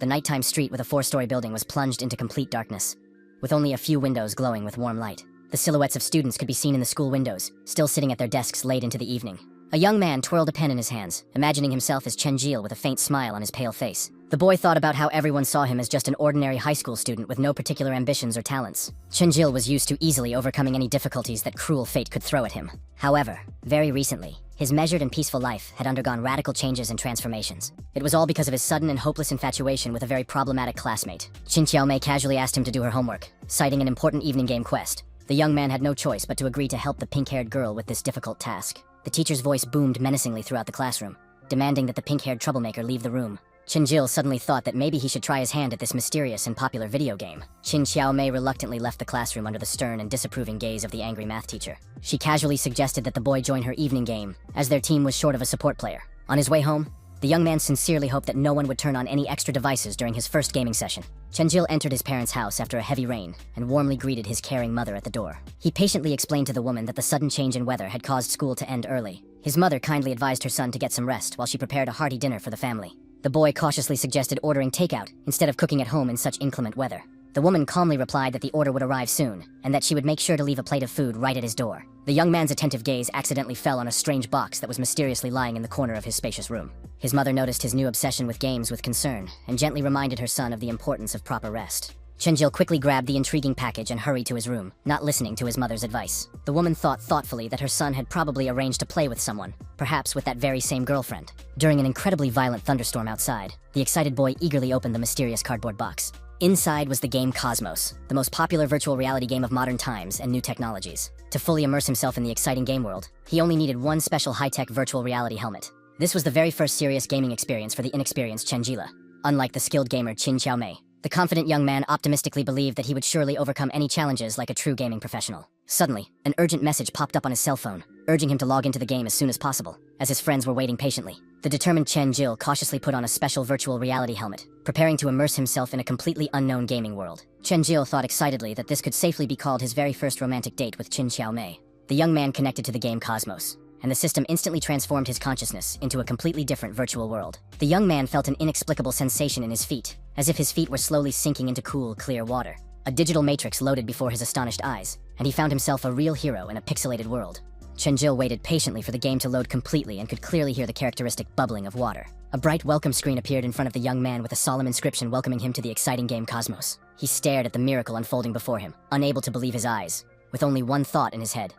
The nighttime street with a 4-story building was plunged into complete darkness, with only a few windows glowing with warm light. The silhouettes of students could be seen in the school windows, still sitting at their desks late into the evening. A young man twirled a pen in his hands, imagining himself as Chenjil with a faint smile on his pale face. The boy thought about how everyone saw him as just an ordinary high school student with no particular ambitions or talents. Chenjil was used to easily overcoming any difficulties that cruel fate could throw at him. However, very recently, his measured and peaceful life had undergone radical changes and transformations. It was all because of his sudden and hopeless infatuation with a very problematic classmate. Qin Xiaomei casually asked him to do her homework, citing an important evening game quest. The young man had no choice but to agree to help the pink-haired girl with this difficult task. The teacher's voice boomed menacingly throughout the classroom, demanding that the pink-haired troublemaker leave the room. Chenjil suddenly thought that maybe he should try his hand at this mysterious and popular video game. Qin Xiaomei reluctantly left the classroom under the stern and disapproving gaze of the angry math teacher. She casually suggested that the boy join her evening game, as their team was short of a support player. On his way home, the young man sincerely hoped that no one would turn on any extra devices during his first gaming session. Chenjil entered his parents' house after a heavy rain and warmly greeted his caring mother at the door. He patiently explained to the woman that the sudden change in weather had caused school to end early. His mother kindly advised her son to get some rest while she prepared a hearty dinner for the family. The boy cautiously suggested ordering takeout instead of cooking at home in such inclement weather. The woman calmly replied that the order would arrive soon, and that she would make sure to leave a plate of food right at his door. The young man's attentive gaze accidentally fell on a strange box that was mysteriously lying in the corner of his spacious room. His mother noticed his new obsession with games with concern, and gently reminded her son of the importance of proper rest. Chenjil quickly grabbed the intriguing package and hurried to his room, not listening to his mother's advice. The woman thought thoughtfully that her son had probably arranged to play with someone, perhaps with that very same girlfriend. During an incredibly violent thunderstorm outside, the excited boy eagerly opened the mysterious cardboard box. Inside was the game Cosmos, the most popular virtual reality game of modern times and new technologies. To fully immerse himself in the exciting game world, he only needed one special high-tech virtual reality helmet. This was the very first serious gaming experience for the inexperienced Chenjila. Unlike the skilled gamer Qin Xiaomei, the confident young man optimistically believed that he would surely overcome any challenges like a true gaming professional. Suddenly, an urgent message popped up on his cell phone, urging him to log into the game as soon as possible, as his friends were waiting patiently. The determined Chenjil cautiously put on a special virtual reality helmet, preparing to immerse himself in a completely unknown gaming world. Chenjil thought excitedly that this could safely be called his very first romantic date with Qin Xiaomei. The young man connected to the game Cosmos, and the system instantly transformed his consciousness into a completely different virtual world. The young man felt an inexplicable sensation in his feet, as if his feet were slowly sinking into cool, clear water. A digital matrix loaded before his astonished eyes, and he found himself a real hero in a pixelated world. Chenjil waited patiently for the game to load completely and could clearly hear the characteristic bubbling of water. A bright welcome screen appeared in front of the young man with a solemn inscription welcoming him to the exciting game Cosmos. He stared at the miracle unfolding before him, unable to believe his eyes, with only one thought in his head: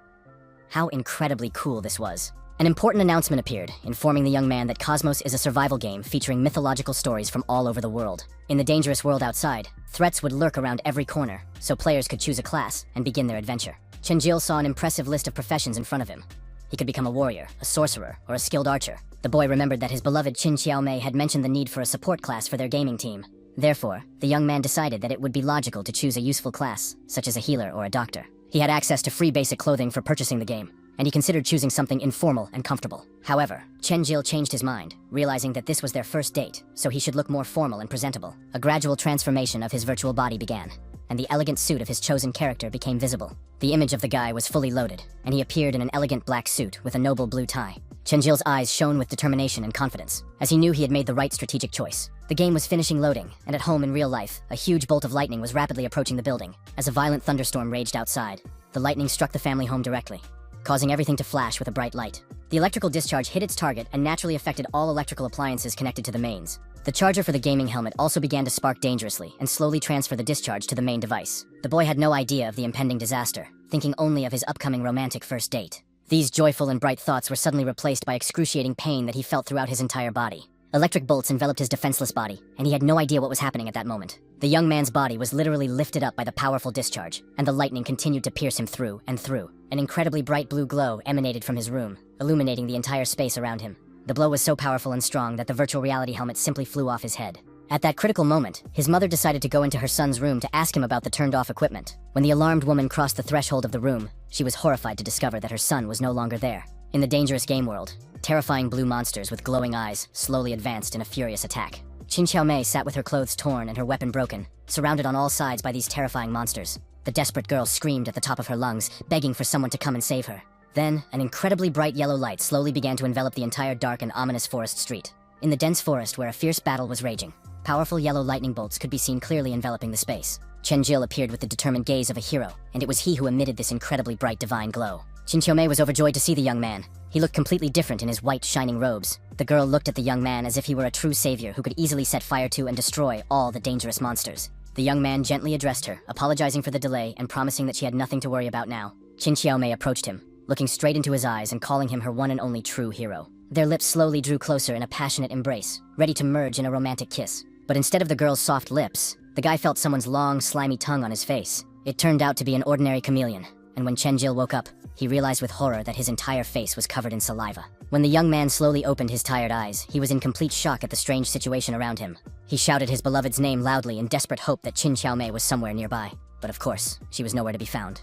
how incredibly cool this was. An important announcement appeared, informing the young man that Cosmos is a survival game featuring mythological stories from all over the world. In the dangerous world outside, threats would lurk around every corner, so players could choose a class and begin their adventure. Chenjil saw an impressive list of professions in front of him. He could become a warrior, a sorcerer, or a skilled archer. The boy remembered that his beloved Qin Xiaomei had mentioned the need for a support class for their gaming team. Therefore, the young man decided that it would be logical to choose a useful class, such as a healer or a doctor. He had access to free basic clothing for purchasing the game, and he considered choosing something informal and comfortable. However, Chenjil changed his mind, realizing that this was their first date, so he should look more formal and presentable. A gradual transformation of his virtual body began, and the elegant suit of his chosen character became visible. The image of the guy was fully loaded, and he appeared in an elegant black suit with a noble blue tie. Chenjil's eyes shone with determination and confidence, as he knew he had made the right strategic choice. The game was finishing loading, and at home in real life, a huge bolt of lightning was rapidly approaching the building. As a violent thunderstorm raged outside, the lightning struck the family home directly, causing everything to flash with a bright light. The electrical discharge hit its target and naturally affected all electrical appliances connected to the mains. The charger for the gaming helmet also began to spark dangerously and slowly transfer the discharge to the main device. The boy had no idea of the impending disaster, thinking only of his upcoming romantic first date. These joyful and bright thoughts were suddenly replaced by excruciating pain that he felt throughout his entire body. Electric bolts enveloped his defenseless body, and he had no idea what was happening at that moment. The young man's body was literally lifted up by the powerful discharge, and the lightning continued to pierce him through and through. An incredibly bright blue glow emanated from his room, illuminating the entire space around him. The blow was so powerful and strong that the virtual reality helmet simply flew off his head. At that critical moment, his mother decided to go into her son's room to ask him about the turned-off equipment. When the alarmed woman crossed the threshold of the room, she was horrified to discover that her son was no longer there. In the dangerous game world, terrifying blue monsters with glowing eyes slowly advanced in a furious attack. Qin Xiaomei sat with her clothes torn and her weapon broken, surrounded on all sides by these terrifying monsters. The desperate girl screamed at the top of her lungs, begging for someone to come and save her. Then, an incredibly bright yellow light slowly began to envelop the entire dark and ominous forest street. In the dense forest where a fierce battle was raging, Powerful yellow lightning bolts could be seen clearly enveloping the space. Chenjil appeared with the determined gaze of a hero, and it was he who emitted this incredibly bright divine glow. Chinchiome was overjoyed to see the young man. He looked completely different in his white, shining robes. The girl looked at the young man as if he were a true savior who could easily set fire to and destroy all the dangerous monsters. The young man gently addressed her, apologizing for the delay and promising that she had nothing to worry about now. Chinchiome approached him, looking straight into his eyes and calling him her one and only true hero. Their lips slowly drew closer in a passionate embrace, ready to merge in a romantic kiss. But instead of the girl's soft lips, the guy felt someone's long, slimy tongue on his face. It turned out to be an ordinary chameleon, and when Chenjil woke up, he realized with horror that his entire face was covered in saliva. When the young man slowly opened his tired eyes, he was in complete shock at the strange situation around him. He shouted his beloved's name loudly in desperate hope that Qin Xiaomei was somewhere nearby. But of course, she was nowhere to be found.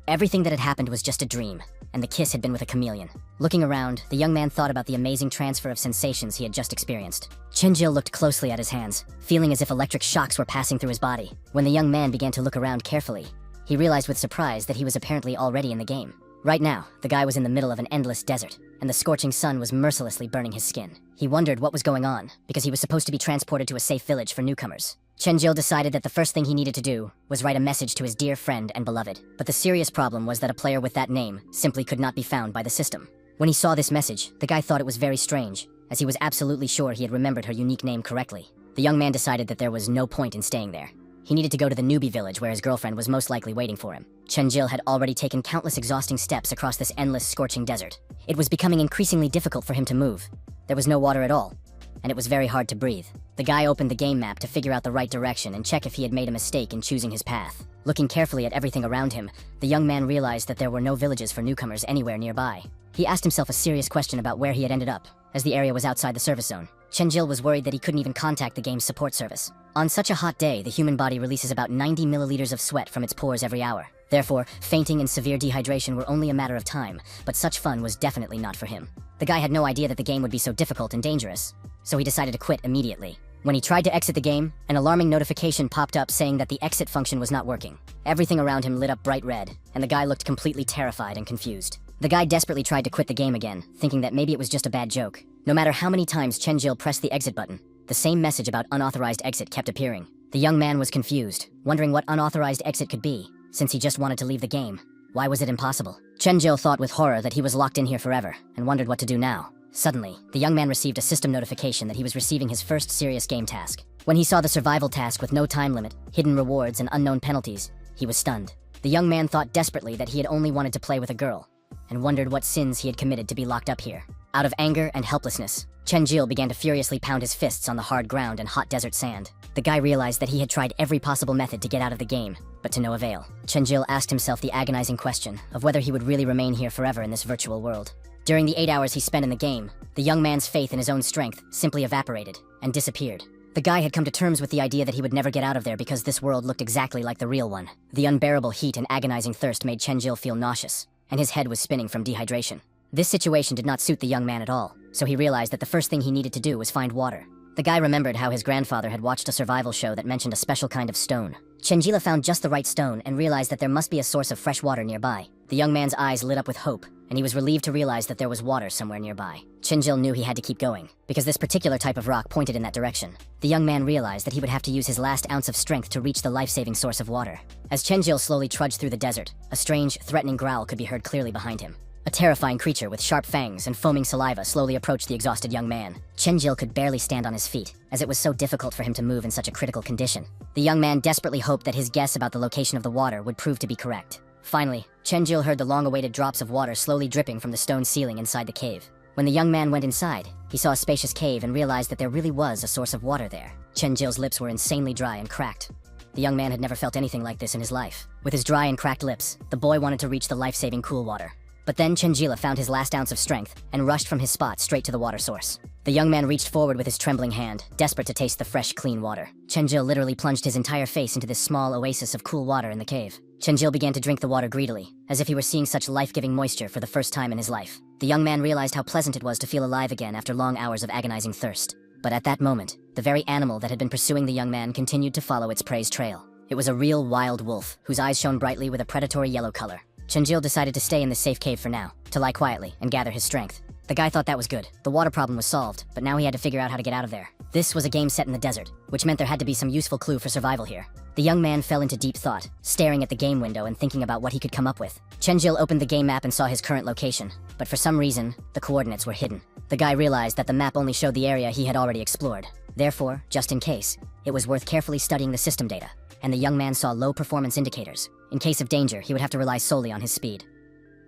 Everything that had happened was just a dream, and the kiss had been with a chameleon. Looking around, the young man thought about the amazing transfer of sensations he had just experienced. Chenjil looked closely at his hands, feeling as if electric shocks were passing through his body. When the young man began to look around carefully, he realized with surprise that he was apparently already in the game. Right now, the guy was in the middle of an endless desert, and the scorching sun was mercilessly burning his skin. He wondered what was going on, because he was supposed to be transported to a safe village for newcomers. Chenjil decided that the first thing he needed to do was write a message to his dear friend and beloved. But the serious problem was that a player with that name simply could not be found by the system. When he saw this message, the guy thought it was very strange, as he was absolutely sure he had remembered her unique name correctly. The young man decided that there was no point in staying there. He needed to go to the newbie village where his girlfriend was most likely waiting for him. Chenjil had already taken countless exhausting steps across this endless, scorching desert. It was becoming increasingly difficult for him to move. There was no water at all, and it was very hard to breathe. The guy opened the game map to figure out the right direction and check if he had made a mistake in choosing his path. Looking carefully at everything around him, the young man realized that there were no villages for newcomers anywhere nearby. He asked himself a serious question about where he had ended up, as the area was outside the service zone. Chenjil was worried that he couldn't even contact the game's support service. On such a hot day, the human body releases about 90 milliliters of sweat from its pores every hour. Therefore, fainting and severe dehydration were only a matter of time, but such fun was definitely not for him. The guy had no idea that the game would be so difficult and dangerous, so he decided to quit immediately. When he tried to exit the game, an alarming notification popped up saying that the exit function was not working. Everything around him lit up bright red, and the guy looked completely terrified and confused. The guy desperately tried to quit the game again, thinking that maybe it was just a bad joke. No matter how many times Chenjil pressed the exit button, the same message about unauthorized exit kept appearing. The young man was confused, wondering what unauthorized exit could be, since he just wanted to leave the game. Why was it impossible? Chenjil thought with horror that he was locked in here forever, and wondered what to do now. Suddenly, the young man received a system notification that he was receiving his first serious game task. When he saw the survival task with no time limit, hidden rewards, and unknown penalties, he was stunned. The young man thought desperately that he had only wanted to play with a girl, and wondered what sins he had committed to be locked up here. Out of anger and helplessness, Chenjil began to furiously pound his fists on the hard ground and hot desert sand. The guy realized that he had tried every possible method to get out of the game, but to no avail. Chenjil asked himself the agonizing question of whether he would really remain here forever in this virtual world. During the 8 hours he spent in the game, the young man's faith in his own strength simply evaporated and disappeared. The guy had come to terms with the idea that he would never get out of there because this world looked exactly like the real one. The unbearable heat and agonizing thirst made Chenjil feel nauseous, and his head was spinning from dehydration. This situation did not suit the young man at all, so he realized that the first thing he needed to do was find water. The guy remembered how his grandfather had watched a survival show that mentioned a special kind of stone. Chenjil found just the right stone and realized that there must be a source of fresh water nearby. The young man's eyes lit up with hope, and he was relieved to realize that there was water somewhere nearby. Chenjil knew he had to keep going, because this particular type of rock pointed in that direction. The young man realized that he would have to use his last ounce of strength to reach the life-saving source of water. As Chenjil slowly trudged through the desert, a strange, threatening growl could be heard clearly behind him. A terrifying creature with sharp fangs and foaming saliva slowly approached the exhausted young man. Chenjil could barely stand on his feet, as it was so difficult for him to move in such a critical condition. The young man desperately hoped that his guess about the location of the water would prove to be correct. Finally, Chenjil heard the long-awaited drops of water slowly dripping from the stone ceiling inside the cave. When the young man went inside, he saw a spacious cave and realized that there really was a source of water there. Chenjil's lips were insanely dry and cracked. The young man had never felt anything like this in his life. With his dry and cracked lips, the boy wanted to reach the life-saving cool water. But then Chenjil found his last ounce of strength and rushed from his spot straight to the water source. The young man reached forward with his trembling hand, desperate to taste the fresh, clean water. Chenjil literally plunged his entire face into this small oasis of cool water in the cave. Chenjil began to drink the water greedily, as if he were seeing such life-giving moisture for the first time in his life. The young man realized how pleasant it was to feel alive again after long hours of agonizing thirst. But at that moment, the very animal that had been pursuing the young man continued to follow its prey's trail. It was a real wild wolf, whose eyes shone brightly with a predatory yellow color. Chenjil decided to stay in the safe cave for now, to lie quietly and gather his strength. The guy thought that was good. The water problem was solved, but now he had to figure out how to get out of there. This was a game set in the desert, which meant there had to be some useful clue for survival here. The young man fell into deep thought, staring at the game window and thinking about what he could come up with. Chenjil opened the game map and saw his current location, but for some reason, the coordinates were hidden. The guy realized that the map only showed the area he had already explored. Therefore, just in case, it was worth carefully studying the system data, and the young man saw low performance indicators. In case of danger, he would have to rely solely on his speed.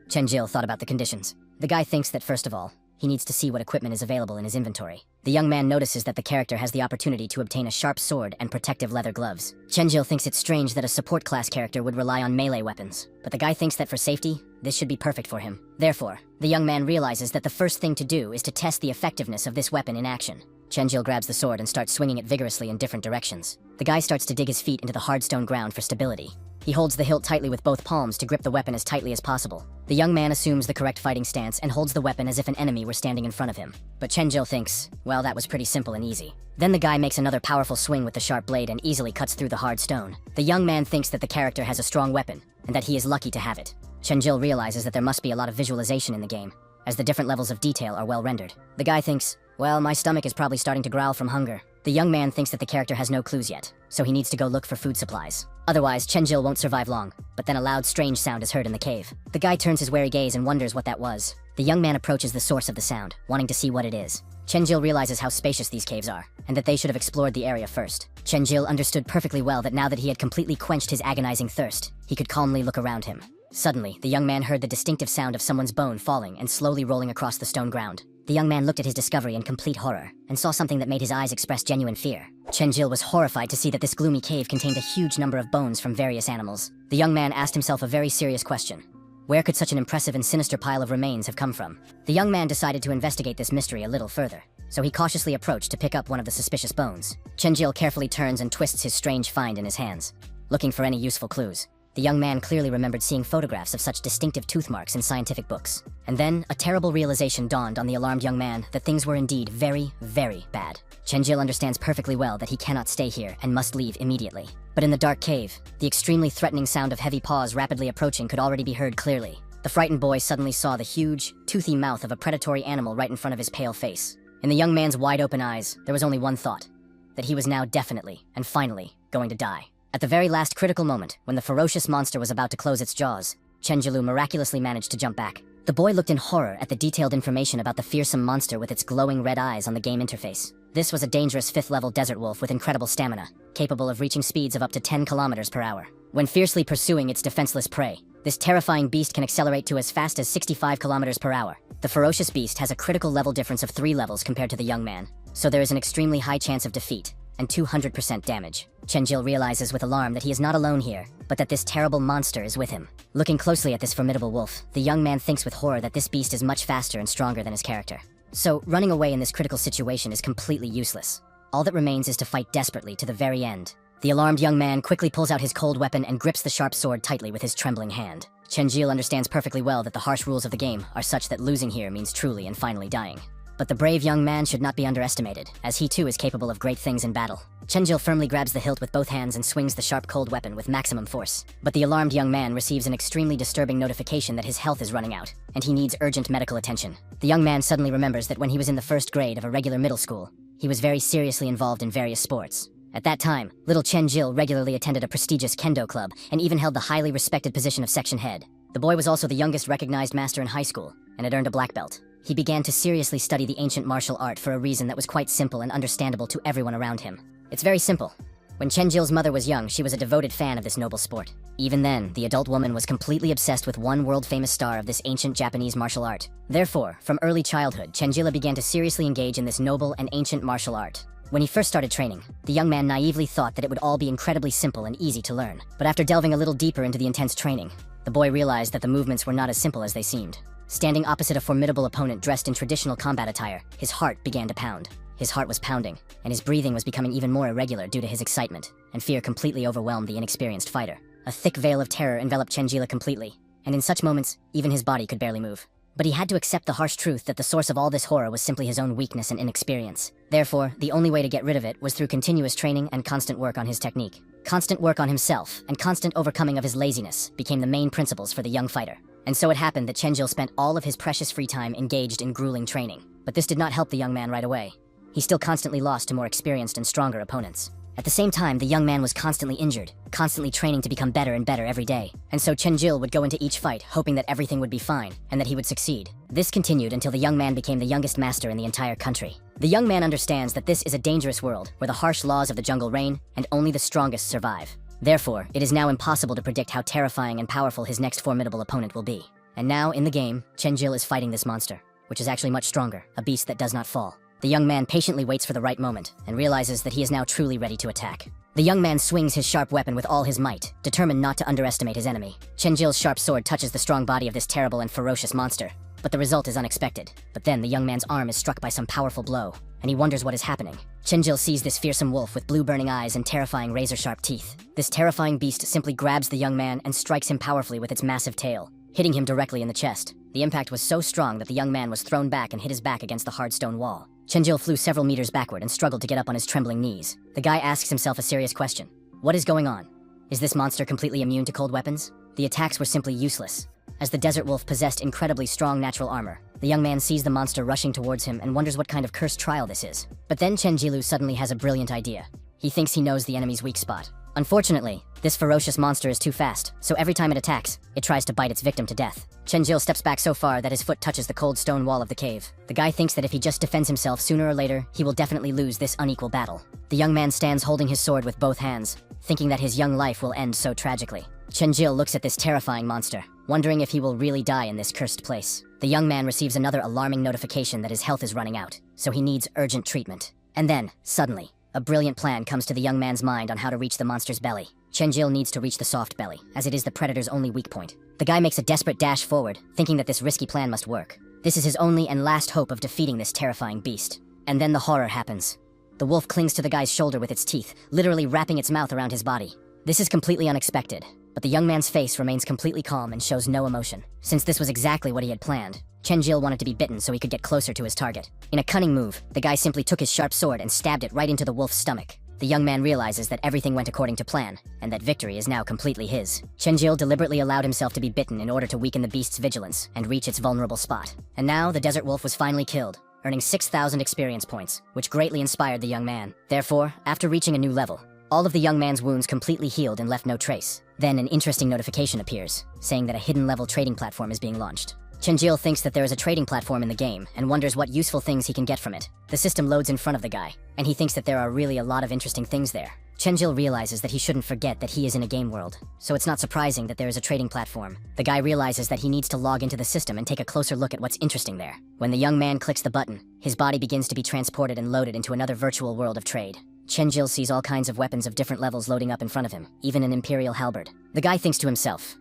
Chenjil thought about the conditions. The guy thinks that first of all, he needs to see what equipment is available in his inventory. The young man notices that the character has the opportunity to obtain a sharp sword and protective leather gloves. Chenjil thinks it's strange that a support class character would rely on melee weapons, but the guy thinks that for safety, this should be perfect for him. Therefore, the young man realizes that the first thing to do is to test the effectiveness of this weapon in action. Chenjil grabs the sword and starts swinging it vigorously in different directions. The guy starts to dig his feet into the hard stone ground for stability. He holds the hilt tightly with both palms to grip the weapon as tightly as possible. The young man assumes the correct fighting stance and holds the weapon as if an enemy were standing in front of him. But Chenjil thinks, well, that was pretty simple and easy. Then the guy makes another powerful swing with the sharp blade and easily cuts through the hard stone. The young man thinks that the character has a strong weapon, and that he is lucky to have it. Chenjil realizes that there must be a lot of visualization in the game, as the different levels of detail are well rendered. The guy thinks, well, my stomach is probably starting to growl from hunger. The young man thinks that the character has no clues yet, so he needs to go look for food supplies. Otherwise, Chenjil won't survive long, but then a loud, strange sound is heard in the cave. The guy turns his wary gaze and wonders what that was. The young man approaches the source of the sound, wanting to see what it is. Chenjil realizes how spacious these caves are, and that they should have explored the area first. Chenjil understood perfectly well that now that he had completely quenched his agonizing thirst, he could calmly look around him. Suddenly, the young man heard the distinctive sound of someone's bone falling and slowly rolling across the stone ground. The young man looked at his discovery in complete horror, and saw something that made his eyes express genuine fear. Chenjil was horrified to see that this gloomy cave contained a huge number of bones from various animals. The young man asked himself a very serious question. Where could such an impressive and sinister pile of remains have come from? The young man decided to investigate this mystery a little further, so he cautiously approached to pick up one of the suspicious bones. Chenjil carefully turns and twists his strange find in his hands, looking for any useful clues. The young man clearly remembered seeing photographs of such distinctive tooth marks in scientific books. And then, a terrible realization dawned on the alarmed young man that things were indeed very, very bad. Chenjil understands perfectly well that he cannot stay here and must leave immediately. But in the dark cave, the extremely threatening sound of heavy paws rapidly approaching could already be heard clearly. The frightened boy suddenly saw the huge, toothy mouth of a predatory animal right in front of his pale face. In the young man's wide-open eyes, there was only one thought: that he was now definitely, and finally, going to die. At the very last critical moment, when the ferocious monster was about to close its jaws, Chenjilu miraculously managed to jump back. The boy looked in horror at the detailed information about the fearsome monster with its glowing red eyes on the game interface. This was a dangerous 5th-level desert wolf with incredible stamina, capable of reaching speeds of up to 10 kilometers per hour. When fiercely pursuing its defenseless prey, this terrifying beast can accelerate to as fast as 65 kilometers per hour. The ferocious beast has a critical level difference of 3 levels compared to the young man, so there is an extremely high chance of defeat, and 200% damage. Chenjil realizes with alarm that he is not alone here, but that this terrible monster is with him. Looking closely at this formidable wolf, the young man thinks with horror that this beast is much faster and stronger than his character. So, running away in this critical situation is completely useless. All that remains is to fight desperately to the very end. The alarmed young man quickly pulls out his cold weapon and grips the sharp sword tightly with his trembling hand. Chenjil understands perfectly well that the harsh rules of the game are such that losing here means truly and finally dying. But the brave young man should not be underestimated, as he too is capable of great things in battle. Chenjil firmly grabs the hilt with both hands and swings the sharp cold weapon with maximum force. But the alarmed young man receives an extremely disturbing notification that his health is running out, and he needs urgent medical attention. The young man suddenly remembers that when he was in the 1st grade of a regular middle school, he was very seriously involved in various sports. At that time, little Chenjil regularly attended a prestigious kendo club, and even held the highly respected position of section head. The boy was also the youngest recognized master in high school, and had earned a black belt. He began to seriously study the ancient martial art for a reason that was quite simple and understandable to everyone around him. It's very simple. When Chenjil's mother was young, she was a devoted fan of this noble sport. Even then, the adult woman was completely obsessed with one world-famous star of this ancient Japanese martial art. Therefore, from early childhood, Chenjila began to seriously engage in this noble and ancient martial art. When he first started training, the young man naively thought that it would all be incredibly simple and easy to learn. But after delving a little deeper into the intense training, the boy realized that the movements were not as simple as they seemed. Standing opposite a formidable opponent dressed in traditional combat attire, his heart began to pound. His heart was pounding, and his breathing was becoming even more irregular due to his excitement, and fear completely overwhelmed the inexperienced fighter. A thick veil of terror enveloped Chenjila completely, and in such moments, even his body could barely move. But he had to accept the harsh truth that the source of all this horror was simply his own weakness and inexperience. Therefore, the only way to get rid of it was through continuous training and constant work on his technique. Constant work on himself, and constant overcoming of his laziness became the main principles for the young fighter. And so it happened that Chenjil spent all of his precious free time engaged in grueling training. But this did not help the young man right away. He still constantly lost to more experienced and stronger opponents. At the same time, the young man was constantly injured, constantly training to become better and better every day. And so Chenjil would go into each fight, hoping that everything would be fine, and that he would succeed. This continued until the young man became the youngest master in the entire country. The young man understands that this is a dangerous world, where the harsh laws of the jungle reign, and only the strongest survive. Therefore, it is now impossible to predict how terrifying and powerful his next formidable opponent will be. And now, in the game, Chenjil is fighting this monster, which is actually much stronger, a beast that does not fall. The young man patiently waits for the right moment, and realizes that he is now truly ready to attack. The young man swings his sharp weapon with all his might, determined not to underestimate his enemy. Chenjil's sharp sword touches the strong body of this terrible and ferocious monster, but the result is unexpected. But then the young man's arm is struck by some powerful blow, and he wonders what is happening. Chenjil sees this fearsome wolf with blue burning eyes and terrifying razor-sharp teeth. This terrifying beast simply grabs the young man and strikes him powerfully with its massive tail, hitting him directly in the chest. The impact was so strong that the young man was thrown back and hit his back against the hard stone wall. Chenjil flew several meters backward and struggled to get up on his trembling knees. The guy asks himself a serious question. What is going on? Is this monster completely immune to cold weapons? The attacks were simply useless, as the desert wolf possessed incredibly strong natural armor. The young man sees the monster rushing towards him and wonders what kind of cursed trial this is. But then Chenjilu suddenly has a brilliant idea. He thinks he knows the enemy's weak spot. Unfortunately, this ferocious monster is too fast, so every time it attacks, it tries to bite its victim to death. Chenjil steps back so far that his foot touches the cold stone wall of the cave. The guy thinks that if he just defends himself sooner or later, he will definitely lose this unequal battle. The young man stands holding his sword with both hands, thinking that his young life will end so tragically. Chenjil looks at this terrifying monster, wondering if he will really die in this cursed place. The young man receives another alarming notification that his health is running out, so he needs urgent treatment. And then, suddenly, a brilliant plan comes to the young man's mind on how to reach the monster's belly. Chenjil needs to reach the soft belly, as it is the predator's only weak point. The guy makes a desperate dash forward, thinking that this risky plan must work. This is his only and last hope of defeating this terrifying beast. And then the horror happens. The wolf clings to the guy's shoulder with its teeth, literally wrapping its mouth around his body. This is completely unexpected, but the young man's face remains completely calm and shows no emotion. Since this was exactly what he had planned, Chenjil wanted to be bitten so he could get closer to his target. In a cunning move, the guy simply took his sharp sword and stabbed it right into the wolf's stomach. The young man realizes that everything went according to plan, and that victory is now completely his. Chenjil deliberately allowed himself to be bitten in order to weaken the beast's vigilance and reach its vulnerable spot. And now, the desert wolf was finally killed, earning 6,000 experience points, which greatly inspired the young man. Therefore, after reaching a new level, all of the young man's wounds completely healed and left no trace. Then an interesting notification appears, saying that a hidden level trading platform is being launched. Chenjil thinks that there is a trading platform in the game and wonders what useful things he can get from it. The system loads in front of the guy, and he thinks that there are really a lot of interesting things there. Chenjil realizes that he shouldn't forget that he is in a game world, so it's not surprising that there is a trading platform. The guy realizes that he needs to log into the system and take a closer look at what's interesting there. When the young man clicks the button, his body begins to be transported and loaded into another virtual world of trade. Chenjil sees all kinds of weapons of different levels loading up in front of him, even an imperial halberd. The guy thinks to himself,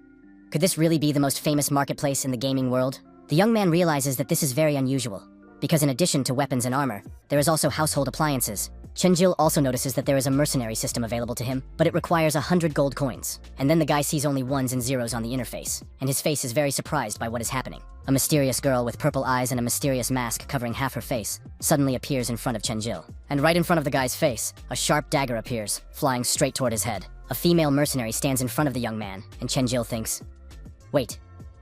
could this really be the most famous marketplace in the gaming world? The young man realizes that this is very unusual, because in addition to weapons and armor, there is also household appliances. Chenjil also notices that there is a mercenary system available to him, but it requires 100 gold coins. And then the guy sees only ones and zeros on the interface, and his face is very surprised by what is happening. A mysterious girl with purple eyes and a mysterious mask covering half her face suddenly appears in front of Chenjil. And right in front of the guy's face, a sharp dagger appears, flying straight toward his head. A female mercenary stands in front of the young man, and Chenjil thinks, wait,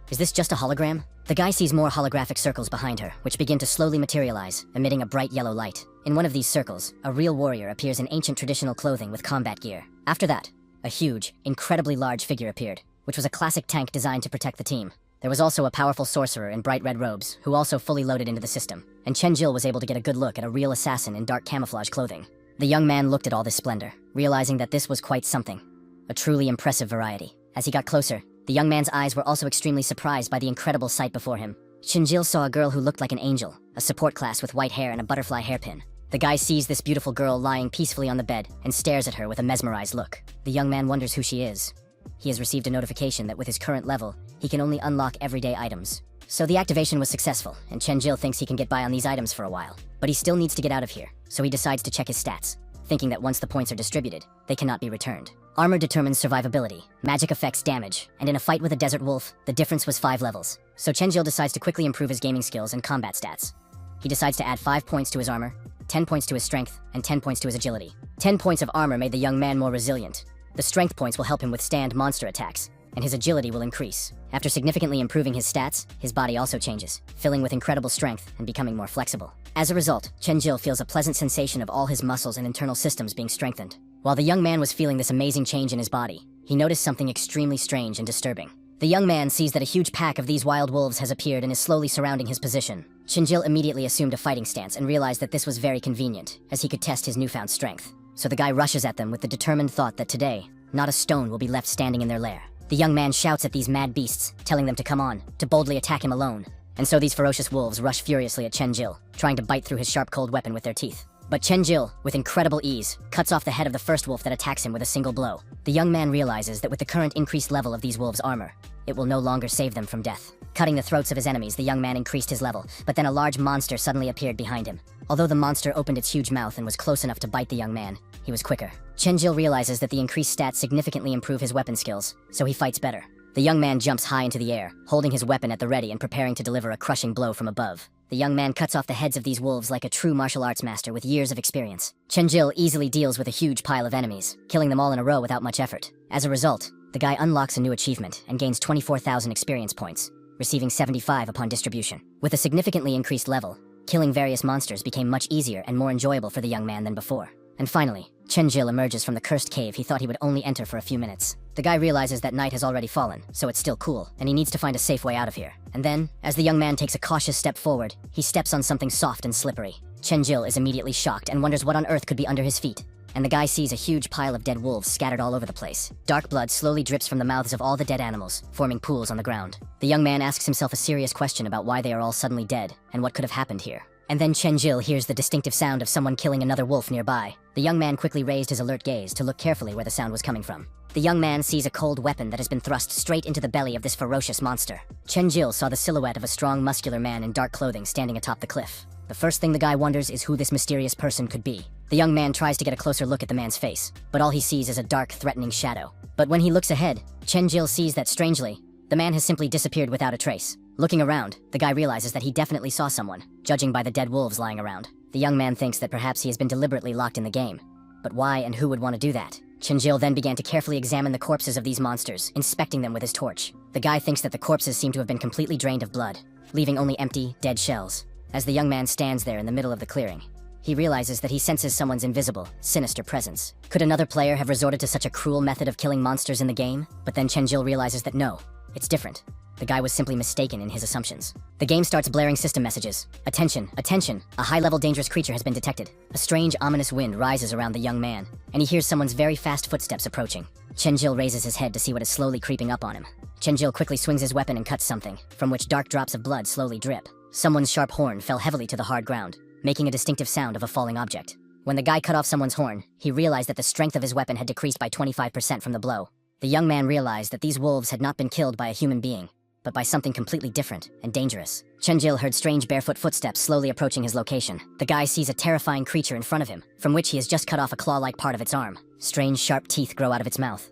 is this just a hologram? The guy sees more holographic circles behind her, which begin to slowly materialize, emitting a bright yellow light. In one of these circles, a real warrior appears in ancient traditional clothing with combat gear. After that, a huge, incredibly large figure appeared, which was a classic tank designed to protect the team. There was also a powerful sorcerer in bright red robes, who also fully loaded into the system, and Chenjil was able to get a good look at a real assassin in dark camouflage clothing. The young man looked at all this splendor, realizing that this was quite something. A truly impressive variety. As he got closer, the young man's eyes were also extremely surprised by the incredible sight before him. Chenjil saw a girl who looked like an angel, a support class with white hair and a butterfly hairpin. The guy sees this beautiful girl lying peacefully on the bed and stares at her with a mesmerized look. The young man wonders who she is. He has received a notification that with his current level, he can only unlock everyday items. So the activation was successful, and Chenjil thinks he can get by on these items for a while. But he still needs to get out of here, so he decides to check his stats, thinking that once the points are distributed, they cannot be returned. Armor determines survivability, magic affects damage, and in a fight with a desert wolf, the difference was 5 levels. So Chenjil decides to quickly improve his gaming skills and combat stats. He decides to add 5 points to his armor, 10 points to his strength, and 10 points to his agility. 10 points of armor made the young man more resilient. The strength points will help him withstand monster attacks, and his agility will increase. After significantly improving his stats, his body also changes, filling with incredible strength and becoming more flexible. As a result, Chenjil feels a pleasant sensation of all his muscles and internal systems being strengthened. While the young man was feeling this amazing change in his body, he noticed something extremely strange and disturbing. The young man sees that a huge pack of these wild wolves has appeared and is slowly surrounding his position. Chenjil immediately assumed a fighting stance and realized that this was very convenient, as he could test his newfound strength. So the guy rushes at them with the determined thought that today, not a stone will be left standing in their lair. The young man shouts at these mad beasts, telling them to come on, to boldly attack him alone. And so these ferocious wolves rush furiously at Chenjil, trying to bite through his sharp cold weapon with their teeth. But Chenjil, with incredible ease, cuts off the head of the first wolf that attacks him with a single blow. The young man realizes that with the current increased level of these wolves' armor, it will no longer save them from death. Cutting the throats of his enemies, the young man increased his level, but then a large monster suddenly appeared behind him. Although the monster opened its huge mouth and was close enough to bite the young man, he was quicker. Chenjil realizes that the increased stats significantly improve his weapon skills, so he fights better. The young man jumps high into the air, holding his weapon at the ready and preparing to deliver a crushing blow from above. The young man cuts off the heads of these wolves like a true martial arts master with years of experience. Chenjil easily deals with a huge pile of enemies, killing them all in a row without much effort. As a result, the guy unlocks a new achievement and gains 24,000 experience points, receiving 75 upon distribution. With a significantly increased level, killing various monsters became much easier and more enjoyable for the young man than before. And finally, Chenjil emerges from the cursed cave he thought he would only enter for a few minutes. The guy realizes that night has already fallen, so it's still cool, and he needs to find a safe way out of here. And then, as the young man takes a cautious step forward, he steps on something soft and slippery. Chenjil is immediately shocked and wonders what on earth could be under his feet. And the guy sees a huge pile of dead wolves scattered all over the place. Dark blood slowly drips from the mouths of all the dead animals, forming pools on the ground. The young man asks himself a serious question about why they are all suddenly dead, and what could have happened here. And then Chenjil hears the distinctive sound of someone killing another wolf nearby. The young man quickly raised his alert gaze to look carefully where the sound was coming from. The young man sees a cold weapon that has been thrust straight into the belly of this ferocious monster. Chenjil saw the silhouette of a strong, muscular man in dark clothing standing atop the cliff. The first thing the guy wonders is who this mysterious person could be. The young man tries to get a closer look at the man's face, but all he sees is a dark, threatening shadow. But when he looks ahead, Chenjil sees that, strangely, the man has simply disappeared without a trace. Looking around, the guy realizes that he definitely saw someone, judging by the dead wolves lying around. The young man thinks that perhaps he has been deliberately locked in the game. But why and who would want to do that? Chenjil then began to carefully examine the corpses of these monsters, inspecting them with his torch. The guy thinks that the corpses seem to have been completely drained of blood, leaving only empty, dead shells. As the young man stands there in the middle of the clearing, he realizes that he senses someone's invisible, sinister presence. Could another player have resorted to such a cruel method of killing monsters in the game? But then Chenjil realizes that no, it's different. The guy was simply mistaken in his assumptions. The game starts blaring system messages. Attention, attention, a high-level dangerous creature has been detected. A strange, ominous wind rises around the young man, and he hears someone's very fast footsteps approaching. Chenjil raises his head to see what is slowly creeping up on him. Chenjil quickly swings his weapon and cuts something, from which dark drops of blood slowly drip. Someone's sharp horn fell heavily to the hard ground, making a distinctive sound of a falling object. When the guy cut off someone's horn, he realized that the strength of his weapon had decreased by 25% from the blow. The young man realized that these wolves had not been killed by a human being, but by something completely different and dangerous. Chenjil heard strange barefoot footsteps slowly approaching his location. The guy sees a terrifying creature in front of him, from which he has just cut off a claw-like part of its arm. Strange, sharp teeth grow out of its mouth.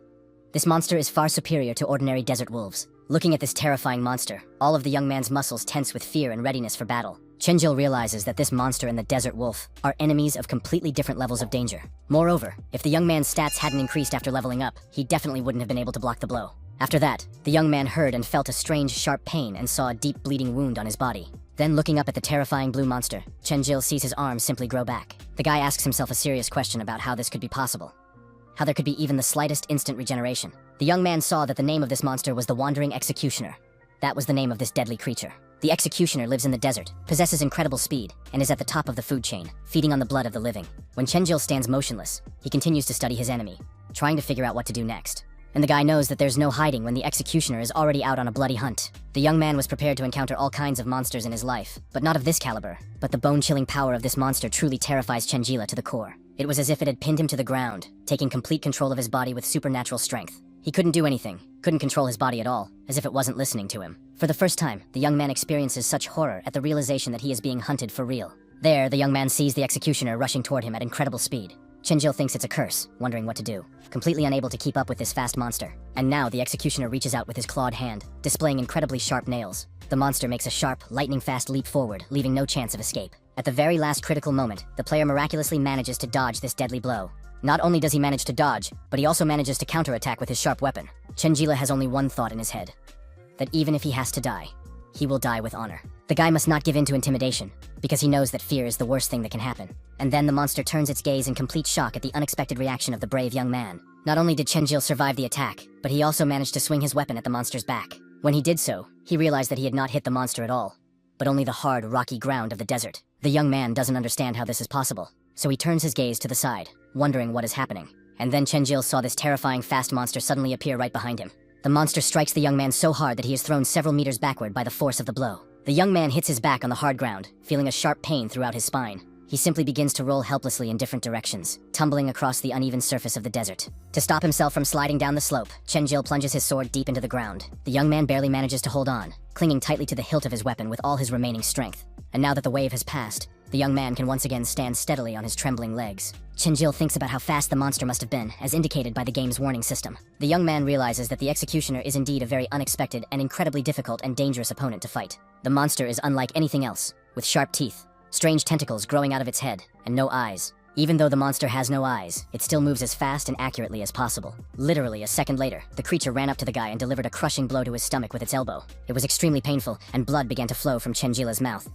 This monster is far superior to ordinary desert wolves. Looking at this terrifying monster, all of the young man's muscles tense with fear and readiness for battle. Chenjil realizes that this monster and the desert wolf are enemies of completely different levels of danger. Moreover, if the young man's stats hadn't increased after leveling up, he definitely wouldn't have been able to block the blow. After that, the young man heard and felt a strange, sharp pain and saw a deep bleeding wound on his body. Then looking up at the terrifying blue monster, Chenjil sees his arm simply grow back. The guy asks himself a serious question about how this could be possible. How there could be even the slightest instant regeneration. The young man saw that the name of this monster was the Wandering Executioner. That was the name of this deadly creature. The Executioner lives in the desert, possesses incredible speed, and is at the top of the food chain, feeding on the blood of the living. When Chenjil stands motionless, he continues to study his enemy, trying to figure out what to do next. And the guy knows that there's no hiding when the Executioner is already out on a bloody hunt. The young man was prepared to encounter all kinds of monsters in his life, but not of this caliber. But the bone-chilling power of this monster truly terrifies Chenjil to the core. It was as if it had pinned him to the ground, taking complete control of his body with supernatural strength. He couldn't do anything, couldn't control his body at all, as if it wasn't listening to him. For the first time, the young man experiences such horror at the realization that he is being hunted for real. There, the young man sees the Executioner rushing toward him at incredible speed. Chenjil thinks it's a curse, wondering what to do, completely unable to keep up with this fast monster. And now the Executioner reaches out with his clawed hand, displaying incredibly sharp nails. The monster makes a sharp, lightning-fast leap forward, leaving no chance of escape. At the very last critical moment, the player miraculously manages to dodge this deadly blow. Not only does he manage to dodge, but he also manages to counterattack with his sharp weapon. Chenjila has only one thought in his head: that even if he has to die, he will die with honor. The guy must not give in to intimidation, because he knows that fear is the worst thing that can happen. And then the monster turns its gaze in complete shock at the unexpected reaction of the brave young man. Not only did Chenjil survive the attack, but he also managed to swing his weapon at the monster's back. When he did so, he realized that he had not hit the monster at all, but only the hard, rocky ground of the desert. The young man doesn't understand how this is possible, so he turns his gaze to the side, wondering what is happening. And then Chenjil saw this terrifying fast monster suddenly appear right behind him. The monster strikes the young man so hard that he is thrown several meters backward by the force of the blow. The young man hits his back on the hard ground, feeling a sharp pain throughout his spine. He simply begins to roll helplessly in different directions, tumbling across the uneven surface of the desert. To stop himself from sliding down the slope, Chenjil plunges his sword deep into the ground. The young man barely manages to hold on, clinging tightly to the hilt of his weapon with all his remaining strength. And now that the wave has passed, the young man can once again stand steadily on his trembling legs. Chenjil thinks about how fast the monster must have been, as indicated by the game's warning system. The young man realizes that the executioner is indeed a very unexpected and incredibly difficult and dangerous opponent to fight. The monster is unlike anything else, with sharp teeth, strange tentacles growing out of its head, and no eyes. Even though the monster has no eyes, it still moves as fast and accurately as possible. Literally a second later, the creature ran up to the guy and delivered a crushing blow to his stomach with its elbow. It was extremely painful, and blood began to flow from Chenjila's mouth.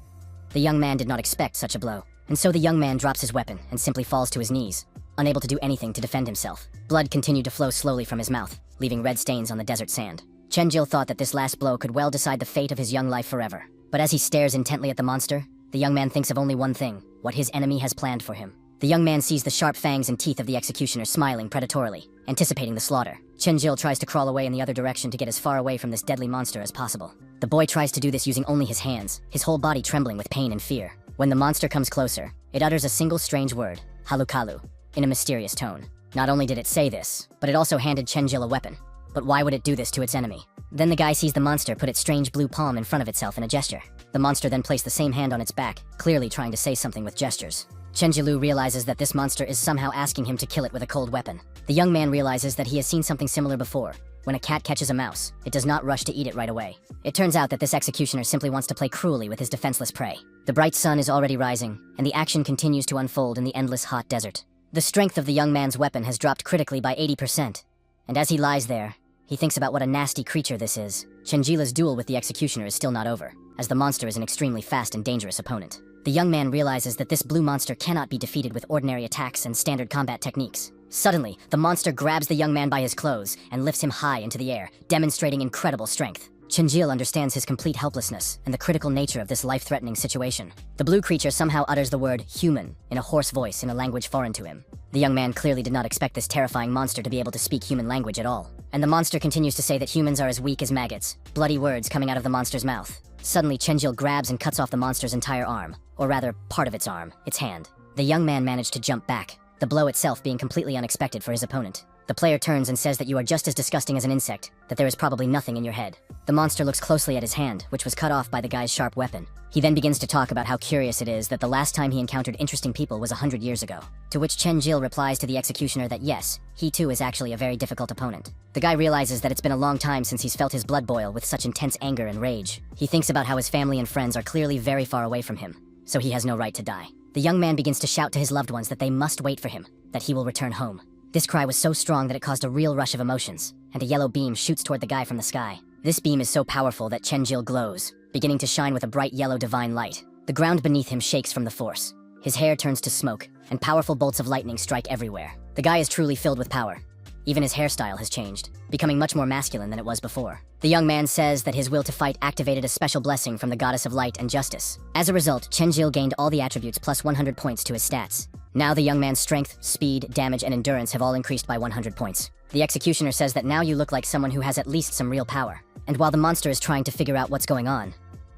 The young man did not expect such a blow, and so the young man drops his weapon and simply falls to his knees, unable to do anything to defend himself. Blood continued to flow slowly from his mouth, leaving red stains on the desert sand. Chenjil thought that this last blow could well decide the fate of his young life forever. But as he stares intently at the monster, the young man thinks of only one thing: what his enemy has planned for him. The young man sees the sharp fangs and teeth of the executioner smiling predatorily, anticipating the slaughter. Chenjil tries to crawl away in the other direction to get as far away from this deadly monster as possible. The boy tries to do this using only his hands, his whole body trembling with pain and fear. When the monster comes closer, it utters a single strange word, halukalu, in a mysterious tone. Not only did it say this, but it also handed Chenjil a weapon. But why would it do this to its enemy? Then the guy sees the monster put its strange blue palm in front of itself in a gesture. The monster then placed the same hand on its back, clearly trying to say something with gestures. Chenjilu realizes that this monster is somehow asking him to kill it with a cold weapon. The young man realizes that he has seen something similar before. When a cat catches a mouse, it does not rush to eat it right away. It turns out that this executioner simply wants to play cruelly with his defenseless prey. The bright sun is already rising, and the action continues to unfold in the endless hot desert. The strength of the young man's weapon has dropped critically by 80%, and as he lies there, he thinks about what a nasty creature this is. Chenjila's duel with the executioner is still not over, as the monster is an extremely fast and dangerous opponent. The young man realizes that this blue monster cannot be defeated with ordinary attacks and standard combat techniques. Suddenly, the monster grabs the young man by his clothes and lifts him high into the air, demonstrating incredible strength. Chenjil understands his complete helplessness and the critical nature of this life-threatening situation. The blue creature somehow utters the word human in a hoarse voice in a language foreign to him. The young man clearly did not expect this terrifying monster to be able to speak human language at all. And the monster continues to say that humans are as weak as maggots, bloody words coming out of the monster's mouth. Suddenly, Chenjil grabs and cuts off the monster's entire arm, or rather, part of its arm, its hand. The young man managed to jump back, the blow itself being completely unexpected for his opponent. The player turns and says that you are just as disgusting as an insect, that there is probably nothing in your head. The monster looks closely at his hand, which was cut off by the guy's sharp weapon. He then begins to talk about how curious it is that the last time he encountered interesting people was 100 years ago. To which Chenjil replies to the executioner that yes, he too is actually a very difficult opponent. The guy realizes that it's been a long time since he's felt his blood boil with such intense anger and rage. He thinks about how his family and friends are clearly very far away from him, so he has no right to die. The young man begins to shout to his loved ones that they must wait for him, that he will return home. This cry was so strong that it caused a real rush of emotions, and a yellow beam shoots toward the guy from the sky. This beam is so powerful that Chenjil glows, beginning to shine with a bright yellow divine light. The ground beneath him shakes from the force. His hair turns to smoke, and powerful bolts of lightning strike everywhere. The guy is truly filled with power. Even his hairstyle has changed, becoming much more masculine than it was before. The young man says that his will to fight activated a special blessing from the goddess of light and justice. As a result, Chenjil gained all the attributes plus 100 points to his stats. Now the young man's strength, speed, damage, and endurance have all increased by 100 points. The executioner says that now you look like someone who has at least some real power. And while the monster is trying to figure out what's going on,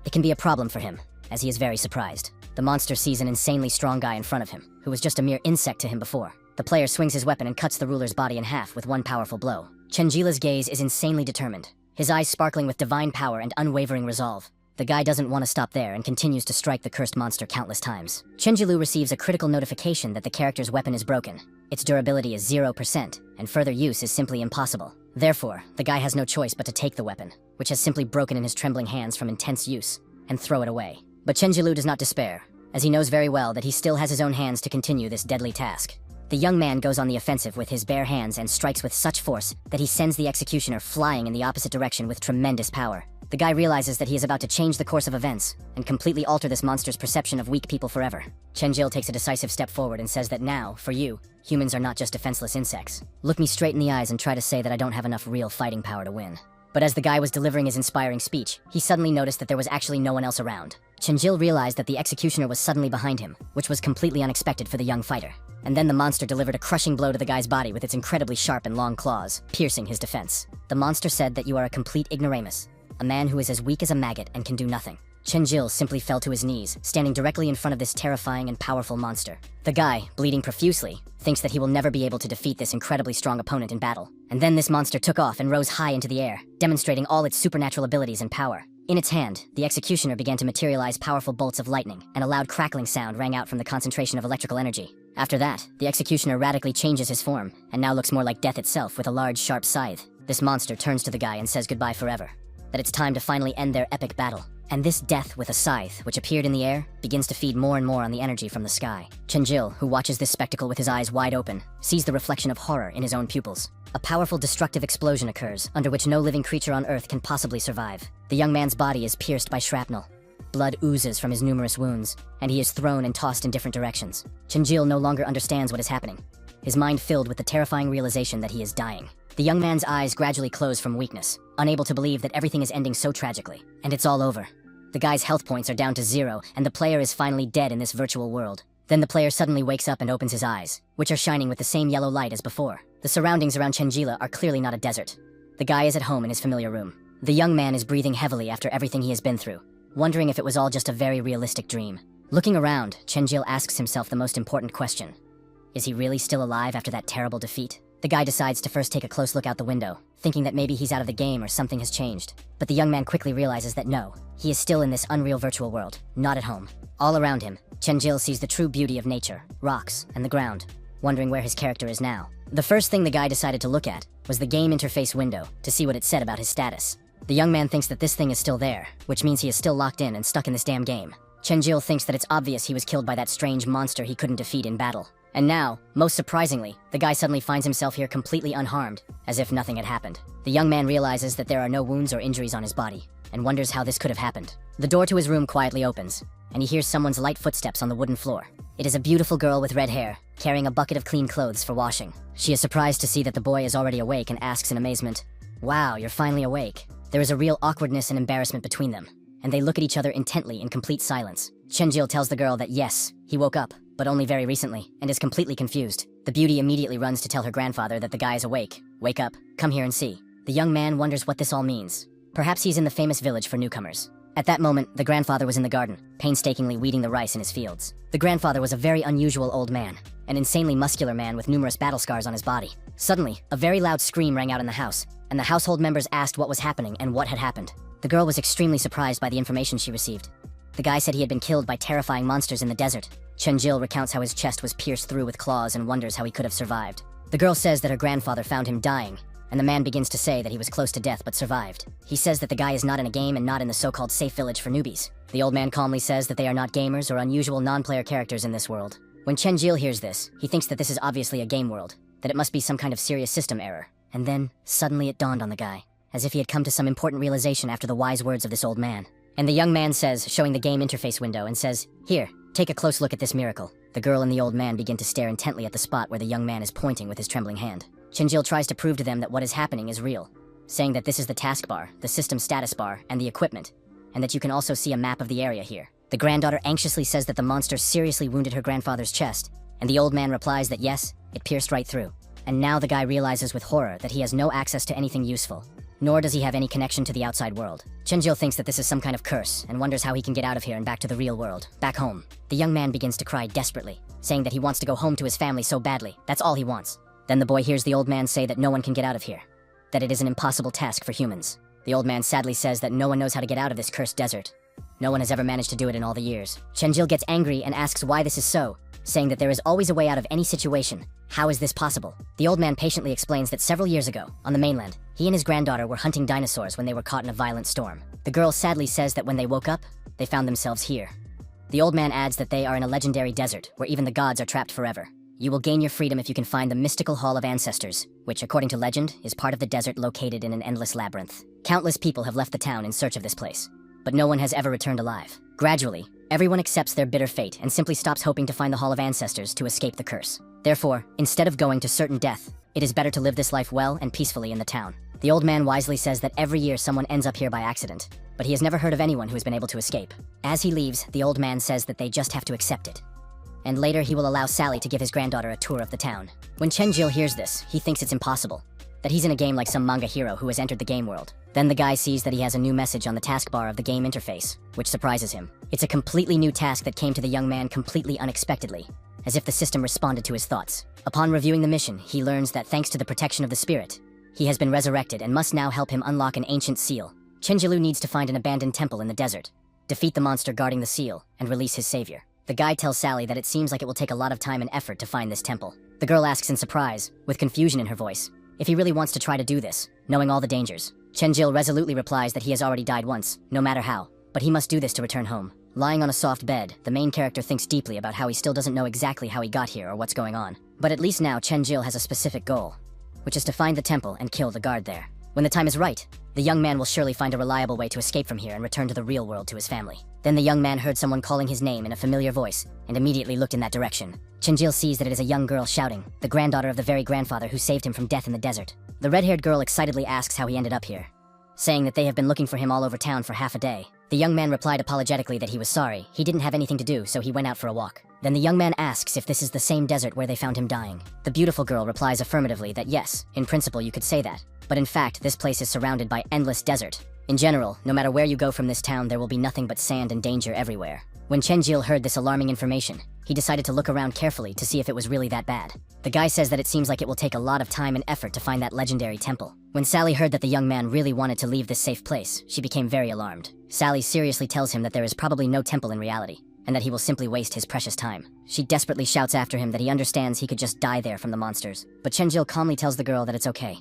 it can be a problem for him, as he is very surprised. The monster sees an insanely strong guy in front of him, who was just a mere insect to him before. The player swings his weapon and cuts the ruler's body in half with one powerful blow. Chenjila's gaze is insanely determined, his eyes sparkling with divine power and unwavering resolve. The guy doesn't want to stop there and continues to strike the cursed monster countless times. Chenjilu receives a critical notification that the character's weapon is broken. Its durability is 0%, and further use is simply impossible. Therefore, the guy has no choice but to take the weapon, which has simply broken in his trembling hands from intense use, and throw it away. But Chenjilu does not despair, as he knows very well that he still has his own hands to continue this deadly task. The young man goes on the offensive with his bare hands and strikes with such force that he sends the executioner flying in the opposite direction with tremendous power. The guy realizes that he is about to change the course of events and completely alter this monster's perception of weak people forever. Chenjil takes a decisive step forward and says that now, for you, humans are not just defenseless insects. Look me straight in the eyes and try to say that I don't have enough real fighting power to win. But as the guy was delivering his inspiring speech, he suddenly noticed that there was actually no one else around. Chenjil realized that the executioner was suddenly behind him, which was completely unexpected for the young fighter. And then the monster delivered a crushing blow to the guy's body with its incredibly sharp and long claws, piercing his defense. The monster said that you are a complete ignoramus, a man who is as weak as a maggot and can do nothing. Chenjil simply fell to his knees, standing directly in front of this terrifying and powerful monster. The guy, bleeding profusely, thinks that he will never be able to defeat this incredibly strong opponent in battle. And then this monster took off and rose high into the air, demonstrating all its supernatural abilities and power. In its hand, the executioner began to materialize powerful bolts of lightning, and a loud crackling sound rang out from the concentration of electrical energy. After that, the executioner radically changes his form, and now looks more like death itself with a large, sharp scythe. This monster turns to the guy and says goodbye forever. That it's time to finally end their epic battle. And this death with a scythe, which appeared in the air, begins to feed more and more on the energy from the sky. Chenjil, who watches this spectacle with his eyes wide open, sees the reflection of horror in his own pupils. A powerful destructive explosion occurs, under which no living creature on Earth can possibly survive. The young man's body is pierced by shrapnel. Blood oozes from his numerous wounds, and he is thrown and tossed in different directions. Chenjil no longer understands what is happening, his mind filled with the terrifying realization that he is dying. The young man's eyes gradually close from weakness, unable to believe that everything is ending so tragically. And it's all over. The guy's health points are down to 0, and the player is finally dead in this virtual world. Then the player suddenly wakes up and opens his eyes, which are shining with the same yellow light as before. The surroundings around Chenjila are clearly not a desert. The guy is at home in his familiar room. The young man is breathing heavily after everything he has been through, wondering if it was all just a very realistic dream. Looking around, Chenjil asks himself the most important question. Is he really still alive after that terrible defeat? The guy decides to first take a close look out the window, thinking that maybe he's out of the game or something has changed. But the young man quickly realizes that no, he is still in this unreal virtual world, not at home. All around him, Chenjil sees the true beauty of nature, rocks, and the ground, wondering where his character is now. The first thing the guy decided to look at was the game interface window to see what it said about his status. The young man thinks that this thing is still there, which means he is still locked in and stuck in this damn game. Chenjil thinks that it's obvious he was killed by that strange monster he couldn't defeat in battle. And now, most surprisingly, the guy suddenly finds himself here completely unharmed, as if nothing had happened. The young man realizes that there are no wounds or injuries on his body, and wonders how this could have happened. The door to his room quietly opens, and he hears someone's light footsteps on the wooden floor. It is a beautiful girl with red hair, carrying a bucket of clean clothes for washing. She is surprised to see that the boy is already awake and asks in amazement, "Wow, you're finally awake." There is a real awkwardness and embarrassment between them, and they look at each other intently in complete silence. Chenjil tells the girl that yes, he woke up, but only very recently, and is completely confused. The beauty immediately runs to tell her grandfather that the guy is awake. "Wake up, come here and see." The young man wonders what this all means. Perhaps he's in the famous village for newcomers. At that moment, the grandfather was in the garden, painstakingly weeding the rice in his fields. The grandfather was a very unusual old man, an insanely muscular man with numerous battle scars on his body. Suddenly, a very loud scream rang out in the house, and the household members asked what was happening and what had happened. The girl was extremely surprised by the information she received. The guy said he had been killed by terrifying monsters in the desert. Chenjil recounts how his chest was pierced through with claws and wonders how he could have survived. The girl says that her grandfather found him dying, and the man begins to say that he was close to death but survived. He says that the guy is not in a game and not in the so-called safe village for newbies. The old man calmly says that they are not gamers or unusual non-player characters in this world. When Chenjil hears this, he thinks that this is obviously a game world, that it must be some kind of serious system error. And then, suddenly it dawned on the guy, as if he had come to some important realization after the wise words of this old man. And the young man says, showing the game interface window, and says, "Here, take a close look at this miracle." The girl and the old man begin to stare intently at the spot where the young man is pointing with his trembling hand. Chenjil tries to prove to them that what is happening is real, saying that this is the taskbar, the system status bar, and the equipment, and that you can also see a map of the area here. The granddaughter anxiously says that the monster seriously wounded her grandfather's chest, and the old man replies that yes, it pierced right through. And now the guy realizes with horror that he has no access to anything useful, nor does he have any connection to the outside world. Chenjil thinks that this is some kind of curse, and wonders how he can get out of here and back to the real world, back home. The young man begins to cry desperately, saying that he wants to go home to his family so badly, that's all he wants. Then the boy hears the old man say that no one can get out of here, that it is an impossible task for humans. The old man sadly says that no one knows how to get out of this cursed desert. No one has ever managed to do it in all the years. Chenjil gets angry and asks why this is so, saying that there is always a way out of any situation. How is this possible? The old man patiently explains that several years ago, on the mainland, he and his granddaughter were hunting dinosaurs when they were caught in a violent storm. The girl sadly says that when they woke up, they found themselves here. The old man adds that they are in a legendary desert where even the gods are trapped forever. You will gain your freedom if you can find the mystical Hall of Ancestors, which, according to legend, is part of the desert located in an endless labyrinth. Countless people have left the town in search of this place, but no one has ever returned alive. Gradually, everyone accepts their bitter fate and simply stops hoping to find the Hall of Ancestors to escape the curse. Therefore, instead of going to certain death, it is better to live this life well and peacefully in the town. The old man wisely says that every year someone ends up here by accident, but he has never heard of anyone who has been able to escape. As he leaves, the old man says that they just have to accept it. And later he will allow Sally to give his granddaughter a tour of the town. When Chen-jil hears this, he thinks it's impossible, that he's in a game like some manga hero who has entered the game world. Then the guy sees that he has a new message on the taskbar of the game interface, which surprises him. It's a completely new task that came to the young man completely unexpectedly, as if the system responded to his thoughts. Upon reviewing the mission, he learns that thanks to the protection of the spirit, he has been resurrected and must now help him unlock an ancient seal. Chen-jilu needs to find an abandoned temple in the desert, defeat the monster guarding the seal, and release his savior. The guy tells Sally that it seems like it will take a lot of time and effort to find this temple. The girl asks in surprise, with confusion in her voice, if he really wants to try to do this, knowing all the dangers. Chen-jil resolutely replies that he has already died once, no matter how, but he must do this to return home. Lying on a soft bed, the main character thinks deeply about how he still doesn't know exactly how he got here or what's going on. But at least now Chen-jil has a specific goal, which is to find the temple and kill the guard there. When the time is right, the young man will surely find a reliable way to escape from here and return to the real world to his family. Then the young man heard someone calling his name in a familiar voice and immediately looked in that direction. Chen-jil sees that it is a young girl shouting, the granddaughter of the very grandfather who saved him from death in the desert. The red-haired girl excitedly asks how he ended up here, saying that they have been looking for him all over town for half a day. The young man replied apologetically that he was sorry, he didn't have anything to do, so he went out for a walk. Then the young man asks if this is the same desert where they found him dying. The beautiful girl replies affirmatively that yes, in principle you could say that, but in fact this place is surrounded by endless desert. In general, no matter where you go from this town, there will be nothing but sand and danger everywhere. When Chen-jil heard this alarming information, he decided to look around carefully to see if it was really that bad. The guy says that it seems like it will take a lot of time and effort to find that legendary temple. When Sally heard that the young man really wanted to leave this safe place, she became very alarmed. Sally seriously tells him that there is probably no temple in reality, and that he will simply waste his precious time. She desperately shouts after him that he understands he could just die there from the monsters. But Chen-jil calmly tells the girl that it's okay.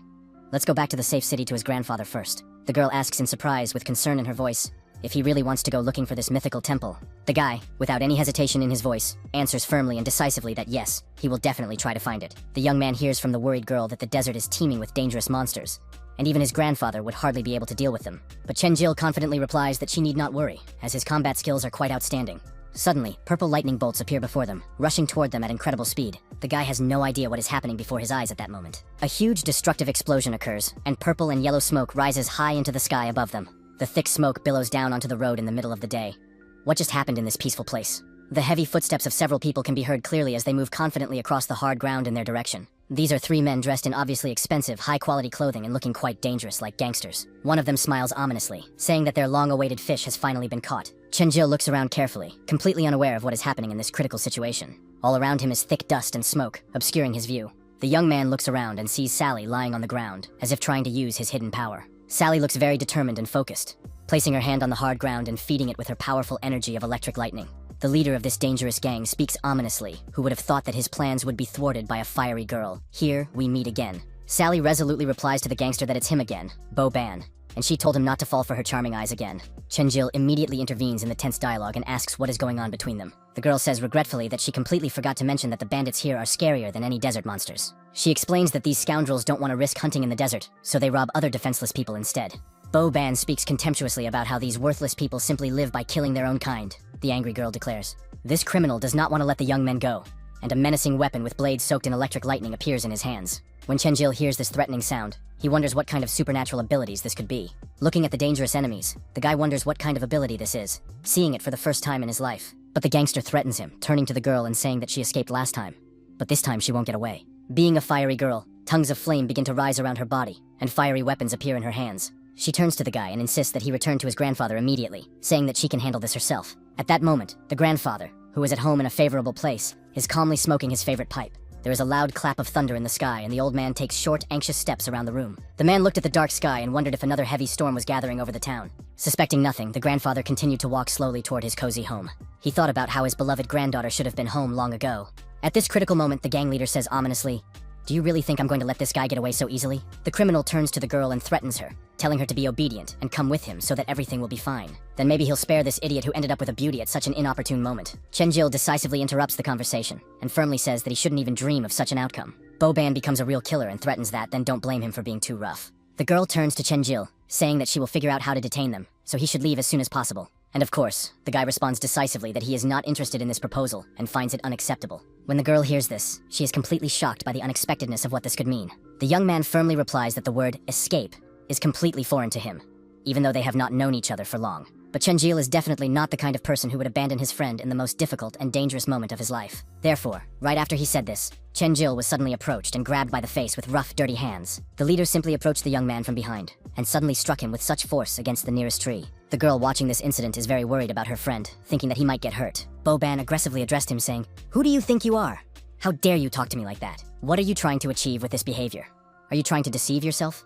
Let's go back to the safe city to his grandfather first. The girl asks in surprise with concern in her voice if he really wants to go looking for this mythical temple. The guy, without any hesitation in his voice, answers firmly and decisively that yes, he will definitely try to find it. The young man hears from the worried girl that the desert is teeming with dangerous monsters, and even his grandfather would hardly be able to deal with them. But Chen-jil confidently replies that she need not worry, as his combat skills are quite outstanding. Suddenly, purple lightning bolts appear before them, rushing toward them at incredible speed. The guy has no idea what is happening before his eyes at that moment. A huge destructive explosion occurs, and purple and yellow smoke rises high into the sky above them. The thick smoke billows down onto the road in the middle of the day. What just happened in this peaceful place? The heavy footsteps of several people can be heard clearly as they move confidently across the hard ground in their direction. These are three men dressed in obviously expensive, high-quality clothing and looking quite dangerous like gangsters. One of them smiles ominously, saying that their long-awaited fish has finally been caught. Chen-jil looks around carefully, completely unaware of what is happening in this critical situation. All around him is thick dust and smoke, obscuring his view. The young man looks around and sees Sally lying on the ground, as if trying to use his hidden power. Sally looks very determined and focused, placing her hand on the hard ground and feeding it with her powerful energy of electric lightning. The leader of this dangerous gang speaks ominously. Who would have thought that his plans would be thwarted by a fiery girl? Here, we meet again. Sally resolutely replies to the gangster that it's him again, Bo-ban, and she told him not to fall for her charming eyes again. Chen-jil immediately intervenes in the tense dialogue and asks what is going on between them. The girl says regretfully that she completely forgot to mention that the bandits here are scarier than any desert monsters. She explains that these scoundrels don't want to risk hunting in the desert, so they rob other defenseless people instead. Bo-ban speaks contemptuously about how these worthless people simply live by killing their own kind, the angry girl declares. This criminal does not want to let the young men go, and a menacing weapon with blades soaked in electric lightning appears in his hands. When Chen-jil hears this threatening sound, he wonders what kind of supernatural abilities this could be. Looking at the dangerous enemies, the guy wonders what kind of ability this is, seeing it for the first time in his life. But the gangster threatens him, turning to the girl and saying that she escaped last time, but this time she won't get away. Being a fiery girl, tongues of flame begin to rise around her body, and fiery weapons appear in her hands. She turns to the guy and insists that he return to his grandfather immediately, saying that she can handle this herself. At that moment, the grandfather, who is at home in a favorable place, is calmly smoking his favorite pipe. There is a loud clap of thunder in the sky, and the old man takes short, anxious steps around the room. The man looked at the dark sky and wondered if another heavy storm was gathering over the town. Suspecting nothing, the grandfather continued to walk slowly toward his cozy home. He thought about how his beloved granddaughter should have been home long ago. At this critical moment, the gang leader says ominously, Do you really think I'm going to let this guy get away so easily? The criminal turns to the girl and threatens her, telling her to be obedient and come with him so that everything will be fine. Then maybe he'll spare this idiot who ended up with a beauty at such an inopportune moment. Chenjil decisively interrupts the conversation and firmly says that he shouldn't even dream of such an outcome. Boban becomes a real killer and threatens that, then don't blame him for being too rough. The girl turns to Chenjil, saying that she will figure out how to detain them, so he should leave as soon as possible. And of course, the guy responds decisively that he is not interested in this proposal and finds it unacceptable. When the girl hears this, she is completely shocked by the unexpectedness of what this could mean. The young man firmly replies that the word escape is completely foreign to him, even though they have not known each other for long. But Chenjil is definitely not the kind of person who would abandon his friend in the most difficult and dangerous moment of his life. Therefore, right after he said this, Chenjil was suddenly approached and grabbed by the face with rough, dirty hands. The leader simply approached the young man from behind and suddenly struck him with such force against the nearest tree. The girl watching this incident is very worried about her friend, thinking that he might get hurt. Boban aggressively addressed him, saying, "Who do you think you are? How dare you talk to me like that? What are you trying to achieve with this behavior? Are you trying to deceive yourself?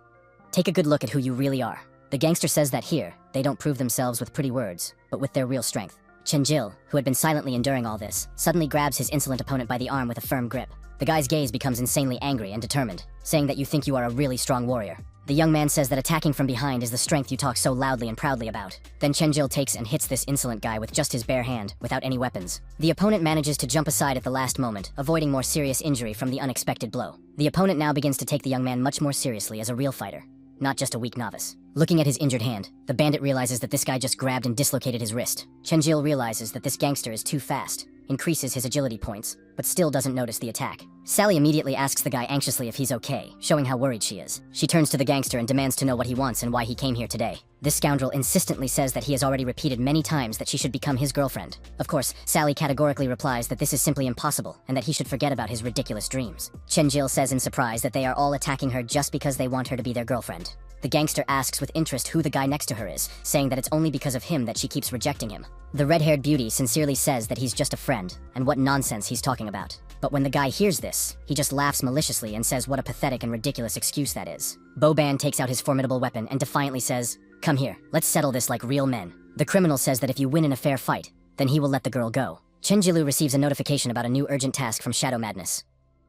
Take a good look at who you really are." The gangster says that here, they don't prove themselves with pretty words, but with their real strength. Chenjil, who had been silently enduring all this, suddenly grabs his insolent opponent by the arm with a firm grip. The guy's gaze becomes insanely angry and determined, saying that you think you are a really strong warrior. The young man says that attacking from behind is the strength you talk so loudly and proudly about. Then Chenjil takes and hits this insolent guy with just his bare hand, without any weapons. The opponent manages to jump aside at the last moment, avoiding more serious injury from the unexpected blow. The opponent now begins to take the young man much more seriously as a real fighter, not just a weak novice. Looking at his injured hand, the bandit realizes that this guy just grabbed and dislocated his wrist. Chenjil realizes that this gangster is too fast, increases his agility points, but still doesn't notice the attack. Sally immediately asks the guy anxiously if he's okay, showing how worried she is. She turns to the gangster and demands to know what he wants and why he came here today. This scoundrel insistently says that he has already repeated many times that she should become his girlfriend. Of course, Sally categorically replies that this is simply impossible and that he should forget about his ridiculous dreams. Chenjil says in surprise that they are all attacking her just because they want her to be their girlfriend. The gangster asks with interest who the guy next to her is, saying that it's only because of him that she keeps rejecting him. The red-haired beauty sincerely says that he's just a friend, and what nonsense he's talking about. But when the guy hears this, he just laughs maliciously and says what a pathetic and ridiculous excuse that is. Boban takes out his formidable weapon and defiantly says, "Come here, let's settle this like real men." The criminal says that if you win in a fair fight, then he will let the girl go. Chenjilu receives a notification about a new urgent task from Shadow Madness.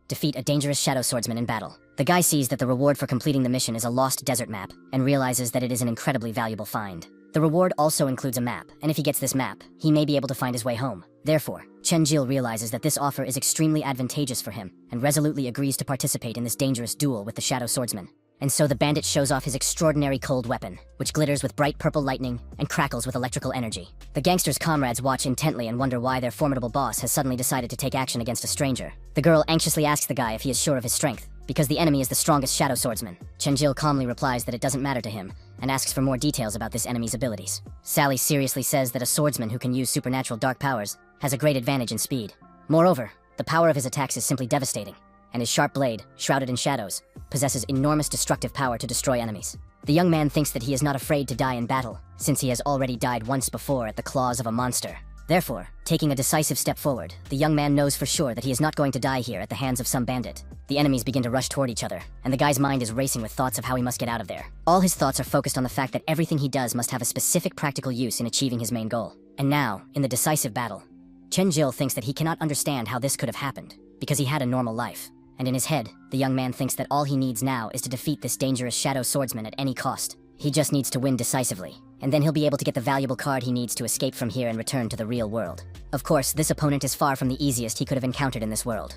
Defeat a dangerous shadow swordsman in battle. The guy sees that the reward for completing the mission is a lost desert map, and realizes that it is an incredibly valuable find. The reward also includes a map, and if he gets this map, he may be able to find his way home. Therefore, Chenjil realizes that this offer is extremely advantageous for him, and resolutely agrees to participate in this dangerous duel with the shadow swordsman. And so the bandit shows off his extraordinary cold weapon, which glitters with bright purple lightning and crackles with electrical energy. The gangster's comrades watch intently and wonder why their formidable boss has suddenly decided to take action against a stranger. The girl anxiously asks the guy if he is sure of his strength, because the enemy is the strongest shadow swordsman. Chenjil calmly replies that it doesn't matter to him, and asks for more details about this enemy's abilities. Sally seriously says that a swordsman who can use supernatural dark powers has a great advantage in speed. Moreover, the power of his attacks is simply devastating, and his sharp blade, shrouded in shadows, possesses enormous destructive power to destroy enemies. The young man thinks that he is not afraid to die in battle, since he has already died once before at the claws of a monster. Therefore, taking a decisive step forward, the young man knows for sure that he is not going to die here at the hands of some bandit. The enemies begin to rush toward each other, and the guy's mind is racing with thoughts of how he must get out of there. All his thoughts are focused on the fact that everything he does must have a specific practical use in achieving his main goal. And now, in the decisive battle, Chenjil thinks that he cannot understand how this could have happened, because he had a normal life. And in his head, the young man thinks that all he needs now is to defeat this dangerous shadow swordsman at any cost. He just needs to win decisively, and then he'll be able to get the valuable card he needs to escape from here and return to the real world. Of course, this opponent is far from the easiest he could have encountered in this world.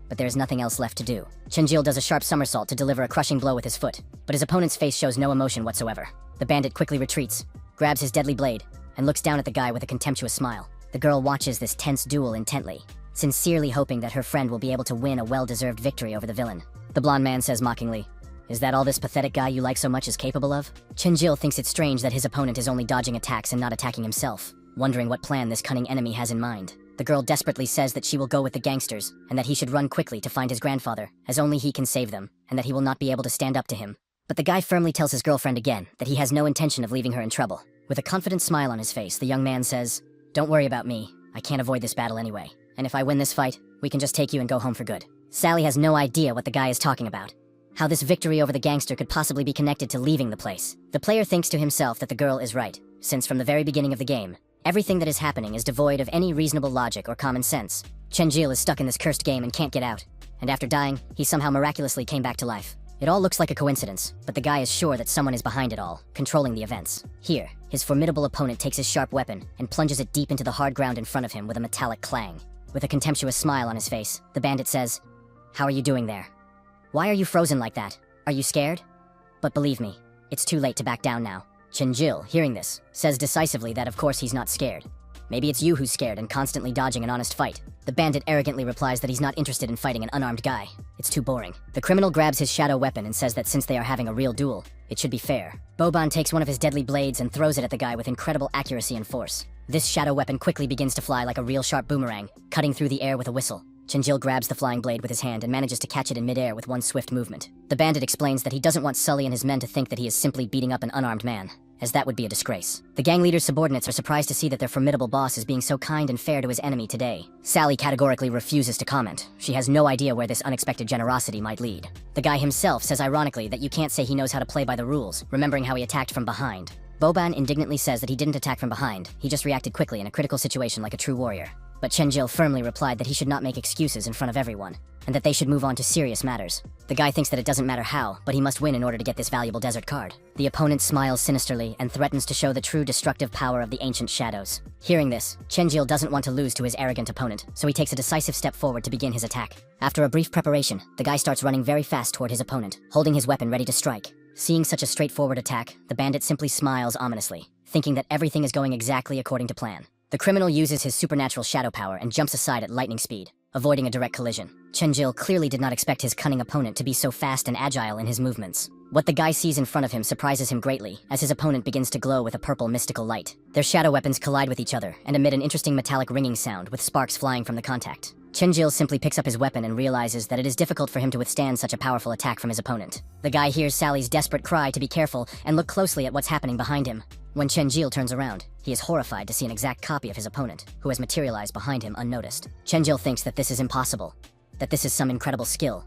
But there is nothing else left to do. Chenjil does a sharp somersault to deliver a crushing blow with his foot, but his opponent's face shows no emotion whatsoever. The bandit quickly retreats, grabs his deadly blade, and looks down at the guy with a contemptuous smile. The girl watches this tense duel intently, sincerely hoping that her friend will be able to win a well-deserved victory over the villain. The blonde man says mockingly, "Is that all this pathetic guy you like so much is capable of?" Chenjil thinks it strange that his opponent is only dodging attacks and not attacking himself, wondering what plan this cunning enemy has in mind. The girl desperately says that she will go with the gangsters, and that he should run quickly to find his grandfather, as only he can save them, and that he will not be able to stand up to him. But the guy firmly tells his girlfriend again that he has no intention of leaving her in trouble. With a confident smile on his face, the young man says, "Don't worry about me. I can't avoid this battle anyway. And if I win this fight, we can just take you and go home for good." Sally has no idea what the guy is talking about, how this victory over the gangster could possibly be connected to leaving the place. The player thinks to himself that the girl is right, since from the very beginning of the game, Everything that is happening is devoid of any reasonable logic or common sense. Chenjil is stuck in this cursed game and can't get out. And after dying, he somehow miraculously came back to life. It all looks like a coincidence, but the guy is sure that someone is behind it all, controlling the events. Here, his formidable opponent takes his sharp weapon and plunges it deep into the hard ground in front of him with a metallic clang. With a contemptuous smile on his face, the bandit says, "How are you doing there? Why are you frozen like that? Are you scared?" But believe me, it's too late to back down now. Chenjil, hearing this, says decisively that of course he's not scared. "Maybe it's you who's scared and constantly dodging an honest fight." The bandit arrogantly replies that he's not interested in fighting an unarmed guy. It's too boring. The criminal grabs his shadow weapon and says that since they are having a real duel, it should be fair. Boban takes one of his deadly blades and throws it at the guy with incredible accuracy and force. This shadow weapon quickly begins to fly like a real sharp boomerang, cutting through the air with a whistle. Chenjil grabs the flying blade with his hand and manages to catch it in midair with one swift movement. The bandit explains that he doesn't want Sully and his men to think that he is simply beating up an unarmed man, as that would be a disgrace. The gang leader's subordinates are surprised to see that their formidable boss is being so kind and fair to his enemy today. Sally categorically refuses to comment. She has no idea where this unexpected generosity might lead. The guy himself says ironically that you can't say he knows how to play by the rules, remembering how he attacked from behind. Boban indignantly says that he didn't attack from behind, he just reacted quickly in a critical situation like a true warrior. But Chenjil firmly replied that he should not make excuses in front of everyone, and that they should move on to serious matters. The guy thinks that it doesn't matter how, but he must win in order to get this valuable desert card. The opponent smiles sinisterly and threatens to show the true destructive power of the ancient shadows. Hearing this, Chenjil doesn't want to lose to his arrogant opponent, so he takes a decisive step forward to begin his attack. After a brief preparation, the guy starts running very fast toward his opponent, holding his weapon ready to strike. Seeing such a straightforward attack, the bandit simply smiles ominously, thinking that everything is going exactly according to plan. The criminal uses his supernatural shadow power and jumps aside at lightning speed, avoiding a direct collision. Chenjil clearly did not expect his cunning opponent to be so fast and agile in his movements. What the guy sees in front of him surprises him greatly, as his opponent begins to glow with a purple mystical light. Their shadow weapons collide with each other and emit an interesting metallic ringing sound with sparks flying from the contact. Chenjil simply picks up his weapon and realizes that it is difficult for him to withstand such a powerful attack from his opponent. The guy hears Sally's desperate cry to be careful and look closely at what's happening behind him. When Chenjil turns around, he is horrified to see an exact copy of his opponent, who has materialized behind him unnoticed. Chenjil thinks that this is impossible, that this is some incredible skill,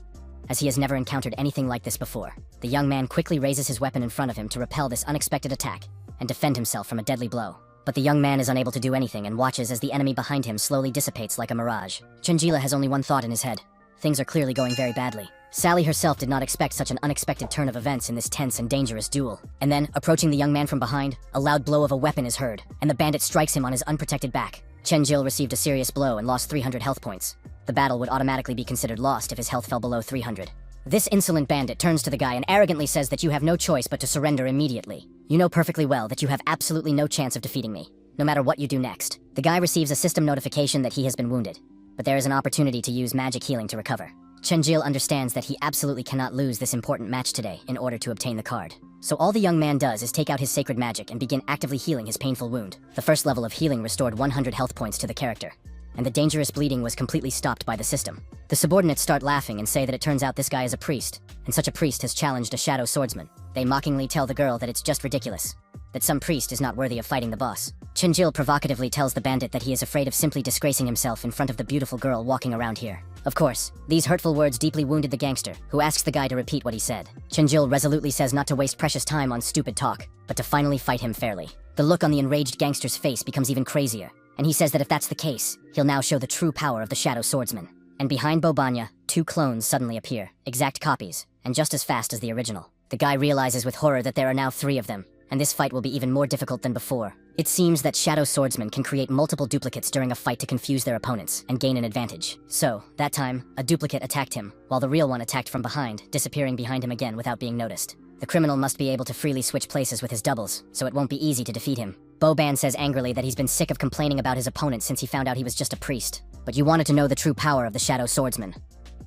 as he has never encountered anything like this before. The young man quickly raises his weapon in front of him to repel this unexpected attack and defend himself from a deadly blow. But the young man is unable to do anything and watches as the enemy behind him slowly dissipates like a mirage. Chenjil has only one thought in his head. Things are clearly going very badly. Sally herself did not expect such an unexpected turn of events in this tense and dangerous duel. And then, approaching the young man from behind, a loud blow of a weapon is heard, and the bandit strikes him on his unprotected back. Chenjil received a serious blow and lost 300 health points. The battle would automatically be considered lost if his health fell below 300. This insolent bandit turns to the guy and arrogantly says that you have no choice but to surrender immediately. You know perfectly well that you have absolutely no chance of defeating me, no matter what you do next. The guy receives a system notification that he has been wounded, but there is an opportunity to use magic healing to recover. Chenjil understands that he absolutely cannot lose this important match today in order to obtain the card. So all the young man does is take out his sacred magic and begin actively healing his painful wound. The first level of healing restored 100 health points to the character, and the dangerous bleeding was completely stopped by the system. The subordinates start laughing and say that it turns out this guy is a priest, and such a priest has challenged a shadow swordsman. They mockingly tell the girl that it's just ridiculous, that some priest is not worthy of fighting the boss. Chenjil provocatively tells the bandit that he is afraid of simply disgracing himself in front of the beautiful girl walking around here. Of course, these hurtful words deeply wounded the gangster, who asks the guy to repeat what he said. Chenjil resolutely says not to waste precious time on stupid talk, but to finally fight him fairly. The look on the enraged gangster's face becomes even crazier, and he says that if that's the case, he'll now show the true power of the shadow swordsman. And behind Bobanya, 2 clones suddenly appear, exact copies, and just as fast as the original. The guy realizes with horror that there are now 3 of them, and this fight will be even more difficult than before. It seems that shadow swordsmen can create multiple duplicates during a fight to confuse their opponents and gain an advantage. So, that time, a duplicate attacked him, while the real one attacked from behind, disappearing behind him again without being noticed. The criminal must be able to freely switch places with his doubles, so it won't be easy to defeat him. Boban says angrily that he's been sick of complaining about his opponent since he found out he was just a priest. But you wanted to know the true power of the shadow swordsman,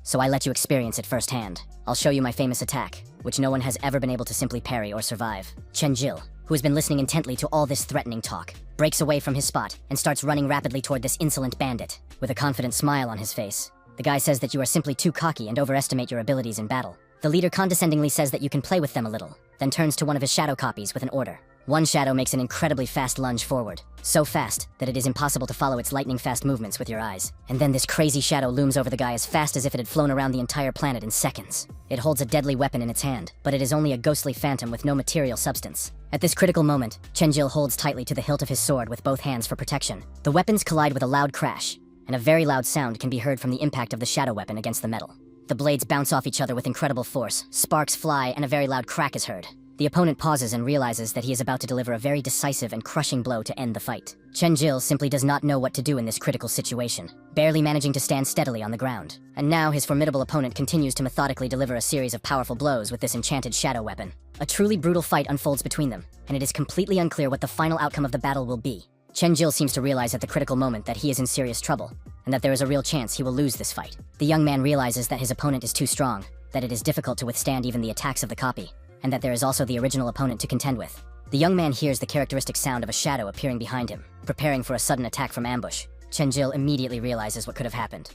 so I let you experience it firsthand. I'll show you my famous attack, which no one has ever been able to simply parry or survive. Chenjil, who has been listening intently to all this threatening talk, breaks away from his spot and starts running rapidly toward this insolent bandit, with a confident smile on his face. The guy says that you are simply too cocky and overestimate your abilities in battle. The leader condescendingly says that you can play with them a little, then turns to one of his shadow copies with an order. One shadow makes an incredibly fast lunge forward, so fast that it is impossible to follow its lightning-fast movements with your eyes. And then this crazy shadow looms over the guy as fast as if it had flown around the entire planet in seconds. It holds a deadly weapon in its hand, but it is only a ghostly phantom with no material substance. At this critical moment, Chenjil holds tightly to the hilt of his sword with both hands for protection. The weapons collide with a loud crash, and a very loud sound can be heard from the impact of the shadow weapon against the metal. The blades bounce off each other with incredible force, sparks fly, and a very loud crack is heard. The opponent pauses and realizes that he is about to deliver a very decisive and crushing blow to end the fight. Chenjil simply does not know what to do in this critical situation, barely managing to stand steadily on the ground. And now his formidable opponent continues to methodically deliver a series of powerful blows with this enchanted shadow weapon. A truly brutal fight unfolds between them, and it is completely unclear what the final outcome of the battle will be. Chenjil seems to realize at the critical moment that he is in serious trouble, and that there is a real chance he will lose this fight. The young man realizes that his opponent is too strong, that it is difficult to withstand even the attacks of the copy, and that there is also the original opponent to contend with. The young man hears the characteristic sound of a shadow appearing behind him, preparing for a sudden attack from ambush. Chenjil immediately realizes what could have happened.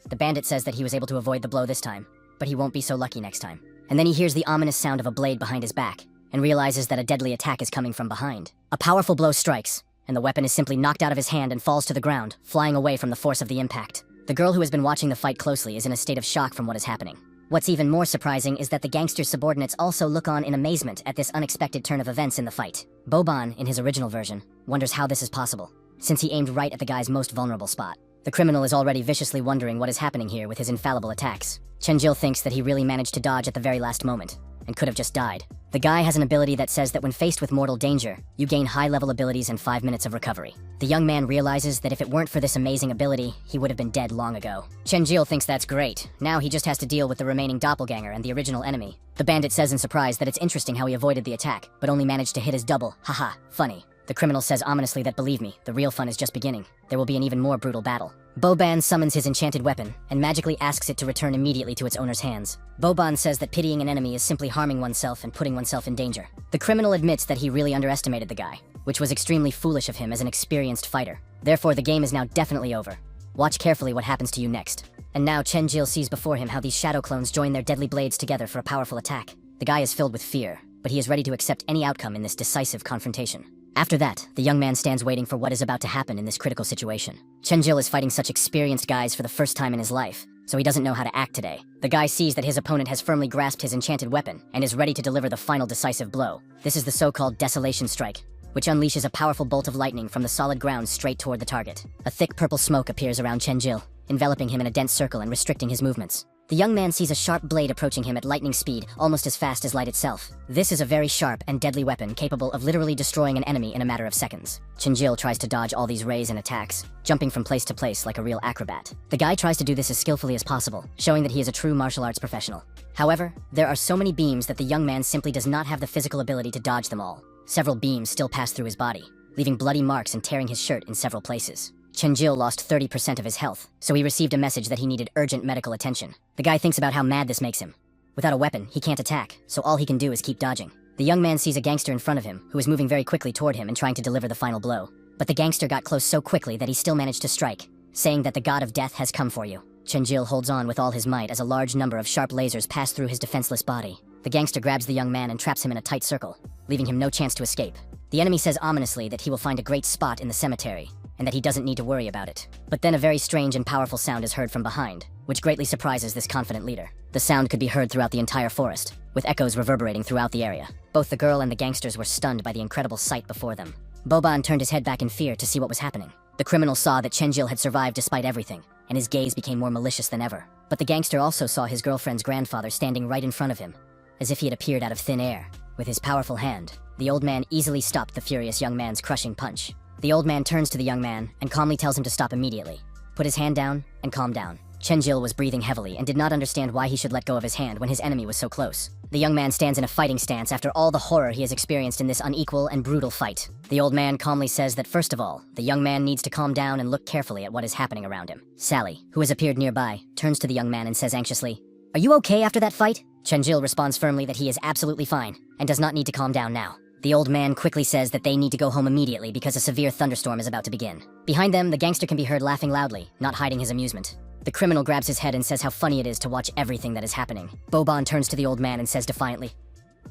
The bandit says that he was able to avoid the blow this time, but he won't be so lucky next time. And then he hears the ominous sound of a blade behind his back, and realizes that a deadly attack is coming from behind. A powerful blow strikes, and the weapon is simply knocked out of his hand and falls to the ground, flying away from the force of the impact. The girl who has been watching the fight closely is in a state of shock from what is happening. What's even more surprising is that the gangster's subordinates also look on in amazement at this unexpected turn of events in the fight. Boban, in his original version, wonders how this is possible, since he aimed right at the guy's most vulnerable spot. The criminal is already viciously wondering what is happening here with his infallible attacks. Chenjil thinks that he really managed to dodge at the very last moment, and could have just died. The guy has an ability that says that when faced with mortal danger, you gain high-level abilities and 5 minutes of recovery. The young man realizes that if it weren't for this amazing ability, he would have been dead long ago. Chenjil thinks that's great. Now he just has to deal with the remaining doppelganger and the original enemy. The bandit says in surprise that it's interesting how he avoided the attack, but only managed to hit his double. Haha, funny. The criminal says ominously that believe me, the real fun is just beginning. There will be an even more brutal battle. Boban summons his enchanted weapon, and magically asks it to return immediately to its owner's hands. Boban says that pitying an enemy is simply harming oneself and putting oneself in danger. The criminal admits that he really underestimated the guy, which was extremely foolish of him as an experienced fighter. Therefore, the game is now definitely over. Watch carefully what happens to you next. And now Chenjil sees before him how these shadow clones join their deadly blades together for a powerful attack. The guy is filled with fear, but he is ready to accept any outcome in this decisive confrontation. After that, the young man stands waiting for what is about to happen in this critical situation. Chenjil is fighting such experienced guys for the first time in his life, so he doesn't know how to act today. The guy sees that his opponent has firmly grasped his enchanted weapon and is ready to deliver the final decisive blow. This is the so-called Desolation Strike, which unleashes a powerful bolt of lightning from the solid ground straight toward the target. A thick purple smoke appears around Chenjil, enveloping him in a dense circle and restricting his movements. The young man sees a sharp blade approaching him at lightning speed, almost as fast as light itself. This is a very sharp and deadly weapon capable of literally destroying an enemy in a matter of seconds. Chenjil tries to dodge all these rays and attacks, jumping from place to place like a real acrobat. The guy tries to do this as skillfully as possible, showing that he is a true martial arts professional. However, there are so many beams that the young man simply does not have the physical ability to dodge them all. Several beams still pass through his body, leaving bloody marks and tearing his shirt in several places. Chenjil lost 30% of his health, so he received a message that he needed urgent medical attention. The guy thinks about how mad this makes him. Without a weapon, he can't attack, so all he can do is keep dodging. The young man sees a gangster in front of him, who is moving very quickly toward him and trying to deliver the final blow. But the gangster got close so quickly that he still managed to strike, saying that the god of death has come for you. Chenjil holds on with all his might as a large number of sharp lasers pass through his defenseless body. The gangster grabs the young man and traps him in a tight circle, leaving him no chance to escape. The enemy says ominously that he will find a great spot in the cemetery, and that he doesn't need to worry about it. But then a very strange and powerful sound is heard from behind, which greatly surprises this confident leader. The sound could be heard throughout the entire forest, with echoes reverberating throughout the area. Both the girl and the gangsters were stunned by the incredible sight before them. Boban turned his head back in fear to see what was happening. The criminal saw that Chenjil had survived despite everything, and his gaze became more malicious than ever. But the gangster also saw his girlfriend's grandfather standing right in front of him, as if he had appeared out of thin air. With his powerful hand, the old man easily stopped the furious young man's crushing punch. The old man turns to the young man and calmly tells him to stop immediately, put his hand down, and calm down. Chenjil was breathing heavily and did not understand why he should let go of his hand when his enemy was so close. The young man stands in a fighting stance after all the horror he has experienced in this unequal and brutal fight. The old man calmly says that first of all, the young man needs to calm down and look carefully at what is happening around him. Sally, who has appeared nearby, turns to the young man and says anxiously, "Are you okay after that fight?" Chenjil responds firmly that he is absolutely fine and does not need to calm down now. The old man quickly says that they need to go home immediately because a severe thunderstorm is about to begin. Behind them, the gangster can be heard laughing loudly, not hiding his amusement. The criminal grabs his head and says how funny it is to watch everything that is happening. Boban turns to the old man and says defiantly,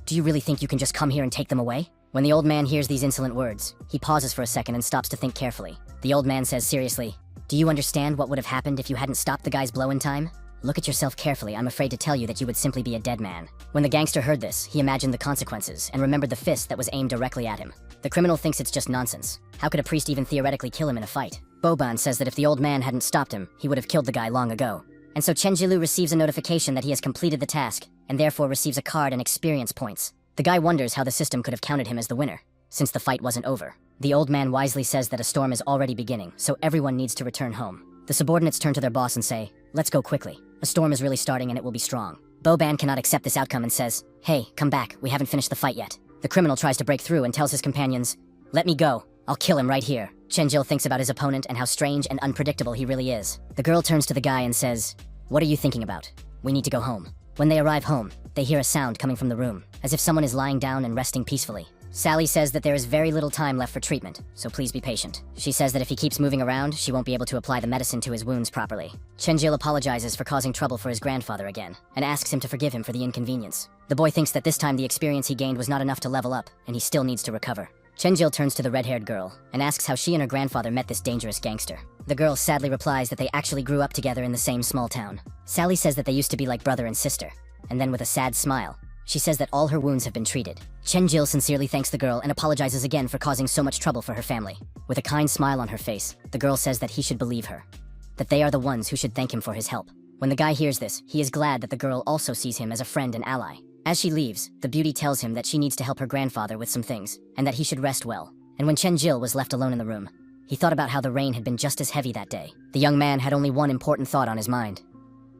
"Do you really think you can just come here and take them away?" When the old man hears these insolent words, he pauses for a second and stops to think carefully. The old man says seriously, "Do you understand what would have happened if you hadn't stopped the guy's blow in time? Look at yourself carefully. I'm afraid to tell you that you would simply be a dead man." When the gangster heard this, he imagined the consequences and remembered the fist that was aimed directly at him. The criminal thinks it's just nonsense. How could a priest even theoretically kill him in a fight? Boban says that if the old man hadn't stopped him, he would have killed the guy long ago. And so Chenjilu receives a notification that he has completed the task, and therefore receives a card and experience points. The guy wonders how the system could have counted him as the winner, since the fight wasn't over. The old man wisely says that a storm is already beginning, so everyone needs to return home. The subordinates turn to their boss and say, "Let's go quickly. A storm is really starting and it will be strong." Boban cannot accept this outcome and says, "Hey, come back, we haven't finished the fight yet." The criminal tries to break through and tells his companions, "Let me go, I'll kill him right here." Chenjil thinks about his opponent and how strange and unpredictable he really is. The girl turns to the guy and says, "What are you thinking about? We need to go home." When they arrive home, they hear a sound coming from the room, as if someone is lying down and resting peacefully. Sally says that there is very little time left for treatment, so please be patient. She says that if he keeps moving around, she won't be able to apply the medicine to his wounds properly. Chenjil apologizes for causing trouble for his grandfather again, and asks him to forgive him for the inconvenience. The boy thinks that this time the experience he gained was not enough to level up, and he still needs to recover. Chenjil turns to the red-haired girl, and asks how she and her grandfather met this dangerous gangster. The girl sadly replies that they actually grew up together in the same small town. Sally says that they used to be like brother and sister, and then with a sad smile, she says that all her wounds have been treated. Chenjil sincerely thanks the girl and apologizes again for causing so much trouble for her family. With a kind smile on her face, the girl says that he should believe her, that they are the ones who should thank him for his help. When the guy hears this, he is glad that the girl also sees him as a friend and ally. As she leaves, the beauty tells him that she needs to help her grandfather with some things, and that he should rest well. And when Chenjil was left alone in the room, he thought about how the rain had been just as heavy that day. The young man had only one important thought on his mind.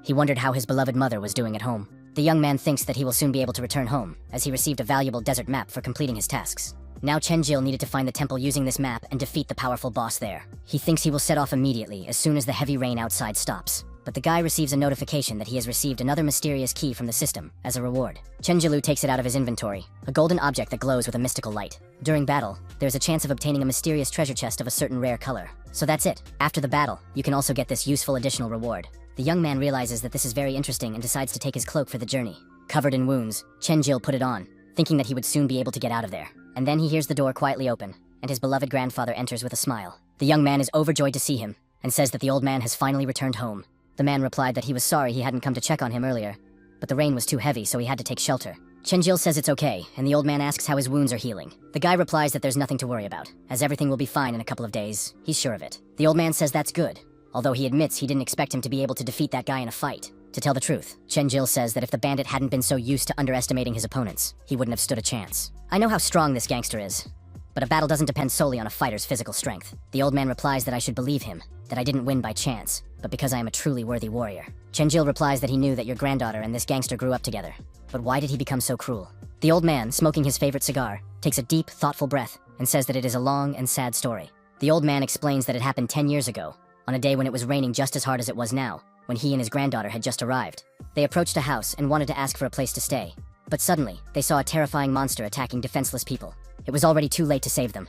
He wondered how his beloved mother was doing at home. The young man thinks that he will soon be able to return home, as he received a valuable desert map for completing his tasks. Now Chenjil needed to find the temple using this map and defeat the powerful boss there. He thinks he will set off immediately as soon as the heavy rain outside stops. But the guy receives a notification that he has received another mysterious key from the system as a reward. Chenjilu takes it out of his inventory, a golden object that glows with a mystical light. During battle, there's a chance of obtaining a mysterious treasure chest of a certain rare color. So that's it. After the battle, you can also get this useful additional reward. The young man realizes that this is very interesting and decides to take his cloak for the journey. Covered in wounds, Chenjil put it on, thinking that he would soon be able to get out of there. And then he hears the door quietly open, and his beloved grandfather enters with a smile. The young man is overjoyed to see him, and says that the old man has finally returned home. The man replied that he was sorry he hadn't come to check on him earlier, but the rain was too heavy, so he had to take shelter. Chenjil says it's okay, and the old man asks how his wounds are healing. The guy replies that there's nothing to worry about, as everything will be fine in a couple of days. He's sure of it. The old man says that's good, although he admits he didn't expect him to be able to defeat that guy in a fight. To tell the truth, Chenjil says that if the bandit hadn't been so used to underestimating his opponents, he wouldn't have stood a chance. I know how strong this gangster is, but a battle doesn't depend solely on a fighter's physical strength. The old man replies that I should believe him, that I didn't win by chance, but because I am a truly worthy warrior. Chenjil replies that he knew that your granddaughter and this gangster grew up together, but why did he become so cruel? The old man, smoking his favorite cigar, takes a deep, thoughtful breath and says that it is a long and sad story. The old man explains that it happened 10 years ago, on a day when it was raining just as hard as it was now, when he and his granddaughter had just arrived. They approached a house and wanted to ask for a place to stay, but suddenly, they saw a terrifying monster attacking defenseless people. It was already too late to save them.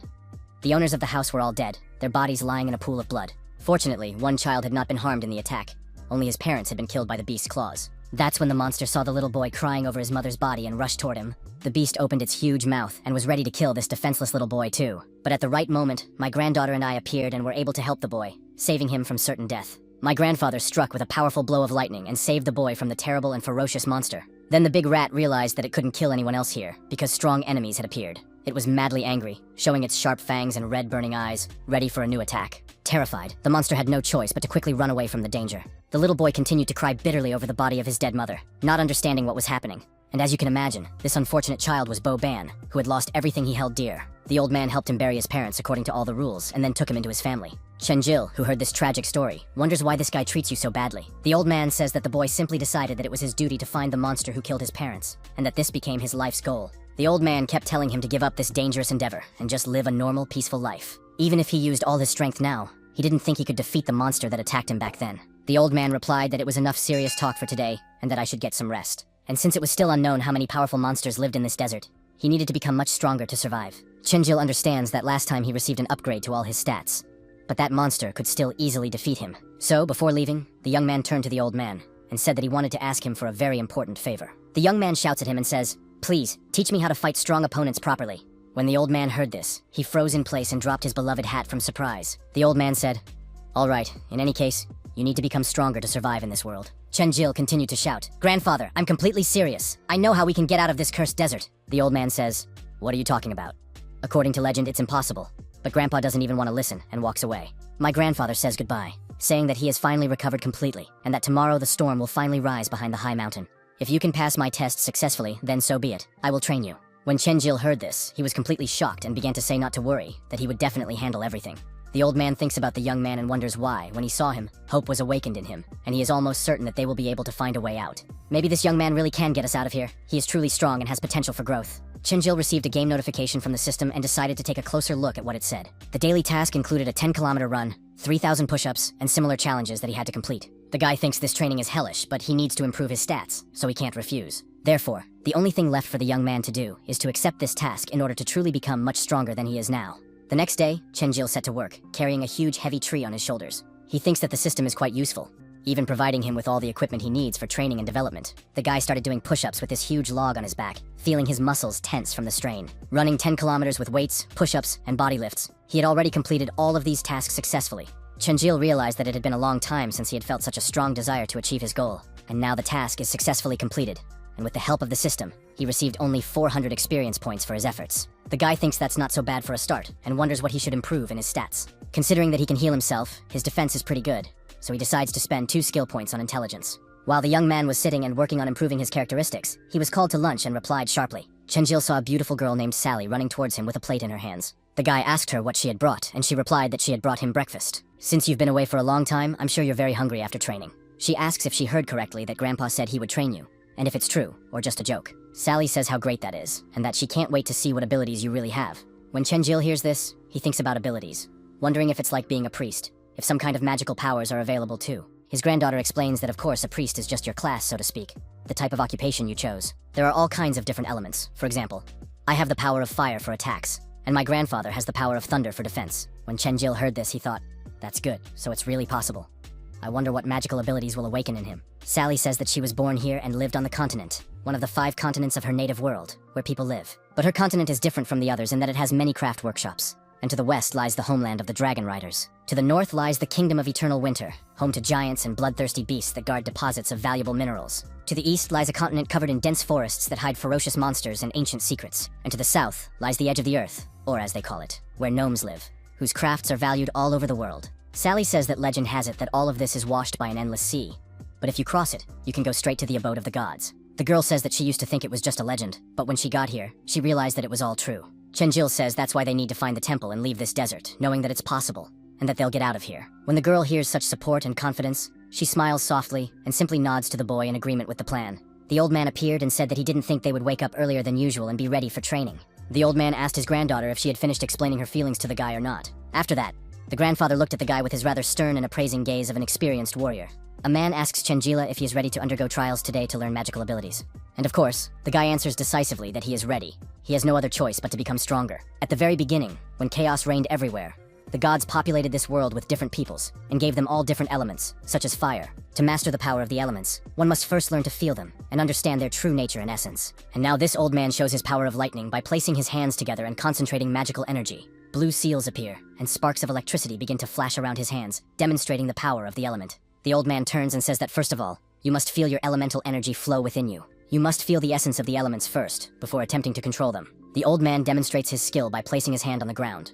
The owners of the house were all dead, their bodies lying in a pool of blood. Fortunately, one child had not been harmed in the attack. Only his parents had been killed by the beast's claws. That's when the monster saw the little boy crying over his mother's body and rushed toward him. The beast opened its huge mouth and was ready to kill this defenseless little boy too. But at the right moment, my granddaughter and I appeared and were able to help the boy, saving him from certain death. My grandfather struck with a powerful blow of lightning and saved the boy from the terrible and ferocious monster. Then the big rat realized that it couldn't kill anyone else here, because strong enemies had appeared. It was madly angry, showing its sharp fangs and red burning eyes, ready for a new attack. Terrified, the monster had no choice but to quickly run away from the danger. The little boy continued to cry bitterly over the body of his dead mother, not understanding what was happening. And as you can imagine, this unfortunate child was Bo-Ban, who had lost everything he held dear. The old man helped him bury his parents according to all the rules, and then took him into his family. Chenjil, who heard this tragic story, wonders why this guy treats you so badly. The old man says that the boy simply decided that it was his duty to find the monster who killed his parents, and that this became his life's goal. The old man kept telling him to give up this dangerous endeavor and just live a normal, peaceful life. Even if he used all his strength now, he didn't think he could defeat the monster that attacked him back then. The old man replied that it was enough serious talk for today, and that I should get some rest. And since it was still unknown how many powerful monsters lived in this desert, he needed to become much stronger to survive. Chenjil understands that last time he received an upgrade to all his stats, but that monster could still easily defeat him. So, before leaving, the young man turned to the old man and said that he wanted to ask him for a very important favor. The young man shouts at him and says, "Please, teach me how to fight strong opponents properly. When the old man heard this, he froze in place and dropped his beloved hat from surprise. The old man said, "All right, in any case, you need to become stronger to survive in this world." Chenjil continued to shout, "Grandfather, I'm completely serious. I know how we can get out of this cursed desert." The old man says, "What are you talking about? According to legend, it's impossible." But Grandpa doesn't even want to listen and walks away. My grandfather says goodbye, saying that he has finally recovered completely and that tomorrow the storm will finally rise behind the high mountain. "If you can pass my test successfully, then so be it. I will train you." When Chenjil heard this, he was completely shocked and began to say not to worry, that he would definitely handle everything. The old man thinks about the young man and wonders why, when he saw him, hope was awakened in him, and he is almost certain that they will be able to find a way out. Maybe this young man really can get us out of here. He is truly strong and has potential for growth. Chenjil received a game notification from the system and decided to take a closer look at what it said. The daily task included a 10-kilometer run, 3,000 push-ups, and similar challenges that he had to complete. The guy thinks this training is hellish, but he needs to improve his stats, so he can't refuse. Therefore, the only thing left for the young man to do is to accept this task in order to truly become much stronger than he is now. The next day, Chenjil set to work, carrying a huge heavy tree on his shoulders. He thinks that the system is quite useful, even providing him with all the equipment he needs for training and development. The guy started doing push-ups with this huge log on his back, feeling his muscles tense from the strain. Running 10 kilometers with weights, push-ups, and body lifts. He had already completed all of these tasks successfully. Chenjil realized that it had been a long time since he had felt such a strong desire to achieve his goal, and now the task is successfully completed. And with the help of the system, he received only 400 experience points for his efforts. The guy thinks that's not so bad for a start, and wonders what he should improve in his stats. Considering that he can heal himself, his defense is pretty good, so he decides to spend 2 skill points on intelligence. While the young man was sitting and working on improving his characteristics, he was called to lunch and replied sharply. Chenjil saw a beautiful girl named Sally running towards him with a plate in her hands. The guy asked her what she had brought, and she replied that she had brought him breakfast. "Since you've been away for a long time, I'm sure you're very hungry after training." She asks if she heard correctly that Grandpa said he would train you, and if it's true, or just a joke. Sally says how great that is, and that she can't wait to see what abilities you really have. When Chenjil hears this, he thinks about abilities, wondering if it's like being a priest, if some kind of magical powers are available too. His granddaughter explains that of course a priest is just your class, so to speak, the type of occupation you chose. There are all kinds of different elements. For example, I have the power of fire for attacks, and my grandfather has the power of thunder for defense. When Chenjil heard this, he thought, that's good, so it's really possible. I wonder what magical abilities will awaken in him. Sally says that she was born here and lived on the continent, one of the 5 continents of her native world, where people live. But her continent is different from the others in that it has many craft workshops. And to the west lies the homeland of the Dragon Riders. To the north lies the Kingdom of Eternal Winter, home to giants and bloodthirsty beasts that guard deposits of valuable minerals. To the east lies a continent covered in dense forests that hide ferocious monsters and ancient secrets. And to the south lies the edge of the earth, or as they call it, where gnomes live, whose crafts are valued all over the world. Sally says that legend has it that all of this is washed by an endless sea. But if you cross it, you can go straight to the abode of the gods. The girl says that she used to think it was just a legend, but when she got here, she realized that it was all true. Chenjil says that's why they need to find the temple and leave this desert, knowing that it's possible, and that they'll get out of here. When the girl hears such support and confidence, she smiles softly and simply nods to the boy in agreement with the plan. The old man appeared and said that he didn't think they would wake up earlier than usual and be ready for training. The old man asked his granddaughter if she had finished explaining her feelings to the guy or not. After that, the grandfather looked at the guy with his rather stern and appraising gaze of an experienced warrior. A man asks Chenjila if he is ready to undergo trials today to learn magical abilities. And of course, the guy answers decisively that he is ready. He has no other choice but to become stronger. At the very beginning, when chaos reigned everywhere, the gods populated this world with different peoples and gave them all different elements, such as fire. To master the power of the elements, one must first learn to feel them and understand their true nature and essence. And now this old man shows his power of lightning by placing his hands together and concentrating magical energy. Blue seals appear, and sparks of electricity begin to flash around his hands, demonstrating the power of the element. The old man turns and says that first of all, you must feel your elemental energy flow within you. You must feel the essence of the elements first, before attempting to control them. The old man demonstrates his skill by placing his hand on the ground,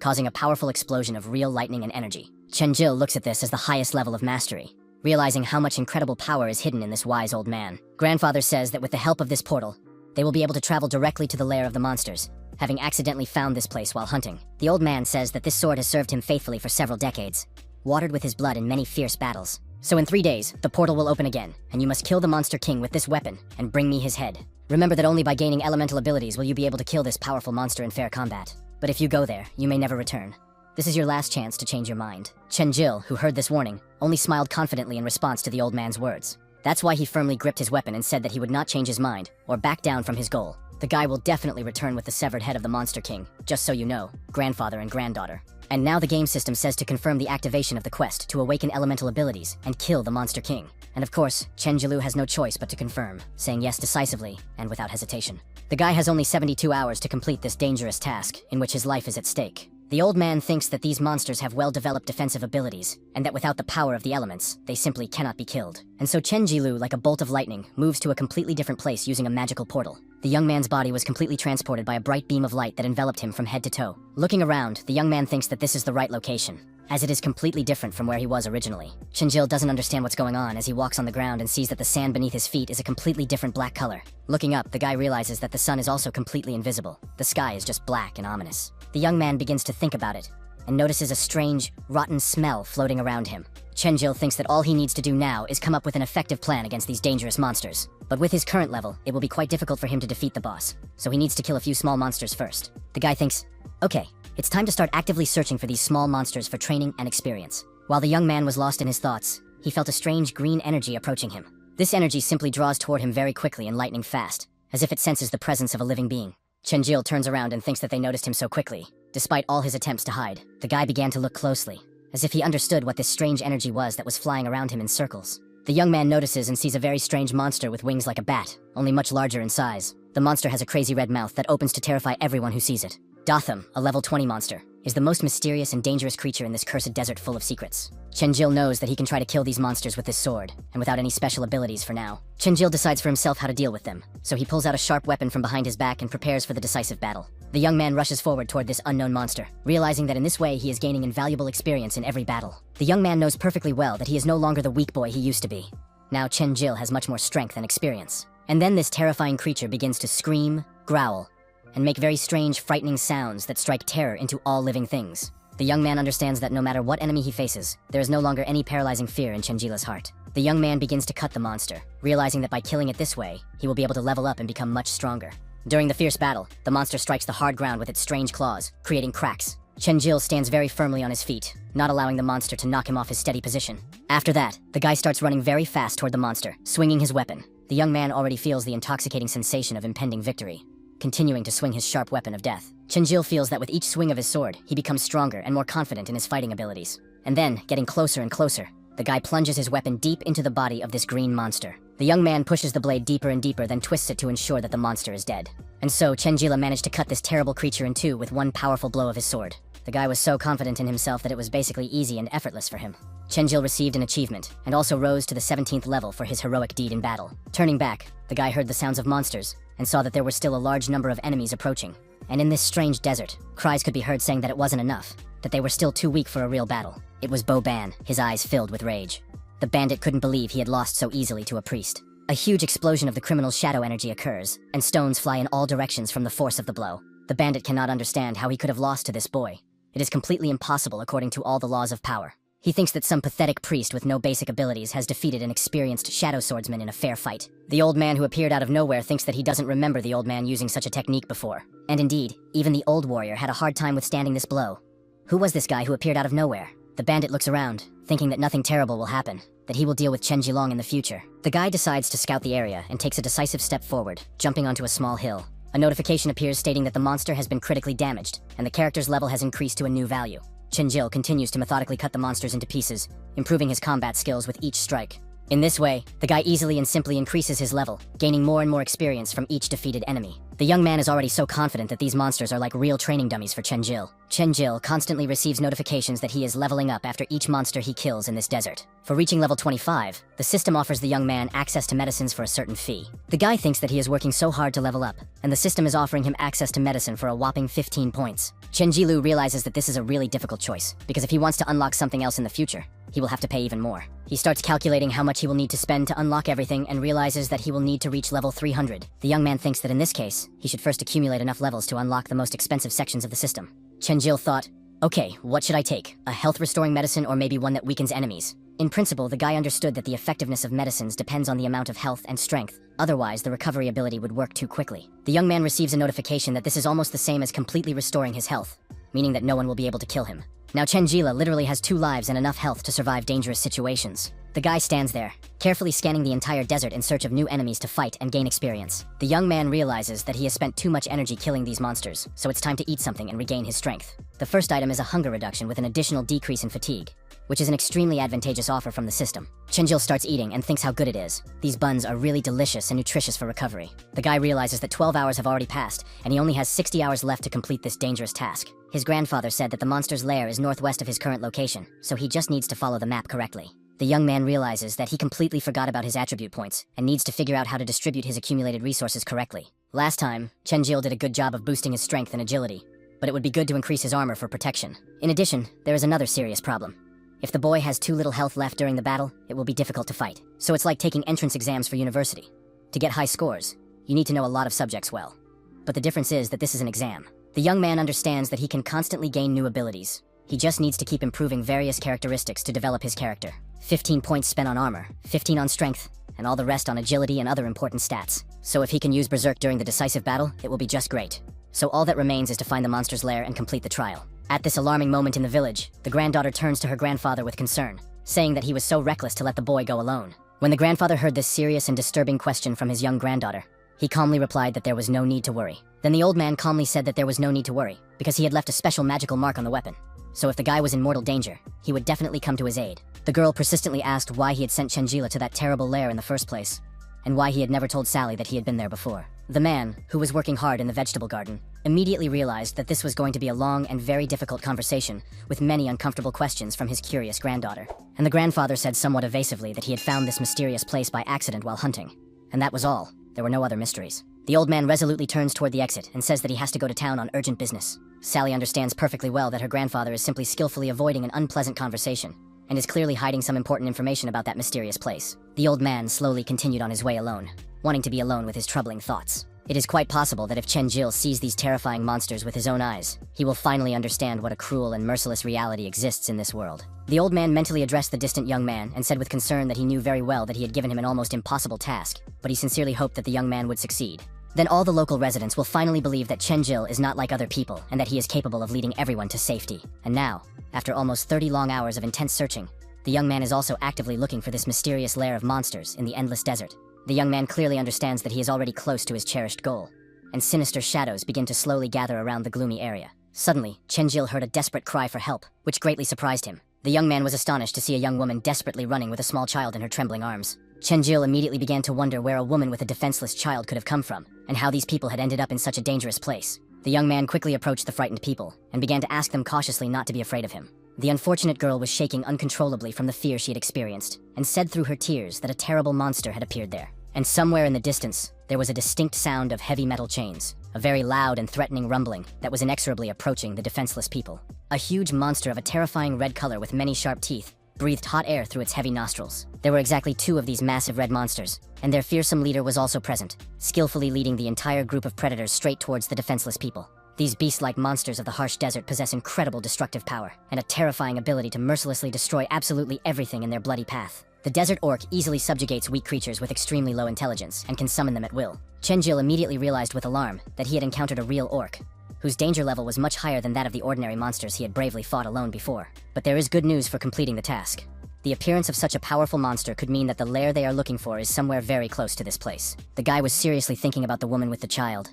causing a powerful explosion of real lightning and energy. Chenjil looks at this as the highest level of mastery, realizing how much incredible power is hidden in this wise old man. Grandfather says that with the help of this portal, they will be able to travel directly to the lair of the monsters, having accidentally found this place while hunting. The old man says that this sword has served him faithfully for several decades, watered with his blood in many fierce battles. So in 3 days, the portal will open again, and you must kill the Monster King with this weapon, and bring me his head. Remember that only by gaining elemental abilities will you be able to kill this powerful monster in fair combat. But if you go there, you may never return. This is your last chance to change your mind. Chenjil, who heard this warning, only smiled confidently in response to the old man's words. That's why he firmly gripped his weapon and said that he would not change his mind, or back down from his goal. The guy will definitely return with the severed head of the Monster King, just so you know, grandfather and granddaughter. And now the game system says to confirm the activation of the quest to awaken elemental abilities and kill the Monster King. And of course, Chen Jilu has no choice but to confirm, saying yes decisively and without hesitation. The guy has only 72 hours to complete this dangerous task, in which his life is at stake. The old man thinks that these monsters have well-developed defensive abilities, and that without the power of the elements, they simply cannot be killed. And so Chen Jilu, like a bolt of lightning, moves to a completely different place using a magical portal. The young man's body was completely transported by a bright beam of light that enveloped him from head to toe. Looking around, the young man thinks that this is the right location, as it is completely different from where he was originally. Chenjil doesn't understand what's going on as he walks on the ground and sees that the sand beneath his feet is a completely different black color. Looking up, the guy realizes that the sun is also completely invisible. The sky is just black and ominous. The young man begins to think about it, and notices a strange, rotten smell floating around him. Chenjil thinks that all he needs to do now is come up with an effective plan against these dangerous monsters. But with his current level, it will be quite difficult for him to defeat the boss, so he needs to kill a few small monsters first. The guy thinks, okay, it's time to start actively searching for these small monsters for training and experience. While the young man was lost in his thoughts, he felt a strange green energy approaching him. This energy simply draws toward him very quickly and lightning fast, as if it senses the presence of a living being. Chenjil turns around and thinks that they noticed him so quickly. Despite all his attempts to hide, the guy began to look closely, as if he understood what this strange energy was that was flying around him in circles. The young man notices and sees a very strange monster with wings like a bat, only much larger in size. The monster has a crazy red mouth that opens to terrify everyone who sees it. Datham, a level 20 monster, is the most mysterious and dangerous creature in this cursed desert full of secrets. Chenjil knows that he can try to kill these monsters with this sword, and without any special abilities for now. Chenjil decides for himself how to deal with them, so he pulls out a sharp weapon from behind his back and prepares for the decisive battle. The young man rushes forward toward this unknown monster, realizing that in this way he is gaining invaluable experience in every battle. The young man knows perfectly well that he is no longer the weak boy he used to be. Now Chenjil has much more strength and experience. And then this terrifying creature begins to scream, growl, and make very strange, frightening sounds that strike terror into all living things. The young man understands that no matter what enemy he faces, there is no longer any paralyzing fear in Chenjila's heart. The young man begins to cut the monster, realizing that by killing it this way, he will be able to level up and become much stronger. During the fierce battle, the monster strikes the hard ground with its strange claws, creating cracks. Chenjil stands very firmly on his feet, not allowing the monster to knock him off his steady position. After that, the guy starts running very fast toward the monster, swinging his weapon. The young man already feels the intoxicating sensation of impending victory, continuing to swing his sharp weapon of death. Chenjil feels that with each swing of his sword, he becomes stronger and more confident in his fighting abilities. And then, getting closer and closer, the guy plunges his weapon deep into the body of this green monster. The young man pushes the blade deeper and deeper, then twists it to ensure that the monster is dead. And so, Chenjila managed to cut this terrible creature in two with one powerful blow of his sword. The guy was so confident in himself that it was basically easy and effortless for him. Chenjil received an achievement, and also rose to the 17th level for his heroic deed in battle. Turning back, the guy heard the sounds of monsters, and saw that there were still a large number of enemies approaching. And in this strange desert, cries could be heard saying that it wasn't enough, that they were still too weak for a real battle. It was Boban, his eyes filled with rage. The bandit couldn't believe he had lost so easily to a priest. A huge explosion of the criminal's shadow energy occurs, and stones fly in all directions from the force of the blow. The bandit cannot understand how he could have lost to this boy. It is completely impossible according to all the laws of power. He thinks that some pathetic priest with no basic abilities has defeated an experienced shadow swordsman in a fair fight. The old man who appeared out of nowhere thinks that he doesn't remember the old man using such a technique before. And indeed, even the old warrior had a hard time withstanding this blow. Who was this guy who appeared out of nowhere? The bandit looks around, thinking that nothing terrible will happen, that he will deal with Chen Jilong in the future. The guy decides to scout the area and takes a decisive step forward, jumping onto a small hill. A notification appears stating that the monster has been critically damaged, and the character's level has increased to a new value. Chenjil continues to methodically cut the monsters into pieces, improving his combat skills with each strike. In this way, the guy easily and simply increases his level, gaining more and more experience from each defeated enemy. The young man is already so confident that these monsters are like real training dummies for Chenjil. Chenjil constantly receives notifications that he is leveling up after each monster he kills in this desert. For reaching level 25, the system offers the young man access to medicines for a certain fee. The guy thinks that he is working so hard to level up, and the system is offering him access to medicine for a whopping 15 points. Chenjilu realizes that this is a really difficult choice, because if he wants to unlock something else in the future, he will have to pay even more. He starts calculating how much he will need to spend to unlock everything and realizes that he will need to reach level 300. The young man thinks that in this case, he should first accumulate enough levels to unlock the most expensive sections of the system. Chenjil thought, okay, what should I take? A health-restoring medicine or maybe one that weakens enemies? In principle, the guy understood that the effectiveness of medicines depends on the amount of health and strength. Otherwise, the recovery ability would work too quickly. The young man receives a notification that this is almost the same as completely restoring his health, meaning that no one will be able to kill him. Now Chenjila literally has 2 lives and enough health to survive dangerous situations. The guy stands there, carefully scanning the entire desert in search of new enemies to fight and gain experience. The young man realizes that he has spent too much energy killing these monsters, so it's time to eat something and regain his strength. The first item is a hunger reduction with an additional decrease in fatigue, which is an extremely advantageous offer from the system. Chenjil starts eating and thinks how good it is. These buns are really delicious and nutritious for recovery. The guy realizes that 12 hours have already passed, and he only has 60 hours left to complete this dangerous task. His grandfather said that the monster's lair is northwest of his current location, so he just needs to follow the map correctly. The young man realizes that he completely forgot about his attribute points and needs to figure out how to distribute his accumulated resources correctly. Last time, Chenjil did a good job of boosting his strength and agility, but it would be good to increase his armor for protection. In addition, there is another serious problem. If the boy has too little health left during the battle, it will be difficult to fight. So it's like taking entrance exams for university. To get high scores, you need to know a lot of subjects well. But the difference is that this is an exam. The young man understands that he can constantly gain new abilities. He just needs to keep improving various characteristics to develop his character. 15 points spent on armor, 15 on strength, and all the rest on agility and other important stats. So if he can use Berserk during the decisive battle, it will be just great. So all that remains is to find the monster's lair and complete the trial. At this alarming moment in the village, the granddaughter turns to her grandfather with concern, saying that he was so reckless to let the boy go alone. When the grandfather heard this serious and disturbing question from his young granddaughter, he calmly replied that there was no need to worry. Then the old man calmly said that there was no need to worry, because he had left a special magical mark on the weapon. So if the guy was in mortal danger, he would definitely come to his aid. The girl persistently asked why he had sent Chenjila to that terrible lair in the first place, and why he had never told Sally that he had been there before. The man, who was working hard in the vegetable garden, immediately realized that this was going to be a long and very difficult conversation with many uncomfortable questions from his curious granddaughter. And the grandfather said somewhat evasively that he had found this mysterious place by accident while hunting. And that was all. There were no other mysteries. The old man resolutely turns toward the exit and says that he has to go to town on urgent business. Sally understands perfectly well that her grandfather is simply skillfully avoiding an unpleasant conversation and is clearly hiding some important information about that mysterious place. The old man slowly continued on his way alone, wanting to be alone with his troubling thoughts. It is quite possible that if Chenjil sees these terrifying monsters with his own eyes, he will finally understand what a cruel and merciless reality exists in this world. The old man mentally addressed the distant young man and said with concern that he knew very well that he had given him an almost impossible task, but he sincerely hoped that the young man would succeed. Then all the local residents will finally believe that Chenjil is not like other people and that he is capable of leading everyone to safety. And now, after almost 30 long hours of intense searching, the young man is also actively looking for this mysterious lair of monsters in the endless desert. The young man clearly understands that he is already close to his cherished goal, and sinister shadows begin to slowly gather around the gloomy area. Suddenly, Chenjil heard a desperate cry for help, which greatly surprised him. The young man was astonished to see a young woman desperately running with a small child in her trembling arms. Chenjil immediately began to wonder where a woman with a defenseless child could have come from, and how these people had ended up in such a dangerous place. The young man quickly approached the frightened people, and began to ask them cautiously not to be afraid of him. The unfortunate girl was shaking uncontrollably from the fear she had experienced, and said through her tears that a terrible monster had appeared there. And somewhere in the distance, there was a distinct sound of heavy metal chains, a very loud and threatening rumbling that was inexorably approaching the defenseless people. A huge monster of a terrifying red color with many sharp teeth breathed hot air through its heavy nostrils. There were exactly 2 of these massive red monsters, and their fearsome leader was also present, skillfully leading the entire group of predators straight towards the defenseless people. These beast-like monsters of the harsh desert possess incredible destructive power, and a terrifying ability to mercilessly destroy absolutely everything in their bloody path. The desert orc easily subjugates weak creatures with extremely low intelligence, and can summon them at will. Chenjil immediately realized with alarm that he had encountered a real orc, whose danger level was much higher than that of the ordinary monsters he had bravely fought alone before. But there is good news for completing the task. The appearance of such a powerful monster could mean that the lair they are looking for is somewhere very close to this place. The guy was seriously thinking about the woman with the child.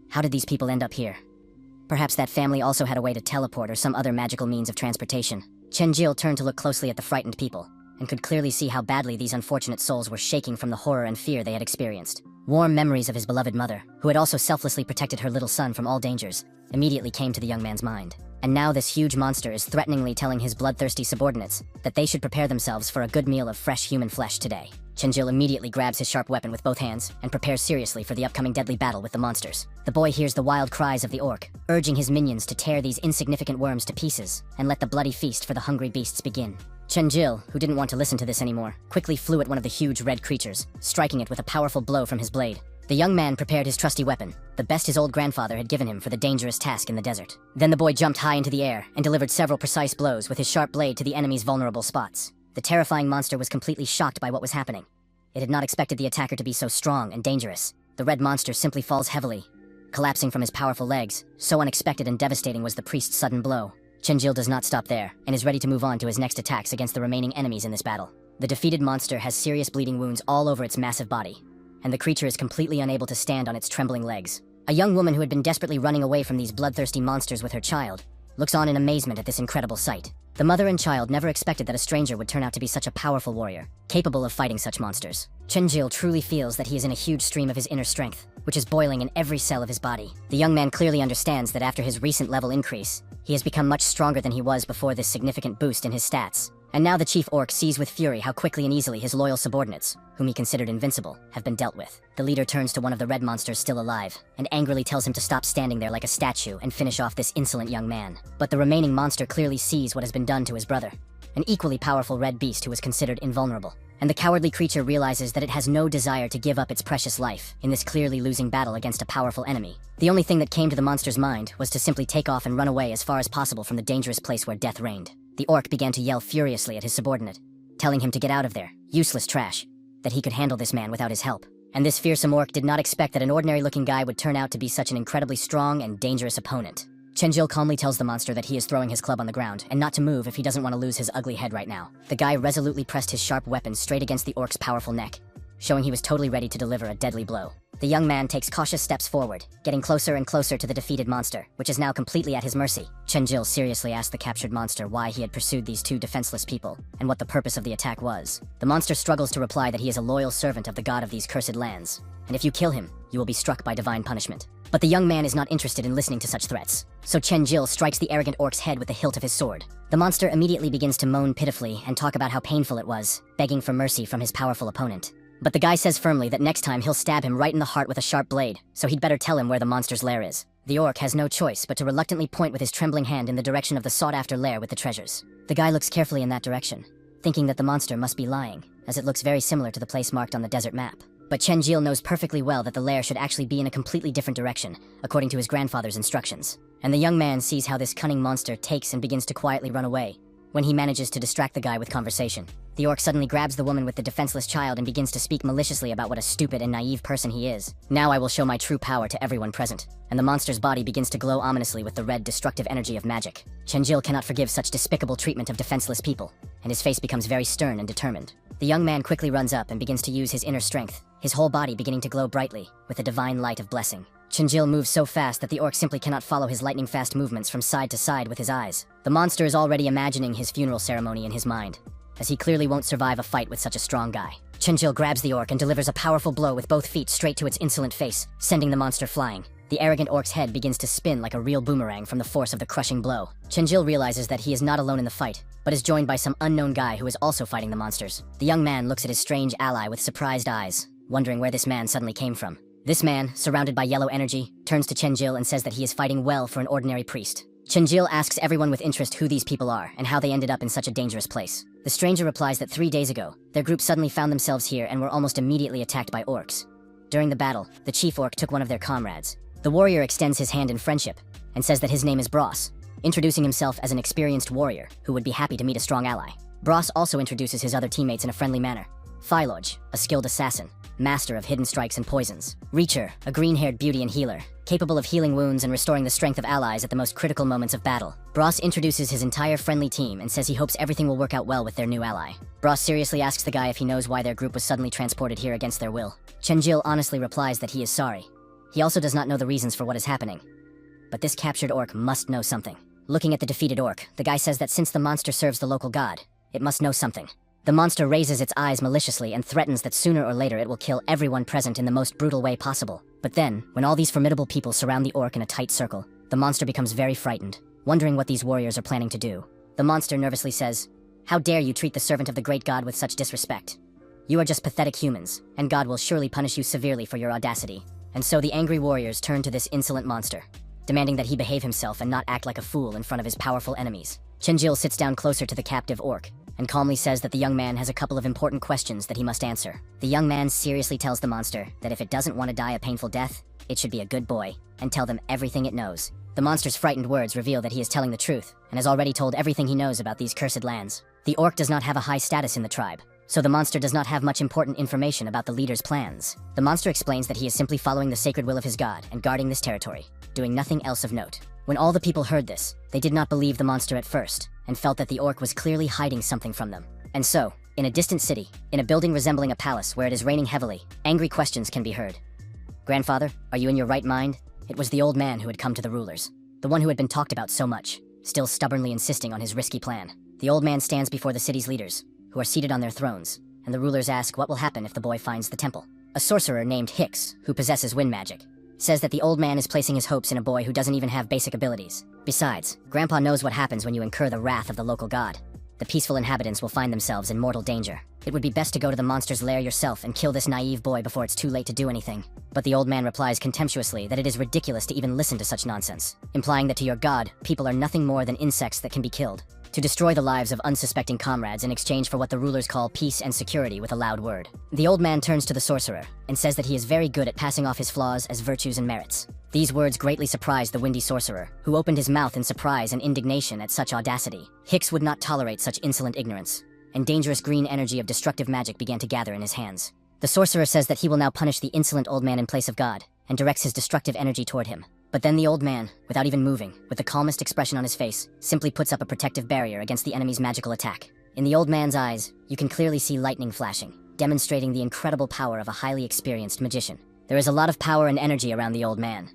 How did these people end up here? Perhaps that family also had a way to teleport or some other magical means of transportation. Chenjil turned to look closely at the frightened people, and could clearly see how badly these unfortunate souls were shaking from the horror and fear they had experienced. Warm memories of his beloved mother, who had also selflessly protected her little son from all dangers, immediately came to the young man's mind. And now this huge monster is threateningly telling his bloodthirsty subordinates that they should prepare themselves for a good meal of fresh human flesh today. Chenjil immediately grabs his sharp weapon with both hands and prepares seriously for the upcoming deadly battle with the monsters. The boy hears the wild cries of the orc, urging his minions to tear these insignificant worms to pieces and let the bloody feast for the hungry beasts begin. Chenjil, who didn't want to listen to this anymore, quickly flew at one of the huge red creatures, striking it with a powerful blow from his blade. The young man prepared his trusty weapon, the best his old grandfather had given him for the dangerous task in the desert. Then the boy jumped high into the air and delivered several precise blows with his sharp blade to the enemy's vulnerable spots. The terrifying monster was completely shocked by what was happening. It had not expected the attacker to be so strong and dangerous. The red monster simply falls heavily, collapsing from his powerful legs. So unexpected and devastating was the priest's sudden blow. Chenjil does not stop there, and is ready to move on to his next attacks against the remaining enemies in this battle. The defeated monster has serious bleeding wounds all over its massive body, and the creature is completely unable to stand on its trembling legs. A young woman who had been desperately running away from these bloodthirsty monsters with her child looks on in amazement at this incredible sight. The mother and child never expected that a stranger would turn out to be such a powerful warrior, capable of fighting such monsters. Chenjil truly feels that he is in a huge stream of his inner strength, which is boiling in every cell of his body. The young man clearly understands that after his recent level increase, he has become much stronger than he was before this significant boost in his stats. And now the chief orc sees with fury how quickly and easily his loyal subordinates, whom he considered invincible, have been dealt with. The leader turns to one of the red monsters still alive, and angrily tells him to stop standing there like a statue and finish off this insolent young man. But the remaining monster clearly sees what has been done to his brother, an equally powerful red beast who was considered invulnerable. And the cowardly creature realizes that it has no desire to give up its precious life in this clearly losing battle against a powerful enemy. The only thing that came to the monster's mind was to simply take off and run away as far as possible from the dangerous place where death reigned. The orc began to yell furiously at his subordinate, telling him to get out of there, useless trash, that he could handle this man without his help. And this fearsome orc did not expect that an ordinary-looking guy would turn out to be such an incredibly strong and dangerous opponent. Chenjil calmly tells the monster that he is throwing his club on the ground and not to move if he doesn't want to lose his ugly head right now. The guy resolutely pressed his sharp weapon straight against the orc's powerful neck, showing he was totally ready to deliver a deadly blow. The young man takes cautious steps forward, getting closer and closer to the defeated monster, which is now completely at his mercy. Chenjil seriously asked the captured monster why he had pursued these two defenseless people, and what the purpose of the attack was. The monster struggles to reply that he is a loyal servant of the god of these cursed lands, and if you kill him, you will be struck by divine punishment. But the young man is not interested in listening to such threats, so Chenjil strikes the arrogant orc's head with the hilt of his sword. The monster immediately begins to moan pitifully and talk about how painful it was, begging for mercy from his powerful opponent. But the guy says firmly that next time he'll stab him right in the heart with a sharp blade, so he'd better tell him where the monster's lair is. The orc has no choice but to reluctantly point with his trembling hand in the direction of the sought-after lair with the treasures. The guy looks carefully in that direction, thinking that the monster must be lying, as it looks very similar to the place marked on the desert map. But Chenjil knows perfectly well that the lair should actually be in a completely different direction, according to his grandfather's instructions. And the young man sees how this cunning monster takes and begins to quietly run away, when he manages to distract the guy with conversation. The orc suddenly grabs the woman with the defenseless child and begins to speak maliciously about what a stupid and naive person he is. Now I will show my true power to everyone present. And the monster's body begins to glow ominously with the red, destructive energy of magic. Chenjil cannot forgive such despicable treatment of defenseless people, and his face becomes very stern and determined. The young man quickly runs up and begins to use his inner strength, his whole body beginning to glow brightly with the divine light of blessing. Chenjil moves so fast that the orc simply cannot follow his lightning-fast movements from side to side with his eyes. The monster is already imagining his funeral ceremony in his mind, as he clearly won't survive a fight with such a strong guy. Chenjil grabs the orc and delivers a powerful blow with both feet straight to its insolent face, sending the monster flying. The arrogant orc's head begins to spin like a real boomerang from the force of the crushing blow. Chenjil realizes that he is not alone in the fight, but is joined by some unknown guy who is also fighting the monsters. The young man looks at his strange ally with surprised eyes, wondering where this man suddenly came from. This man, surrounded by yellow energy, turns to Chenjil and says that he is fighting well for an ordinary priest. Chenjil asks everyone with interest who these people are and how they ended up in such a dangerous place. The stranger replies that 3 days ago, their group suddenly found themselves here and were almost immediately attacked by orcs. During the battle, the chief orc took one of their comrades. The warrior extends his hand in friendship and says that his name is Bros, introducing himself as an experienced warrior who would be happy to meet a strong ally. Bros also introduces his other teammates in a friendly manner. Philoj, a skilled assassin, master of hidden strikes and poisons. Reacher, a green-haired beauty and healer, capable of healing wounds and restoring the strength of allies at the most critical moments of battle. Bros introduces his entire friendly team and says he hopes everything will work out well with their new ally. Bros seriously asks the guy if he knows why their group was suddenly transported here against their will. Chenjil honestly replies that he is sorry. He also does not know the reasons for what is happening. But this captured orc must know something. Looking at the defeated orc, the guy says that since the monster serves the local god, it must know something. The monster raises its eyes maliciously and threatens that sooner or later it will kill everyone present in the most brutal way possible. But then, when all these formidable people surround the orc in a tight circle, the monster becomes very frightened, wondering what these warriors are planning to do. The monster nervously says, "How dare you treat the servant of the great god with such disrespect? You are just pathetic humans, and God will surely punish you severely for your audacity." And so the angry warriors turn to this insolent monster, demanding that he behave himself and not act like a fool in front of his powerful enemies. Chenjil sits down closer to the captive orc, and calmly says that the young man has a couple of important questions that he must answer. The young man seriously tells the monster that if it doesn't want to die a painful death, it should be a good boy, and tell them everything it knows. The monster's frightened words reveal that he is telling the truth, and has already told everything he knows about these cursed lands. The orc does not have a high status in the tribe, so the monster does not have much important information about the leader's plans. The monster explains that he is simply following the sacred will of his god and guarding this territory, doing nothing else of note. When all the people heard this, they did not believe the monster at first, and felt that the orc was clearly hiding something from them. And so, In a distant city, in a building resembling a palace where it is raining heavily, angry questions can be heard. "Grandfather, are you in your right mind?" It was the old man who had come to the rulers. The one who had been talked about so much, still stubbornly insisting on his risky plan. The old man stands before the city's leaders, who are seated on their thrones, and the rulers ask what will happen if the boy finds the temple. A sorcerer named Hicks, who possesses wind magic, says that the old man is placing his hopes in a boy who doesn't even have basic abilities. Besides, Grandpa knows what happens when you incur the wrath of the local god. The peaceful inhabitants will find themselves in mortal danger. It would be best to go to the monster's lair yourself and kill this naive boy before it's too late to do anything. But the old man replies contemptuously that it is ridiculous to even listen to such nonsense, implying that to your god, people are nothing more than insects that can be killed, to destroy the lives of unsuspecting comrades in exchange for what the rulers call peace and security with a loud word. The old man turns to the sorcerer and says that he is very good at passing off his flaws as virtues and merits. These words greatly surprised the windy sorcerer, who opened his mouth in surprise and indignation at such audacity. Hicks would not tolerate such insolent ignorance, and dangerous green energy of destructive magic began to gather in his hands. The sorcerer says that he will now punish the insolent old man in place of God, and directs his destructive energy toward him. But then the old man, without even moving, with the calmest expression on his face, simply puts up a protective barrier against the enemy's magical attack. In the old man's eyes, you can clearly see lightning flashing, demonstrating the incredible power of a highly experienced magician. There is a lot of power and energy around the old man,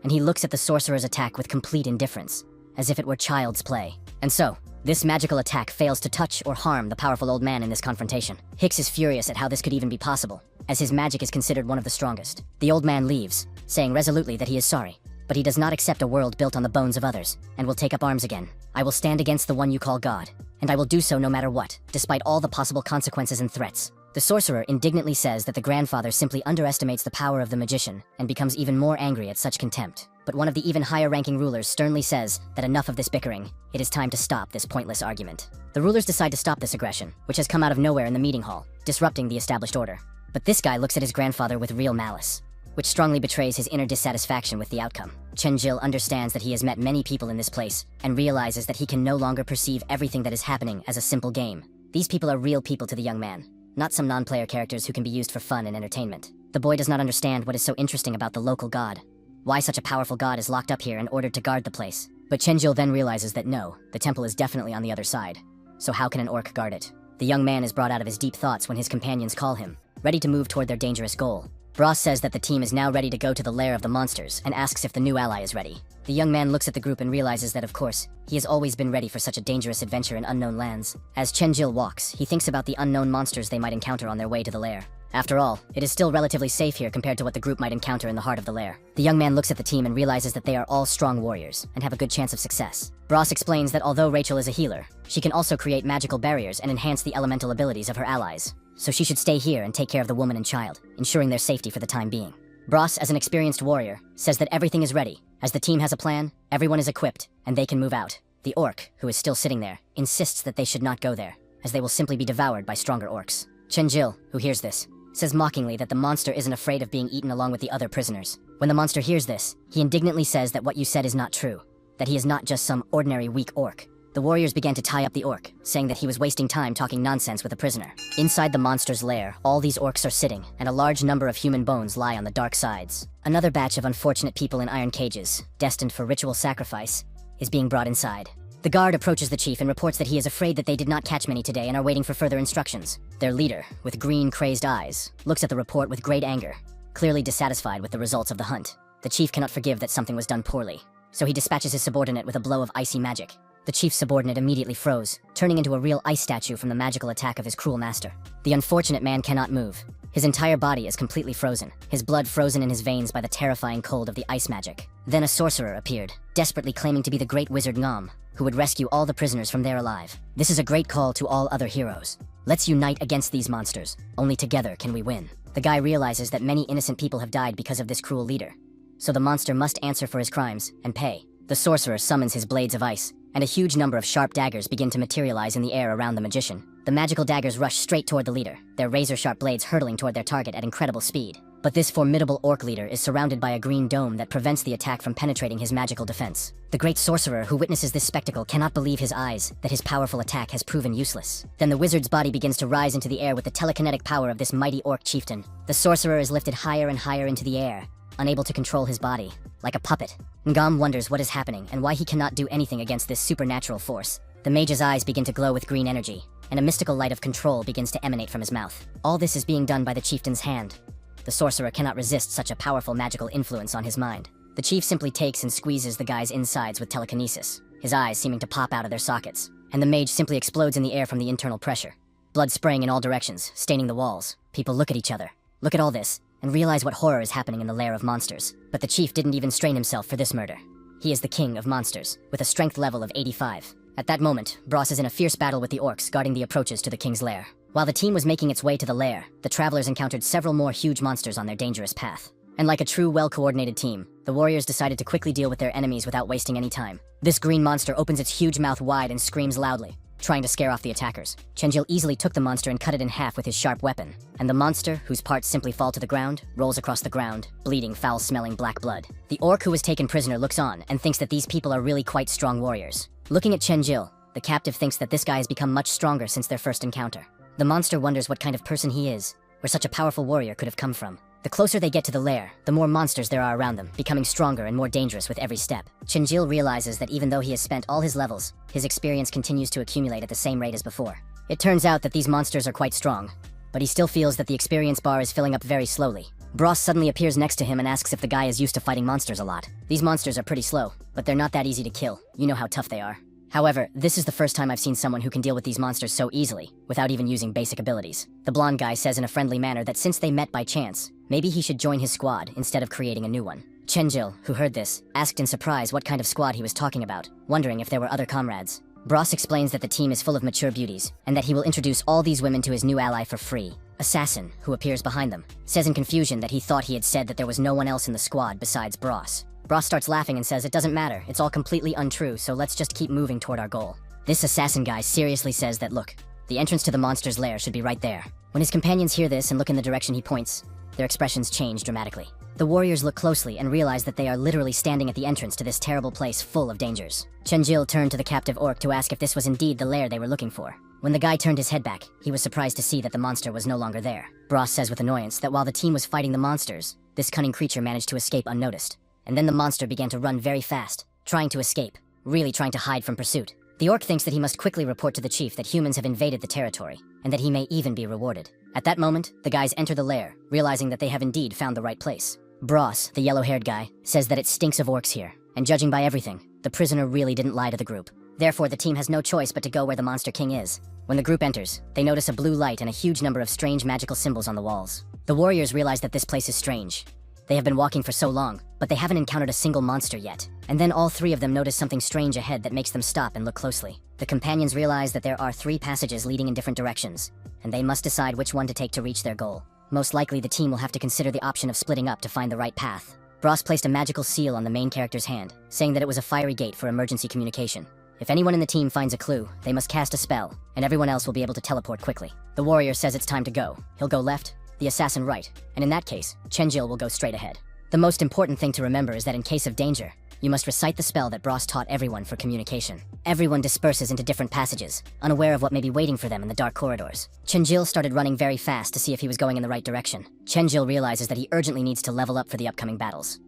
and he looks at the sorcerer's attack with complete indifference, as if it were child's play. And so, this magical attack fails to touch or harm the powerful old man in this confrontation. Hicks is furious at how this could even be possible, as his magic is considered one of the strongest. The old man leaves, saying resolutely that he is sorry, but he does not accept a world built on the bones of others, and will take up arms again. "I will stand against the one you call God, and I will do so no matter what, despite all the possible consequences and threats." The sorcerer indignantly says that the grandfather simply underestimates the power of the magician, and becomes even more angry at such contempt. But one of the even higher-ranking rulers sternly says that enough of this bickering. It is time to stop this pointless argument. The rulers decide to stop this aggression, which has come out of nowhere in the meeting hall, disrupting the established order. But this guy looks at his grandfather with real malice, which strongly betrays his inner dissatisfaction with the outcome. Chenjil understands that he has met many people in this place, and realizes that he can no longer perceive everything that is happening as a simple game. These people are real people to the young man, not some non-player characters who can be used for fun and entertainment. The boy does not understand what is so interesting about the local god, why such a powerful god is locked up here and ordered to guard the place. But Chenjil then realizes that no, the temple is definitely on the other side. So how can an orc guard it? The young man is brought out of his deep thoughts when his companions call him, ready to move toward their dangerous goal. Bros says that the team is now ready to go to the lair of the monsters and asks if the new ally is ready. The young man looks at the group and realizes that of course, he has always been ready for such a dangerous adventure in unknown lands. As Chenjil walks, he thinks about the unknown monsters they might encounter on their way to the lair. After all, it is still relatively safe here compared to what the group might encounter in the heart of the lair. The young man looks at the team and realizes that they are all strong warriors and have a good chance of success. Bros explains that although Rachel is a healer, she can also create magical barriers and enhance the elemental abilities of her allies. So she should stay here and take care of the woman and child, ensuring their safety for the time being. Bros, as an experienced warrior, says that everything is ready. As the team has a plan, everyone is equipped, and they can move out. The orc, who is still sitting there, insists that they should not go there, as they will simply be devoured by stronger orcs. Chenjil, who hears this, says mockingly that the monster isn't afraid of being eaten along with the other prisoners. When the monster hears this, he indignantly says that what you said is not true, that he is not just some ordinary weak orc. The warriors began to tie up the orc, saying that he was wasting time talking nonsense with a prisoner. Inside the monster's lair, all these orcs are sitting, and a large number of human bones lie on the dark sides. Another batch of unfortunate people in iron cages, destined for ritual sacrifice, is being brought inside. The guard approaches the chief and reports that he is afraid that they did not catch many today and are waiting for further instructions. Their leader, with green, crazed eyes, looks at the report with great anger, clearly dissatisfied with the results of the hunt. The chief cannot forgive that something was done poorly, so he dispatches his subordinate with a blow of icy magic. The chief's subordinate immediately froze, turning into a real ice statue from the magical attack of his cruel master. The unfortunate man cannot move. His entire body is completely frozen, his blood frozen in his veins by the terrifying cold of the ice magic. Then a sorcerer appeared, desperately claiming to be the great wizard Ngam, who would rescue all the prisoners from there alive. This is a great call to all other heroes. Let's unite against these monsters. Only together can we win. The guy realizes that many innocent people have died because of this cruel leader, so the monster must answer for his crimes and pay. The sorcerer summons his blades of ice, and a huge number of sharp daggers begin to materialize in the air around the magician. The magical daggers rush straight toward the leader, their razor-sharp blades hurtling toward their target at incredible speed. But this formidable orc leader is surrounded by a green dome that prevents the attack from penetrating his magical defense. The great sorcerer who witnesses this spectacle cannot believe his eyes that his powerful attack has proven useless. Then the wizard's body begins to rise into the air with the telekinetic power of this mighty orc chieftain. The sorcerer is lifted higher and higher into the air, unable to control his body, like a puppet. Ngam wonders what is happening and why he cannot do anything against this supernatural force. The mage's eyes begin to glow with green energy, and a mystical light of control begins to emanate from his mouth. All this is being done by the chieftain's hand. The sorcerer cannot resist such a powerful magical influence on his mind. The chief simply takes and squeezes the guy's insides with telekinesis, his eyes seeming to pop out of their sockets, and the mage simply explodes in the air from the internal pressure. Blood spraying in all directions, staining the walls. People look at each other, look at all this, and realize what horror is happening in the lair of monsters. But the chief didn't even strain himself for this murder. He is the king of monsters, with a strength level of 85. At that moment, Bros is in a fierce battle with the orcs guarding the approaches to the king's lair. While the team was making its way to the lair, the travelers encountered several more huge monsters on their dangerous path. And like a true, well-coordinated team, the warriors decided to quickly deal with their enemies without wasting any time. This green monster opens its huge mouth wide and screams loudly, trying to scare off the attackers. Chenjil easily took the monster and cut it in half with his sharp weapon. And the monster, whose parts simply fall to the ground, rolls across the ground, bleeding foul-smelling black blood. The orc who was taken prisoner looks on and thinks that these people are really quite strong warriors. Looking at Chenjil, the captive thinks that this guy has become much stronger since their first encounter. The monster wonders what kind of person he is, where such a powerful warrior could have come from. The closer they get to the lair, the more monsters there are around them, becoming stronger and more dangerous with every step. Chenjil realizes that even though he has spent all his levels, his experience continues to accumulate at the same rate as before. It turns out that these monsters are quite strong, but he still feels that the experience bar is filling up very slowly. Bros suddenly appears next to him and asks if the guy is used to fighting monsters a lot. These monsters are pretty slow, but they're not that easy to kill. You know how tough they are. However, this is the first time I've seen someone who can deal with these monsters so easily, without even using basic abilities. The blonde guy says in a friendly manner that since they met by chance, maybe he should join his squad instead of creating a new one. Chenjil, who heard this, asked in surprise what kind of squad he was talking about, wondering if there were other comrades. Bros explains that the team is full of mature beauties, and that he will introduce all these women to his new ally for free. Assassin, who appears behind them, says in confusion that he thought he had said that there was no one else in the squad besides Bros. Bros starts laughing and says it doesn't matter, it's all completely untrue, so let's just keep moving toward our goal. This assassin guy seriously says that look, the entrance to the monster's lair should be right there. When his companions hear this and look in the direction he points, their expressions change dramatically. The warriors look closely and realize that they are literally standing at the entrance to this terrible place full of dangers. Chenjil turned to the captive orc to ask if this was indeed the lair they were looking for. When the guy turned his head back, he was surprised to see that the monster was no longer there. Bros says with annoyance that while the team was fighting the monsters, this cunning creature managed to escape unnoticed. And then the monster began to run very fast, trying to escape, really trying to hide from pursuit. The orc thinks that he must quickly report to the chief that humans have invaded the territory, and that he may even be rewarded. At that moment, the guys enter the lair, realizing that they have indeed found the right place. Bros, the yellow-haired guy, says that it stinks of orcs here, and judging by everything, the prisoner really didn't lie to the group. Therefore, the team has no choice but to go where the Monster King is. When the group enters, they notice a blue light and a huge number of strange magical symbols on the walls. The warriors realize that this place is strange. They have been walking for so long, but they haven't encountered a single monster yet. And then all three of them notice something strange ahead that makes them stop and look closely. The companions realize that there are 3 passages leading in different directions, and they must decide which one to take to reach their goal. Most likely the team will have to consider the option of splitting up to find the right path. Bros placed a magical seal on the main character's hand, saying that it was a fiery gate for emergency communication. If anyone in the team finds a clue, they must cast a spell, and everyone else will be able to teleport quickly. The warrior says it's time to go. He'll go left, the assassin right, and in that case, Chenjil will go straight ahead. The most important thing to remember is that in case of danger, you must recite the spell that Bros taught everyone for communication. Everyone disperses into different passages, unaware of what may be waiting for them in the dark corridors. Chenjil started running very fast to see if he was going in the right direction. Chenjil realizes that he urgently needs to level up for the upcoming battles.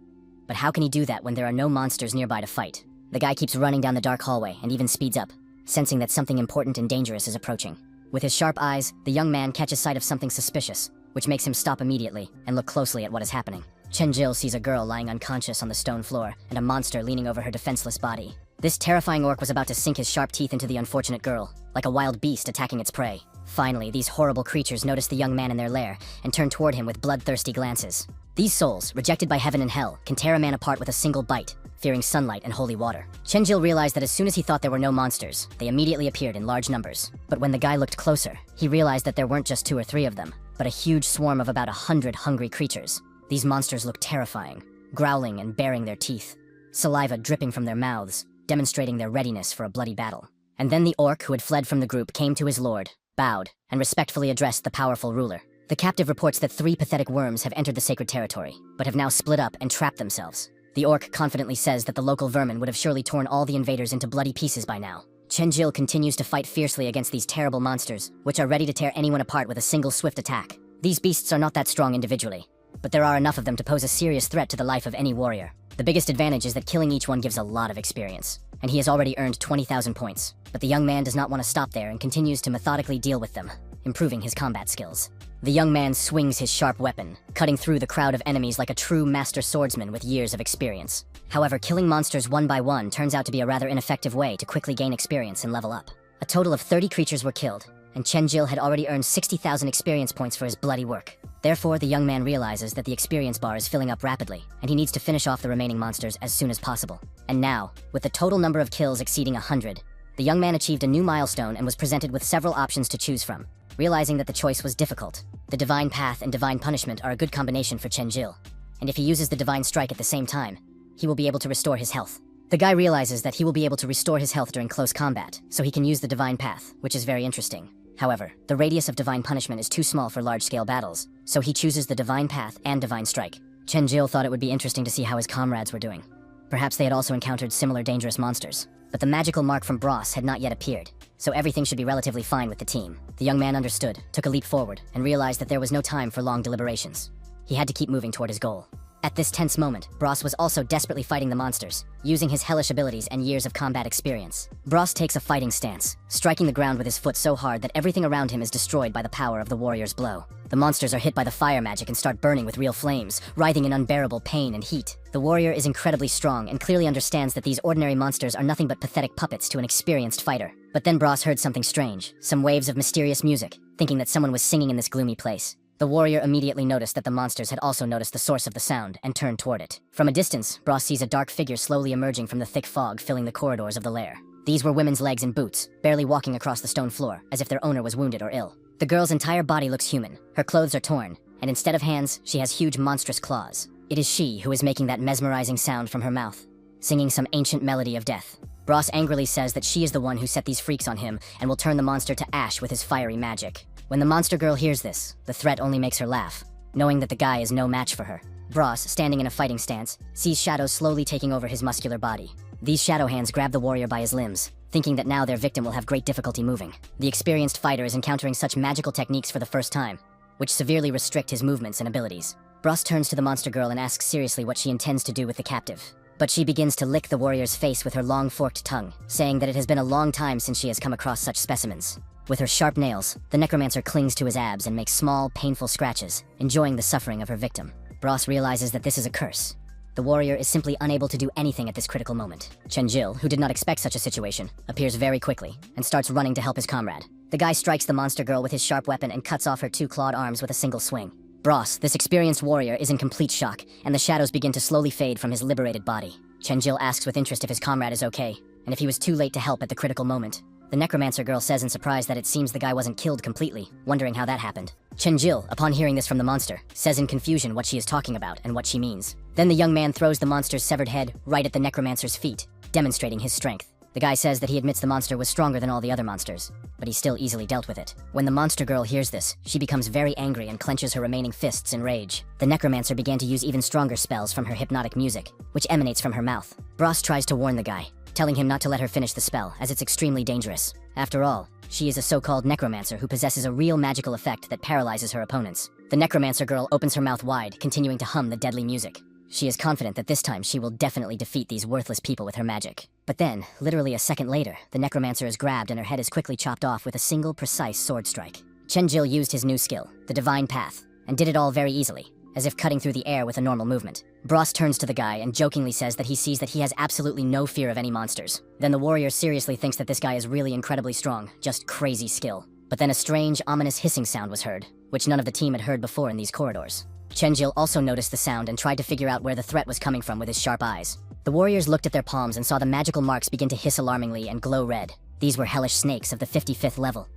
But how can he do that when there are no monsters nearby to fight? The guy keeps running down the dark hallway and even speeds up, sensing that something important and dangerous is approaching. With his sharp eyes, the young man catches sight of something suspicious, which makes him stop immediately and look closely at what is happening. Chenjil sees a girl lying unconscious on the stone floor and a monster leaning over her defenseless body. This terrifying orc was about to sink his sharp teeth into the unfortunate girl, like a wild beast attacking its prey. Finally, these horrible creatures notice the young man in their lair and turn toward him with bloodthirsty glances. These souls, rejected by heaven and hell, can tear a man apart with a single bite, fearing sunlight and holy water. Chenjil realized that as soon as he thought there were no monsters, they immediately appeared in large numbers. But when the guy looked closer, he realized that there weren't just 2 or 3 of them, but a huge swarm of about 100 hungry creatures. These monsters looked terrifying, growling and baring their teeth, saliva dripping from their mouths, demonstrating their readiness for a bloody battle. And then the orc who had fled from the group came to his lord, bowed, and respectfully addressed the powerful ruler. The captive reports that 3 pathetic worms have entered the sacred territory, but have now split up and trapped themselves. The orc confidently says that the local vermin would have surely torn all the invaders into bloody pieces by now. Chenjil continues to fight fiercely against these terrible monsters, which are ready to tear anyone apart with a single swift attack. These beasts are not that strong individually, but there are enough of them to pose a serious threat to the life of any warrior. The biggest advantage is that killing each one gives a lot of experience. and he has already earned 20,000 points. But the young man does not want to stop there and continues to methodically deal with them, improving his combat skills. The young man swings his sharp weapon, cutting through the crowd of enemies like a true master swordsman with years of experience. However, killing monsters one by one turns out to be a rather ineffective way to quickly gain experience and level up. A total of 30 creatures were killed, and Chenjil had already earned 60,000 experience points for his bloody work. Therefore, the young man realizes that the experience bar is filling up rapidly, and he needs to finish off the remaining monsters as soon as possible. And now, with the total number of kills exceeding 100, the young man achieved a new milestone and was presented with several options to choose from. Realizing that the choice was difficult, the Divine Path and Divine Punishment are a good combination for Chenjil, and if he uses the Divine Strike at the same time, he will be able to restore his health. The guy realizes that he will be able to restore his health during close combat, so he can use the Divine Path, which is very interesting. However, the radius of Divine Punishment is too small for large-scale battles, so he chooses the Divine Path and Divine Strike. Chenjil thought it would be interesting to see how his comrades were doing. Perhaps they had also encountered similar dangerous monsters. But the magical mark from Bros had not yet appeared, so everything should be relatively fine with the team. The young man understood, took a leap forward, and realized that there was no time for long deliberations. He had to keep moving toward his goal. At this tense moment, Bros was also desperately fighting the monsters, using his hellish abilities and years of combat experience. Bros takes a fighting stance, striking the ground with his foot so hard that everything around him is destroyed by the power of the warrior's blow. The monsters are hit by the fire magic and start burning with real flames, writhing in unbearable pain and heat. The warrior is incredibly strong and clearly understands that these ordinary monsters are nothing but pathetic puppets to an experienced fighter. But then Bros heard something strange, some waves of mysterious music, thinking that someone was singing in this gloomy place. The warrior immediately noticed that the monsters had also noticed the source of the sound and turned toward it. From a distance, Bros sees a dark figure slowly emerging from the thick fog filling the corridors of the lair. These were women's legs in boots, barely walking across the stone floor, as if their owner was wounded or ill. The girl's entire body looks human, her clothes are torn, and instead of hands, she has huge monstrous claws. It is she who is making that mesmerizing sound from her mouth, singing some ancient melody of death. Bros angrily says that she is the one who set these freaks on him and will turn the monster to ash with his fiery magic. When the monster girl hears this, the threat only makes her laugh, knowing that the guy is no match for her. Bros, standing in a fighting stance, sees shadows slowly taking over his muscular body. These shadow hands grab the warrior by his limbs, thinking that now their victim will have great difficulty moving. The experienced fighter is encountering such magical techniques for the first time, which severely restrict his movements and abilities. Bros turns to the monster girl and asks seriously what she intends to do with the captive. But she begins to lick the warrior's face with her long forked tongue, saying that it has been a long time since she has come across such specimens. With her sharp nails, the necromancer clings to his abs and makes small, painful scratches, enjoying the suffering of her victim. Bros realizes that this is a curse. The warrior is simply unable to do anything at this critical moment. Chenjil, who did not expect such a situation, appears very quickly and starts running to help his comrade. The guy strikes the monster girl with his sharp weapon and cuts off her two clawed arms with a single swing. Bros, this experienced warrior, is in complete shock, and the shadows begin to slowly fade from his liberated body. Chenjil asks with interest if his comrade is okay, and if he was too late to help at the critical moment. The necromancer girl says in surprise that it seems the guy wasn't killed completely, wondering how that happened. Chenjil, upon hearing this from the monster, says in confusion what she is talking about and what she means. Then the young man throws the monster's severed head right at the necromancer's feet, demonstrating his strength. The guy says that he admits the monster was stronger than all the other monsters, but he still easily dealt with it. When the monster girl hears this, she becomes very angry and clenches her remaining fists in rage. The necromancer began to use even stronger spells from her hypnotic music, which emanates from her mouth. Bros tries to warn the guy, telling him not to let her finish the spell, as it's extremely dangerous. After all, she is a so-called necromancer who possesses a real magical effect that paralyzes her opponents. The necromancer girl opens her mouth wide, continuing to hum the deadly music. She is confident that this time she will definitely defeat these worthless people with her magic. But then, literally a second later, the necromancer is grabbed and her head is quickly chopped off with a single precise sword strike. Chenjil used his new skill, the Divine Path, and did it all very easily, as if cutting through the air with a normal movement. Bros turns to the guy and jokingly says that he sees that he has absolutely no fear of any monsters. Then the warrior seriously thinks that this guy is really incredibly strong, just crazy skill. But then a strange, ominous hissing sound was heard, which none of the team had heard before in these corridors. Chenjil also noticed the sound and tried to figure out where the threat was coming from with his sharp eyes. The warriors looked at their palms and saw the magical marks begin to hiss alarmingly and glow red. These were hellish snakes of the 55th level.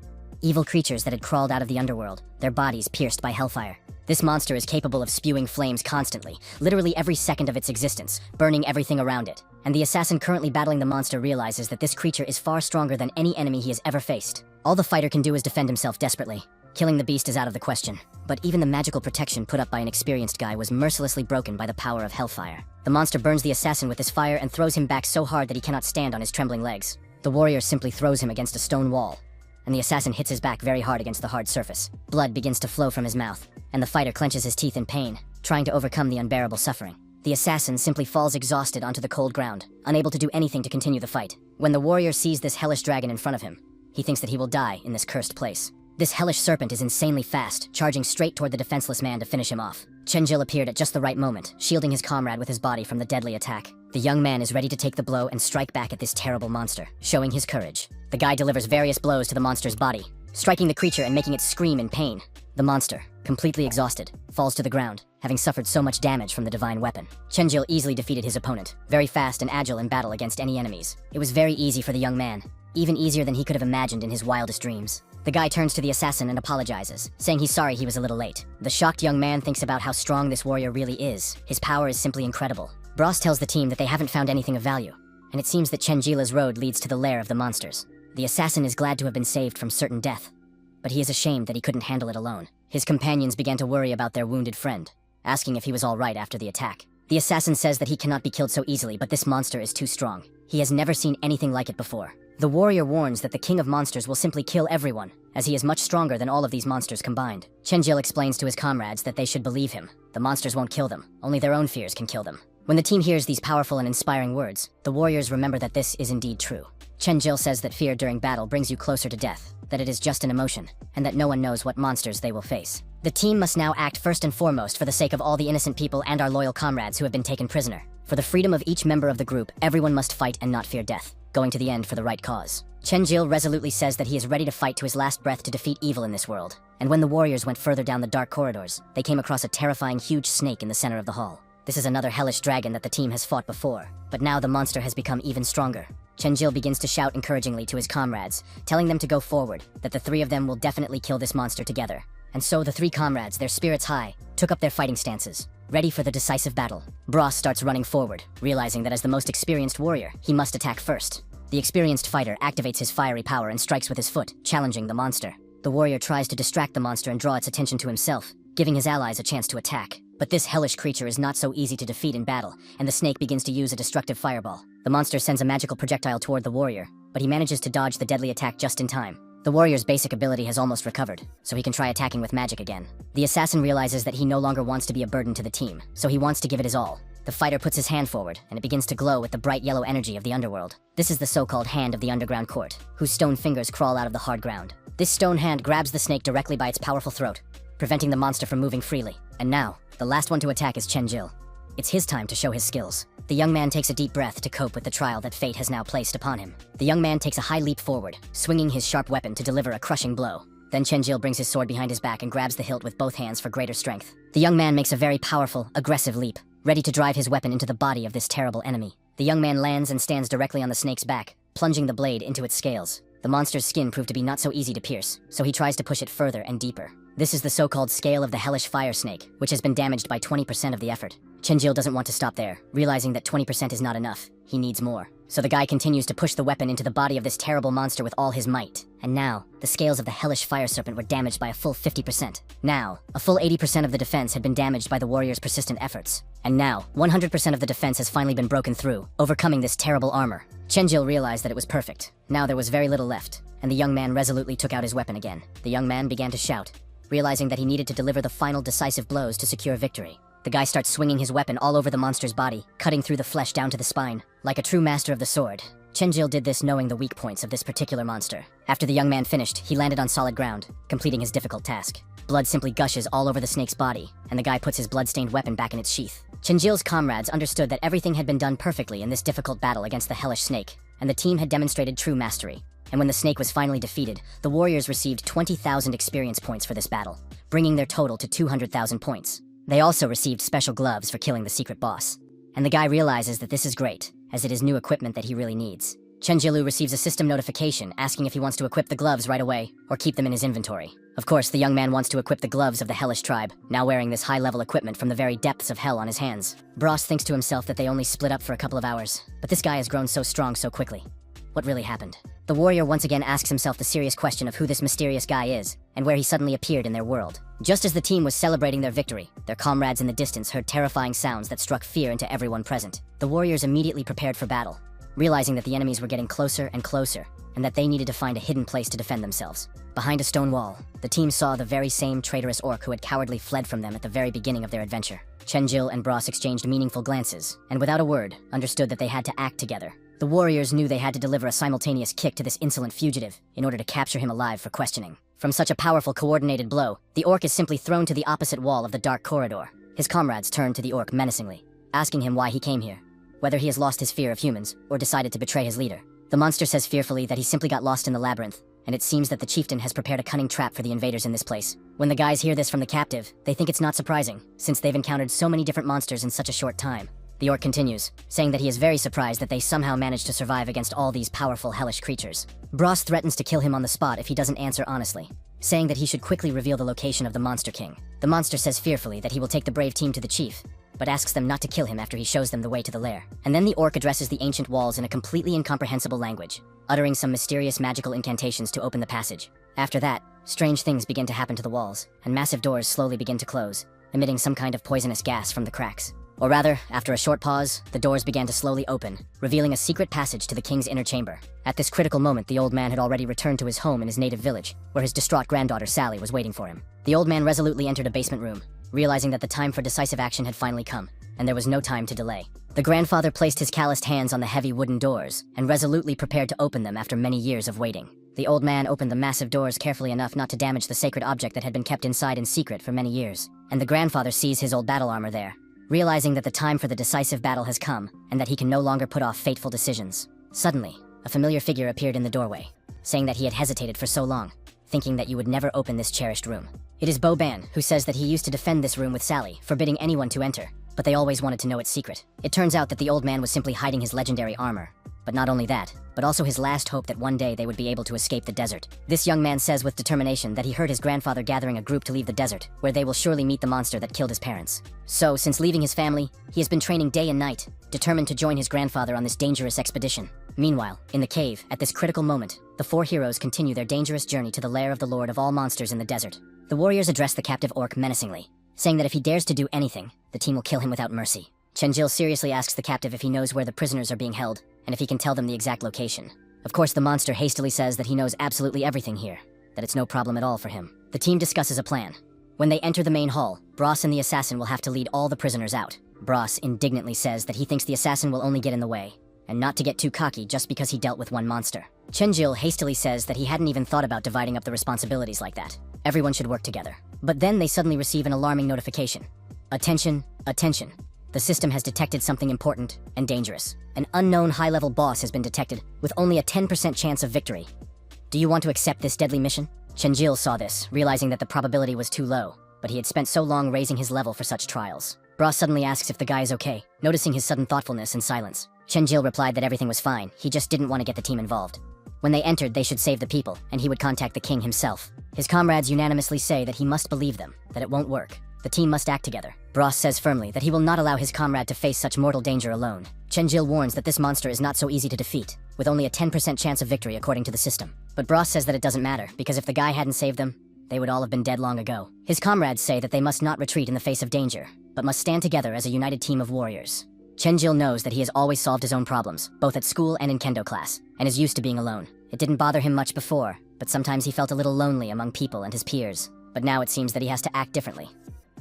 Evil creatures that had crawled out of the underworld, their bodies pierced by hellfire. This monster is capable of spewing flames constantly, literally every second of its existence, burning everything around it. And the assassin currently battling the monster realizes that this creature is far stronger than any enemy he has ever faced. All the fighter can do is defend himself desperately. Killing the beast is out of the question. But even the magical protection put up by an experienced guy was mercilessly broken by the power of hellfire. The monster burns the assassin with his fire and throws him back so hard that he cannot stand on his trembling legs. The warrior simply throws him against a stone wall, and the assassin hits his back very hard against the hard surface. Blood begins to flow from his mouth, and the fighter clenches his teeth in pain, trying to overcome the unbearable suffering. The assassin simply falls exhausted onto the cold ground, unable to do anything to continue the fight. When the warrior sees this hellish dragon in front of him, he thinks that he will die in this cursed place. This hellish serpent is insanely fast, charging straight toward the defenseless man to finish him off. Chenjil appeared at just the right moment, shielding his comrade with his body from the deadly attack. The young man is ready to take the blow and strike back at this terrible monster, showing his courage. The guy delivers various blows to the monster's body, striking the creature and making it scream in pain. The monster, completely exhausted, falls to the ground, having suffered so much damage from the divine weapon. Chenjil easily defeated his opponent, very fast and agile in battle against any enemies. It was very easy for the young man, even easier than he could have imagined in his wildest dreams. The guy turns to the assassin and apologizes, saying he's sorry he was a little late. The shocked young man thinks about how strong this warrior really is. His power is simply incredible. Bros tells the team that they haven't found anything of value, and it seems that Chenjila's road leads to the lair of the monsters. The assassin is glad to have been saved from certain death, but he is ashamed that he couldn't handle it alone. His companions began to worry about their wounded friend, asking if he was all right after the attack. The assassin says that he cannot be killed so easily, but this monster is too strong. He has never seen anything like it before. The warrior warns that the king of monsters will simply kill everyone, as he is much stronger than all of these monsters combined. Chenjil explains to his comrades that they should believe him. The monsters won't kill them, only their own fears can kill them. When the team hears these powerful and inspiring words, the warriors remember that this is indeed true. Chenjil says that fear during battle brings you closer to death, that it is just an emotion, and that no one knows what monsters they will face. The team must now act first and foremost for the sake of all the innocent people and our loyal comrades who have been taken prisoner. For the freedom of each member of the group, everyone must fight and not fear death, going to the end for the right cause. Chenjil resolutely says that he is ready to fight to his last breath to defeat evil in this world. And when the warriors went further down the dark corridors, they came across a terrifying huge snake in the center of the hall. This is another hellish dragon that the team has fought before, but now the monster has become even stronger. Chenjil begins to shout encouragingly to his comrades, telling them to go forward, that the three of them will definitely kill this monster together. And so the three comrades, their spirits high, took up their fighting stances, ready for the decisive battle. Bros starts running forward, realizing that as the most experienced warrior, he must attack first. The experienced fighter activates his fiery power and strikes with his foot, challenging the monster. The warrior tries to distract the monster and draw its attention to himself, giving his allies a chance to attack. But this hellish creature is not so easy to defeat in battle, and the snake begins to use a destructive fireball. The monster sends a magical projectile toward the warrior, but he manages to dodge the deadly attack just in time. The warrior's basic ability has almost recovered, so he can try attacking with magic again. The assassin realizes that he no longer wants to be a burden to the team, so he wants to give it his all. The fighter puts his hand forward, and it begins to glow with the bright yellow energy of the underworld. This is the so-called hand of the underground court, whose stone fingers crawl out of the hard ground. This stone hand grabs the snake directly by its powerful throat, preventing the monster from moving freely. And now, the last one to attack is Chenjil. It's his time to show his skills. The young man takes a deep breath to cope with the trial that fate has now placed upon him. The young man takes a high leap forward, swinging his sharp weapon to deliver a crushing blow. Then Chenjil brings his sword behind his back and grabs the hilt with both hands for greater strength. The young man makes a very powerful, aggressive leap, ready to drive his weapon into the body of this terrible enemy. The young man lands and stands directly on the snake's back, plunging the blade into its scales. The monster's skin proved to be not so easy to pierce, so he tries to push it further and deeper. This is the so-called scale of the hellish fire snake, which has been damaged by 20% of the effort. Chenjil doesn't want to stop there, realizing that 20% is not enough. He needs more. So the guy continues to push the weapon into the body of this terrible monster with all his might. And now, the scales of the hellish fire serpent were damaged by a full 50%. Now, a full 80% of the defense had been damaged by the warrior's persistent efforts. And now, 100% of the defense has finally been broken through, overcoming this terrible armor. Chenjil realized that it was perfect. Now there was very little left, and the young man resolutely took out his weapon again. The young man began to shout, realizing that he needed to deliver the final decisive blows to secure victory. The guy starts swinging his weapon all over the monster's body, cutting through the flesh down to the spine. Like a true master of the sword, Chenjil did this knowing the weak points of this particular monster. After the young man finished, he landed on solid ground, completing his difficult task. Blood simply gushes all over the snake's body, and the guy puts his blood-stained weapon back in its sheath. Chenjil's comrades understood that everything had been done perfectly in this difficult battle against the hellish snake, and the team had demonstrated true mastery. And when the snake was finally defeated, the warriors received 20,000 experience points for this battle, bringing their total to 200,000 points. They also received special gloves for killing the secret boss. And the guy realizes that this is great, as it is new equipment that he really needs. Chenjilu receives a system notification asking if he wants to equip the gloves right away, or keep them in his inventory. Of course, the young man wants to equip the gloves of the hellish tribe, now wearing this high-level equipment from the very depths of hell on his hands. Bros thinks to himself that they only split up for a couple of hours, but this guy has grown so strong so quickly. What really happened? The warrior once again asks himself the serious question of who this mysterious guy is, and where he suddenly appeared in their world. Just as the team was celebrating their victory, their comrades in the distance heard terrifying sounds that struck fear into everyone present. The warriors immediately prepared for battle, realizing that the enemies were getting closer and closer, and that they needed to find a hidden place to defend themselves. Behind a stone wall, the team saw the very same traitorous orc who had cowardly fled from them at the very beginning of their adventure. Chenjil and Bros exchanged meaningful glances, and without a word, understood that they had to act together. The warriors knew they had to deliver a simultaneous kick to this insolent fugitive in order to capture him alive for questioning. From such a powerful coordinated blow, the orc is simply thrown to the opposite wall of the dark corridor. His comrades turn to the orc menacingly, asking him why he came here, whether he has lost his fear of humans or decided to betray his leader. The monster says fearfully that he simply got lost in the labyrinth, and it seems that the chieftain has prepared a cunning trap for the invaders in this place. When the guys hear this from the captive, they think it's not surprising, since they've encountered so many different monsters in such a short time. The orc continues, saying that he is very surprised that they somehow managed to survive against all these powerful hellish creatures. Bros threatens to kill him on the spot if he doesn't answer honestly, saying that he should quickly reveal the location of the Monster King. The monster says fearfully that he will take the brave team to the chief, but asks them not to kill him after he shows them the way to the lair. And then the orc addresses the ancient walls in a completely incomprehensible language, uttering some mysterious magical incantations to open the passage. After that, strange things begin to happen to the walls, and massive doors slowly begin to close, emitting some kind of poisonous gas from the cracks. Or rather, after a short pause, the doors began to slowly open, revealing a secret passage to the king's inner chamber. At this critical moment, the old man had already returned to his home in his native village, where his distraught granddaughter Sally was waiting for him. The old man resolutely entered a basement room, realizing that the time for decisive action had finally come, and there was no time to delay. The grandfather placed his calloused hands on the heavy wooden doors, and resolutely prepared to open them after many years of waiting. The old man opened the massive doors carefully enough not to damage the sacred object that had been kept inside in secret for many years, and the grandfather sees his old battle armor there, realizing that the time for the decisive battle has come, and that he can no longer put off fateful decisions. Suddenly, a familiar figure appeared in the doorway, saying that he had hesitated for so long, thinking that you would never open this cherished room. It is Boban, who says that he used to defend this room with Sally, forbidding anyone to enter, but they always wanted to know its secret. It turns out that the old man was simply hiding his legendary armor, but not only that, but also his last hope that one day they would be able to escape the desert. This young man says with determination that he heard his grandfather gathering a group to leave the desert, where they will surely meet the monster that killed his parents. So, since leaving his family, he has been training day and night, determined to join his grandfather on this dangerous expedition. Meanwhile, in the cave, at this critical moment, the four heroes continue their dangerous journey to the lair of the Lord of all monsters in the desert. The warriors address the captive orc menacingly, saying that if he dares to do anything, the team will kill him without mercy. Chenjil seriously asks the captive if he knows where the prisoners are being held, and if he can tell them the exact location. Of course, the monster hastily says that he knows absolutely everything here, that it's no problem at all for him. The team discusses a plan. When they enter the main hall, Bros and the assassin will have to lead all the prisoners out. Bros indignantly says that he thinks the assassin will only get in the way, and not to get too cocky just because he dealt with one monster. Chenjil hastily says that he hadn't even thought about dividing up the responsibilities like that. Everyone should work together. But then they suddenly receive an alarming notification. Attention, attention. The system has detected something important and dangerous. An unknown high-level boss has been detected with only a 10% chance of victory. Do you want to accept this deadly mission? Chenjil saw this, realizing that the probability was too low, but he had spent so long raising his level for such trials. Bros suddenly asks if the guy is okay, noticing his sudden thoughtfulness and silence. Chenjil replied that everything was fine, he just didn't want to get the team involved. When they entered, they should save the people, and he would contact the king himself. His comrades unanimously say that he must believe them, that it won't work. The team must act together. Bros says firmly that he will not allow his comrade to face such mortal danger alone. Chenjil warns that this monster is not so easy to defeat, with only a 10% chance of victory according to the system. But Bros says that it doesn't matter, because if the guy hadn't saved them, they would all have been dead long ago. His comrades say that they must not retreat in the face of danger, but must stand together as a united team of warriors. Chenjil knows that he has always solved his own problems, both at school and in kendo class, and is used to being alone. It didn't bother him much before, but sometimes he felt a little lonely among people and his peers. But now it seems that he has to act differently,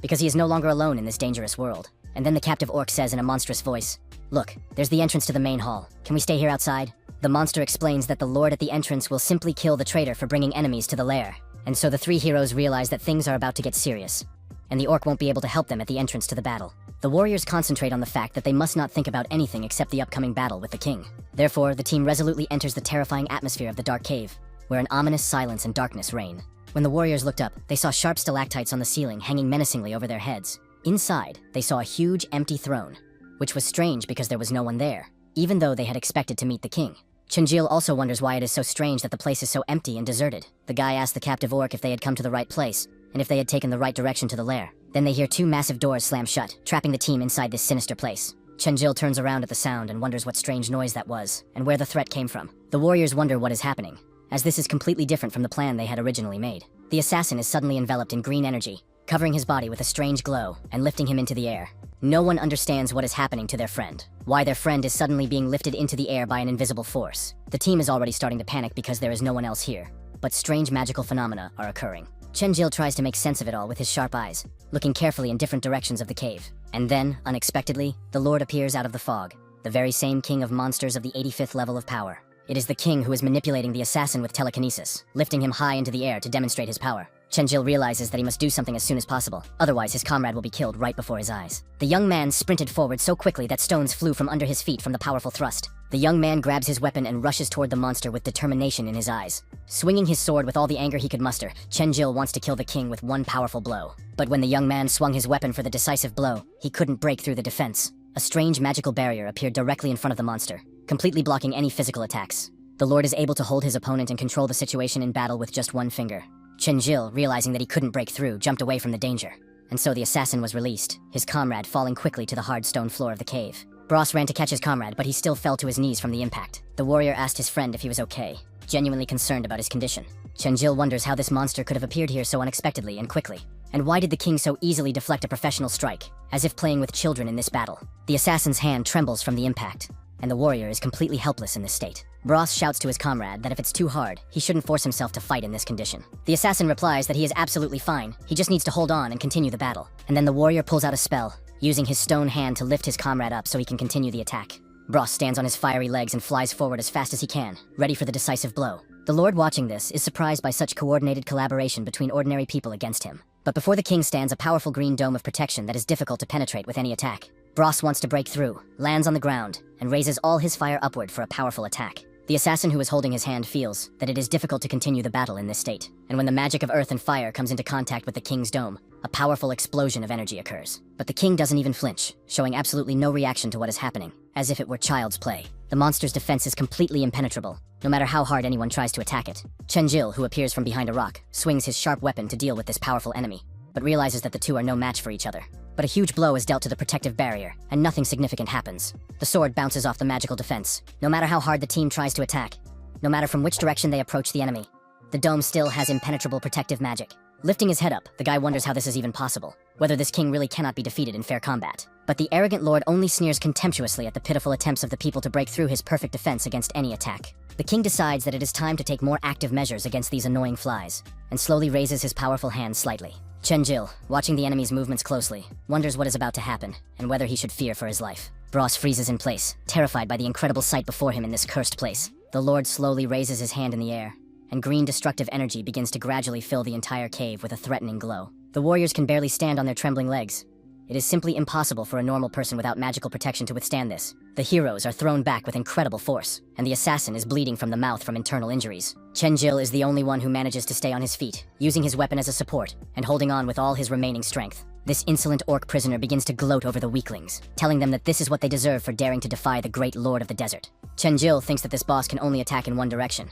because he is no longer alone in this dangerous world. And then the captive orc says in a monstrous voice, "Look, there's the entrance to the main hall. Can we stay here outside?" The monster explains that the lord at the entrance will simply kill the traitor for bringing enemies to the lair. And so the three heroes realize that things are about to get serious, and the orc won't be able to help them at the entrance to the battle. The warriors concentrate on the fact that they must not think about anything except the upcoming battle with the king. Therefore, the team resolutely enters the terrifying atmosphere of the dark cave, where an ominous silence and darkness reign. When the warriors looked up, they saw sharp stalactites on the ceiling hanging menacingly over their heads. Inside, they saw a huge empty throne, which was strange because there was no one there, even though they had expected to meet the king. Chenjil also wonders why it is so strange that the place is so empty and deserted. The guy asked the captive orc if they had come to the right place, and if they had taken the right direction to the lair. Then they hear two massive doors slam shut, trapping the team inside this sinister place. Chenjil turns around at the sound and wonders what strange noise that was, and where the threat came from. The warriors wonder what is happening, as this is completely different from the plan they had originally made. The assassin is suddenly enveloped in green energy, covering his body with a strange glow and lifting him into the air. No one understands what is happening to their friend, why their friend is suddenly being lifted into the air by an invisible force. The team is already starting to panic because there is no one else here. but strange magical phenomena are occurring. Chenjil tries to make sense of it all with his sharp eyes, looking carefully in different directions of the cave. And then, unexpectedly, the Lord appears out of the fog, the very same king of monsters of the 85th level of power. It is the king who is manipulating the assassin with telekinesis, lifting him high into the air to demonstrate his power. Chenjil realizes that he must do something as soon as possible, otherwise his comrade will be killed right before his eyes. The young man sprinted forward so quickly that stones flew from under his feet from the powerful thrust. The young man grabs his weapon and rushes toward the monster with determination in his eyes. Swinging his sword with all the anger he could muster, Chenjil wants to kill the king with one powerful blow. But when the young man swung his weapon for the decisive blow, he couldn't break through the defense. A strange magical barrier appeared directly in front of the monster, completely blocking any physical attacks. The Lord is able to hold his opponent and control the situation in battle with just one finger. Chenjil, realizing that he couldn't break through, jumped away from the danger. And so the assassin was released, his comrade falling quickly to the hard stone floor of the cave. Bros ran to catch his comrade, but he still fell to his knees from the impact. The warrior asked his friend if he was okay, genuinely concerned about his condition. Chenjil wonders how this monster could have appeared here so unexpectedly and quickly. And why did the king so easily deflect a professional strike, as if playing with children in this battle? The assassin's hand trembles from the impact, and the warrior is completely helpless in this state. Bros shouts to his comrade that if it's too hard, he shouldn't force himself to fight in this condition. The assassin replies that he is absolutely fine, he just needs to hold on and continue the battle. And then the warrior pulls out a spell, using his stone hand to lift his comrade up so he can continue the attack. Bros stands on his fiery legs and flies forward as fast as he can, ready for the decisive blow. The Lord watching this is surprised by such coordinated collaboration between ordinary people against him. But before the king stands a powerful green dome of protection that is difficult to penetrate with any attack. Bros wants to break through, lands on the ground, and raises all his fire upward for a powerful attack. The assassin who is holding his hand feels that it is difficult to continue the battle in this state, and when the magic of earth and fire comes into contact with the king's dome, a powerful explosion of energy occurs. But the king doesn't even flinch, showing absolutely no reaction to what is happening, as if it were child's play. The monster's defense is completely impenetrable, no matter how hard anyone tries to attack it. Chenjil, who appears from behind a rock, swings his sharp weapon to deal with this powerful enemy, but realizes that the two are no match for each other. But a huge blow is dealt to the protective barrier, and nothing significant happens. The sword bounces off the magical defense, no matter how hard the team tries to attack. No matter from which direction they approach the enemy, the dome still has impenetrable protective magic. Lifting his head up, the guy wonders how this is even possible, whether this king really cannot be defeated in fair combat. But the arrogant lord only sneers contemptuously at the pitiful attempts of the people to break through his perfect defense against any attack. The king decides that it is time to take more active measures against these annoying flies, and slowly raises his powerful hand slightly. Chenjil, watching the enemy's movements closely, wonders what is about to happen, and whether he should fear for his life. Bros freezes in place, terrified by the incredible sight before him in this cursed place. The Lord slowly raises his hand in the air, and green destructive energy begins to gradually fill the entire cave with a threatening glow. The warriors can barely stand on their trembling legs. It is simply impossible for a normal person without magical protection to withstand this. The heroes are thrown back with incredible force, and the assassin is bleeding from the mouth from internal injuries. Chenjil is the only one who manages to stay on his feet, using his weapon as a support, and holding on with all his remaining strength. This insolent orc prisoner begins to gloat over the weaklings, telling them that this is what they deserve for daring to defy the great lord of the desert. Chenjil thinks that this boss can only attack in one direction,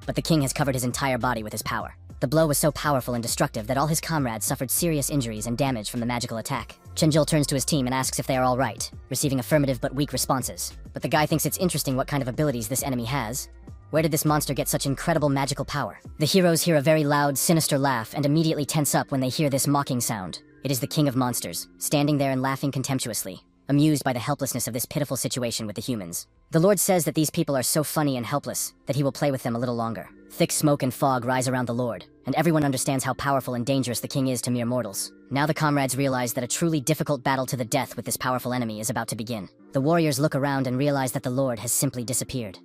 but the king has covered his entire body with his power. The blow was so powerful and destructive that all his comrades suffered serious injuries and damage from the magical attack. Chenjil turns to his team and asks if they are all right, receiving affirmative but weak responses. But the guy thinks it's interesting what kind of abilities this enemy has. Where did this monster get such incredible magical power? The heroes hear a very loud, sinister laugh and immediately tense up when they hear this mocking sound. It is the king of monsters, standing there and laughing contemptuously, amused by the helplessness of this pitiful situation with the humans. The Lord says that these people are so funny and helpless that he will play with them a little longer. Thick smoke and fog rise around the Lord, and everyone understands how powerful and dangerous the king is to mere mortals. Now the comrades realize that a truly difficult battle to the death with this powerful enemy is about to begin. The warriors look around and realize that the Lord has simply disappeared.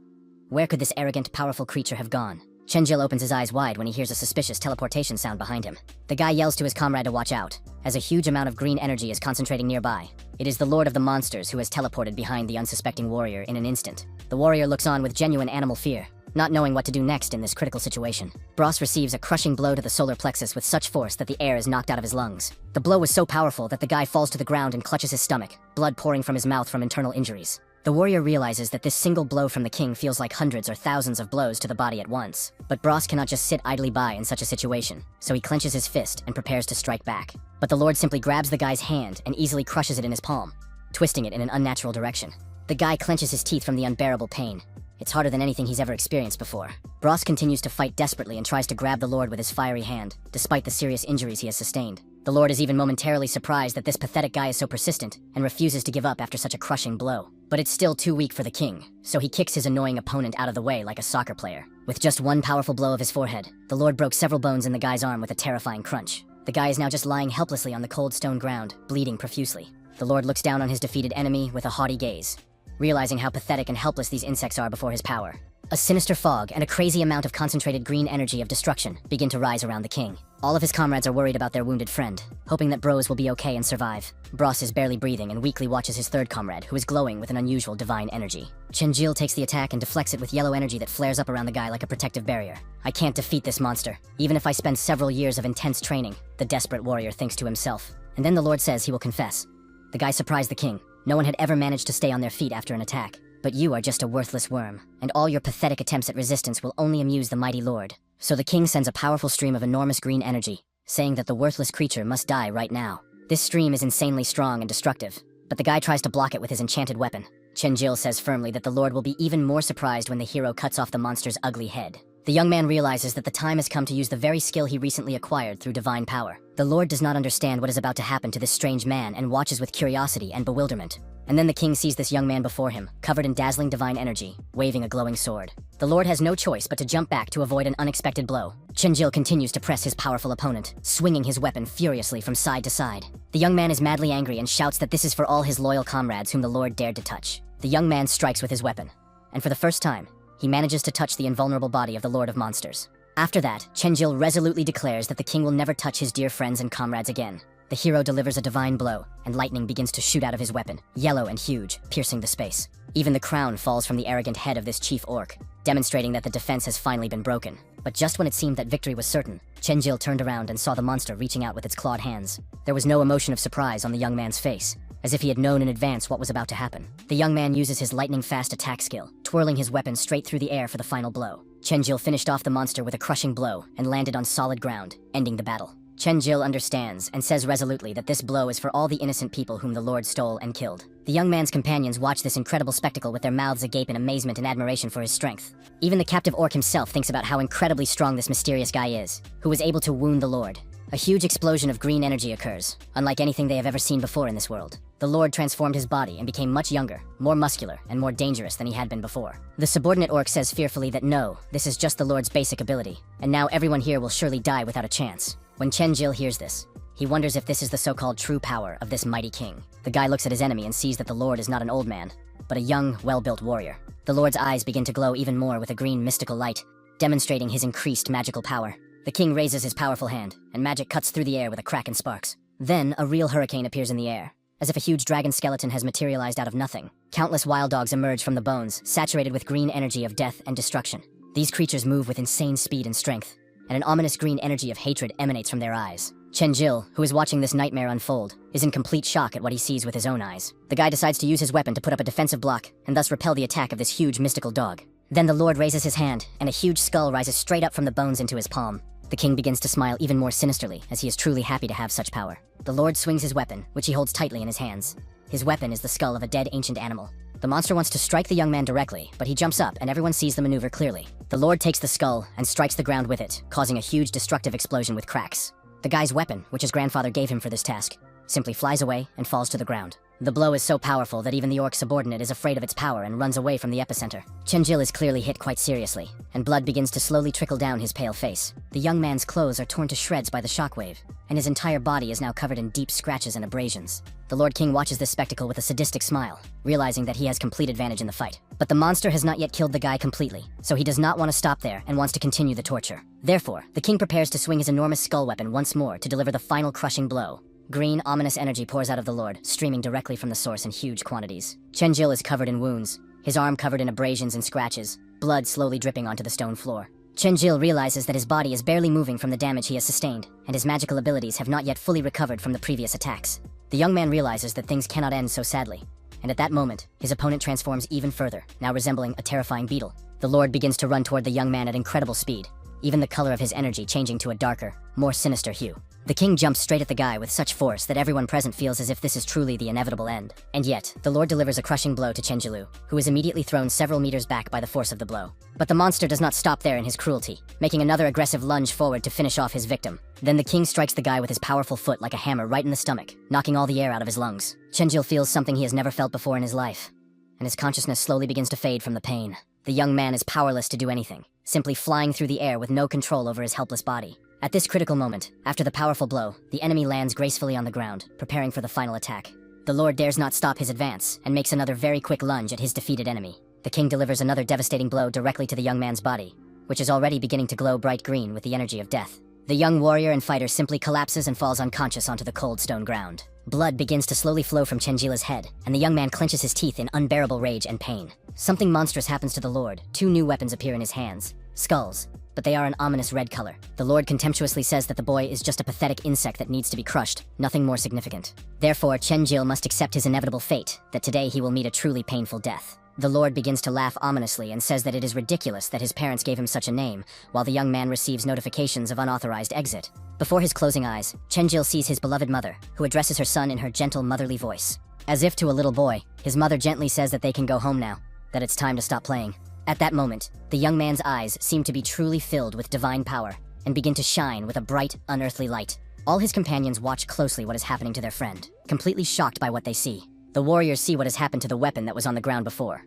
Where could this arrogant, powerful creature have gone? Chenjil opens his eyes wide when he hears a suspicious teleportation sound behind him. The guy yells to his comrade to watch out, as a huge amount of green energy is concentrating nearby. It is the Lord of the Monsters who has teleported behind the unsuspecting warrior in an instant. The warrior looks on with genuine animal fear, not knowing what to do next in this critical situation. Bros receives a crushing blow to the solar plexus with such force that the air is knocked out of his lungs. The blow was so powerful that the guy falls to the ground and clutches his stomach, blood pouring from his mouth from internal injuries. The warrior realizes that this single blow from the king feels like hundreds or thousands of blows to the body at once. But Bros cannot just sit idly by in such a situation, so he clenches his fist and prepares to strike back. But the Lord simply grabs the guy's hand and easily crushes it in his palm, twisting it in an unnatural direction. The guy clenches his teeth from the unbearable pain. It's harder than anything he's ever experienced before. Bros continues to fight desperately and tries to grab the Lord with his fiery hand, despite the serious injuries he has sustained. The Lord is even momentarily surprised that this pathetic guy is so persistent and refuses to give up after such a crushing blow. But it's still too weak for the king, so he kicks his annoying opponent out of the way like a soccer player. With just one powerful blow of his forehead, the Lord broke several bones in the guy's arm with a terrifying crunch. The guy is now just lying helplessly on the cold stone ground, bleeding profusely. The Lord looks down on his defeated enemy with a haughty gaze, realizing how pathetic and helpless these insects are before his power. A sinister fog and a crazy amount of concentrated green energy of destruction begin to rise around the king. All of his comrades are worried about their wounded friend, hoping that Bros will be okay and survive. Bros is barely breathing and weakly watches his third comrade, who is glowing with an unusual divine energy. Chenjil takes the attack and deflects it with yellow energy that flares up around the guy like a protective barrier. I can't defeat this monster, even if I spend several years of intense training, the desperate warrior thinks to himself. And then the Lord says he will confess. The guy surprised the king. No one had ever managed to stay on their feet after an attack. But you are just a worthless worm, and all your pathetic attempts at resistance will only amuse the mighty Lord. So the king sends a powerful stream of enormous green energy, saying that the worthless creature must die right now. This stream is insanely strong and destructive, but the guy tries to block it with his enchanted weapon. Chenjil says firmly that the Lord will be even more surprised when the hero cuts off the monster's ugly head. The young man realizes that the time has come to use the very skill he recently acquired through divine power. The Lord does not understand what is about to happen to this strange man and watches with curiosity and bewilderment. And then the king sees this young man before him, covered in dazzling divine energy, waving a glowing sword. The Lord has no choice but to jump back to avoid an unexpected blow. Chenjil continues to press his powerful opponent, swinging his weapon furiously from side to side. The young man is madly angry and shouts that this is for all his loyal comrades whom the Lord dared to touch. The young man strikes with his weapon, and for the first time, he manages to touch the invulnerable body of the Lord of Monsters. After that, Chenjil resolutely declares that the king will never touch his dear friends and comrades again. The hero delivers a divine blow, and lightning begins to shoot out of his weapon, yellow and huge, piercing the space. Even the crown falls from the arrogant head of this chief orc, demonstrating that the defense has finally been broken. But just when it seemed that victory was certain, Chenjil turned around and saw the monster reaching out with its clawed hands. There was no emotion of surprise on the young man's face, as if he had known in advance what was about to happen. The young man uses his lightning-fast attack skill, twirling his weapon straight through the air for the final blow. Chenjil finished off the monster with a crushing blow and landed on solid ground, ending the battle. Chenjil understands and says resolutely that this blow is for all the innocent people whom the Lord stole and killed. The young man's companions watch this incredible spectacle with their mouths agape in amazement and admiration for his strength. Even the captive orc himself thinks about how incredibly strong this mysterious guy is, who was able to wound the Lord. A huge explosion of green energy occurs, unlike anything they have ever seen before in this world. The Lord transformed his body and became much younger, more muscular, and more dangerous than he had been before. The subordinate orc says fearfully that no, this is just the Lord's basic ability, and now everyone here will surely die without a chance. When Chenjil hears this, he wonders if this is the so-called true power of this mighty king. The guy looks at his enemy and sees that the Lord is not an old man, but a young, well-built warrior. The Lord's eyes begin to glow even more with a green mystical light, demonstrating his increased magical power. The king raises his powerful hand, and magic cuts through the air with a crack and sparks. Then, a real hurricane appears in the air, as if a huge dragon skeleton has materialized out of nothing. Countless wild dogs emerge from the bones, saturated with green energy of death and destruction. These creatures move with insane speed and strength, and an ominous green energy of hatred emanates from their eyes. Chenjil, who is watching this nightmare unfold, is in complete shock at what he sees with his own eyes. The guy decides to use his weapon to put up a defensive block, and thus repel the attack of this huge mystical dog. Then the Lord raises his hand, and a huge skull rises straight up from the bones into his palm. The king begins to smile even more sinisterly, as he is truly happy to have such power. The Lord swings his weapon, which he holds tightly in his hands. His weapon is the skull of a dead ancient animal. The monster wants to strike the young man directly, but he jumps up and everyone sees the maneuver clearly. The Lord takes the skull and strikes the ground with it, causing a huge destructive explosion with cracks. The guy's weapon, which his grandfather gave him for this task, simply flies away and falls to the ground. The blow is so powerful that even the orc subordinate is afraid of its power and runs away from the epicenter. Chenjil is clearly hit quite seriously, and blood begins to slowly trickle down his pale face. The young man's clothes are torn to shreds by the shockwave, and his entire body is now covered in deep scratches and abrasions. The Lord King watches this spectacle with a sadistic smile, realizing that he has complete advantage in the fight. But the monster has not yet killed the guy completely, so he does not want to stop there and wants to continue the torture. Therefore, the king prepares to swing his enormous skull weapon once more to deliver the final crushing blow. Green, ominous energy pours out of the Lord, streaming directly from the source in huge quantities. Chenjil is covered in wounds, his arm covered in abrasions and scratches, blood slowly dripping onto the stone floor. Chenjil realizes that his body is barely moving from the damage he has sustained, and his magical abilities have not yet fully recovered from the previous attacks. The young man realizes that things cannot end so sadly, and at that moment, his opponent transforms even further, now resembling a terrifying beetle. The Lord begins to run toward the young man at incredible speed, even the color of his energy changing to a darker, more sinister hue. The king jumps straight at the guy with such force that everyone present feels as if this is truly the inevitable end. And yet, the Lord delivers a crushing blow to Chenjilu, who is immediately thrown several meters back by the force of the blow. But the monster does not stop there in his cruelty, making another aggressive lunge forward to finish off his victim. Then the king strikes the guy with his powerful foot like a hammer right in the stomach, knocking all the air out of his lungs. Chenjil feels something he has never felt before in his life. and his consciousness slowly begins to fade from the pain. The young man is powerless to do anything, simply flying through the air with no control over his helpless body. At this critical moment, after the powerful blow, the enemy lands gracefully on the ground, preparing for the final attack. The Lord dares not stop his advance, and makes another very quick lunge at his defeated enemy. The king delivers another devastating blow directly to the young man's body, which is already beginning to glow bright green with the energy of death. The young warrior and fighter simply collapses and falls unconscious onto the cold stone ground. Blood begins to slowly flow from Chenjila's head, and the young man clenches his teeth in unbearable rage and pain. Something monstrous happens to the Lord. 2 new weapons appear in his hands. Skulls, but they are an ominous red color. The Lord contemptuously says that the boy is just a pathetic insect that needs to be crushed, nothing more significant. Therefore, Chenjil must accept his inevitable fate, that today he will meet a truly painful death. The Lord begins to laugh ominously and says that it is ridiculous that his parents gave him such a name, while the young man receives notifications of unauthorized exit. Before his closing eyes, Chenjil sees his beloved mother, who addresses her son in her gentle motherly voice. As if to a little boy, his mother gently says that they can go home now, that it's time to stop playing. At that moment, the young man's eyes seem to be truly filled with divine power and begin to shine with a bright, unearthly light. All his companions watch closely what is happening to their friend, completely shocked by what they see. The warriors see what has happened to the weapon that was on the ground before.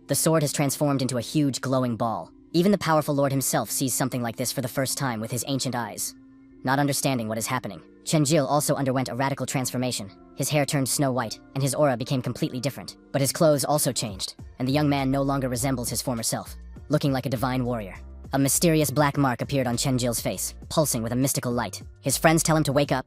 The sword has transformed into a huge glowing ball. Even the powerful Lord himself sees something like this for the first time with his ancient eyes. Not understanding what is happening, Chenjil also underwent a radical transformation. His hair turned snow white, and his aura became completely different. But his clothes also changed, and the young man no longer resembles his former self, looking like a divine warrior. A mysterious black mark appeared on Chenjil's face, pulsing with a mystical light. His friends tell him to wake up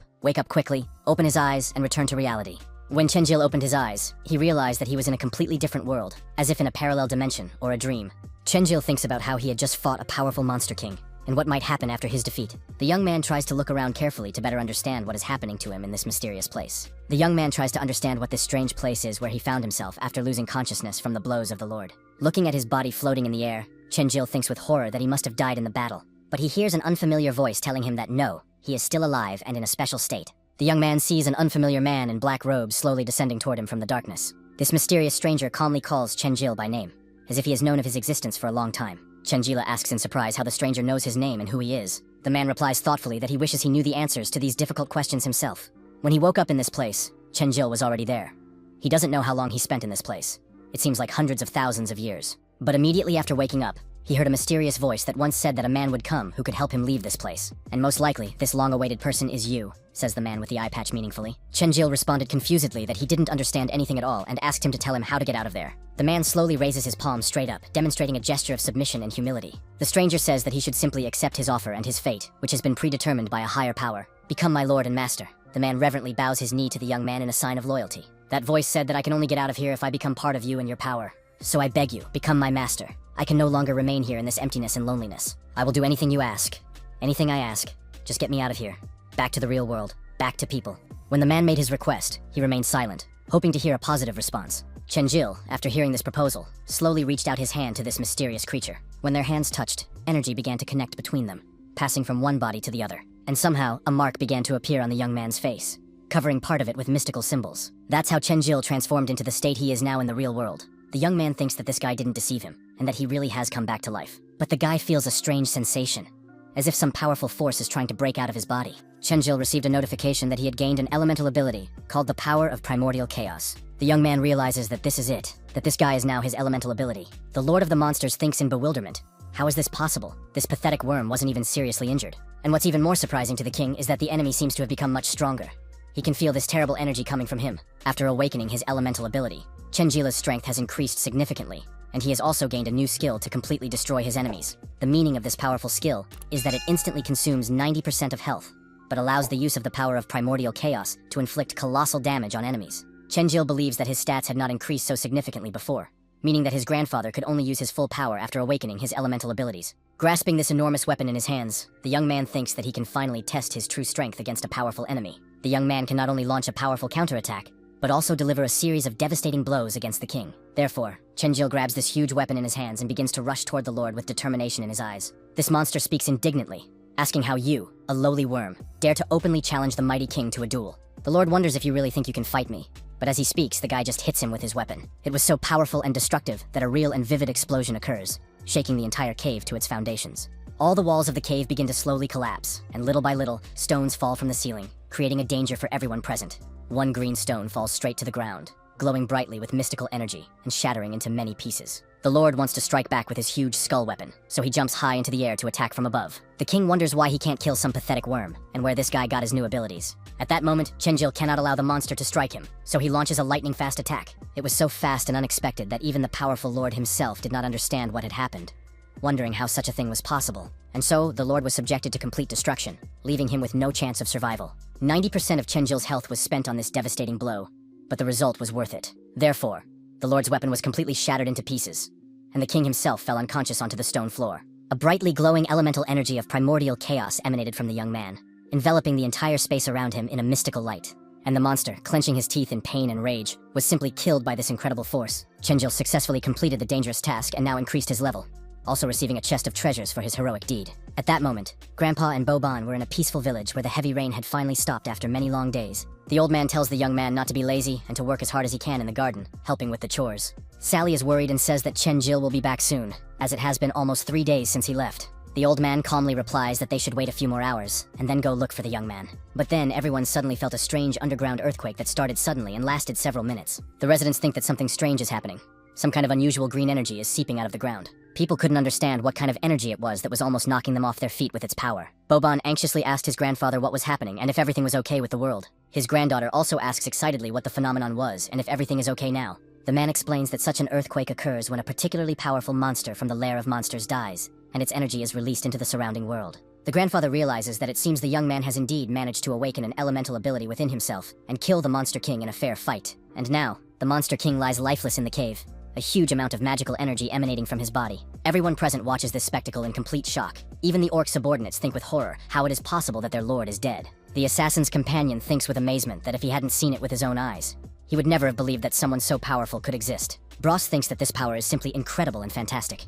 quickly, open his eyes, and return to reality. When Chenjil opened his eyes, he realized that he was in a completely different world, as if in a parallel dimension or a dream. Chenjil thinks about how he had just fought a powerful monster king, and what might happen after his defeat. The young man tries to look around carefully to better understand what is happening to him in this mysterious place. The young man tries to understand what this strange place is where he found himself after losing consciousness from the blows of the Lord. Looking at his body floating in the air, Chenjil thinks with horror that he must have died in the battle. But he hears an unfamiliar voice telling him that no, he is still alive and in a special state. The young man sees an unfamiliar man in black robes slowly descending toward him from the darkness. This mysterious stranger calmly calls Chenjil by name, as if he has known of his existence for a long time. Chenjila asks in surprise how the stranger knows his name and who he is. The man replies thoughtfully that he wishes he knew the answers to these difficult questions himself. When he woke up in this place, Chenjil was already there. He doesn't know how long he spent in this place. It seems like hundreds of thousands of years. But immediately after waking up, he heard a mysterious voice that once said that a man would come who could help him leave this place. And most likely, this long-awaited person is you, says the man with the eye patch meaningfully. Chenjil responded confusedly that he didn't understand anything at all and asked him to tell him how to get out of there. The man slowly raises his palm straight up, demonstrating a gesture of submission and humility. The stranger says that he should simply accept his offer and his fate, which has been predetermined by a higher power. Become my lord and master. The man reverently bows his knee to the young man in a sign of loyalty. That voice said that I can only get out of here if I become part of you and your power. So I beg you, become my master. I can no longer remain here in this emptiness and loneliness. I will do anything you ask. Anything I ask. Just get me out of here. Back to the real world. Back to people. When the man made his request, he remained silent, hoping to hear a positive response. Chenjil, after hearing this proposal, slowly reached out his hand to this mysterious creature. When their hands touched, energy began to connect between them, passing from one body to the other. And somehow, a mark began to appear on the young man's face, covering part of it with mystical symbols. That's how Chenjil transformed into the state he is now in the real world. The young man thinks that this guy didn't deceive him, and that he really has come back to life. But the guy feels a strange sensation, as if some powerful force is trying to break out of his body. Chenjil received a notification that he had gained an elemental ability called the Power of Primordial Chaos. The young man realizes that this is it, that this guy is now his elemental ability. The Lord of the Monsters thinks in bewilderment. How is this possible? This pathetic worm wasn't even seriously injured. And what's even more surprising to the king is that the enemy seems to have become much stronger. He can feel this terrible energy coming from him. After awakening his elemental ability, Chenjila's strength has increased significantly, and he has also gained a new skill to completely destroy his enemies. The meaning of this powerful skill is that it instantly consumes 90% of health, but allows the use of the power of primordial chaos to inflict colossal damage on enemies. Chenjil believes that his stats had not increased so significantly before, meaning that his grandfather could only use his full power after awakening his elemental abilities. Grasping this enormous weapon in his hands, the young man thinks that he can finally test his true strength against a powerful enemy. The young man can not only launch a powerful counterattack, but also deliver a series of devastating blows against the king. Therefore, Chenjil grabs this huge weapon in his hands and begins to rush toward the Lord with determination in his eyes. This monster speaks indignantly, asking how you, a lowly worm, dare to openly challenge the mighty king to a duel. The Lord wonders if you really think you can fight me. But as he speaks, the guy just hits him with his weapon. It was so powerful and destructive that a real and vivid explosion occurs, shaking the entire cave to its foundations. All the walls of the cave begin to slowly collapse, and little by little, stones fall from the ceiling, creating a danger for everyone present. One green stone falls straight to the ground, glowing brightly with mystical energy and shattering into many pieces. The Lord wants to strike back with his huge skull weapon, so he jumps high into the air to attack from above. The king wonders why he can't kill some pathetic worm, and where this guy got his new abilities. At that moment, Chenjil cannot allow the monster to strike him, so he launches a lightning-fast attack. It was so fast and unexpected that even the powerful Lord himself did not understand what had happened, wondering how such a thing was possible. And so, the Lord was subjected to complete destruction, leaving him with no chance of survival. 90% of Chenjil's health was spent on this devastating blow, but the result was worth it. Therefore, the Lord's weapon was completely shattered into pieces, and the king himself fell unconscious onto the stone floor. A brightly glowing elemental energy of primordial chaos emanated from the young man, enveloping the entire space around him in a mystical light. And the monster, clenching his teeth in pain and rage, was simply killed by this incredible force. Chenjil successfully completed the dangerous task and now increased his level, also receiving a chest of treasures for his heroic deed. At that moment, Grandpa and Boban were in a peaceful village where the heavy rain had finally stopped after many long days. The old man tells the young man not to be lazy and to work as hard as he can in the garden, helping with the chores. Sally is worried and says that Chenjil will be back soon, as it has been almost 3 days since he left. The old man calmly replies that they should wait a few more hours, and then go look for the young man. But then everyone suddenly felt a strange underground earthquake that started suddenly and lasted several minutes. The residents think that something strange is happening. Some kind of unusual green energy is seeping out of the ground. People couldn't understand what kind of energy it was that was almost knocking them off their feet with its power. Boban anxiously asked his grandfather what was happening and if everything was okay with the world. His granddaughter also asks excitedly what the phenomenon was and if everything is okay now. The man explains that such an earthquake occurs when a particularly powerful monster from the lair of monsters dies, and its energy is released into the surrounding world. The grandfather realizes that it seems the young man has indeed managed to awaken an elemental ability within himself and kill the Monster King in a fair fight. And now, the Monster King lies lifeless in the cave, a huge amount of magical energy emanating from his body. Everyone present watches this spectacle in complete shock. Even the orc subordinates think with horror how it is possible that their lord is dead. The assassin's companion thinks with amazement that if he hadn't seen it with his own eyes, he would never have believed that someone so powerful could exist. Bros thinks that this power is simply incredible and fantastic.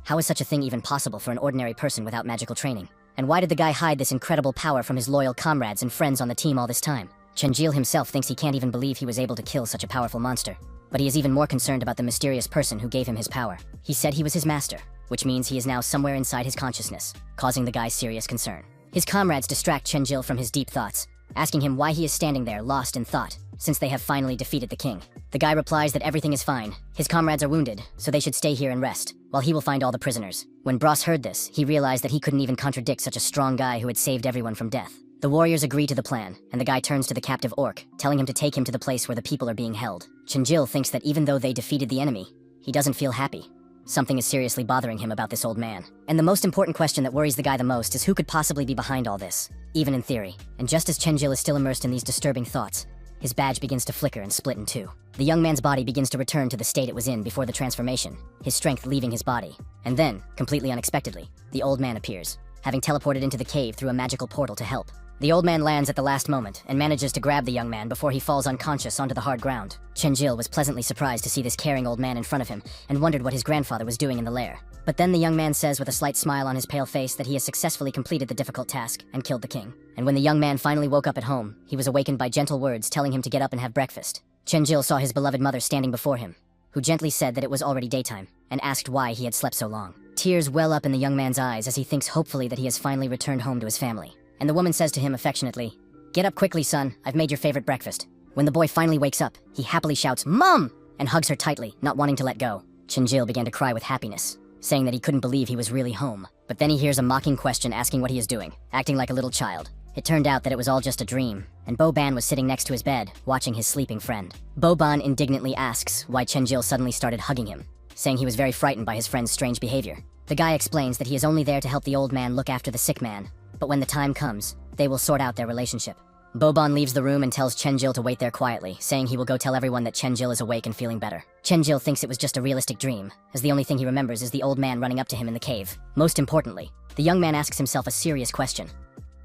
How is such a thing even possible for an ordinary person without magical training? And why did the guy hide this incredible power from his loyal comrades and friends on the team all this time? Chenjil himself thinks he can't even believe he was able to kill such a powerful monster. But he is even more concerned about the mysterious person who gave him his power. He said he was his master, which means he is now somewhere inside his consciousness, causing the guy serious concern. His comrades distract Chenjil from his deep thoughts, asking him why he is standing there lost in thought, since they have finally defeated the king. The guy replies that everything is fine, his comrades are wounded, so they should stay here and rest, while he will find all the prisoners. When Bros heard this, he realized that he couldn't even contradict such a strong guy who had saved everyone from death. The warriors agree to the plan, and the guy turns to the captive orc, telling him to take him to the place where the people are being held. Chenjil thinks that even though they defeated the enemy, he doesn't feel happy. Something is seriously bothering him about this old man. And the most important question that worries the guy the most is who could possibly be behind all this, even in theory. And just as Chenjil is still immersed in these disturbing thoughts, his badge begins to flicker and split in two. The young man's body begins to return to the state it was in before the transformation, his strength leaving his body. And then, completely unexpectedly, the old man appears, having teleported into the cave through a magical portal to help. The old man lands at the last moment and manages to grab the young man before he falls unconscious onto the hard ground. Chenjil was pleasantly surprised to see this caring old man in front of him and wondered what his grandfather was doing in the lair. But then the young man says with a slight smile on his pale face that he has successfully completed the difficult task and killed the king. And when the young man finally woke up at home, he was awakened by gentle words telling him to get up and have breakfast. Chenjil saw his beloved mother standing before him, who gently said that it was already daytime and asked why he had slept so long. Tears well up in the young man's eyes as he thinks hopefully that he has finally returned home to his family. And the woman says to him affectionately, "Get up quickly, son, I've made your favorite breakfast." When the boy finally wakes up, he happily shouts, "Mom!" and hugs her tightly, not wanting to let go. Chenjil began to cry with happiness, saying that he couldn't believe he was really home. But then he hears a mocking question asking what he is doing, acting like a little child. It turned out that it was all just a dream, and Boban was sitting next to his bed, watching his sleeping friend. Boban indignantly asks why Chenjil suddenly started hugging him, saying he was very frightened by his friend's strange behavior. The guy explains that he is only there to help the old man look after the sick man, but when the time comes, they will sort out their relationship. Boban leaves the room and tells Chenjil to wait there quietly, saying he will go tell everyone that Chenjil is awake and feeling better. Chenjil thinks it was just a realistic dream, as the only thing he remembers is the old man running up to him in the cave. Most importantly, the young man asks himself a serious question.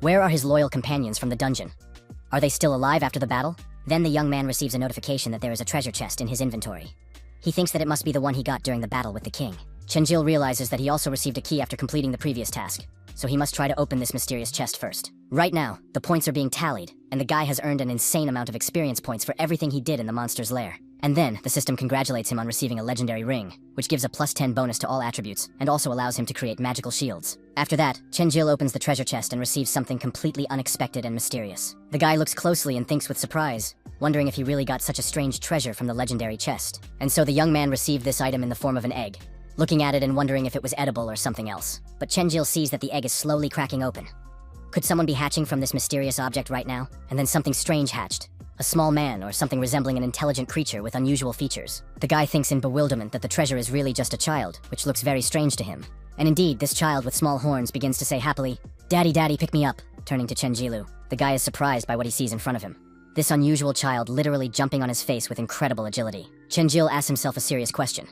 Where are his loyal companions from the dungeon? Are they still alive after the battle? Then the young man receives a notification that there is a treasure chest in his inventory. He thinks that it must be the one he got during the battle with the king. Chenjil realizes that he also received a key after completing the previous task, so he must try to open this mysterious chest first. Right now, the points are being tallied, and the guy has earned an insane amount of experience points for everything he did in the monster's lair. And then, the system congratulates him on receiving a legendary ring, which gives a +10 bonus to all attributes, and also allows him to create magical shields. After that, Chenjil opens the treasure chest and receives something completely unexpected and mysterious. The guy looks closely and thinks with surprise, wondering if he really got such a strange treasure from the legendary chest. And so the young man received this item in the form of an egg, looking at it and wondering if it was edible or something else. But Chenjil sees that the egg is slowly cracking open. Could someone be hatching from this mysterious object right now? And then something strange hatched. A small man or something resembling an intelligent creature with unusual features. The guy thinks in bewilderment that the treasure is really just a child, which looks very strange to him. And indeed, this child with small horns begins to say happily, "Daddy, daddy, pick me up," turning to Chenjilu. The guy is surprised by what he sees in front of him. This unusual child literally jumping on his face with incredible agility. Chenjil asks himself a serious question.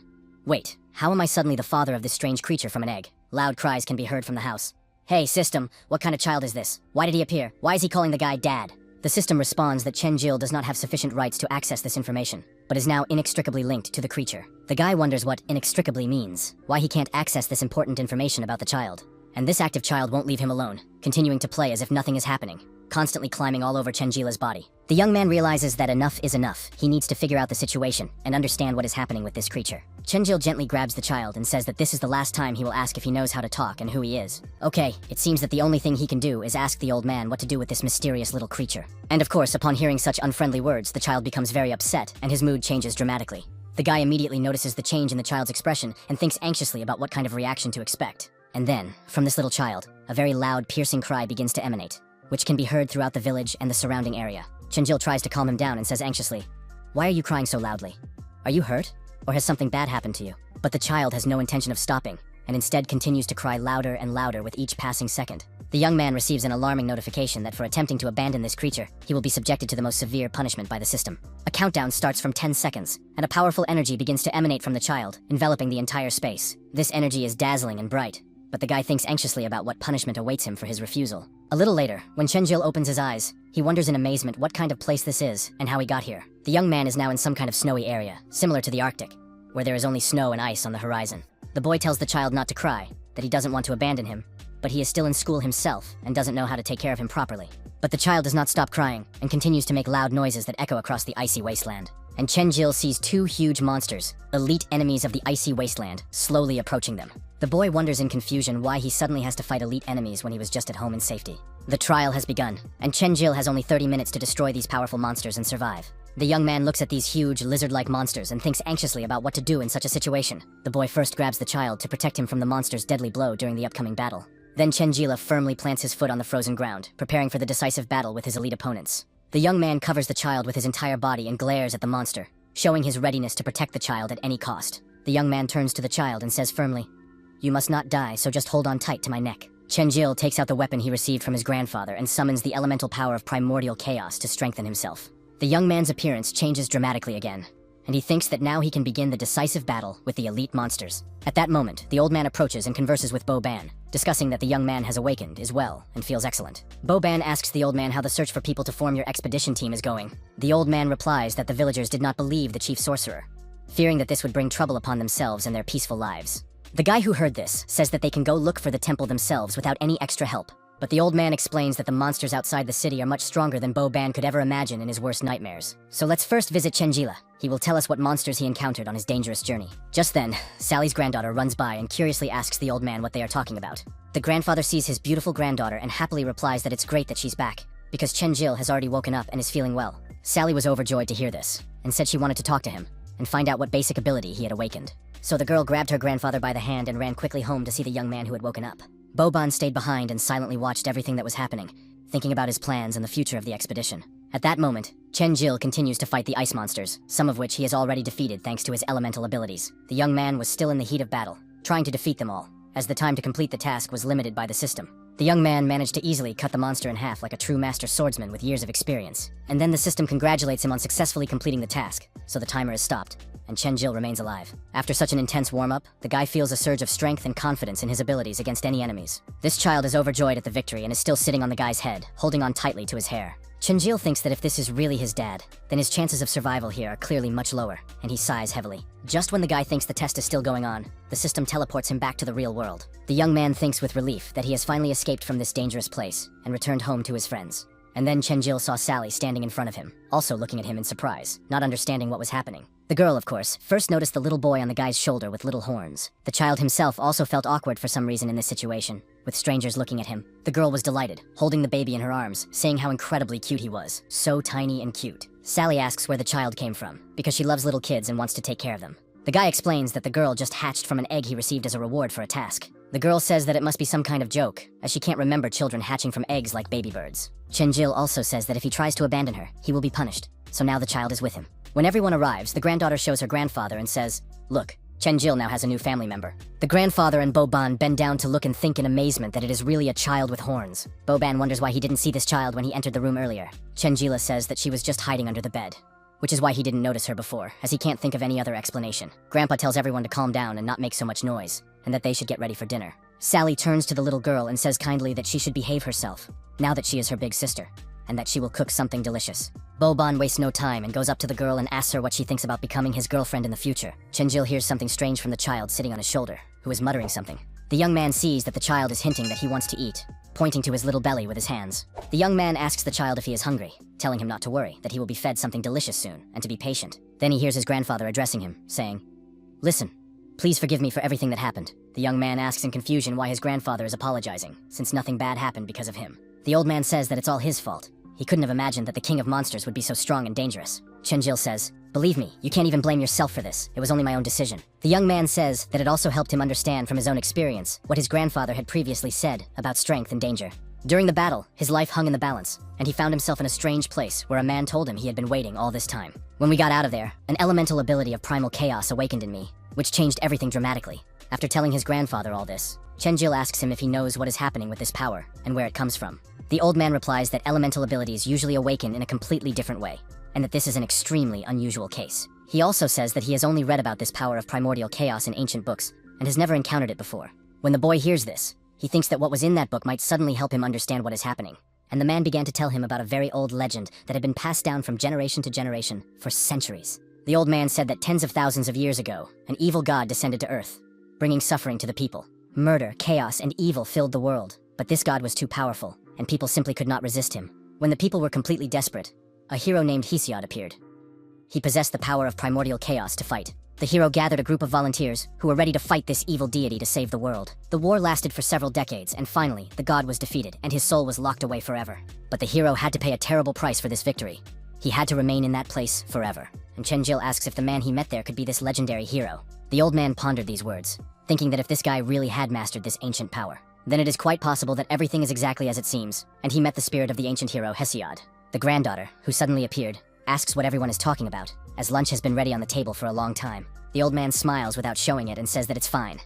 Wait, how am I suddenly the father of this strange creature from an egg? Loud cries can be heard from the house. "Hey, system, what kind of child is this? Why did he appear? Why is he calling the guy dad?" The system responds that Chenjil does not have sufficient rights to access this information, but is now inextricably linked to the creature. The guy wonders what inextricably means, why he can't access this important information about the child. And this active child won't leave him alone, continuing to play as if nothing is happening, constantly climbing all over Chenjila's body. The young man realizes that enough is enough. He needs to figure out the situation and understand what is happening with this creature. Chenjil gently grabs the child and says that this is the last time he will ask if he knows how to talk and who he is. Okay, it seems that the only thing he can do is ask the old man what to do with this mysterious little creature. And of course, upon hearing such unfriendly words, the child becomes very upset and his mood changes dramatically. The guy immediately notices the change in the child's expression and thinks anxiously about what kind of reaction to expect. And then, from this little child, a very loud, piercing cry begins to emanate, which can be heard throughout the village and the surrounding area. Chenjil tries to calm him down and says anxiously, "Why are you crying so loudly? Are you hurt? Or has something bad happened to you?" But the child has no intention of stopping, and instead continues to cry louder and louder with each passing second. The young man receives an alarming notification that for attempting to abandon this creature, he will be subjected to the most severe punishment by the system. A countdown starts from 10 seconds, and a powerful energy begins to emanate from the child, enveloping the entire space. This energy is dazzling and bright, but the guy thinks anxiously about what punishment awaits him for his refusal. A little later, when Chenjil opens his eyes, he wonders in amazement what kind of place this is and how he got here. The young man is now in some kind of snowy area, similar to the Arctic, where there is only snow and ice on the horizon. The boy tells the child not to cry, that he doesn't want to abandon him, but he is still in school himself and doesn't know how to take care of him properly. But the child does not stop crying and continues to make loud noises that echo across the icy wasteland. And Chenjil sees two huge monsters, elite enemies of the icy wasteland, slowly approaching them. The boy wonders in confusion why he suddenly has to fight elite enemies when he was just at home in safety. The trial has begun, and Chenjil has only 30 minutes to destroy these powerful monsters and survive. The young man looks at these huge, lizard-like monsters and thinks anxiously about what to do in such a situation. The boy first grabs the child to protect him from the monster's deadly blow during the upcoming battle. Then Chenjila firmly plants his foot on the frozen ground, preparing for the decisive battle with his elite opponents. The young man covers the child with his entire body and glares at the monster, showing his readiness to protect the child at any cost. The young man turns to the child and says firmly, "You must not die, so just hold on tight to my neck." Chenjil takes out the weapon he received from his grandfather and summons the elemental power of primordial chaos to strengthen himself. The young man's appearance changes dramatically again, and he thinks that now he can begin the decisive battle with the elite monsters. At that moment, the old man approaches and converses with Bo-Ban, discussing that the young man has awakened, is well, and feels excellent. Bo-Ban asks the old man how the search for people to form your expedition team is going. The old man replies that the villagers did not believe the chief sorcerer, fearing that this would bring trouble upon themselves and their peaceful lives. The guy who heard this says that they can go look for the temple themselves without any extra help. But the old man explains that the monsters outside the city are much stronger than Bo-Ban could ever imagine in his worst nightmares. So let's first visit Chenjila. He will tell us what monsters he encountered on his dangerous journey. Just then, Sally's granddaughter runs by and curiously asks the old man what they are talking about. The grandfather sees his beautiful granddaughter and happily replies that it's great that she's back, because Chenjil has already woken up and is feeling well. Sally was overjoyed to hear this, and said she wanted to talk to him, and find out what basic ability he had awakened. So the girl grabbed her grandfather by the hand and ran quickly home to see the young man who had woken up. Bo-Ban stayed behind and silently watched everything that was happening, thinking about his plans and the future of the expedition. At that moment, Chenjil continues to fight the ice monsters, some of which he has already defeated thanks to his elemental abilities. The young man was still in the heat of battle, trying to defeat them all, as the time to complete the task was limited by the system. The young man managed to easily cut the monster in half like a true master swordsman with years of experience. And then the system congratulates him on successfully completing the task, so the timer is stopped, and Chenjil remains alive. After such an intense warm-up, the guy feels a surge of strength and confidence in his abilities against any enemies. This child is overjoyed at the victory and is still sitting on the guy's head, holding on tightly to his hair. Chenjil thinks that if this is really his dad, then his chances of survival here are clearly much lower, and he sighs heavily. Just when the guy thinks the test is still going on, the system teleports him back to the real world. The young man thinks with relief that he has finally escaped from this dangerous place and returned home to his friends. And then Chenjil saw Sally standing in front of him, also looking at him in surprise, not understanding what was happening. The girl, of course, first noticed the little boy on the guy's shoulder with little horns. The child himself also felt awkward for some reason in this situation, with strangers looking at him. The girl was delighted, holding the baby in her arms, saying how incredibly cute he was. So tiny and cute. Sally asks where the child came from, because she loves little kids and wants to take care of them. The guy explains that the girl just hatched from an egg he received as a reward for a task. The girl says that it must be some kind of joke, as she can't remember children hatching from eggs like baby birds. Chenjil also says that if he tries to abandon her, he will be punished, so now the child is with him. When everyone arrives, the granddaughter shows her grandfather and says, "Look, Chenjil now has a new family member." The grandfather and Boban bend down to look and think in amazement that it is really a child with horns. Boban wonders why he didn't see this child when he entered the room earlier. Chenjila says that she was just hiding under the bed, which is why he didn't notice her before, as he can't think of any other explanation. Grandpa tells everyone to calm down and not make so much noise, and that they should get ready for dinner. Sally turns to the little girl and says kindly that she should behave herself, now that she is her big sister, and that she will cook something delicious. Boban wastes no time and goes up to the girl and asks her what she thinks about becoming his girlfriend in the future. Chenjil hears something strange from the child sitting on his shoulder, who is muttering something. The young man sees that the child is hinting that he wants to eat, pointing to his little belly with his hands. The young man asks the child if he is hungry, telling him not to worry, that he will be fed something delicious soon, and to be patient. Then he hears his grandfather addressing him, saying, "Listen, please forgive me for everything that happened." The young man asks in confusion why his grandfather is apologizing, since nothing bad happened because of him. The old man says that it's all his fault. He couldn't have imagined that the king of monsters would be so strong and dangerous. Chenjil says, "Believe me, you can't even blame yourself for this. It was only my own decision." The young man says that it also helped him understand from his own experience what his grandfather had previously said about strength and danger. During the battle, his life hung in the balance, and he found himself in a strange place where a man told him he had been waiting all this time. When we got out of there, an elemental ability of primal chaos awakened in me, which changed everything dramatically. After telling his grandfather all this, Chenjil asks him if he knows what is happening with this power and where it comes from. The old man replies that elemental abilities usually awaken in a completely different way, and that this is an extremely unusual case. He also says that he has only read about this power of primordial chaos in ancient books, and has never encountered it before. When the boy hears this, he thinks that what was in that book might suddenly help him understand what is happening, and the man began to tell him about a very old legend that had been passed down from generation to generation for centuries. The old man said that tens of thousands of years ago, an evil god descended to Earth, bringing suffering to the people. Murder, chaos, and evil filled the world, but this god was too powerful, and people simply could not resist him. When the people were completely desperate, a hero named Hesiod appeared. He possessed the power of primordial chaos to fight. The hero gathered a group of volunteers who were ready to fight this evil deity to save the world. The war lasted for several decades, and finally, the god was defeated, and his soul was locked away forever. But the hero had to pay a terrible price for this victory. He had to remain in that place forever. And Chenjil asks if the man he met there could be this legendary hero. The old man pondered these words, thinking that if this guy really had mastered this ancient power, then it is quite possible that everything is exactly as it seems, and he met the spirit of the ancient hero Hesiod. The granddaughter, who suddenly appeared, asks what everyone is talking about, as lunch has been ready on the table for a long time. The old man smiles without showing it and says that it's fine.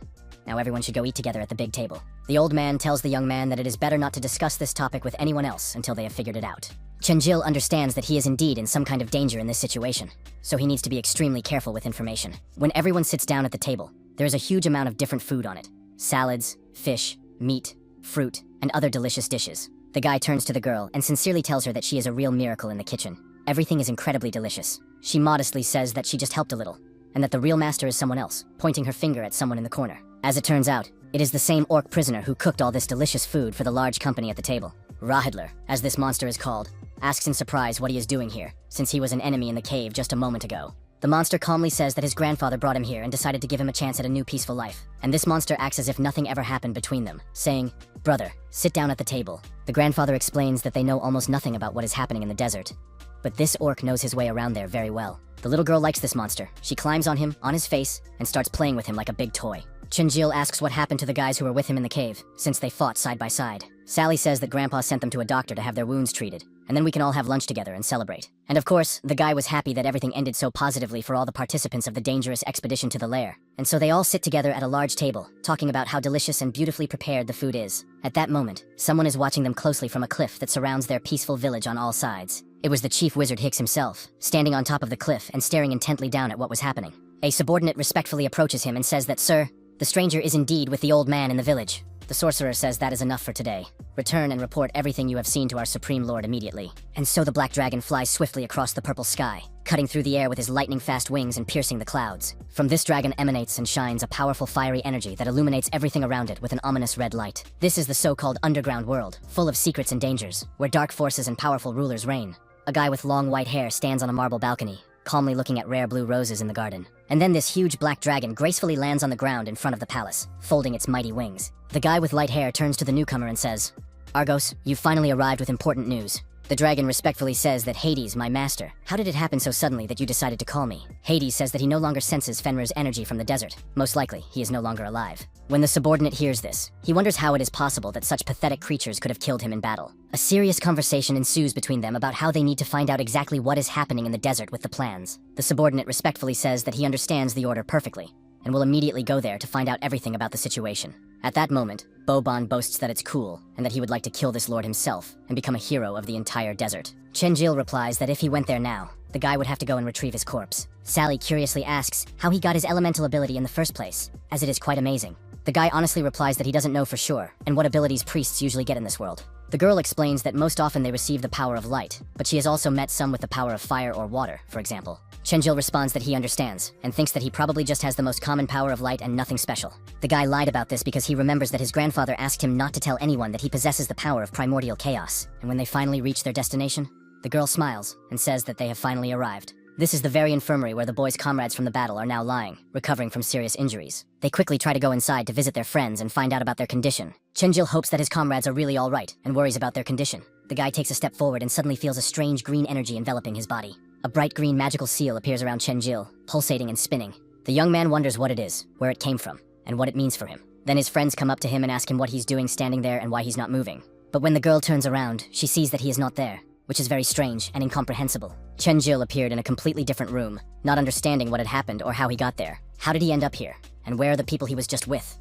Now everyone should go eat together at the big table. The old man tells the young man that it is better not to discuss this topic with anyone else until they have figured it out. Chenjil understands that he is indeed in some kind of danger in this situation, so he needs to be extremely careful with information. When everyone sits down at the table, there is a huge amount of different food on it. Salads, fish, meat, fruit, and other delicious dishes. The guy turns to the girl and sincerely tells her that she is a real miracle in the kitchen. Everything is incredibly delicious. She modestly says that she just helped a little, and that the real master is someone else, pointing her finger at someone in the corner. As it turns out, it is the same orc prisoner who cooked all this delicious food for the large company at the table. Rahidler, as this monster is called, asks in surprise what he is doing here, since he was an enemy in the cave just a moment ago. The monster calmly says that his grandfather brought him here and decided to give him a chance at a new peaceful life. And this monster acts as if nothing ever happened between them, saying, "Brother, sit down at the table." The grandfather explains that they know almost nothing about what is happening in the desert, but this orc knows his way around there very well. The little girl likes this monster. She climbs on him, on his face, and starts playing with him like a big toy. Chenjil asks what happened to the guys who were with him in the cave, since they fought side by side. Sally says that Grandpa sent them to a doctor to have their wounds treated, and then we can all have lunch together and celebrate. And of course, the guy was happy that everything ended so positively for all the participants of the dangerous expedition to the lair. And so they all sit together at a large table, talking about how delicious and beautifully prepared the food is. At that moment, someone is watching them closely from a cliff that surrounds their peaceful village on all sides. It was the chief wizard Hicks himself, standing on top of the cliff and staring intently down at what was happening. A subordinate respectfully approaches him and says that, "Sir, the stranger is indeed with the old man in the village." The sorcerer says that is enough for today. Return and report everything you have seen to our Supreme Lord immediately. And so the black dragon flies swiftly across the purple sky, cutting through the air with his lightning-fast wings and piercing the clouds. From this dragon emanates and shines a powerful fiery energy that illuminates everything around it with an ominous red light. This is the so-called underground world, full of secrets and dangers, where dark forces and powerful rulers reign. A guy with long white hair stands on a marble balcony, calmly looking at rare blue roses in the garden. And then this huge black dragon gracefully lands on the ground in front of the palace, folding its mighty wings. The guy with light hair turns to the newcomer and says, "Argos, you've finally arrived with important news. The dragon respectfully says that Hades, my master, how did it happen so suddenly that you decided to call me? Hades says that he no longer senses Fenrir's energy from the desert. Most likely, he is no longer alive. When the subordinate hears this, he wonders how it is possible that such pathetic creatures could have killed him in battle. A serious conversation ensues between them about how they need to find out exactly what is happening in the desert with the plans. The subordinate respectfully says that he understands the order perfectly, and will immediately go there to find out everything about the situation. At that moment, Boban boasts that it's cool, and that he would like to kill this lord himself, and become a hero of the entire desert. Chenjil replies that if he went there now, the guy would have to go and retrieve his corpse. Sally curiously asks how he got his elemental ability in the first place, as it is quite amazing. The guy honestly replies that he doesn't know for sure, and what abilities priests usually get in this world. The girl explains that most often they receive the power of light, but she has also met some with the power of fire or water, for example. Chenjil responds that he understands, and thinks that he probably just has the most common power of light and nothing special. The guy lied about this because he remembers that his grandfather asked him not to tell anyone that he possesses the power of primordial chaos. And when they finally reach their destination, the girl smiles and says that they have finally arrived. This is the very infirmary where the boys' comrades from the battle are now lying, recovering from serious injuries. They quickly try to go inside to visit their friends and find out about their condition. Chenjil hopes that his comrades are really all right and worries about their condition. The guy takes a step forward and suddenly feels a strange green energy enveloping his body. A bright green magical seal appears around Chenjil, pulsating and spinning. The young man wonders what it is, where it came from, and what it means for him. Then his friends come up to him and ask him what he's doing standing there and why he's not moving. But when the girl turns around, she sees that he is not there, which is very strange and incomprehensible. Chenjil appeared in a completely different room, not understanding what had happened or how he got there. How did he end up here? And where are the people he was just with?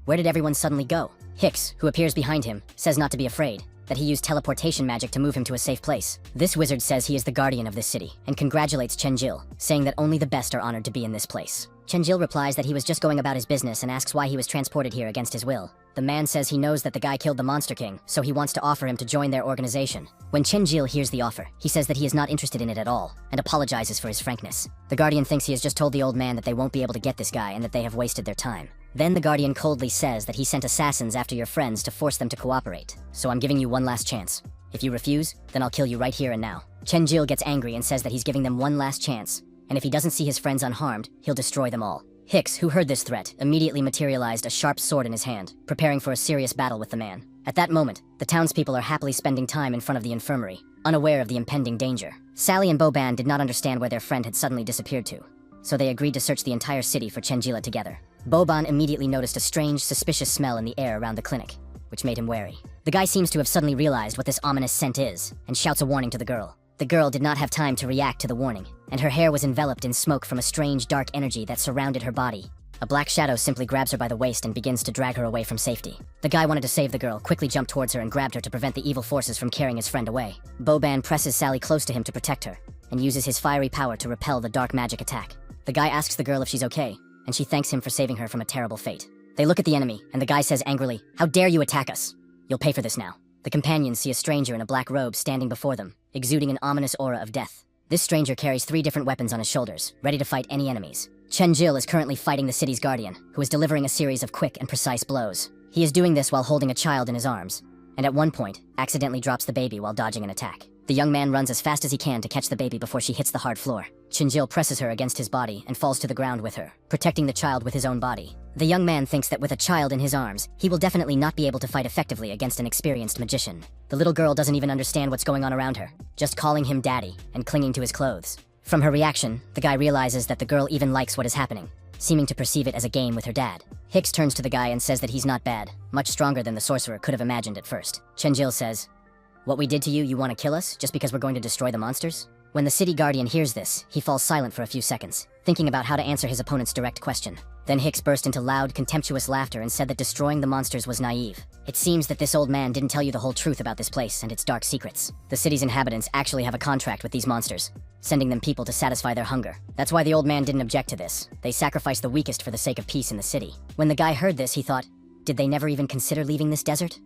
Where did everyone suddenly go? Hicks, who appears behind him, says not to be afraid, that he used teleportation magic to move him to a safe place. This wizard says he is the guardian of this city, and congratulates Chenjil, saying that only the best are honored to be in this place. Chenjil replies that he was just going about his business and asks why he was transported here against his will. The man says he knows that the guy killed the Monster King, so he wants to offer him to join their organization. When Chenjil hears the offer, he says that he is not interested in it at all, and apologizes for his frankness. The guardian thinks he has just told the old man that they won't be able to get this guy and that they have wasted their time. Then the guardian coldly says that he sent assassins after your friends to force them to cooperate. So I'm giving you one last chance. If you refuse, then I'll kill you right here and now. Chenjil gets angry and says that he's giving them one last chance, and if he doesn't see his friends unharmed, he'll destroy them all. Hicks, who heard this threat, immediately materialized a sharp sword in his hand, preparing for a serious battle with the man. At that moment, the townspeople are happily spending time in front of the infirmary, unaware of the impending danger. Sally and Boban did not understand where their friend had suddenly disappeared to, so they agreed to search the entire city for Chenjila together. Boban immediately noticed a strange, suspicious smell in the air around the clinic, which made him wary. The guy seems to have suddenly realized what this ominous scent is, and shouts a warning to the girl. The girl did not have time to react to the warning, and her hair was enveloped in smoke from a strange dark energy that surrounded her body. A black shadow simply grabs her by the waist and begins to drag her away from safety. The guy wanted to save the girl, quickly jumped towards her and grabbed her to prevent the evil forces from carrying his friend away. Boban presses Sally close to him to protect her, and uses his fiery power to repel the dark magic attack. The guy asks the girl if she's okay, and she thanks him for saving her from a terrible fate. They look at the enemy, and the guy says angrily, "How dare you attack us? You'll pay for this now." The companions see a stranger in a black robe standing before them, exuding an ominous aura of death. This stranger carries 3 different weapons on his shoulders, ready to fight any enemies. Chenjil is currently fighting the city's guardian, who is delivering a series of quick and precise blows. He is doing this while holding a child in his arms, and at one point, accidentally drops the baby while dodging an attack. The young man runs as fast as he can to catch the baby before she hits the hard floor. Chenjil presses her against his body and falls to the ground with her, protecting the child with his own body. The young man thinks that with a child in his arms, he will definitely not be able to fight effectively against an experienced magician. The little girl doesn't even understand what's going on around her, just calling him daddy and clinging to his clothes. From her reaction, the guy realizes that the girl even likes what is happening, seeming to perceive it as a game with her dad. Hicks turns to the guy and says that he's not bad, much stronger than the sorcerer could have imagined at first. Chenjil says, "What we did to you, you want to kill us just because we're going to destroy the monsters?" When the city guardian hears this, he falls silent for a few seconds, thinking about how to answer his opponent's direct question. Then Hicks burst into loud, contemptuous laughter and said that destroying the monsters was naive. It seems that this old man didn't tell you the whole truth about this place and its dark secrets. The city's inhabitants actually have a contract with these monsters, sending them people to satisfy their hunger. That's why the old man didn't object to this. They sacrificed the weakest for the sake of peace in the city. When the guy heard this, he thought, did they never even consider leaving this desert?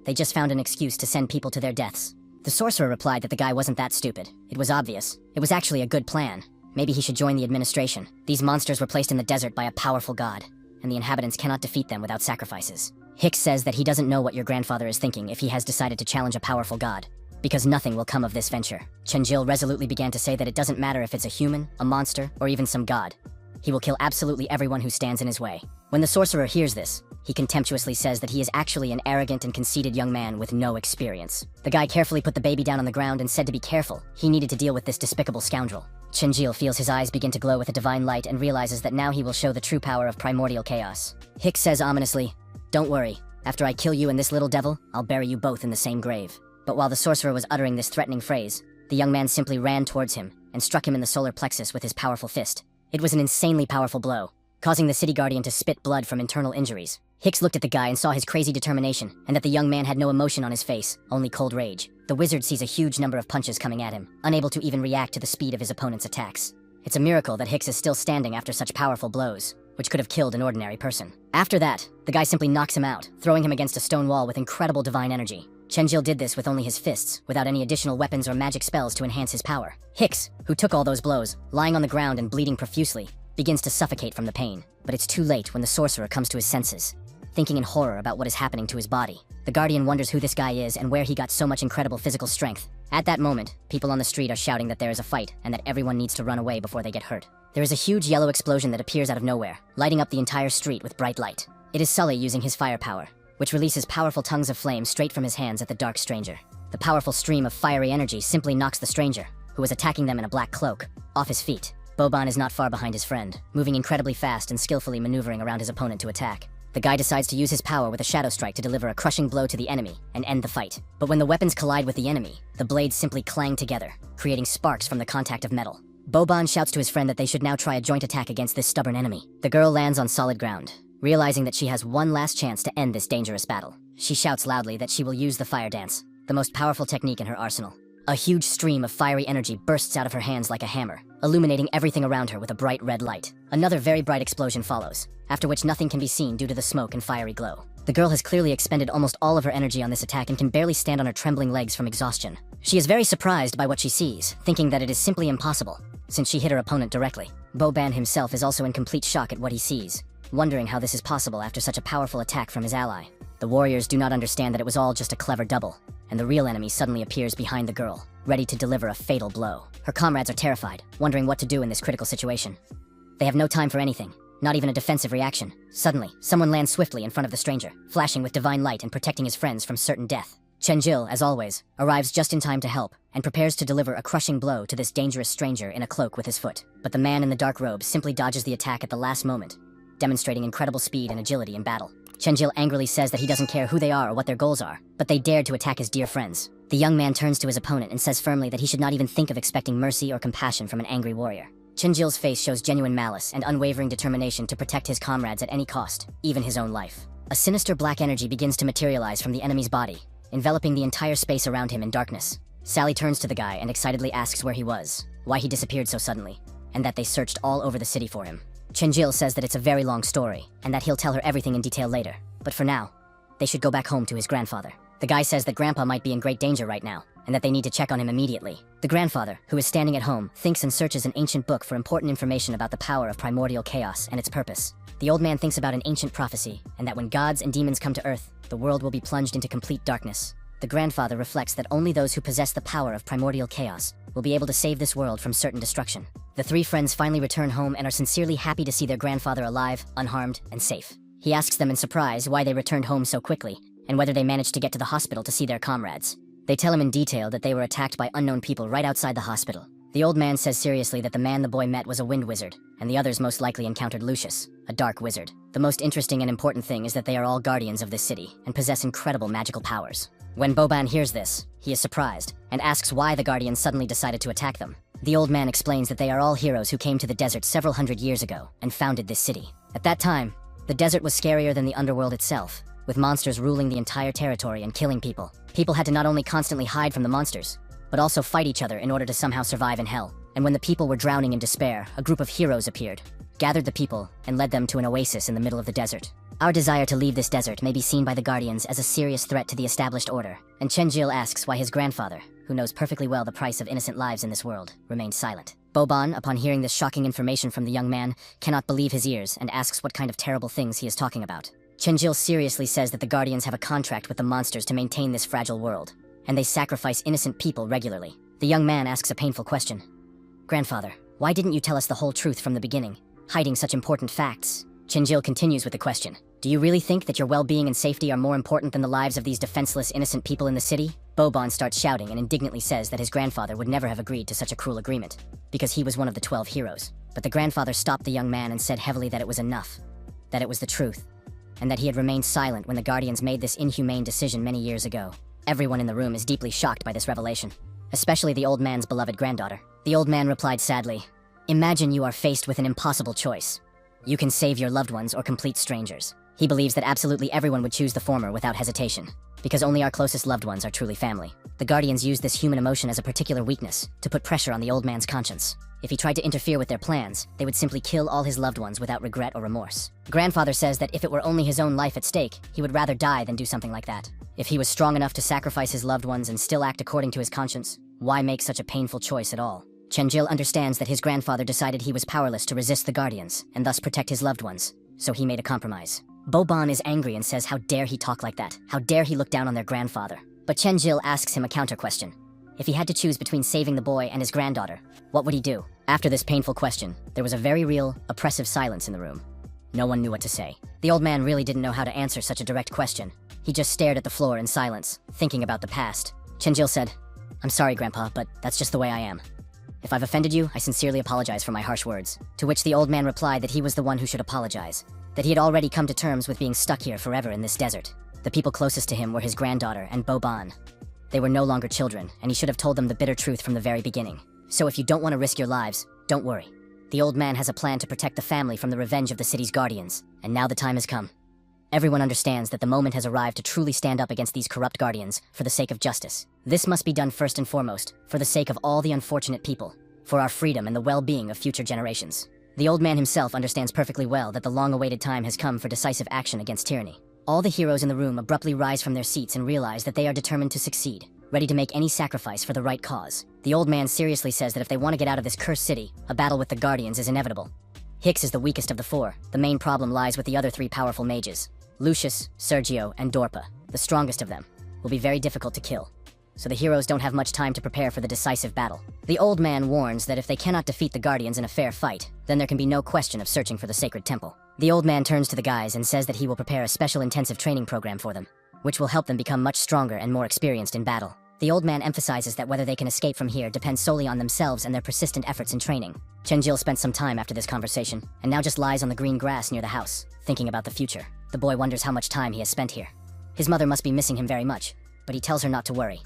They just found an excuse to send people to their deaths. The sorcerer replied that the guy wasn't that stupid. It was obvious. It was actually a good plan. Maybe he should join the administration. These monsters were placed in the desert by a powerful god, and the inhabitants cannot defeat them without sacrifices. Hicks says that he doesn't know what your grandfather is thinking if he has decided to challenge a powerful god, because nothing will come of this venture. Chenjil resolutely began to say that it doesn't matter if it's a human, a monster, or even some god. He will kill absolutely everyone who stands in his way. When the sorcerer hears this, he contemptuously says that he is actually an arrogant and conceited young man with no experience. The guy carefully put the baby down on the ground and said to be careful. He needed to deal with this despicable scoundrel. Chenjil feels his eyes begin to glow with a divine light and realizes that now he will show the true power of primordial chaos. Hicks says ominously, "Don't worry. After I kill you and this little devil, I'll bury you both in the same grave." But while the sorcerer was uttering this threatening phrase, the young man simply ran towards him and struck him in the solar plexus with his powerful fist. It was an insanely powerful blow, causing the city guardian to spit blood from internal injuries. Hicks looked at the guy and saw his crazy determination, and that the young man had no emotion on his face, only cold rage. The wizard sees a huge number of punches coming at him, unable to even react to the speed of his opponent's attacks. It's a miracle that Hicks is still standing after such powerful blows, which could have killed an ordinary person. After that, the guy simply knocks him out, throwing him against a stone wall with incredible divine energy. Chenjil did this with only his fists, without any additional weapons or magic spells to enhance his power. Hicks, who took all those blows, lying on the ground and bleeding profusely, begins to suffocate from the pain. But it's too late when the sorcerer comes to his senses. Thinking in horror about what is happening to his body, the guardian wonders who this guy is and where he got so much incredible physical strength. At that moment, people on the street are shouting that there is a fight and that everyone needs to run away before they get hurt. There is a huge yellow explosion that appears out of nowhere, lighting up the entire street with bright light. It is Sully using his firepower, which releases powerful tongues of flame straight from his hands at the dark stranger. The powerful stream of fiery energy simply knocks the stranger, who was attacking them in a black cloak, off his feet. Boban is not far behind his friend, moving incredibly fast and skillfully maneuvering around his opponent to attack. The guy decides to use his power with a shadow strike to deliver a crushing blow to the enemy and end the fight. But when the weapons collide with the enemy, the blades simply clang together, creating sparks from the contact of metal. Boban shouts to his friend that they should now try a joint attack against this stubborn enemy. The girl lands on solid ground, realizing that she has one last chance to end this dangerous battle. She shouts loudly that she will use the fire dance, the most powerful technique in her arsenal. A huge stream of fiery energy bursts out of her hands like a hammer, illuminating everything around her with a bright red light. Another very bright explosion follows, after which nothing can be seen due to the smoke and fiery glow. The girl has clearly expended almost all of her energy on this attack and can barely stand on her trembling legs from exhaustion. She is very surprised by what she sees, thinking that it is simply impossible, since she hit her opponent directly. Boban himself is also in complete shock at what he sees, wondering how this is possible after such a powerful attack from his ally. The warriors do not understand that it was all just a clever double, and the real enemy suddenly appears behind the girl, ready to deliver a fatal blow. Her comrades are terrified, wondering what to do in this critical situation. They have no time for anything, not even a defensive reaction. Suddenly, someone lands swiftly in front of the stranger, flashing with divine light and protecting his friends from certain death. Chenjil, as always, arrives just in time to help, and prepares to deliver a crushing blow to this dangerous stranger in a cloak with his foot. But the man in the dark robe simply dodges the attack at the last moment, demonstrating incredible speed and agility in battle. Chenjil angrily says that he doesn't care who they are or what their goals are, but they dared to attack his dear friends. The young man turns to his opponent and says firmly that he should not even think of expecting mercy or compassion from an angry warrior. Chenjil's face shows genuine malice and unwavering determination to protect his comrades at any cost, even his own life. A sinister black energy begins to materialize from the enemy's body, enveloping the entire space around him in darkness. Sally turns to the guy and excitedly asks where he was, why he disappeared so suddenly, and that they searched all over the city for him. Chenjil says that it's a very long story, and that he'll tell her everything in detail later. But for now, they should go back home to his grandfather. The guy says that Grandpa might be in great danger right now, and that they need to check on him immediately. The grandfather, who is standing at home, thinks and searches an ancient book for important information about the power of primordial chaos and its purpose. The old man thinks about an ancient prophecy, and that when gods and demons come to Earth, the world will be plunged into complete darkness. The grandfather reflects that only those who possess the power of primordial chaos will be able to save this world from certain destruction. The three friends finally return home and are sincerely happy to see their grandfather alive, unharmed, and safe. He asks them in surprise why they returned home so quickly, and whether they managed to get to the hospital to see their comrades. They tell him in detail that they were attacked by unknown people right outside the hospital. The old man says seriously that the man the boy met was a wind wizard, and the others most likely encountered Lucius, a dark wizard. The most interesting and important thing is that they are all guardians of this city, and possess incredible magical powers. When Boban hears this, he is surprised, and asks why the guardians suddenly decided to attack them. The old man explains that they are all heroes who came to the desert several hundred years ago, and founded this city. At that time, the desert was scarier than the underworld itself, with monsters ruling the entire territory and killing people. People had to not only constantly hide from the monsters, but also fight each other in order to somehow survive in hell. And when the people were drowning in despair, a group of heroes appeared, gathered the people, and led them to an oasis in the middle of the desert. Our desire to leave this desert may be seen by the Guardians as a serious threat to the established order, and Chenjil asks why his grandfather, who knows perfectly well the price of innocent lives in this world, remained silent. Boban, upon hearing this shocking information from the young man, cannot believe his ears and asks what kind of terrible things he is talking about. Chenjil seriously says that the Guardians have a contract with the monsters to maintain this fragile world, and they sacrifice innocent people regularly. The young man asks a painful question. Grandfather, why didn't you tell us the whole truth from the beginning? hiding such important facts? Chinjil continues with the question. Do you really think that your well-being and safety are more important than the lives of these defenseless, innocent people in the city? Bobon starts shouting and indignantly says that his grandfather would never have agreed to such a cruel agreement, because he was one of the 12 heroes. But the grandfather stopped the young man and said heavily that it was enough, that it was the truth, and that he had remained silent when the Guardians made this inhumane decision many years ago. Everyone in the room is deeply shocked by this revelation, especially the old man's beloved granddaughter. The old man replied sadly, "Imagine you are faced with an impossible choice. You can save your loved ones or complete strangers." He believes that absolutely everyone would choose the former without hesitation, because only our closest loved ones are truly family. The Guardians use this human emotion as a particular weakness to put pressure on the old man's conscience. If he tried to interfere with their plans, they would simply kill all his loved ones without regret or remorse. Grandfather says that if it were only his own life at stake, he would rather die than do something like that. If he was strong enough to sacrifice his loved ones and still act according to his conscience, why make such a painful choice at all? Chenjil understands that his grandfather decided he was powerless to resist the Guardians and thus protect his loved ones, so he made a compromise. Bobon is angry and says how dare he talk like that, how dare he look down on their grandfather. But Chenjil asks him a counter question. If he had to choose between saving the boy and his granddaughter, what would he do? After this painful question, there was a very real, oppressive silence in the room. No one knew what to say. The old man really didn't know how to answer such a direct question. He just stared at the floor in silence, thinking about the past. Chenjil said, "I'm sorry, Grandpa, but that's just the way I am. If I've offended you, I sincerely apologize for my harsh words." To which the old man replied that he was the one who should apologize, that he had already come to terms with being stuck here forever in this desert. The people closest to him were his granddaughter and Bobon. They were no longer children, and he should have told them the bitter truth from the very beginning. So if you don't want to risk your lives, don't worry. The old man has a plan to protect the family from the revenge of the city's guardians, and now the time has come. Everyone understands that the moment has arrived to truly stand up against these corrupt guardians for the sake of justice. This must be done first and foremost, for the sake of all the unfortunate people, for our freedom and the well-being of future generations. The old man himself understands perfectly well that the long-awaited time has come for decisive action against tyranny. All the heroes in the room abruptly rise from their seats and realize that they are determined to succeed, ready to make any sacrifice for the right cause. The old man seriously says that if they want to get out of this cursed city, a battle with the Guardians is inevitable. Hicks is the weakest of the four. The main problem lies with the other three powerful mages. Lucius, Sergio, and Dorpa, the strongest of them, will be very difficult to kill, so the heroes don't have much time to prepare for the decisive battle. The old man warns that if they cannot defeat the Guardians in a fair fight, then there can be no question of searching for the sacred temple. The old man turns to the guys and says that he will prepare a special intensive training program for them, which will help them become much stronger and more experienced in battle. The old man emphasizes that whether they can escape from here depends solely on themselves and their persistent efforts in training. Chenjil spent some time after this conversation, and now just lies on the green grass near the house, thinking about the future. The boy wonders how much time he has spent here. His mother must be missing him very much, but he tells her not to worry.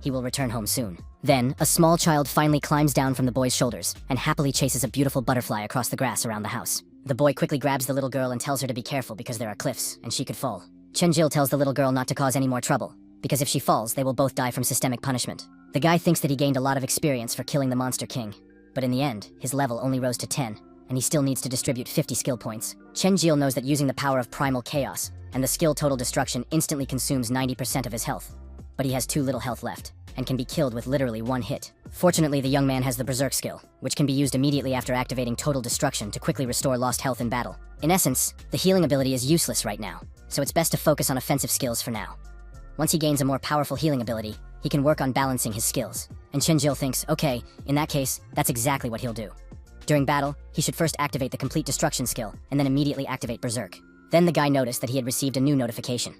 He will return home soon. Then, a small child finally climbs down from the boy's shoulders and happily chases a beautiful butterfly across the grass around the house. The boy quickly grabs the little girl and tells her to be careful because there are cliffs and she could fall. Chenjil tells the little girl not to cause any more trouble, because if she falls, they will both die from systemic punishment. The guy thinks that he gained a lot of experience for killing the Monster King, but in the end, his level only rose to 10, and he still needs to distribute 50 skill points. Chenjil knows that using the power of Primal Chaos and the skill Total Destruction instantly consumes 90% of his health, but he has too little health left, and can be killed with literally one hit. Fortunately, the young man has the Berserk skill, which can be used immediately after activating Total Destruction to quickly restore lost health in battle. In essence, the healing ability is useless right now, so it's best to focus on offensive skills for now. Once he gains a more powerful healing ability, he can work on balancing his skills. And Chenjil thinks, okay, in that case, that's exactly what he'll do. During battle, he should first activate the Complete Destruction skill, and then immediately activate Berserk. Then the guy noticed that he had received a new notification.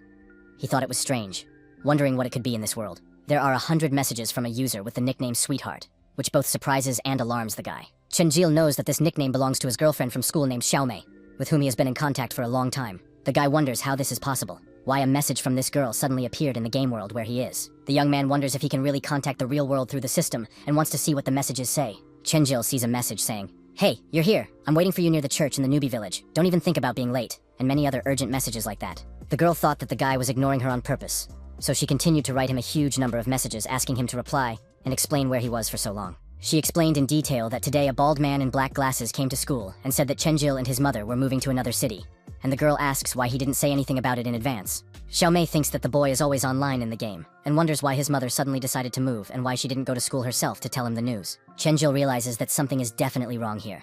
He thought it was strange, wondering what it could be in this world. There are 100 messages from a user with the nickname Sweetheart, which both surprises and alarms the guy. Chenjil knows that this nickname belongs to his girlfriend from school named Xiaomei, with whom he has been in contact for a long time. The guy wonders how this is possible, why a message from this girl suddenly appeared in the game world where he is. The young man wonders if he can really contact the real world through the system and wants to see what the messages say. Chenjil sees a message saying, "Hey, you're here. I'm waiting for you near the church in the newbie village. Don't even think about being late," and many other urgent messages like that. The girl thought that the guy was ignoring her on purpose, so she continued to write him a huge number of messages asking him to reply and explain where he was for so long. She explained in detail that today a bald man in black glasses came to school and said that Chenjil and his mother were moving to another city, and the girl asks why he didn't say anything about it in advance. Xiaomei thinks that the boy is always online in the game, and wonders why his mother suddenly decided to move and why she didn't go to school herself to tell him the news. Chenjil realizes that something is definitely wrong here.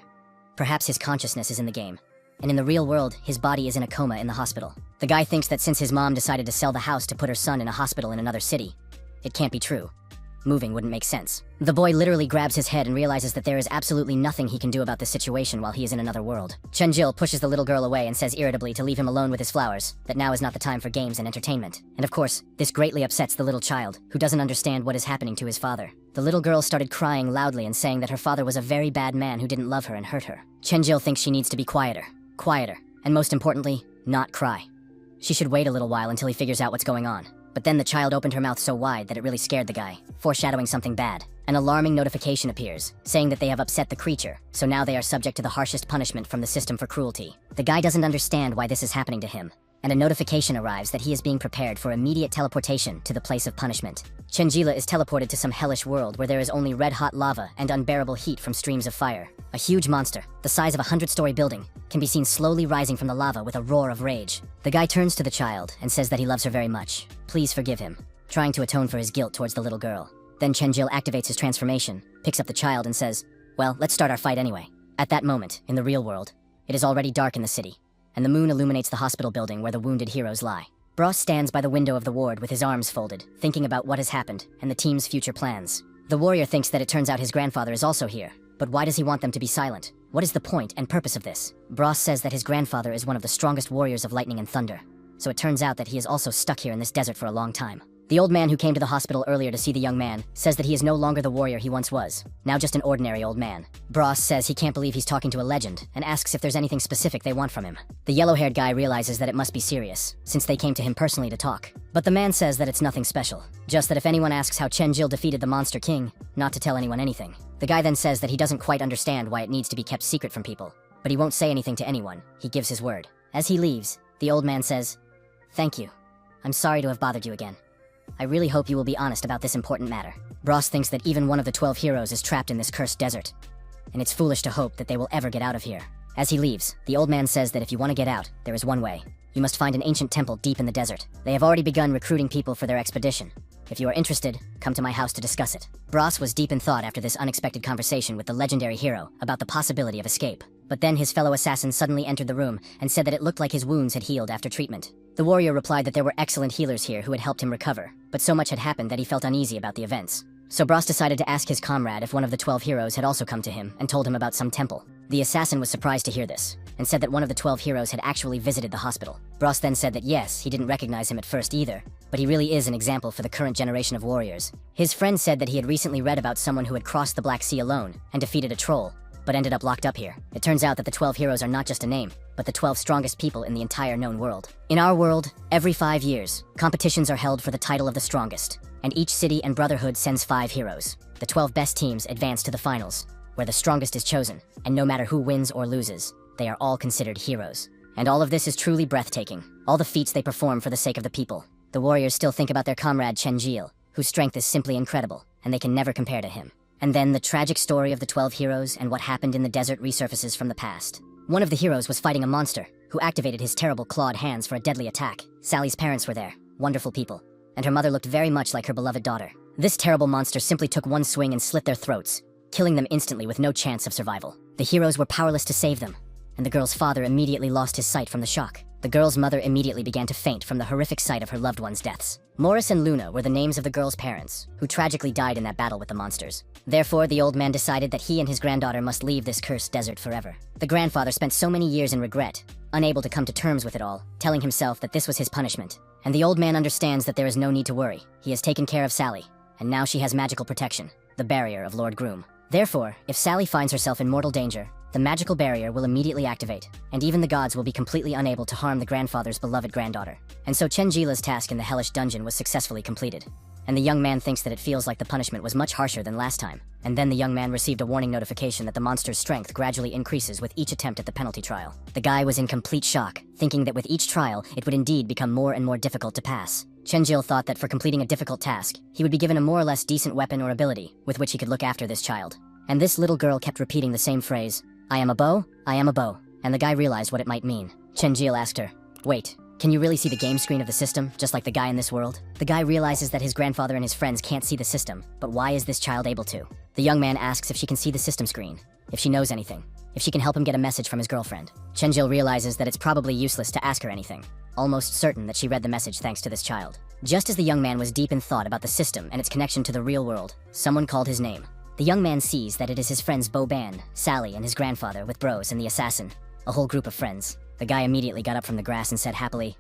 Perhaps his consciousness is in the game, and in the real world, his body is in a coma in the hospital. The guy thinks that since his mom decided to sell the house to put her son in a hospital in another city, it can't be true. Moving wouldn't make sense. The boy literally grabs his head and realizes that there is absolutely nothing he can do about this situation while he is in another world. Chenjil pushes the little girl away and says irritably to leave him alone with his flowers, that now is not the time for games and entertainment. And of course, this greatly upsets the little child, who doesn't understand what is happening to his father. The little girl started crying loudly and saying that her father was a very bad man who didn't love her and hurt her. Chenjil thinks she needs to be quieter, and most importantly, not cry. She should wait a little while until he figures out what's going on. But then the child opened her mouth so wide that it really scared the guy, foreshadowing something bad. An alarming notification appears, saying that they have upset the creature, so now they are subject to the harshest punishment from the system for cruelty. The guy doesn't understand why this is happening to him, and a notification arrives that he is being prepared for immediate teleportation to the place of punishment. Chenjila is teleported to some hellish world where there is only red-hot lava and unbearable heat from streams of fire. A huge monster, the size of a 100-story building, can be seen slowly rising from the lava with a roar of rage. The guy turns to the child and says that he loves her very much. Please forgive him, trying to atone for his guilt towards the little girl. Then Chenjil activates his transformation, picks up the child and says, well, let's start our fight anyway. At that moment, in the real world, it is already dark in the city, and the moon illuminates the hospital building where the wounded heroes lie. Bros stands by the window of the ward with his arms folded, thinking about what has happened and the team's future plans. The warrior thinks that it turns out his grandfather is also here, but why does he want them to be silent? What is the point and purpose of this? Bros says that his grandfather is one of the strongest warriors of lightning and thunder, so it turns out that he is also stuck here in this desert for a long time. The old man who came to the hospital earlier to see the young man says that he is no longer the warrior he once was, now just an ordinary old man. Bros says he can't believe he's talking to a legend and asks if there's anything specific they want from him. The yellow-haired guy realizes that it must be serious, since they came to him personally to talk. But the man says that it's nothing special, just that if anyone asks how Chenjil defeated the Monster King, not to tell anyone anything. The guy then says that he doesn't quite understand why it needs to be kept secret from people, but he won't say anything to anyone. He gives his word. As he leaves, the old man says, "Thank you. I'm sorry to have bothered you again. I really hope you will be honest about this important matter." Bros thinks that even one of the 12 heroes is trapped in this cursed desert, and it's foolish to hope that they will ever get out of here. As he leaves, the old man says that if you want to get out, there is one way. You must find an ancient temple deep in the desert. They have already begun recruiting people for their expedition. If you are interested, come to my house to discuss it. Bros was deep in thought after this unexpected conversation with the legendary hero about the possibility of escape. But then his fellow assassin suddenly entered the room and said that it looked like his wounds had healed after treatment. The warrior replied that there were excellent healers here who had helped him recover, but so much had happened that he felt uneasy about the events. So Bros decided to ask his comrade if one of the 12 heroes had also come to him and told him about some temple. The assassin was surprised to hear this, and said that one of the 12 heroes had actually visited the hospital. Bros then said that yes, he didn't recognize him at first either, but he really is an example for the current generation of warriors. His friend said that he had recently read about someone who had crossed the Black Sea alone and defeated a troll, but ended up locked up here. It turns out that the 12 heroes are not just a name, but the 12 strongest people in the entire known world. In our world, every 5 years, competitions are held for the title of the strongest, and each city and brotherhood sends 5 heroes. The 12 best teams advance to the finals, where the strongest is chosen, and no matter who wins or loses, they are all considered heroes. And all of this is truly breathtaking. All the feats they perform for the sake of the people. The warriors still think about their comrade Chenjil, whose strength is simply incredible, and they can never compare to him. And then the tragic story of the 12 heroes and what happened in the desert resurfaces from the past. One of the heroes was fighting a monster, who activated his terrible clawed hands for a deadly attack. Sally's parents were there, wonderful people, and her mother looked very much like her beloved daughter. This terrible monster simply took one swing and slit their throats, killing them instantly with no chance of survival. The heroes were powerless to save them, and the girl's father immediately lost his sight from the shock. The girl's mother immediately began to faint from the horrific sight of her loved ones' deaths. Morris and Luna were the names of the girl's parents, who tragically died in that battle with the monsters. Therefore, the old man decided that he and his granddaughter must leave this cursed desert forever. The grandfather spent so many years in regret, unable to come to terms with it all, telling himself that this was his punishment. And the old man understands that there is no need to worry. He has taken care of Sally, and now she has magical protection, the barrier of Lord Groom. Therefore, if Sally finds herself in mortal danger, the magical barrier will immediately activate, and even the gods will be completely unable to harm the grandfather's beloved granddaughter. And so Chenjila's task in the hellish dungeon was successfully completed. And the young man thinks that it feels like the punishment was much harsher than last time. And then the young man received a warning notification that the monster's strength gradually increases with each attempt at the penalty trial. The guy was in complete shock, thinking that with each trial, it would indeed become more and more difficult to pass. Chenjil thought that for completing a difficult task, he would be given a more or less decent weapon or ability with which he could look after this child. And this little girl kept repeating the same phrase, "I am a bow, I am a bow," and the guy realized what it might mean. Chenjil asked her, "Wait, can you really see the game screen of the system, just like the guy in this world?" The guy realizes that his grandfather and his friends can't see the system, but why is this child able to? The young man asks if she can see the system screen, if she knows anything, if she can help him get a message from his girlfriend. Chenjil realizes that it's probably useless to ask her anything, almost certain that she read the message thanks to this child. Just as the young man was deep in thought about the system and its connection to the real world, someone called his name. The young man sees that it is his friends Boban, Sally, and his grandfather with Bros and the assassin, a whole group of friends. The guy immediately got up from the grass and said happily,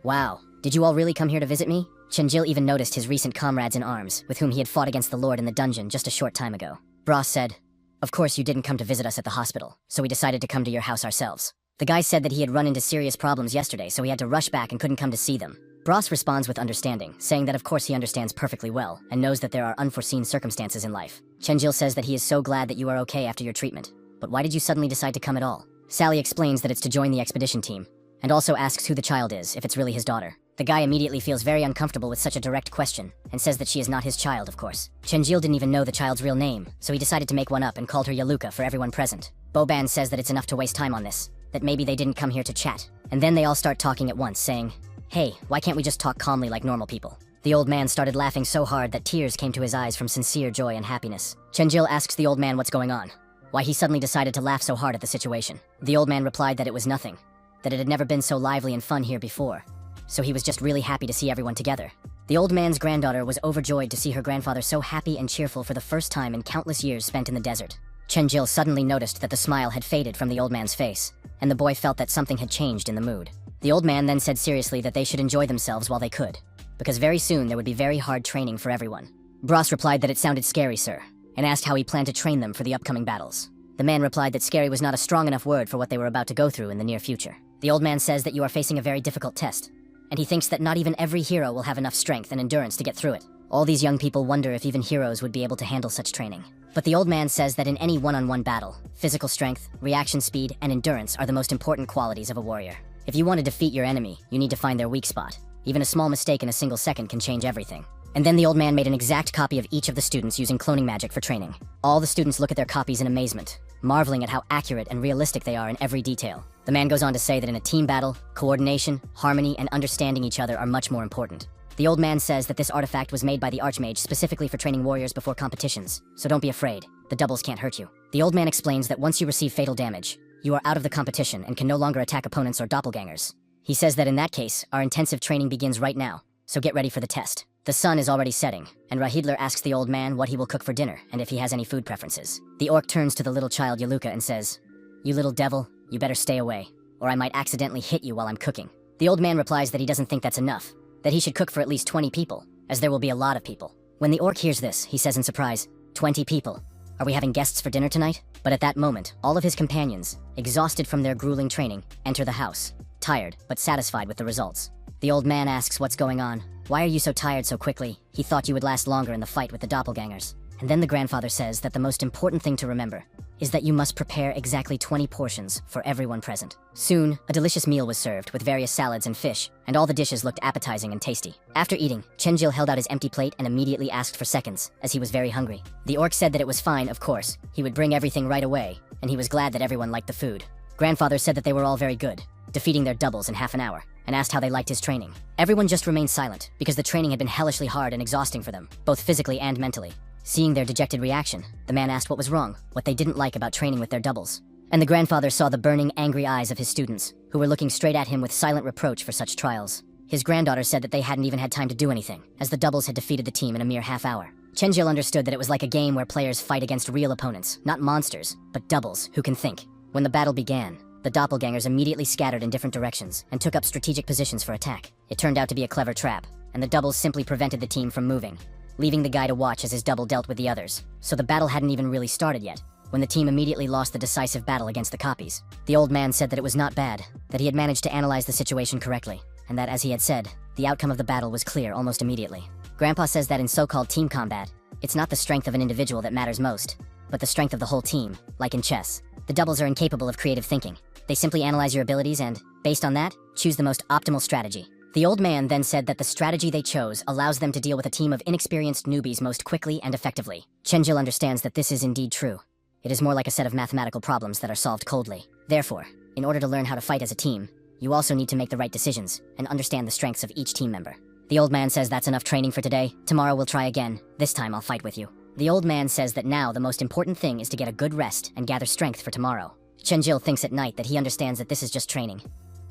"Wow, did you all really come here to visit me?" Chenjil even noticed his recent comrades in arms, with whom he had fought against the Lord in the dungeon just a short time ago. Bros said, "Of course you didn't come to visit us at the hospital, so we decided to come to your house ourselves." The guy said that he had run into serious problems yesterday, so he had to rush back and couldn't come to see them. Bros responds with understanding, saying that of course he understands perfectly well, and knows that there are unforeseen circumstances in life. Chenjil says that he is so glad that you are okay after your treatment. But why did you suddenly decide to come at all? Sally explains that it's to join the expedition team, and also asks who the child is, if it's really his daughter. The guy immediately feels very uncomfortable with such a direct question, and says that she is not his child, of course. Chenjil didn't even know the child's real name, so he decided to make one up and called her Yaluka for everyone present. Boban says that it's enough to waste time on this, that maybe they didn't come here to chat. And then they all start talking at once, saying, "Hey, why can't we just talk calmly like normal people?" The old man started laughing so hard that tears came to his eyes from sincere joy and happiness. Chenjil asks the old man what's going on, why he suddenly decided to laugh so hard at the situation. The old man replied that it was nothing, that it had never been so lively and fun here before, so he was just really happy to see everyone together. The old man's granddaughter was overjoyed to see her grandfather so happy and cheerful for the first time in countless years spent in the desert. Chenjil suddenly noticed that the smile had faded from the old man's face, and the boy felt that something had changed in the mood. The old man then said seriously that they should enjoy themselves while they could, because very soon there would be very hard training for everyone. Bros replied that it sounded scary, sir, and asked how he planned to train them for the upcoming battles. The man replied that scary was not a strong enough word for what they were about to go through in the near future. The old man says that you are facing a very difficult test, and he thinks that not even every hero will have enough strength and endurance to get through it. All these young people wonder if even heroes would be able to handle such training. But the old man says that in any one-on-one battle, physical strength, reaction speed, and endurance are the most important qualities of a warrior. If you want to defeat your enemy, you need to find their weak spot. Even a small mistake in a single second can change everything. And then the old man made an exact copy of each of the students using cloning magic for training. All the students look at their copies in amazement, marveling at how accurate and realistic they are in every detail. The man goes on to say that in a team battle, coordination, harmony, and understanding each other are much more important. The old man says that this artifact was made by the Archmage specifically for training warriors before competitions, so don't be afraid. The doubles can't hurt you. The old man explains that once you receive fatal damage, you are out of the competition and can no longer attack opponents or doppelgangers. He says that in that case, our intensive training begins right now, so get ready for the test. The sun is already setting, and Rahidler asks the old man what he will cook for dinner and if he has any food preferences. The orc turns to the little child Yaluka and says, "You little devil, you better stay away, or I might accidentally hit you while I'm cooking." The old man replies that he doesn't think that's enough, that he should cook for at least 20 people, as there will be a lot of people. When the orc hears this, he says in surprise, 20 people? Are we having guests for dinner tonight? But at that moment, all of his companions, exhausted from their grueling training, enter the house, tired but satisfied with the results. The old man asks what's going on. "Why are you so tired so quickly? He thought you would last longer in the fight with the doppelgangers." And then the grandfather says that the most important thing to remember is that you must prepare exactly 20 portions for everyone present. Soon, a delicious meal was served with various salads and fish, and all the dishes looked appetizing and tasty. After eating, Chenjil held out his empty plate and immediately asked for seconds, as he was very hungry. The orc said that it was fine, of course. He would bring everything right away, and he was glad that everyone liked the food. Grandfather said that they were all very good, defeating their doubles in half an hour, and asked how they liked his training. Everyone just remained silent, because the training had been hellishly hard and exhausting for them, both physically and mentally. Seeing their dejected reaction, the man asked what was wrong, what they didn't like about training with their doubles. And the grandfather saw the burning, angry eyes of his students, who were looking straight at him with silent reproach for such trials. His granddaughter said that they hadn't even had time to do anything, as the doubles had defeated the team in a mere half hour. Chenjil understood that it was like a game where players fight against real opponents, not monsters, but doubles who can think. When the battle began, the doppelgangers immediately scattered in different directions and took up strategic positions for attack. It turned out to be a clever trap, and the doubles simply prevented the team from moving, leaving the guy to watch as his double dealt with the others. So the battle hadn't even really started yet, when the team immediately lost the decisive battle against the copies. The old man said that it was not bad, that he had managed to analyze the situation correctly, and that, as he had said, the outcome of the battle was clear almost immediately. Grandpa says that in so-called team combat, it's not the strength of an individual that matters most, but the strength of the whole team, like in chess. The doubles are incapable of creative thinking. They simply analyze your abilities and, based on that, choose the most optimal strategy. The old man then said that the strategy they chose allows them to deal with a team of inexperienced newbies most quickly and effectively. Chenjil understands that this is indeed true. It is more like a set of mathematical problems that are solved coldly. Therefore, in order to learn how to fight as a team, you also need to make the right decisions and understand the strengths of each team member. The old man says that's enough training for today. Tomorrow we'll try again. This time I'll fight with you. The old man says that now the most important thing is to get a good rest and gather strength for tomorrow. Chenjil thinks at night that he understands that this is just training.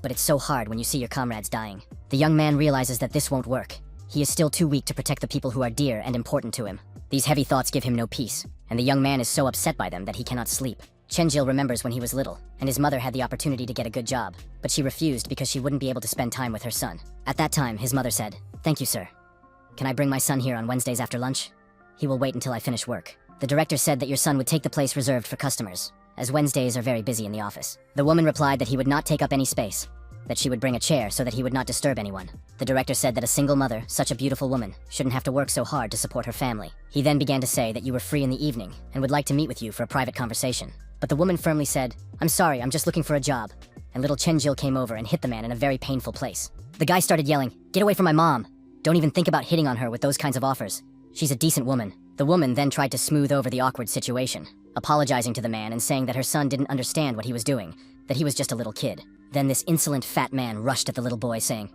But it's so hard when you see your comrades dying. The young man realizes that this won't work. he is still too weak to protect the people who are dear and important to him. These heavy thoughts give him no peace, and the young man is so upset by them that he cannot sleep. Chenjil remembers when he was little, and his mother had the opportunity to get a good job, but she refused because she wouldn't be able to spend time with her son. At that time, his mother said, "Thank you, sir. Can I bring my son here on Wednesdays after lunch? He will wait until I finish work." The director said that your son would take the place reserved for customers, as Wednesdays are very busy in the office. The woman replied that he would not take up any space, that she would bring a chair so that he would not disturb anyone. The director said that a single mother, such a beautiful woman, shouldn't have to work so hard to support her family. He then began to say that you were free in the evening and would like to meet with you for a private conversation. But the woman firmly said, "I'm sorry, I'm just looking for a job." And little Chenjil came over and hit the man in a very painful place. The guy started yelling, "Get away from my mom! Don't even think about hitting on her with those kinds of offers. She's a decent woman." The woman then tried to smooth over the awkward situation, apologizing to the man and saying that her son didn't understand what he was doing, that he was just a little kid. Then this insolent fat man rushed at the little boy saying,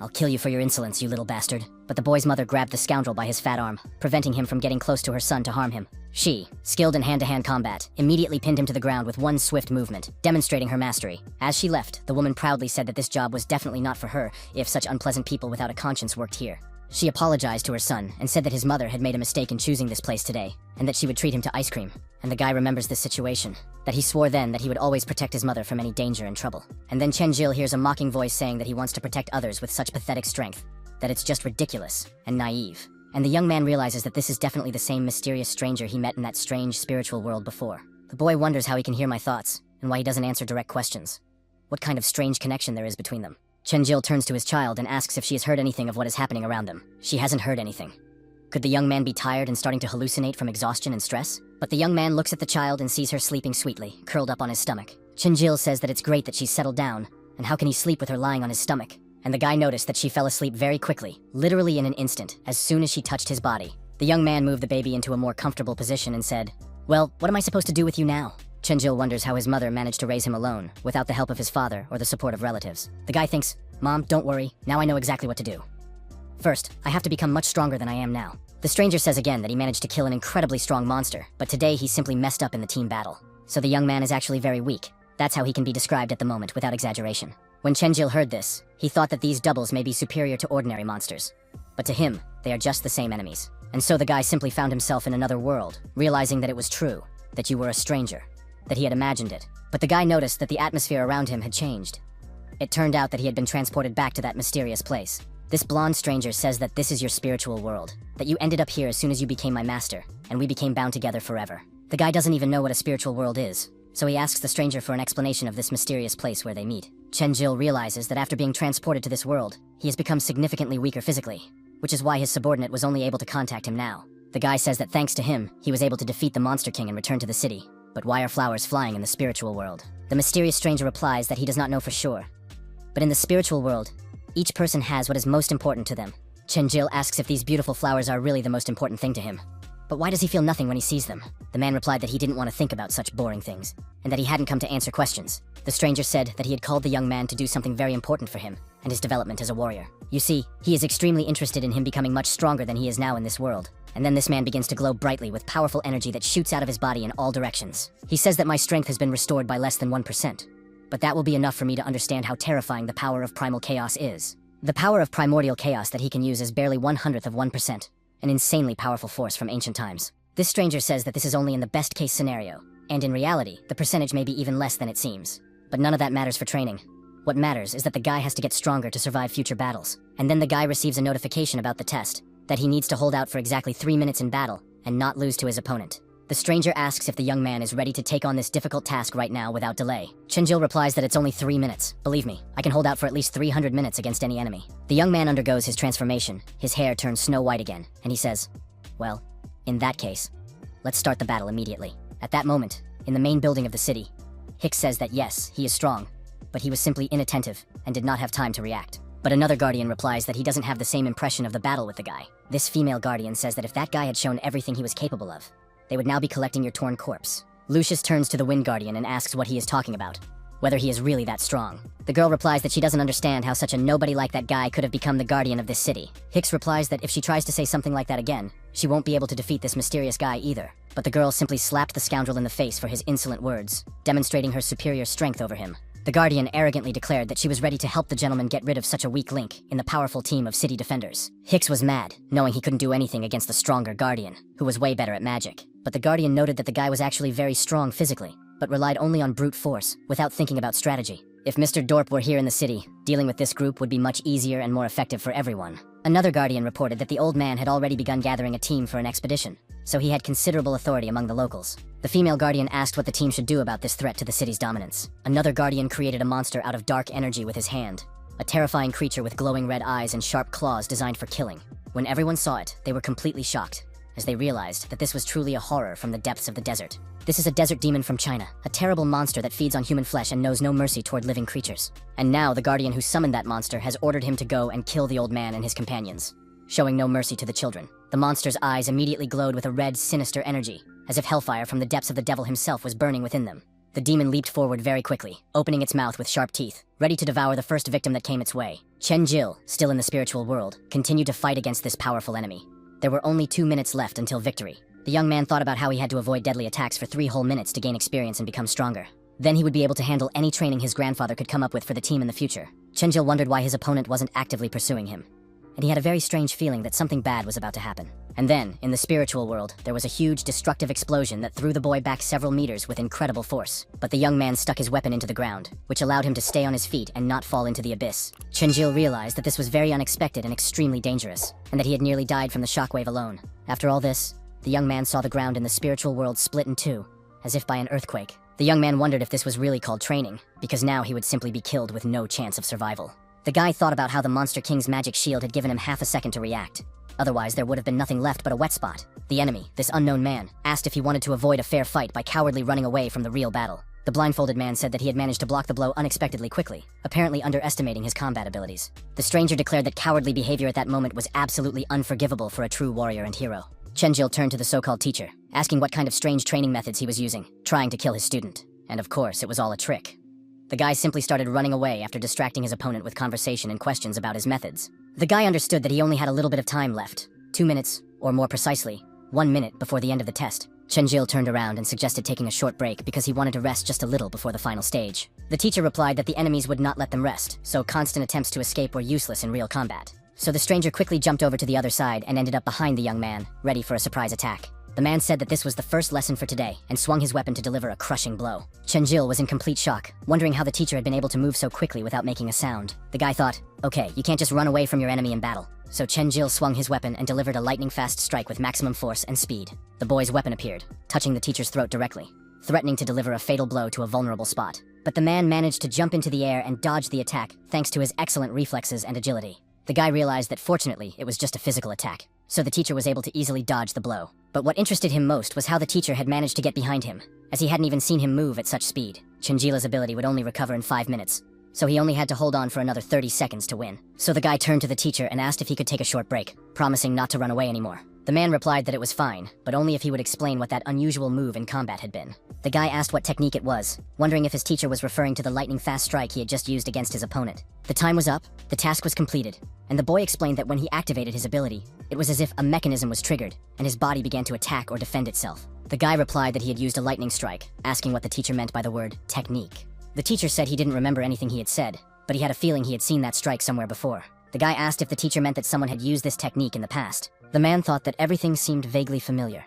"I'll kill you for your insolence, you little bastard." But the boy's mother grabbed the scoundrel by his fat arm, preventing him from getting close to her son to harm him. She, skilled in hand-to-hand combat, immediately pinned him to the ground with one swift movement, demonstrating her mastery. As she left, the woman proudly said that this job was definitely not for her if such unpleasant people without a conscience worked here. She apologized to her son and said that his mother had made a mistake in choosing this place today, and that she would treat him to ice cream. And the guy remembers this situation, that he swore then that he would always protect his mother from any danger and trouble. And then Chenjil hears a mocking voice saying that he wants to protect others with such pathetic strength, that it's just ridiculous and naive. And the young man realizes that this is definitely the same mysterious stranger he met in that strange spiritual world before. The boy wonders how he can hear my thoughts, and why he doesn't answer direct questions. What kind of strange connection there is between them. Chenjil turns to his child and asks if she has heard anything of what is happening around them. She hasn't heard anything. Could the young man be tired and starting to hallucinate from exhaustion and stress? But the young man looks at the child and sees her sleeping sweetly, curled up on his stomach. Chenjil says that it's great that she's settled down, and how can he sleep with her lying on his stomach? And the guy noticed that she fell asleep very quickly, literally in an instant, as soon as she touched his body. The young man moved the baby into a more comfortable position and said, "Well, what am I supposed to do with you now?" Chenjil wonders how his mother managed to raise him alone, without the help of his father or the support of relatives. The guy thinks, "Mom, don't worry, now I know exactly what to do. First, I have to become much stronger than I am now." The stranger says again that he managed to kill an incredibly strong monster, but today he simply messed up in the team battle. So the young man is actually very weak. That's how he can be described at the moment without exaggeration. When Chenjil heard this, he thought that these doubles may be superior to ordinary monsters. But to him, they are just the same enemies. And so the guy simply found himself in another world, realizing that it was true, that you were a stranger, that he had imagined it. But the guy noticed that the atmosphere around him had changed. It turned out that he had been transported back to that mysterious place. This blonde stranger says that this is your spiritual world, that you ended up here as soon as you became my master, and we became bound together forever. The guy doesn't even know what a spiritual world is, so he asks the stranger for an explanation of this mysterious place where they meet. Chenjil realizes that after being transported to this world, he has become significantly weaker physically, which is why his subordinate was only able to contact him now. The guy says that thanks to him, he was able to defeat the Monster King and return to the city. But why are flowers flying in the spiritual world? The mysterious stranger replies that he does not know for sure. But in the spiritual world, each person has what is most important to them. Chenjil asks if these beautiful flowers are really the most important thing to him. But why does he feel nothing when he sees them? The man replied that he didn't want to think about such boring things, and that he hadn't come to answer questions. The stranger said that he had called the young man to do something very important for him, and his development as a warrior. You see, he is extremely interested in him becoming much stronger than he is now in this world. And then this man begins to glow brightly with powerful energy that shoots out of his body in all directions. He says that my strength has been restored by less than 1%. But that will be enough for me to understand how terrifying the power of primal chaos is. The power of primordial chaos that he can use is barely 1/100th of 1%, an insanely powerful force from ancient times. This stranger says that this is only in the best case scenario, and in reality, the percentage may be even less than it seems. But none of that matters for training. What matters is that the guy has to get stronger to survive future battles. And then the guy receives a notification about the test, that he needs to hold out for exactly 3 minutes in battle and not lose to his opponent. The stranger asks if the young man is ready to take on this difficult task right now without delay. Chenjil replies that it's only 3 minutes. Believe me, I can hold out for at least 300 minutes against any enemy. The young man undergoes his transformation, his hair turns snow white again, and he says, "Well, in that case, let's start the battle immediately." At that moment, in the main building of the city, Hicks says that yes, he is strong, but he was simply inattentive and did not have time to react. But another guardian replies that he doesn't have the same impression of the battle with the guy. This female guardian says that if that guy had shown everything he was capable of, they would now be collecting your torn corpse. Lucius turns to the Wind Guardian and asks what he is talking about, whether he is really that strong. The girl replies that she doesn't understand how such a nobody like that guy could have become the guardian of this city. Hicks replies that if she tries to say something like that again, she won't be able to defeat this mysterious guy either. But the girl simply slapped the scoundrel in the face for his insolent words, demonstrating her superior strength over him. The Guardian arrogantly declared that she was ready to help the gentleman get rid of such a weak link in the powerful team of city defenders. Hicks was mad, knowing he couldn't do anything against the stronger Guardian, who was way better at magic. But the Guardian noted that the guy was actually very strong physically, but relied only on brute force, without thinking about strategy. If Mr. Dorp were here in the city, dealing with this group would be much easier and more effective for everyone. Another Guardian reported that the old man had already begun gathering a team for an expedition, so he had considerable authority among the locals. The female Guardian asked what the team should do about this threat to the city's dominance. Another Guardian created a monster out of dark energy with his hand, a terrifying creature with glowing red eyes and sharp claws designed for killing. When everyone saw it, they were completely shocked, as they realized that this was truly a horror from the depths of the desert. This is a desert demon from China, a terrible monster that feeds on human flesh and knows no mercy toward living creatures. And now the Guardian who summoned that monster has ordered him to go and kill the old man and his companions, showing no mercy to the children. The monster's eyes immediately glowed with a red, sinister energy, as if hellfire from the depths of the devil himself was burning within them. The demon leaped forward very quickly, opening its mouth with sharp teeth, ready to devour the first victim that came its way. Chen Jil, still in the spiritual world, continued to fight against this powerful enemy. There were only 2 minutes left until victory. The young man thought about how he had to avoid deadly attacks for 3 whole minutes to gain experience and become stronger. Then he would be able to handle any training his grandfather could come up with for the team in the future. Chen Jil wondered why his opponent wasn't actively pursuing him, and he had a very strange feeling that something bad was about to happen. And then, in the spiritual world, there was a huge destructive explosion that threw the boy back several meters with incredible force. But the young man stuck his weapon into the ground, which allowed him to stay on his feet and not fall into the abyss. Chen Jil realized that this was very unexpected and extremely dangerous, and that he had nearly died from the shockwave alone. After all this, the young man saw the ground in the spiritual world split in two, as if by an earthquake. The young man wondered if this was really called training, because now he would simply be killed with no chance of survival. The guy thought about how the Monster King's magic shield had given him half a second to react. Otherwise, there would have been nothing left but a wet spot. The enemy, this unknown man, asked if he wanted to avoid a fair fight by cowardly running away from the real battle. The blindfolded man said that he had managed to block the blow unexpectedly quickly, apparently underestimating his combat abilities. The stranger declared that cowardly behavior at that moment was absolutely unforgivable for a true warrior and hero. Chen Jil turned to the so-called teacher, asking what kind of strange training methods he was using, trying to kill his student. And of course, it was all a trick. The guy simply started running away after distracting his opponent with conversation and questions about his methods. The guy understood that he only had a little bit of time left, 2 minutes, or more precisely, 1 minute before the end of the test. Chen Jil turned around and suggested taking a short break because he wanted to rest just a little before the final stage. The teacher replied that the enemies would not let them rest, so constant attempts to escape were useless in real combat. So the stranger quickly jumped over to the other side and ended up behind the young man, ready for a surprise attack. The man said that this was the first lesson for today and swung his weapon to deliver a crushing blow. Chen Jil was in complete shock, wondering how the teacher had been able to move so quickly without making a sound. The guy thought, okay, you can't just run away from your enemy in battle. So Chen Jil swung his weapon and delivered a lightning-fast strike with maximum force and speed. The boy's weapon appeared, touching the teacher's throat directly, threatening to deliver a fatal blow to a vulnerable spot. But the man managed to jump into the air and dodge the attack thanks to his excellent reflexes and agility. The guy realized that fortunately it was just a physical attack, so the teacher was able to easily dodge the blow. But what interested him most was how the teacher had managed to get behind him, as he hadn't even seen him move at such speed. Chen Jil's ability would only recover in 5 minutes, so he only had to hold on for another 30 seconds to win. So the guy turned to the teacher and asked if he could take a short break, promising not to run away anymore. The man replied that it was fine, but only if he would explain what that unusual move in combat had been. The guy asked what technique it was, wondering if his teacher was referring to the lightning-fast strike he had just used against his opponent. The time was up, the task was completed, and the boy explained that when he activated his ability, it was as if a mechanism was triggered, and his body began to attack or defend itself. The guy replied that he had used a lightning strike, asking what the teacher meant by the word technique. The teacher said he didn't remember anything he had said, but he had a feeling he had seen that strike somewhere before. The guy asked if the teacher meant that someone had used this technique in the past. The man thought that everything seemed vaguely familiar,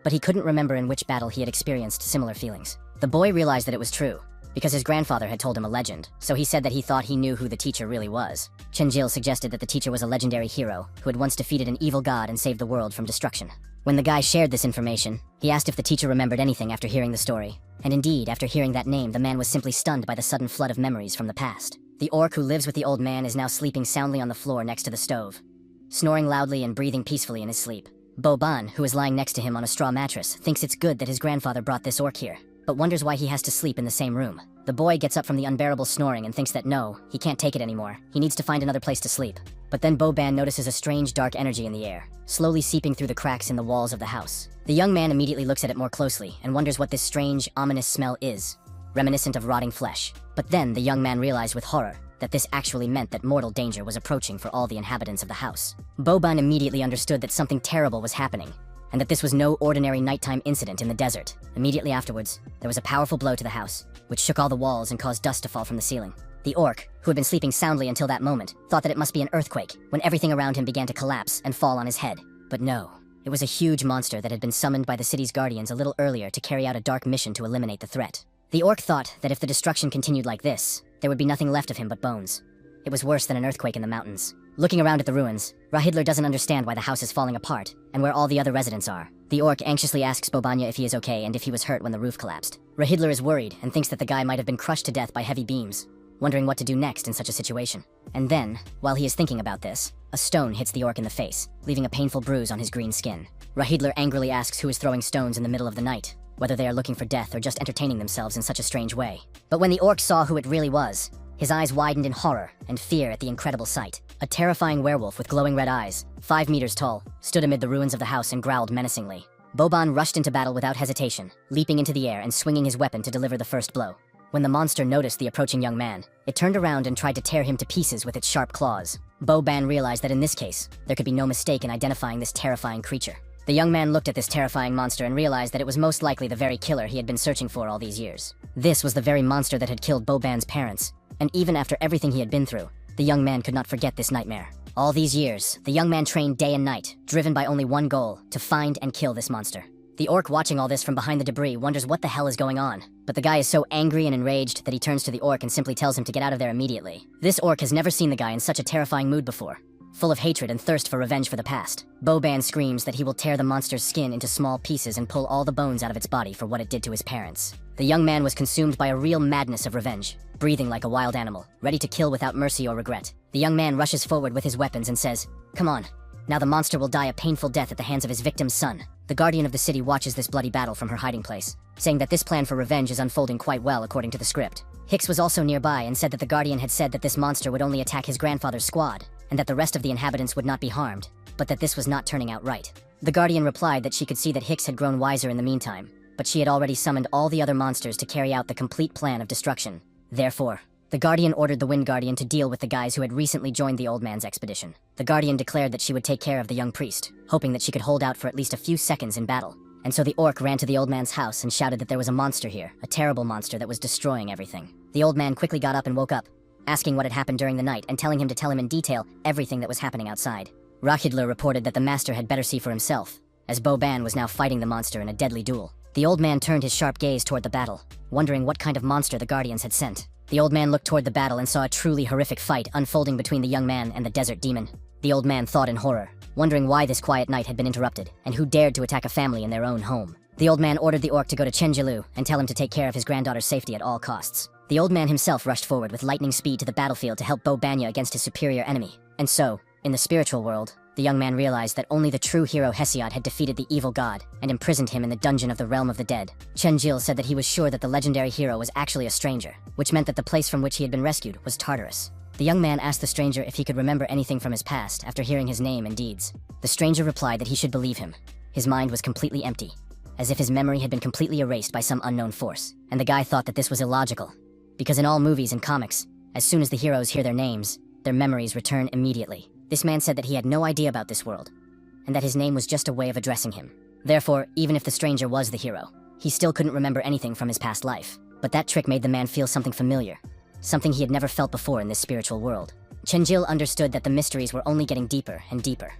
but he couldn't remember in which battle he had experienced similar feelings. The boy realized that it was true, because his grandfather had told him a legend, so he said that he thought he knew who the teacher really was. Chen Jil suggested that the teacher was a legendary hero who had once defeated an evil god and saved the world from destruction. When the guy shared this information, he asked if the teacher remembered anything after hearing the story. And indeed, after hearing that name, the man was simply stunned by the sudden flood of memories from the past. The orc who lives with the old man is now sleeping soundly on the floor next to the stove, snoring loudly and breathing peacefully in his sleep. Bo Ban, who is lying next to him on a straw mattress, thinks it's good that his grandfather brought this orc here, but wonders why he has to sleep in the same room. The boy gets up from the unbearable snoring and thinks that no, he can't take it anymore. He needs to find another place to sleep. But then Bo Ban notices a strange dark energy in the air, slowly seeping through the cracks in the walls of the house. The young man immediately looks at it more closely and wonders what this strange, ominous smell is, reminiscent of rotting flesh. But then the young man realized with horror that this actually meant that mortal danger was approaching for all the inhabitants of the house. Bo Ban immediately understood that something terrible was happening, and that this was no ordinary nighttime incident in the desert. Immediately afterwards, there was a powerful blow to the house, which shook all the walls and caused dust to fall from the ceiling. The orc, who had been sleeping soundly until that moment, thought that it must be an earthquake when everything around him began to collapse and fall on his head. But no, it was a huge monster that had been summoned by the city's guardians a little earlier to carry out a dark mission to eliminate the threat. The orc thought that if the destruction continued like this, there would be nothing left of him but bones. It was worse than an earthquake in the mountains. Looking around at the ruins, Rahidler doesn't understand why the house is falling apart and where all the other residents are. The orc anxiously asks Bobanya if he is okay and if he was hurt when the roof collapsed. Rahidler is worried and thinks that the guy might have been crushed to death by heavy beams, wondering what to do next in such a situation. And then, while he is thinking about this, a stone hits the orc in the face, leaving a painful bruise on his green skin. Rahidler angrily asks who is throwing stones in the middle of the night, whether they are looking for death or just entertaining themselves in such a strange way. But when the orc saw who it really was, his eyes widened in horror and fear at the incredible sight. A terrifying werewolf with glowing red eyes, 5 meters tall, stood amid the ruins of the house and growled menacingly. Boban rushed into battle without hesitation, leaping into the air and swinging his weapon to deliver the first blow. When the monster noticed the approaching young man, it turned around and tried to tear him to pieces with its sharp claws. Boban realized that in this case, there could be no mistake in identifying this terrifying creature. The young man looked at this terrifying monster and realized that it was most likely the very killer he had been searching for all these years. This was the very monster that had killed Boban's parents, and even after everything he had been through, the young man could not forget this nightmare. All these years, the young man trained day and night, driven by only one goal, to find and kill this monster. The orc watching all this from behind the debris wonders what the hell is going on, but the guy is so angry and enraged that he turns to the orc and simply tells him to get out of there immediately. This orc has never seen the guy in such a terrifying mood before, full of hatred and thirst for revenge for the past. Boban screams that he will tear the monster's skin into small pieces and pull all the bones out of its body for what it did to his parents. The young man was consumed by a real madness of revenge, breathing like a wild animal, ready to kill without mercy or regret. The young man rushes forward with his weapons and says, "Come on, now the monster will die a painful death at the hands of his victim's son." The guardian of the city watches this bloody battle from her hiding place, saying that this plan for revenge is unfolding quite well according to the script. Hicks was also nearby and said that the guardian had said that this monster would only attack his grandfather's squad, and that the rest of the inhabitants would not be harmed, but that this was not turning out right. The guardian replied that she could see that Hicks had grown wiser in the meantime, but she had already summoned all the other monsters to carry out the complete plan of destruction. Therefore, the Guardian ordered the Wind Guardian to deal with the guys who had recently joined the old man's expedition. The Guardian declared that she would take care of the young priest, hoping that she could hold out for at least a few seconds in battle. And so the orc ran to the old man's house and shouted that there was a monster here, a terrible monster that was destroying everything. The old man quickly got up and woke up, asking what had happened during the night and telling him to tell him in detail everything that was happening outside. Rahidler reported that the master had better see for himself, as Boban was now fighting the monster in a deadly duel. The old man turned his sharp gaze toward the battle, wondering what kind of monster the Guardians had sent. The old man looked toward the battle and saw a truly horrific fight unfolding between the young man and the desert demon. The old man thought in horror, wondering why this quiet night had been interrupted and who dared to attack a family in their own home. The old man ordered the orc to go to Chenjilu and tell him to take care of his granddaughter's safety at all costs. The old man himself rushed forward with lightning speed to the battlefield to help Bobanya against his superior enemy. And so, in the spiritual world, the young man realized that only the true hero Hesiod had defeated the evil god and imprisoned him in the dungeon of the realm of the dead. Chenjil said that he was sure that the legendary hero was actually a stranger, which meant that the place from which he had been rescued was Tartarus. The young man asked the stranger if he could remember anything from his past after hearing his name and deeds. The stranger replied that he should believe him. His mind was completely empty, as if his memory had been completely erased by some unknown force. And the guy thought that this was illogical, because in all movies and comics, as soon as the heroes hear their names, their memories return immediately. This man said that he had no idea about this world, and that his name was just a way of addressing him. Therefore, even if the stranger was the hero, he still couldn't remember anything from his past life. But that trick made the man feel something familiar, something he had never felt before in this spiritual world. Chenjil understood that the mysteries were only getting deeper and deeper.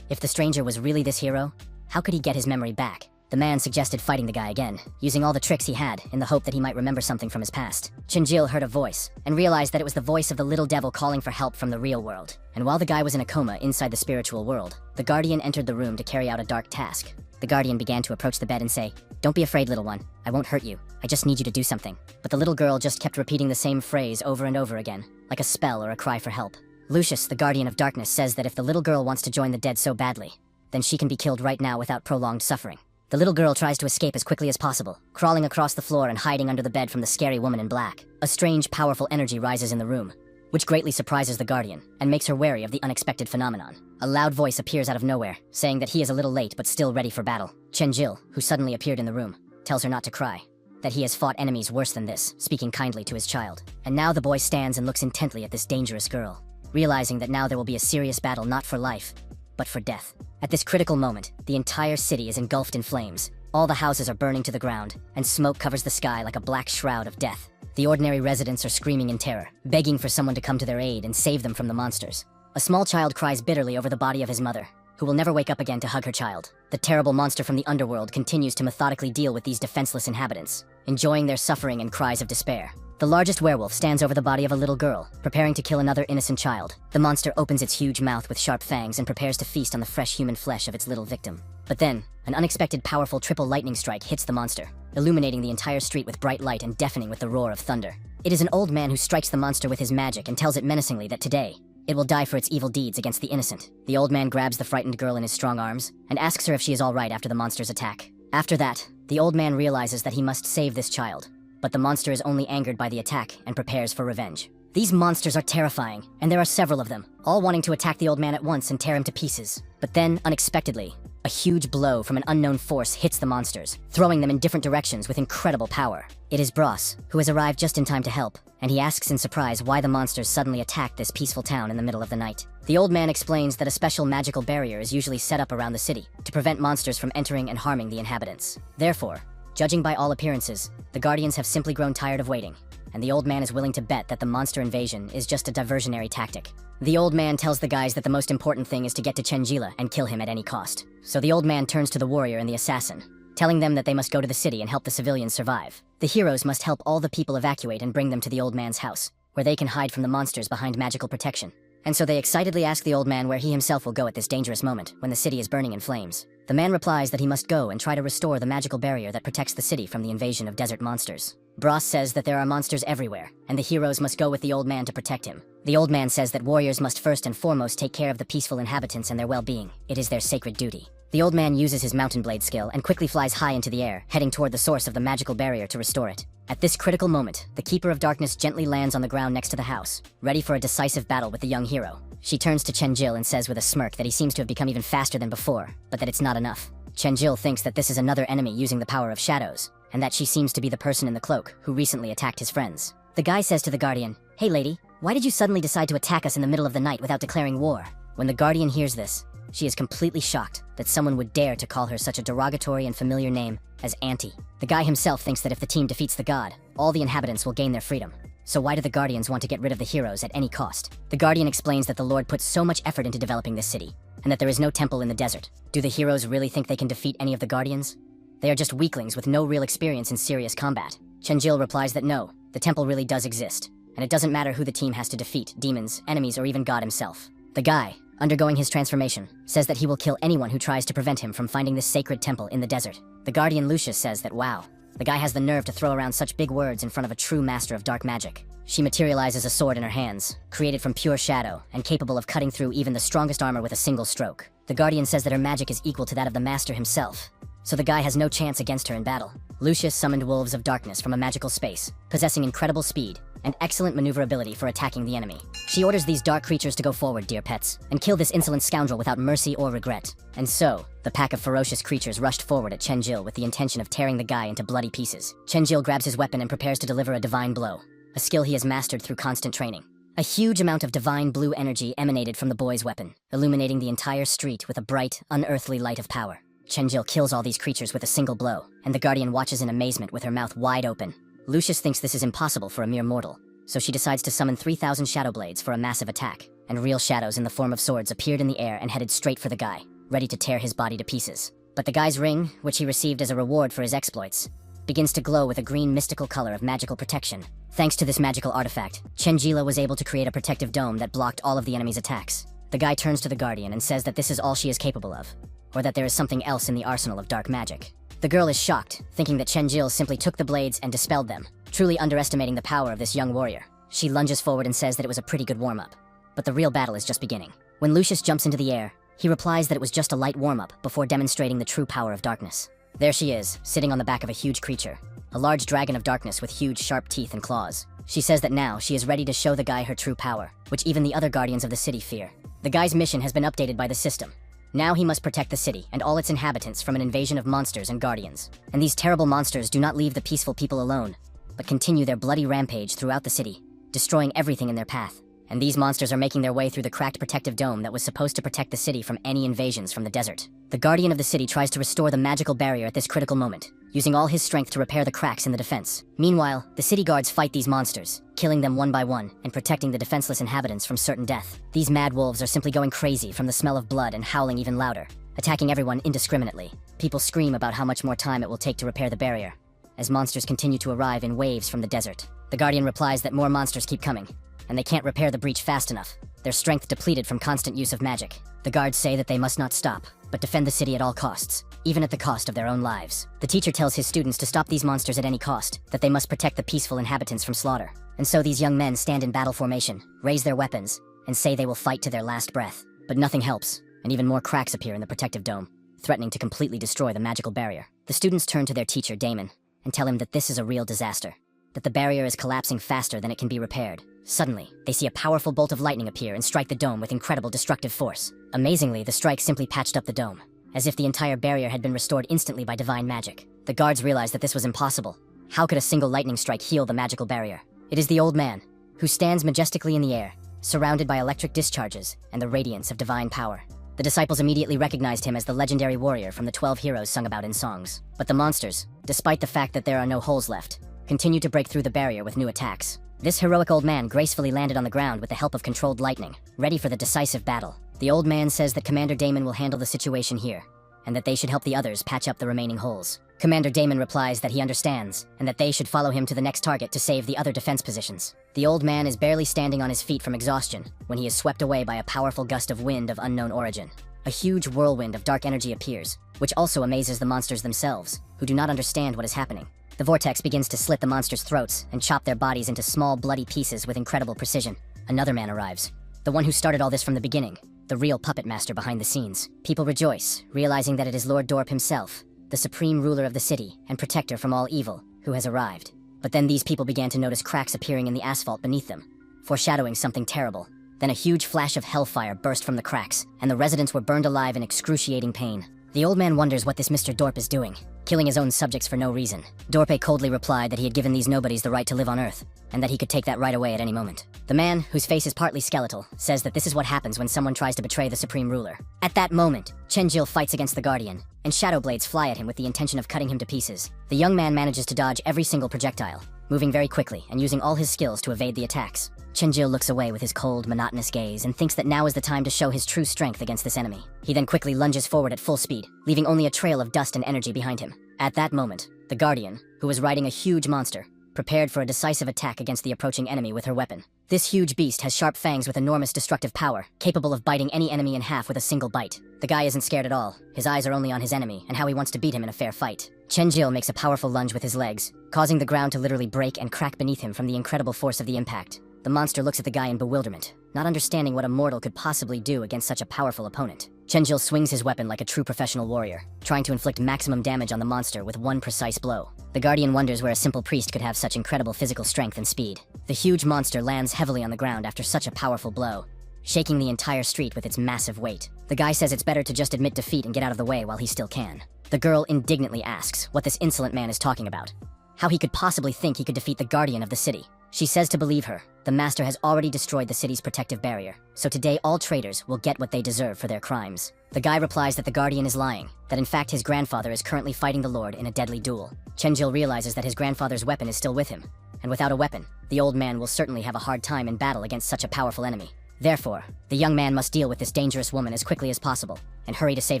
If the stranger was really this hero, how could he get his memory back? The man suggested fighting the guy again, using all the tricks he had in the hope that he might remember something from his past. Chenjil heard a voice, and realized that it was the voice of the little devil calling for help from the real world. And while the guy was in a coma inside the spiritual world, the Guardian entered the room to carry out a dark task. The Guardian began to approach the bed and say, "Don't be afraid, little one. I won't hurt you. I just need you to do something." But the little girl just kept repeating the same phrase over and over again, like a spell or a cry for help. Lucius, the Guardian of Darkness, says that if the little girl wants to join the dead so badly, then she can be killed right now without prolonged suffering. The little girl tries to escape as quickly as possible, crawling across the floor and hiding under the bed from the scary woman in black. A strange, powerful energy rises in the room, which greatly surprises the Guardian and makes her wary of the unexpected phenomenon. A loud voice appears out of nowhere, saying that he is a little late but still ready for battle. Chenjil, who suddenly appeared in the room, tells her not to cry, that he has fought enemies worse than this, speaking kindly to his child. And now the boy stands and looks intently at this dangerous girl, realizing that now there will be a serious battle not for life, but for death. At this critical moment, the entire city is engulfed in flames. All the houses are burning to the ground, and smoke covers the sky like a black shroud of death. The ordinary residents are screaming in terror, begging for someone to come to their aid and save them from the monsters. A small child cries bitterly over the body of his mother, who will never wake up again to hug her child. The terrible monster from the underworld continues to methodically deal with these defenseless inhabitants, enjoying their suffering and cries of despair. The largest werewolf stands over the body of a little girl, preparing to kill another innocent child. The monster opens its huge mouth with sharp fangs and prepares to feast on the fresh human flesh of its little victim. But then, an unexpected powerful triple lightning strike hits the monster, illuminating the entire street with bright light and deafening with the roar of thunder. It is an old man who strikes the monster with his magic and tells it menacingly that today, it will die for its evil deeds against the innocent. The old man grabs the frightened girl in his strong arms and asks her if she is all right after the monster's attack. After that, the old man realizes that he must save this child. But the monster is only angered by the attack and prepares for revenge. These monsters are terrifying, and there are several of them, all wanting to attack the old man at once and tear him to pieces. But then, unexpectedly, a huge blow from an unknown force hits the monsters, throwing them in different directions with incredible power. It is Bros, who has arrived just in time to help, and he asks in surprise why the monsters suddenly attacked this peaceful town in the middle of the night. The old man explains that a special magical barrier is usually set up around the city to prevent monsters from entering and harming the inhabitants. Therefore, judging by all appearances, the Guardians have simply grown tired of waiting, and the old man is willing to bet that the monster invasion is just a diversionary tactic. The old man tells the guys that the most important thing is to get to Chenjila and kill him at any cost. So the old man turns to the warrior and the assassin, telling them that they must go to the city and help the civilians survive. The heroes must help all the people evacuate and bring them to the old man's house, where they can hide from the monsters behind magical protection. And so they excitedly ask the old man where he himself will go at this dangerous moment, when the city is burning in flames. The man replies that he must go and try to restore the magical barrier that protects the city from the invasion of desert monsters. Bros says that there are monsters everywhere, and the heroes must go with the old man to protect him. The old man says that warriors must first and foremost take care of the peaceful inhabitants and their well-being. It is their sacred duty. The old man uses his mountain blade skill and quickly flies high into the air, heading toward the source of the magical barrier to restore it. At this critical moment, the Keeper of Darkness gently lands on the ground next to the house, ready for a decisive battle with the young hero. She turns to Chenjil and says with a smirk that he seems to have become even faster than before, but that it's not enough. Chenjil thinks that this is another enemy using the power of shadows, and that she seems to be the person in the cloak who recently attacked his friends. The guy says to the Guardian, "Hey lady, why did you suddenly decide to attack us in the middle of the night without declaring war?" When the Guardian hears this, she is completely shocked that someone would dare to call her such a derogatory and familiar name as Auntie. The guy himself thinks that if the team defeats the god, all the inhabitants will gain their freedom. So why do the Guardians want to get rid of the heroes at any cost? The Guardian explains that the Lord put so much effort into developing this city, and that there is no temple in the desert. Do the heroes really think they can defeat any of the Guardians? They are just weaklings with no real experience in serious combat. Chenjil replies that no, the temple really does exist, and it doesn't matter who the team has to defeat, demons, enemies, or even God himself. The guy, undergoing his transformation, says that he will kill anyone who tries to prevent him from finding this sacred temple in the desert. The Guardian Lucius says that wow, the guy has the nerve to throw around such big words in front of a true master of dark magic. She materializes a sword in her hands, created from pure shadow, and capable of cutting through even the strongest armor with a single stroke. The Guardian says that her magic is equal to that of the master himself, so the guy has no chance against her in battle. Lucius summoned wolves of darkness from a magical space, possessing incredible speed and excellent maneuverability for attacking the enemy. She orders these dark creatures to go forward, dear pets, and kill this insolent scoundrel without mercy or regret. And so, the pack of ferocious creatures rushed forward at Chenjil with the intention of tearing the guy into bloody pieces. Chenjil grabs his weapon and prepares to deliver a divine blow, a skill he has mastered through constant training. A huge amount of divine blue energy emanated from the boy's weapon, illuminating the entire street with a bright, unearthly light of power. Chenjil kills all these creatures with a single blow, and the Guardian watches in amazement with her mouth wide open. Lucius thinks this is impossible for a mere mortal, so she decides to summon 3,000 shadow blades for a massive attack, and real shadows in the form of swords appeared in the air and headed straight for the guy, ready to tear his body to pieces. But the guy's ring, which he received as a reward for his exploits, begins to glow with a green mystical color of magical protection. Thanks to this magical artifact, Chenjila was able to create a protective dome that blocked all of the enemy's attacks. The guy turns to the Guardian and says that this is all she is capable of, or that there is something else in the arsenal of dark magic. The girl is shocked, thinking that Chenjil simply took the blades and dispelled them, truly underestimating the power of this young warrior. She lunges forward and says that it was a pretty good warm-up, but the real battle is just beginning. When Lucius jumps into the air, he replies that it was just a light warm-up before demonstrating the true power of darkness. There she is, sitting on the back of a huge creature, a large dragon of darkness with huge sharp teeth and claws. She says that now she is ready to show the guy her true power, which even the other guardians of the city fear. The guy's mission has been updated by the system. Now he must protect the city and all its inhabitants from an invasion of monsters and guardians. And these terrible monsters do not leave the peaceful people alone, but continue their bloody rampage throughout the city, destroying everything in their path, and these monsters are making their way through the cracked protective dome that was supposed to protect the city from any invasions from the desert. The guardian of the city tries to restore the magical barrier at this critical moment, using all his strength to repair the cracks in the defense. Meanwhile, the city guards fight these monsters, killing them one by one and protecting the defenseless inhabitants from certain death. These mad wolves are simply going crazy from the smell of blood and howling even louder, attacking everyone indiscriminately. People scream about how much more time it will take to repair the barrier, as monsters continue to arrive in waves from the desert. The guardian replies that more monsters keep coming, and they can't repair the breach fast enough, their strength depleted from constant use of magic. The guards say that they must not stop, but defend the city at all costs, even at the cost of their own lives. The teacher tells his students to stop these monsters at any cost, that they must protect the peaceful inhabitants from slaughter. And so these young men stand in battle formation, raise their weapons, and say they will fight to their last breath. But nothing helps, and even more cracks appear in the protective dome, threatening to completely destroy the magical barrier. The students turn to their teacher, Damon, and tell him that this is a real disaster, that the barrier is collapsing faster than it can be repaired. Suddenly, they see a powerful bolt of lightning appear and strike the dome with incredible destructive force. Amazingly, the strike simply patched up the dome, as if the entire barrier had been restored instantly by divine magic. The guards realized that this was impossible. How could a single lightning strike heal the magical barrier? It is the old man, who stands majestically in the air, surrounded by electric discharges and the radiance of divine power. The disciples immediately recognized him as the legendary warrior from the 12 heroes sung about in songs. But the monsters, despite the fact that there are no holes left, continue to break through the barrier with new attacks. This heroic old man gracefully landed on the ground with the help of controlled lightning, ready for the decisive battle. The old man says that Commander Damon will handle the situation here, and that they should help the others patch up the remaining holes. Commander Damon replies that he understands, and that they should follow him to the next target to save the other defense positions. The old man is barely standing on his feet from exhaustion when he is swept away by a powerful gust of wind of unknown origin. A huge whirlwind of dark energy appears, which also amazes the monsters themselves, who do not understand what is happening. The vortex begins to slit the monsters' throats and chop their bodies into small, bloody pieces with incredible precision. Another man arrives, the one who started all this from the beginning, the real puppet master behind the scenes. People rejoice, realizing that it is Lord Dorp himself, the supreme ruler of the city and protector from all evil, who has arrived. But then these people began to notice cracks appearing in the asphalt beneath them, foreshadowing something terrible. Then a huge flash of hellfire burst from the cracks, and the residents were burned alive in excruciating pain. The old man wonders what this Mr. Dorp is doing, killing his own subjects for no reason. Dorpe coldly replied that he had given these nobodies the right to live on Earth, and that he could take that right away at any moment. The man, whose face is partly skeletal, says that this is what happens when someone tries to betray the supreme ruler. At that moment, Chenjil fights against the Guardian, and shadow blades fly at him with the intention of cutting him to pieces. The young man manages to dodge every single projectile, moving very quickly and using all his skills to evade the attacks. Chenjil looks away with his cold, monotonous gaze and thinks that now is the time to show his true strength against this enemy. He then quickly lunges forward at full speed, leaving only a trail of dust and energy behind him. At that moment, the Guardian, who was riding a huge monster, prepared for a decisive attack against the approaching enemy with her weapon. This huge beast has sharp fangs with enormous destructive power, capable of biting any enemy in half with a single bite. The guy isn't scared at all. His eyes are only on his enemy and how he wants to beat him in a fair fight. Chenjil makes a powerful lunge with his legs, causing the ground to literally break and crack beneath him from the incredible force of the impact. The monster looks at the guy in bewilderment, not understanding what a mortal could possibly do against such a powerful opponent. Chenjil swings his weapon like a true professional warrior, trying to inflict maximum damage on the monster with one precise blow. The Guardian wonders where a simple priest could have such incredible physical strength and speed. The huge monster lands heavily on the ground after such a powerful blow, shaking the entire street with its massive weight. The guy says it's better to just admit defeat and get out of the way while he still can. The girl indignantly asks what this insolent man is talking about, how he could possibly think he could defeat the Guardian of the city. She says to believe her, the master has already destroyed the city's protective barrier, so today all traitors will get what they deserve for their crimes. The guy replies that the Guardian is lying, that in fact his grandfather is currently fighting the Lord in a deadly duel. Chenjil realizes that his grandfather's weapon is still with him, and without a weapon, the old man will certainly have a hard time in battle against such a powerful enemy. Therefore, the young man must deal with this dangerous woman as quickly as possible, and hurry to save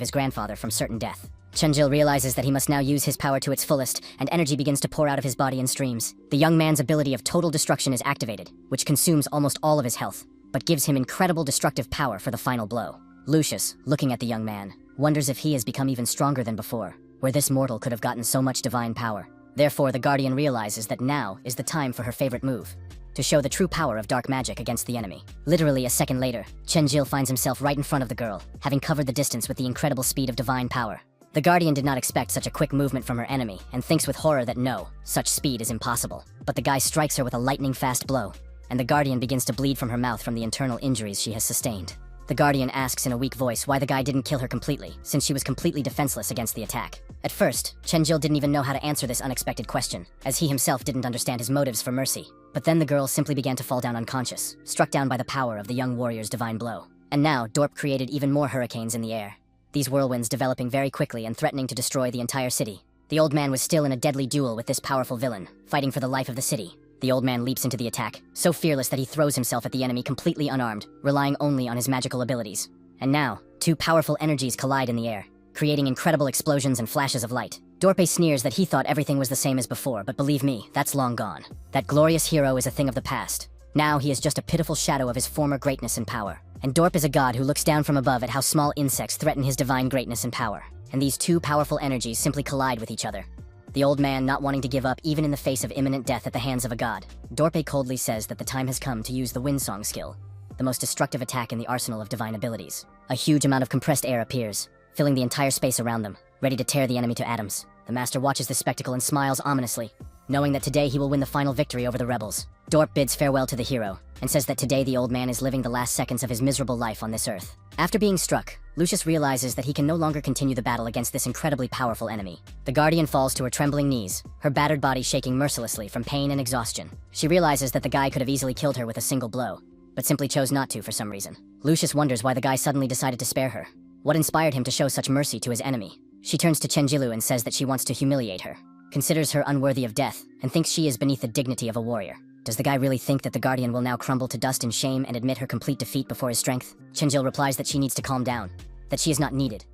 his grandfather from certain death. Chenjil realizes that he must now use his power to its fullest, and energy begins to pour out of his body in streams. The young man's ability of total destruction is activated, which consumes almost all of his health, but gives him incredible destructive power for the final blow. Lucius, looking at the young man, wonders if he has become even stronger than before, where this mortal could have gotten so much divine power. Therefore, the Guardian realizes that now is the time for her favorite move, to show the true power of dark magic against the enemy. Literally a second later, Chenjil finds himself right in front of the girl, having covered the distance with the incredible speed of divine power. The Guardian did not expect such a quick movement from her enemy, and thinks with horror that no, such speed is impossible. But the guy strikes her with a lightning-fast blow, and the Guardian begins to bleed from her mouth from the internal injuries she has sustained. The Guardian asks in a weak voice why the guy didn't kill her completely, since she was completely defenseless against the attack. At first, Chenjil didn't even know how to answer this unexpected question, as he himself didn't understand his motives for mercy. But then the girl simply began to fall down unconscious, struck down by the power of the young warrior's divine blow. And now, Dorp created even more hurricanes in the air, these whirlwinds developing very quickly and threatening to destroy the entire city. The old man was still in a deadly duel with this powerful villain, fighting for the life of the city. The old man leaps into the attack, so fearless that he throws himself at the enemy completely unarmed, relying only on his magical abilities. And now, two powerful energies collide in the air, creating incredible explosions and flashes of light. Dorpe sneers that he thought everything was the same as before, but believe me, that's long gone. That glorious hero is a thing of the past. Now he is just a pitiful shadow of his former greatness and power. And Dorp is a god who looks down from above at how small insects threaten his divine greatness and power. And these two powerful energies simply collide with each other. The old man not wanting to give up even in the face of imminent death at the hands of a god. Dorpe coldly says that the time has come to use the Windsong skill, the most destructive attack in the arsenal of divine abilities. A huge amount of compressed air appears, filling the entire space around them, ready to tear the enemy to atoms. The master watches the spectacle and smiles ominously, knowing that today he will win the final victory over the rebels. Dorp bids farewell to the hero, and says that today the old man is living the last seconds of his miserable life on this earth. After being struck, Lucius realizes that he can no longer continue the battle against this incredibly powerful enemy. The Guardian falls to her trembling knees, her battered body shaking mercilessly from pain and exhaustion. She realizes that the guy could have easily killed her with a single blow, but simply chose not to for some reason. Lucius wonders why the guy suddenly decided to spare her. What inspired him to show such mercy to his enemy? She turns to Chenjilu and says that she wants to humiliate her, considers her unworthy of death, and thinks she is beneath the dignity of a warrior. Does the guy really think that the Guardian will now crumble to dust in shame and admit her complete defeat before his strength? Chenjil replies that she needs to calm down, that she is not needed,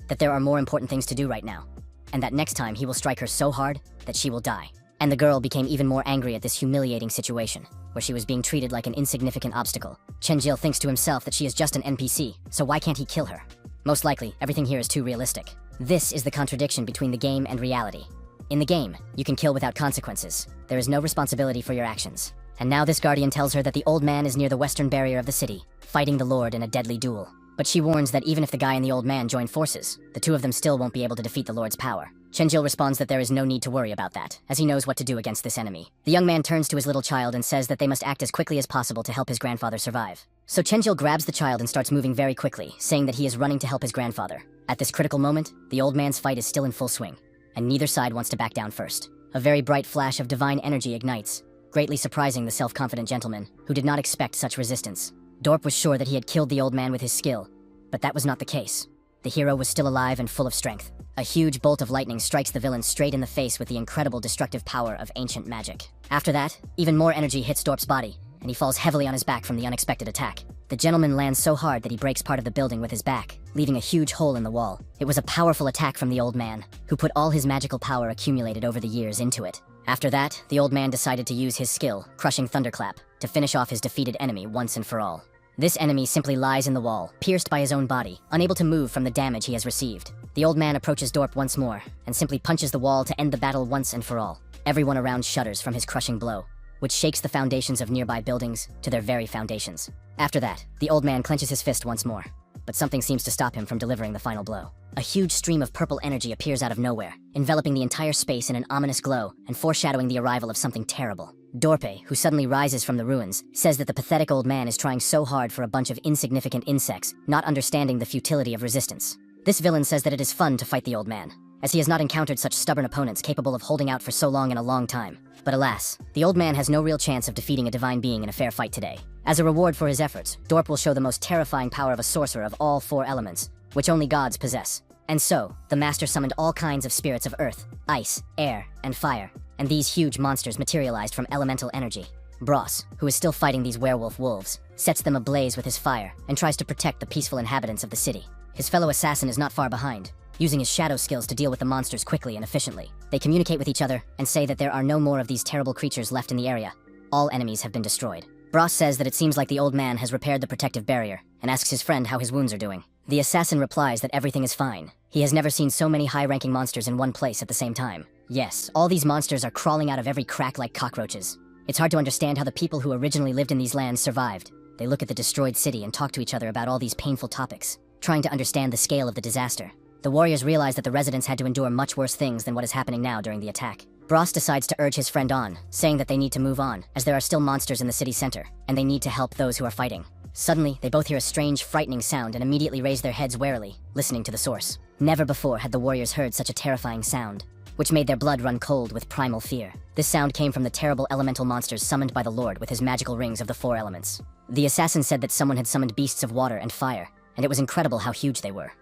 that there are more important things to do right now, and that next time he will strike her so hard that she will die. And the girl became even more angry at this humiliating situation, where she was being treated like an insignificant obstacle. Chenjil thinks to himself that she is just an NPC, so why can't he kill her? Most likely, everything here is too realistic. This is the contradiction between the game and reality. In the game, you can kill without consequences. There is no responsibility for your actions. And now this Guardian tells her that the old man is near the western barrier of the city, fighting the Lord in a deadly duel. But she warns that even if the guy and the old man join forces, the two of them still won't be able to defeat the Lord's power. Chenjil responds that there is no need to worry about that, as he knows what to do against this enemy. The young man turns to his little child and says that they must act as quickly as possible to help his grandfather survive. So Chenjil grabs the child and starts moving very quickly, saying that he is running to help his grandfather. At this critical moment, the old man's fight is still in full swing, and neither side wants to back down first. A very bright flash of divine energy ignites, greatly surprising the self-confident gentleman, who did not expect such resistance. Dorp was sure that he had killed the old man with his skill, but that was not the case. The hero was still alive and full of strength. A huge bolt of lightning strikes the villain straight in the face with the incredible destructive power of ancient magic. After that, even more energy hits Dorp's body, and he falls heavily on his back from the unexpected attack. The gentleman lands so hard that he breaks part of the building with his back, leaving a huge hole in the wall. It was a powerful attack from the old man, who put all his magical power accumulated over the years into it. After that, the old man decided to use his skill, Crushing Thunderclap, to finish off his defeated enemy once and for all. This enemy simply lies in the wall, pierced by his own body, unable to move from the damage he has received. The old man approaches Dorp once more, and simply punches the wall to end the battle once and for all. Everyone around shudders from his crushing blow, which shakes the foundations of nearby buildings to their very foundations. After that, the old man clenches his fist once more, but something seems to stop him from delivering the final blow. A huge stream of purple energy appears out of nowhere, enveloping the entire space in an ominous glow and foreshadowing the arrival of something terrible. Dorpe, who suddenly rises from the ruins, says that the pathetic old man is trying so hard for a bunch of insignificant insects, not understanding the futility of resistance. This villain says that it is fun to fight the old man, as he has not encountered such stubborn opponents capable of holding out for so long in a long time. But alas, the old man has no real chance of defeating a divine being in a fair fight today. As a reward for his efforts, Dorp will show the most terrifying power of a sorcerer of all 4 elements, which only gods possess. And so, the master summoned all kinds of spirits of earth, ice, air, and fire, and these huge monsters materialized from elemental energy. Bros, who is still fighting these werewolf wolves, sets them ablaze with his fire and tries to protect the peaceful inhabitants of the city. His fellow assassin is not far behind, using his shadow skills to deal with the monsters quickly and efficiently. They communicate with each other and say that there are no more of these terrible creatures left in the area. All enemies have been destroyed. Bros says that it seems like the old man has repaired the protective barrier and asks his friend how his wounds are doing. The assassin replies that everything is fine. He has never seen so many high-ranking monsters in one place at the same time. Yes, all these monsters are crawling out of every crack like cockroaches. It's hard to understand how the people who originally lived in these lands survived. They look at the destroyed city and talk to each other about all these painful topics, trying to understand the scale of the disaster. The warriors realize that the residents had to endure much worse things than what is happening now during the attack. Bros decides to urge his friend on, saying that they need to move on, as there are still monsters in the city center, and they need to help those who are fighting. Suddenly, they both hear a strange, frightening sound and immediately raise their heads warily, listening to the source. Never before had the warriors heard such a terrifying sound, which made their blood run cold with primal fear. This sound came from the terrible elemental monsters summoned by the Lord with his magical rings of the 4 elements. The assassin said that someone had summoned beasts of water and fire, and it was incredible how huge they were.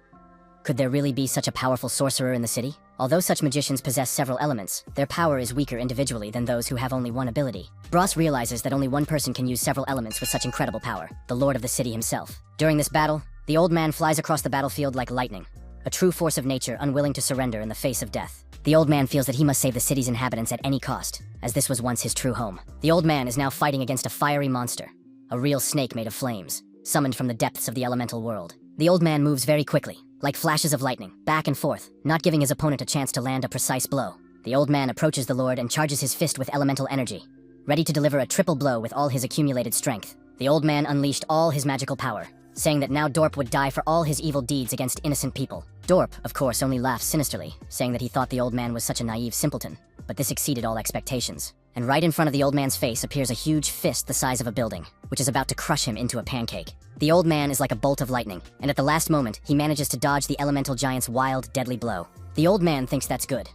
Could there really be such a powerful sorcerer in the city? Although such magicians possess several elements, their power is weaker individually than those who have only one ability. Bros realizes that only one person can use several elements with such incredible power, the lord of the city himself. During this battle, the old man flies across the battlefield like lightning, a true force of nature unwilling to surrender in the face of death. The old man feels that he must save the city's inhabitants at any cost, as this was once his true home. The old man is now fighting against a fiery monster, a real snake made of flames, summoned from the depths of the elemental world. The old man moves very quickly, like flashes of lightning, back and forth, not giving his opponent a chance to land a precise blow. The old man approaches the lord and charges his fist with elemental energy, ready to deliver a triple blow with all his accumulated strength. The old man unleashed all his magical power, saying that now Dorp would die for all his evil deeds against innocent people. Dorp, of course, only laughs sinisterly, saying that he thought the old man was such a naive simpleton, but this exceeded all expectations. And right in front of the old man's face appears a huge fist the size of a building, which is about to crush him into a pancake. The old man is like a bolt of lightning, and at the last moment, he manages to dodge the elemental giant's wild, deadly blow. The old man thinks that's good,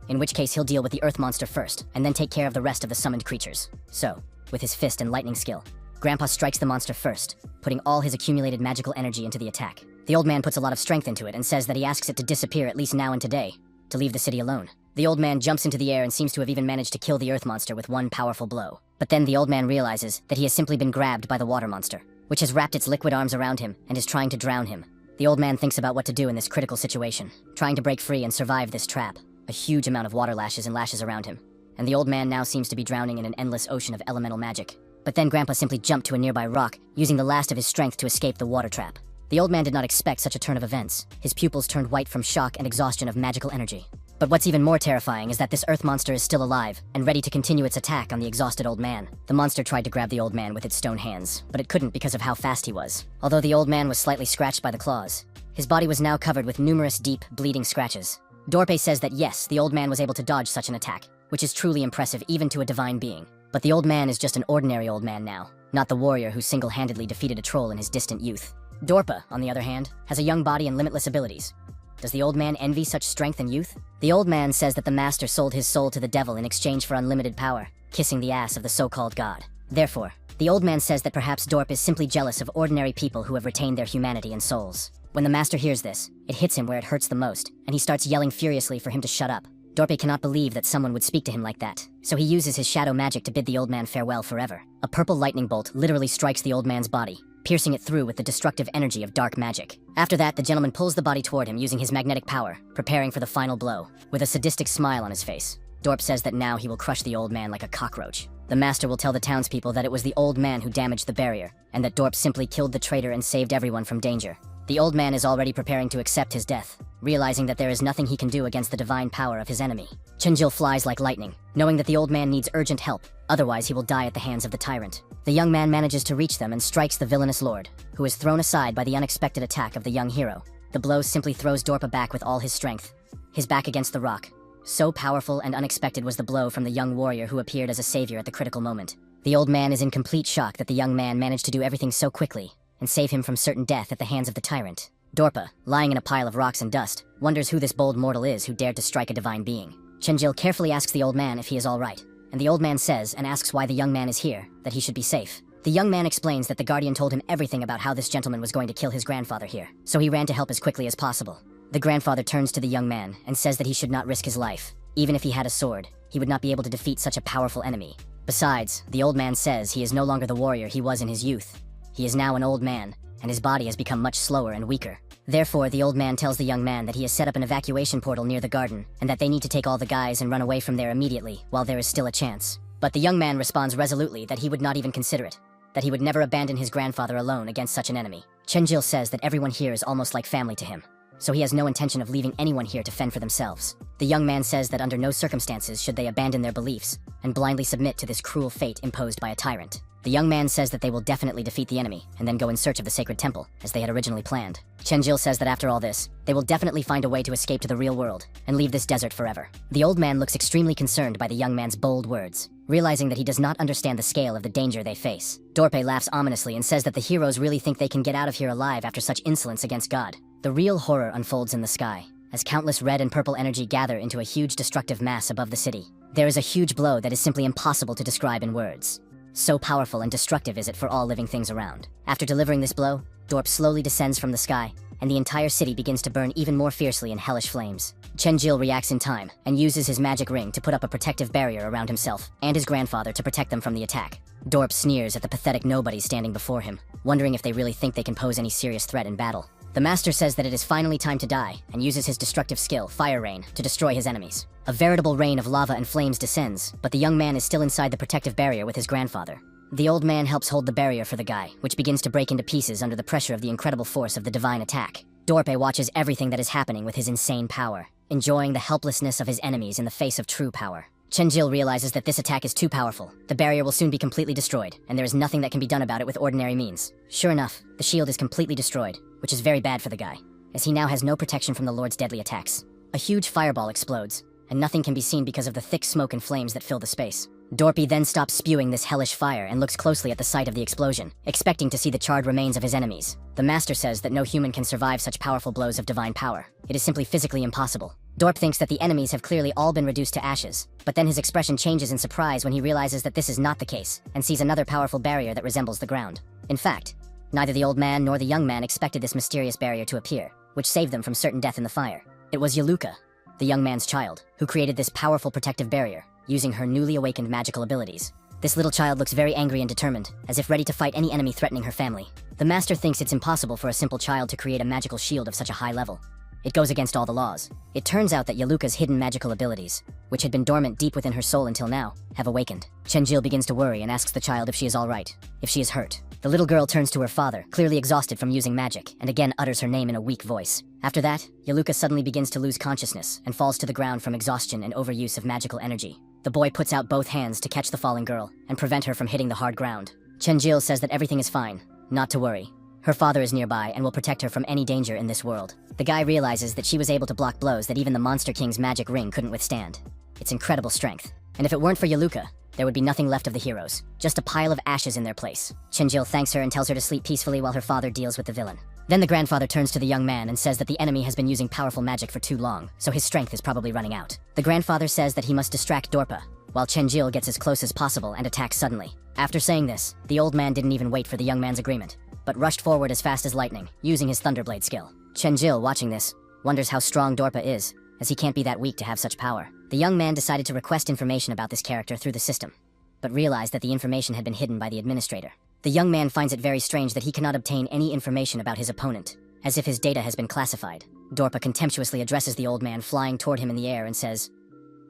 in which case he'll deal with the earth monster first, and then take care of the rest of the summoned creatures. So, with his fist and lightning skill, Grandpa strikes the monster first, putting all his accumulated magical energy into the attack. The old man puts a lot of strength into it and says that he asks it to disappear at least now and today, to leave the city alone. The old man jumps into the air and seems to have even managed to kill the earth monster with one powerful blow. But then the old man realizes that he has simply been grabbed by the water monster, which has wrapped its liquid arms around him and is trying to drown him. The old man thinks about what to do in this critical situation, trying to break free and survive this trap. A huge amount of water lashes and lashes around him, and the old man now seems to be drowning in an endless ocean of elemental magic. But then Grandpa simply jumped to a nearby rock, using the last of his strength to escape the water trap. The old man did not expect such a turn of events. His pupils turned white from shock and exhaustion of magical energy. But what's even more terrifying is that this earth monster is still alive and ready to continue its attack on the exhausted old man. The monster tried to grab the old man with its stone hands, but it couldn't because of how fast he was. Although the old man was slightly scratched by the claws, his body was now covered with numerous deep, bleeding scratches. Dorpe says that yes, the old man was able to dodge such an attack, which is truly impressive even to a divine being. But the old man is just an ordinary old man now, not the warrior who single-handedly defeated a troll in his distant youth. Dorpa, on the other hand, has a young body and limitless abilities. Does the old man envy such strength and youth? The old man says that the master sold his soul to the devil in exchange for unlimited power, kissing the ass of the so-called god. Therefore, the old man says that perhaps Dorp is simply jealous of ordinary people who have retained their humanity and souls. When the master hears this, it hits him where it hurts the most, and he starts yelling furiously for him to shut up. Dorpe cannot believe that someone would speak to him like that, so he uses his shadow magic to bid the old man farewell forever. A purple lightning bolt literally strikes the old man's body, piercing it through with the destructive energy of dark magic. After that, the gentleman pulls the body toward him using his magnetic power, preparing for the final blow. With a sadistic smile on his face, Dorp says that now he will crush the old man like a cockroach. The master will tell the townspeople that it was the old man who damaged the barrier, and that Dorp simply killed the traitor and saved everyone from danger. The old man is already preparing to accept his death, realizing that there is nothing he can do against the divine power of his enemy. Chinjil flies like lightning, knowing that the old man needs urgent help, otherwise he will die at the hands of the tyrant. The young man manages to reach them and strikes the villainous lord, who is thrown aside by the unexpected attack of the young hero. The blow simply throws Dorpa back with all his strength, his back against the rock. So powerful and unexpected was the blow from the young warrior who appeared as a savior at the critical moment. The old man is in complete shock that the young man managed to do everything so quickly, and save him from certain death at the hands of the tyrant. Dorpa, lying in a pile of rocks and dust, wonders who this bold mortal is who dared to strike a divine being. Chinjil carefully asks the old man if he is all right, and the old man says and asks why the young man is here, that he should be safe. The young man explains that the guardian told him everything about how this gentleman was going to kill his grandfather here, so he ran to help as quickly as possible. The grandfather turns to the young man and says that he should not risk his life. Even if he had a sword, he would not be able to defeat such a powerful enemy. Besides, the old man says he is no longer the warrior he was in his youth. He is now an old man, and his body has become much slower and weaker. Therefore, the old man tells the young man that he has set up an evacuation portal near the garden, and that they need to take all the guys and run away from there immediately, while there is still a chance. But the young man responds resolutely that he would not even consider it, that he would never abandon his grandfather alone against such an enemy. Chenjil says that everyone here is almost like family to him, so he has no intention of leaving anyone here to fend for themselves. The young man says that under no circumstances should they abandon their beliefs and blindly submit to this cruel fate imposed by a tyrant. The young man says that they will definitely defeat the enemy and then go in search of the sacred temple, as they had originally planned. Chenjil says that after all this, they will definitely find a way to escape to the real world and leave this desert forever. The old man looks extremely concerned by the young man's bold words, Realizing that he does not understand the scale of the danger they face, Dorpe laughs ominously and says that the heroes really think they can get out of here alive after such insolence against God. The real horror unfolds in the sky, as countless red and purple energy gather into a huge destructive mass above the city. There is a huge blow that is simply impossible to describe in words. So powerful and destructive is it for all living things around. After delivering this blow, Dorp slowly descends from the sky, and the entire city begins to burn even more fiercely in hellish flames. Chenjil reacts in time, and uses his magic ring to put up a protective barrier around himself and his grandfather to protect them from the attack. Dorp sneers at the pathetic nobodies standing before him, wondering if they really think they can pose any serious threat in battle. The master says that it is finally time to die, and uses his destructive skill, Fire Rain, to destroy his enemies. A veritable rain of lava and flames descends, but the young man is still inside the protective barrier with his grandfather. The old man helps hold the barrier for the guy, which begins to break into pieces under the pressure of the incredible force of the divine attack. Dorpe watches everything that is happening with his insane power, enjoying the helplessness of his enemies in the face of true power. Chenjil realizes that this attack is too powerful. The barrier will soon be completely destroyed, and there is nothing that can be done about it with ordinary means. Sure enough, the shield is completely destroyed, which is very bad for the guy, as he now has no protection from the Lord's deadly attacks. A huge fireball explodes, and nothing can be seen because of the thick smoke and flames that fill the space. Dorpe then stops spewing this hellish fire and looks closely at the site of the explosion, expecting to see the charred remains of his enemies. The master says that no human can survive such powerful blows of divine power. It is simply physically impossible. Dorp thinks that the enemies have clearly all been reduced to ashes, but then his expression changes in surprise when he realizes that this is not the case, and sees another powerful barrier that resembles the ground. In fact, neither the old man nor the young man expected this mysterious barrier to appear, which saved them from certain death in the fire. It was Yaluka, the young man's child, who created this powerful protective barrier, using her newly awakened magical abilities. This little child looks very angry and determined, as if ready to fight any enemy threatening her family. The master thinks it's impossible for a simple child to create a magical shield of such a high level. It goes against all the laws. It turns out that Yaluka's hidden magical abilities, which had been dormant deep within her soul until now, have awakened. Chenjil begins to worry and asks the child if she is all right, if she is hurt. The little girl turns to her father, clearly exhausted from using magic, and again utters her name in a weak voice. After that, Yaluka suddenly begins to lose consciousness and falls to the ground from exhaustion and overuse of magical energy. The boy puts out both hands to catch the falling girl and prevent her from hitting the hard ground. Chenjil says that everything is fine, not to worry. Her father is nearby and will protect her from any danger in this world. The guy realizes that she was able to block blows that even the Monster King's magic ring couldn't withstand. It's incredible strength. And if it weren't for Yaluka, there would be nothing left of the heroes, just a pile of ashes in their place. Chenjil thanks her and tells her to sleep peacefully while her father deals with the villain. Then the grandfather turns to the young man and says that the enemy has been using powerful magic for too long, so his strength is probably running out. The grandfather says that he must distract Dorpa, while Chenjil gets as close as possible and attacks suddenly. After saying this, the old man didn't even wait for the young man's agreement, but rushed forward as fast as lightning, using his Thunderblade skill. Chenjil, watching this, wonders how strong Dorpa is, as he can't be that weak to have such power. The young man decided to request information about this character through the system, but realized that the information had been hidden by the administrator. The young man finds it very strange that he cannot obtain any information about his opponent, as if his data has been classified. Dorpa contemptuously addresses the old man flying toward him in the air and says,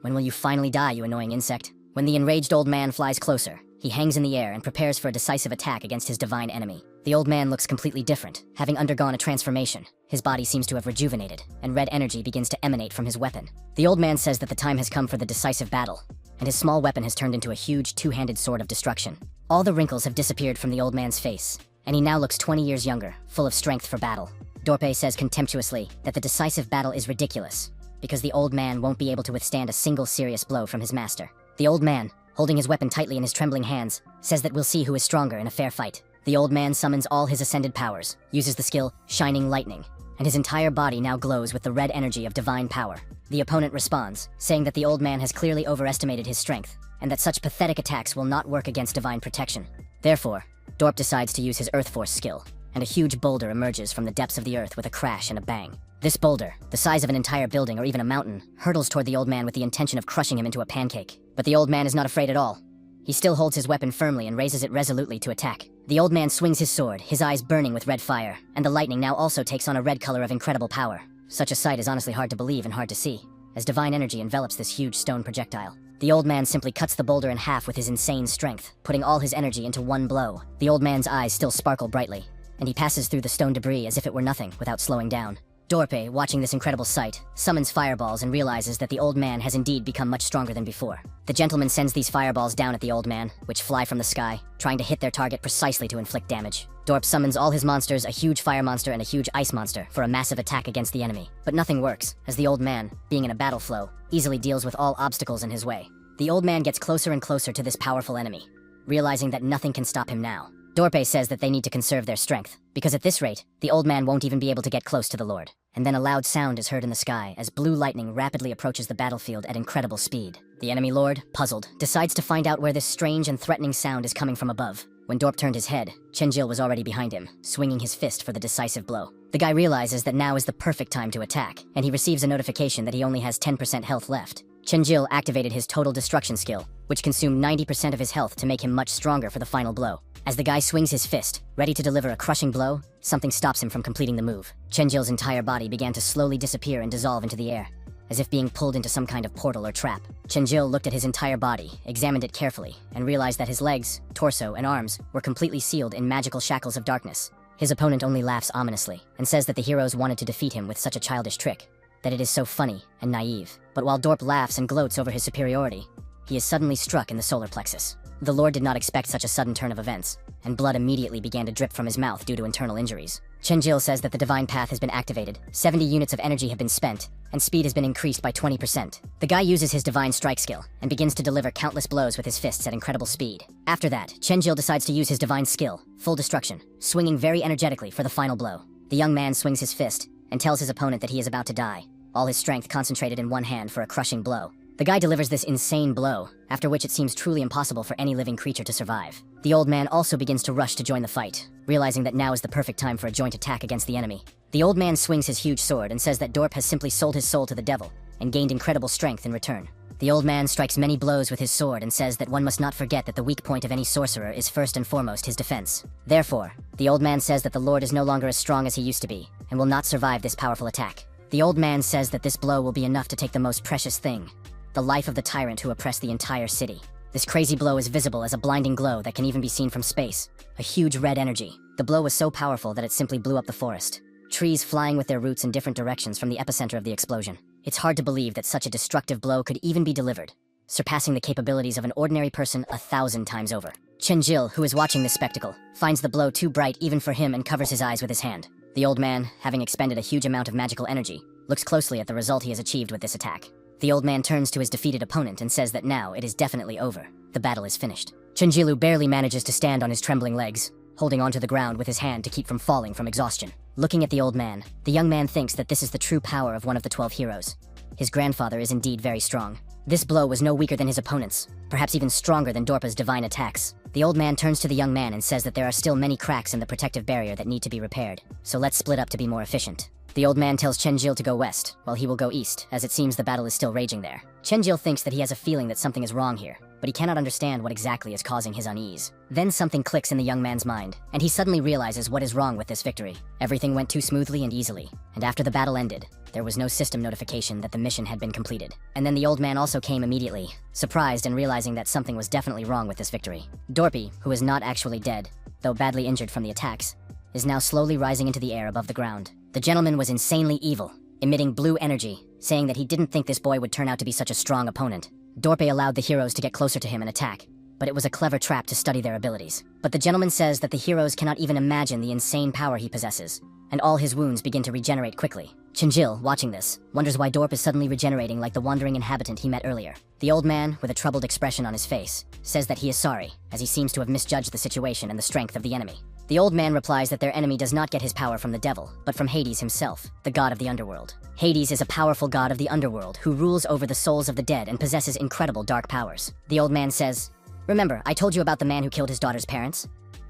"When will you finally die, you annoying insect?" When the enraged old man flies closer, he hangs in the air and prepares for a decisive attack against his divine enemy. The old man looks completely different, having undergone a transformation. His body seems to have rejuvenated, and red energy begins to emanate from his weapon. The old man says that the time has come for the decisive battle, and his small weapon has turned into a huge two-handed sword of destruction. All the wrinkles have disappeared from the old man's face, and he now looks 20 years younger, full of strength for battle. Dorpe says contemptuously that the decisive battle is ridiculous, because the old man won't be able to withstand a single serious blow from his master. The old man, holding his weapon tightly in his trembling hands, says that we'll see who is stronger in a fair fight. The old man summons all his ascended powers, uses the skill Shining Lightning, and his entire body now glows with the red energy of divine power. The opponent responds, saying that the old man has clearly overestimated his strength, and that such pathetic attacks will not work against divine protection. Therefore, Dorp decides to use his Earth Force skill, and a huge boulder emerges from the depths of the earth with a crash and a bang. This boulder, the size of an entire building or even a mountain, hurtles toward the old man with the intention of crushing him into a pancake. But the old man is not afraid at all. He still holds his weapon firmly and raises it resolutely to attack. The old man swings his sword, his eyes burning with red fire, and the lightning now also takes on a red color of incredible power. Such a sight is honestly hard to believe and hard to see, as divine energy envelops this huge stone projectile. The old man simply cuts the boulder in half with his insane strength, putting all his energy into one blow. The old man's eyes still sparkle brightly, and he passes through the stone debris as if it were nothing without slowing down. Dorpe, watching this incredible sight, summons fireballs and realizes that the old man has indeed become much stronger than before. The gentleman sends these fireballs down at the old man, which fly from the sky, trying to hit their target precisely to inflict damage. Dorp summons all his monsters, a huge fire monster and a huge ice monster, for a massive attack against the enemy. But nothing works, as the old man, being in a battle flow, easily deals with all obstacles in his way. The old man gets closer and closer to this powerful enemy, realizing that nothing can stop him now. Dorpe says that they need to conserve their strength, because at this rate, the old man won't even be able to get close to the Lord. And then a loud sound is heard in the sky as blue lightning rapidly approaches the battlefield at incredible speed. The enemy lord, puzzled, decides to find out where this strange and threatening sound is coming from above. When Dorp turned his head, Chenjil was already behind him, swinging his fist for the decisive blow. The guy realizes that now is the perfect time to attack, and he receives a notification that he only has 10% health left. Chenjil activated his total destruction skill, which consumed 90% of his health to make him much stronger for the final blow. As the guy swings his fist, ready to deliver a crushing blow, something stops him from completing the move. Chenjil's entire body began to slowly disappear and dissolve into the air, as if being pulled into some kind of portal or trap. Chenjil looked at his entire body, examined it carefully, and realized that his legs, torso, and arms were completely sealed in magical shackles of darkness. His opponent only laughs ominously, and says that the heroes wanted to defeat him with such a childish trick, that it is so funny and naive. But while Dorp laughs and gloats over his superiority, he is suddenly struck in the solar plexus. The Lord did not expect such a sudden turn of events, and blood immediately began to drip from his mouth due to internal injuries. Chenjil says that the divine path has been activated, 70 units of energy have been spent, and speed has been increased by 20%. The guy uses his divine strike skill, and begins to deliver countless blows with his fists at incredible speed. After that, Chenjil decides to use his divine skill, full destruction, swinging very energetically for the final blow. The young man swings his fist, and tells his opponent that he is about to die, all his strength concentrated in one hand for a crushing blow. The guy delivers this insane blow, after which it seems truly impossible for any living creature to survive. The old man also begins to rush to join the fight, realizing that now is the perfect time for a joint attack against the enemy. The old man swings his huge sword and says that Dorp has simply sold his soul to the devil, and gained incredible strength in return. The old man strikes many blows with his sword and says that one must not forget that the weak point of any sorcerer is first and foremost his defense. Therefore, the old man says that the Lord is no longer as strong as he used to be, and will not survive this powerful attack. The old man says that this blow will be enough to take the most precious thing, the life of the tyrant who oppressed the entire city. This crazy blow is visible as a blinding glow that can even be seen from space. A huge red energy. The blow was so powerful that it simply blew up the forest. Trees flying with their roots in different directions from the epicenter of the explosion. It's hard to believe that such a destructive blow could even be delivered, surpassing the capabilities of an ordinary person 1,000 times over. Chenjil, who is watching this spectacle, finds the blow too bright even for him and covers his eyes with his hand. The old man, having expended a huge amount of magical energy, looks closely at the result he has achieved with this attack. The old man turns to his defeated opponent and says that now it is definitely over. The battle is finished. Chenjilu barely manages to stand on his trembling legs, holding onto the ground with his hand to keep from falling from exhaustion. Looking at the old man, the young man thinks that this is the true power of one of the 12 heroes. His grandfather is indeed very strong. This blow was no weaker than his opponent's, perhaps even stronger than Dorpa's divine attacks. The old man turns to the young man and says that there are still many cracks in the protective barrier that need to be repaired, so let's split up to be more efficient. The old man tells Chenjil to go west, while he will go east, as it seems the battle is still raging there. Chenjil thinks that he has a feeling that something is wrong here, but he cannot understand what exactly is causing his unease. Then something clicks in the young man's mind, and he suddenly realizes what is wrong with this victory. Everything went too smoothly and easily, and after the battle ended, there was no system notification that the mission had been completed. And then the old man also came immediately, surprised and realizing that something was definitely wrong with this victory. Dorpy, who is not actually dead, though badly injured from the attacks, is now slowly rising into the air above the ground. The gentleman was insanely evil, emitting blue energy, saying that he didn't think this boy would turn out to be such a strong opponent. Dorpe allowed the heroes to get closer to him and attack, but it was a clever trap to study their abilities. But the gentleman says that the heroes cannot even imagine the insane power he possesses, and all his wounds begin to regenerate quickly. Chenjil, watching this, wonders why Dorp is suddenly regenerating like the wandering inhabitant he met earlier. The old man, with a troubled expression on his face, says that he is sorry, as he seems to have misjudged the situation and the strength of the enemy. The old man replies that their enemy does not get his power from the devil, but from Hades himself, the god of the underworld. Hades is a powerful god of the underworld who rules over the souls of the dead and possesses incredible dark powers. The old man says, "Remember, I told you about the man who killed his daughter's parents?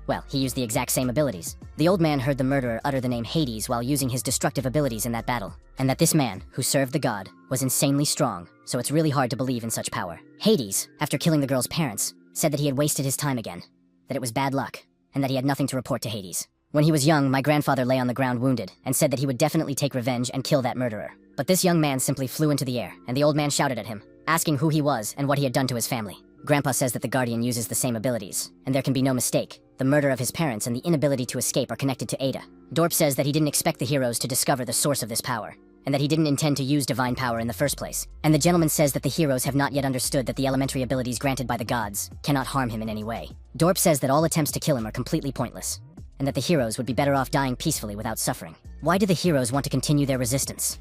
Well, he used the exact same abilities." The old man heard the murderer utter the name Hades while using his destructive abilities in that battle, and that this man, who served the god, was insanely strong, so it's really hard to believe in such power. Hades, after killing the girl's parents, said that he had wasted his time again, that it was bad luck, and that he had nothing to report to Hades. When he was young, my grandfather lay on the ground wounded, and said that he would definitely take revenge and kill that murderer. But this young man simply flew into the air, and the old man shouted at him, asking who he was and what he had done to his family. Grandpa says that the Guardian uses the same abilities, and there can be no mistake. The murder of his parents and the inability to escape are connected to Ada. Dorp says that he didn't expect the heroes to discover the source of this power, and that he didn't intend to use divine power in the first place. And the gentleman says that the heroes have not yet understood that the elementary abilities granted by the gods cannot harm him in any way. Dorp says that all attempts to kill him are completely pointless, and that the heroes would be better off dying peacefully without suffering. Why do the heroes want to continue their resistance?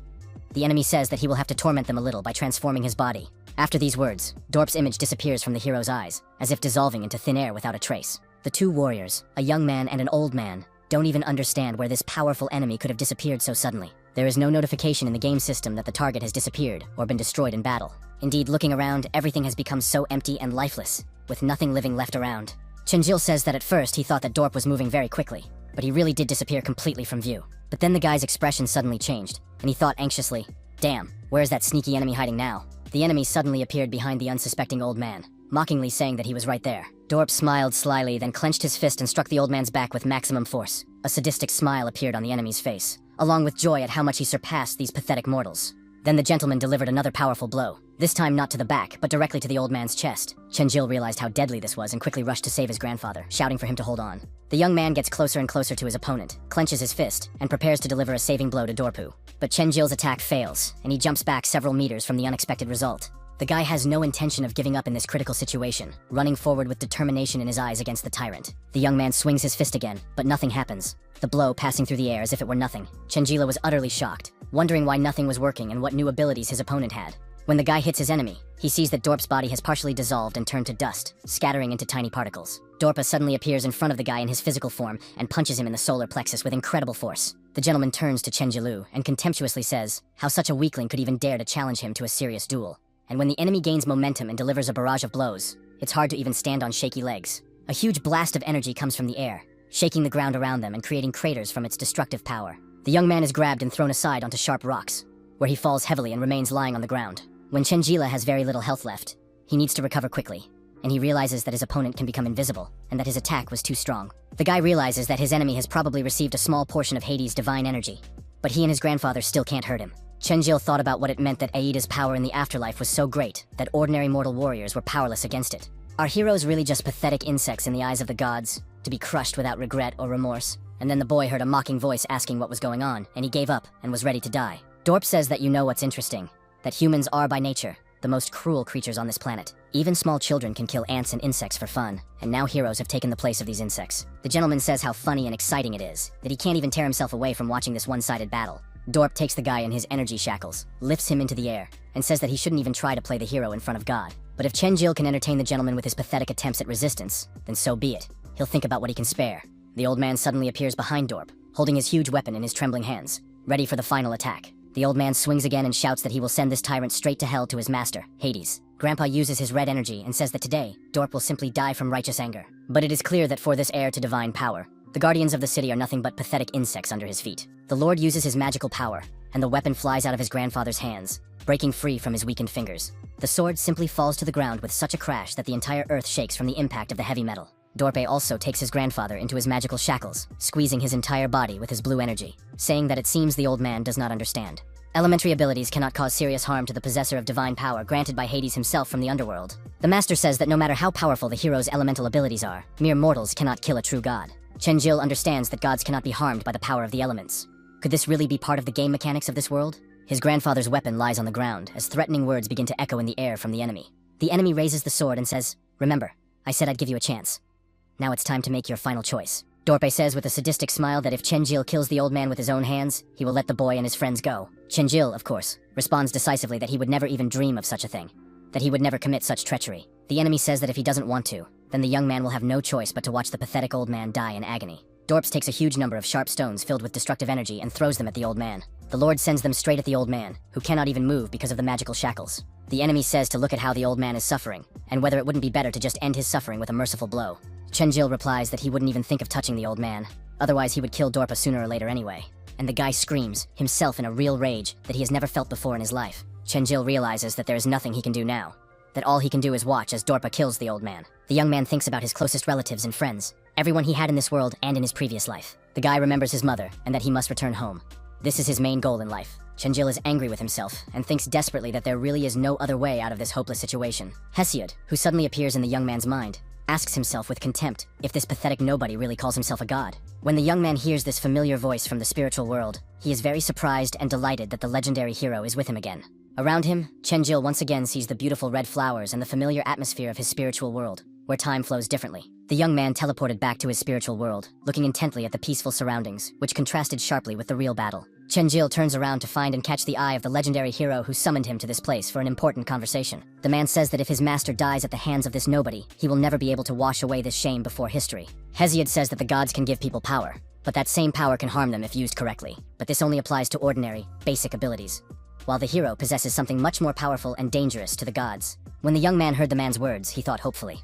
The enemy says that he will have to torment them a little by transforming his body, After these words, Dorp's image disappears from the hero's eyes, as if dissolving into thin air without a trace. The two warriors, a young man and an old man, don't even understand where this powerful enemy could have disappeared so suddenly. There is no notification in the game system that the target has disappeared or been destroyed in battle. Indeed, looking around, everything has become so empty and lifeless, with nothing living left around. Chenjil says that at first he thought that Dorp was moving very quickly, but he really did disappear completely from view. But then the guy's expression suddenly changed, and he thought anxiously, "Damn, where's that sneaky enemy hiding now?" The enemy suddenly appeared behind the unsuspecting old man, mockingly saying that he was right there. Dorp smiled slyly, then clenched his fist and struck the old man's back with maximum force. A sadistic smile appeared on the enemy's face, along with joy at how much he surpassed these pathetic mortals. Then the gentleman delivered another powerful blow, this time not to the back, but directly to the old man's chest. Chenjil realized how deadly this was and quickly rushed to save his grandfather, shouting for him to hold on. The young man gets closer and closer to his opponent, clenches his fist, and prepares to deliver a saving blow to Dorpu. But Chenjil's attack fails, and he jumps back several meters from the unexpected result. The guy has no intention of giving up in this critical situation, running forward with determination in his eyes against the tyrant. The young man swings his fist again, but nothing happens, the blow passing through the air as if it were nothing. Chenjila was utterly shocked, wondering why nothing was working and what new abilities his opponent had. When the guy hits his enemy, he sees that Dorp's body has partially dissolved and turned to dust, scattering into tiny particles. Dorpa suddenly appears in front of the guy in his physical form and punches him in the solar plexus with incredible force. The gentleman turns to Chenjilu and contemptuously says how such a weakling could even dare to challenge him to a serious duel. And when the enemy gains momentum and delivers a barrage of blows, it's hard to even stand on shaky legs. A huge blast of energy comes from the air, shaking the ground around them and creating craters from its destructive power. The young man is grabbed and thrown aside onto sharp rocks, where he falls heavily and remains lying on the ground. When Chenjila has very little health left, he needs to recover quickly, and he realizes that his opponent can become invisible, and that his attack was too strong. The guy realizes that his enemy has probably received a small portion of Hades' divine energy, but he and his grandfather still can't hurt him. Chenjil thought about what it meant that Aida's power in the afterlife was so great that ordinary mortal warriors were powerless against it. Are heroes really just pathetic insects in the eyes of the gods, to be crushed without regret or remorse? And then the boy heard a mocking voice asking what was going on, and he gave up and was ready to die. Dorp says that you know what's interesting, that humans are by nature the most cruel creatures on this planet. Even small children can kill ants and insects for fun, and now heroes have taken the place of these insects. The gentleman says how funny and exciting it is, that he can't even tear himself away from watching this one-sided battle. Dorp takes the guy in his energy shackles, lifts him into the air, and says that he shouldn't even try to play the hero in front of God. But if Chenjil can entertain the gentleman with his pathetic attempts at resistance, then so be it. He'll think about what he can spare. The old man suddenly appears behind Dorp, holding his huge weapon in his trembling hands, ready for the final attack. The old man swings again and shouts that he will send this tyrant straight to hell to his master, Hades. Grandpa uses his red energy and says that today, Dorp will simply die from righteous anger. But it is clear that for this heir to divine power, the guardians of the city are nothing but pathetic insects under his feet. The Lord uses his magical power, and the weapon flies out of his grandfather's hands, breaking free from his weakened fingers. The sword simply falls to the ground with such a crash that the entire earth shakes from the impact of the heavy metal. Dorpe also takes his grandfather into his magical shackles, squeezing his entire body with his blue energy, saying that it seems the old man does not understand. Elementary abilities cannot cause serious harm to the possessor of divine power granted by Hades himself from the underworld. The master says that no matter how powerful the hero's elemental abilities are, mere mortals cannot kill a true god. Chenjil understands that gods cannot be harmed by the power of the elements. Could this really be part of the game mechanics of this world? His grandfather's weapon lies on the ground as threatening words begin to echo in the air from the enemy. The enemy raises the sword and says, "Remember, I said I'd give you a chance. Now it's time to make your final choice." Dorpe says with a sadistic smile that if Chenjil kills the old man with his own hands, he will let the boy and his friends go. Chenjil, of course, responds decisively that he would never even dream of such a thing, that he would never commit such treachery. The enemy says that if he doesn't want to, then the young man will have no choice but to watch the pathetic old man die in agony. Dorps takes a huge number of sharp stones filled with destructive energy and throws them at the old man. The Lord sends them straight at the old man, who cannot even move because of the magical shackles. The enemy says to look at how the old man is suffering, and whether it wouldn't be better to just end his suffering with a merciful blow. Chenjil replies that he wouldn't even think of touching the old man, otherwise he would kill Dorpa sooner or later anyway. And the guy screams, himself in a real rage that he has never felt before in his life. Chenjil realizes that there is nothing he can do now, that all he can do is watch as Dorpa kills the old man. The young man thinks about his closest relatives and friends, everyone he had in this world and in his previous life. The guy remembers his mother and that he must return home. This is his main goal in life. Chenjil is angry with himself and thinks desperately that there really is no other way out of this hopeless situation. Hesiod, who suddenly appears in the young man's mind, asks himself with contempt if this pathetic nobody really calls himself a god. When the young man hears this familiar voice from the spiritual world, he is very surprised and delighted that the legendary hero is with him again. Around him, Chenjil once again sees the beautiful red flowers and the familiar atmosphere of his spiritual world, where time flows differently. The young man teleported back to his spiritual world, looking intently at the peaceful surroundings, which contrasted sharply with the real battle. Chenjil turns around to find and catch the eye of the legendary hero who summoned him to this place for an important conversation. The man says that if his master dies at the hands of this nobody, he will never be able to wash away this shame before history. Hesiod says that the gods can give people power, but that same power can harm them if used correctly. But this only applies to ordinary, basic abilities, while the hero possesses something much more powerful and dangerous to the gods. When the young man heard the man's words, he thought hopefully.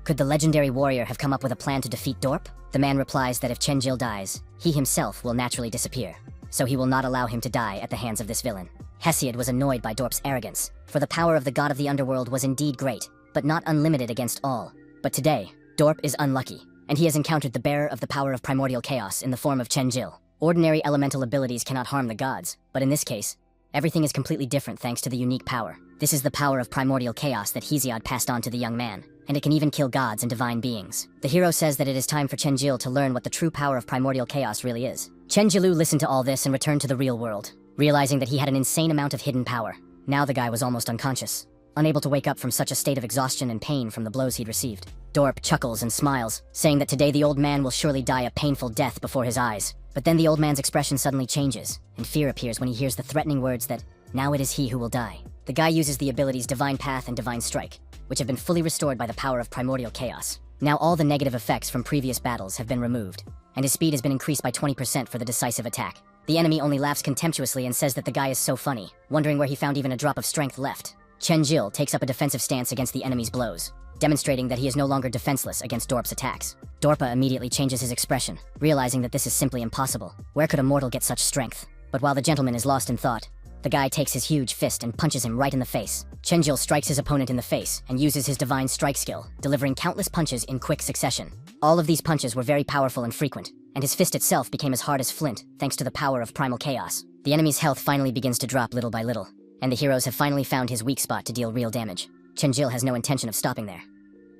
Could the legendary warrior have come up with a plan to defeat Dorp? The man replies that if Chenjil dies, he himself will naturally disappear, so he will not allow him to die at the hands of this villain. Hesiod was annoyed by Dorp's arrogance, for the power of the god of the underworld was indeed great, but not unlimited against all. But today, Dorp is unlucky, and he has encountered the bearer of the power of primordial chaos in the form of Chenjil. Ordinary elemental abilities cannot harm the gods, but in this case, everything is completely different thanks to the unique power. This is the power of primordial chaos that Hesiod passed on to the young man, and it can even kill gods and divine beings. The hero says that it is time for Chenjil to learn what the true power of primordial chaos really is. Chenjilu listened to all this and returned to the real world, realizing that he had an insane amount of hidden power. Now the guy was almost unconscious, unable to wake up from such a state of exhaustion and pain from the blows he'd received. Dorp chuckles and smiles, saying that today the old man will surely die a painful death before his eyes. But then the old man's expression suddenly changes, and fear appears when he hears the threatening words that, "Now it is he who will die." The guy uses the abilities Divine Path and Divine Strike, which have been fully restored by the power of primordial chaos. Now all the negative effects from previous battles have been removed, and his speed has been increased by 20% for the decisive attack. The enemy only laughs contemptuously and says that the guy is so funny, wondering where he found even a drop of strength left. Chenjil takes up a defensive stance against the enemy's blows, demonstrating that he is no longer defenseless against Dorp's attacks. Dorpa immediately changes his expression, realizing that this is simply impossible. Where could a mortal get such strength? But while the gentleman is lost in thought, the guy takes his huge fist and punches him right in the face. Chenjil strikes his opponent in the face and uses his divine strike skill, delivering countless punches in quick succession. All of these punches were very powerful and frequent, and his fist itself became as hard as flint thanks to the power of primal chaos. The enemy's health finally begins to drop little by little, and the heroes have finally found his weak spot to deal real damage. Chenjil has no intention of stopping there.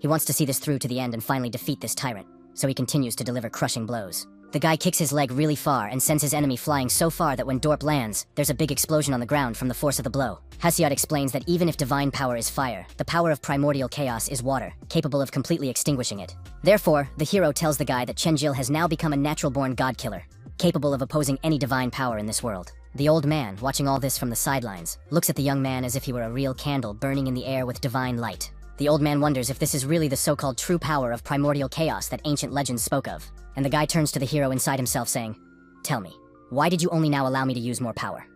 He wants to see this through to the end and finally defeat this tyrant, so he continues to deliver crushing blows. The guy kicks his leg really far and sends his enemy flying so far that when Dorp lands, there's a big explosion on the ground from the force of the blow. Hesiod explains that even if divine power is fire, the power of primordial chaos is water, capable of completely extinguishing it. Therefore, the hero tells the guy that Chenjil has now become a natural-born god-killer, capable of opposing any divine power in this world. The old man, watching all this from the sidelines, looks at the young man as if he were a real candle burning in the air with divine light. The old man wonders if this is really the so-called true power of primordial chaos that ancient legends spoke of. And the guy turns to the hero inside himself saying, "Tell me, why did you only now allow me to use more power?"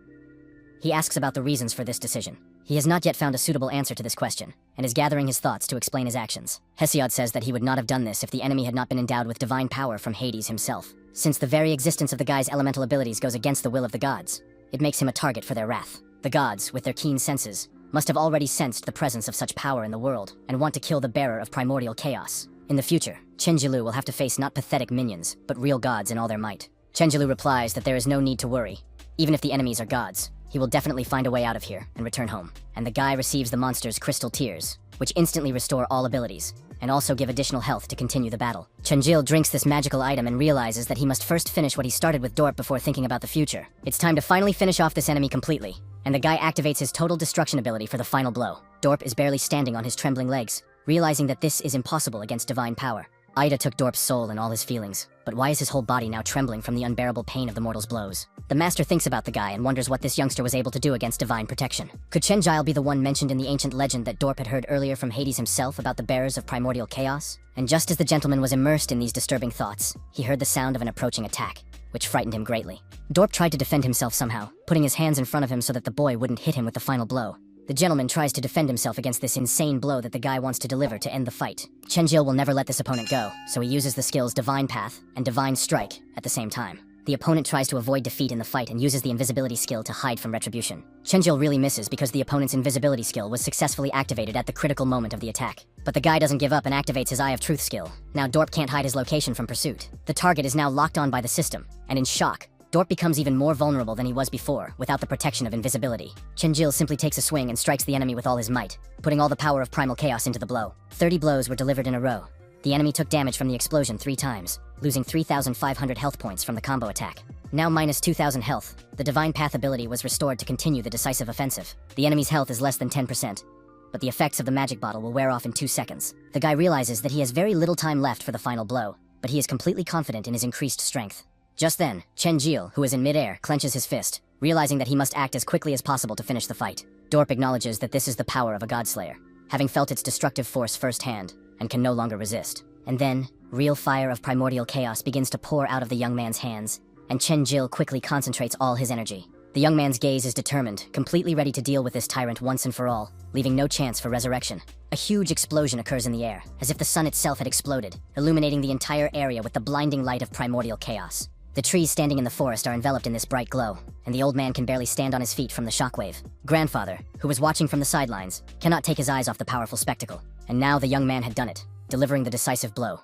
He asks about the reasons for this decision. He has not yet found a suitable answer to this question, and is gathering his thoughts to explain his actions. Hesiod says that he would not have done this if the enemy had not been endowed with divine power from Hades himself. Since the very existence of the guy's elemental abilities goes against the will of the gods, it makes him a target for their wrath. The gods, with their keen senses, must have already sensed the presence of such power in the world, and want to kill the bearer of primordial chaos. In the future, Chenjilu will have to face not pathetic minions, but real gods in all their might. Chenjilu replies that there is no need to worry. Even if the enemies are gods, he will definitely find a way out of here and return home. And the guy receives the monster's crystal tears, which instantly restore all abilities, and also give additional health to continue the battle. Chenjil drinks this magical item and realizes that he must first finish what he started with Dorp before thinking about the future. It's time to finally finish off this enemy completely, and the guy activates his total destruction ability for the final blow. Dorp is barely standing on his trembling legs, realizing that this is impossible against divine power. Ida took Dorp's soul and all his feelings, but why is his whole body now trembling from the unbearable pain of the mortal's blows? The master thinks about the guy and wonders what this youngster was able to do against divine protection. Could Chenjil be the one mentioned in the ancient legend that Dorp had heard earlier from Hades himself about the bearers of primordial chaos? And just as the gentleman was immersed in these disturbing thoughts, he heard the sound of an approaching attack, which frightened him greatly. Dorp tried to defend himself somehow, putting his hands in front of him so that the boy wouldn't hit him with the final blow. The gentleman tries to defend himself against this insane blow that the guy wants to deliver to end the fight. Chenjil will never let this opponent go, so he uses the skills Divine Path and Divine Strike at the same time. The opponent tries to avoid defeat in the fight and uses the invisibility skill to hide from retribution. Chenjil really misses because the opponent's invisibility skill was successfully activated at the critical moment of the attack. But the guy doesn't give up and activates his Eye of Truth skill. Now Dorp can't hide his location from pursuit. The target is now locked on by the system, and in shock, Dorp becomes even more vulnerable than he was before, without the protection of invisibility. Chenjil simply takes a swing and strikes the enemy with all his might, putting all the power of primal chaos into the blow. 30 blows were delivered in a row. The enemy took damage from the explosion 3 times, losing 3,500 health points from the combo attack. Now minus 2,000 health, the Divine Path ability was restored to continue the decisive offensive. The enemy's health is less than 10%, but the effects of the magic bottle will wear off in 2 seconds. The guy realizes that he has very little time left for the final blow, but he is completely confident in his increased strength. Just then, Chen-jil, who is in midair, clenches his fist, realizing that he must act as quickly as possible to finish the fight. Dorp acknowledges that this is the power of a godslayer, having felt its destructive force firsthand, and can no longer resist. And then, real fire of primordial chaos begins to pour out of the young man's hands, and Chen-jil quickly concentrates all his energy. The young man's gaze is determined, completely ready to deal with this tyrant once and for all, leaving no chance for resurrection. A huge explosion occurs in the air, as if the sun itself had exploded, illuminating the entire area with the blinding light of primordial chaos. The trees standing in the forest are enveloped in this bright glow, and the old man can barely stand on his feet from the shockwave. Grandfather, who was watching from the sidelines, cannot take his eyes off the powerful spectacle, and now the young man had done it, delivering the decisive blow.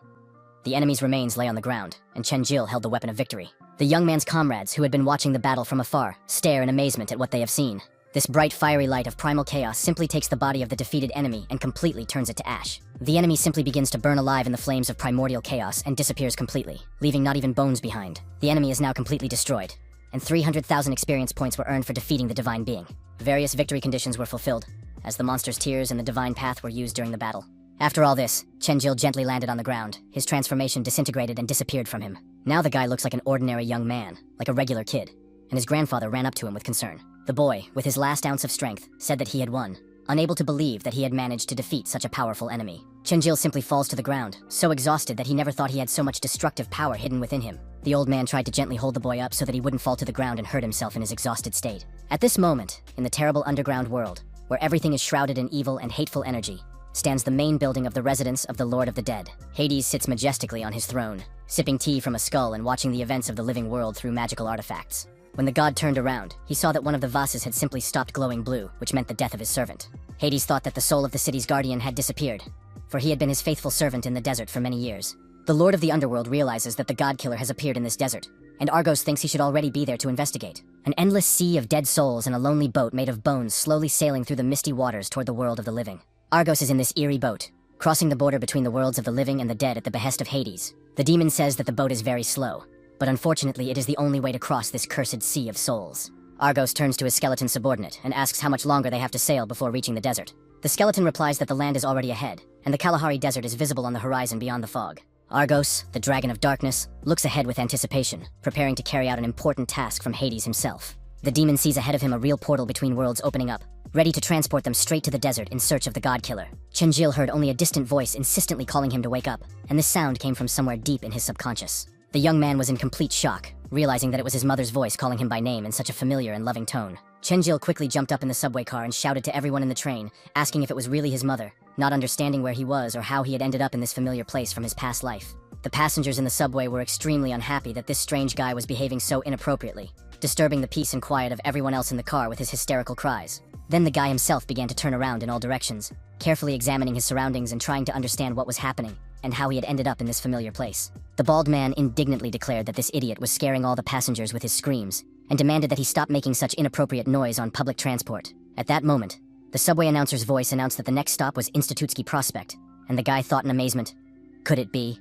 The enemy's remains lay on the ground, and Chen-jil held the weapon of victory. The young man's comrades, who had been watching the battle from afar, stare in amazement at what they have seen. This bright fiery light of primal chaos simply takes the body of the defeated enemy and completely turns it to ash. The enemy simply begins to burn alive in the flames of primordial chaos and disappears completely, leaving not even bones behind. The enemy is now completely destroyed, and 300,000 experience points were earned for defeating the divine being. Various victory conditions were fulfilled, as the monster's tears and the divine path were used during the battle. After all this, Chen-jil gently landed on the ground, his transformation disintegrated and disappeared from him. Now the guy looks like an ordinary young man, like a regular kid, and his grandfather ran up to him with concern. The boy, with his last ounce of strength, said that he had won, unable to believe that he had managed to defeat such a powerful enemy. Chen-jil simply falls to the ground, so exhausted that he never thought he had so much destructive power hidden within him. The old man tried to gently hold the boy up so that he wouldn't fall to the ground and hurt himself in his exhausted state. At this moment, in the terrible underground world, where everything is shrouded in evil and hateful energy, stands the main building of the residence of the Lord of the Dead. Hades sits majestically on his throne, sipping tea from a skull and watching the events of the living world through magical artifacts. When the god turned around, he saw that one of the vases had simply stopped glowing blue, which meant the death of his servant. Hades thought that the soul of the city's guardian had disappeared, for he had been his faithful servant in the desert for many years. The Lord of the Underworld realizes that the god killer has appeared in this desert, and Argos thinks he should already be there to investigate. An endless sea of dead souls and a lonely boat made of bones slowly sailing through the misty waters toward the world of the living. Argos is in this eerie boat, crossing the border between the worlds of the living and the dead at the behest of Hades. The demon says that the boat is very slow, but unfortunately it is the only way to cross this cursed sea of souls. Argos turns to his skeleton subordinate and asks how much longer they have to sail before reaching the desert. The skeleton replies that the land is already ahead, and the Kalahari Desert is visible on the horizon beyond the fog. Argos, the dragon of darkness, looks ahead with anticipation, preparing to carry out an important task from Hades himself. The demon sees ahead of him a real portal between worlds opening up, ready to transport them straight to the desert in search of the god killer. Chen-jil heard only a distant voice insistently calling him to wake up, and this sound came from somewhere deep in his subconscious. The young man was in complete shock, realizing that it was his mother's voice calling him by name in such a familiar and loving tone. Chen-jil quickly jumped up in the subway car and shouted to everyone in the train, asking if it was really his mother, not understanding where he was or how he had ended up in this familiar place from his past life. The passengers in the subway were extremely unhappy that this strange guy was behaving so inappropriately, disturbing the peace and quiet of everyone else in the car with his hysterical cries. Then the guy himself began to turn around in all directions, carefully examining his surroundings and trying to understand what was happening and how he had ended up in this familiar place. The bald man indignantly declared that this idiot was scaring all the passengers with his screams and demanded that he stop making such inappropriate noise on public transport. At that moment, the subway announcer's voice announced that the next stop was Institutsky Prospect, and the guy thought in amazement, could it be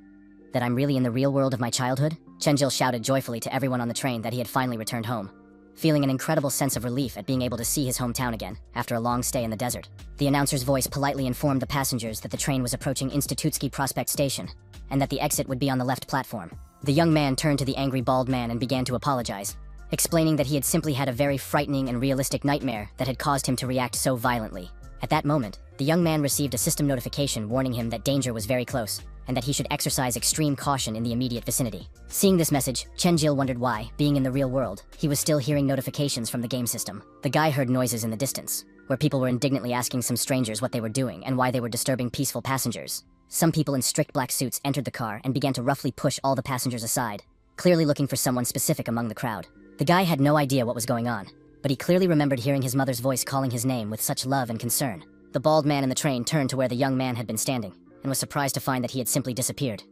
that I'm really in the real world of my childhood? Chen-jil shouted joyfully to everyone on the train that he had finally returned home, feeling an incredible sense of relief at being able to see his hometown again after a long stay in the desert. The announcer's voice politely informed the passengers that the train was approaching Institutsky Prospect Station, and that the exit would be on the left platform. The young man turned to the angry bald man and began to apologize, explaining that he had simply had a very frightening and realistic nightmare that had caused him to react so violently. At that moment, the young man received a system notification warning him that danger was very close, and that he should exercise extreme caution in the immediate vicinity. Seeing this message, Chen-jil wondered why, being in the real world, he was still hearing notifications from the game system. The guy heard noises in the distance, where people were indignantly asking some strangers what they were doing and why they were disturbing peaceful passengers. Some people in strict black suits entered the car and began to roughly push all the passengers aside, clearly looking for someone specific among the crowd. The guy had no idea what was going on, but he clearly remembered hearing his mother's voice calling his name with such love and concern. The bald man in the train turned to where the young man had been standing, and was surprised to find that he had simply disappeared,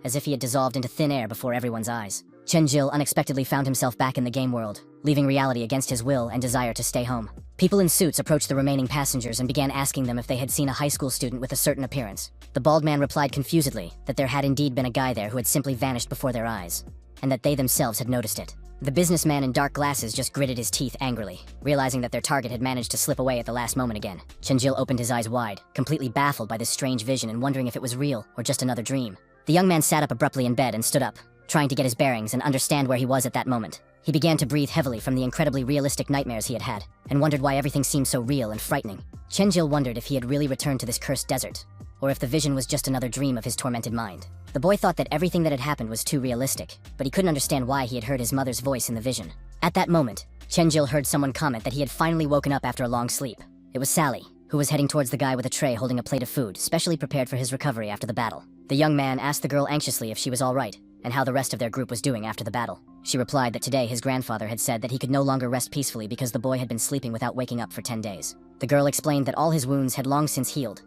as if he had dissolved into thin air before everyone's eyes. Chen-jil unexpectedly found himself back in the game world, leaving reality against his will and desire to stay home. People in suits approached the remaining passengers and began asking them if they had seen a high school student with a certain appearance. The bald man replied confusedly that there had indeed been a guy there who had simply vanished before their eyes, and that they themselves had noticed it. The businessman in dark glasses just gritted his teeth angrily, realizing that their target had managed to slip away at the last moment again. Chen-jil opened his eyes wide, completely baffled by this strange vision and wondering if it was real or just another dream. The young man sat up abruptly in bed and stood up, trying to get his bearings and understand where he was at that moment. He began to breathe heavily from the incredibly realistic nightmares he had had, and wondered why everything seemed so real and frightening. Chenjil wondered if he had really returned to this cursed desert, or if the vision was just another dream of his tormented mind. The boy thought that everything that had happened was too realistic, but he couldn't understand why he had heard his mother's voice in the vision. At that moment, Chenjil heard someone comment that he had finally woken up after a long sleep. It was Sally, who was heading towards the guy with a tray holding a plate of food, specially prepared for his recovery after the battle. The young man asked the girl anxiously if she was all right, and how the rest of their group was doing after the battle. She replied that today his grandfather had said that he could no longer rest peacefully because the boy had been sleeping without waking up for 10 days. The girl explained that all his wounds had long since healed,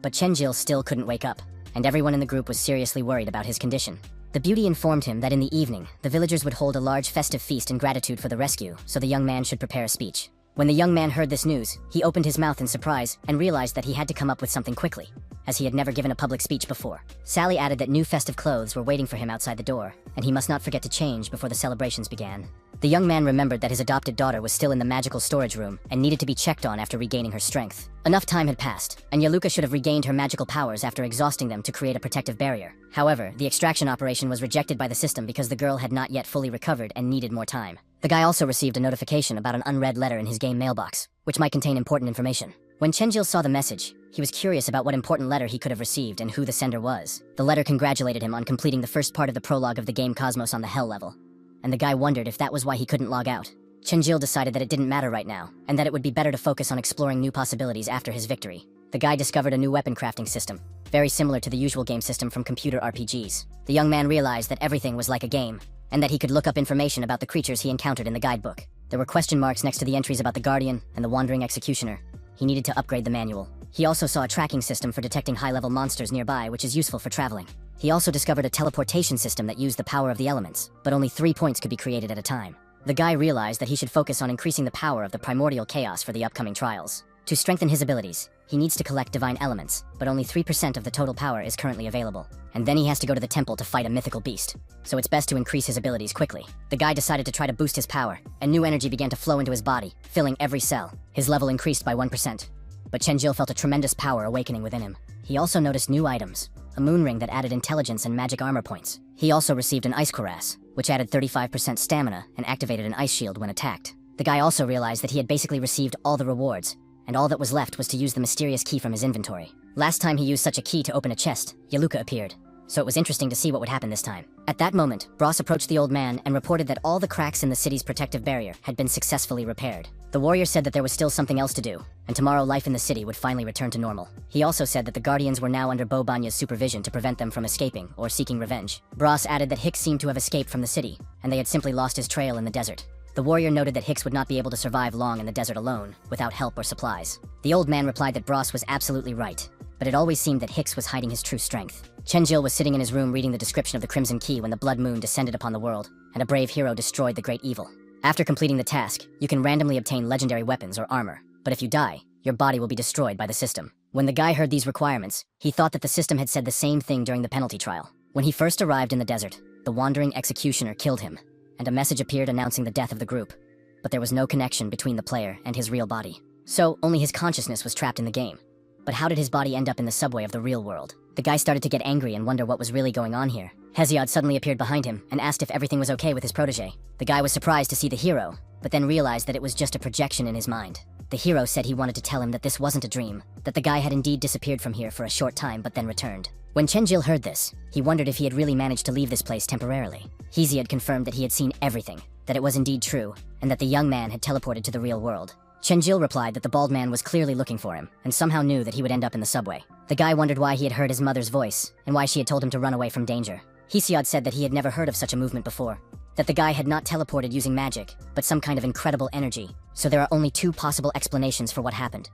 but Chenjil still couldn't wake up, and everyone in the group was seriously worried about his condition. The beauty informed him that in the evening, the villagers would hold a large festive feast in gratitude for the rescue, so the young man should prepare a speech. When the young man heard this news, he opened his mouth in surprise and realized that he had to come up with something quickly, as he had never given a public speech before. Sally added that new festive clothes were waiting for him outside the door, and he must not forget to change before the celebrations began. The young man remembered that his adopted daughter was still in the magical storage room and needed to be checked on after regaining her strength. Enough time had passed, and Yaluka should have regained her magical powers after exhausting them to create a protective barrier. However, the extraction operation was rejected by the system because the girl had not yet fully recovered and needed more time. The guy also received a notification about an unread letter in his game mailbox, which might contain important information. When Chenjil saw the message, he was curious about what important letter he could have received and who the sender was. The letter congratulated him on completing the first part of the prologue of the game Cosmos on the Hell level, and the guy wondered if that was why he couldn't log out. Chenjil decided that it didn't matter right now, and that it would be better to focus on exploring new possibilities after his victory. The guy discovered a new weapon crafting system, very similar to the usual game system from computer RPGs. The young man realized that everything was like a game, and that he could look up information about the creatures he encountered in the guidebook. There were question marks next to the entries about the Guardian and the Wandering Executioner. He needed to upgrade the manual. He also saw a tracking system for detecting high-level monsters nearby, which is useful for traveling. He also discovered a teleportation system that used the power of the elements, but only 3 points could be created at a time. The guy realized that he should focus on increasing the power of the primordial chaos for the upcoming trials. To strengthen his abilities, he needs to collect divine elements, but only 3% of the total power is currently available. And then he has to go to the temple to fight a mythical beast. So it's best to increase his abilities quickly. The guy decided to try to boost his power, and new energy began to flow into his body, filling every cell. His level increased by 1%. But Chenjil felt a tremendous power awakening within him. He also noticed new items, a moon ring that added intelligence and magic armor points. He also received an ice cuirass, which added 35% stamina and activated an ice shield when attacked. The guy also realized that he had basically received all the rewards, and all that was left was to use the mysterious key from his inventory. Last time he used such a key to open a chest, Yaluka appeared, so it was interesting to see what would happen this time. At that moment, Bros approached the old man and reported that all the cracks in the city's protective barrier had been successfully repaired. The warrior said that there was still something else to do, and tomorrow life in the city would finally return to normal. He also said that the Guardians were now under Bo Banya's supervision to prevent them from escaping or seeking revenge. Bros added that Hicks seemed to have escaped from the city, and they had simply lost his trail in the desert. The warrior noted that Hicks would not be able to survive long in the desert alone, without help or supplies. The old man replied that Bros was absolutely right, but it always seemed that Hicks was hiding his true strength. Chenjil was sitting in his room reading the description of the Crimson Key when the Blood Moon descended upon the world, and a brave hero destroyed the great evil. After completing the task, you can randomly obtain legendary weapons or armor, but if you die, your body will be destroyed by the system. When the guy heard these requirements, he thought that the system had said the same thing during the penalty trial. When he first arrived in the desert, the Wandering Executioner killed him, and a message appeared announcing the death of the group. But there was no connection between the player and his real body. So, only his consciousness was trapped in the game. But how did his body end up in the subway of the real world? The guy started to get angry and wonder what was really going on here. Hesiod suddenly appeared behind him and asked if everything was okay with his protege. The guy was surprised to see the hero, but then realized that it was just a projection in his mind. The hero said he wanted to tell him that this wasn't a dream, that the guy had indeed disappeared from here for a short time but then returned. When Chenjil heard this, he wondered if he had really managed to leave this place temporarily. Hesiod confirmed that he had seen everything, that it was indeed true, and that the young man had teleported to the real world. Chenjil replied that the bald man was clearly looking for him, and somehow knew that he would end up in the subway. The guy wondered why he had heard his mother's voice, and why she had told him to run away from danger. Hesiod said that he had never heard of such a movement before, that the guy had not teleported using magic, but some kind of incredible energy, so there are only 2 possible explanations for what happened.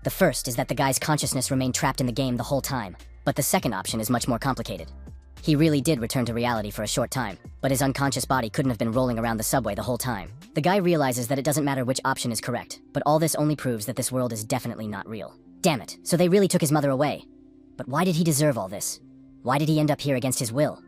The first is that the guy's consciousness remained trapped in the game the whole time, but the second option is much more complicated. He really did return to reality for a short time, but his unconscious body couldn't have been rolling around the subway the whole time. The guy realizes that it doesn't matter which option is correct, but all this only proves that this world is definitely not real. Damn it, so they really took his mother away. But why did he deserve all this? Why did he end up here against his will?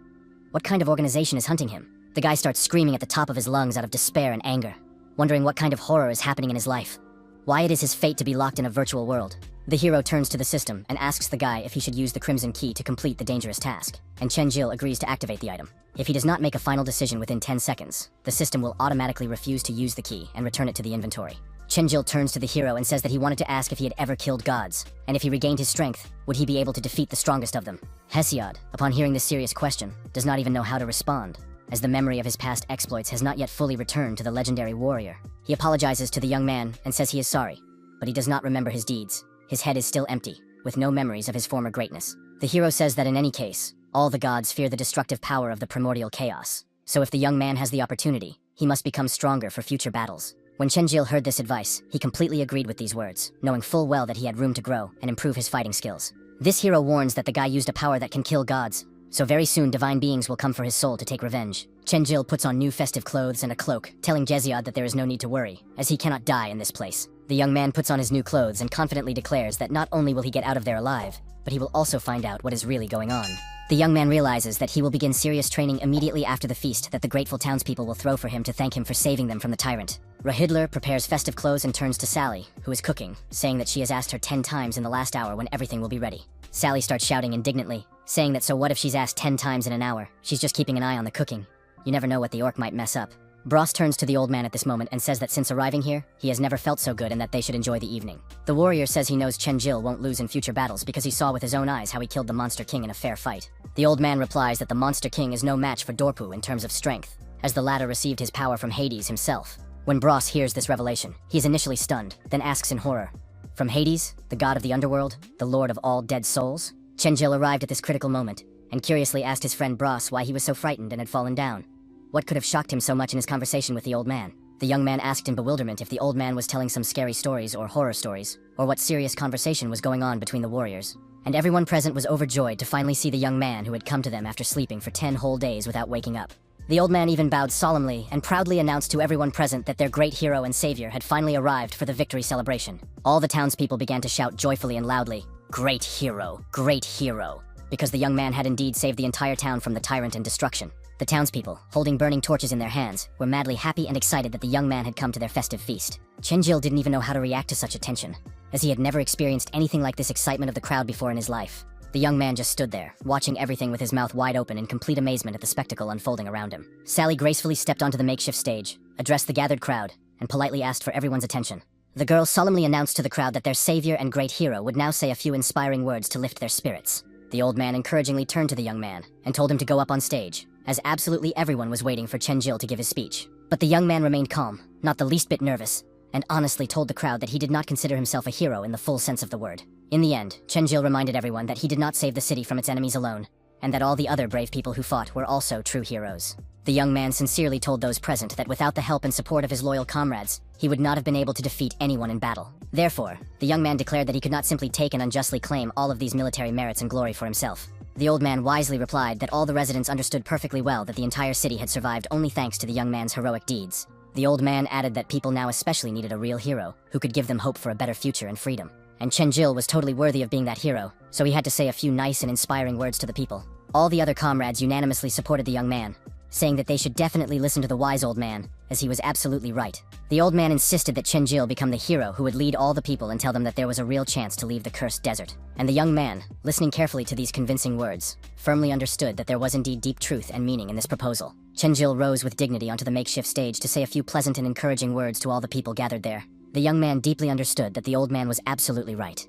What kind of organization is hunting him? The guy starts screaming at the top of his lungs out of despair and anger, wondering what kind of horror is happening in his life. Why it is his fate to be locked in a virtual world. The hero turns to the system and asks the guy if he should use the Crimson Key to complete the dangerous task, and Chenjil agrees to activate the item. If he does not make a final decision within 10 seconds, the system will automatically refuse to use the key and return it to the inventory. Chenjil turns to the hero and says that he wanted to ask if he had ever killed gods, and if he regained his strength, would he be able to defeat the strongest of them? Hesiod, upon hearing this serious question, does not even know how to respond, as the memory of his past exploits has not yet fully returned to the legendary warrior. He apologizes to the young man and says he is sorry, but he does not remember his deeds. His head is still empty, with no memories of his former greatness. The hero says that in any case, all the gods fear the destructive power of the primordial chaos, so if the young man has the opportunity, he must become stronger for future battles. When Chenjil heard this advice, he completely agreed with these words, knowing full well that he had room to grow and improve his fighting skills. This hero warns that the guy used a power that can kill gods, so very soon divine beings will come for his soul to take revenge. Chenjil puts on new festive clothes and a cloak, telling Hesiod that there is no need to worry, as he cannot die in this place. The young man puts on his new clothes and confidently declares that not only will he get out of there alive, but he will also find out what is really going on. The young man realizes that he will begin serious training immediately after the feast that the grateful townspeople will throw for him to thank him for saving them from the tyrant. Rahidler prepares festive clothes and turns to Sally, who is cooking, saying that she has asked her 10 times in the last hour when everything will be ready. Sally starts shouting indignantly, saying that so what if she's asked 10 times in an hour? She's just keeping an eye on the cooking. You never know what the orc might mess up. Bros turns to the old man at this moment and says that since arriving here, he has never felt so good and that they should enjoy the evening. The warrior says he knows Chenjil won't lose in future battles because he saw with his own eyes how he killed the Monster King in a fair fight. The old man replies that the Monster King is no match for Dorpu in terms of strength, as the latter received his power from Hades himself. When Bros hears this revelation, he is initially stunned, then asks in horror, "From Hades, the god of the underworld, the lord of all dead souls?" Chenjil arrived at this critical moment, and curiously asked his friend Bros why he was so frightened and had fallen down. What could have shocked him so much in his conversation with the old man? The young man asked in bewilderment if the old man was telling some scary stories or horror stories, or what serious conversation was going on between the warriors. And everyone present was overjoyed to finally see the young man who had come to them after sleeping for 10 whole days without waking up. The old man even bowed solemnly and proudly announced to everyone present that their great hero and savior had finally arrived for the victory celebration. All the townspeople began to shout joyfully and loudly, "Great hero, great hero," because the young man had indeed saved the entire town from the tyrant and destruction. The townspeople, holding burning torches in their hands, were madly happy and excited that the young man had come to their festive feast. Chenjil didn't even know how to react to such attention, as he had never experienced anything like this excitement of the crowd before in his life. The young man just stood there, watching everything with his mouth wide open in complete amazement at the spectacle unfolding around him. Sally gracefully stepped onto the makeshift stage, addressed the gathered crowd, and politely asked for everyone's attention. The girl solemnly announced to the crowd that their savior and great hero would now say a few inspiring words to lift their spirits. The old man encouragingly turned to the young man and told him to go up on stage, as absolutely everyone was waiting for Chenjil to give his speech. But the young man remained calm, not the least bit nervous, and honestly told the crowd that he did not consider himself a hero in the full sense of the word. In the end, Chenjil reminded everyone that he did not save the city from its enemies alone, and that all the other brave people who fought were also true heroes. The young man sincerely told those present that without the help and support of his loyal comrades, he would not have been able to defeat anyone in battle. Therefore, the young man declared that he could not simply take and unjustly claim all of these military merits and glory for himself. The old man wisely replied that all the residents understood perfectly well that the entire city had survived only thanks to the young man's heroic deeds. The old man added that people now especially needed a real hero who could give them hope for a better future and freedom. And Chenjil was totally worthy of being that hero, so he had to say a few nice and inspiring words to the people. All the other comrades unanimously supported the young man, saying that they should definitely listen to the wise old man, as he was absolutely right. The old man insisted that Chenjil become the hero who would lead all the people and tell them that there was a real chance to leave the cursed desert. And the young man, listening carefully to these convincing words, firmly understood that there was indeed deep truth and meaning in this proposal. Chenjil rose with dignity onto the makeshift stage to say a few pleasant and encouraging words to all the people gathered there. The young man deeply understood that the old man was absolutely right.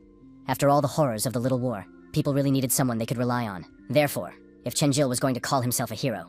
After all the horrors of the Little War, people really needed someone they could rely on. Therefore, if Chenjil was going to call himself a hero,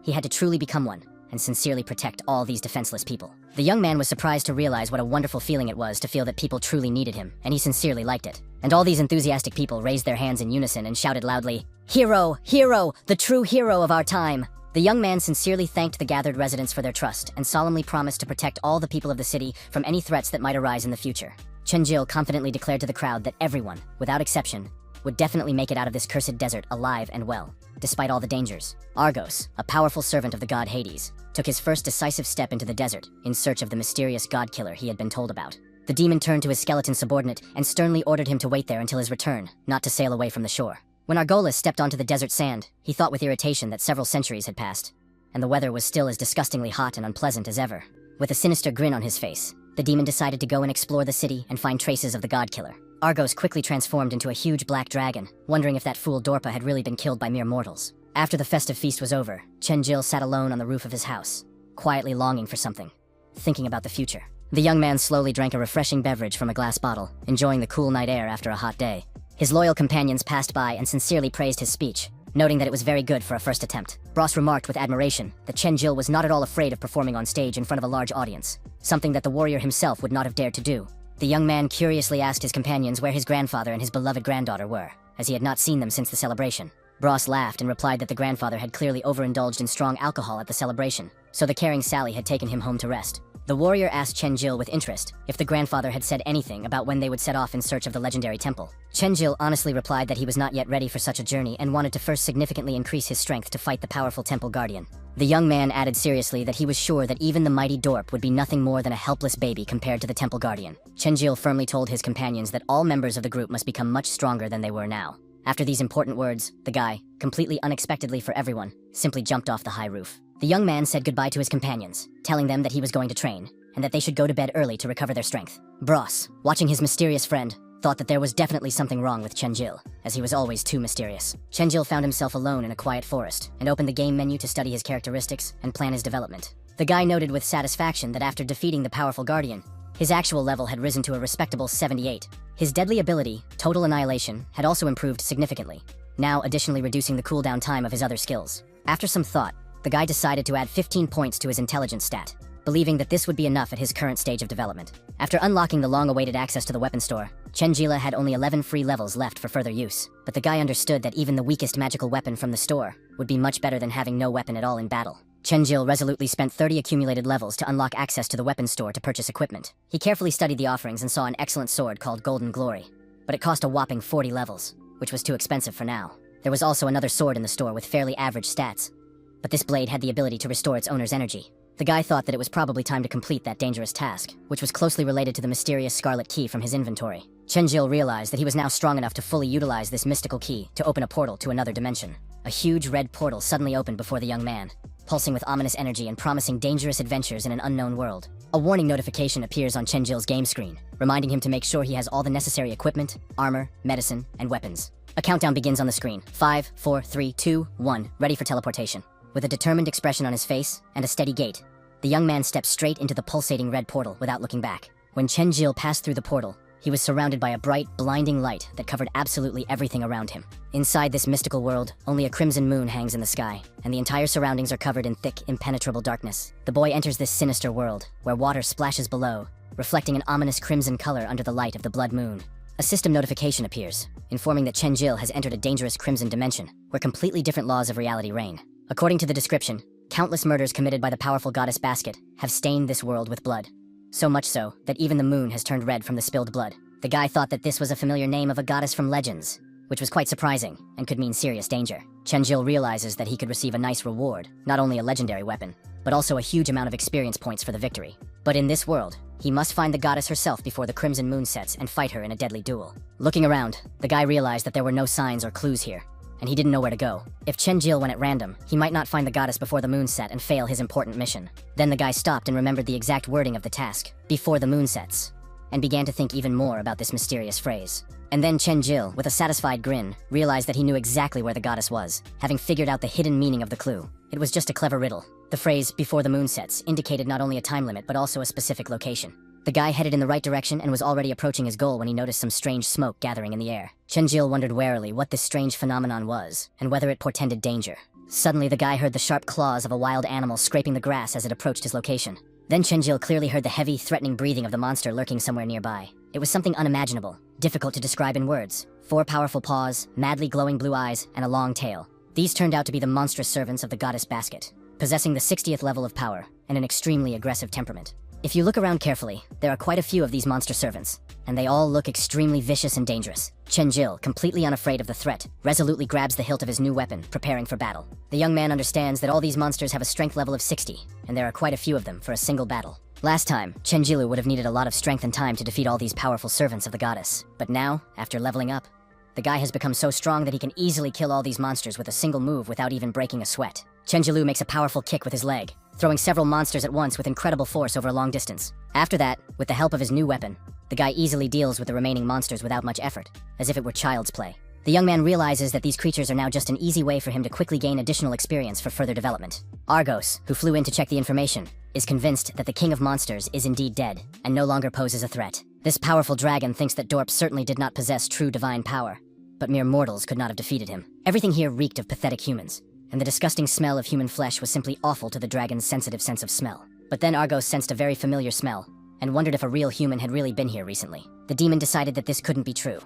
he had to truly become one, and sincerely protect all these defenseless people. The young man was surprised to realize what a wonderful feeling it was to feel that people truly needed him, and he sincerely liked it. And all these enthusiastic people raised their hands in unison and shouted loudly, "Hero! Hero! The true hero of our time!" The young man sincerely thanked the gathered residents for their trust, and solemnly promised to protect all the people of the city from any threats that might arise in the future. Chenjil confidently declared to the crowd that everyone, without exception, would definitely make it out of this cursed desert alive and well, despite all the dangers. Argos, a powerful servant of the god Hades, took his first decisive step into the desert in search of the mysterious god-killer he had been told about. The demon turned to his skeleton subordinate and sternly ordered him to wait there until his return, not to sail away from the shore. When Argolis stepped onto the desert sand, he thought with irritation that several centuries had passed, and the weather was still as disgustingly hot and unpleasant as ever. With a sinister grin on his face, the demon decided to go and explore the city and find traces of the god-killer. Argos quickly transformed into a huge black dragon, wondering if that fool Dorpa had really been killed by mere mortals. After the festive feast was over, Chenjil sat alone on the roof of his house, quietly longing for something, thinking about the future. The young man slowly drank a refreshing beverage from a glass bottle, enjoying the cool night air after a hot day. His loyal companions passed by and sincerely praised his speech, noting that it was very good for a first attempt. Bros remarked with admiration that Chenjil was not at all afraid of performing on stage in front of a large audience, something that the warrior himself would not have dared to do. The young man curiously asked his companions where his grandfather and his beloved granddaughter were, as he had not seen them since the celebration. Bros laughed and replied that the grandfather had clearly overindulged in strong alcohol at the celebration, so the caring Sally had taken him home to rest. The warrior asked Chenjil with interest if the grandfather had said anything about when they would set off in search of the legendary temple. Chenjil honestly replied that he was not yet ready for such a journey and wanted to first significantly increase his strength to fight the powerful temple guardian. The young man added seriously that he was sure that even the mighty Dorp would be nothing more than a helpless baby compared to the temple guardian. Chenjil firmly told his companions that all members of the group must become much stronger than they were now. After these important words, the guy, completely unexpectedly for everyone, simply jumped off the high roof. The young man said goodbye to his companions, telling them that he was going to train, and that they should go to bed early to recover their strength. Bros, watching his mysterious friend, thought that there was definitely something wrong with Chenjil, as he was always too mysterious. Chenjil found himself alone in a quiet forest, and opened the game menu to study his characteristics and plan his development. The guy noted with satisfaction that after defeating the powerful guardian, his actual level had risen to a respectable 78. His deadly ability, Total Annihilation, had also improved significantly, now additionally reducing the cooldown time of his other skills. After some thought, the guy decided to add 15 points to his intelligence stat, believing that this would be enough at his current stage of development. After unlocking the long-awaited access to the weapon store, Chenjila had only 11 free levels left for further use, but the guy understood that even the weakest magical weapon from the store would be much better than having no weapon at all in battle. Chenjil resolutely spent 30 accumulated levels to unlock access to the weapon store to purchase equipment. He carefully studied the offerings and saw an excellent sword called Golden Glory, but it cost a whopping 40 levels, which was too expensive for now. There was also another sword in the store with fairly average stats, but this blade had the ability to restore its owner's energy. The guy thought that it was probably time to complete that dangerous task, which was closely related to the mysterious scarlet key from his inventory. Chenjil realized that he was now strong enough to fully utilize this mystical key to open a portal to another dimension. A huge red portal suddenly opened before the young man, pulsing with ominous energy and promising dangerous adventures in an unknown world. A warning notification appears on Chenjil's game screen, reminding him to make sure he has all the necessary equipment, armor, medicine, and weapons. A countdown begins on the screen. 5, 4, 3, 2, 1, ready for teleportation. With a determined expression on his face and a steady gait, the young man stepped straight into the pulsating red portal without looking back. When Chenjil passed through the portal, he was surrounded by a bright, blinding light that covered absolutely everything around him. Inside this mystical world, only a crimson moon hangs in the sky, and the entire surroundings are covered in thick, impenetrable darkness. The boy enters this sinister world, where water splashes below, reflecting an ominous crimson color under the light of the blood moon. A system notification appears, informing that Chenjil has entered a dangerous crimson dimension, where completely different laws of reality reign. According to the description, countless murders committed by the powerful goddess Basket have stained this world with blood. So much so, that even the moon has turned red from the spilled blood. The guy thought that this was a familiar name of a goddess from legends, which was quite surprising, and could mean serious danger. Chenjil realizes that he could receive a nice reward, not only a legendary weapon, but also a huge amount of experience points for the victory. But in this world, he must find the goddess herself before the crimson moon sets and fight her in a deadly duel. Looking around, the guy realized that there were no signs or clues here, and he didn't know where to go. If Chenjil went at random, he might not find the goddess before the moon set and fail his important mission. Then the guy stopped and remembered the exact wording of the task, before the moon sets, and began to think even more about this mysterious phrase. And then Chenjil, with a satisfied grin, realized that he knew exactly where the goddess was, having figured out the hidden meaning of the clue. It was just a clever riddle. The phrase, before the moon sets, indicated not only a time limit but also a specific location. The guy headed in the right direction and was already approaching his goal when he noticed some strange smoke gathering in the air. Chenjil wondered warily what this strange phenomenon was, and whether it portended danger. Suddenly the guy heard the sharp claws of a wild animal scraping the grass as it approached his location. Then Chenjil clearly heard the heavy, threatening breathing of the monster lurking somewhere nearby. It was something unimaginable, difficult to describe in words. 4 powerful paws, madly glowing blue eyes, and a long tail. These turned out to be the monstrous servants of the goddess Basket, possessing the 60th level of power and an extremely aggressive temperament. If you look around carefully, there are quite a few of these monster servants, and they all look extremely vicious and dangerous. Chenjil, completely unafraid of the threat, resolutely grabs the hilt of his new weapon, preparing for battle. The young man understands that all these monsters have a strength level of 60, and there are quite a few of them for a single battle. Last time, Chenjilu would have needed a lot of strength and time to defeat all these powerful servants of the goddess. But now, after leveling up, the guy has become so strong that he can easily kill all these monsters with a single move without even breaking a sweat. Chenjilu makes a powerful kick with his leg, throwing several monsters at once with incredible force over a long distance. After that, with the help of his new weapon, The guy easily deals with the remaining monsters without much effort, as if it were child's play. The young man realizes that these creatures are now just an easy way for him to quickly gain additional experience for further development. Argos, who flew in to check the information, is convinced that the king of monsters is indeed dead and no longer poses a threat. This powerful dragon thinks that Dorp certainly did not possess true divine power, but mere mortals could not have defeated him. Everything here reeked of pathetic humans, and the disgusting smell of human flesh was simply awful to the dragon's sensitive sense of smell. But then Argos sensed a very familiar smell, and wondered if a real human had really been here recently. The demon decided that this couldn't be true.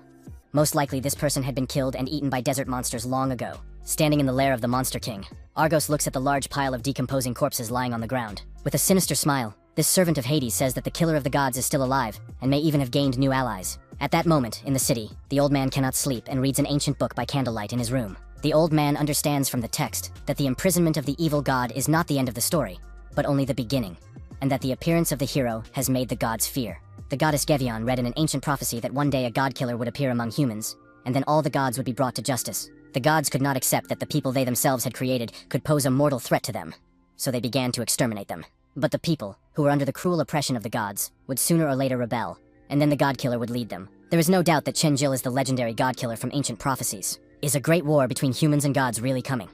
Most likely this person had been killed and eaten by desert monsters long ago. Standing in the lair of the Monster King, Argos looks at the large pile of decomposing corpses lying on the ground. With a sinister smile, this servant of Hades says that the killer of the gods is still alive, and may even have gained new allies. At that moment, in the city, the old man cannot sleep and reads an ancient book by candlelight in his room. The old man understands from the text that the imprisonment of the evil god is not the end of the story, but only the beginning, and that the appearance of the hero has made the gods fear. The goddess Gevion read in an ancient prophecy that one day a god killer would appear among humans, and then all the gods would be brought to justice. The gods could not accept that the people they themselves had created could pose a mortal threat to them, so they began to exterminate them. But the people, who were under the cruel oppression of the gods, would sooner or later rebel, and then the god killer would lead them. There is no doubt that Chenjil is the legendary god killer from ancient prophecies. Is a great war between humans and gods really coming?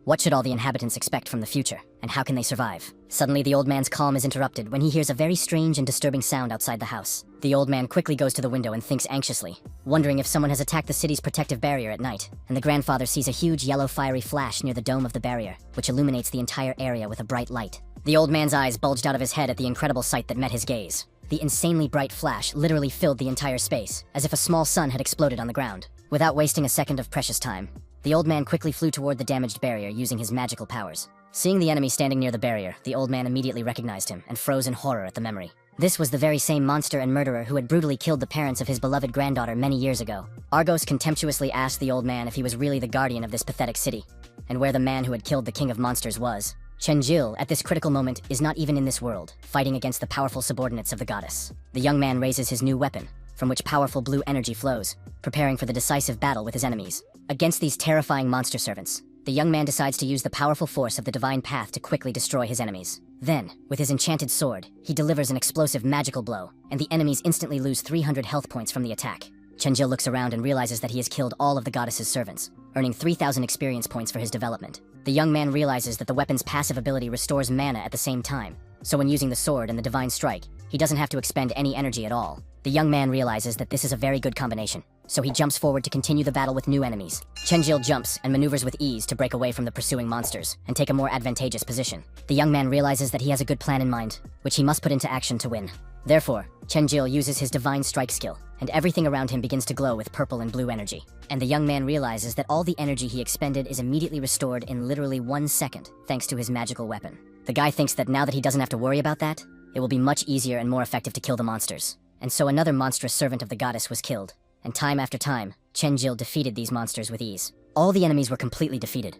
What should all the inhabitants expect from the future, and how can they survive? Suddenly the old man's calm is interrupted when he hears a very strange and disturbing sound outside the house. The old man quickly goes to the window and thinks anxiously, wondering if someone has attacked the city's protective barrier at night, and the grandfather sees a huge yellow fiery flash near the dome of the barrier, which illuminates the entire area with a bright light. The old man's eyes bulged out of his head at the incredible sight that met his gaze. The insanely bright flash literally filled the entire space, as if a small sun had exploded on the ground. Without wasting a second of precious time, the old man quickly flew toward the damaged barrier using his magical powers. Seeing the enemy standing near the barrier, the old man immediately recognized him and froze in horror at the memory. This was the very same monster and murderer who had brutally killed the parents of his beloved granddaughter many years ago. Argos contemptuously asked the old man if he was really the guardian of this pathetic city, and where the man who had killed the king of monsters was. Chenjil, at this critical moment, is not even in this world, fighting against the powerful subordinates of the goddess. The young man raises his new weapon, from which powerful blue energy flows, preparing for the decisive battle with his enemies. Against these terrifying monster servants, the young man decides to use the powerful force of the divine path to quickly destroy his enemies. Then, with his enchanted sword, he delivers an explosive magical blow, and the enemies instantly lose 300 health points from the attack. Chenjil looks around and realizes that he has killed all of the goddess's servants, earning 3,000 experience points for his development. The young man realizes that the weapon's passive ability restores mana at the same time, so when using the sword and the divine strike, he doesn't have to expend any energy at all. The young man realizes that this is a very good combination, so he jumps forward to continue the battle with new enemies. Chenjil jumps and maneuvers with ease to break away from the pursuing monsters and take a more advantageous position. The young man realizes that he has a good plan in mind, which he must put into action to win. Therefore, Chenjil uses his divine strike skill, and everything around him begins to glow with purple and blue energy. And the young man realizes that all the energy he expended is immediately restored in literally 1 second, thanks to his magical weapon. The guy thinks that now that he doesn't have to worry about that, it will be much easier and more effective to kill the monsters. And so another monstrous servant of the goddess was killed, and time after time, Chenjil defeated these monsters with ease. All the enemies were completely defeated.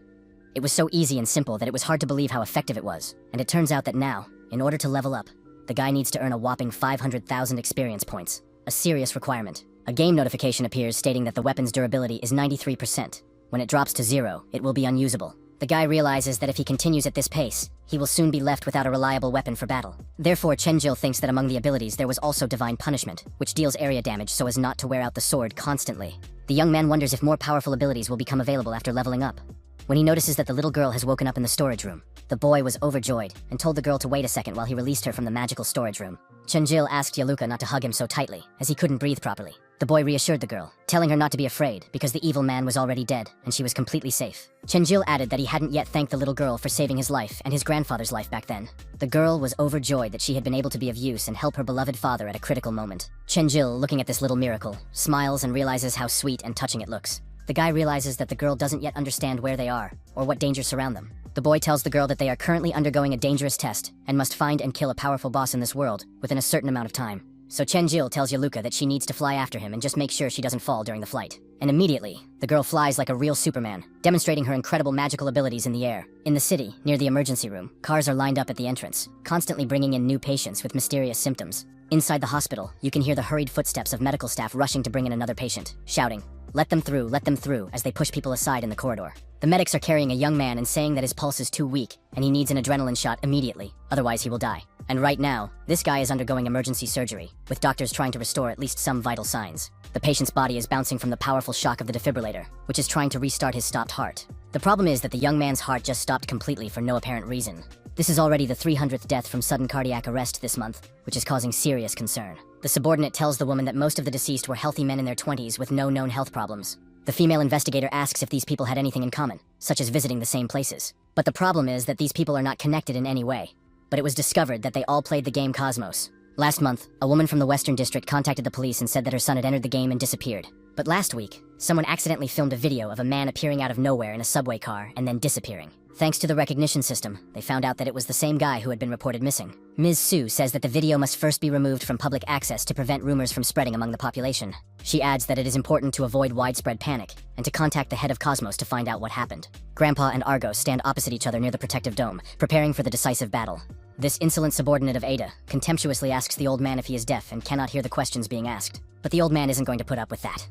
It was so easy and simple that it was hard to believe how effective it was, and it turns out that now, in order to level up, the guy needs to earn a whopping 500,000 experience points, a serious requirement. A game notification appears stating that the weapon's durability is 93%. When it drops to 0, it will be unusable. The guy realizes that if he continues at this pace, he will soon be left without a reliable weapon for battle. Therefore, Chenjil thinks that among the abilities there was also Divine Punishment, which deals area damage so as not to wear out the sword constantly. The young man wonders if more powerful abilities will become available after leveling up. When he notices that the little girl has woken up in the storage room, the boy was overjoyed and told the girl to wait a second while he released her from the magical storage room. Chenjil asked Yaluka not to hug him so tightly, as he couldn't breathe properly. The boy reassured the girl, telling her not to be afraid because the evil man was already dead and she was completely safe. Chenjil added that he hadn't yet thanked the little girl for saving his life and his grandfather's life back then. The girl was overjoyed that she had been able to be of use and help her beloved father at a critical moment. Chenjil, looking at this little miracle, smiles and realizes how sweet and touching it looks. The guy realizes that the girl doesn't yet understand where they are or what dangers surround them. The boy tells the girl that they are currently undergoing a dangerous test and must find and kill a powerful boss in this world within a certain amount of time. So Chenjil tells Yaluka that she needs to fly after him and just make sure she doesn't fall during the flight. And immediately, the girl flies like a real Superman, demonstrating her incredible magical abilities in the air. In the city, near the emergency room, cars are lined up at the entrance, constantly bringing in new patients with mysterious symptoms. Inside the hospital, you can hear the hurried footsteps of medical staff rushing to bring in another patient, shouting, let them through," as they push people aside in the corridor. The medics are carrying a young man and saying that his pulse is too weak and he needs an adrenaline shot immediately, otherwise he will die. And right now, this guy is undergoing emergency surgery, with doctors trying to restore at least some vital signs. The patient's body is bouncing from the powerful shock of the defibrillator, which is trying to restart his stopped heart. The problem is that the young man's heart just stopped completely for no apparent reason. This is already the 300th death from sudden cardiac arrest this month, which is causing serious concern. The subordinate tells the woman that most of the deceased were healthy men in their 20s with no known health problems. The female investigator asks if these people had anything in common, such as visiting the same places. But the problem is that these people are not connected in any way. But it was discovered that they all played the game Cosmos. Last month, a woman from the Western District contacted the police and said that her son had entered the game and disappeared. But last week, someone accidentally filmed a video of a man appearing out of nowhere in a subway car and then disappearing. Thanks to the recognition system, they found out that it was the same guy who had been reported missing. Ms. Su says that the video must first be removed from public access to prevent rumors from spreading among the population. She adds that it is important to avoid widespread panic and to contact the head of Cosmos to find out what happened. Grandpa and Argos stand opposite each other near the protective dome, preparing for the decisive battle. This insolent subordinate of Ada contemptuously asks the old man if he is deaf and cannot hear the questions being asked. But the old man isn't going to put up with that.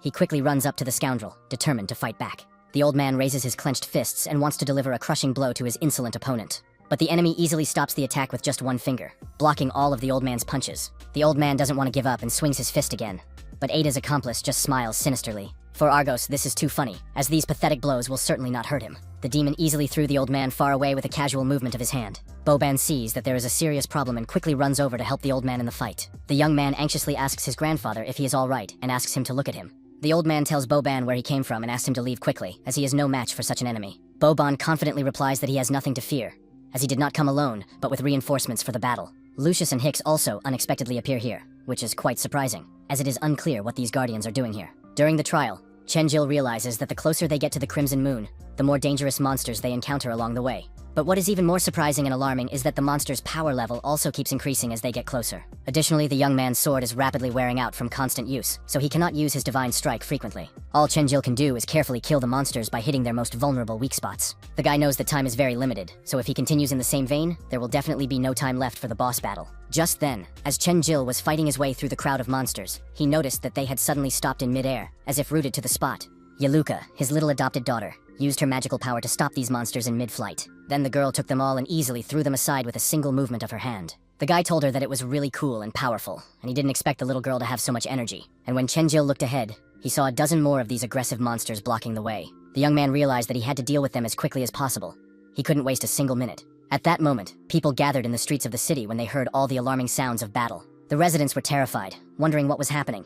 He quickly runs up to the scoundrel, determined to fight back. The old man raises his clenched fists and wants to deliver a crushing blow to his insolent opponent. But the enemy easily stops the attack with just one finger, blocking all of the old man's punches. The old man doesn't want to give up and swings his fist again. But Ada's accomplice just smiles sinisterly. For Argos, this is too funny, as these pathetic blows will certainly not hurt him. The demon easily threw the old man far away with a casual movement of his hand. Boban sees that there is a serious problem and quickly runs over to help the old man in the fight. The young man anxiously asks his grandfather if he is all right and asks him to look at him. The old man tells Boban where he came from and asks him to leave quickly, as he is no match for such an enemy. Boban confidently replies that he has nothing to fear, as he did not come alone, but with reinforcements for the battle. Lucius and Hicks also unexpectedly appear here, which is quite surprising, as it is unclear what these guardians are doing here. During the trial, Chenjil realizes that the closer they get to the Crimson Moon, the more dangerous monsters they encounter along the way. But what is even more surprising and alarming is that the monster's power level also keeps increasing as they get closer. Additionally, the young man's sword is rapidly wearing out from constant use, so he cannot use his divine strike frequently. All Chenjil can do is carefully kill the monsters by hitting their most vulnerable weak spots. The guy knows that time is very limited, so if he continues in the same vein, there will definitely be no time left for the boss battle. Just then, as Chenjil was fighting his way through the crowd of monsters, he noticed that they had suddenly stopped in midair, as if rooted to the spot. Yaluka, his little adopted daughter, used her magical power to stop these monsters in mid-flight. Then the girl took them all and easily threw them aside with a single movement of her hand. The guy told her that it was really cool and powerful, and he didn't expect the little girl to have so much energy. And when Chenjil looked ahead, he saw a dozen more of these aggressive monsters blocking the way. The young man realized that he had to deal with them as quickly as possible. He couldn't waste a single minute. At that moment, people gathered in the streets of the city when they heard all the alarming sounds of battle. The residents were terrified, wondering what was happening.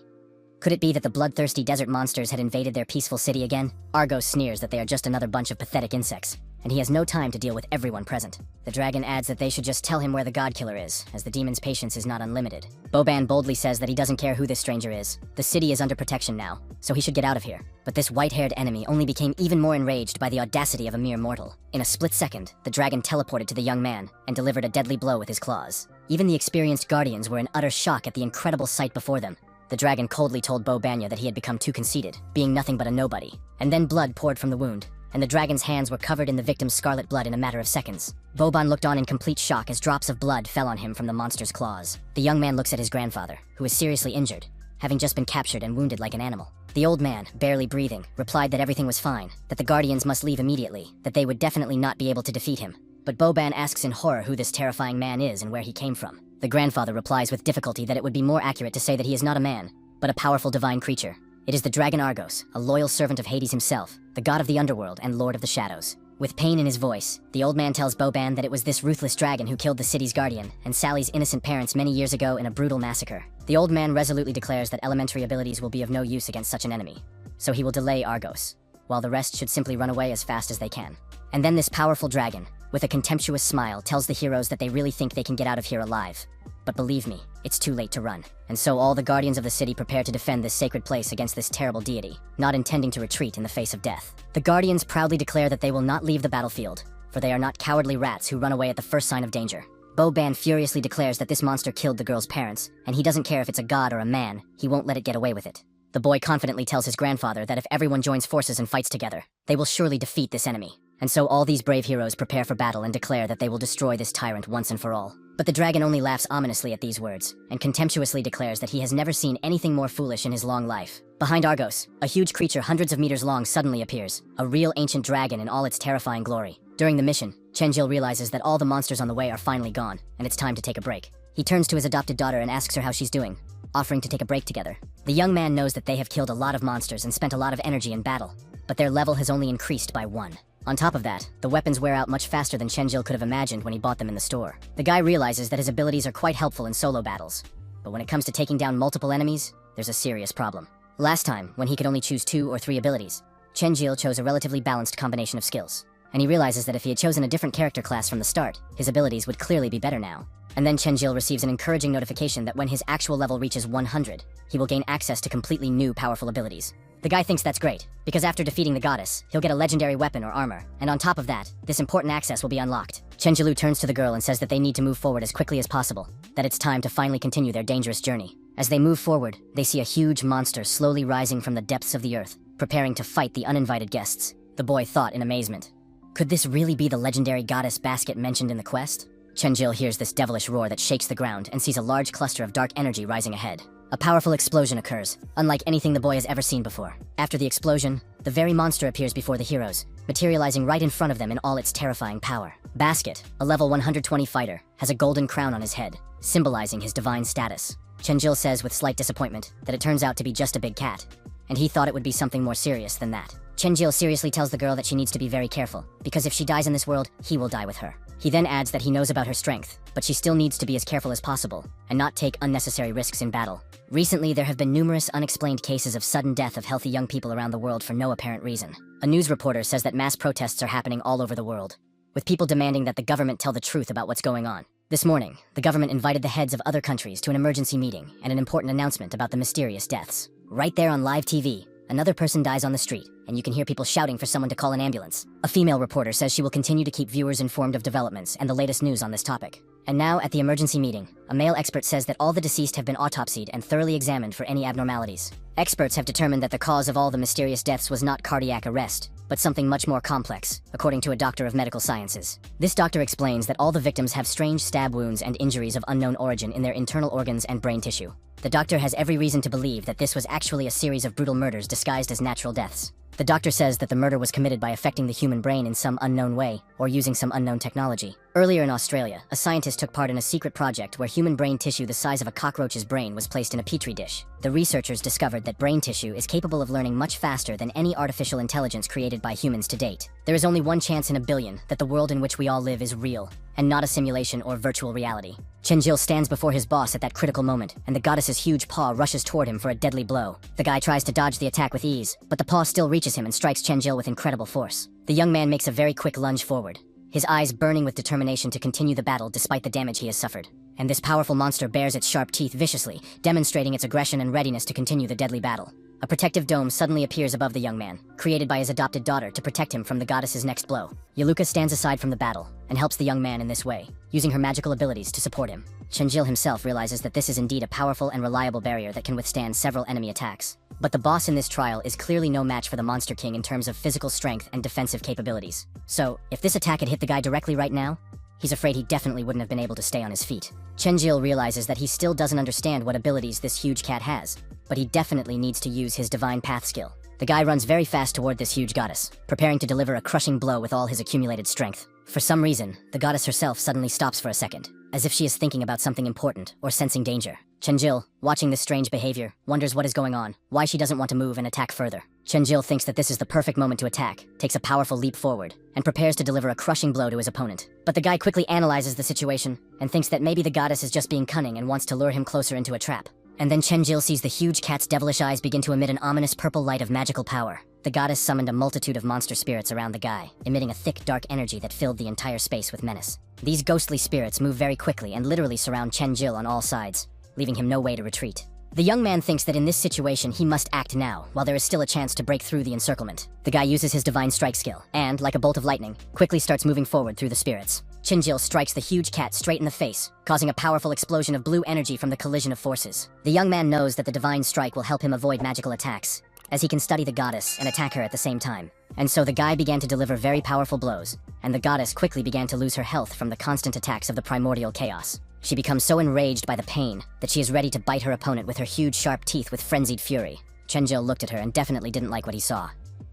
Could it be that the bloodthirsty desert monsters had invaded their peaceful city again? Argos sneers that they are just another bunch of pathetic insects, and he has no time to deal with everyone present. The dragon adds that they should just tell him where the god killer is, as the demon's patience is not unlimited. Boban boldly says that he doesn't care who this stranger is. The city is under protection now, so he should get out of here. But this white-haired enemy only became even more enraged by the audacity of a mere mortal. In a split second, the dragon teleported to the young man and delivered a deadly blow with his claws. Even the experienced guardians were in utter shock at the incredible sight before them. The dragon coldly told Bobanya that he had become too conceited, being nothing but a nobody. And then blood poured from the wound, and the dragon's hands were covered in the victim's scarlet blood in a matter of seconds. Boban looked on in complete shock as drops of blood fell on him from the monster's claws. The young man looks at his grandfather, who is seriously injured, having just been captured and wounded like an animal. The old man, barely breathing, replied that everything was fine, that the guardians must leave immediately, that they would definitely not be able to defeat him. But Boban asks in horror who this terrifying man is and where he came from. The grandfather replies with difficulty that it would be more accurate to say that he is not a man, but a powerful divine creature. It is the dragon Argos, a loyal servant of Hades himself, the god of the underworld and lord of the shadows. With pain in his voice, the old man tells Boban that it was this ruthless dragon who killed the city's guardian and Sally's innocent parents many years ago in a brutal massacre. The old man resolutely declares that elementary abilities will be of no use against such an enemy, so he will delay Argos, while the rest should simply run away as fast as they can. And then this powerful dragon, with a contemptuous smile, tells the heroes that they really think they can get out of here alive. But believe me, it's too late to run. And so all the guardians of the city prepare to defend this sacred place against this terrible deity, not intending to retreat in the face of death. The guardians proudly declare that they will not leave the battlefield, for they are not cowardly rats who run away at the first sign of danger. Boban furiously declares that this monster killed the girl's parents, and he doesn't care if it's a god or a man, he won't let it get away with it. The boy confidently tells his grandfather that if everyone joins forces and fights together, they will surely defeat this enemy. And so all these brave heroes prepare for battle and declare that they will destroy this tyrant once and for all. But the dragon only laughs ominously at these words, and contemptuously declares that he has never seen anything more foolish in his long life. Behind Argos, a huge creature hundreds of meters long suddenly appears, a real ancient dragon in all its terrifying glory. During the mission, Chenjil realizes that all the monsters on the way are finally gone, and it's time to take a break. He turns to his adopted daughter and asks her how she's doing, offering to take a break together. The young man knows that they have killed a lot of monsters and spent a lot of energy in battle, but their level has only increased by 1. On top of that, the weapons wear out much faster than Chenjil could have imagined when he bought them in the store. The guy realizes that his abilities are quite helpful in solo battles, but when it comes to taking down multiple enemies, there's a serious problem. Last time, when he could only choose 2 or 3 abilities, Chenjil chose a relatively balanced combination of skills, and he realizes that if he had chosen a different character class from the start, his abilities would clearly be better now. And then Chenjil receives an encouraging notification that when his actual level reaches 100, he will gain access to completely new powerful abilities. The guy thinks that's great, because after defeating the goddess, he'll get a legendary weapon or armor, and on top of that, this important access will be unlocked. Chenjilu turns to the girl and says that they need to move forward as quickly as possible, that it's time to finally continue their dangerous journey. As they move forward, they see a huge monster slowly rising from the depths of the earth, preparing to fight the uninvited guests. The boy thought in amazement. Could this really be the legendary goddess Basket mentioned in the quest? Chenjil hears this devilish roar that shakes the ground and sees a large cluster of dark energy rising ahead. A powerful explosion occurs, unlike anything the boy has ever seen before. After the explosion, the very monster appears before the heroes, materializing right in front of them in all its terrifying power. Basket, a level 120 fighter, has a golden crown on his head, symbolizing his divine status. Chenjil says with slight disappointment that it turns out to be just a big cat, and he thought it would be something more serious than that. Chenjil seriously tells the girl that she needs to be very careful, because if she dies in this world, he will die with her. He then adds that he knows about her strength, but she still needs to be as careful as possible, and not take unnecessary risks in battle. Recently, there have been numerous unexplained cases of sudden death of healthy young people around the world for no apparent reason. A news reporter says that mass protests are happening all over the world, with people demanding that the government tell the truth about what's going on. This morning, the government invited the heads of other countries to an emergency meeting and an important announcement about the mysterious deaths. Right there on live TV, another person dies on the street, and you can hear people shouting for someone to call an ambulance. A female reporter says she will continue to keep viewers informed of developments and the latest news on this topic. And now, at the emergency meeting, a male expert says that all the deceased have been autopsied and thoroughly examined for any abnormalities. Experts have determined that the cause of all the mysterious deaths was not cardiac arrest, but something much more complex, according to a doctor of medical sciences. This doctor explains that all the victims have strange stab wounds and injuries of unknown origin in their internal organs and brain tissue. The doctor has every reason to believe that this was actually a series of brutal murders disguised as natural deaths. The doctor says that the murder was committed by affecting the human brain in some unknown way, or using some unknown technology. Earlier in Australia, a scientist took part in a secret project where human brain tissue the size of a cockroach's brain was placed in a petri dish. The researchers discovered that brain tissue is capable of learning much faster than any artificial intelligence created by humans to date. There is only one chance in a billion that the world in which we all live is real, and not a simulation or virtual reality. Chenjil stands before his boss at that critical moment, and the goddess's huge paw rushes toward him for a deadly blow. The guy tries to dodge the attack with ease, but the paw still reaches him and strikes Chenjil with incredible force. The young man makes a very quick lunge forward, his eyes burning with determination to continue the battle despite the damage he has suffered. And this powerful monster bares its sharp teeth viciously, demonstrating its aggression and readiness to continue the deadly battle. A protective dome suddenly appears above the young man, created by his adopted daughter to protect him from the goddess's next blow. Yaluka stands aside from the battle, and helps the young man in this way, using her magical abilities to support him. Chenjil himself realizes that this is indeed a powerful and reliable barrier that can withstand several enemy attacks. But the boss in this trial is clearly no match for the Monster King in terms of physical strength and defensive capabilities. So, if this attack had hit the guy directly right now, he's afraid he definitely wouldn't have been able to stay on his feet. Chenjil realizes that he still doesn't understand what abilities this huge cat has, but he definitely needs to use his Divine Path skill. The guy runs very fast toward this huge goddess, preparing to deliver a crushing blow with all his accumulated strength. For some reason, the goddess herself suddenly stops for a second, as if she is thinking about something important or sensing danger. Chenjil, watching this strange behavior, wonders what is going on, why she doesn't want to move and attack further. Chenjil thinks that this is the perfect moment to attack, takes a powerful leap forward, and prepares to deliver a crushing blow to his opponent. But the guy quickly analyzes the situation, and thinks that maybe the goddess is just being cunning and wants to lure him closer into a trap. And then Chenjil sees the huge cat's devilish eyes begin to emit an ominous purple light of magical power. The goddess summoned a multitude of monster spirits around the guy, emitting a thick, dark energy that filled the entire space with menace. These ghostly spirits move very quickly and literally surround Chenjil on all sides, leaving him no way to retreat. The young man thinks that in this situation he must act now, while there is still a chance to break through the encirclement. The guy uses his Divine Strike skill, and, like a bolt of lightning, quickly starts moving forward through the spirits. Chenjil strikes the huge cat straight in the face, causing a powerful explosion of blue energy from the collision of forces. The young man knows that the Divine Strike will help him avoid magical attacks, as he can study the goddess and attack her at the same time. And so the guy began to deliver very powerful blows, and the goddess quickly began to lose her health from the constant attacks of the primordial chaos. She becomes so enraged by the pain that she is ready to bite her opponent with her huge sharp teeth with frenzied fury. Chenjil looked at her and definitely didn't like what he saw.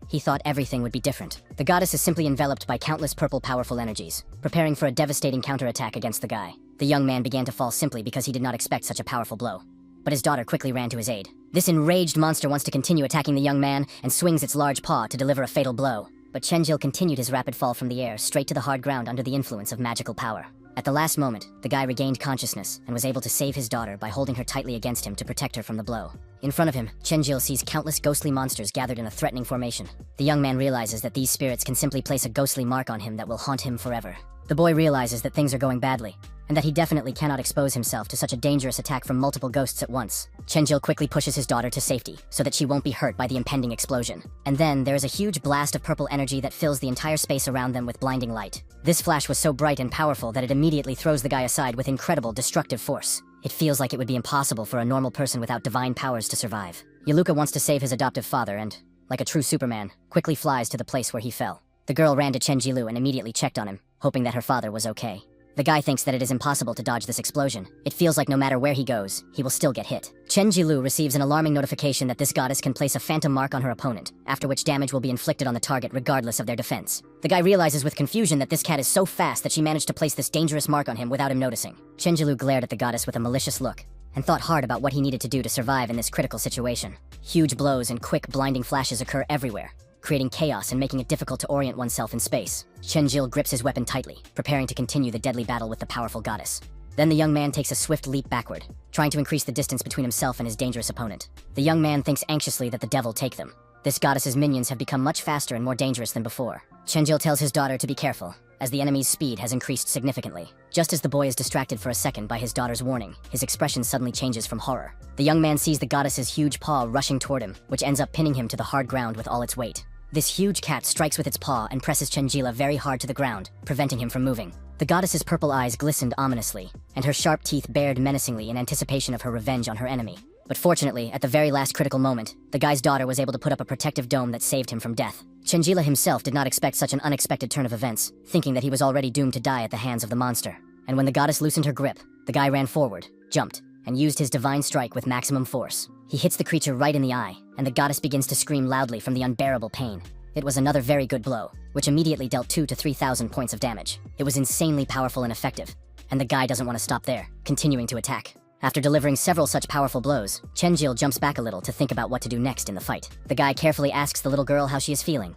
He thought everything would be different. The goddess is simply enveloped by countless purple powerful energies, preparing for a devastating counterattack against the guy. The young man began to fall simply because he did not expect such a powerful blow. But his daughter quickly ran to his aid. This enraged monster wants to continue attacking the young man and swings its large paw to deliver a fatal blow. But Chenjil continued his rapid fall from the air straight to the hard ground under the influence of magical power. At the last moment, the guy regained consciousness and was able to save his daughter by holding her tightly against him to protect her from the blow. In front of him, Chenjil sees countless ghostly monsters gathered in a threatening formation. The young man realizes that these spirits can simply place a ghostly mark on him that will haunt him forever. The boy realizes that things are going badly, and that he definitely cannot expose himself to such a dangerous attack from multiple ghosts at once. Chenjil quickly pushes his daughter to safety, so that she won't be hurt by the impending explosion. And then, there is a huge blast of purple energy that fills the entire space around them with blinding light. This flash was so bright and powerful that it immediately throws the guy aside with incredible destructive force. It feels like it would be impossible for a normal person without divine powers to survive. Yaluka wants to save his adoptive father and, like a true Superman, quickly flies to the place where he fell. The girl ran to Chenjilu and immediately checked on him, hoping that her father was okay. The guy thinks that it is impossible to dodge this explosion. It feels like no matter where he goes, he will still get hit. Chenjilu receives an alarming notification that this goddess can place a phantom mark on her opponent, after which damage will be inflicted on the target regardless of their defense. The guy realizes with confusion that this cat is so fast that she managed to place this dangerous mark on him without him noticing. Chenjilu glared at the goddess with a malicious look, and thought hard about what he needed to do to survive in this critical situation. Huge blows and quick blinding flashes occur everywhere, creating chaos and making it difficult to orient oneself in space. Chenjil grips his weapon tightly, preparing to continue the deadly battle with the powerful goddess. Then the young man takes a swift leap backward, trying to increase the distance between himself and his dangerous opponent. The young man thinks anxiously that the devil take them. This goddess's minions have become much faster and more dangerous than before. Chenjil tells his daughter to be careful, as the enemy's speed has increased significantly. Just as the boy is distracted for a second by his daughter's warning, his expression suddenly changes from horror. The young man sees the goddess's huge paw rushing toward him, which ends up pinning him to the hard ground with all its weight. This huge cat strikes with its paw and presses Chenjila very hard to the ground, preventing him from moving. The goddess's purple eyes glistened ominously, and her sharp teeth bared menacingly in anticipation of her revenge on her enemy. But fortunately, at the very last critical moment, the guy's daughter was able to put up a protective dome that saved him from death. Chenjila himself did not expect such an unexpected turn of events, thinking that he was already doomed to die at the hands of the monster. And when the goddess loosened her grip, the guy ran forward, jumped, and used his divine strike with maximum force. He hits the creature right in the eye, and the goddess begins to scream loudly from the unbearable pain. It was another very good blow, which immediately dealt 2,000 to 3,000 points of damage. It was insanely powerful and effective, and the guy doesn't want to stop there, continuing to attack. After delivering several such powerful blows, Chenjil jumps back a little to think about what to do next in the fight. The guy carefully asks the little girl how she is feeling,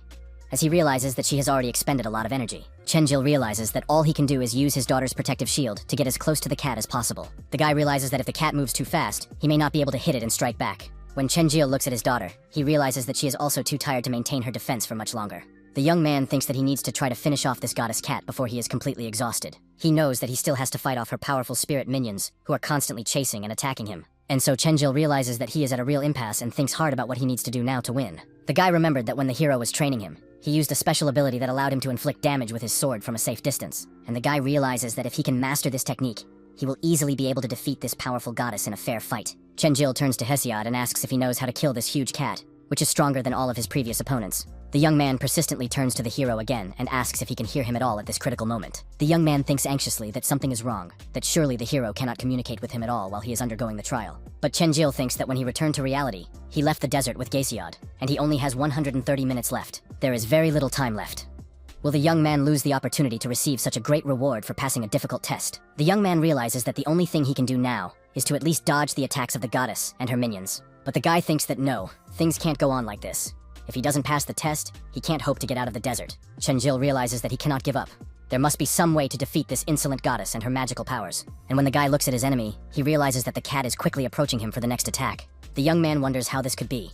as he realizes that she has already expended a lot of energy. Chenjil realizes that all he can do is use his daughter's protective shield to get as close to the cat as possible. The guy realizes that if the cat moves too fast, he may not be able to hit it and strike back. When Chenjil looks at his daughter, he realizes that she is also too tired to maintain her defense for much longer. The young man thinks that he needs to try to finish off this goddess cat before he is completely exhausted. He knows that he still has to fight off her powerful spirit minions, who are constantly chasing and attacking him. And so Chenjil realizes that he is at a real impasse and thinks hard about what he needs to do now to win. The guy remembered that when the hero was training him, he used a special ability that allowed him to inflict damage with his sword from a safe distance. And the guy realizes that if he can master this technique, he will easily be able to defeat this powerful goddess in a fair fight. Chenjil turns to Hesiod and asks if he knows how to kill this huge cat, which is stronger than all of his previous opponents. The young man persistently turns to the hero again and asks if he can hear him at all at this critical moment. The young man thinks anxiously that something is wrong, that surely the hero cannot communicate with him at all while he is undergoing the trial. But Chenjil thinks that when he returned to reality, he left the desert with Hesiod, and he only has 130 minutes left. There is very little time left. Will the young man lose the opportunity to receive such a great reward for passing a difficult test? The young man realizes that the only thing he can do now is to at least dodge the attacks of the goddess and her minions. But the guy thinks that no, things can't go on like this. If he doesn't pass the test, he can't hope to get out of the desert. Chenjil realizes that he cannot give up. There must be some way to defeat this insolent goddess and her magical powers. And when the guy looks at his enemy, he realizes that the cat is quickly approaching him for the next attack. The young man wonders how this could be.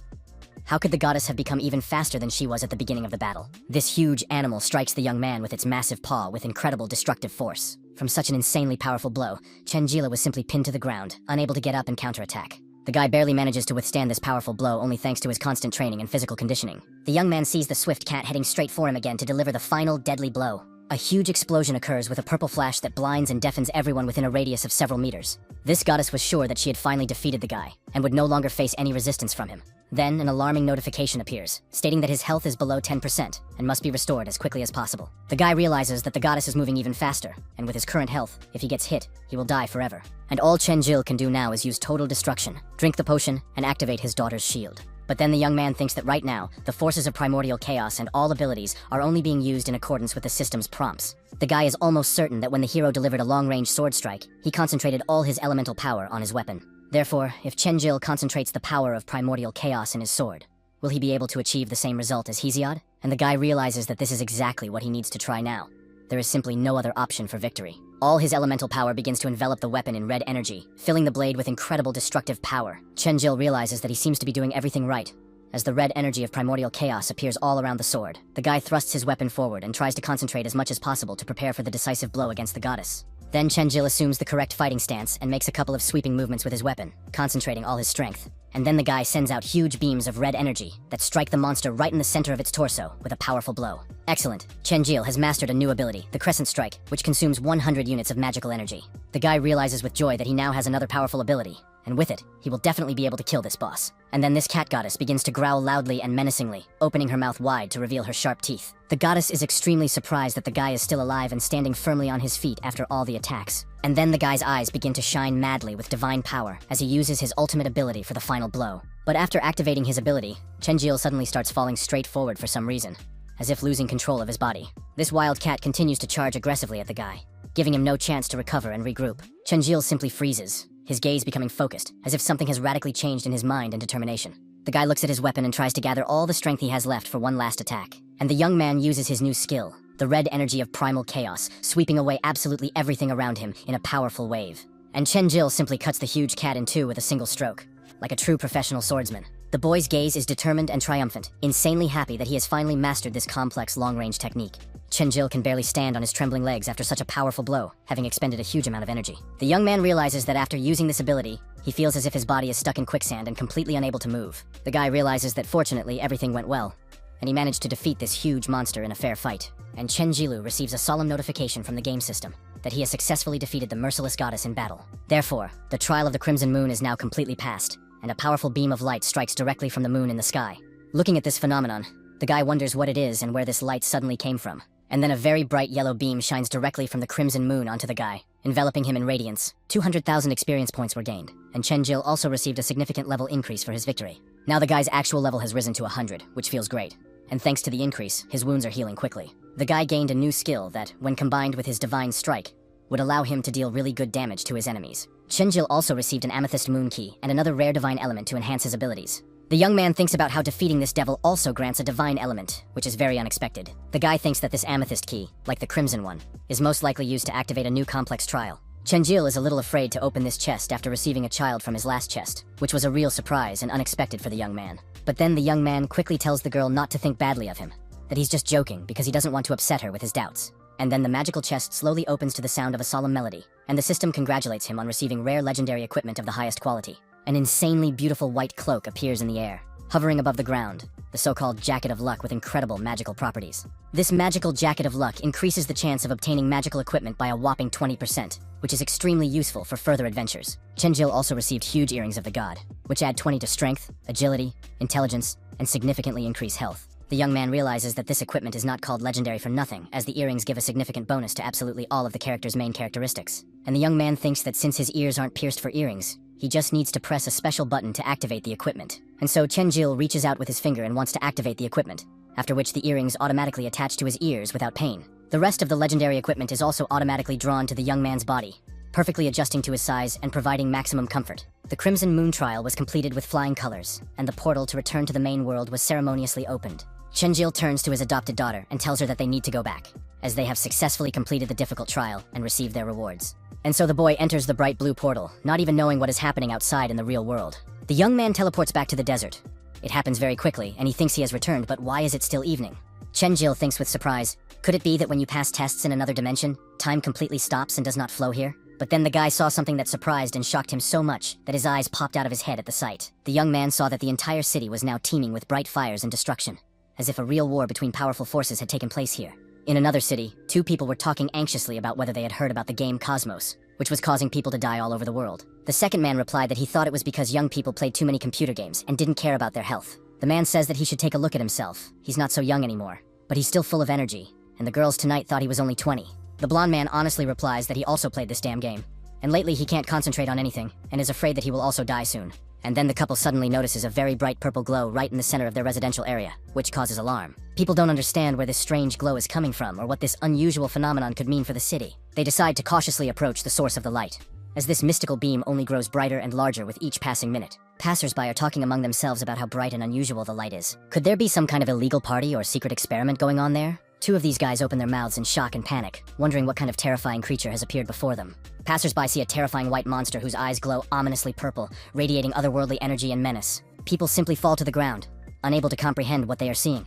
How could the goddess have become even faster than she was at the beginning of the battle? This huge animal strikes the young man with its massive paw with incredible destructive force. From such an insanely powerful blow, Chenjila was simply pinned to the ground, unable to get up and counterattack. The guy barely manages to withstand this powerful blow only thanks to his constant training and physical conditioning. The young man sees the swift cat heading straight for him again to deliver the final deadly blow. A huge explosion occurs with a purple flash that blinds and deafens everyone within a radius of several meters. This goddess was sure that she had finally defeated the guy, and would no longer face any resistance from him. Then an alarming notification appears, stating that his health is below 10% and must be restored as quickly as possible. The guy realizes that the goddess is moving even faster, and with his current health, if he gets hit, he will die forever. And all Chenjil can do now is use total destruction, drink the potion, and activate his daughter's shield. But then the young man thinks that right now, the forces of primordial chaos and all abilities are only being used in accordance with the system's prompts. The guy is almost certain that when the hero delivered a long-range sword strike, he concentrated all his elemental power on his weapon. Therefore, if Chenjil concentrates the power of primordial chaos in his sword, will he be able to achieve the same result as Hesiod? And the guy realizes that this is exactly what he needs to try now. There is simply no other option for victory. All his elemental power begins to envelop the weapon in red energy, filling the blade with incredible destructive power. Chenjil realizes that he seems to be doing everything right. As the red energy of primordial chaos appears all around the sword, the guy thrusts his weapon forward and tries to concentrate as much as possible to prepare for the decisive blow against the goddess. Then Chenjil assumes the correct fighting stance and makes a couple of sweeping movements with his weapon, concentrating all his strength. And then the guy sends out huge beams of red energy that strike the monster right in the center of its torso with a powerful blow. Excellent. Chenjil has mastered a new ability, the Crescent Strike, which consumes 100 units of magical energy. The guy realizes with joy that he now has another powerful ability, and with it, he will definitely be able to kill this boss. And then this cat goddess begins to growl loudly and menacingly, opening her mouth wide to reveal her sharp teeth. The goddess is extremely surprised that the guy is still alive and standing firmly on his feet after all the attacks. And then the guy's eyes begin to shine madly with divine power as he uses his ultimate ability for the final blow. But after activating his ability, Chenjil suddenly starts falling straight forward for some reason, as if losing control of his body. This wild cat continues to charge aggressively at the guy, giving him no chance to recover and regroup. Chenjil simply freezes, his gaze becoming focused, as if something has radically changed in his mind and determination. The guy looks at his weapon and tries to gather all the strength he has left for one last attack. And the young man uses his new skill, the red energy of primal chaos, sweeping away absolutely everything around him in a powerful wave. And Chenjil simply cuts the huge cat in two with a single stroke, like a true professional swordsman. The boy's gaze is determined and triumphant, insanely happy that he has finally mastered this complex long-range technique. Chenjil can barely stand on his trembling legs after such a powerful blow, having expended a huge amount of energy. The young man realizes that after using this ability, he feels as if his body is stuck in quicksand and completely unable to move. The guy realizes that fortunately everything went well, and he managed to defeat this huge monster in a fair fight. And Chenjilu receives a solemn notification from the game system that he has successfully defeated the merciless goddess in battle. Therefore, the trial of the Crimson Moon is now completely past, and a powerful beam of light strikes directly from the moon in the sky. Looking at this phenomenon, the guy wonders what it is and where this light suddenly came from. And then a very bright yellow beam shines directly from the Crimson Moon onto the guy, enveloping him in radiance. 200,000 experience points were gained, and Chenjil also received a significant level increase for his victory. Now the guy's actual level has risen to 100, which feels great. And thanks to the increase, his wounds are healing quickly. The guy gained a new skill that, when combined with his divine strike, would allow him to deal really good damage to his enemies. Chenjil also received an amethyst moon key and another rare divine element to enhance his abilities. The young man thinks about how defeating this devil also grants a divine element, which is very unexpected. The guy thinks that this amethyst key, like the crimson one, is most likely used to activate a new complex trial. Chenjil is a little afraid to open this chest after receiving a child from his last chest, which was a real surprise and unexpected for the young man. But then the young man quickly tells the girl not to think badly of him, that he's just joking because he doesn't want to upset her with his doubts. And then the magical chest slowly opens to the sound of a solemn melody, and the system congratulates him on receiving rare legendary equipment of the highest quality. An insanely beautiful white cloak appears in the air, hovering above the ground, the so-called Jacket of Luck with incredible magical properties. This magical Jacket of Luck increases the chance of obtaining magical equipment by a whopping 20%, which is extremely useful for further adventures. Chenjil also received huge earrings of the god, which add 20 to strength, agility, intelligence, and significantly increase health. The young man realizes that this equipment is not called legendary for nothing, as the earrings give a significant bonus to absolutely all of the character's main characteristics. And the young man thinks that since his ears aren't pierced for earrings, he just needs to press a special button to activate the equipment. And so Chenjil reaches out with his finger and wants to activate the equipment, after which the earrings automatically attach to his ears without pain. The rest of the legendary equipment is also automatically drawn to the young man's body, perfectly adjusting to his size and providing maximum comfort. The Crimson Moon trial was completed with flying colors, and the portal to return to the main world was ceremoniously opened. Chenjil turns to his adopted daughter and tells her that they need to go back, as they have successfully completed the difficult trial and received their rewards. And so the boy enters the bright blue portal, not even knowing what is happening outside in the real world. The young man teleports back to the desert. It happens very quickly, and he thinks he has returned, but why is it still evening? Chenjil thinks with surprise, could it be that when you pass tests in another dimension, time completely stops and does not flow here? But then the guy saw something that surprised and shocked him so much that his eyes popped out of his head at the sight. The young man saw that the entire city was now teeming with bright fires and destruction, as if a real war between powerful forces had taken place here. In another city, two people were talking anxiously about whether they had heard about the game Cosmos, which was causing people to die all over the world. The second man replied that he thought it was because young people played too many computer games and didn't care about their health. The man says that he should take a look at himself. He's not so young anymore, but he's still full of energy, and the girls tonight thought he was only 20. The blonde man honestly replies that he also played this damn game, and lately he can't concentrate on anything, and is afraid that he will also die soon. And then the couple suddenly notices a very bright purple glow right in the center of their residential area, which causes alarm. People don't understand where this strange glow is coming from or what this unusual phenomenon could mean for the city. They decide to cautiously approach the source of the light, as this mystical beam only grows brighter and larger with each passing minute. Passersby are talking among themselves about how bright and unusual the light is. Could there be some kind of illegal party or secret experiment going on there? Two of these guys open their mouths in shock and panic, wondering what kind of terrifying creature has appeared before them. Passersby see a terrifying white monster whose eyes glow ominously purple, radiating otherworldly energy and menace. People simply fall to the ground, unable to comprehend what they are seeing,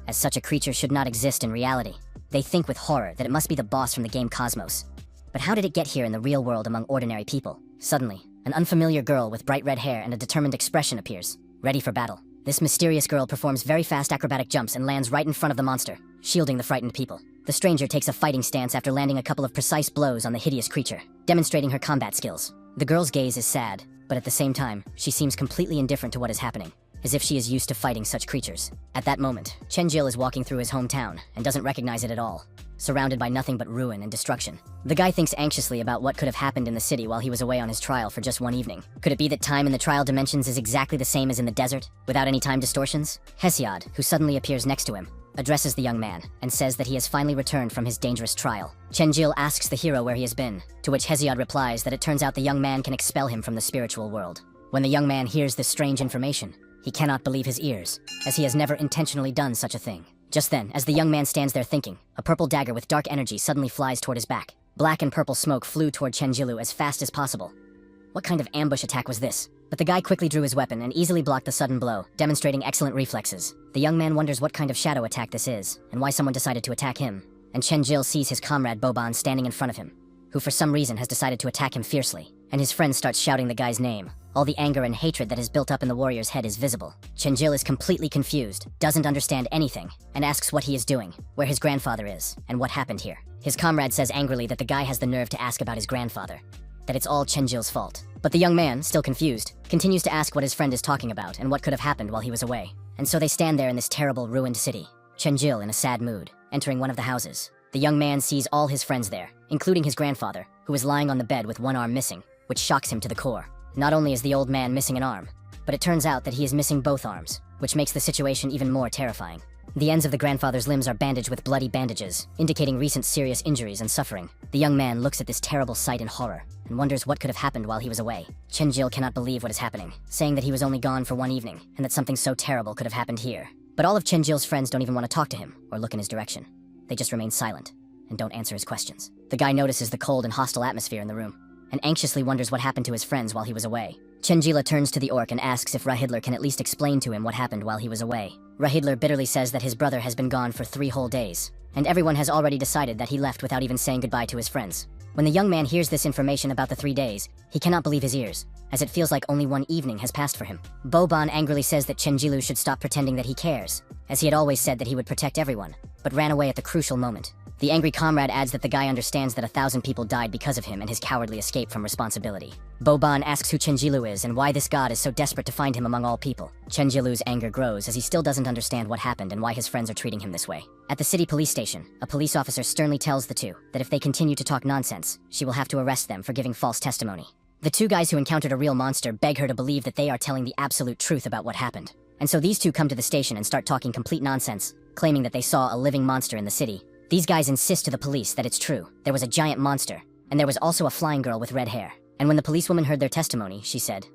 as such a creature should not exist in reality. They think with horror that it must be the boss from the game Cosmos. But how did it get here in the real world among ordinary people? Suddenly, an unfamiliar girl with bright red hair and a determined expression appears, ready for battle. This mysterious girl performs very fast acrobatic jumps and lands right in front of the monster, shielding the frightened people. The stranger takes a fighting stance after landing a couple of precise blows on the hideous creature, demonstrating her combat skills. The girl's gaze is sad, but at the same time, she seems completely indifferent to what is happening, as if she is used to fighting such creatures. At that moment, Chenjil is walking through his hometown and doesn't recognize it at all, surrounded by nothing but ruin and destruction. The guy thinks anxiously about what could have happened in the city while he was away on his trial for just one evening. Could it be that time in the trial dimensions is exactly the same as in the desert, without any time distortions? Hesiod, who suddenly appears next to him, addresses the young man and says that he has finally returned from his dangerous trial. Chenjil asks the hero where he has been, to which Hesiod replies that it turns out the young man can expel him from the spiritual world. When the young man hears this strange information, he cannot believe his ears, as he has never intentionally done such a thing. Just then, as the young man stands there thinking, a purple dagger with dark energy suddenly flies toward his back. Black and purple smoke flew toward Chenjilu as fast as possible. What kind of ambush attack was this? But the guy quickly drew his weapon and easily blocked the sudden blow, demonstrating excellent reflexes. The young man wonders what kind of shadow attack this is, and why someone decided to attack him. And Chenjil sees his comrade Boban standing in front of him, who for some reason has decided to attack him fiercely. And his friend starts shouting the guy's name. All the anger and hatred that is built up in the warrior's head is visible. Chenjil is completely confused, doesn't understand anything, and asks what he is doing, where his grandfather is, and what happened here. His comrade says angrily that the guy has the nerve to ask about his grandfather, that it's all Chenjil's fault. But the young man, still confused, continues to ask what his friend is talking about and what could have happened while he was away. And so they stand there in this terrible, ruined city. Chenjil in a sad mood, entering one of the houses. The young man sees all his friends there, including his grandfather, who is lying on the bed with one arm missing, which shocks him to the core. Not only is the old man missing an arm, but it turns out that he is missing both arms, which makes the situation even more terrifying. The ends of the grandfather's limbs are bandaged with bloody bandages, indicating recent serious injuries and suffering. The young man looks at this terrible sight in horror, and wonders what could have happened while he was away. Chenjil cannot believe what is happening, saying that he was only gone for one evening, and that something so terrible could have happened here. But all of Chenjil's friends don't even want to talk to him, or look in his direction. They just remain silent, and don't answer his questions. The guy notices the cold and hostile atmosphere in the room, and anxiously wonders what happened to his friends while he was away. Chenjila turns to the orc and asks if Rahidler can at least explain to him what happened while he was away. Rahidler bitterly says that his brother has been gone for 3 whole days, and everyone has already decided that he left without even saying goodbye to his friends. When the young man hears this information about the 3 days, he cannot believe his ears, as it feels like only one evening has passed for him. Boban angrily says that Chenjilu should stop pretending that he cares, as he had always said that he would protect everyone, but ran away at the crucial moment. The angry comrade adds that the guy understands that 1,000 people died because of him and his cowardly escape from responsibility. Boban asks who Chenjilu is and why this god is so desperate to find him among all people. Chenjilu's anger grows as he still doesn't understand what happened and why his friends are treating him this way. At the city police station, a police officer sternly tells the two that if they continue to talk nonsense, she will have to arrest them for giving false testimony. The 2 guys who encountered a real monster beg her to believe that they are telling the absolute truth about what happened. And so these 2 come to the station and start talking complete nonsense, claiming that they saw a living monster in the city. These guys insist to the police that it's true. There was a giant monster, and there was also a flying girl with red hair. And when the policewoman heard their testimony, she said,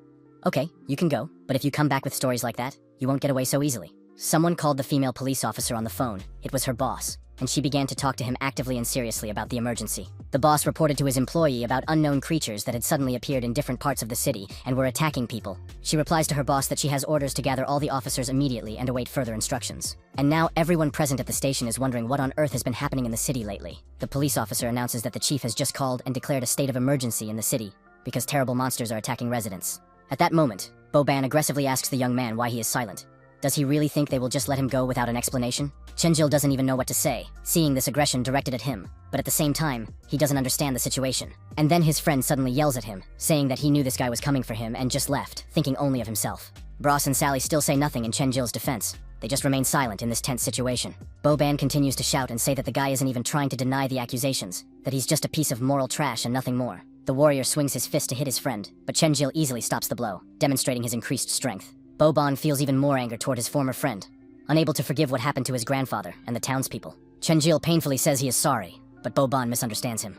"Okay, you can go, but if you come back with stories like that, you won't get away so easily." Someone called the female police officer on the phone. It was her boss, and she began to talk to him actively and seriously about the emergency. The boss reported to his employee about unknown creatures that had suddenly appeared in different parts of the city and were attacking people. She replies to her boss that she has orders to gather all the officers immediately and await further instructions. And now everyone present at the station is wondering what on earth has been happening in the city lately. The police officer announces that the chief has just called and declared a state of emergency in the city because terrible monsters are attacking residents. At that moment, Boban aggressively asks the young man why he is silent. Does he really think they will just let him go without an explanation? Chenjil doesn't even know what to say, seeing this aggression directed at him, but at the same time, he doesn't understand the situation. And then his friend suddenly yells at him, saying that he knew this guy was coming for him and just left, thinking only of himself. Bros and Sally still say nothing in Chenjil's defense. They just remain silent in this tense situation. Boban continues to shout and say that the guy isn't even trying to deny the accusations, that he's just a piece of moral trash and nothing more. The warrior swings his fist to hit his friend, but Chenjil easily stops the blow, demonstrating his increased strength. Bobon feels even more anger toward his former friend, unable to forgive what happened to his grandfather and the townspeople. Chenjil painfully says he is sorry, but Bobon misunderstands him.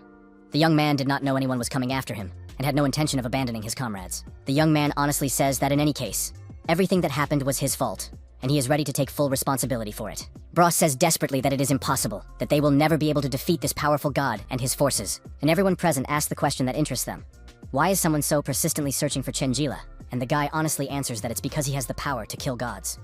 The young man did not know anyone was coming after him, and had no intention of abandoning his comrades. The young man honestly says that in any case, everything that happened was his fault, and he is ready to take full responsibility for it. Bros says desperately that it is impossible, that they will never be able to defeat this powerful god and his forces, and everyone present asks the question that interests them. Why is someone so persistently searching for Chenjila? And the guy honestly answers that it's because he has the power to kill gods.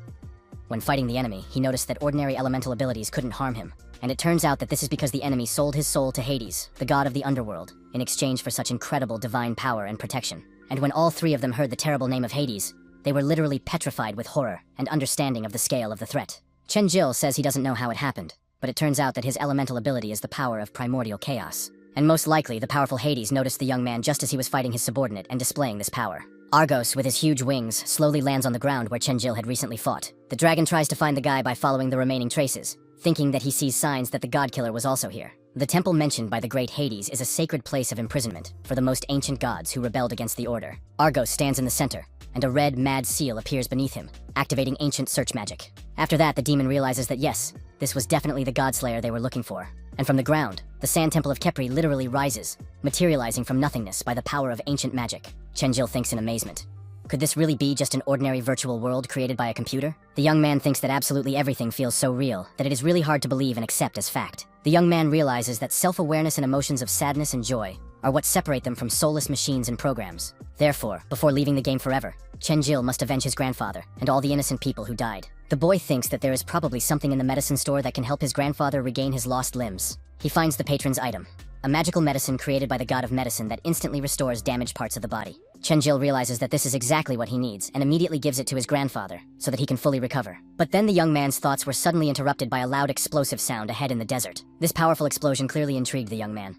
When fighting the enemy, he noticed that ordinary elemental abilities couldn't harm him, and it turns out that this is because the enemy sold his soul to Hades, the god of the underworld, in exchange for such incredible divine power and protection. And when all three of them heard the terrible name of Hades, they were literally petrified with horror and understanding of the scale of the threat. Chenjil says he doesn't know how it happened, but it turns out that his elemental ability is the power of primordial chaos. And most likely, the powerful Hades noticed the young man just as he was fighting his subordinate and displaying this power. Argos, with his huge wings, slowly lands on the ground where Chenjil had recently fought. The dragon tries to find the guy by following the remaining traces, thinking that he sees signs that the god killer was also here. The temple mentioned by the great Hades is a sacred place of imprisonment for the most ancient gods who rebelled against the order. Argos stands in the center, and a red, mad seal appears beneath him, activating ancient search magic. After that, the demon realizes that yes, this was definitely the godslayer they were looking for. And from the ground, the sand temple of Kepri literally rises, materializing from nothingness by the power of ancient magic. Chenjil thinks in amazement. Could this really be just an ordinary virtual world created by a computer? The young man thinks that absolutely everything feels so real that it is really hard to believe and accept as fact. The young man realizes that self-awareness and emotions of sadness and joy are what separate them from soulless machines and programs. Therefore, before leaving the game forever, Chenjil must avenge his grandfather and all the innocent people who died. The boy thinks that there is probably something in the medicine store that can help his grandfather regain his lost limbs. He finds the patron's item, a magical medicine created by the god of medicine that instantly restores damaged parts of the body. Chenjil realizes that this is exactly what he needs and immediately gives it to his grandfather so that he can fully recover. But then the young man's thoughts were suddenly interrupted by a loud explosive sound ahead in the desert. This powerful explosion clearly intrigued the young man.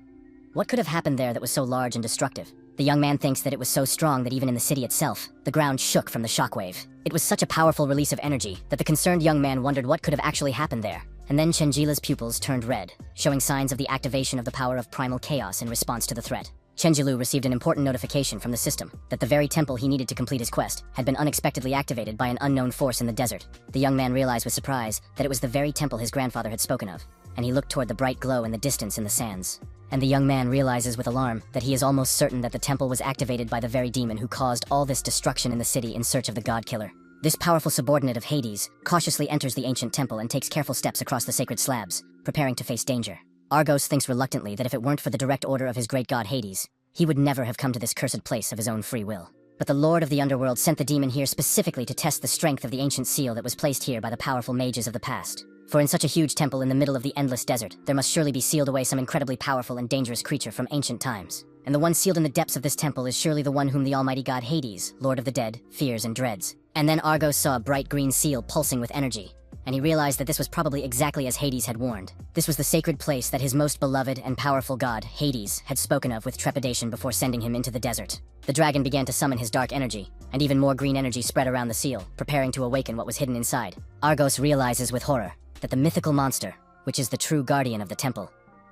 What could have happened there that was so large and destructive? The young man thinks that it was so strong that even in the city itself, the ground shook from the shockwave. It was such a powerful release of energy that the concerned young man wondered what could have actually happened there. And then Chenjila's pupils turned red, showing signs of the activation of the power of primal chaos in response to the threat. Chenjilu received an important notification from the system that the very temple he needed to complete his quest had been unexpectedly activated by an unknown force in the desert. The young man realized with surprise that it was the very temple his grandfather had spoken of, and he looked toward the bright glow in the distance in the sands. And the young man realizes with alarm that he is almost certain that the temple was activated by the very demon who caused all this destruction in the city in search of the god killer. This powerful subordinate of Hades cautiously enters the ancient temple and takes careful steps across the sacred slabs, preparing to face danger. Argos thinks reluctantly that if it weren't for the direct order of his great god Hades, he would never have come to this cursed place of his own free will. But the Lord of the Underworld sent the demon here specifically to test the strength of the ancient seal that was placed here by the powerful mages of the past. For in such a huge temple in the middle of the endless desert, there must surely be sealed away some incredibly powerful and dangerous creature from ancient times. And the one sealed in the depths of this temple is surely the one whom the almighty god Hades, Lord of the Dead, fears and dreads. And then Argos saw a bright green seal pulsing with energy, and he realized that this was probably exactly as Hades had warned. This was the sacred place that his most beloved and powerful god, Hades, had spoken of with trepidation before sending him into the desert. The dragon began to summon his dark energy, and even more green energy spread around the seal, preparing to awaken what was hidden inside. Argos realizes with horror that the mythical monster, which is the true guardian of the temple,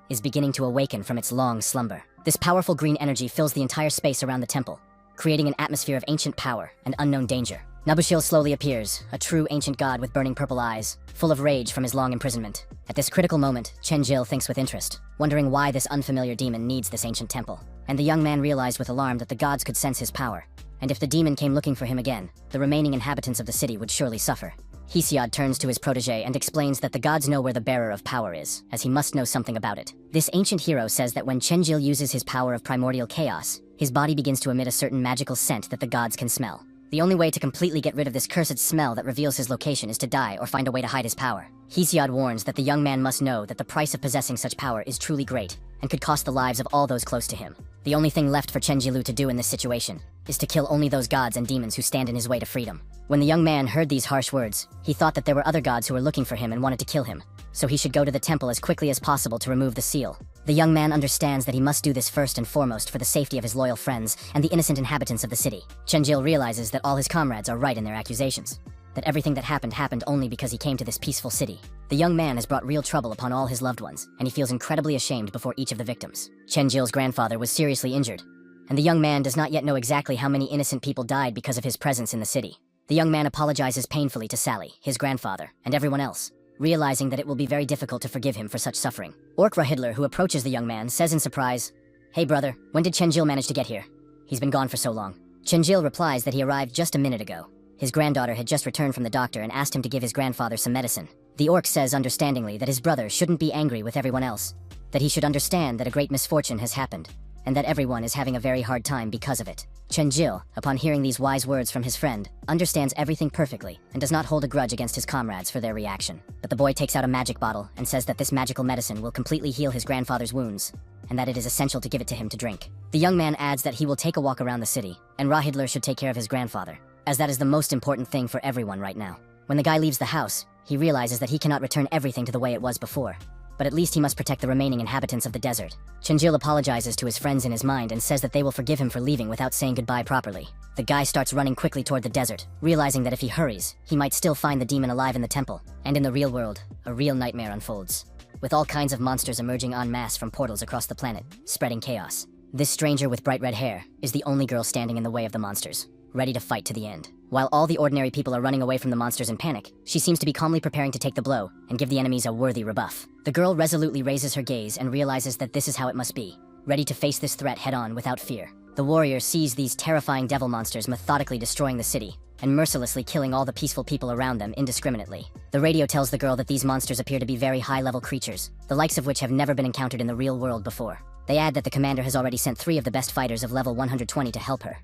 is beginning to awaken from its long slumber. This powerful green energy fills the entire space around the temple, creating an atmosphere of ancient power and unknown danger. Nabushil slowly appears, a true ancient god with burning purple eyes, full of rage from his long imprisonment. At this critical moment, Chenjil thinks with interest, wondering why this unfamiliar demon needs this ancient temple. And the young man realized with alarm that the gods could sense his power, and if the demon came looking for him again, the remaining inhabitants of the city would surely suffer. Hesiod turns to his protege and explains that the gods know where the bearer of power is, as he must know something about it. This ancient hero says that when Chenjil uses his power of primordial chaos, his body begins to emit a certain magical scent that the gods can smell. The only way to completely get rid of this cursed smell that reveals his location is to die or find a way to hide his power. Hesiod warns that the young man must know that the price of possessing such power is truly great, and could cost the lives of all those close to him. The only thing left for Chenjilu to do in this situation is to kill only those gods and demons who stand in his way to freedom. When the young man heard these harsh words, he thought that there were other gods who were looking for him and wanted to kill him, so he should go to the temple as quickly as possible to remove the seal. The young man understands that he must do this first and foremost for the safety of his loyal friends and the innocent inhabitants of the city. Chenjil realizes that all his comrades are right in their accusations, that everything that happened only because he came to this peaceful city. The young man has brought real trouble upon all his loved ones, and he feels incredibly ashamed before each of the victims. Chenjil's grandfather was seriously injured, and the young man does not yet know exactly how many innocent people died because of his presence in the city. The young man apologizes painfully to Sally, his grandfather, and everyone else, realizing that it will be very difficult to forgive him for such suffering. Orkra Hitler, who approaches the young man, says in surprise, "Hey brother, when did Chenjil manage to get here? He's been gone for so long." Chenjil replies that he arrived just a minute ago. His granddaughter had just returned from the doctor and asked him to give his grandfather some medicine. The orc says understandingly that his brother shouldn't be angry with everyone else, that he should understand that a great misfortune has happened, and that everyone is having a very hard time because of it. Chenjil, upon hearing these wise words from his friend, understands everything perfectly and does not hold a grudge against his comrades for their reaction. But the boy takes out a magic bottle and says that this magical medicine will completely heal his grandfather's wounds, and that it is essential to give it to him to drink. The young man adds that he will take a walk around the city, and Rahidler should take care of his grandfather, as that is the most important thing for everyone right now. When the guy leaves the house, he realizes that he cannot return everything to the way it was before, but at least he must protect the remaining inhabitants of the desert. Chenjil apologizes to his friends in his mind and says that they will forgive him for leaving without saying goodbye properly. The guy starts running quickly toward the desert, realizing that if he hurries, he might still find the demon alive in the temple. And in the real world, a real nightmare unfolds, with all kinds of monsters emerging en masse from portals across the planet, spreading chaos. This stranger with bright red hair is the only girl standing in the way of the monsters, ready to fight to the end. While all the ordinary people are running away from the monsters in panic, she seems to be calmly preparing to take the blow and give the enemies a worthy rebuff. The girl resolutely raises her gaze and realizes that this is how it must be, ready to face this threat head-on without fear. The warrior sees these terrifying devil monsters methodically destroying the city and mercilessly killing all the peaceful people around them indiscriminately. The radio tells the girl that these monsters appear to be very high-level creatures, the likes of which have never been encountered in the real world before. They add that the commander has already sent 3 of the best fighters of level 120 to help her,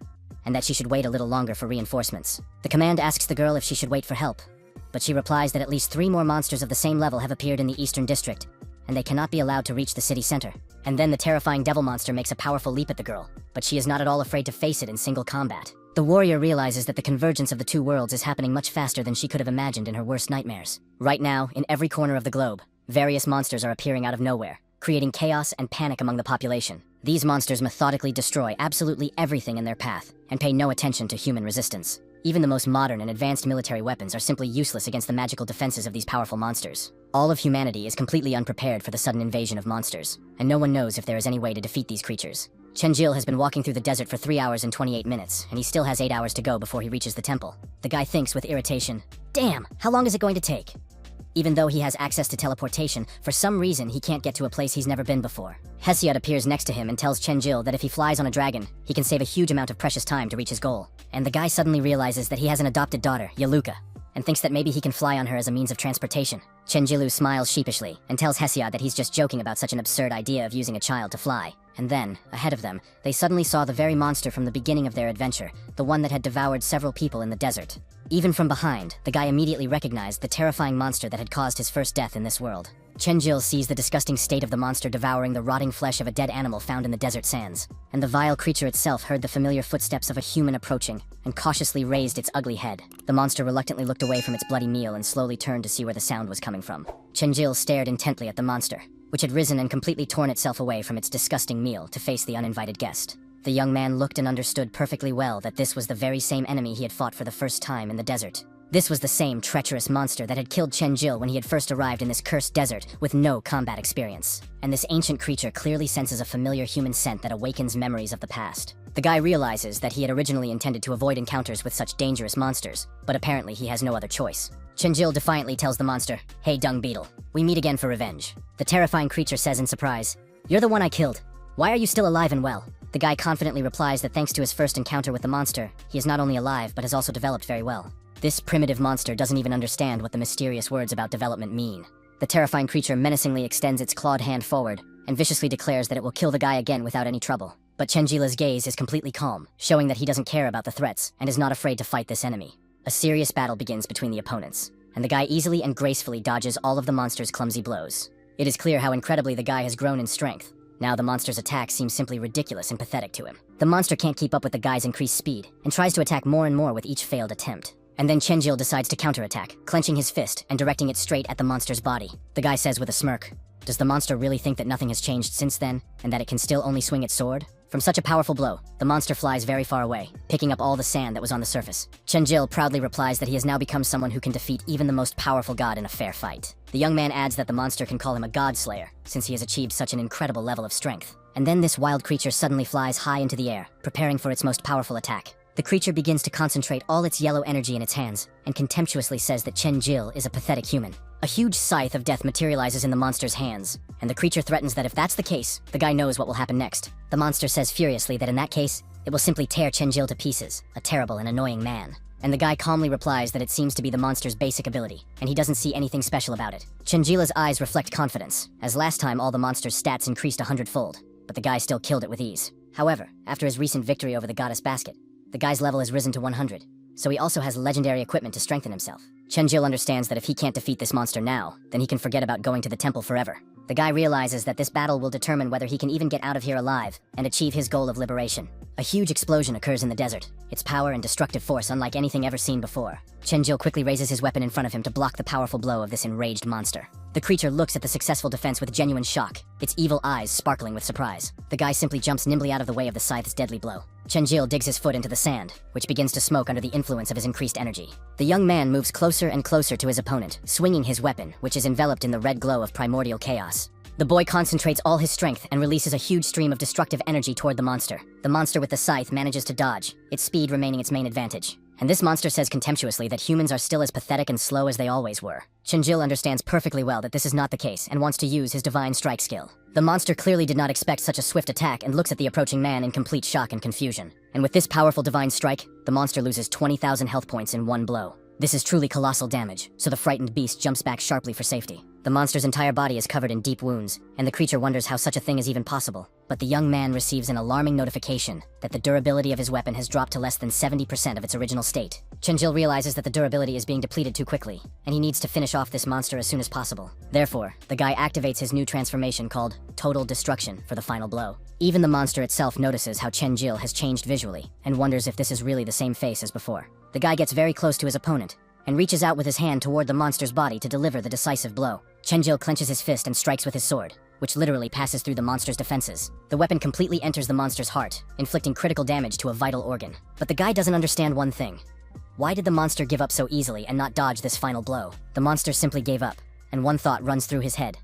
and that she should wait a little longer for reinforcements. The command asks the girl if she should wait for help, but she replies that at least 3 more monsters of the same level have appeared in the eastern district, and they cannot be allowed to reach the city center. And then the terrifying devil monster makes a powerful leap at the girl, but she is not at all afraid to face it in single combat. The warrior realizes that the convergence of the 2 worlds is happening much faster than she could have imagined in her worst nightmares. Right now, in every corner of the globe, various monsters are appearing out of nowhere, creating chaos and panic among the population. These monsters methodically destroy absolutely everything in their path and pay no attention to human resistance. Even the most modern and advanced military weapons are simply useless against the magical defenses of these powerful monsters. All of humanity is completely unprepared for the sudden invasion of monsters, and no one knows if there is any way to defeat these creatures. Chenjil has been walking through the desert for 3 hours and 28 minutes, and he still has 8 hours to go before he reaches the temple. The guy thinks with irritation, "Damn, how long is it going to take?" Even though he has access to teleportation, for some reason he can't get to a place he's never been before. Hesiod appears next to him and tells Chenjil that if he flies on a dragon, he can save a huge amount of precious time to reach his goal. And the guy suddenly realizes that he has an adopted daughter, Yaluka, and thinks that maybe he can fly on her as a means of transportation. Chenjilu smiles sheepishly and tells Hesiod that he's just joking about such an absurd idea of using a child to fly. And then, ahead of them, they suddenly saw the very monster from the beginning of their adventure, the one that had devoured several people in the desert. Even from behind, the guy immediately recognized the terrifying monster that had caused his first death in this world. Chenjil sees the disgusting state of the monster devouring the rotting flesh of a dead animal found in the desert sands, and the vile creature itself heard the familiar footsteps of a human approaching and cautiously raised its ugly head. The monster reluctantly looked away from its bloody meal and slowly turned to see where the sound was coming from. Chenjil stared intently at the monster, which had risen and completely torn itself away from its disgusting meal to face the uninvited guest. The young man looked and understood perfectly well that this was the very same enemy he had fought for the first time in the desert. This was the same treacherous monster that had killed Chenjil when he had first arrived in this cursed desert with no combat experience. And this ancient creature clearly senses a familiar human scent that awakens memories of the past. The guy realizes that he had originally intended to avoid encounters with such dangerous monsters, but apparently he has no other choice. Chenjil defiantly tells the monster, "Hey dung beetle, we meet again for revenge." The terrifying creature says in surprise, "You're the one I killed. Why are you still alive and well?" The guy confidently replies that thanks to his first encounter with the monster, he is not only alive but has also developed very well. This primitive monster doesn't even understand what the mysterious words about development mean. The terrifying creature menacingly extends its clawed hand forward and viciously declares that it will kill the guy again without any trouble. But Chenjila's gaze is completely calm, showing that he doesn't care about the threats and is not afraid to fight this enemy. A serious battle begins between the opponents, and the guy easily and gracefully dodges all of the monster's clumsy blows. It is clear how incredibly the guy has grown in strength. Now the monster's attack seems simply ridiculous and pathetic to him. The monster can't keep up with the guy's increased speed and tries to attack more and more with each failed attempt. And then Chenjil decides to counterattack, clenching his fist and directing it straight at the monster's body. The guy says with a smirk, "Does the monster really think that nothing has changed since then, and that it can still only swing its sword?" From such a powerful blow, the monster flies very far away, picking up all the sand that was on the surface. Chenjil proudly replies that he has now become someone who can defeat even the most powerful god in a fair fight. The young man adds that the monster can call him a god slayer, since he has achieved such an incredible level of strength. And then this wild creature suddenly flies high into the air, preparing for its most powerful attack. The creature begins to concentrate all its yellow energy in its hands, and contemptuously says that Chen Jil is a pathetic human. A huge scythe of death materializes in the monster's hands, and the creature threatens that if that's the case, the guy knows what will happen next. The monster says furiously that in that case, it will simply tear Chen Jil to pieces, a terrible and annoying man. And the guy calmly replies that it seems to be the monster's basic ability, and he doesn't see anything special about it. Chenjila's eyes reflect confidence, as last time all the monster's stats increased 100-fold, but the guy still killed it with ease. However, after his recent victory over the goddess basket, the guy's level has risen to 100, so he also has legendary equipment to strengthen himself. Chenjil understands that if he can't defeat this monster now, then he can forget about going to the temple forever. The guy realizes that this battle will determine whether he can even get out of here alive and achieve his goal of liberation. A huge explosion occurs in the desert, its power and destructive force unlike anything ever seen before. Chenjil quickly raises his weapon in front of him to block the powerful blow of this enraged monster. The creature looks at the successful defense with genuine shock, its evil eyes sparkling with surprise. The guy simply jumps nimbly out of the way of the scythe's deadly blow. Chenjil digs his foot into the sand, which begins to smoke under the influence of his increased energy. The young man moves closer and closer to his opponent, swinging his weapon, which is enveloped in the red glow of primordial chaos. The boy concentrates all his strength and releases a huge stream of destructive energy toward the monster. The monster with the scythe manages to dodge, its speed remaining its main advantage. And this monster says contemptuously that humans are still as pathetic and slow as they always were. Chenjil understands perfectly well that this is not the case and wants to use his divine strike skill. The monster clearly did not expect such a swift attack and looks at the approaching man in complete shock and confusion. And with this powerful divine strike, the monster loses 20,000 health points in one blow. This is truly colossal damage, so the frightened beast jumps back sharply for safety. The monster's entire body is covered in deep wounds, and the creature wonders how such a thing is even possible. But the young man receives an alarming notification that the durability of his weapon has dropped to less than 70% of its original state. Chenjil realizes that the durability is being depleted too quickly, and he needs to finish off this monster as soon as possible. Therefore, the guy activates his new transformation called Total Destruction for the final blow. Even the monster itself notices how Chenjil has changed visually, and wonders if this is really the same face as before. The guy gets very close to his opponent, and reaches out with his hand toward the monster's body to deliver the decisive blow. Chenjil clenches his fist and strikes with his sword, which literally passes through the monster's defenses. The weapon completely enters the monster's heart, inflicting critical damage to a vital organ. But the guy doesn't understand one thing. Why did the monster give up so easily and not dodge this final blow? The monster simply gave up, and one thought runs through his head.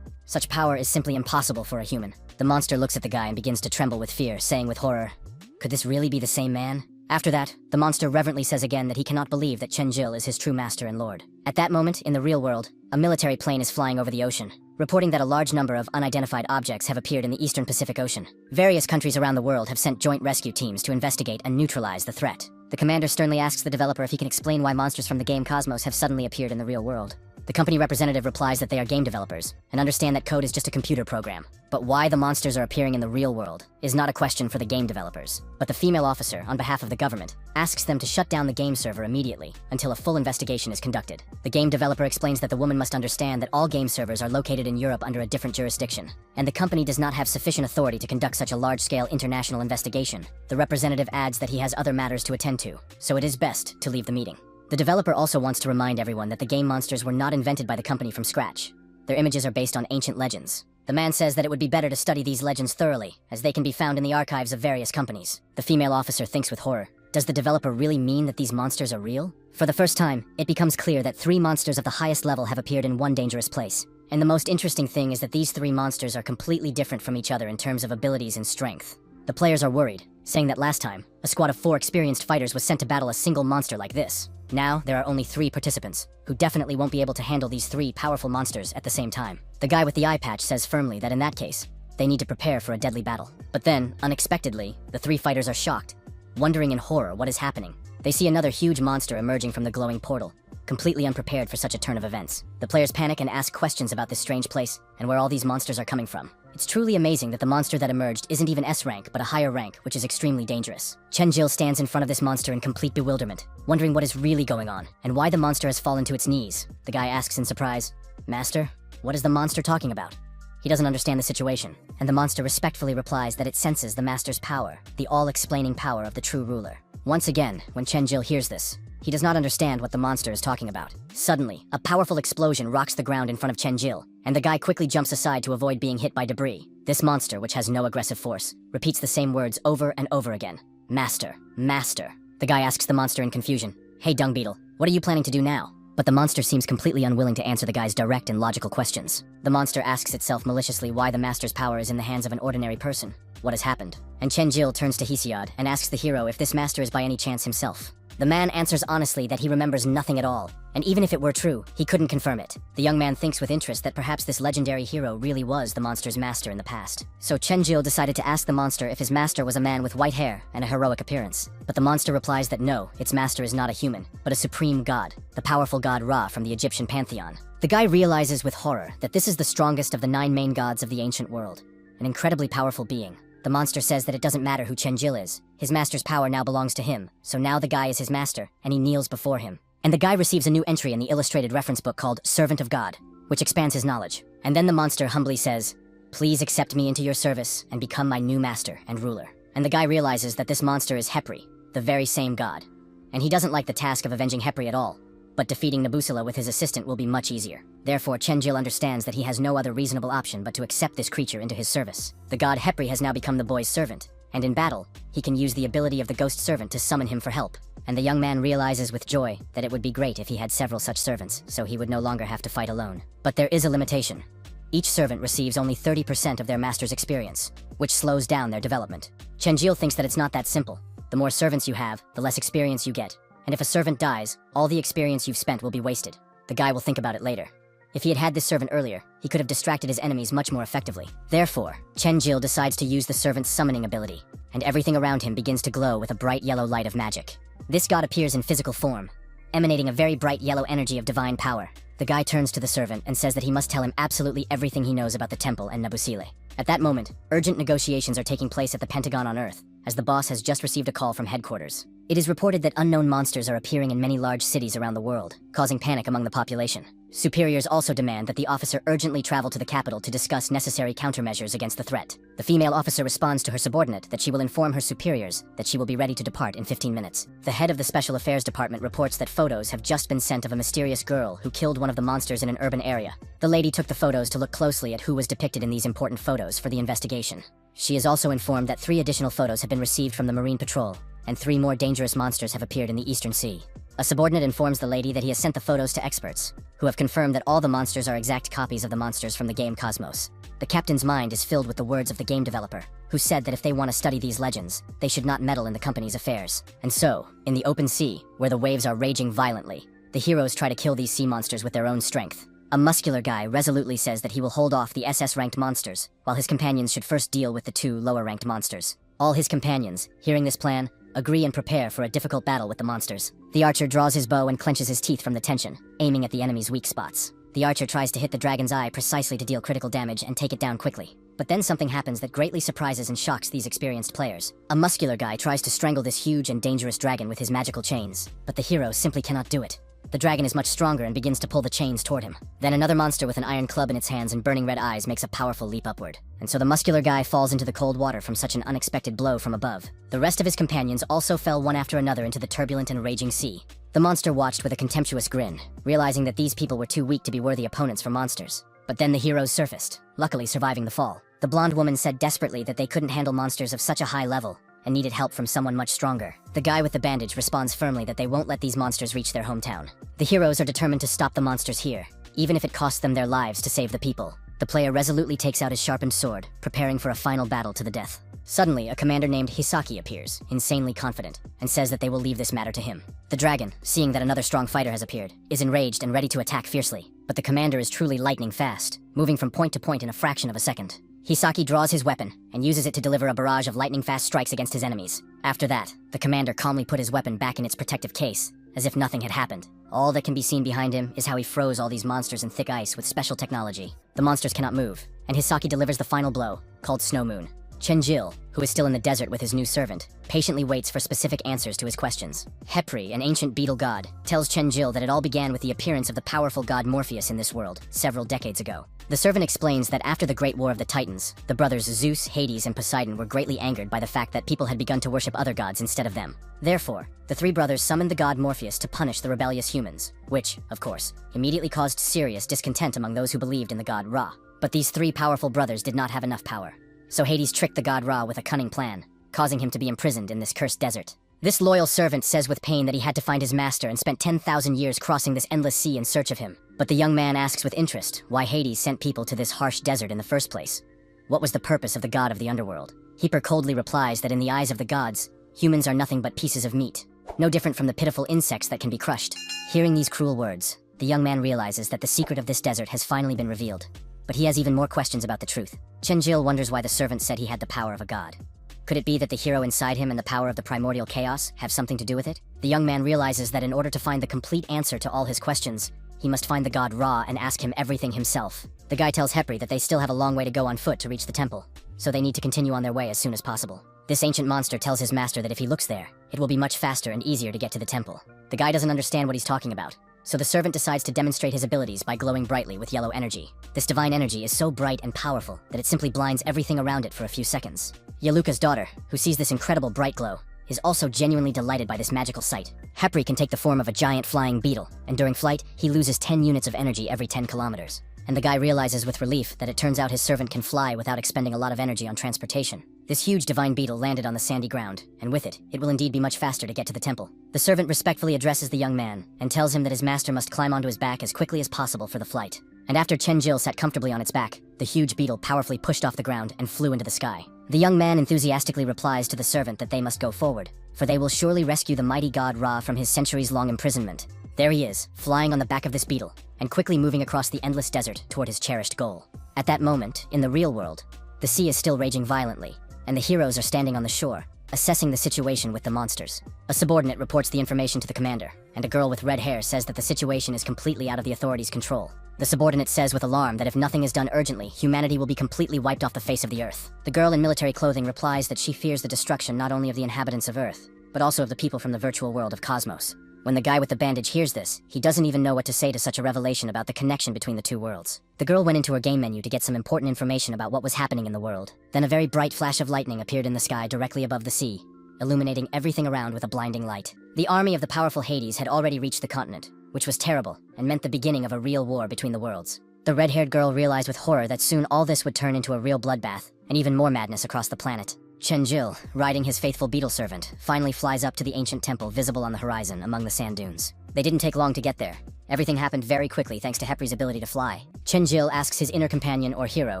Such power is simply impossible for a human. The monster looks at the guy and begins to tremble with fear, saying with horror, "Could this really be the same man?" After that, the monster reverently says again that he cannot believe that Chenjil is his true master and lord. At that moment, in the real world, a military plane is flying over the ocean, reporting that a large number of unidentified objects have appeared in the eastern Pacific Ocean. Various countries around the world have sent joint rescue teams to investigate and neutralize the threat. The commander sternly asks the developer if he can explain why monsters from the game Cosmos have suddenly appeared in the real world. The company representative replies that they are game developers, and understand that code is just a computer program. But why the monsters are appearing in the real world is not a question for the game developers. But the female officer, on behalf of the government, asks them to shut down the game server immediately until a full investigation is conducted. The game developer explains that the woman must understand that all game servers are located in Europe under a different jurisdiction, and the company does not have sufficient authority to conduct such a large-scale international investigation. The representative adds that he has other matters to attend to, so it is best to leave the meeting. The developer also wants to remind everyone that the game monsters were not invented by the company from scratch. Their images are based on ancient legends. The man says that it would be better to study these legends thoroughly, as they can be found in the archives of various companies. The female officer thinks with horror, does the developer really mean that these monsters are real? For the first time, it becomes clear that 3 monsters of the highest level have appeared in one dangerous place. And the most interesting thing is that these 3 monsters are completely different from each other in terms of abilities and strength. The players are worried, saying that last time, a squad of 4 experienced fighters was sent to battle a single monster like this. Now, there are only 3 participants, who definitely won't be able to handle these 3 powerful monsters at the same time. The guy with the eye patch says firmly that in that case, they need to prepare for a deadly battle. But then, unexpectedly, the 3 fighters are shocked, wondering in horror what is happening. They see another huge monster emerging from the glowing portal, completely unprepared for such a turn of events. The players panic and ask questions about this strange place and where all these monsters are coming from. It's truly amazing that the monster that emerged isn't even S rank, but a higher rank, which is extremely dangerous. Chenjil stands in front of this monster in complete bewilderment, wondering what is really going on, and why the monster has fallen to its knees. The guy asks in surprise, "Master, what is the monster talking about?" He doesn't understand the situation, and the monster respectfully replies that it senses the master's power, the all-explaining power of the true ruler. Once again, when Chenjil hears this, he does not understand what the monster is talking about. Suddenly, a powerful explosion rocks the ground in front of Chenjil, and the guy quickly jumps aside to avoid being hit by debris. This monster, which has no aggressive force, repeats the same words over and over again. "Master, master." The guy asks the monster in confusion, "Hey dung beetle, what are you planning to do now?" But But the monster seems completely unwilling to answer the guy's direct and logical questions. The monster asks itself maliciously why the master's power is in the hands of an ordinary person. What has happened? And Chenjil turns to Hesiod and asks the hero if this master is by any chance himself. The man answers honestly that he remembers nothing at all, and even if it were true, he couldn't confirm it. The young man thinks with interest that perhaps this legendary hero really was the monster's master in the past. So Chenjil decided to ask the monster if his master was a man with white hair and a heroic appearance. But the monster replies that no, its master is not a human, but a supreme god, the powerful god Ra from the Egyptian pantheon. The guy realizes with horror that this is the strongest of the 9 main gods of the ancient world, an incredibly powerful being. The monster says that it doesn't matter who Chenjil is. His master's power now belongs to him, so now the guy is his master, and he kneels before him. And the guy receives a new entry in the illustrated reference book called Servant of God, which expands his knowledge. And then the monster humbly says, "Please accept me into your service and become my new master and ruler." And the guy realizes that this monster is Hepri, the very same god. And he doesn't like the task of avenging Hepri at all, but defeating Nabusela with his assistant will be much easier. Therefore, Chenjil understands that he has no other reasonable option but to accept this creature into his service. The god Hepri has now become the boy's servant, and in battle, he can use the ability of the ghost servant to summon him for help. And the young man realizes with joy that it would be great if he had several such servants, so he would no longer have to fight alone. But there is a limitation. Each servant receives only 30% of their master's experience, which slows down their development. Chenjil thinks that it's not that simple. The more servants you have, the less experience you get. And if a servant dies, all the experience you've spent will be wasted. The guy will think about it later. If he had had this servant earlier, he could have distracted his enemies much more effectively. Therefore, Chenjil decides to use the servant's summoning ability, and everything around him begins to glow with a bright yellow light of magic. This god appears in physical form, emanating a very bright yellow energy of divine power. The guy turns to the servant and says that he must tell him absolutely everything he knows about the temple and Nabusile. At that moment, urgent negotiations are taking place at the Pentagon on Earth, as the boss has just received a call from headquarters. It is reported that unknown monsters are appearing in many large cities around the world, causing panic among the population. Superiors also demand that the officer urgently travel to the capital to discuss necessary countermeasures against the threat. The female officer responds to her subordinate that she will inform her superiors that she will be ready to depart in 15 minutes. The head of the Special Affairs Department reports that photos have just been sent of a mysterious girl who killed one of the monsters in an urban area. The lady took the photos to look closely at who was depicted in these important photos for the investigation. She is also informed that 3 additional photos have been received from the Marine Patrol, and 3 more dangerous monsters have appeared in the Eastern Sea. A subordinate informs the lady that he has sent the photos to experts, who have confirmed that all the monsters are exact copies of the monsters from the game Cosmos. The captain's mind is filled with the words of the game developer, who said that if they want to study these legends, they should not meddle in the company's affairs. And so, in the open sea, where the waves are raging violently, the heroes try to kill these sea monsters with their own strength. A muscular guy resolutely says that he will hold off the SS-ranked monsters, while his companions should first deal with the 2 lower-ranked monsters. All his companions, hearing this plan, agree and prepare for a difficult battle with the monsters. The archer draws his bow and clenches his teeth from the tension, aiming at the enemy's weak spots. The archer tries to hit the dragon's eye precisely to deal critical damage and take it down quickly. But then something happens that greatly surprises and shocks these experienced players. A muscular guy tries to strangle this huge and dangerous dragon with his magical chains, but the hero simply cannot do it. The dragon is much stronger and begins to pull the chains toward him. Then another monster with an iron club in its hands and burning red eyes makes a powerful leap upward. And so the muscular guy falls into the cold water from such an unexpected blow from above. The rest of his companions also fell one after another into the turbulent and raging sea. The monster watched with a contemptuous grin, realizing that these people were too weak to be worthy opponents for monsters. But then the heroes surfaced, luckily surviving the fall. The blonde woman said desperately that they couldn't handle monsters of such a high level, and needed help from someone much stronger. The guy with the bandage responds firmly that they won't let these monsters reach their hometown. The heroes are determined to stop the monsters here, even if it costs them their lives to save the people. The player resolutely takes out his sharpened sword, preparing for a final battle to the death. Suddenly, a commander named Hisaki appears, insanely confident, and says that they will leave this matter to him. The dragon, seeing that another strong fighter has appeared, is enraged and ready to attack fiercely. But the commander is truly lightning fast, moving from point to point in a fraction of a second. Hisaki draws his weapon and uses it to deliver a barrage of lightning-fast strikes against his enemies. After that, the commander calmly put his weapon back in its protective case, as if nothing had happened. All that can be seen behind him is how he froze all these monsters in thick ice with special technology. The monsters cannot move, and Hisaki delivers the final blow, called Snow Moon. Chenjil, who is still in the desert with his new servant, patiently waits for specific answers to his questions. Hepri, an ancient beetle god, tells Chenjil that it all began with the appearance of the powerful god Morpheus in this world, several decades ago. The servant explains that after the Great War of the Titans, the brothers Zeus, Hades, and Poseidon were greatly angered by the fact that people had begun to worship other gods instead of them. Therefore, the 3 brothers summoned the god Morpheus to punish the rebellious humans, which, of course, immediately caused serious discontent among those who believed in the god Ra. But these 3 powerful brothers did not have enough power. So Hades tricked the god Ra with a cunning plan, causing him to be imprisoned in this cursed desert. This loyal servant says with pain that he had to find his master and spent 10,000 years crossing this endless sea in search of him. But the young man asks with interest why Hades sent people to this harsh desert in the first place. What was the purpose of the god of the underworld? Heper coldly replies that in the eyes of the gods, humans are nothing but pieces of meat, no different from the pitiful insects that can be crushed. Hearing these cruel words, the young man realizes that the secret of this desert has finally been revealed. But he has even more questions about the truth. Chenjil wonders why the servant said he had the power of a god. Could it be that the hero inside him and the power of the primordial chaos have something to do with it? The young man realizes that in order to find the complete answer to all his questions, he must find the god Ra and ask him everything himself. The guy tells Hepri that they still have a long way to go on foot to reach the temple, so they need to continue on their way as soon as possible. This ancient monster tells his master that if he looks there, it will be much faster and easier to get to the temple. The guy doesn't understand what he's talking about, so the servant decides to demonstrate his abilities by glowing brightly with yellow energy. This divine energy is so bright and powerful that it simply blinds everything around it for a few seconds. Yaluka's daughter, who sees this incredible bright glow, is also genuinely delighted by this magical sight. Hepri can take the form of a giant flying beetle, and during flight, he loses 10 units of energy every 10 kilometers. And the guy realizes with relief that it turns out his servant can fly without expending a lot of energy on transportation. This huge divine beetle landed on the sandy ground, and with it, it will indeed be much faster to get to the temple. The servant respectfully addresses the young man, and tells him that his master must climb onto his back as quickly as possible for the flight. And after Chenjil sat comfortably on its back, the huge beetle powerfully pushed off the ground and flew into the sky. The young man enthusiastically replies to the servant that they must go forward, for they will surely rescue the mighty god Ra from his centuries-long imprisonment. There he is, flying on the back of this beetle, and quickly moving across the endless desert toward his cherished goal. At that moment, in the real world, the sea is still raging violently, and the heroes are standing on the shore, assessing the situation with the monsters. A subordinate reports the information to the commander, and a girl with red hair says that the situation is completely out of the authorities' control. The subordinate says with alarm that if nothing is done urgently, humanity will be completely wiped off the face of the earth. The girl in military clothing replies that she fears the destruction not only of the inhabitants of Earth, but also of the people from the virtual world of Cosmos. When the guy with the bandage hears this, he doesn't even know what to say to such a revelation about the connection between the two worlds. The girl went into her game menu to get some important information about what was happening in the world. Then a very bright flash of lightning appeared in the sky directly above the sea, illuminating everything around with a blinding light. The army of the powerful Hades had already reached the continent, which was terrible and meant the beginning of a real war between the worlds. The red-haired girl realized with horror that soon all this would turn into a real bloodbath, and even more madness across the planet. Chenjil, riding his faithful beetle servant, finally flies up to the ancient temple visible on the horizon among the sand dunes. They didn't take long to get there. Everything happened very quickly thanks to Hepri's ability to fly. Chenjil asks his inner companion or hero,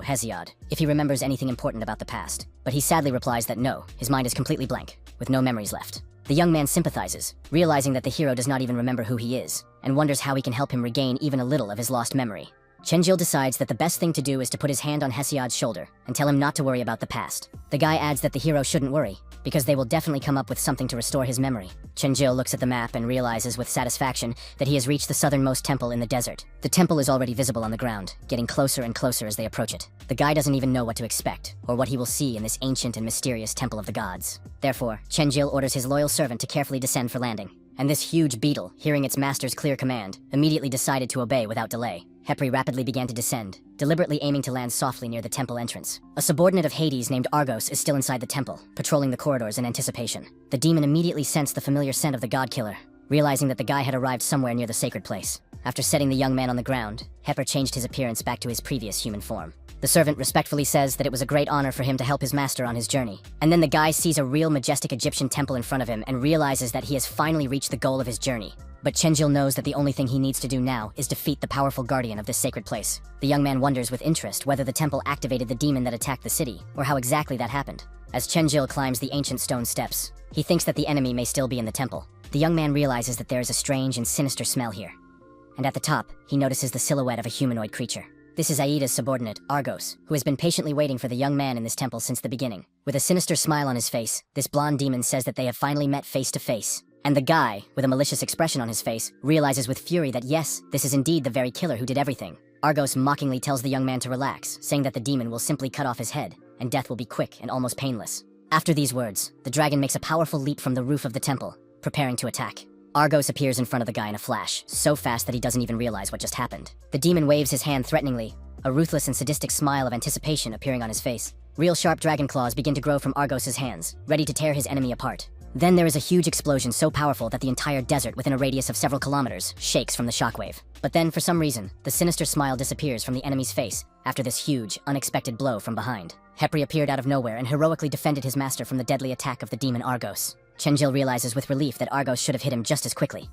Hesiod, if he remembers anything important about the past. But he sadly replies that no, his mind is completely blank, with no memories left. The young man sympathizes, realizing that the hero does not even remember who he is, and wonders how he can help him regain even a little of his lost memory. Chenjil decides that the best thing to do is to put his hand on Hesiod's shoulder and tell him not to worry about the past. The guy adds that the hero shouldn't worry, because they will definitely come up with something to restore his memory. Chenjil looks at the map and realizes with satisfaction that he has reached the southernmost temple in the desert. The temple is already visible on the ground, getting closer and closer as they approach it. The guy doesn't even know what to expect, or what he will see in this ancient and mysterious temple of the gods. Therefore, Chenjil orders his loyal servant to carefully descend for landing. And this huge beetle, hearing its master's clear command, immediately decided to obey without delay. Hepri rapidly began to descend, deliberately aiming to land softly near the temple entrance. A subordinate of Hades named Argos is still inside the temple, patrolling the corridors in anticipation. The demon immediately sensed the familiar scent of the god killer, realizing that the guy had arrived somewhere near the sacred place. After setting the young man on the ground, Hepri changed his appearance back to his previous human form. The servant respectfully says that it was a great honor for him to help his master on his journey. And then the guy sees a real majestic Egyptian temple in front of him and realizes that he has finally reached the goal of his journey. But Chenjil knows that the only thing he needs to do now is defeat the powerful guardian of this sacred place. The young man wonders with interest whether the temple activated the demon that attacked the city, or how exactly that happened. As Chenjil climbs the ancient stone steps, he thinks that the enemy may still be in the temple. The young man realizes that there is a strange and sinister smell here. And at the top, he notices the silhouette of a humanoid creature. This is Aida's subordinate, Argos, who has been patiently waiting for the young man in this temple since the beginning. With a sinister smile on his face, this blonde demon says that they have finally met face to face. And the guy, with a malicious expression on his face, realizes with fury that yes, this is indeed the very killer who did everything. Argos mockingly tells the young man to relax, saying that the demon will simply cut off his head, and death will be quick and almost painless. After these words, the dragon makes a powerful leap from the roof of the temple, preparing to attack. Argos appears in front of the guy in a flash, so fast that he doesn't even realize what just happened. The demon waves his hand threateningly, a ruthless and sadistic smile of anticipation appearing on his face. Real sharp dragon claws begin to grow from Argos's hands, ready to tear his enemy apart. Then there is a huge explosion so powerful that the entire desert within a radius of several kilometers shakes from the shockwave. But then, for some reason, the sinister smile disappears from the enemy's face after this huge, unexpected blow from behind. Hepri appeared out of nowhere and heroically defended his master from the deadly attack of the demon Argos. Chenjil realizes with relief that Argos should have hit him just as quickly.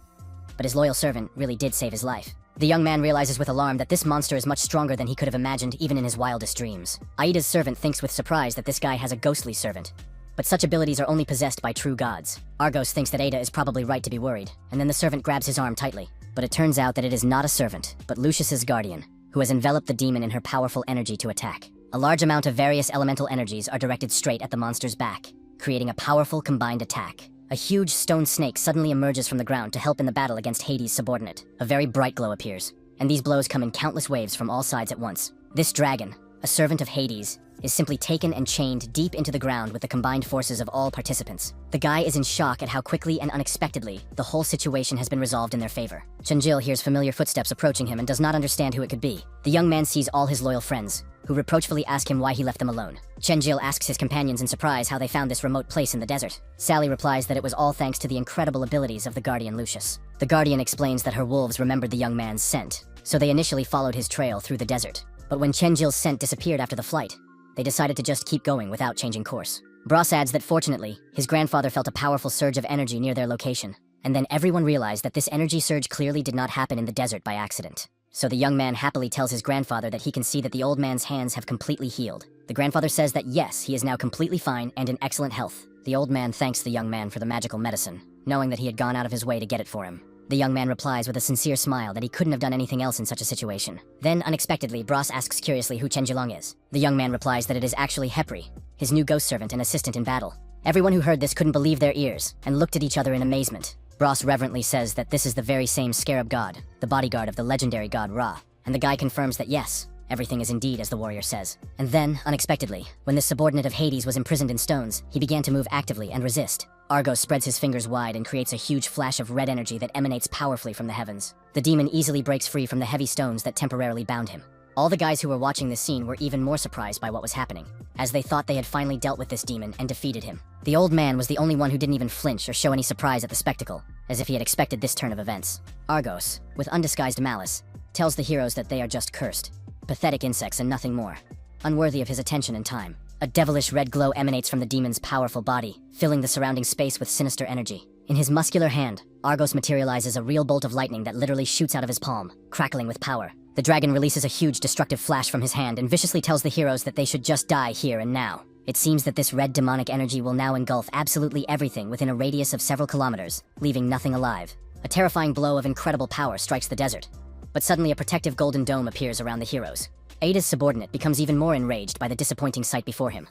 But his loyal servant really did save his life. The young man realizes with alarm that this monster is much stronger than he could have imagined even in his wildest dreams. Aida's servant thinks with surprise that this guy has a ghostly servant. But such abilities are only possessed by true gods. Argos thinks that Ada is probably right to be worried, and then the servant grabs his arm tightly. But it turns out that it is not a servant, but Lucius's guardian, who has enveloped the demon in her powerful energy to attack. A large amount of various elemental energies are directed straight at the monster's back, creating a powerful combined attack. A huge stone snake suddenly emerges from the ground to help in the battle against Hades' subordinate. A very bright glow appears, and these blows come in countless waves from all sides at once. This dragon, a servant of Hades, is simply taken and chained deep into the ground with the combined forces of all participants. The guy is in shock at how quickly and unexpectedly the whole situation has been resolved in their favor. Chenjil hears familiar footsteps approaching him and does not understand who it could be. The young man sees all his loyal friends, who reproachfully ask him why he left them alone. Chenjil asks his companions in surprise how they found this remote place in the desert. Sally replies that it was all thanks to the incredible abilities of the guardian Lucius. The guardian explains that her wolves remembered the young man's scent, so they initially followed his trail through the desert. But when Chenjil's scent disappeared after the flight, they decided to just keep going without changing course. Bros adds that fortunately, his grandfather felt a powerful surge of energy near their location, and then everyone realized that this energy surge clearly did not happen in the desert by accident. So the young man happily tells his grandfather that he can see that the old man's hands have completely healed. The grandfather says that yes, he is now completely fine and in excellent health. The old man thanks the young man for the magical medicine, knowing that he had gone out of his way to get it for him. The young man replies with a sincere smile that he couldn't have done anything else in such a situation. Then, unexpectedly, Bros asks curiously who Chenjilong is. The young man replies that it is actually Hepri, his new ghost servant and assistant in battle. Everyone who heard this couldn't believe their ears, and looked at each other in amazement. Bros reverently says that this is the very same scarab god, the bodyguard of the legendary god Ra, and the guy confirms that yes, everything is indeed as the warrior says. And then, unexpectedly, when this subordinate of Hades was imprisoned in stones, he began to move actively and resist. Argos spreads his fingers wide and creates a huge flash of red energy that emanates powerfully from the heavens. The demon easily breaks free from the heavy stones that temporarily bound him. All the guys who were watching this scene were even more surprised by what was happening, as they thought they had finally dealt with this demon and defeated him. The old man was the only one who didn't even flinch or show any surprise at the spectacle, as if he had expected this turn of events. Argos, with undisguised malice, tells the heroes that they are just cursed, pathetic insects and nothing more, unworthy of his attention and time. A devilish red glow emanates from the demon's powerful body, filling the surrounding space with sinister energy. In his muscular hand, Argos materializes a real bolt of lightning that literally shoots out of his palm, crackling with power. The dragon releases a huge destructive flash from his hand and viciously tells the heroes that they should just die here and now. It seems that this red demonic energy will now engulf absolutely everything within a radius of several kilometers, leaving nothing alive. A terrifying blow of incredible power strikes the desert, but suddenly a protective golden dome appears around the heroes. Ada's subordinate becomes even more enraged by the disappointing sight before him.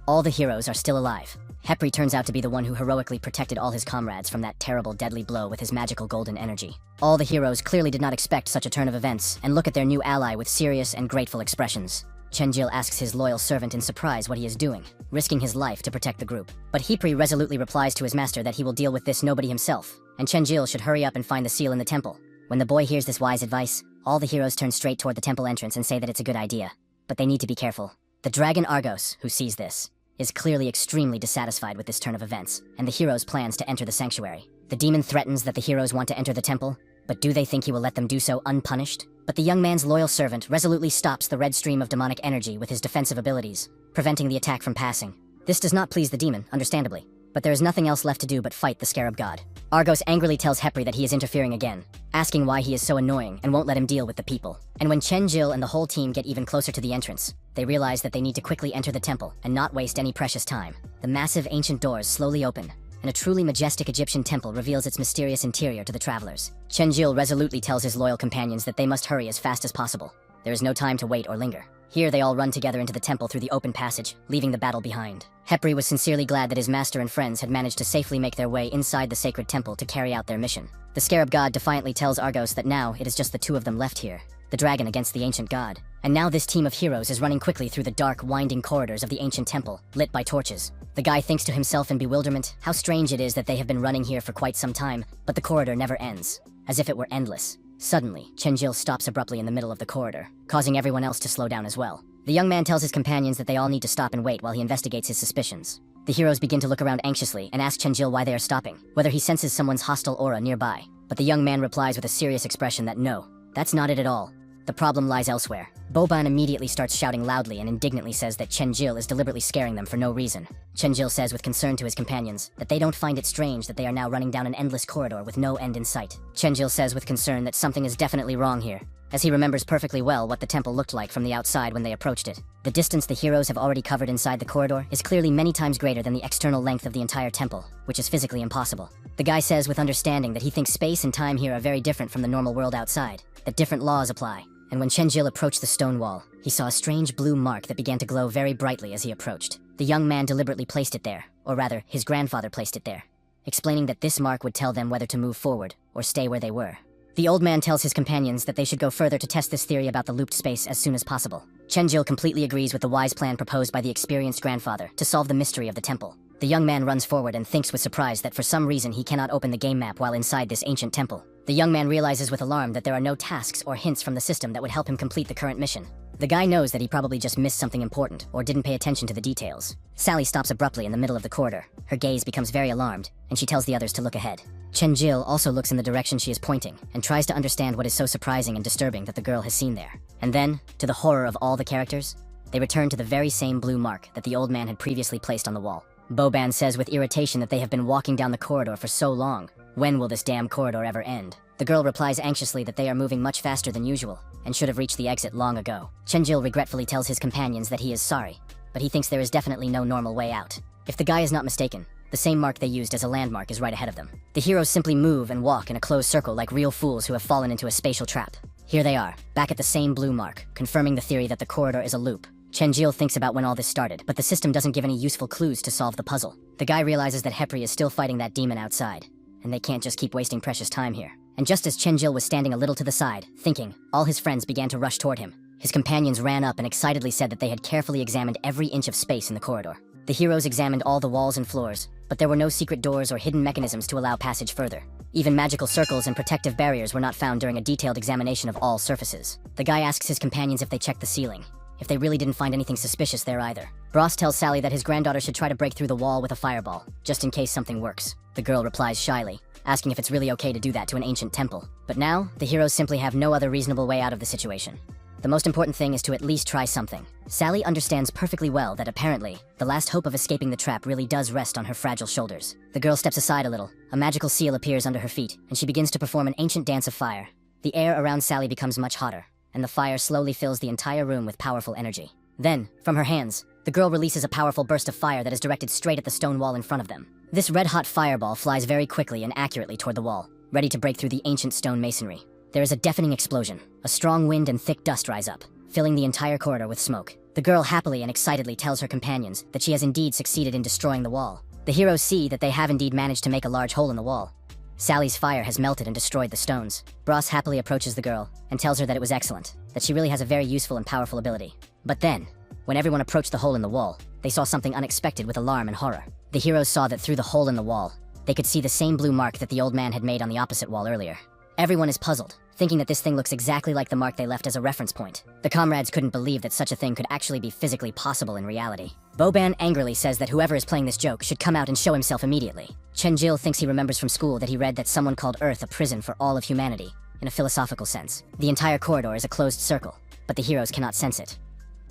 All the heroes are still alive. Hepri turns out to be the one who heroically protected all his comrades from that terrible deadly blow with his magical golden energy. All the heroes clearly did not expect such a turn of events and look at their new ally with serious and grateful expressions. Chenjil asks his loyal servant in surprise what he is doing, risking his life to protect the group. But Hepri resolutely replies to his master that he will deal with this nobody himself, and Chenjil should hurry up and find the seal in the temple. When the boy hears this wise advice, all the heroes turn straight toward the temple entrance and say that it's a good idea. But they need to be careful. The dragon Argos, who sees this, is clearly extremely dissatisfied with this turn of events, and the heroes' plans to enter the sanctuary. The demon threatens that the heroes want to enter the temple, but do they think he will let them do so unpunished? But the young man's loyal servant resolutely stops the red stream of demonic energy with his defensive abilities, preventing the attack from passing. This does not please the demon, understandably, but there is nothing else left to do but fight the scarab god. Argos angrily tells Hepri that he is interfering again, asking why he is so annoying and won't let him deal with the people. And when Chenjil and the whole team get even closer to the entrance, they realize that they need to quickly enter the temple and not waste any precious time. The massive ancient doors slowly open, and a truly majestic Egyptian temple reveals its mysterious interior to the travelers. Chenjil resolutely tells his loyal companions that they must hurry as fast as possible. There is no time to wait or linger. Here they all run together into the temple through the open passage, leaving the battle behind. Hepri was sincerely glad that his master and friends had managed to safely make their way inside the sacred temple to carry out their mission. The scarab god defiantly tells Argos that now it is just the two of them left here, the dragon against the ancient god. And now this team of heroes is running quickly through the dark, winding corridors of the ancient temple, lit by torches. The guy thinks to himself in bewilderment how strange it is that they have been running here for quite some time, but the corridor never ends, as if it were endless. Suddenly, Chenjil stops abruptly in the middle of the corridor, causing everyone else to slow down as well. The young man tells his companions that they all need to stop and wait while he investigates his suspicions. The heroes begin to look around anxiously and ask Chenjil why they are stopping, whether he senses someone's hostile aura nearby. But the young man replies with a serious expression that no, that's not it at all. The problem lies elsewhere. Boban immediately starts shouting loudly and indignantly says that Chenjil is deliberately scaring them for no reason. Chenjil says with concern to his companions that they don't find it strange that they are now running down an endless corridor with no end in sight. Chenjil says with concern that something is definitely wrong here, as he remembers perfectly well what the temple looked like from the outside when they approached it. The distance the heroes have already covered inside the corridor is clearly many times greater than the external length of the entire temple, which is physically impossible. The guy says with understanding that he thinks space and time here are very different from the normal world outside, that different laws apply. And when Chenjil approached the stone wall, he saw a strange blue mark that began to glow very brightly as he approached. The young man deliberately placed it there, or rather, his grandfather placed it there, explaining that this mark would tell them whether to move forward or stay where they were. The old man tells his companions that they should go further to test this theory about the looped space as soon as possible. Chenjil completely agrees with the wise plan proposed by the experienced grandfather to solve the mystery of the temple. The young man runs forward and thinks with surprise that for some reason he cannot open the game map while inside this ancient temple. The young man realizes with alarm that there are no tasks or hints from the system that would help him complete the current mission. The guy knows that he probably just missed something important or didn't pay attention to the details. Sally stops abruptly in the middle of the corridor. Her gaze becomes very alarmed, and she tells the others to look ahead. Chenjil also looks in the direction she is pointing and tries to understand what is so surprising and disturbing that the girl has seen there. And then, to the horror of all the characters, they return to the very same blue mark that the old man had previously placed on the wall. Boban says with irritation that they have been walking down the corridor for so long. When will this damn corridor ever end? The girl replies anxiously that they are moving much faster than usual and should have reached the exit long ago. Chenjil regretfully tells his companions that he is sorry, but he thinks there is definitely no normal way out. If the guy is not mistaken, the same mark they used as a landmark is right ahead of them. The heroes simply move and walk in a closed circle like real fools who have fallen into a spatial trap. Here they are, back at the same blue mark, confirming the theory that the corridor is a loop. Chenjil thinks about when all this started, but the system doesn't give any useful clues to solve the puzzle. The guy realizes that Hepri is still fighting that demon outside, and they can't just keep wasting precious time here. And just as Chenjil was standing a little to the side, thinking, all his friends began to rush toward him. His companions ran up and excitedly said that they had carefully examined every inch of space in the corridor. The heroes examined all the walls and floors, but there were no secret doors or hidden mechanisms to allow passage further. Even magical circles and protective barriers were not found during a detailed examination of all surfaces. The guy asks his companions if they checked the ceiling, if they really didn't find anything suspicious there either. Bros tells Sally that his granddaughter should try to break through the wall with a fireball, just in case something works. The girl replies shyly, asking if it's really okay to do that to an ancient temple. But now, the heroes simply have no other reasonable way out of the situation. The most important thing is to at least try something. Sally understands perfectly well that apparently, the last hope of escaping the trap really does rest on her fragile shoulders. The girl steps aside a little, a magical seal appears under her feet, and she begins to perform an ancient dance of fire. The air around Sally becomes much hotter, and the fire slowly fills the entire room with powerful energy. Then, from her hands, the girl releases a powerful burst of fire that is directed straight at the stone wall in front of them. This red-hot fireball flies very quickly and accurately toward the wall, ready to break through the ancient stone masonry. There is a deafening explosion. A strong wind and thick dust rise up, filling the entire corridor with smoke. The girl happily and excitedly tells her companions that she has indeed succeeded in destroying the wall. The heroes see that they have indeed managed to make a large hole in the wall. Sally's fire has melted and destroyed the stones. Bros happily approaches the girl and tells her that it was excellent, that she really has a very useful and powerful ability. But then, when everyone approached the hole in the wall, they saw something unexpected with alarm and horror. The heroes saw that through the hole in the wall, they could see the same blue mark that the old man had made on the opposite wall earlier. Everyone is puzzled, thinking that this thing looks exactly like the mark they left as a reference point. The comrades couldn't believe that such a thing could actually be physically possible in reality. Boban angrily says that whoever is playing this joke should come out and show himself immediately. Chenjil thinks he remembers from school that he read that someone called Earth a prison for all of humanity, in a philosophical sense. The entire corridor is a closed circle, but the heroes cannot sense it.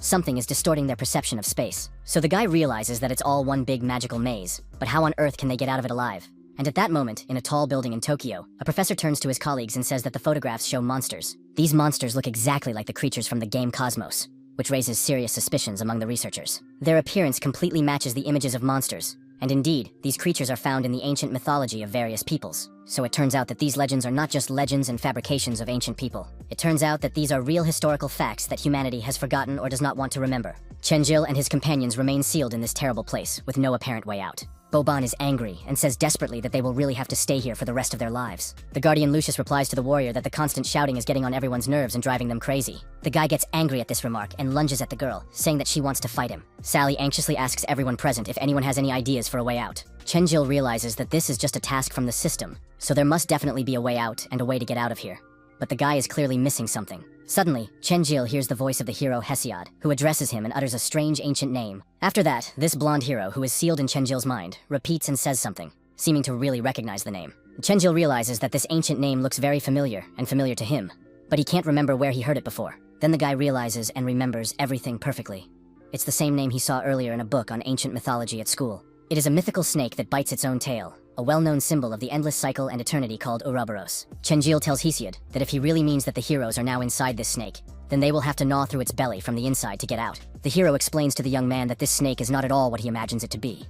Something is distorting their perception of space. So the guy realizes that it's all one big magical maze, but how on earth can they get out of it alive? And at that moment, in a tall building in Tokyo, a professor turns to his colleagues and says that the photographs show monsters. These monsters look exactly like the creatures from the game Cosmos, which raises serious suspicions among the researchers. Their appearance completely matches the images of monsters, and indeed, these creatures are found in the ancient mythology of various peoples. So it turns out that these legends are not just legends and fabrications of ancient people. It turns out that these are real historical facts that humanity has forgotten or does not want to remember. Chenjil and his companions remain sealed in this terrible place, with no apparent way out. Boban is angry and says desperately that they will really have to stay here for the rest of their lives. The guardian Lucius replies to the warrior that the constant shouting is getting on everyone's nerves and driving them crazy. The guy gets angry at this remark and lunges at the girl, saying that she wants to fight him. Sally anxiously asks everyone present if anyone has any ideas for a way out. Chenjil realizes that this is just a task from the system, so there must definitely be a way out and a way to get out of here. But the guy is clearly missing something. Suddenly, Chenjil hears the voice of the hero Hesiod, who addresses him and utters a strange ancient name. After that, this blonde hero, who is sealed in Chenjil's mind, repeats and says something, seeming to really recognize the name. Chenjil realizes that this ancient name looks very familiar and familiar to him, but he can't remember where he heard it before. Then the guy realizes and remembers everything perfectly. It's the same name he saw earlier in a book on ancient mythology at school. It is a mythical snake that bites its own tail, a well-known symbol of the endless cycle and eternity called Ouroboros. Chenjil tells Hesiod that if he really means that the heroes are now inside this snake, then they will have to gnaw through its belly from the inside to get out. The hero explains to the young man that this snake is not at all what he imagines it to be,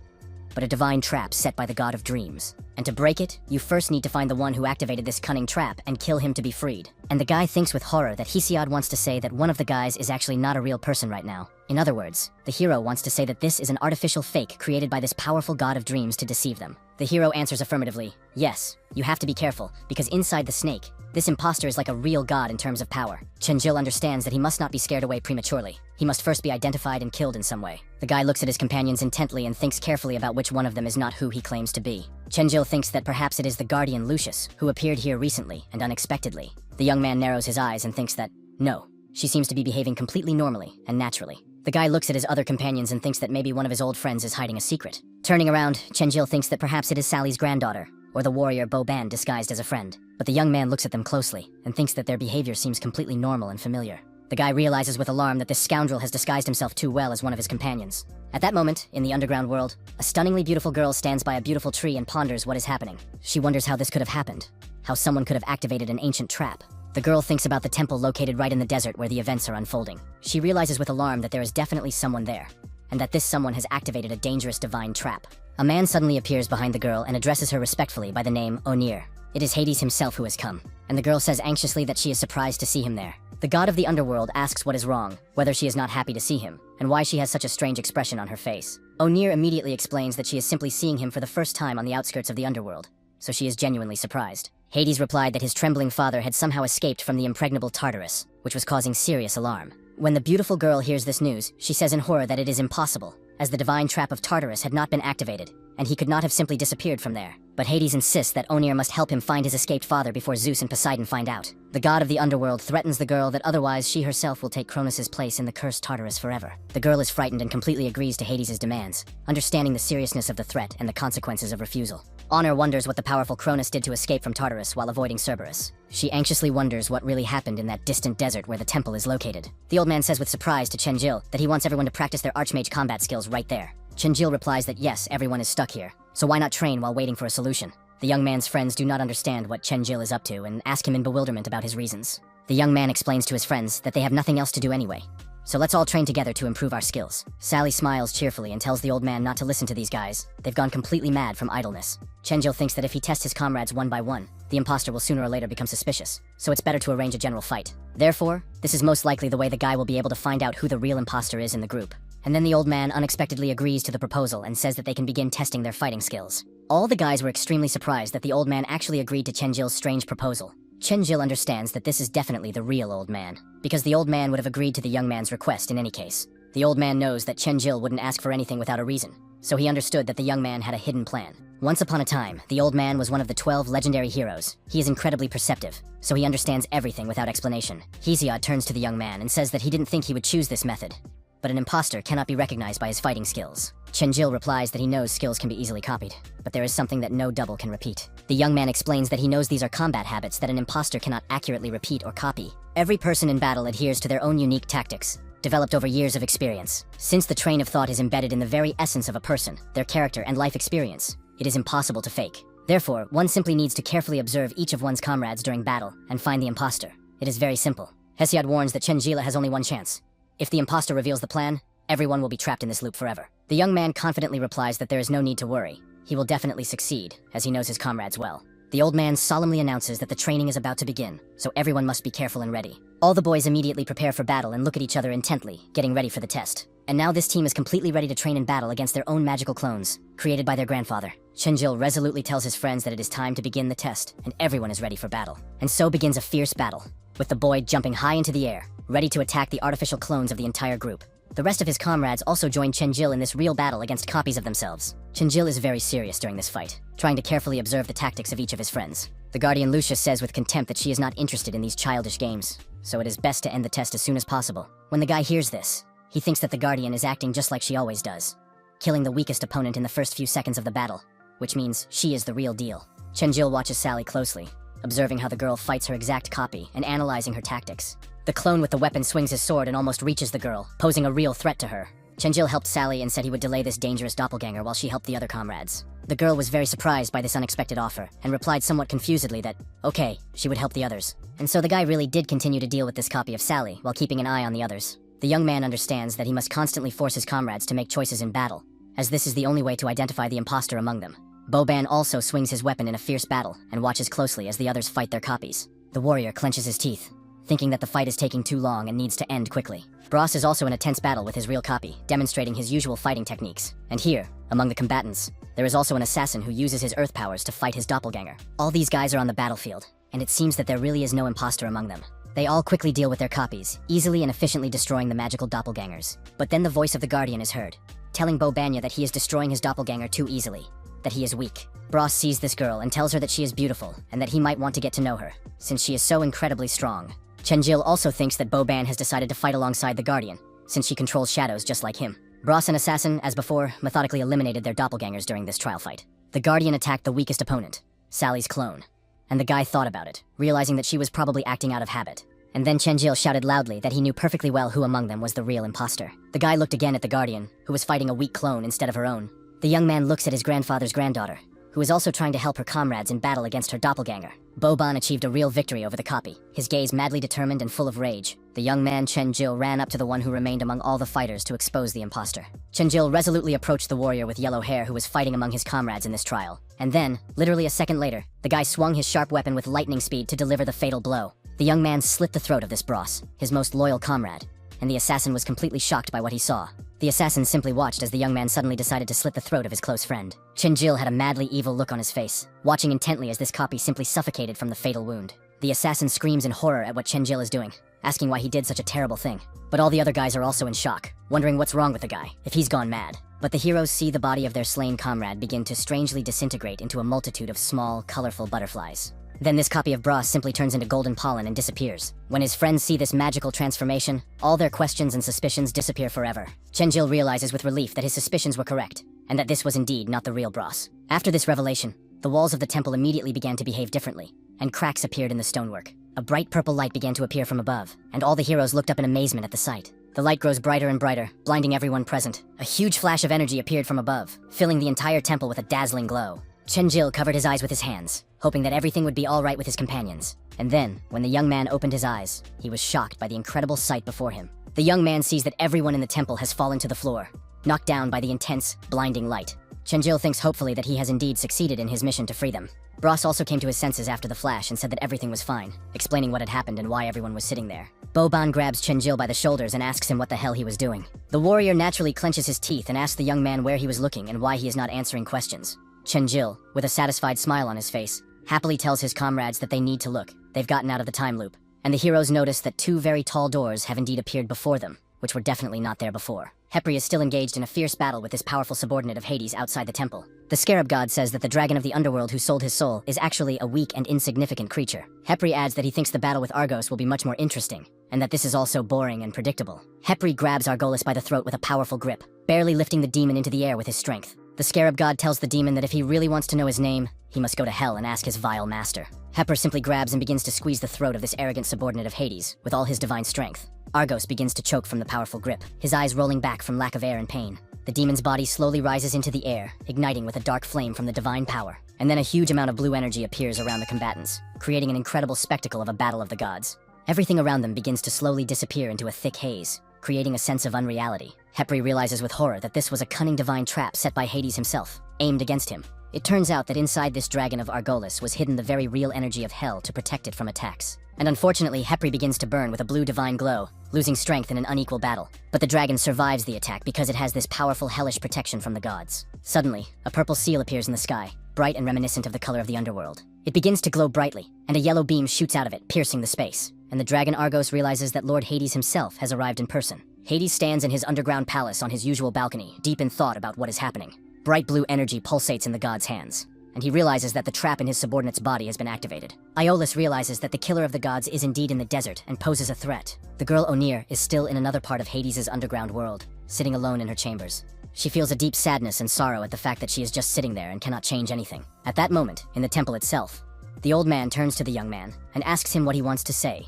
but a divine trap set by the god of dreams. And to break it, you first need to find the one who activated this cunning trap and kill him to be freed. And the guy thinks with horror that Hesiod wants to say that one of the guys is actually not a real person right now. In other words, the hero wants to say that this is an artificial fake created by this powerful god of dreams to deceive them. The hero answers affirmatively, yes, you have to be careful, because inside the snake, this imposter is like a real god in terms of power. Chenjil understands that he must not be scared away prematurely. He must first be identified and killed in some way. The guy looks at his companions intently and thinks carefully about which one of them is not who he claims to be. Chenjil thinks that perhaps it is the guardian Lucius, who appeared here recently and unexpectedly. The young man narrows his eyes and thinks that, no, she seems to be behaving completely normally and naturally. The guy looks at his other companions and thinks that maybe one of his old friends is hiding a secret. Turning around, Chenjil thinks that perhaps it is Sally's granddaughter, or the warrior Boban disguised as a friend. But the young man looks at them closely and thinks that their behavior seems completely normal and familiar. The guy realizes with alarm that this scoundrel has disguised himself too well as one of his companions. At that moment, in the underground world, a stunningly beautiful girl stands by a beautiful tree and ponders what is happening. She wonders how this could have happened, how someone could have activated an ancient trap. The girl thinks about the temple located right in the desert where the events are unfolding. She realizes with alarm that there is definitely someone there, and that this someone has activated a dangerous divine trap. A man suddenly appears behind the girl and addresses her respectfully by the name Onir. It is Hades himself who has come, and the girl says anxiously that she is surprised to see him there. The god of the underworld asks what is wrong, whether she is not happy to see him, and why she has such a strange expression on her face. Onir immediately explains that she is simply seeing him for the first time on the outskirts of the underworld, so she is genuinely surprised. Hades replied that his trembling father had somehow escaped from the impregnable Tartarus, which was causing serious alarm. When the beautiful girl hears this news, she says in horror that it is impossible, as the divine trap of Tartarus had not been activated, and he could not have simply disappeared from there. But Hades insists that Onir must help him find his escaped father before Zeus and Poseidon find out. The god of the underworld threatens the girl that otherwise she herself will take Cronus' place in the cursed Tartarus forever. The girl is frightened and completely agrees to Hades' demands, understanding the seriousness of the threat and the consequences of refusal. Honor wonders what the powerful Cronus did to escape from Tartarus while avoiding Cerberus. She anxiously wonders what really happened in that distant desert where the temple is located. The old man says with surprise to Chenjil that he wants everyone to practice their archmage combat skills right there. Chenjil replies that yes, everyone is stuck here, so why not train while waiting for a solution? The young man's friends do not understand what Chenjil is up to and ask him in bewilderment about his reasons. The young man explains to his friends that they have nothing else to do anyway, so let's all train together to improve our skills. Sally smiles cheerfully and tells the old man not to listen to these guys. They've gone completely mad from idleness. Chenjil thinks that if he tests his comrades one by one, the imposter will sooner or later become suspicious, so it's better to arrange a general fight. Therefore, this is most likely the way the guy will be able to find out who the real imposter is in the group. And then the old man unexpectedly agrees to the proposal and says that they can begin testing their fighting skills. All the guys were extremely surprised that the old man actually agreed to Chenjil's strange proposal. Chenjil understands that this is definitely the real old man, because the old man would have agreed to the young man's request in any case. The old man knows that Chenjil wouldn't ask for anything without a reason, so he understood that the young man had a hidden plan. Once upon a time, the old man was one of the 12 legendary heroes. He is incredibly perceptive, so he understands everything without explanation. Hesiod turns to the young man and says that he didn't think he would choose this method, but an imposter cannot be recognized by his fighting skills. Chenjil replies that he knows skills can be easily copied, but there is something that no double can repeat. The young man explains that he knows these are combat habits that an imposter cannot accurately repeat or copy. Every person in battle adheres to their own unique tactics, developed over years of experience. Since the train of thought is embedded in the very essence of a person, their character and life experience, it is impossible to fake. Therefore, one simply needs to carefully observe each of one's comrades during battle and find the imposter. It is very simple. Hesiod warns that Chenjil has only one chance. If the imposter reveals the plan, everyone will be trapped in this loop forever. The young man confidently replies that there is no need to worry. He will definitely succeed, as he knows his comrades well. The old man solemnly announces that the training is about to begin, so everyone must be careful and ready. All the boys immediately prepare for battle and look at each other intently, getting ready for the test. And now this team is completely ready to train in battle against their own magical clones, created by their grandfather. Chenjil resolutely tells his friends that it is time to begin the test, and everyone is ready for battle. And so begins a fierce battle, with the boy jumping high into the air, ready to attack the artificial clones of the entire group. The rest of his comrades also join Chenjil in this real battle against copies of themselves. Chenjil is very serious during this fight, trying to carefully observe the tactics of each of his friends. The guardian Lucius says with contempt that she is not interested in these childish games, so it is best to end the test as soon as possible. When the guy hears this, he thinks that the guardian is acting just like she always does, killing the weakest opponent in the first few seconds of the battle, which means she is the real deal. Chenjil watches Sally closely, observing how the girl fights her exact copy and analyzing her tactics. The clone with the weapon swings his sword and almost reaches the girl, posing a real threat to her. Chenjil helped Sally and said he would delay this dangerous doppelganger while she helped the other comrades. The girl was very surprised by this unexpected offer, and replied somewhat confusedly that, okay, she would help the others. And so the guy really did continue to deal with this copy of Sally, while keeping an eye on the others. The young man understands that he must constantly force his comrades to make choices in battle, as this is the only way to identify the imposter among them. Boban also swings his weapon in a fierce battle, and watches closely as the others fight their copies. The warrior clenches his teeth, thinking that the fight is taking too long and needs to end quickly. Bros is also in a tense battle with his real copy, demonstrating his usual fighting techniques. And here, among the combatants, there is also an assassin who uses his earth powers to fight his doppelganger. All these guys are on the battlefield, and it seems that there really is no imposter among them. They all quickly deal with their copies, easily and efficiently destroying the magical doppelgangers. But then the voice of the Guardian is heard, telling Bobanya that he is destroying his doppelganger too easily, that he is weak. Bros sees this girl and tells her that she is beautiful, and that he might want to get to know her, since she is so incredibly strong. Chenjil also thinks that Boban has decided to fight alongside the Guardian, since she controls shadows just like him. Bros and Assassin, as before, methodically eliminated their doppelgangers during this trial fight. The Guardian attacked the weakest opponent, Sally's clone, and the guy thought about it, realizing that she was probably acting out of habit. And then Chenjil shouted loudly that he knew perfectly well who among them was the real imposter. The guy looked again at the Guardian, who was fighting a weak clone instead of her own. The young man looks at his grandfather's granddaughter, who is also trying to help her comrades in battle against her doppelganger. Boban achieved a real victory over the copy, his gaze madly determined and full of rage. The young man Chenjil ran up to the one who remained among all the fighters to expose the imposter. Chenjil resolutely approached the warrior with yellow hair who was fighting among his comrades in this trial. And then, literally a second later, the guy swung his sharp weapon with lightning speed to deliver the fatal blow. The young man slit the throat of this Bros, his most loyal comrade, and the assassin was completely shocked by what he saw. The assassin simply watched as the young man suddenly decided to slit the throat of his close friend. Chenjil had a madly evil look on his face, watching intently as this copy simply suffocated from the fatal wound. The assassin screams in horror at what Chenjil is doing, asking why he did such a terrible thing. But all the other guys are also in shock, wondering what's wrong with the guy, if he's gone mad. But the heroes see the body of their slain comrade begin to strangely disintegrate into a multitude of small, colorful butterflies. Then this copy of Bros simply turns into golden pollen and disappears. When his friends see this magical transformation, all their questions and suspicions disappear forever. Chenjil realizes with relief that his suspicions were correct, and that this was indeed not the real Bros. After this revelation, the walls of the temple immediately began to behave differently, and cracks appeared in the stonework. A bright purple light began to appear from above, and all the heroes looked up in amazement at the sight. The light grows brighter and brighter, blinding everyone present. A huge flash of energy appeared from above, filling the entire temple with a dazzling glow. Chenjil covered his eyes with his hands, hoping that everything would be all right with his companions. And then, when the young man opened his eyes, he was shocked by the incredible sight before him. The young man sees that everyone in the temple has fallen to the floor, knocked down by the intense, blinding light. Chenjil thinks hopefully that he has indeed succeeded in his mission to free them. Bros also came to his senses after the flash and said that everything was fine, explaining what had happened and why everyone was sitting there. Boban grabs Chenjil by the shoulders and asks him what the hell he was doing. The warrior naturally clenches his teeth and asks the young man where he was looking and why he is not answering questions. Chenjil, with a satisfied smile on his face, happily tells his comrades that they need to look. They've gotten out of the time loop. And the heroes notice that two very tall doors have indeed appeared before them, which were definitely not there before. Hepri is still engaged in a fierce battle with this powerful subordinate of Hades outside the temple. The scarab god says that the dragon of the underworld who sold his soul is actually a weak and insignificant creature. Hepri adds that he thinks the battle with Argos will be much more interesting, and that this is also boring and predictable. Hepri grabs Argolis by the throat with a powerful grip, barely lifting the demon into the air with his strength. The scarab god tells the demon that if he really wants to know his name, he must go to hell and ask his vile master. Hepri simply grabs and begins to squeeze the throat of this arrogant subordinate of Hades with all his divine strength. Argos begins to choke from the powerful grip, his eyes rolling back from lack of air and pain. The demon's body slowly rises into the air, igniting with a dark flame from the divine power. And then a huge amount of blue energy appears around the combatants, creating an incredible spectacle of a battle of the gods. Everything around them begins to slowly disappear into a thick haze, creating a sense of unreality. Hepri realizes with horror that this was a cunning divine trap set by Hades himself, aimed against him. It turns out that inside this dragon of Argolis was hidden the very real energy of hell to protect it from attacks. And unfortunately, Hepri begins to burn with a blue divine glow, losing strength in an unequal battle. But the dragon survives the attack because it has this powerful hellish protection from the gods. Suddenly, a purple seal appears in the sky, bright and reminiscent of the color of the underworld. It begins to glow brightly, and a yellow beam shoots out of it, piercing the space. And the dragon Argos realizes that Lord Hades himself has arrived in person. Hades stands in his underground palace on his usual balcony, deep in thought about what is happening. Bright blue energy pulsates in the god's hands, and he realizes that the trap in his subordinate's body has been activated. Iolus realizes that the killer of the gods is indeed in the desert and poses a threat. The girl Onir is still in another part of Hades' underground world, sitting alone in her chambers. She feels a deep sadness and sorrow at the fact that she is just sitting there and cannot change anything. At that moment, in the temple itself, the old man turns to the young man and asks him what he wants to say.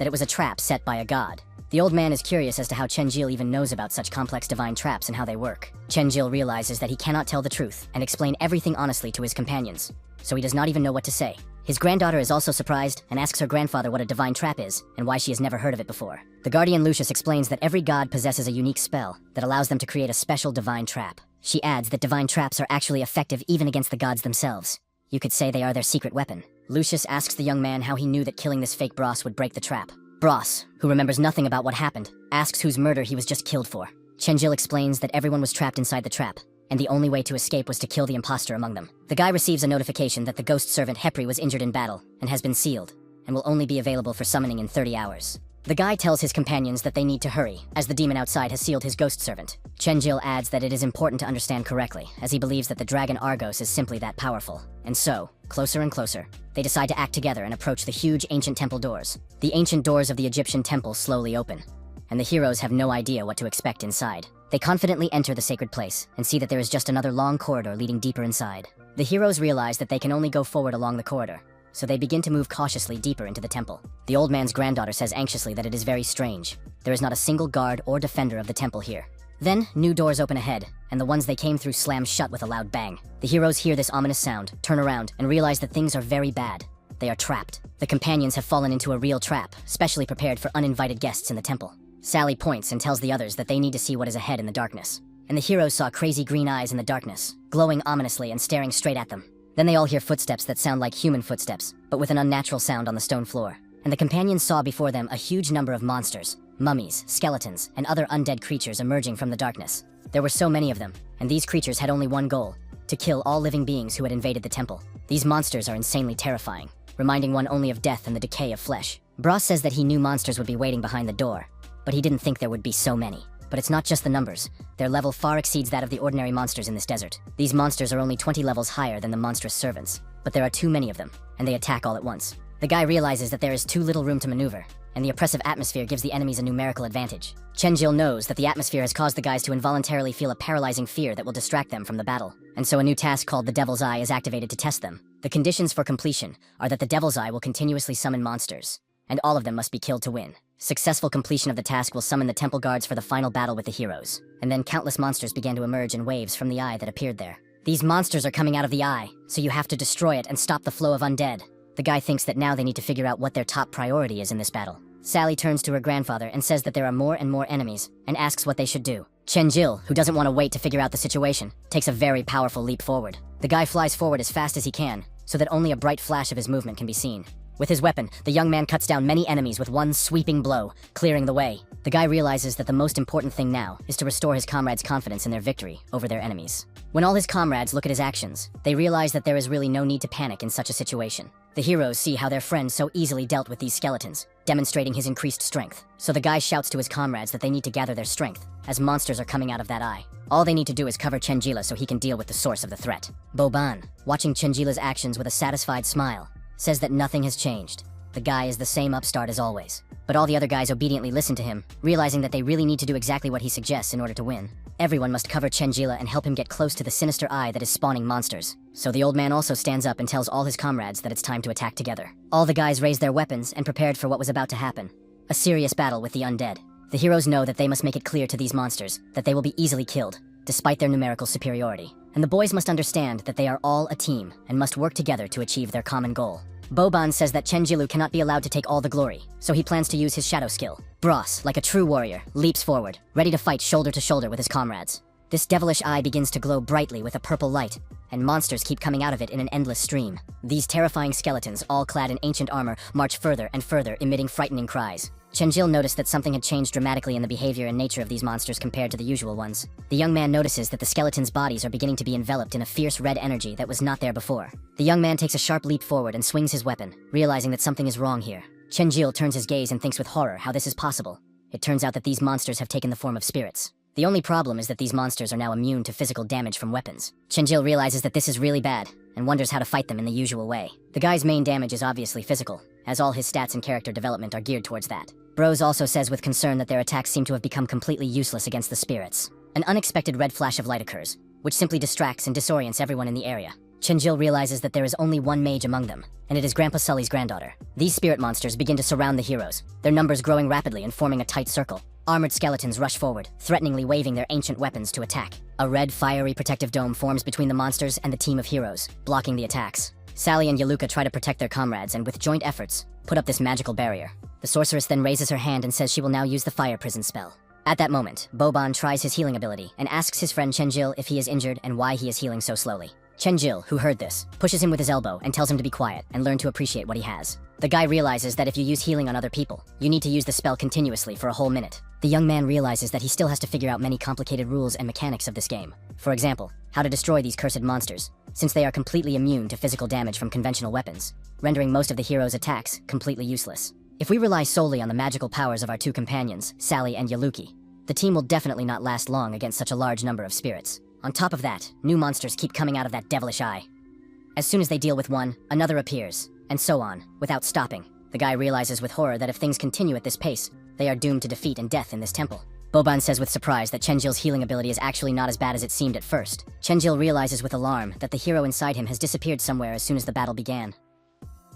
that it was a trap set by a god. The old man is curious as to how Chenjil even knows about such complex divine traps and how they work. Chenjil realizes that he cannot tell the truth and explain everything honestly to his companions, so he does not even know what to say. His granddaughter is also surprised and asks her grandfather what a divine trap is and why she has never heard of it before. The guardian Lucius explains that every god possesses a unique spell that allows them to create a special divine trap. She adds that divine traps are actually effective even against the gods themselves. You could say they are their secret weapon. Lucius asks the young man how he knew that killing this fake Bros would break the trap. Bros, who remembers nothing about what happened, asks whose murder he was just killed for. Chenjil explains that everyone was trapped inside the trap, and the only way to escape was to kill the imposter among them. The guy receives a notification that the ghost servant Hepri was injured in battle and has been sealed, and will only be available for summoning in 30 hours. The guy tells his companions that they need to hurry, as the demon outside has sealed his ghost servant. Chenjil adds that it is important to understand correctly, as he believes that the dragon Argos is simply that powerful. And so, closer and closer, they decide to act together and approach the huge ancient temple doors. The ancient doors of the Egyptian temple slowly open, and the heroes have no idea what to expect inside. They confidently enter the sacred place and see that there is just another long corridor leading deeper inside. The heroes realize that they can only go forward along the corridor, so they begin to move cautiously deeper into the temple. The old man's granddaughter says anxiously that it is very strange. There is not a single guard or defender of the temple here. Then, new doors open ahead, and the ones they came through slam shut with a loud bang. The heroes hear this ominous sound, turn around, and realize that things are very bad. They are trapped. The companions have fallen into a real trap, specially prepared for uninvited guests in the temple. Sally points and tells the others that they need to see what is ahead in the darkness. And the heroes saw crazy green eyes in the darkness, glowing ominously and staring straight at them. Then they all hear footsteps that sound like human footsteps, but with an unnatural sound on the stone floor. And the companions saw before them a huge number of monsters, mummies, skeletons, and other undead creatures emerging from the darkness. There were so many of them, and these creatures had only one goal: to kill all living beings who had invaded the temple. These monsters are insanely terrifying, reminding one only of death and the decay of flesh. Bros says that he knew monsters would be waiting behind the door, but he didn't think there would be so many. But it's not just the numbers. Their level far exceeds that of the ordinary monsters in this desert. These monsters are only 20 levels higher than the monstrous servants, but there are too many of them, and they attack all at once. The guy realizes that there is too little room to maneuver, and the oppressive atmosphere gives the enemies a numerical advantage. Chenjil knows that the atmosphere has caused the guys to involuntarily feel a paralyzing fear that will distract them from the battle, and so a new task called the Devil's Eye is activated to test them. The conditions for completion are that the Devil's Eye will continuously summon monsters, and all of them must be killed to win. Successful completion of the task will summon the temple guards for the final battle with the heroes. And then countless monsters began to emerge in waves from the eye that appeared there. These monsters are coming out of the eye, so you have to destroy it and stop the flow of undead. The guy thinks that now they need to figure out what their top priority is in this battle. Sally turns to her grandfather and says that there are more and more enemies, and asks what they should do. Chenjil, who doesn't want to wait to figure out the situation, takes a very powerful leap forward. The guy flies forward as fast as he can, so that only a bright flash of his movement can be seen. With his weapon, the young man cuts down many enemies with one sweeping blow, clearing the way. The guy realizes that the most important thing now is to restore his comrades' confidence in their victory over their enemies. When all his comrades look at his actions, they realize that there is really no need to panic in such a situation. The heroes see how their friend so easily dealt with these skeletons, demonstrating his increased strength. So the guy shouts to his comrades that they need to gather their strength, as monsters are coming out of that eye. All they need to do is cover Chenjila so he can deal with the source of the threat. Boban, watching Chenjila's actions with a satisfied smile, says that nothing has changed. The guy is the same upstart as always. But all the other guys obediently listen to him, realizing that they really need to do exactly what he suggests in order to win. Everyone must cover Chenjila and help him get close to the sinister eye that is spawning monsters. So the old man also stands up and tells all his comrades that it's time to attack together. All the guys raised their weapons and prepared for what was about to happen. A serious battle with the undead. The heroes know that they must make it clear to these monsters that they will be easily killed, despite their numerical superiority. And the boys must understand that they are all a team and must work together to achieve their common goal. Boban says that Chenjilu cannot be allowed to take all the glory, so he plans to use his shadow skill. Bros, like a true warrior, leaps forward, ready to fight shoulder to shoulder with his comrades. This devilish eye begins to glow brightly with a purple light, and monsters keep coming out of it in an endless stream. These terrifying skeletons, all clad in ancient armor, march further and further, emitting frightening cries. Chenjil noticed that something had changed dramatically in the behavior and nature of these monsters compared to the usual ones. The young man notices that the skeletons' bodies are beginning to be enveloped in a fierce red energy that was not there before. The young man takes a sharp leap forward and swings his weapon, realizing that something is wrong here. Chenjil turns his gaze and thinks with horror how this is possible. It turns out that these monsters have taken the form of spirits. The only problem is that these monsters are now immune to physical damage from weapons. Chenjil realizes that this is really bad, and wonders how to fight them in the usual way. The guy's main damage is obviously physical, as all his stats and character development are geared towards that. Bros also says with concern that their attacks seem to have become completely useless against the spirits. An unexpected red flash of light occurs, which simply distracts and disorients everyone in the area. Chenjil realizes that there is only one mage among them, and it is Grandpa Sully's granddaughter. These spirit monsters begin to surround the heroes, their numbers growing rapidly and forming a tight circle. Armored skeletons rush forward, threateningly waving their ancient weapons to attack. A red, fiery protective dome forms between the monsters and the team of heroes, blocking the attacks. Sally and Yaluka try to protect their comrades and, with joint efforts, put up this magical barrier. The sorceress then raises her hand and says she will now use the fire prison spell. At that moment, Boban tries his healing ability and asks his friend Chenjil if he is injured and why he is healing so slowly. Chenjil, who heard this, pushes him with his elbow and tells him to be quiet and learn to appreciate what he has. The guy realizes that if you use healing on other people, you need to use the spell continuously for a whole minute. The young man realizes that he still has to figure out many complicated rules and mechanics of this game. For example, how to destroy these cursed monsters, since they are completely immune to physical damage from conventional weapons, rendering most of the hero's attacks completely useless. If we rely solely on the magical powers of our two companions, Sally and Yaluki, the team will definitely not last long against such a large number of spirits. On top of that, new monsters keep coming out of that devilish eye. As soon as they deal with one, another appears, and so on, without stopping. The guy realizes with horror that if things continue at this pace, they are doomed to defeat and death in this temple. Boban says with surprise that Chenjil's healing ability is actually not as bad as it seemed at first. Chenjil realizes with alarm that the hero inside him has disappeared somewhere as soon as the battle began.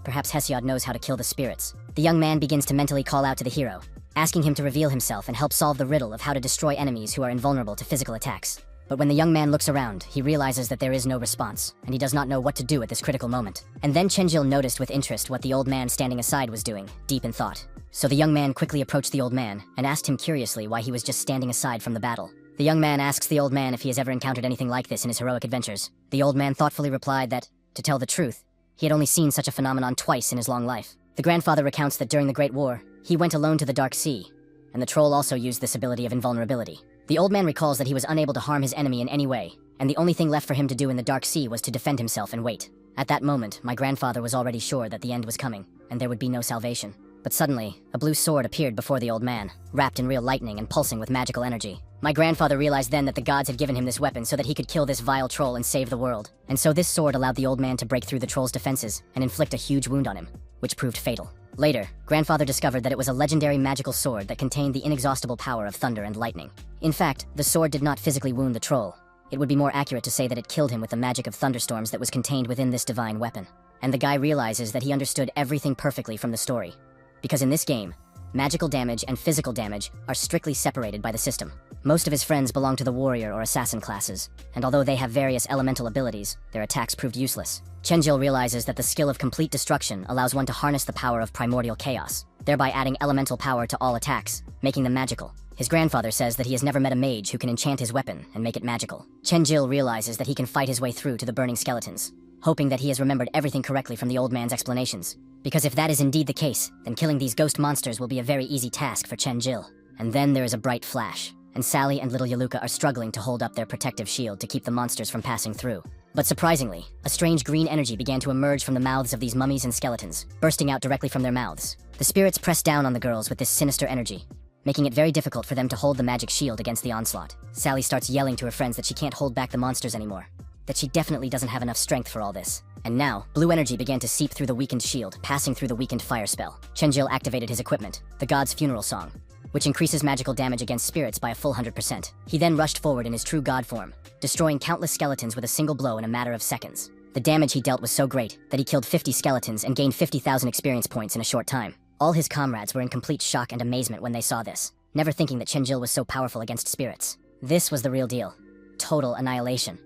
Perhaps Hesiod knows how to kill the spirits. The young man begins to mentally call out to the hero, asking him to reveal himself and help solve the riddle of how to destroy enemies who are invulnerable to physical attacks. But when the young man looks around, he realizes that there is no response, and he does not know what to do at this critical moment. And then Chenjil noticed with interest what the old man standing aside was doing, deep in thought. So the young man quickly approached the old man and asked him curiously why he was just standing aside from the battle. The young man asks the old man if he has ever encountered anything like this in his heroic adventures. The old man thoughtfully replied that, to tell the truth, he had only seen such a phenomenon twice in his long life. The grandfather recounts that during the Great War, he went alone to the Dark Sea, and the troll also used this ability of invulnerability. The old man recalls that he was unable to harm his enemy in any way, and the only thing left for him to do in the Dark Sea was to defend himself and wait. At that moment, my grandfather was already sure that the end was coming, and there would be no salvation. But suddenly, a blue sword appeared before the old man, wrapped in real lightning and pulsing with magical energy. My grandfather realized then that the gods had given him this weapon so that he could kill this vile troll and save the world. And so this sword allowed the old man to break through the troll's defenses and inflict a huge wound on him, which proved fatal. Later, grandfather discovered that it was a legendary magical sword that contained the inexhaustible power of thunder and lightning. In fact, the sword did not physically wound the troll. It would be more accurate to say that it killed him with the magic of thunderstorms that was contained within this divine weapon. And the guy realizes that he understood everything perfectly from the story. Because in this game, magical damage and physical damage are strictly separated by the system. Most of his friends belong to the warrior or assassin classes, and although they have various elemental abilities, their attacks proved useless. Chenjil realizes that the skill of complete destruction allows one to harness the power of primordial chaos, thereby adding elemental power to all attacks, making them magical. His grandfather says that he has never met a mage who can enchant his weapon and make it magical. Chenjil realizes that he can fight his way through to the burning skeletons, hoping that he has remembered everything correctly from the old man's explanations. Because if that is indeed the case, then killing these ghost monsters will be a very easy task for Chenjil. And then there is a bright flash, and Sally and little Yaluka are struggling to hold up their protective shield to keep the monsters from passing through. But surprisingly, a strange green energy began to emerge from the mouths of these mummies and skeletons, bursting out directly from their mouths. The spirits press down on the girls with this sinister energy, making it very difficult for them to hold the magic shield against the onslaught. Sally starts yelling to her friends that she can't hold back the monsters anymore, that she definitely doesn't have enough strength for all this. And now, blue energy began to seep through the weakened shield, passing through the weakened fire spell. Chenjil activated his equipment, the god's funeral song, which increases magical damage against spirits by a full 100%. He then rushed forward in his true god form, destroying countless skeletons with a single blow in a matter of seconds. The damage he dealt was so great that he killed 50 skeletons and gained 50,000 experience points in a short time. All his comrades were in complete shock and amazement when they saw this, never thinking that Chenjil was so powerful against spirits. This was the real deal. Total annihilation.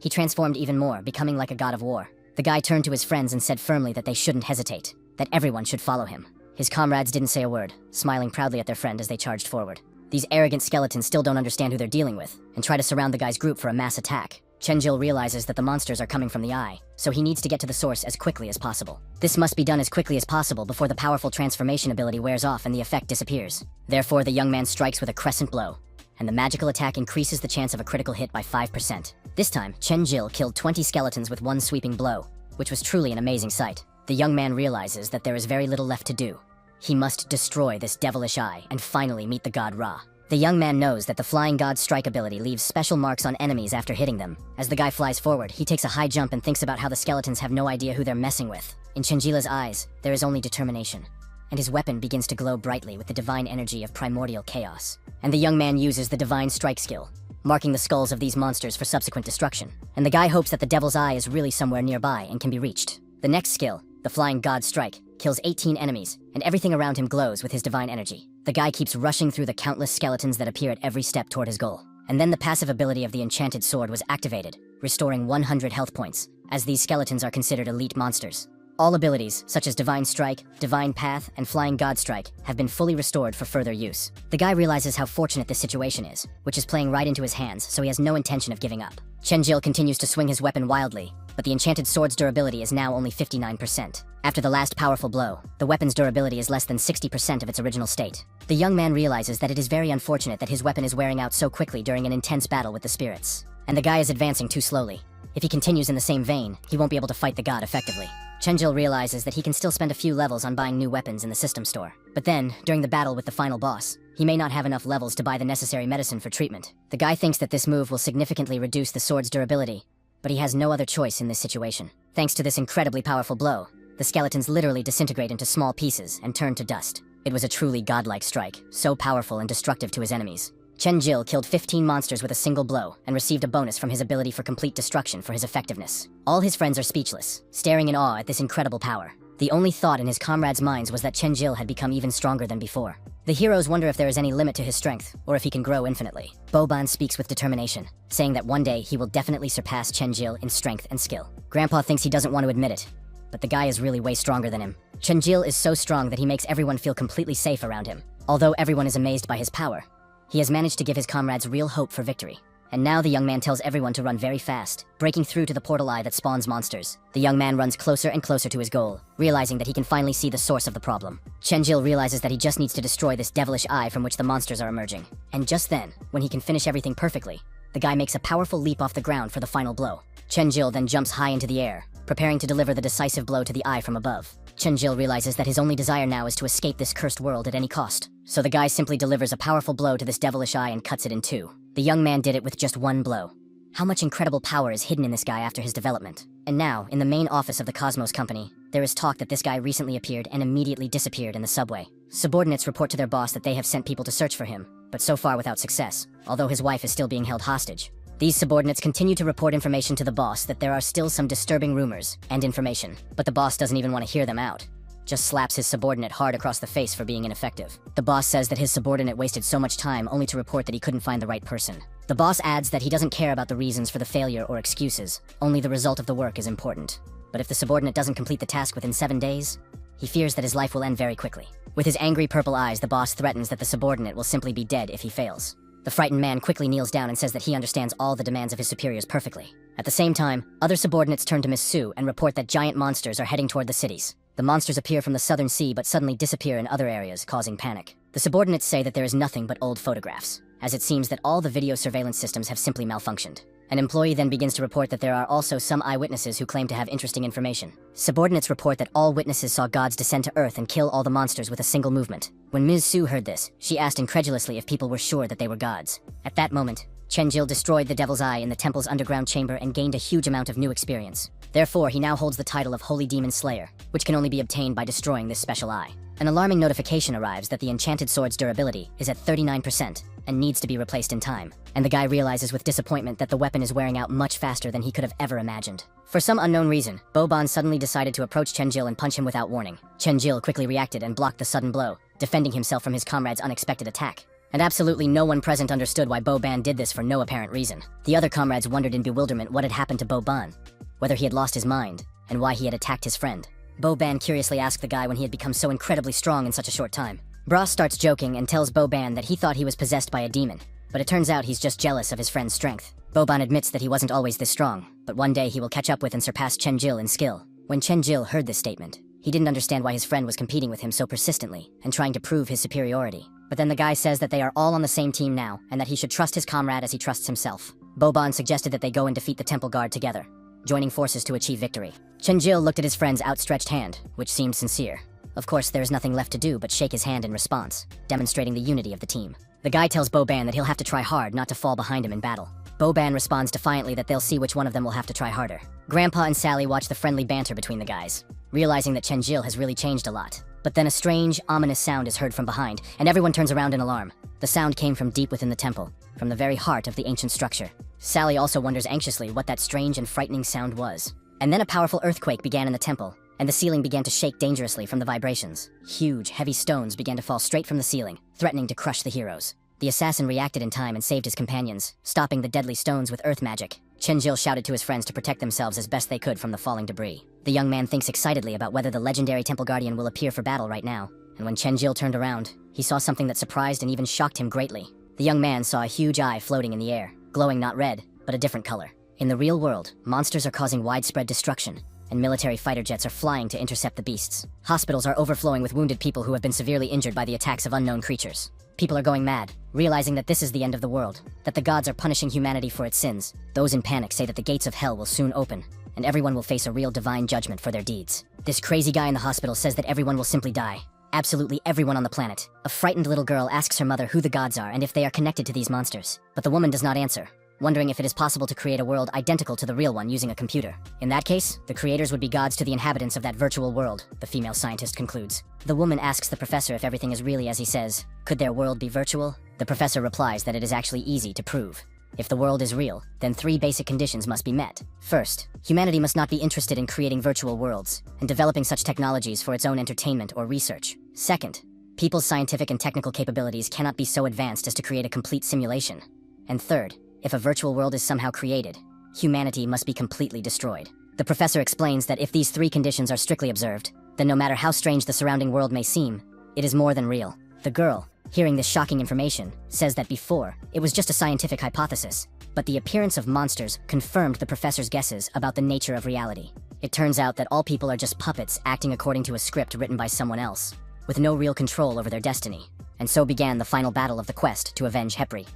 He transformed even more, becoming like a god of war. The guy turned to his friends and said firmly that they shouldn't hesitate, that everyone should follow him. His comrades didn't say a word, smiling proudly at their friend as they charged forward. These arrogant skeletons still don't understand who they're dealing with, and try to surround the guy's group for a mass attack. Chenjil realizes that the monsters are coming from the eye, so he needs to get to the source as quickly as possible. This must be done as quickly as possible before the powerful transformation ability wears off and the effect disappears. Therefore, the young man strikes with a crescent blow, and the magical attack increases the chance of a critical hit by 5%. This time, Chenjil killed 20 skeletons with one sweeping blow, which was truly an amazing sight. The young man realizes that there is very little left to do. He must destroy this devilish eye and finally meet the god Ra. The young man knows that the flying god's strike ability leaves special marks on enemies after hitting them. As the guy flies forward, he takes a high jump and thinks about how the skeletons have no idea who they're messing with. In Chenjila's eyes, there is only determination, and his weapon begins to glow brightly with the divine energy of primordial chaos. And the young man uses the divine strike skill, marking the skulls of these monsters for subsequent destruction. And the guy hopes that the Devil's Eye is really somewhere nearby and can be reached. The next skill, the Flying God Strike, kills 18 enemies, and everything around him glows with his divine energy. The guy keeps rushing through the countless skeletons that appear at every step toward his goal. And then the passive ability of the enchanted sword was activated, restoring 100 health points, as these skeletons are considered elite monsters. All abilities, such as Divine Strike, Divine Path, and Flying God Strike, have been fully restored for further use. The guy realizes how fortunate this situation is, which is playing right into his hands, so he has no intention of giving up. Chenjil continues to swing his weapon wildly, but the enchanted sword's durability is now only 59%. After the last powerful blow, the weapon's durability is less than 60% of its original state. The young man realizes that it is very unfortunate that his weapon is wearing out so quickly during an intense battle with the spirits. And the guy is advancing too slowly. If he continues in the same vein, he won't be able to fight the god effectively. Chenjil realizes that he can still spend a few levels on buying new weapons in the system store. But then, during the battle with the final boss, he may not have enough levels to buy the necessary medicine for treatment. The guy thinks that this move will significantly reduce the sword's durability, but he has no other choice in this situation. Thanks to this incredibly powerful blow, the skeletons literally disintegrate into small pieces and turn to dust. It was a truly godlike strike, so powerful and destructive to his enemies. Chenjil killed 15 monsters with a single blow and received a bonus from his ability for complete destruction for his effectiveness. All his friends are speechless, staring in awe at this incredible power. The only thought in his comrades' minds was that Chenjil had become even stronger than before. The heroes wonder if there is any limit to his strength, or if he can grow infinitely. Boban speaks with determination, saying that one day he will definitely surpass Chenjil in strength and skill. Grandpa thinks he doesn't want to admit it, but the guy is really way stronger than him. Chenjil is so strong that he makes everyone feel completely safe around him. Although everyone is amazed by his power, he has managed to give his comrades real hope for victory. And now the young man tells everyone to run very fast, breaking through to the portal eye that spawns monsters. The young man runs closer and closer to his goal, realizing that he can finally see the source of the problem. Chenjil realizes that he just needs to destroy this devilish eye from which the monsters are emerging. And just then, when he can finish everything perfectly, the guy makes a powerful leap off the ground for the final blow. Chenjil then jumps high into the air, preparing to deliver the decisive blow to the eye from above. Chenjil realizes that his only desire now is to escape this cursed world at any cost. So the guy simply delivers a powerful blow to this devilish eye and cuts it in two. The young man did it with just one blow. How much incredible power is hidden in this guy after his development? And now, in the main office of the Cosmos Company, there is talk that this guy recently appeared and immediately disappeared in the subway. Subordinates report to their boss that they have sent people to search for him, but so far without success, although his wife is still being held hostage. These subordinates continue to report information to the boss that there are still some disturbing rumors and information, but the boss doesn't even want to hear them out. Just slaps his subordinate hard across the face for being ineffective. The boss says that his subordinate wasted so much time only to report that he couldn't find the right person. The boss adds that he doesn't care about the reasons for the failure or excuses, only the result of the work is important. But if the subordinate doesn't complete the task within 7 days, he fears that his life will end very quickly. With his angry purple eyes, the boss threatens that the subordinate will simply be dead if he fails. The frightened man quickly kneels down and says that he understands all the demands of his superiors perfectly. At the same time, other subordinates turn to Miss Sue and report that giant monsters are heading toward the cities. The monsters appear from the southern sea but suddenly disappear in other areas, causing panic. The subordinates say that there is nothing but old photographs, as it seems that all the video surveillance systems have simply malfunctioned. An employee then begins to report that there are also some eyewitnesses who claim to have interesting information. Subordinates report that all witnesses saw gods descend to Earth and kill all the monsters with a single movement. When Ms. Sue heard this, she asked incredulously if people were sure that they were gods. At that moment, Chenjil destroyed the Devil's Eye in the temple's underground chamber and gained a huge amount of new experience. Therefore, he now holds the title of Holy Demon Slayer, which can only be obtained by destroying this special eye. An alarming notification arrives that the enchanted sword's durability is at 39% and needs to be replaced in time. And the guy realizes with disappointment that the weapon is wearing out much faster than he could have ever imagined. For some unknown reason, Boban suddenly decided to approach Chenjil and punch him without warning. Chenjil quickly reacted and blocked the sudden blow, defending himself from his comrade's unexpected attack. And absolutely no one present understood why Boban did this for no apparent reason. The other comrades wondered in bewilderment what had happened to Boban, whether he had lost his mind, and why he had attacked his friend. Boban curiously asked the guy when he had become so incredibly strong in such a short time. Bras starts joking and tells Boban that he thought he was possessed by a demon, but it turns out he's just jealous of his friend's strength. Boban admits that he wasn't always this strong, but one day he will catch up with and surpass Chenjil in skill. When Chenjil heard this statement, he didn't understand why his friend was competing with him so persistently and trying to prove his superiority. But then the guy says that they are all on the same team now and that he should trust his comrade as he trusts himself. Boban suggested that they go and defeat the temple guard together, joining forces to achieve victory. Chenjil looked at his friend's outstretched hand, which seemed sincere. Of course, there is nothing left to do but shake his hand in response, demonstrating the unity of the team. The guy tells Boban that he'll have to try hard not to fall behind him in battle. Boban responds defiantly that they'll see which one of them will have to try harder. Grandpa and Sally watch the friendly banter between the guys, realizing that Chenjil has really changed a lot. But then a strange, ominous sound is heard from behind, and everyone turns around in alarm. The sound came from deep within the temple, from the very heart of the ancient structure. Sally also wonders anxiously what that strange and frightening sound was. And then a powerful earthquake began in the temple, and the ceiling began to shake dangerously from the vibrations. Huge, heavy stones began to fall straight from the ceiling, threatening to crush the heroes. The assassin reacted in time and saved his companions, stopping the deadly stones with earth magic. Chenjil shouted to his friends to protect themselves as best they could from the falling debris. The young man thinks excitedly about whether the legendary temple guardian will appear for battle right now. And when Chenjil turned around, he saw something that surprised and even shocked him greatly. The young man saw a huge eye floating in the air, glowing not red, but a different color. In the real world, monsters are causing widespread destruction, and military fighter jets are flying to intercept the beasts. Hospitals are overflowing with wounded people who have been severely injured by the attacks of unknown creatures. People are going mad, realizing that this is the end of the world, that the gods are punishing humanity for its sins. Those in panic say that the gates of hell will soon open, and everyone will face a real divine judgment for their deeds. This crazy guy in the hospital says that everyone will simply die. Absolutely everyone on the planet. A frightened little girl asks her mother who the gods are and if they are connected to these monsters. But the woman does not answer, wondering if it is possible to create a world identical to the real one using a computer. In that case, the creators would be gods to the inhabitants of that virtual world, the female scientist concludes. The woman asks the professor if everything is really as he says. Could their world be virtual? The professor replies that it is actually easy to prove. If the world is real, then 3 basic conditions must be met. First, humanity must not be interested in creating virtual worlds and developing such technologies for its own entertainment or research. Second, people's scientific and technical capabilities cannot be so advanced as to create a complete simulation. And third, if a virtual world is somehow created, humanity must be completely destroyed. The professor explains that if these 3 conditions are strictly observed, then no matter how strange the surrounding world may seem, it is more than real. The girl, hearing this shocking information, says that before, it was just a scientific hypothesis, but the appearance of monsters confirmed the professor's guesses about the nature of reality. It turns out that all people are just puppets acting according to a script written by someone else, with no real control over their destiny. And so began the final battle of the quest to avenge Hepri.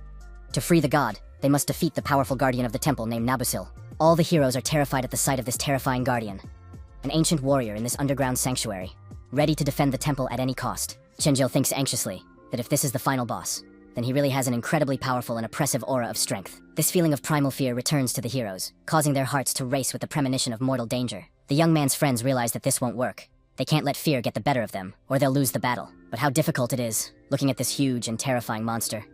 To free the god, they must defeat the powerful guardian of the temple named Nabusil. All the heroes are terrified at the sight of this terrifying guardian, an ancient warrior in this underground sanctuary, ready to defend the temple at any cost. Chenjil thinks anxiously that if this is the final boss, then he really has an incredibly powerful and oppressive aura of strength. This feeling of primal fear returns to the heroes, causing their hearts to race with the premonition of mortal danger. The young man's friends realize that this won't work. They can't let fear get the better of them, or they'll lose the battle. But how difficult it is, looking at this huge and terrifying monster,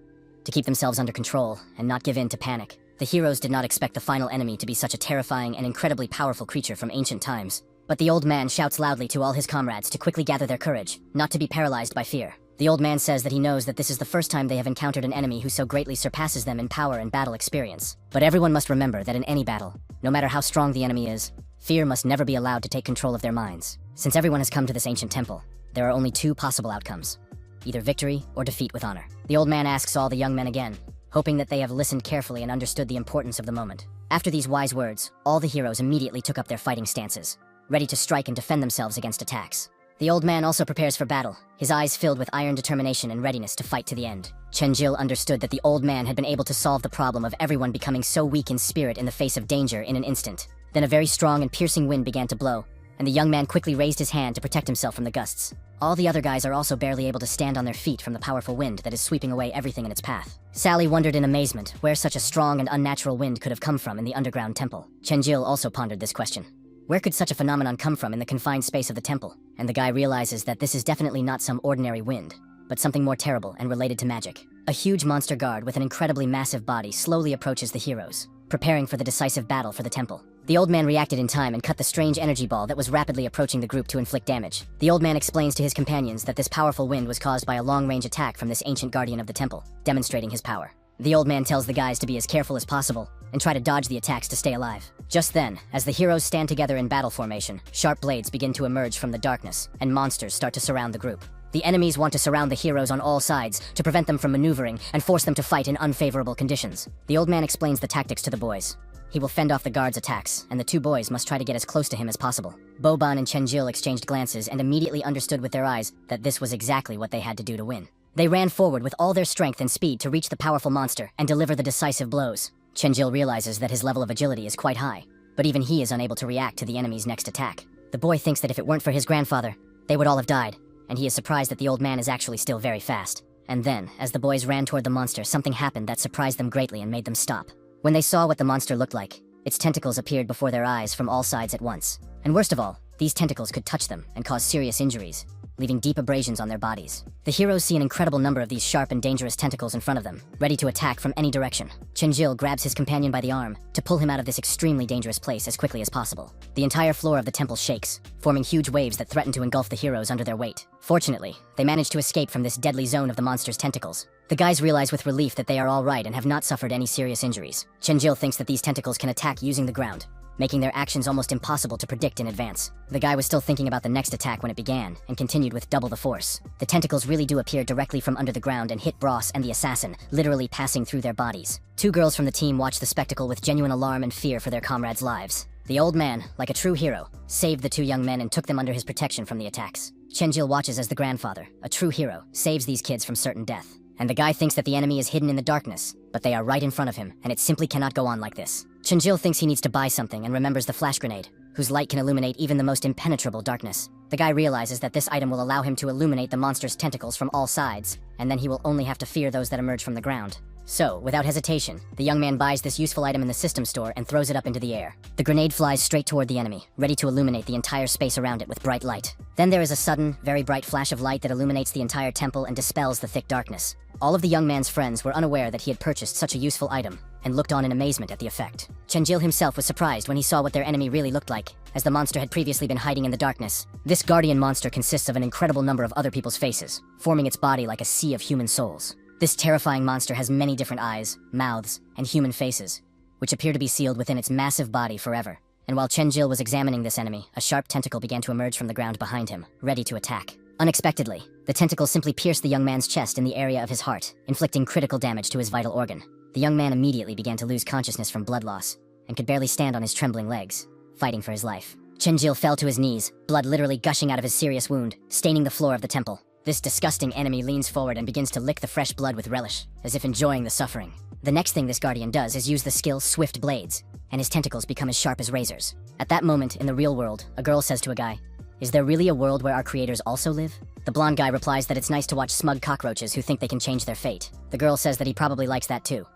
to keep themselves under control and not give in to panic. The heroes did not expect the final enemy to be such a terrifying and incredibly powerful creature from ancient times. But the old man shouts loudly to all his comrades to quickly gather their courage, not to be paralyzed by fear. The old man says that he knows that this is the first time they have encountered an enemy who so greatly surpasses them in power and battle experience. But everyone must remember that in any battle, no matter how strong the enemy is, fear must never be allowed to take control of their minds. Since everyone has come to this ancient temple, there are only 2 possible outcomes: either victory or defeat with honor. The old man asks all the young men again, hoping that they have listened carefully and understood the importance of the moment. After these wise words, all the heroes immediately took up their fighting stances, ready to strike and defend themselves against attacks. The old man also prepares for battle, his eyes filled with iron determination and readiness to fight to the end. Chenjil understood that the old man had been able to solve the problem of everyone becoming so weak in spirit in the face of danger in an instant. Then a very strong and piercing wind began to blow, and the young man quickly raised his hand to protect himself from the gusts. All the other guys are also barely able to stand on their feet from the powerful wind that is sweeping away everything in its path. Sally wondered in amazement where such a strong and unnatural wind could have come from in the underground temple. Chenjil also pondered this question. Where could such a phenomenon come from in the confined space of the temple? And the guy realizes that this is definitely not some ordinary wind, but something more terrible and related to magic. A huge monster guard with an incredibly massive body slowly approaches the heroes, preparing for the decisive battle for the temple. The old man reacted in time and cut the strange energy ball that was rapidly approaching the group to inflict damage. The old man explains to his companions that this powerful wind was caused by a long-range attack from this ancient guardian of the temple, demonstrating his power. The old man tells the guys to be as careful as possible and try to dodge the attacks to stay alive. Just then, as the heroes stand together in battle formation, sharp blades begin to emerge from the darkness, and monsters start to surround the group. The enemies want to surround the heroes on all sides to prevent them from maneuvering and force them to fight in unfavorable conditions. The old man explains the tactics to the boys. He will fend off the guards' attacks, and the 2 boys must try to get as close to him as possible. Boban and Chenjil exchanged glances and immediately understood with their eyes that this was exactly what they had to do to win. They ran forward with all their strength and speed to reach the powerful monster and deliver the decisive blows. Chenjil realizes that his level of agility is quite high, but even he is unable to react to the enemy's next attack. The boy thinks that if it weren't for his grandfather, they would all have died, and he is surprised that the old man is actually still very fast. And then, as the boys ran toward the monster, something happened that surprised them greatly and made them stop. When they saw what the monster looked like, its tentacles appeared before their eyes from all sides at once. And worst of all, these tentacles could touch them and cause serious injuries. leaving deep abrasions on their bodies. The heroes see an incredible number of these sharp and dangerous tentacles in front of them, ready to attack from any direction. Chenjil grabs his companion by the arm to pull him out of this extremely dangerous place as quickly as possible. The entire floor of the temple shakes, forming huge waves that threaten to engulf the heroes under their weight. Fortunately, they manage to escape from this deadly zone of the monster's tentacles. The guys realize with relief that they are all right and have not suffered any serious injuries. Chenjil thinks that these tentacles can attack using the ground, making their actions almost impossible to predict in advance. The guy was still thinking about the next attack when it began, and continued with double the force. The tentacles really do appear directly from under the ground and hit Bros and the assassin, literally passing through their bodies. Two girls from the team watch the spectacle with genuine alarm and fear for their comrades' lives. The old man, like a true hero, saved the two young men and took them under his protection from the attacks. Chenjil watches as the grandfather, a true hero, saves these kids from certain death. And the guy thinks that the enemy is hidden in the darkness, but they are right in front of him, and it simply cannot go on like this. Chenjil thinks he needs to buy something and remembers the flash grenade, whose light can illuminate even the most impenetrable darkness. The guy realizes that this item will allow him to illuminate the monster's tentacles from all sides, and then he will only have to fear those that emerge from the ground. So, without hesitation, the young man buys this useful item in the system store and throws it up into the air. The grenade flies straight toward the enemy, ready to illuminate the entire space around it with bright light. Then there is a sudden, very bright flash of light that illuminates the entire temple and dispels the thick darkness. All of the young man's friends were unaware that he had purchased such a useful item, and looked on in amazement at the effect. Chenjil himself was surprised when he saw what their enemy really looked like, as the monster had previously been hiding in the darkness. This guardian monster consists of an incredible number of other people's faces, forming its body like a sea of human souls. This terrifying monster has many different eyes, mouths, and human faces, which appear to be sealed within its massive body forever. And while Chenjil was examining this enemy, a sharp tentacle began to emerge from the ground behind him, ready to attack. Unexpectedly, the tentacle simply pierced the young man's chest in the area of his heart, inflicting critical damage to his vital organ. The young man immediately began to lose consciousness from blood loss, and could barely stand on his trembling legs, fighting for his life. Chenjil fell to his knees, blood literally gushing out of his serious wound, staining the floor of the temple. This disgusting enemy leans forward and begins to lick the fresh blood with relish, as if enjoying the suffering. The next thing this guardian does is use the skill Swift Blades, and his tentacles become as sharp as razors. At that moment, in the real world, a girl says to a guy, "Is there really a world where our creators also live?" The blonde guy replies that it's nice to watch smug cockroaches who think they can change their fate. The girl says that he probably likes that too,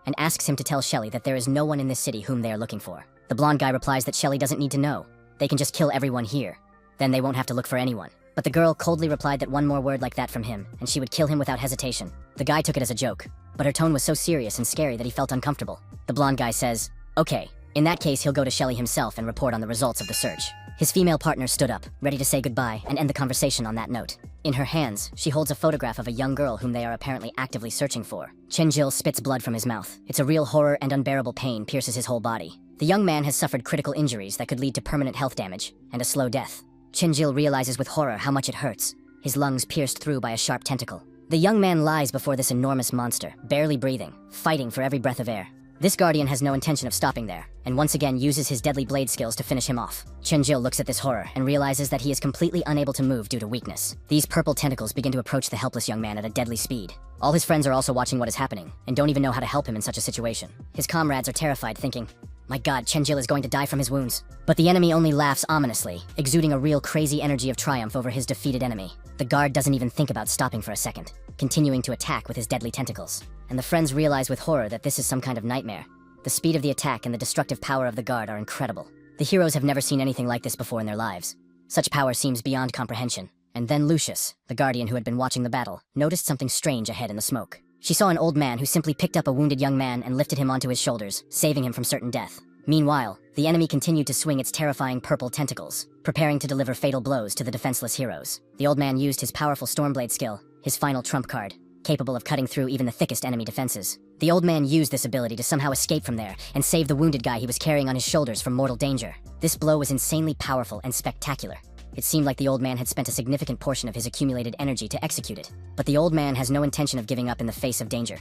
and asks him to tell Shelly that there is no one in this city whom they are looking for. The blonde guy replies that Shelly doesn't need to know. They can just kill everyone here. Then they won't have to look for anyone. But the girl coldly replied that one more word like that from him, and she would kill him without hesitation. The guy took it as a joke, but her tone was so serious and scary that he felt uncomfortable. The blonde guy says, "Okay, in that case he'll go to Shelly himself and report on the results of the search." His female partner stood up, ready to say goodbye and end the conversation on that note. In her hands, she holds a photograph of a young girl whom they are apparently actively searching for. Chenjil spits blood from his mouth. It's a real horror and unbearable pain pierces his whole body. The young man has suffered critical injuries that could lead to permanent health damage and a slow death. Chenjil realizes with horror how much it hurts, his lungs pierced through by a sharp tentacle. The young man lies before this enormous monster, barely breathing, fighting for every breath of air. This guardian has no intention of stopping there, and once again uses his deadly blade skills to finish him off. Chenjil looks at this horror and realizes that he is completely unable to move due to weakness. These purple tentacles begin to approach the helpless young man at a deadly speed. All his friends are also watching what is happening, and don't even know how to help him in such a situation. His comrades are terrified, thinking, "My god, Chenjil is going to die from his wounds." But the enemy only laughs ominously, exuding a real crazy energy of triumph over his defeated enemy. The guard doesn't even think about stopping for a second, continuing to attack with his deadly tentacles. And the friends realize with horror that this is some kind of nightmare. The speed of the attack and the destructive power of the guard are incredible. The heroes have never seen anything like this before in their lives. Such power seems beyond comprehension. And then Lucius, the guardian who had been watching the battle, noticed something strange ahead in the smoke. She saw an old man who simply picked up a wounded young man and lifted him onto his shoulders, saving him from certain death. Meanwhile, the enemy continued to swing its terrifying purple tentacles, preparing to deliver fatal blows to the defenseless heroes. The old man used his powerful Stormblade skill, his final trump card, capable of cutting through even the thickest enemy defenses. The old man used this ability to somehow escape from there and save the wounded guy he was carrying on his shoulders from mortal danger. This blow was insanely powerful and spectacular. It seemed like the old man had spent a significant portion of his accumulated energy to execute it. But the old man has no intention of giving up in the face of danger.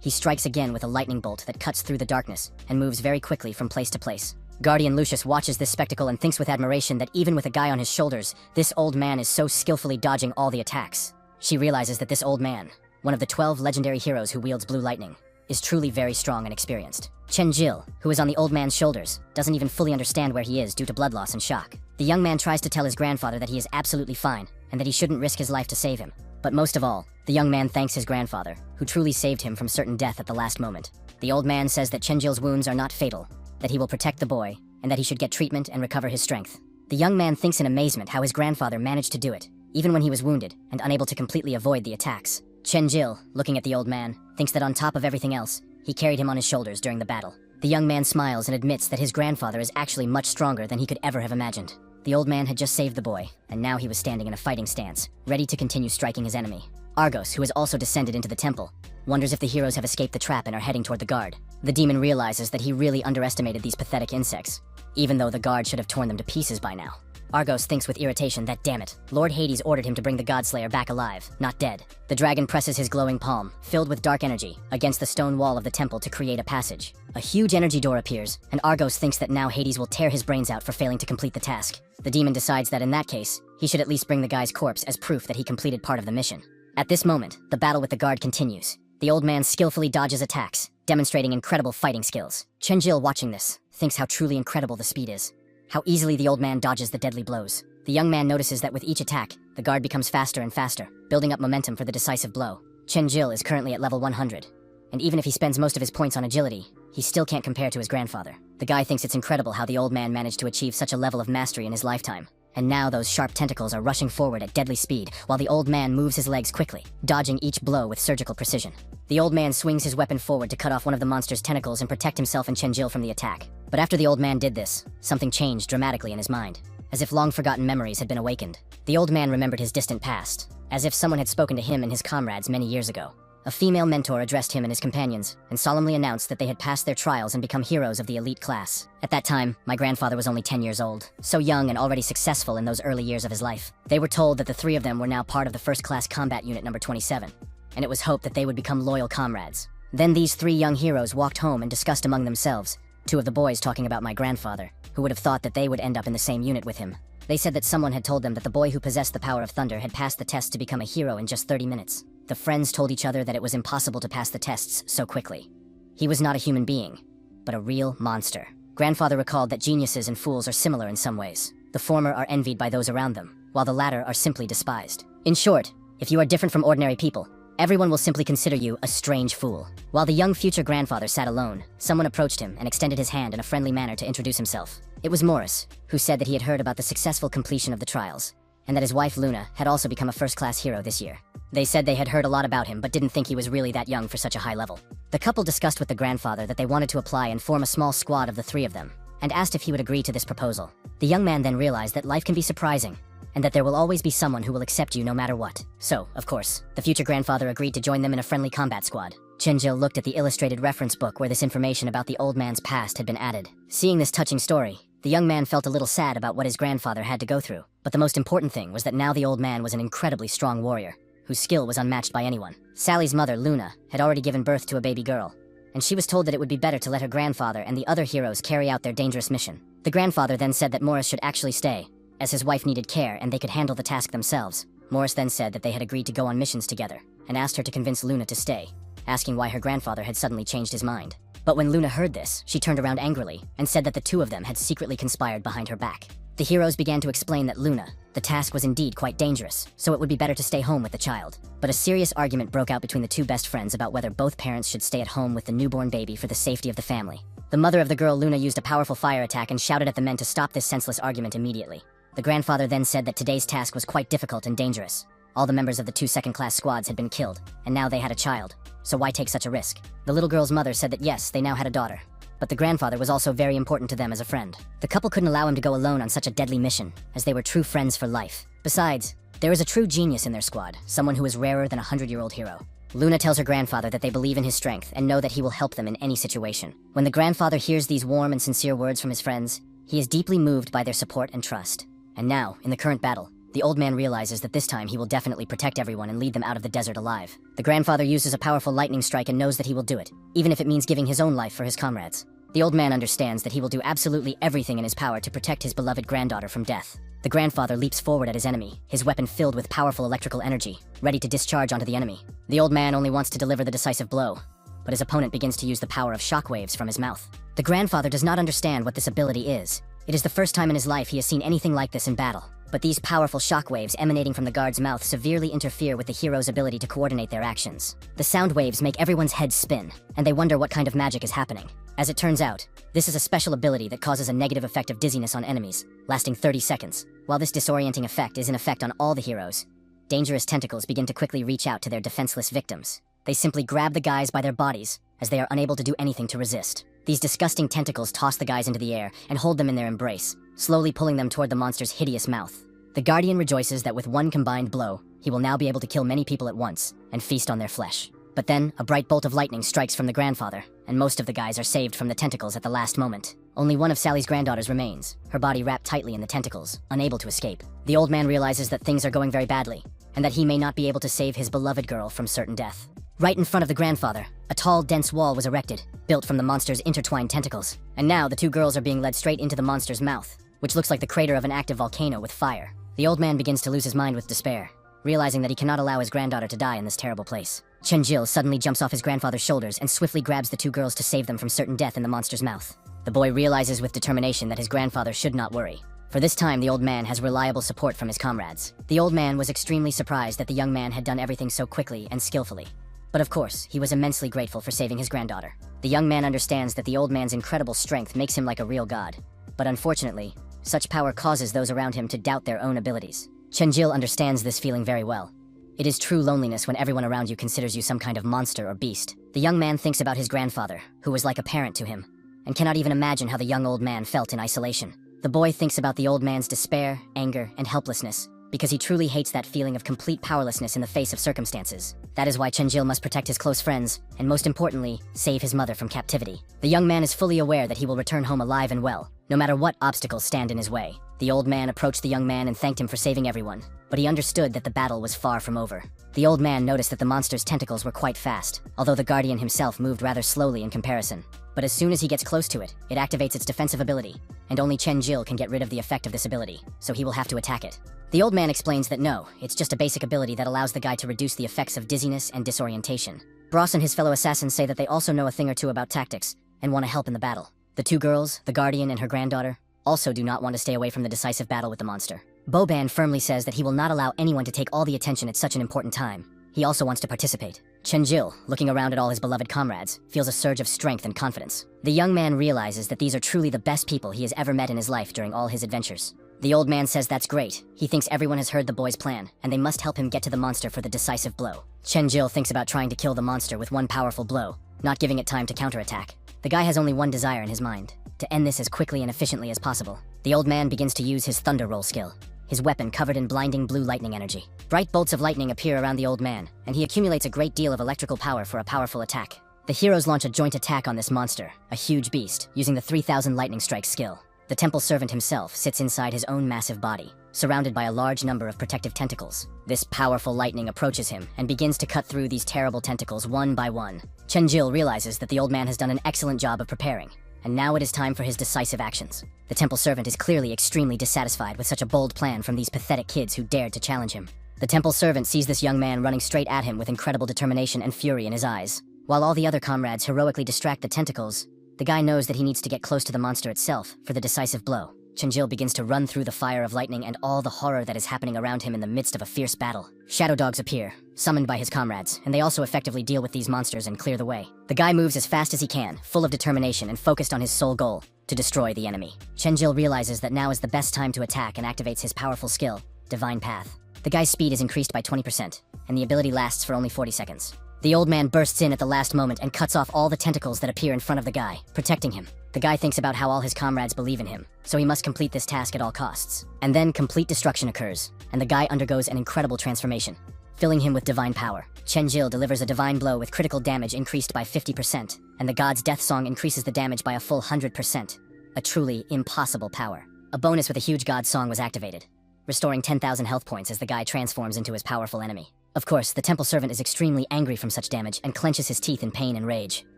He strikes again with a lightning bolt that cuts through the darkness and moves very quickly from place to place. Guardian Lucius watches this spectacle and thinks with admiration that even with a guy on his shoulders, this old man is so skillfully dodging all the attacks. She realizes that this old man, one of the 12 legendary heroes who wields blue lightning, is truly very strong and experienced. Chenjil, who is on the old man's shoulders, doesn't even fully understand where he is due to blood loss and shock. The young man tries to tell his grandfather that he is absolutely fine and that he shouldn't risk his life to save him. But most of all, the young man thanks his grandfather, who truly saved him from certain death at the last moment. The old man says that Chenjil's wounds are not fatal, that he will protect the boy, and that he should get treatment and recover his strength. The young man thinks in amazement how his grandfather managed to do it, even when he was wounded and unable to completely avoid the attacks. Chenjil, looking at the old man, thinks that on top of everything else, he carried him on his shoulders during the battle. The young man smiles and admits that his grandfather is actually much stronger than he could ever have imagined. The old man had just saved the boy, and now he was standing in a fighting stance, ready to continue striking his enemy. Argos, who has also descended into the temple, wonders if the heroes have escaped the trap and are heading toward the guard. The demon realizes that he really underestimated these pathetic insects, even though the guard should have torn them to pieces by now. Argos thinks with irritation that, damn it, Lord Hades ordered him to bring the Godslayer back alive, not dead. The dragon presses his glowing palm, filled with dark energy, against the stone wall of the temple to create a passage. A huge energy door appears, and Argos thinks that now Hades will tear his brains out for failing to complete the task. The demon decides that in that case, he should at least bring the guy's corpse as proof that he completed part of the mission. At this moment, the battle with the guard continues. The old man skillfully dodges attacks, demonstrating incredible fighting skills. Chenjil, watching this, thinks how truly incredible the speed is. How easily the old man dodges the deadly blows. The young man notices that with each attack, the guard becomes faster and faster, building up momentum for the decisive blow. Chenjil is currently at level 100, and even if he spends most of his points on agility, he still can't compare to his grandfather. The guy thinks it's incredible how the old man managed to achieve such a level of mastery in his lifetime. And now those sharp tentacles are rushing forward at deadly speed, while the old man moves his legs quickly, dodging each blow with surgical precision. The old man swings his weapon forward to cut off one of the monster's tentacles and protect himself and Chenjil from the attack. But after the old man did this, something changed dramatically in his mind, as if long-forgotten memories had been awakened. The old man remembered his distant past, as if someone had spoken to him and his comrades many years ago. A female mentor addressed him and his companions, and solemnly announced that they had passed their trials and become heroes of the elite class. At that time, my grandfather was only 10 years old, so young and already successful in those early years of his life. They were told that the three of them were now part of the first-class combat unit number 27, and it was hoped that they would become loyal comrades. Then these three young heroes walked home and discussed among themselves, two of the boys talking about my grandfather, who would have thought that they would end up in the same unit with him. They said that someone had told them that the boy who possessed the power of thunder had passed the test to become a hero in just 30 minutes. The friends told each other that it was impossible to pass the tests so quickly. He was not a human being, but a real monster. Grandfather recalled that geniuses and fools are similar in some ways. The former are envied by those around them, while the latter are simply despised. In short, if you are different from ordinary people, everyone will simply consider you a strange fool. While the young future grandfather sat alone, someone approached him and extended his hand in a friendly manner to introduce himself. It was Morris, who said that he had heard about the successful completion of the trials, and that his wife Luna had also become a first-class hero this year. They said they had heard a lot about him but didn't think he was really that young for such a high level. The couple discussed with the grandfather that they wanted to apply and form a small squad of the three of them, and asked if he would agree to this proposal. The young man then realized that life can be surprising, and that there will always be someone who will accept you no matter what. So, of course, the future grandfather agreed to join them in a friendly combat squad. Chenjil looked at the illustrated reference book where this information about the old man's past had been added. Seeing this touching story, the young man felt a little sad about what his grandfather had to go through. But the most important thing was that now the old man was an incredibly strong warrior, whose skill was unmatched by anyone. Sally's mother, Luna, had already given birth to a baby girl, and she was told that it would be better to let her grandfather and the other heroes carry out their dangerous mission. The grandfather then said that Morris should actually stay, as his wife needed care and they could handle the task themselves. Morris then said that they had agreed to go on missions together, and asked her to convince Luna to stay, asking why her grandfather had suddenly changed his mind. But when Luna heard this, she turned around angrily and said that the two of them had secretly conspired behind her back. The heroes began to explain that Luna, the task was indeed quite dangerous, so it would be better to stay home with the child. But a serious argument broke out between the two best friends about whether both parents should stay at home with the newborn baby for the safety of the family. The mother of the girl, Luna, used a powerful fire attack and shouted at the men to stop this senseless argument immediately. The grandfather then said that today's task was quite difficult and dangerous. All the members of the two second-class squads had been killed, and now they had a child, so why take such a risk? The little girl's mother said that yes, they now had a daughter, but the grandfather was also very important to them as a friend. The couple couldn't allow him to go alone on such a deadly mission, as they were true friends for life. Besides, there is a true genius in their squad, someone who is rarer than a 100-year-old hero. Luna tells her grandfather that they believe in his strength and know that he will help them in any situation. When the grandfather hears these warm and sincere words from his friends, he is deeply moved by their support and trust. And now, in the current battle, the old man realizes that this time he will definitely protect everyone and lead them out of the desert alive. The grandfather uses a powerful lightning strike and knows that he will do it, even if it means giving his own life for his comrades. The old man understands that he will do absolutely everything in his power to protect his beloved granddaughter from death. The grandfather leaps forward at his enemy, his weapon filled with powerful electrical energy, ready to discharge onto the enemy. The old man only wants to deliver the decisive blow, but his opponent begins to use the power of shockwaves from his mouth. The grandfather does not understand what this ability is. It is the first time in his life he has seen anything like this in battle. But these powerful shockwaves emanating from the guard's mouth severely interfere with the hero's ability to coordinate their actions. The sound waves make everyone's heads spin, and they wonder what kind of magic is happening. As it turns out, this is a special ability that causes a negative effect of dizziness on enemies, lasting 30 seconds. While this disorienting effect is in effect on all the heroes, dangerous tentacles begin to quickly reach out to their defenseless victims. They simply grab the guys by their bodies, as they are unable to do anything to resist. These disgusting tentacles toss the guys into the air and hold them in their embrace, slowly pulling them toward the monster's hideous mouth. The Guardian rejoices that with one combined blow, he will now be able to kill many people at once and feast on their flesh. But then, a bright bolt of lightning strikes from the grandfather, and most of the guys are saved from the tentacles at the last moment. Only one of Sally's granddaughters remains, her body wrapped tightly in the tentacles, unable to escape. The old man realizes that things are going very badly, and that he may not be able to save his beloved girl from certain death. Right in front of the grandfather, a tall, dense wall was erected, built from the monster's intertwined tentacles. And now the two girls are being led straight into the monster's mouth, which looks like the crater of an active volcano with fire. The old man begins to lose his mind with despair, realizing that he cannot allow his granddaughter to die in this terrible place. Chenjil suddenly jumps off his grandfather's shoulders and swiftly grabs the two girls to save them from certain death in the monster's mouth. The boy realizes with determination that his grandfather should not worry. For this time, the old man has reliable support from his comrades. The old man was extremely surprised that the young man had done everything so quickly and skillfully. But of course, he was immensely grateful for saving his granddaughter. The young man understands that the old man's incredible strength makes him like a real god. But unfortunately, such power causes those around him to doubt their own abilities. Chenjil understands this feeling very well. It is true loneliness when everyone around you considers you some kind of monster or beast. The young man thinks about his grandfather, who was like a parent to him, and cannot even imagine how the young old man felt in isolation. The boy thinks about the old man's despair, anger, and helplessness, because he truly hates that feeling of complete powerlessness in the face of circumstances. That is why Chenjil must protect his close friends, and most importantly, save his mother from captivity. The young man is fully aware that he will return home alive and well, no matter what obstacles stand in his way. The old man approached the young man and thanked him for saving everyone, but he understood that the battle was far from over. The old man noticed that the monster's tentacles were quite fast, although the Guardian himself moved rather slowly in comparison. But as soon as he gets close to it, it activates its defensive ability, and only Chenjil can get rid of the effect of this ability, so he will have to attack it. The old man explains that no, it's just a basic ability that allows the guy to reduce the effects of dizziness and disorientation. Bross and his fellow assassins say that they also know a thing or two about tactics, and want to help in the battle. The two girls, the Guardian and her granddaughter, also do not want to stay away from the decisive battle with the monster. Boban firmly says that he will not allow anyone to take all the attention at such an important time. He also wants to participate. Chenjil, looking around at all his beloved comrades, feels a surge of strength and confidence. The young man realizes that these are truly the best people he has ever met in his life during all his adventures. The old man says that's great. He thinks everyone has heard the boy's plan, and they must help him get to the monster for the decisive blow. Chenjil thinks about trying to kill the monster with one powerful blow, not giving it time to counterattack. The guy has only one desire in his mind: to end this as quickly and efficiently as possible. The old man begins to use his thunder roll skill, his weapon covered in blinding blue lightning energy. Bright bolts of lightning appear around the old man, and he accumulates a great deal of electrical power for a powerful attack. The heroes launch a joint attack on this monster, a huge beast, using the 3000 lightning strike skill. The temple servant himself sits inside his own massive body, surrounded by a large number of protective tentacles. This powerful lightning approaches him and begins to cut through these terrible tentacles one by one. Chenjil realizes that the old man has done an excellent job of preparing, and now it is time for his decisive actions. The temple servant is clearly extremely dissatisfied with such a bold plan from these pathetic kids who dared to challenge him. The temple servant sees this young man running straight at him with incredible determination and fury in his eyes. While all the other comrades heroically distract the tentacles, the guy knows that he needs to get close to the monster itself for the decisive blow. Chenjil begins to run through the fire of lightning and all the horror that is happening around him in the midst of a fierce battle. Shadow dogs appear, summoned by his comrades, and they also effectively deal with these monsters and clear the way. The guy moves as fast as he can, full of determination and focused on his sole goal: to destroy the enemy. Chenjil realizes that now is the best time to attack and activates his powerful skill, Divine Path. The guy's speed is increased by 20%, and the ability lasts for only 40 seconds. The old man bursts in at the last moment and cuts off all the tentacles that appear in front of the guy, protecting him. The guy thinks about how all his comrades believe in him, so he must complete this task at all costs. And then complete destruction occurs, and the guy undergoes an incredible transformation, filling him with divine power. Chenjil delivers a divine blow with critical damage increased by 50%, and the god's death song increases the damage by a full 100%. A truly impossible power. A bonus with a huge god song was activated, restoring 10,000 health points as the guy transforms into his powerful enemy. Of course, the temple servant is extremely angry from such damage and clenches his teeth in pain and rage.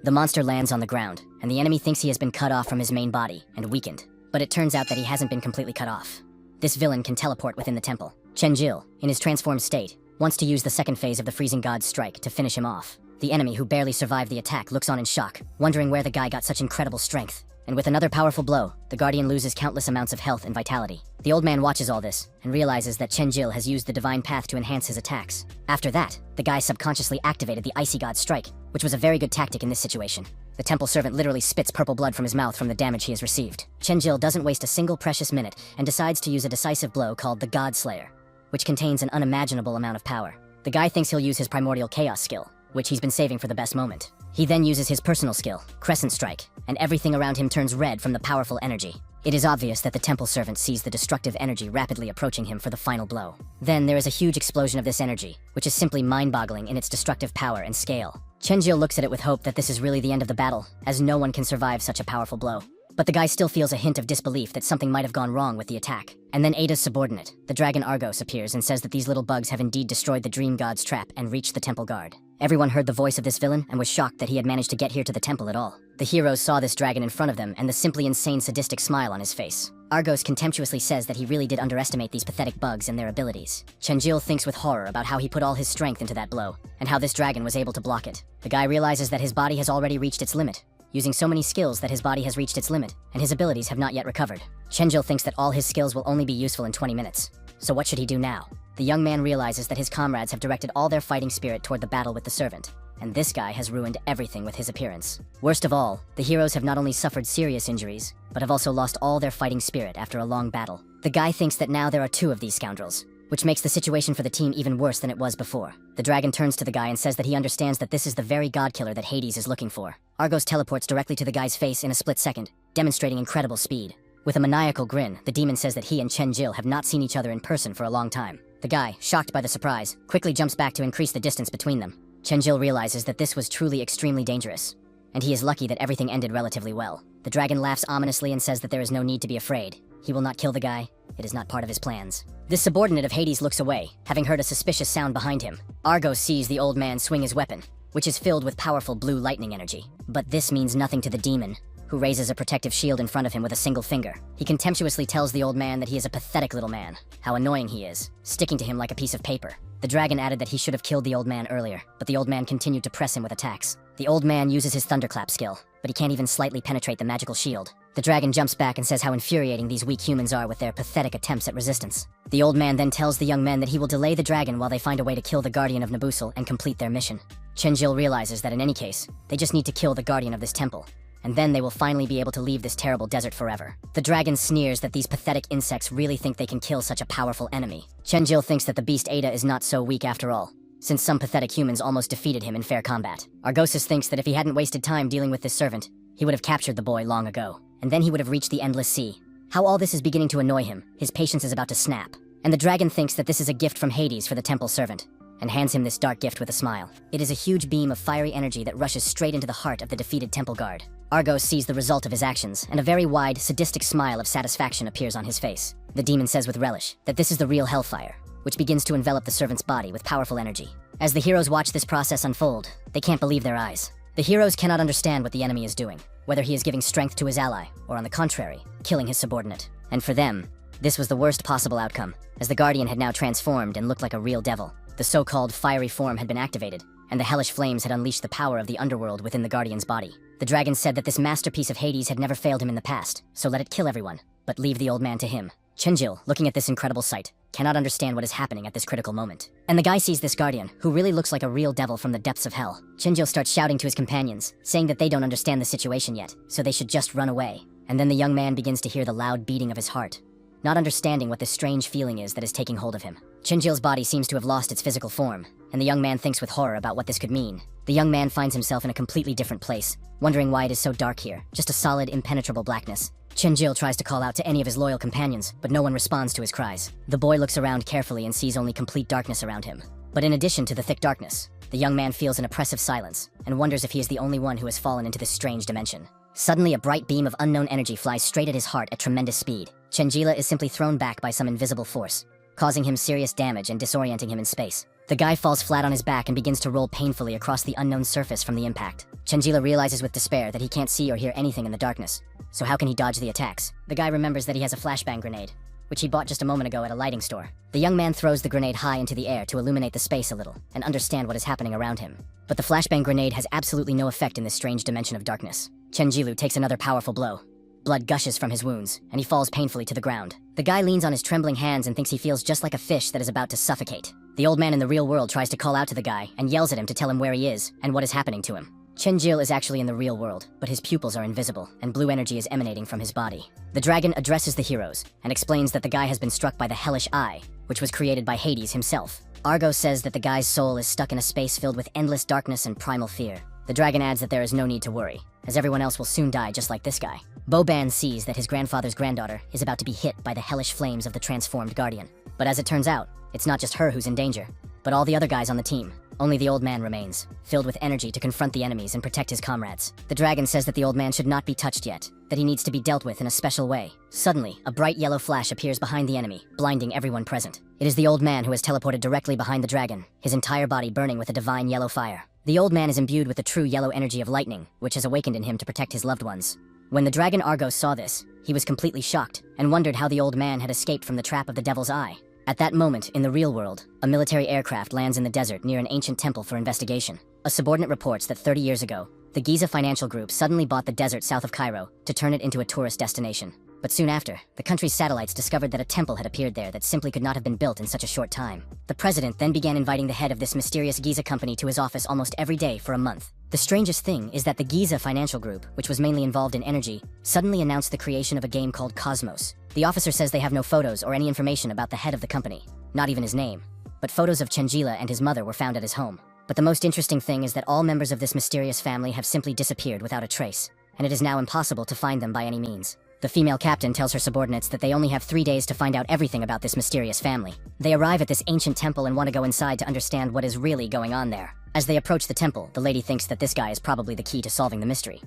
The monster lands on the ground, and the enemy thinks he has been cut off from his main body and weakened. But it turns out that he hasn't been completely cut off. This villain can teleport within the temple. Chenjil, in his transformed state, wants to use the second phase of the freezing god's strike to finish him off. The enemy, who barely survived the attack, looks on in shock, wondering where the guy got such incredible strength. and with another powerful blow, the Guardian loses countless amounts of health and vitality. The old man watches all this, and realizes that Chenjil has used the divine path to enhance his attacks. After that, the guy subconsciously activated the Icy God Strike, which was a very good tactic in this situation. The temple servant literally spits purple blood from his mouth from the damage he has received. Chenjil doesn't waste a single precious minute, and decides to use a decisive blow called the God Slayer, which contains an unimaginable amount of power. The guy thinks he'll use his primordial chaos skill, which he's been saving for the best moment. He then uses his personal skill, Crescent Strike, and everything around him turns red from the powerful energy. It is obvious that the temple servant sees the destructive energy rapidly approaching him for the final blow. Then there is a huge explosion of this energy, which is simply mind-boggling in its destructive power and scale. Chenjil looks at it with hope that this is really the end of the battle, as no one can survive such a powerful blow. But the guy still feels a hint of disbelief that something might have gone wrong with the attack. And then Ada's subordinate, the dragon Argos, appears and says that these little bugs have indeed destroyed the Dream God's trap and reached the temple guard. Everyone heard the voice of this villain and was shocked that he had managed to get here to the temple at all. The heroes saw this dragon in front of them and the simply insane sadistic smile on his face. Argos contemptuously says that he really did underestimate these pathetic bugs and their abilities. Chenjil thinks with horror about how he put all his strength into that blow, and how this dragon was able to block it. The guy realizes that his body has already reached its limit, using so many skills that his body has reached its limit, and his abilities have not yet recovered. Chenjil thinks that all his skills will only be useful in 20 minutes. So what should he do now? The young man realizes that his comrades have directed all their fighting spirit toward the battle with the servant, and this guy has ruined everything with his appearance. Worst of all, the heroes have not only suffered serious injuries, but have also lost all their fighting spirit after a long battle. The guy thinks that now there are two of these scoundrels, which makes the situation for the team even worse than it was before. The dragon turns to the guy and says that he understands that this is the very god killer that Hades is looking for. Argos teleports directly to the guy's face in a split second, demonstrating incredible speed. With a maniacal grin, the demon says that he and Chenjil have not seen each other in person for a long time. The guy, shocked by the surprise, quickly jumps back to increase the distance between them. Chenjil realizes that this was truly extremely dangerous, and he is lucky that everything ended relatively well. The dragon laughs ominously and says that there is no need to be afraid. He will not kill the guy. It is not part of his plans. This subordinate of Hades looks away, having heard a suspicious sound behind him. Argos sees the old man swing his weapon, which is filled with powerful blue lightning energy. But this means nothing to the demon, who raises a protective shield in front of him with a single finger. He contemptuously tells the old man that he is a pathetic little man, how annoying he is, sticking to him like a piece of paper. The dragon added that he should have killed the old man earlier, but the old man continued to press him with attacks. The old man uses his thunderclap skill, but he can't even slightly penetrate the magical shield. The dragon jumps back and says how infuriating these weak humans are with their pathetic attempts at resistance. The old man then tells the young men that he will delay the dragon while they find a way to kill the guardian of Nabusul and complete their mission. Chenjil realizes that in any case, they just need to kill the guardian of this temple, and then they will finally be able to leave this terrible desert forever. The dragon sneers that these pathetic insects really think they can kill such a powerful enemy. Chenjil thinks that the beast Ada is not so weak after all, since some pathetic humans almost defeated him in fair combat. Argosis thinks that if he hadn't wasted time dealing with this servant, he would have captured the boy long ago, and then he would have reached the endless sea. How all this is beginning to annoy him, his patience is about to snap. And the dragon thinks that this is a gift from Hades for the temple servant, and hands him this dark gift with a smile. It is a huge beam of fiery energy that rushes straight into the heart of the defeated temple guard. Argos sees the result of his actions, and a very wide, sadistic smile of satisfaction appears on his face. The demon says with relish that this is the real hellfire, which begins to envelop the servant's body with powerful energy. As the heroes watch this process unfold, they can't believe their eyes. The heroes cannot understand what the enemy is doing, whether he is giving strength to his ally, or on the contrary, killing his subordinate. And for them, this was the worst possible outcome, as the Guardian had now transformed and looked like a real devil. The so-called fiery form had been activated, and the hellish flames had unleashed the power of the underworld within the Guardian's body. The dragon said that this masterpiece of Hades had never failed him in the past, so let it kill everyone, but leave the old man to him. Chenjil, looking at this incredible sight, cannot understand what is happening at this critical moment. And the guy sees this Guardian, who really looks like a real devil from the depths of hell. Chenjil starts shouting to his companions, saying that they don't understand the situation yet, so they should just run away. And then the young man begins to hear the loud beating of his heart, not understanding what this strange feeling is that is taking hold of him. Chenjil's body seems to have lost its physical form, and the young man thinks with horror about what this could mean. The young man finds himself in a completely different place, wondering why it is so dark here, just a solid, impenetrable blackness. Chenjil tries to call out to any of his loyal companions, but no one responds to his cries. The boy looks around carefully and sees only complete darkness around him. But in addition to the thick darkness, the young man feels an oppressive silence, and wonders if he is the only one who has fallen into this strange dimension. Suddenly, a bright beam of unknown energy flies straight at his heart at tremendous speed. Chenjila is simply thrown back by some invisible force, causing him serious damage and disorienting him in space. The guy falls flat on his back and begins to roll painfully across the unknown surface from the impact. Chenjila realizes with despair that he can't see or hear anything in the darkness, so how can he dodge the attacks? The guy remembers that he has a flashbang grenade, which he bought just a moment ago at a lighting store. The young man throws the grenade high into the air to illuminate the space a little and understand what is happening around him. But the flashbang grenade has absolutely no effect in this strange dimension of darkness. Chenjilu takes another powerful blow, Blood gushes from his wounds, and he falls painfully to the ground. The guy leans on his trembling hands and thinks he feels just like a fish that is about to suffocate. The old man in the real world tries to call out to the guy and yells at him to tell him where he is and what is happening to him. Chenjil is actually in the real world, but his pupils are invisible, and blue energy is emanating from his body. The dragon addresses the heroes and explains that the guy has been struck by the hellish eye, which was created by Hades himself. Argo says that the guy's soul is stuck in a space filled with endless darkness and primal fear. The dragon adds that there is no need to worry, as everyone else will soon die just like this guy. Boban sees that his grandfather's granddaughter is about to be hit by the hellish flames of the transformed guardian. But as it turns out, it's not just her who's in danger, but all the other guys on the team. Only the old man remains, filled with energy to confront the enemies and protect his comrades. The dragon says that the old man should not be touched yet, that he needs to be dealt with in a special way. Suddenly, a bright yellow flash appears behind the enemy, blinding everyone present. It is the old man who has teleported directly behind the dragon, his entire body burning with a divine yellow fire. The old man is imbued with the true yellow energy of lightning, which has awakened in him to protect his loved ones. When the dragon Argo saw this, he was completely shocked and wondered how the old man had escaped from the trap of the devil's eye. At that moment, in the real world, a military aircraft lands in the desert near an ancient temple for investigation. A subordinate reports that 30 years ago, the Giza financial group suddenly bought the desert south of Cairo to turn it into a tourist destination. But soon after, the country's satellites discovered that a temple had appeared there that simply could not have been built in such a short time. The president then began inviting the head of this mysterious Giza company to his office almost every day for a month. The strangest thing is that the Giza financial group, which was mainly involved in energy, suddenly announced the creation of a game called Cosmos. The officer says they have no photos or any information about the head of the company, not even his name. But photos of Chenjila and his mother were found at his home. But the most interesting thing is that all members of this mysterious family have simply disappeared without a trace, and it is now impossible to find them by any means. The female captain tells her subordinates that they only have 3 days to find out everything about this mysterious family. They arrive at this ancient temple and want to go inside to understand what is really going on there. As they approach the temple, the lady thinks that this guy is probably the key to solving the mystery.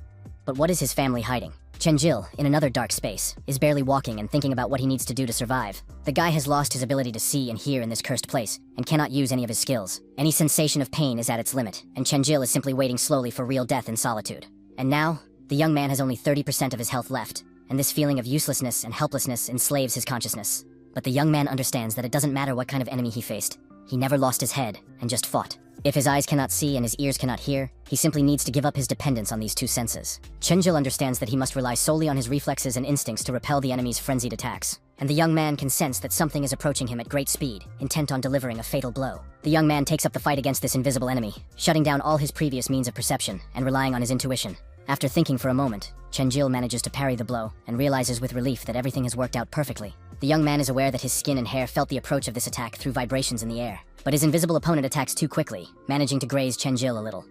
But what is his family hiding? Chenjil, in another dark space, is barely walking and thinking about what he needs to do to survive. The guy has lost his ability to see and hear in this cursed place, and cannot use any of his skills. Any sensation of pain is at its limit, and Chenjil is simply waiting slowly for real death in solitude. And now, the young man has only 30% of his health left, and this feeling of uselessness and helplessness enslaves his consciousness. But the young man understands that it doesn't matter what kind of enemy he faced. He never lost his head, and just fought. If his eyes cannot see and his ears cannot hear, he simply needs to give up his dependence on these two senses. Chenjil understands that he must rely solely on his reflexes and instincts to repel the enemy's frenzied attacks. And the young man can sense that something is approaching him at great speed, intent on delivering a fatal blow. The young man takes up the fight against this invisible enemy, shutting down all his previous means of perception and relying on his intuition. After thinking for a moment, Chenjil manages to parry the blow and realizes with relief that everything has worked out perfectly. The young man is aware that his skin and hair felt the approach of this attack through vibrations in the air. But his invisible opponent attacks too quickly, managing to graze Chenjil a little.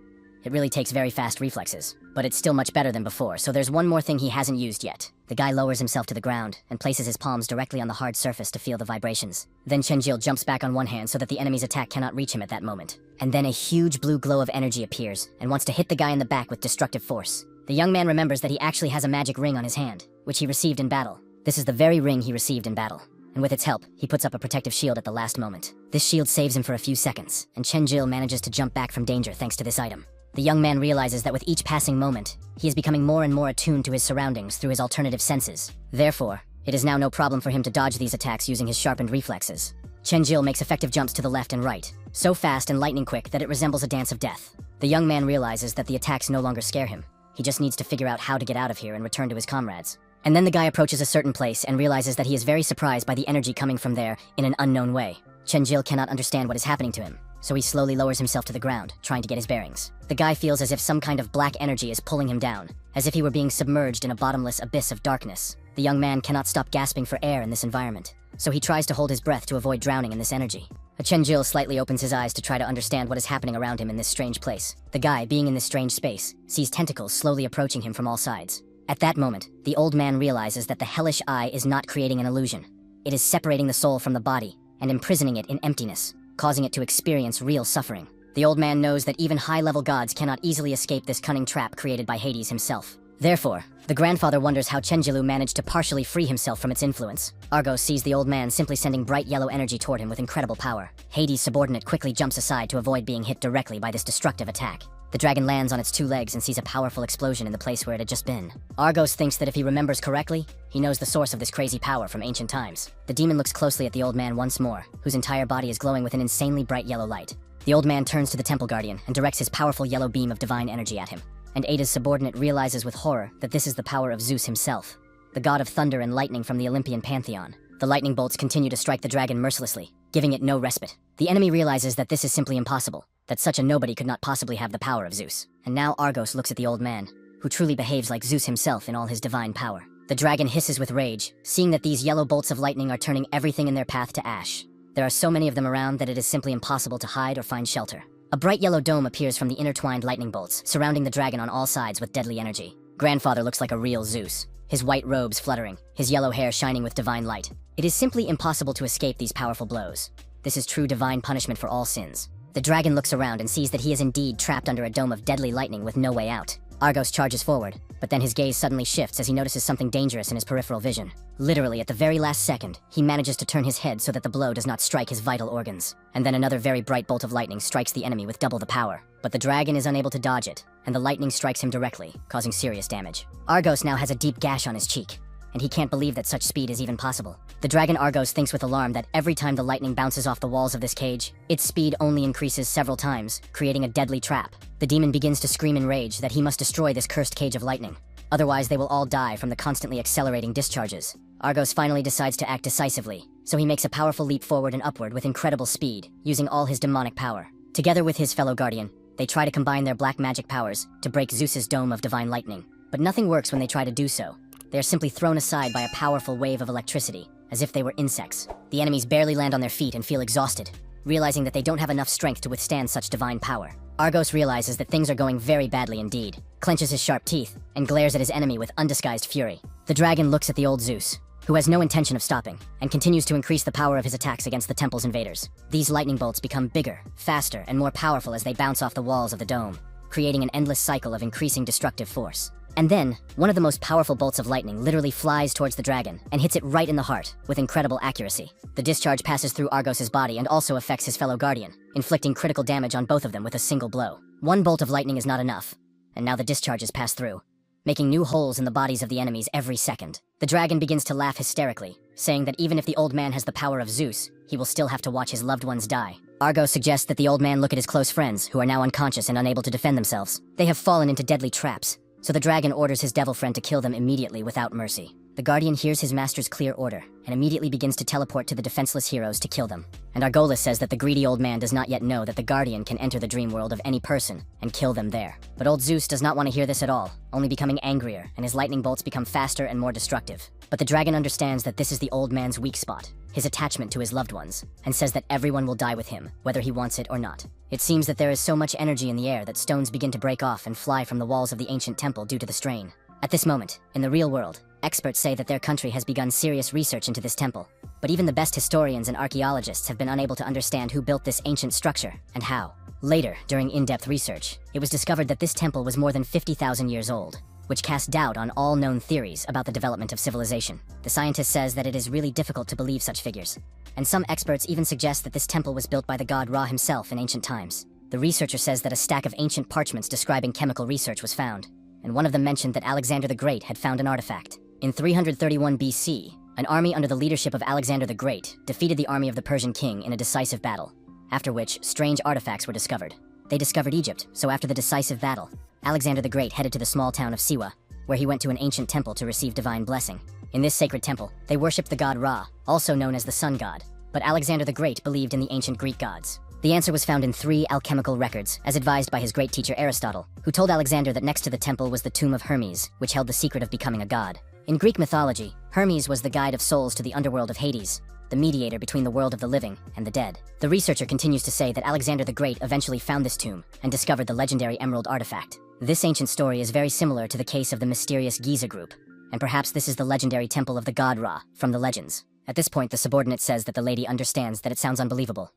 It really takes very fast reflexes, but it's still much better than before, so there's one more thing he hasn't used yet. The guy lowers himself to the ground and places his palms directly on the hard surface to feel the vibrations. Then Chenjil jumps back on one hand so that the enemy's attack cannot reach him at that moment. And then a huge blue glow of energy appears and wants to hit the guy in the back with destructive force. The young man remembers that he actually has a magic ring on his hand, which he received in battle. This is the very ring he received in battle, and with its help, he puts up a protective shield at the last moment. This shield saves him for a few seconds, and Chenjil manages to jump back from danger thanks to this item. The young man realizes that with each passing moment, he is becoming more and more attuned to his surroundings through his alternative senses. Therefore, it is now no problem for him to dodge these attacks using his sharpened reflexes. Chenjil makes effective jumps to the left and right, so fast and lightning quick that it resembles a dance of death. The young man realizes that the attacks no longer scare him. He just needs to figure out how to get out of here and return to his comrades. And then the guy approaches a certain place and realizes that he is very surprised by the energy coming from there in an unknown way. Chenjil cannot understand what is happening to him, so he slowly lowers himself to the ground, trying to get his bearings. The guy feels as if some kind of black energy is pulling him down, as if he were being submerged in a bottomless abyss of darkness. The young man cannot stop gasping for air in this environment, so he tries to hold his breath to avoid drowning in this energy. Chenjil slightly opens his eyes to try to understand what is happening around him in this strange place. The guy, being in this strange space, sees tentacles slowly approaching him from all sides. At that moment, the old man realizes that the hellish eye is not creating an illusion. It is separating the soul from the body and imprisoning it in emptiness, causing it to experience real suffering. The old man knows that even high-level gods cannot easily escape this cunning trap created by Hades himself. Therefore, the grandfather wonders how Chenjilu managed to partially free himself from its influence. Argo sees the old man simply sending bright yellow energy toward him with incredible power. Hades' subordinate quickly jumps aside to avoid being hit directly by this destructive attack. The dragon lands on its 2 legs and sees a powerful explosion in the place where it had just been. Argos thinks that if he remembers correctly, he knows the source of this crazy power from ancient times. The demon looks closely at the old man once more, whose entire body is glowing with an insanely bright yellow light. The old man turns to the temple guardian and directs his powerful yellow beam of divine energy at him. And Ada's subordinate realizes with horror that this is the power of Zeus himself. the god of thunder and lightning from the Olympian pantheon. The lightning bolts continue to strike the dragon mercilessly, giving it no respite. The enemy realizes that this is simply impossible, that such a nobody could not possibly have the power of Zeus. And now Argos looks at the old man, who truly behaves like Zeus himself in all his divine power. The dragon hisses with rage, seeing that these yellow bolts of lightning are turning everything in their path to ash. There are so many of them around that it is simply impossible to hide or find shelter. A bright yellow dome appears from the intertwined lightning bolts, surrounding the dragon on all sides with deadly energy. Grandfather looks like a real Zeus, his white robes fluttering, his yellow hair shining with divine light. It is simply impossible to escape these powerful blows. This is true divine punishment for all sins. The dragon looks around and sees that he is indeed trapped under a dome of deadly lightning with no way out. Argos charges forward, but then his gaze suddenly shifts as he notices something dangerous in his peripheral vision. Literally, at the very last second, he manages to turn his head so that the blow does not strike his vital organs. And then another very bright bolt of lightning strikes the enemy with double the power. But the dragon is unable to dodge it, and the lightning strikes him directly, causing serious damage. Argos now has a deep gash on his cheek, and he can't believe that such speed is even possible. The dragon Argos thinks with alarm that every time the lightning bounces off the walls of this cage, its speed only increases several times, creating a deadly trap. The demon begins to scream in rage that he must destroy this cursed cage of lightning. Otherwise, they will all die from the constantly accelerating discharges. Argos finally decides to act decisively, so he makes a powerful leap forward and upward with incredible speed, using all his demonic power. Together with his fellow guardian, they try to combine their black magic powers to break Zeus's dome of divine lightning. But nothing works when they try to do so. They are simply thrown aside by a powerful wave of electricity, as if they were insects. The enemies barely land on their feet and feel exhausted, realizing that they don't have enough strength to withstand such divine power. Argos realizes that things are going very badly indeed, clenches his sharp teeth, and glares at his enemy with undisguised fury. The dragon looks at the old Zeus, who has no intention of stopping, and continues to increase the power of his attacks against the temple's invaders. These lightning bolts become bigger, faster, and more powerful as they bounce off the walls of the dome, creating an endless cycle of increasing destructive force. And then, one of the most powerful bolts of lightning literally flies towards the dragon and hits it right in the heart with incredible accuracy. The discharge passes through Argos's body and also affects his fellow guardian, inflicting critical damage on both of them with a single blow. One bolt of lightning is not enough, and now the discharges pass through, making new holes in the bodies of the enemies every second. The dragon begins to laugh hysterically, saying that even if the old man has the power of Zeus, he will still have to watch his loved ones die. Argos suggests that the old man look at his close friends, who are now unconscious and unable to defend themselves. They have fallen into deadly traps, so the dragon orders his devil friend to kill them immediately without mercy. The guardian hears his master's clear order and immediately begins to teleport to the defenseless heroes to kill them. And Argolis says that the greedy old man does not yet know that the guardian can enter the dream world of any person and kill them there. But old Zeus does not want to hear this at all, only becoming angrier, and his lightning bolts become faster and more destructive. But the dragon understands that this is the old man's weak spot, his attachment to his loved ones, and says that everyone will die with him, whether he wants it or not. It seems that there is so much energy in the air that stones begin to break off and fly from the walls of the ancient temple due to the strain. At this moment, in the real world, experts say that their country has begun serious research into this temple. But even the best historians and archaeologists have been unable to understand who built this ancient structure and how. Later, during in-depth research, it was discovered that this temple was more than 50,000 years old, which cast doubt on all known theories about the development of civilization. The scientist says that it is really difficult to believe such figures, and some experts even suggest that this temple was built by the god Ra himself in ancient times. The researcher says that a stack of ancient parchments describing chemical research was found, and one of them mentioned that Alexander the Great had found an artifact. In 331 BC, an army under the leadership of Alexander the Great defeated the army of the Persian king in a decisive battle, after which strange artifacts were discovered. They discovered Egypt, so after the decisive battle, Alexander the Great headed to the small town of Siwa, where he went to an ancient temple to receive divine blessing. In this sacred temple, they worshipped the god Ra, also known as the sun god, but Alexander the Great believed in the ancient Greek gods. The answer was found in 3 alchemical records, as advised by his great teacher Aristotle, who told Alexander that next to the temple was the tomb of Hermes, which held the secret of becoming a god. In Greek mythology, Hermes was the guide of souls to the underworld of Hades, the mediator between the world of the living and the dead. The researcher continues to say that Alexander the Great eventually found this tomb and discovered the legendary emerald artifact. This ancient story is very similar to the case of the mysterious Giza group, and perhaps this is the legendary temple of the god Ra from the legends. At this point, the subordinate says that the lady understands that it sounds unbelievable,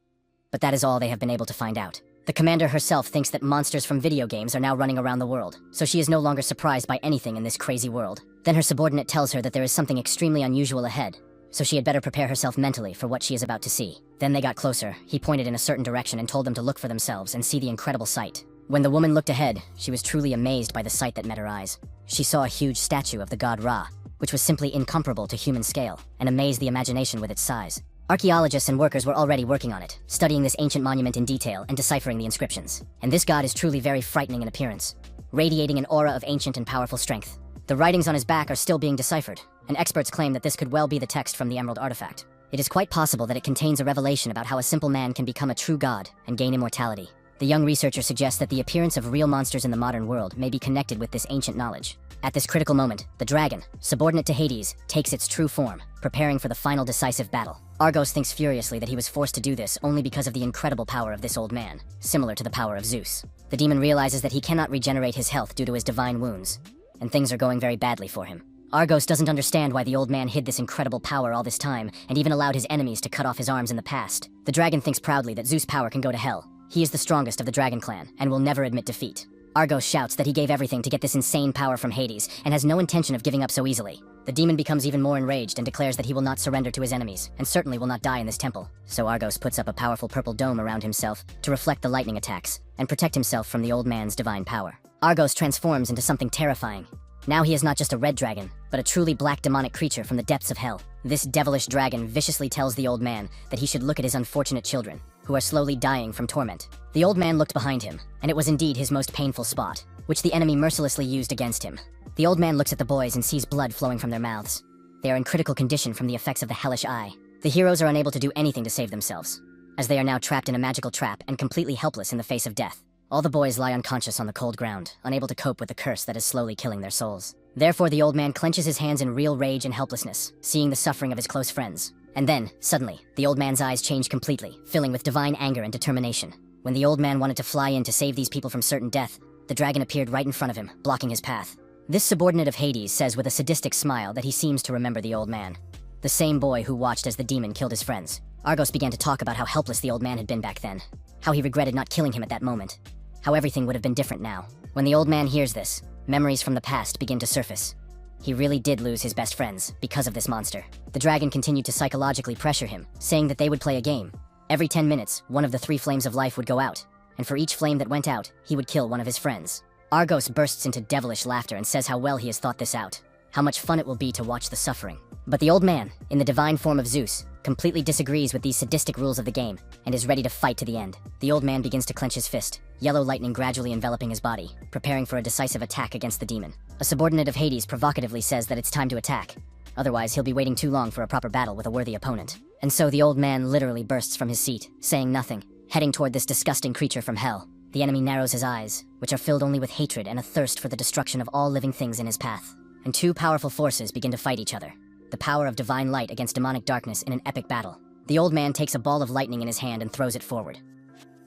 but that is all they have been able to find out. The commander herself thinks that monsters from video games are now running around the world, so she is no longer surprised by anything in this crazy world. Then her subordinate tells her that there is something extremely unusual ahead, so she had better prepare herself mentally for what she is about to see. Then they got closer. He pointed in a certain direction and told them to look for themselves and see the incredible sight. When the woman looked ahead, she was truly amazed by the sight that met her eyes. She saw a huge statue of the god Ra, which was simply incomparable to human scale, and amazed the imagination with its size. Archaeologists and workers were already working on it, studying this ancient monument in detail and deciphering the inscriptions. And this god is truly very frightening in appearance, radiating an aura of ancient and powerful strength. The writings on his back are still being deciphered, and experts claim that this could well be the text from the Emerald artifact. It is quite possible that it contains a revelation about how a simple man can become a true god and gain immortality. The young researcher suggests that the appearance of real monsters in the modern world may be connected with this ancient knowledge. At this critical moment, the dragon, subordinate to Hades, takes its true form, preparing for the final decisive battle. Argos thinks furiously that he was forced to do this only because of the incredible power of this old man, similar to the power of Zeus. The demon realizes that he cannot regenerate his health due to his divine wounds, and things are going very badly for him. Argos doesn't understand why the old man hid this incredible power all this time, and even allowed his enemies to cut off his arms in the past. The dragon thinks proudly that Zeus' power can go to hell. He is the strongest of the dragon clan, and will never admit defeat. Argos shouts that he gave everything to get this insane power from Hades, and has no intention of giving up so easily. The demon becomes even more enraged and declares that he will not surrender to his enemies, and certainly will not die in this temple. So Argos puts up a powerful purple dome around himself to reflect the lightning attacks, and protect himself from the old man's divine power. Argos transforms into something terrifying. Now he is not just a red dragon, but a truly black demonic creature from the depths of hell. This devilish dragon viciously tells the old man that he should look at his unfortunate children, who are slowly dying from torment. The old man looked behind him, and it was indeed his most painful spot, which the enemy mercilessly used against him. The old man looks at the boys and sees blood flowing from their mouths. They are in critical condition from the effects of the hellish eye. The heroes are unable to do anything to save themselves, as they are now trapped in a magical trap and completely helpless in the face of death. All the boys lie unconscious on the cold ground, unable to cope with the curse that is slowly killing their souls. Therefore, the old man clenches his hands in real rage and helplessness, seeing the suffering of his close friends. And then, suddenly, the old man's eyes change completely, filling with divine anger and determination. When the old man wanted to fly in to save these people from certain death, the dragon appeared right in front of him, blocking his path. This subordinate of Hades says with a sadistic smile that he seems to remember the old man, the same boy who watched as the demon killed his friends. Argos began to talk about how helpless the old man had been back then, how he regretted not killing him at that moment, how everything would have been different now. When the old man hears this, memories from the past begin to surface. He really did lose his best friends because of this monster. The dragon continued to psychologically pressure him, saying that they would play a game. Every 10 minutes, one of the 3 flames of life would go out, and for each flame that went out, he would kill one of his friends. Argos bursts into devilish laughter and says how well he has thought this out, how much fun it will be to watch the suffering. But the old man, in the divine form of Zeus, completely disagrees with these sadistic rules of the game, and is ready to fight to the end. The old man begins to clench his fist, yellow lightning gradually enveloping his body, preparing for a decisive attack against the demon. A subordinate of Hades provocatively says that it's time to attack, otherwise he'll be waiting too long for a proper battle with a worthy opponent. And so the old man literally bursts from his seat, saying nothing, heading toward this disgusting creature from hell. The enemy narrows his eyes, which are filled only with hatred and a thirst for the destruction of all living things in his path. And 2 powerful forces begin to fight each other. The power of divine light against demonic darkness in an epic battle. The old man takes a ball of lightning in his hand and throws it forward.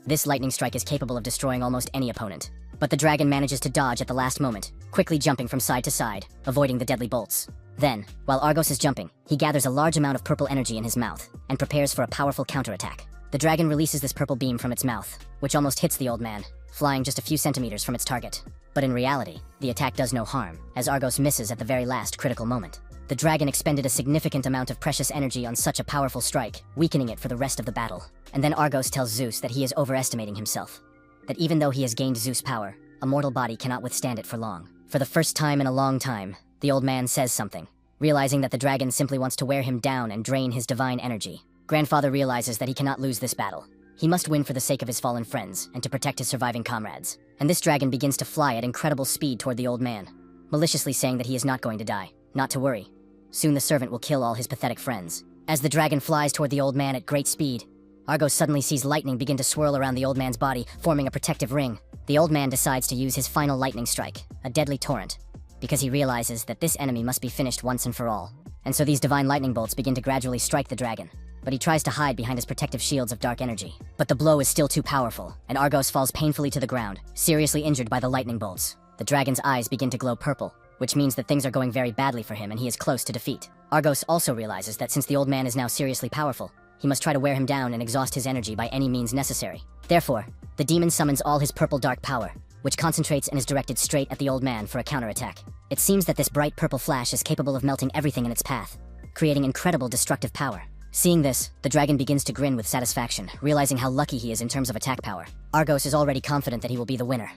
This lightning strike is capable of destroying almost any opponent. But the dragon manages to dodge at the last moment, quickly jumping from side to side, avoiding the deadly bolts. Then, while Argos is jumping, he gathers a large amount of purple energy in his mouth, and prepares for a powerful counterattack. The dragon releases this purple beam from its mouth, which almost hits the old man, flying just a few centimeters from its target. But in reality, the attack does no harm, as Argos misses at the very last critical moment. The dragon expended a significant amount of precious energy on such a powerful strike, weakening it for the rest of the battle. And then Argos tells Zeus that he is overestimating himself, that even though he has gained Zeus' power, a mortal body cannot withstand it for long. For the first time in a long time, the old man says something, realizing that the dragon simply wants to wear him down and drain his divine energy. Grandfather realizes that he cannot lose this battle. He must win for the sake of his fallen friends and to protect his surviving comrades. And this dragon begins to fly at incredible speed toward the old man, maliciously saying that he is not going to die. Not to worry. Soon the servant will kill all his pathetic friends. As the dragon flies toward the old man at great speed, Argos suddenly sees lightning begin to swirl around the old man's body, forming a protective ring. The old man decides to use his final lightning strike, a deadly torrent, because he realizes that this enemy must be finished once and for all. And so these divine lightning bolts begin to gradually strike the dragon. But he tries to hide behind his protective shields of dark energy. But the blow is still too powerful, and Argos falls painfully to the ground, seriously injured by the lightning bolts. The dragon's eyes begin to glow purple, which means that things are going very badly for him and he is close to defeat. Argos also realizes that since the old man is now seriously powerful, he must try to wear him down and exhaust his energy by any means necessary. Therefore, the demon summons all his purple dark power, which concentrates and is directed straight at the old man for a counterattack. It seems that this bright purple flash is capable of melting everything in its path, creating incredible destructive power. Seeing this, the dragon begins to grin with satisfaction, realizing how lucky he is in terms of attack power. Argos is already confident that he will be the winner.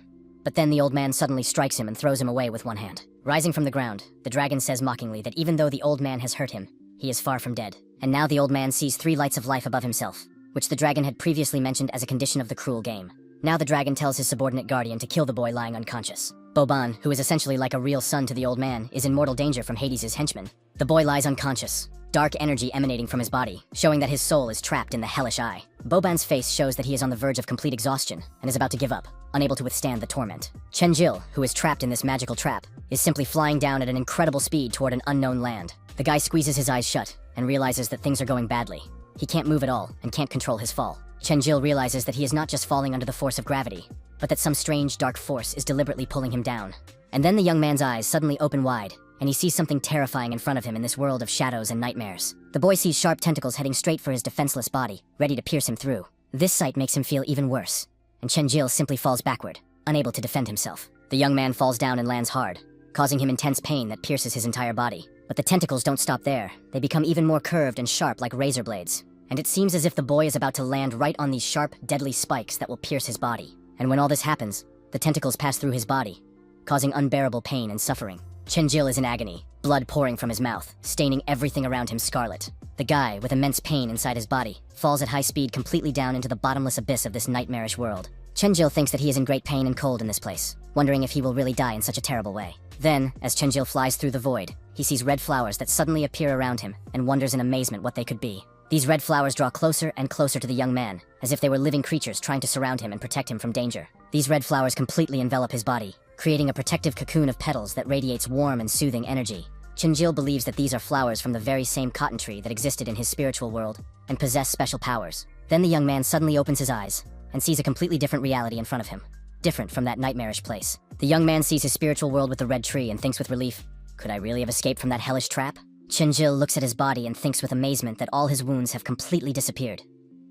But then the old man suddenly strikes him and throws him away with one hand. Rising from the ground, the dragon says mockingly that even though the old man has hurt him, he is far from dead. And now the old man sees 3 lights of life above himself, which the dragon had previously mentioned as a condition of the cruel game. Now the dragon tells his subordinate guardian to kill the boy lying unconscious. Boban, who is essentially like a real son to the old man, is in mortal danger from Hades' henchmen. The boy lies unconscious, dark energy emanating from his body, showing that his soul is trapped in the hellish eye. Boban's face shows that he is on the verge of complete exhaustion and is about to give up, unable to withstand the torment. Chenjil, who is trapped in this magical trap, is simply flying down at an incredible speed toward an unknown land. The guy squeezes his eyes shut and realizes that things are going badly. He can't move at all and can't control his fall. Chenjil realizes that he is not just falling under the force of gravity, but that some strange dark force is deliberately pulling him down. And then the young man's eyes suddenly open wide, and he sees something terrifying in front of him in this world of shadows and nightmares. The boy sees sharp tentacles heading straight for his defenseless body, ready to pierce him through. This sight makes him feel even worse, and Chenjil simply falls backward, unable to defend himself. The young man falls down and lands hard, causing him intense pain that pierces his entire body. But the tentacles don't stop there. They become even more curved and sharp like razor blades. And it seems as if the boy is about to land right on these sharp, deadly spikes that will pierce his body. And when all this happens, the tentacles pass through his body, causing unbearable pain and suffering. Chenjil is in agony, blood pouring from his mouth, staining everything around him scarlet. The guy, with immense pain inside his body, falls at high speed completely down into the bottomless abyss of this nightmarish world. Chenjil thinks that he is in great pain and cold in this place, wondering if he will really die in such a terrible way. Then, as Chenjil flies through the void, he sees red flowers that suddenly appear around him and wonders in amazement what they could be. These red flowers draw closer and closer to the young man, as if they were living creatures trying to surround him and protect him from danger. These red flowers completely envelop his body, creating a protective cocoon of petals that radiates warm and soothing energy. Chenjil believes that these are flowers from the very same cotton tree that existed in his spiritual world and possess special powers. Then the young man suddenly opens his eyes and sees a completely different reality in front of him, different from that nightmarish place. The young man sees his spiritual world with the red tree and thinks with relief, could I really have escaped from that hellish trap? Chenjil looks at his body and thinks with amazement that all his wounds have completely disappeared.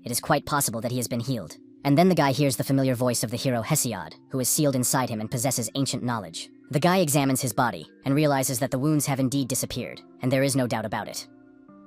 It is quite possible that he has been healed. And then the guy hears the familiar voice of the hero Hesiod, who is sealed inside him and possesses ancient knowledge. The guy examines his body and realizes that the wounds have indeed disappeared, and there is no doubt about it.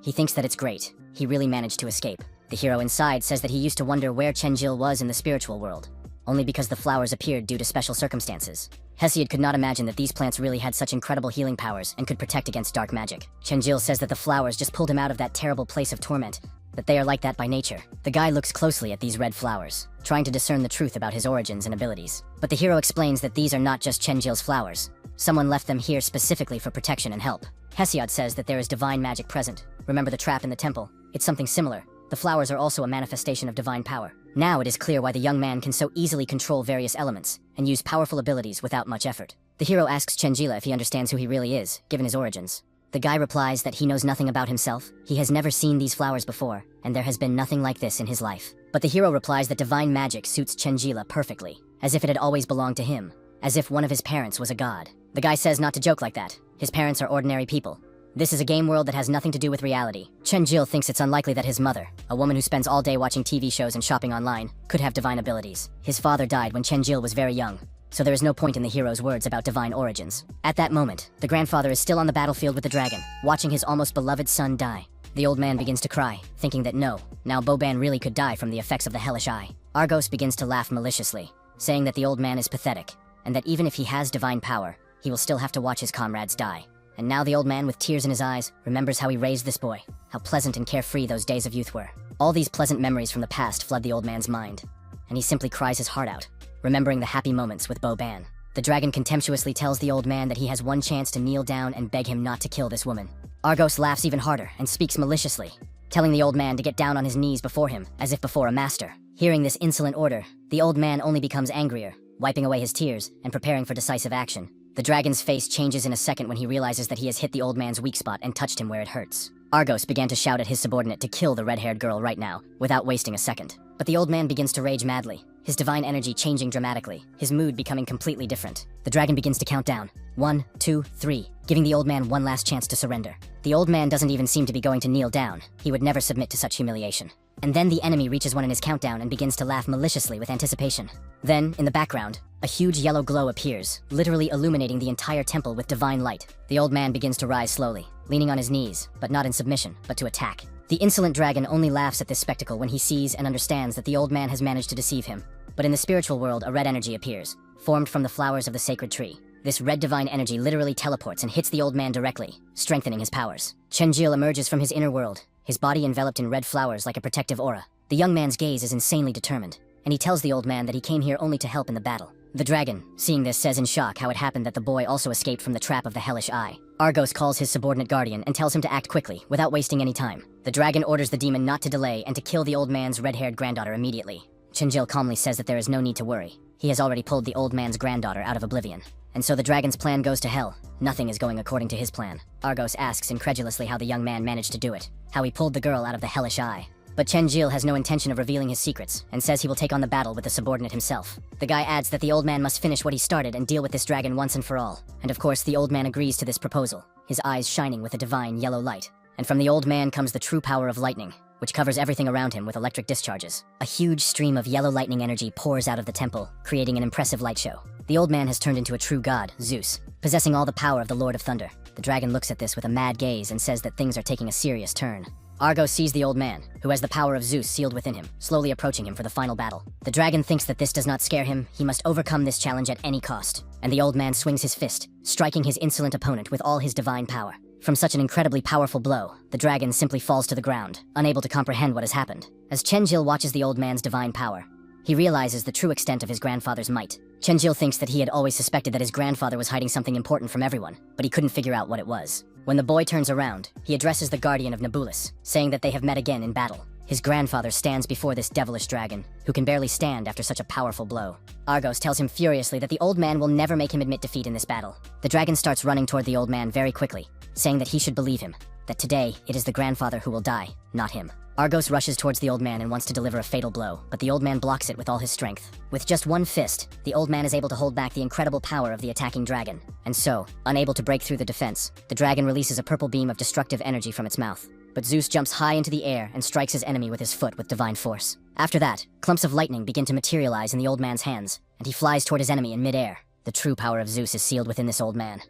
He thinks that it's great. He really managed to escape. The hero inside says that he used to wonder where Chenjil was in the spiritual world, only because the flowers appeared due to special circumstances. Hesiod could not imagine that these plants really had such incredible healing powers and could protect against dark magic. Chenjil says that the flowers just pulled him out of that terrible place of torment, that they are like that by nature. The guy looks closely at these red flowers, trying to discern the truth about his origins and abilities. But the hero explains that these are not just Chenjil's flowers. Someone left them here specifically for protection and help. Hesiod says that there is divine magic present. Remember the trap in the temple? It's something similar. The flowers are also a manifestation of divine power. Now it is clear why the young man can so easily control various elements and use powerful abilities without much effort. The hero asks Chenjila if he understands who he really is, given his origins. The guy replies that he knows nothing about himself, he has never seen these flowers before, and there has been nothing like this in his life. But the hero replies that divine magic suits Chenjila perfectly, as if it had always belonged to him, as if one of his parents was a god. The guy says not to joke like that. His parents are ordinary people. This is a game world that has nothing to do with reality. Chenjil thinks it's unlikely that his mother, a woman who spends all day watching TV shows and shopping online, could have divine abilities. His father died when Chenjil was very young, so there is no point in the hero's words about divine origins. At that moment, the grandfather is still on the battlefield with the dragon, watching his almost beloved son die. The old man begins to cry, thinking that no, now Boban really could die from the effects of the hellish eye. Argos begins to laugh maliciously, saying that the old man is pathetic, and that even if he has divine power, he will still have to watch his comrades die. And now the old man, with tears in his eyes, remembers how he raised this boy, how pleasant and carefree those days of youth were. All these pleasant memories from the past flood the old man's mind, and he simply cries his heart out, remembering the happy moments with Boban. The dragon contemptuously tells the old man that he has one chance to kneel down and beg him not to kill this woman. Argos laughs even harder and speaks maliciously, telling the old man to get down on his knees before him, as if before a master. Hearing this insolent order, the old man only becomes angrier, wiping away his tears and preparing for decisive action. The dragon's face changes in a second when he realizes that he has hit the old man's weak spot and touched him where it hurts. Argos began to shout at his subordinate to kill the red-haired girl right now, without wasting a second. But the old man begins to rage madly, his divine energy changing dramatically, his mood becoming completely different. The dragon begins to count down. 1, 2, 3, giving the old man one last chance to surrender. The old man doesn't even seem to be going to kneel down. He would never submit to such humiliation. And then the enemy reaches one in his countdown and begins to laugh maliciously with anticipation. Then, in the background, a huge yellow glow appears, literally illuminating the entire temple with divine light. The old man begins to rise slowly, leaning on his knees, but not in submission, but to attack. The insolent dragon only laughs at this spectacle when he sees and understands that the old man has managed to deceive him. But in the spiritual world, a red energy appears, formed from the flowers of the sacred tree. This red divine energy literally teleports and hits the old man directly, strengthening his powers. Chenjil emerges from his inner world, his body enveloped in red flowers like a protective aura. The young man's gaze is insanely determined, and he tells the old man that he came here only to help in the battle. The dragon, seeing this, says in shock how it happened that the boy also escaped from the trap of the hellish eye. Argos calls his subordinate guardian and tells him to act quickly, without wasting any time. The dragon orders the demon not to delay and to kill the old man's red-haired granddaughter immediately. Chenjil calmly says that there is no need to worry. He has already pulled the old man's granddaughter out of oblivion. And so the dragon's plan goes to hell. Nothing is going according to his plan. Argos asks incredulously how the young man managed to do it, how he pulled the girl out of the hellish eye. But Chenjil has no intention of revealing his secrets, and says he will take on the battle with the subordinate himself. The guy adds that the old man must finish what he started and deal with this dragon once and for all. And of course, the old man agrees to this proposal, his eyes shining with a divine yellow light. And from the old man comes the true power of lightning, which covers everything around him with electric discharges. A huge stream of yellow lightning energy pours out of the temple, creating an impressive light show. The old man has turned into a true god, Zeus, possessing all the power of the Lord of Thunder. The dragon looks at this with a mad gaze and says that things are taking a serious turn. Argos sees the old man, who has the power of Zeus sealed within him, slowly approaching him for the final battle. The dragon thinks that this does not scare him, he must overcome this challenge at any cost. And the old man swings his fist, striking his insolent opponent with all his divine power. From such an incredibly powerful blow, the dragon simply falls to the ground, unable to comprehend what has happened. As Chenjil watches the old man's divine power, he realizes the true extent of his grandfather's might. Chenjil thinks that he had always suspected that his grandfather was hiding something important from everyone, but he couldn't figure out what it was. When the boy turns around, he addresses the guardian of Nebulis, saying that they have met again in battle. His grandfather stands before this devilish dragon, who can barely stand after such a powerful blow. Argos tells him furiously that the old man will never make him admit defeat in this battle. The dragon starts running toward the old man very quickly, saying that he should believe him, that today it is the grandfather who will die, not him. Argos rushes towards the old man and wants to deliver a fatal blow, but the old man blocks it with all his strength. With just one fist, the old man is able to hold back the incredible power of the attacking dragon. And so, unable to break through the defense, the dragon releases a purple beam of destructive energy from its mouth. But Zeus jumps high into the air and strikes his enemy with his foot with divine force. After that, clumps of lightning begin to materialize in the old man's hands, and he flies toward his enemy in midair. The true power of Zeus is sealed within this old man.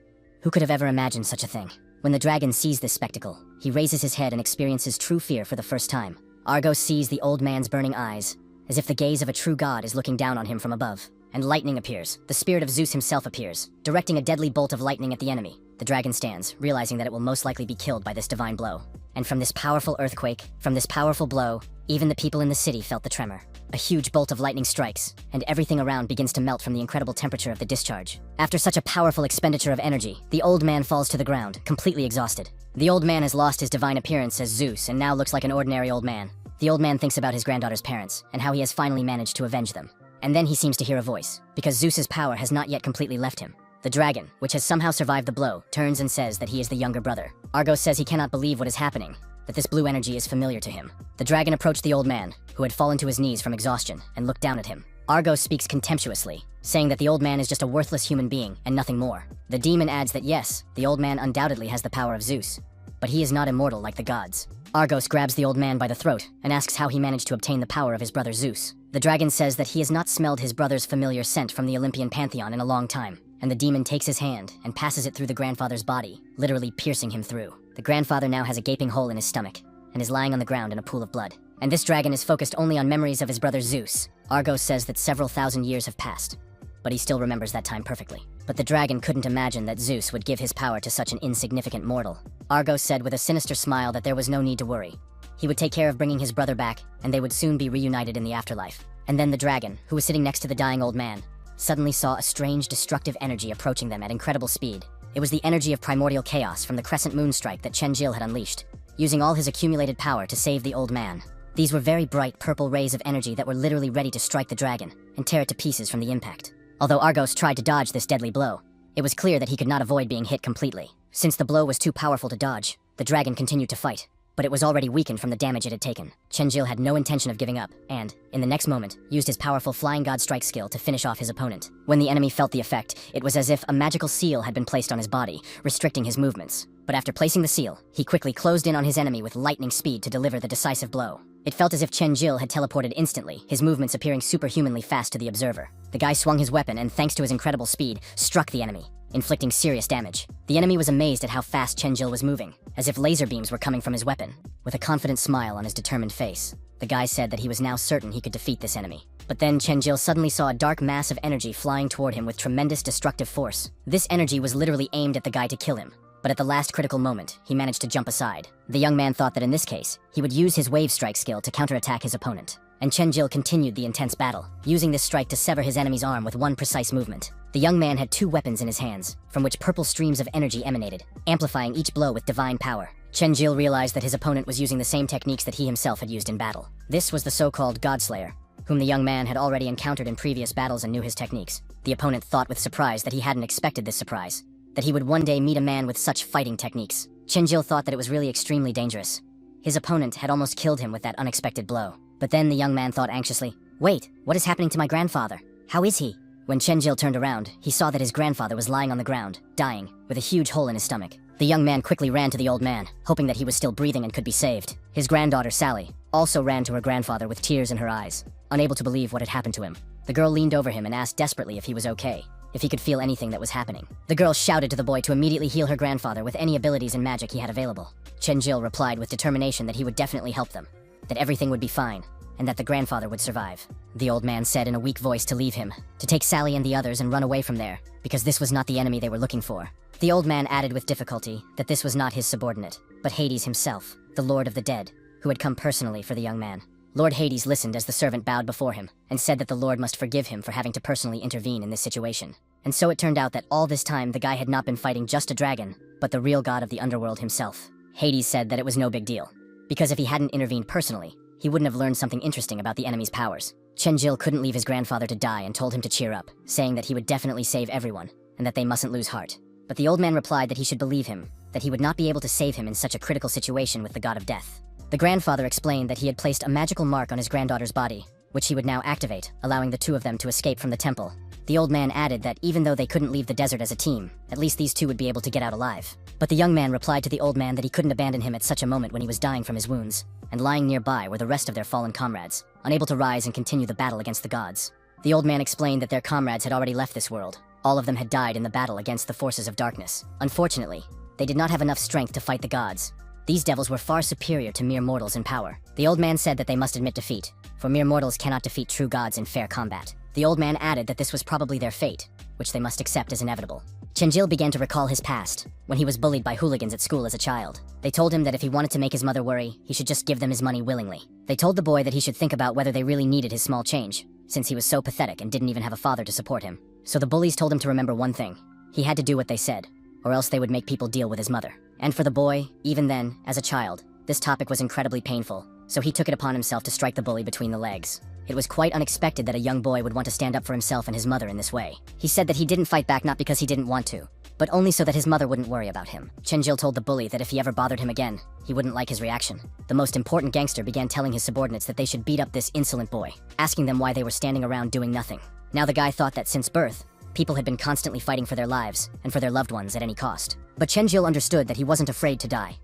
Who could have ever imagined such a thing? When the dragon sees this spectacle, he raises his head and experiences true fear for the first time. Argos sees the old man's burning eyes, as if the gaze of a true god is looking down on him from above. And lightning appears. The spirit of Zeus himself appears, directing a deadly bolt of lightning at the enemy. The dragon stands, realizing that it will most likely be killed by this divine blow. And from this powerful earthquake, from this powerful blow, even the people in the city felt the tremor. A huge bolt of lightning strikes, and everything around begins to melt from the incredible temperature of the discharge. After such a powerful expenditure of energy, the old man falls to the ground, completely exhausted. The old man has lost his divine appearance as Zeus and now looks like an ordinary old man. The old man thinks about his granddaughter's parents, and how he has finally managed to avenge them. And then he seems to hear a voice, because Zeus's power has not yet completely left him. The dragon, which has somehow survived the blow, turns and says that he is the younger brother. Argos says he cannot believe what is happening, that this blue energy is familiar to him. The dragon approached the old man, who had fallen to his knees from exhaustion, and looked down at him. Argos speaks contemptuously, saying that the old man is just a worthless human being, and nothing more. The demon adds that yes, the old man undoubtedly has the power of Zeus, but he is not immortal like the gods. Argos grabs the old man by the throat and asks how he managed to obtain the power of his brother Zeus. The dragon says that he has not smelled his brother's familiar scent from the Olympian pantheon in a long time, and the demon takes his hand and passes it through the grandfather's body, literally piercing him through. The grandfather now has a gaping hole in his stomach and is lying on the ground in a pool of blood. And this dragon is focused only on memories of his brother Zeus. Argos says that several thousand years have passed, but he still remembers that time perfectly. But the dragon couldn't imagine that Zeus would give his power to such an insignificant mortal. Argos said with a sinister smile that there was no need to worry. He would take care of bringing his brother back, and they would soon be reunited in the afterlife. And then the dragon, who was sitting next to the dying old man, suddenly saw a strange destructive energy approaching them at incredible speed. It was the energy of primordial chaos from the crescent moon strike that Chenjil had unleashed, using all his accumulated power to save the old man. These were very bright purple rays of energy that were literally ready to strike the dragon and tear it to pieces from the impact. Although Argos tried to dodge this deadly blow, it was clear that he could not avoid being hit completely. Since the blow was too powerful to dodge, the dragon continued to fight, but it was already weakened from the damage it had taken. Chenjil had no intention of giving up, and, in the next moment, used his powerful Flying God Strike skill to finish off his opponent. When the enemy felt the effect, it was as if a magical seal had been placed on his body, restricting his movements. But after placing the seal, he quickly closed in on his enemy with lightning speed to deliver the decisive blow. It felt as if Chenjil had teleported instantly, his movements appearing superhumanly fast to the observer. The guy swung his weapon and, thanks to his incredible speed, struck the enemy, inflicting serious damage. The enemy was amazed at how fast Chenjil was moving, as if laser beams were coming from his weapon. With a confident smile on his determined face, the guy said that he was now certain he could defeat this enemy. But then Chenjil suddenly saw a dark mass of energy flying toward him with tremendous destructive force. This energy was literally aimed at the guy to kill him. But at the last critical moment, he managed to jump aside. The young man thought that in this case, he would use his wave strike skill to counterattack his opponent. and Chenjil continued the intense battle, using this strike to sever his enemy's arm with one precise movement. The young man had 2 weapons in his hands, from which purple streams of energy emanated, amplifying each blow with divine power. Chenjil realized that his opponent was using the same techniques that he himself had used in battle. This was the so-called Godslayer, whom the young man had already encountered in previous battles and knew his techniques. The opponent thought with surprise that he hadn't expected this surprise, that he would one day meet a man with such fighting techniques. Chenjil thought that it was really extremely dangerous. His opponent had almost killed him with that unexpected blow. But then the young man thought anxiously, "Wait, what is happening to my grandfather? How is he?" When Chenjil turned around, he saw that his grandfather was lying on the ground, dying, with a huge hole in his stomach. The young man quickly ran to the old man, hoping that he was still breathing and could be saved. His granddaughter, Sally, also ran to her grandfather with tears in her eyes, unable to believe what had happened to him. The girl leaned over him and asked desperately if he was okay, if he could feel anything that was happening. The girl shouted to the boy to immediately heal her grandfather with any abilities and magic he had available. Chenjil replied with determination that he would definitely help them, that everything would be fine, and that the grandfather would survive. The old man said in a weak voice to leave him, to take Sally and the others and run away from there, because this was not the enemy they were looking for. The old man added with difficulty that this was not his subordinate, but Hades himself, the Lord of the Dead, who had come personally for the young man. Lord Hades listened as the servant bowed before him, and said that the Lord must forgive him for having to personally intervene in this situation. And so it turned out that all this time the guy had not been fighting just a dragon, but the real god of the underworld himself. Hades said that it was no big deal, because if he hadn't intervened personally, he wouldn't have learned something interesting about the enemy's powers. Chenjil couldn't leave his grandfather to die and told him to cheer up, saying that he would definitely save everyone, and that they mustn't lose heart. But the old man replied that he should believe him, that he would not be able to save him in such a critical situation with the god of death. The grandfather explained that he had placed a magical mark on his granddaughter's body, which he would now activate, allowing the 2 of them to escape from the temple. The old man added that even though they couldn't leave the desert as a team, at least these 2 would be able to get out alive. But the young man replied to the old man that he couldn't abandon him at such a moment when he was dying from his wounds, and lying nearby were the rest of their fallen comrades, unable to rise and continue the battle against the gods. The old man explained that their comrades had already left this world. All of them had died in the battle against the forces of darkness. Unfortunately, they did not have enough strength to fight the gods. These devils were far superior to mere mortals in power. The old man said that they must admit defeat, for mere mortals cannot defeat true gods in fair combat. The old man added that this was probably their fate, which they must accept as inevitable. Chenjil began to recall his past, when he was bullied by hooligans at school as a child. They told him that if he wanted to make his mother worry, he should just give them his money willingly. They told the boy that he should think about whether they really needed his small change, since he was so pathetic and didn't even have a father to support him. So the bullies told him to remember one thing: he had to do what they said, or else they would make people deal with his mother. And for the boy, even then, as a child, this topic was incredibly painful, so he took it upon himself to strike the bully between the legs. It was quite unexpected that a young boy would want to stand up for himself and his mother in this way. He said that he didn't fight back not because he didn't want to, but only so that his mother wouldn't worry about him. Chenjil told the bully that if he ever bothered him again, he wouldn't like his reaction. The most important gangster began telling his subordinates that they should beat up this insolent boy, asking them why they were standing around doing nothing. Now the guy thought that since birth, people had been constantly fighting for their lives and for their loved ones at any cost. But Chenjil understood that he wasn't afraid to die.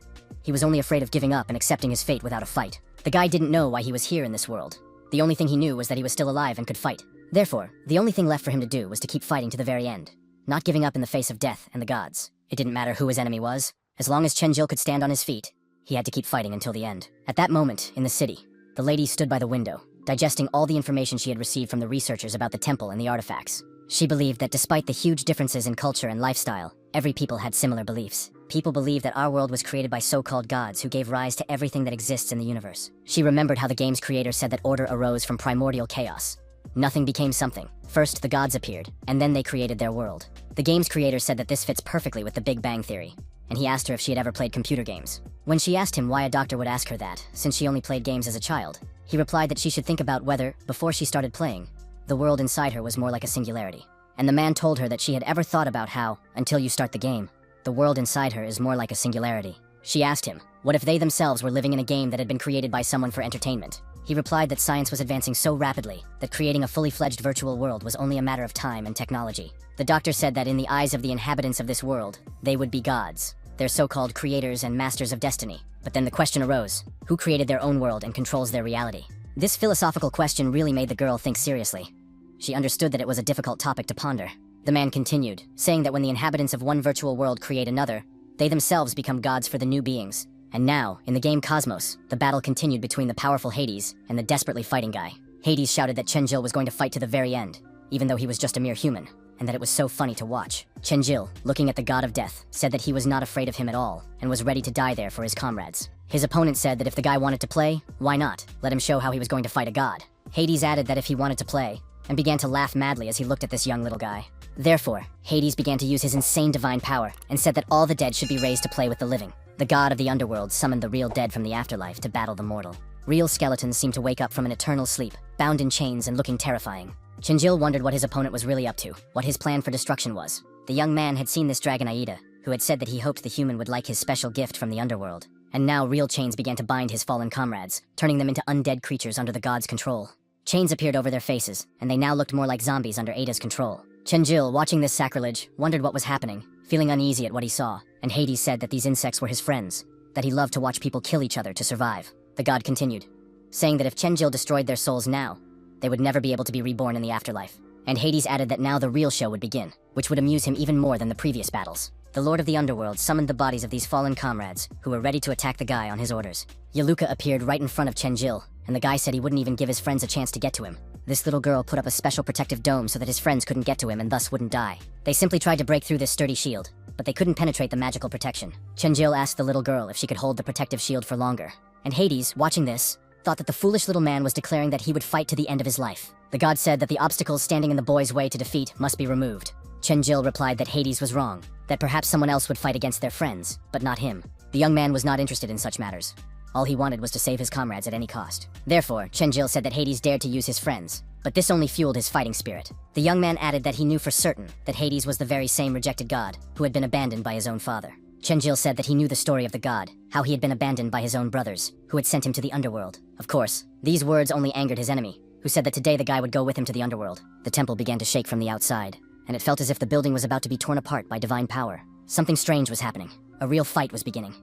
He was only afraid of giving up and accepting his fate without a fight. The guy didn't know why he was here in this world. The only thing he knew was that he was still alive and could fight. Therefore, the only thing left for him to do was to keep fighting to the very end, not giving up in the face of death and the gods. It didn't matter who his enemy was. As long as Chenjil could stand on his feet, he had to keep fighting until the end. At that moment, in the city, the lady stood by the window, digesting all the information she had received from the researchers about the temple and the artifacts. She believed that despite the huge differences in culture and lifestyle, every people had similar beliefs. People believed that our world was created by so-called gods who gave rise to everything that exists in the universe. She remembered how the game's creator said that order arose from primordial chaos. Nothing became something. First, the gods appeared, and then they created their world. The game's creator said that this fits perfectly with the Big Bang Theory, and he asked her if she had ever played computer games. When she asked him why a doctor would ask her that, since she only played games as a child, he replied that she should think about whether, before she started playing, the world inside her was more like a singularity. And the man told her that she had ever thought about how, until you start the game, the world inside her is more like a singularity. She asked him, what if they themselves were living in a game that had been created by someone for entertainment? He replied that science was advancing so rapidly that creating a fully fledged virtual world was only a matter of time and technology. The doctor said that in the eyes of the inhabitants of this world, they would be gods. They're so-called creators and masters of destiny. But then the question arose, who created their own world and controls their reality? This philosophical question really made the girl think seriously. She understood that it was a difficult topic to ponder. The man continued, saying that when the inhabitants of one virtual world create another, they themselves become gods for the new beings. And now, in the game Cosmos, the battle continued between the powerful Hades and the desperately fighting guy. Hades shouted that Chenjil was going to fight to the very end, even though he was just a mere human, and that it was so funny to watch. Chenjil, looking at the god of death, said that he was not afraid of him at all, and was ready to die there for his comrades. His opponent said that if the guy wanted to play, why not? Let him show how he was going to fight a god. Hades added that if he wanted to play, and began to laugh madly as he looked at this young little guy. Therefore, Hades began to use his insane divine power and said that all the dead should be raised to play with the living. The god of the underworld summoned the real dead from the afterlife to battle the mortal. Real skeletons seemed to wake up from an eternal sleep, bound in chains and looking terrifying. Chinjil wondered what his opponent was really up to, what his plan for destruction was. The young man had seen this dragon Aida, who had said that he hoped the human would like his special gift from the underworld. And now real chains began to bind his fallen comrades, turning them into undead creatures under the god's control. Chains appeared over their faces, and they now looked more like zombies under Ada's control. Chinjil, watching this sacrilege, wondered what was happening, feeling uneasy at what he saw, and Hades said that these insects were his friends, that he loved to watch people kill each other to survive. The god continued, saying that if Chinjil destroyed their souls now, they would never be able to be reborn in the afterlife. And Hades added that now the real show would begin, which would amuse him even more than the previous battles. The Lord of the Underworld summoned the bodies of these fallen comrades, who were ready to attack the guy on his orders. Yaluka appeared right in front of Chenjil, and the guy said he wouldn't even give his friends a chance to get to him. This little girl put up a special protective dome so that his friends couldn't get to him and thus wouldn't die. They simply tried to break through this sturdy shield, but they couldn't penetrate the magical protection. Chenjil asked the little girl if she could hold the protective shield for longer. And Hades, watching this, thought that the foolish little man was declaring that he would fight to the end of his life. The god said that the obstacles standing in the boy's way to defeat must be removed. Chenjil replied that Hades was wrong, that perhaps someone else would fight against their friends, but not him. The young man was not interested in such matters. All he wanted was to save his comrades at any cost. Therefore, Chenjil said that Hades dared to use his friends, but this only fueled his fighting spirit. The young man added that he knew for certain that Hades was the very same rejected god who had been abandoned by his own father. Chenjil said that he knew the story of the god, how he had been abandoned by his own brothers, who had sent him to the underworld. Of course, these words only angered his enemy, who said that today the guy would go with him to the underworld. The temple began to shake from the outside, and it felt as if the building was about to be torn apart by divine power. Something strange was happening. A real fight was beginning.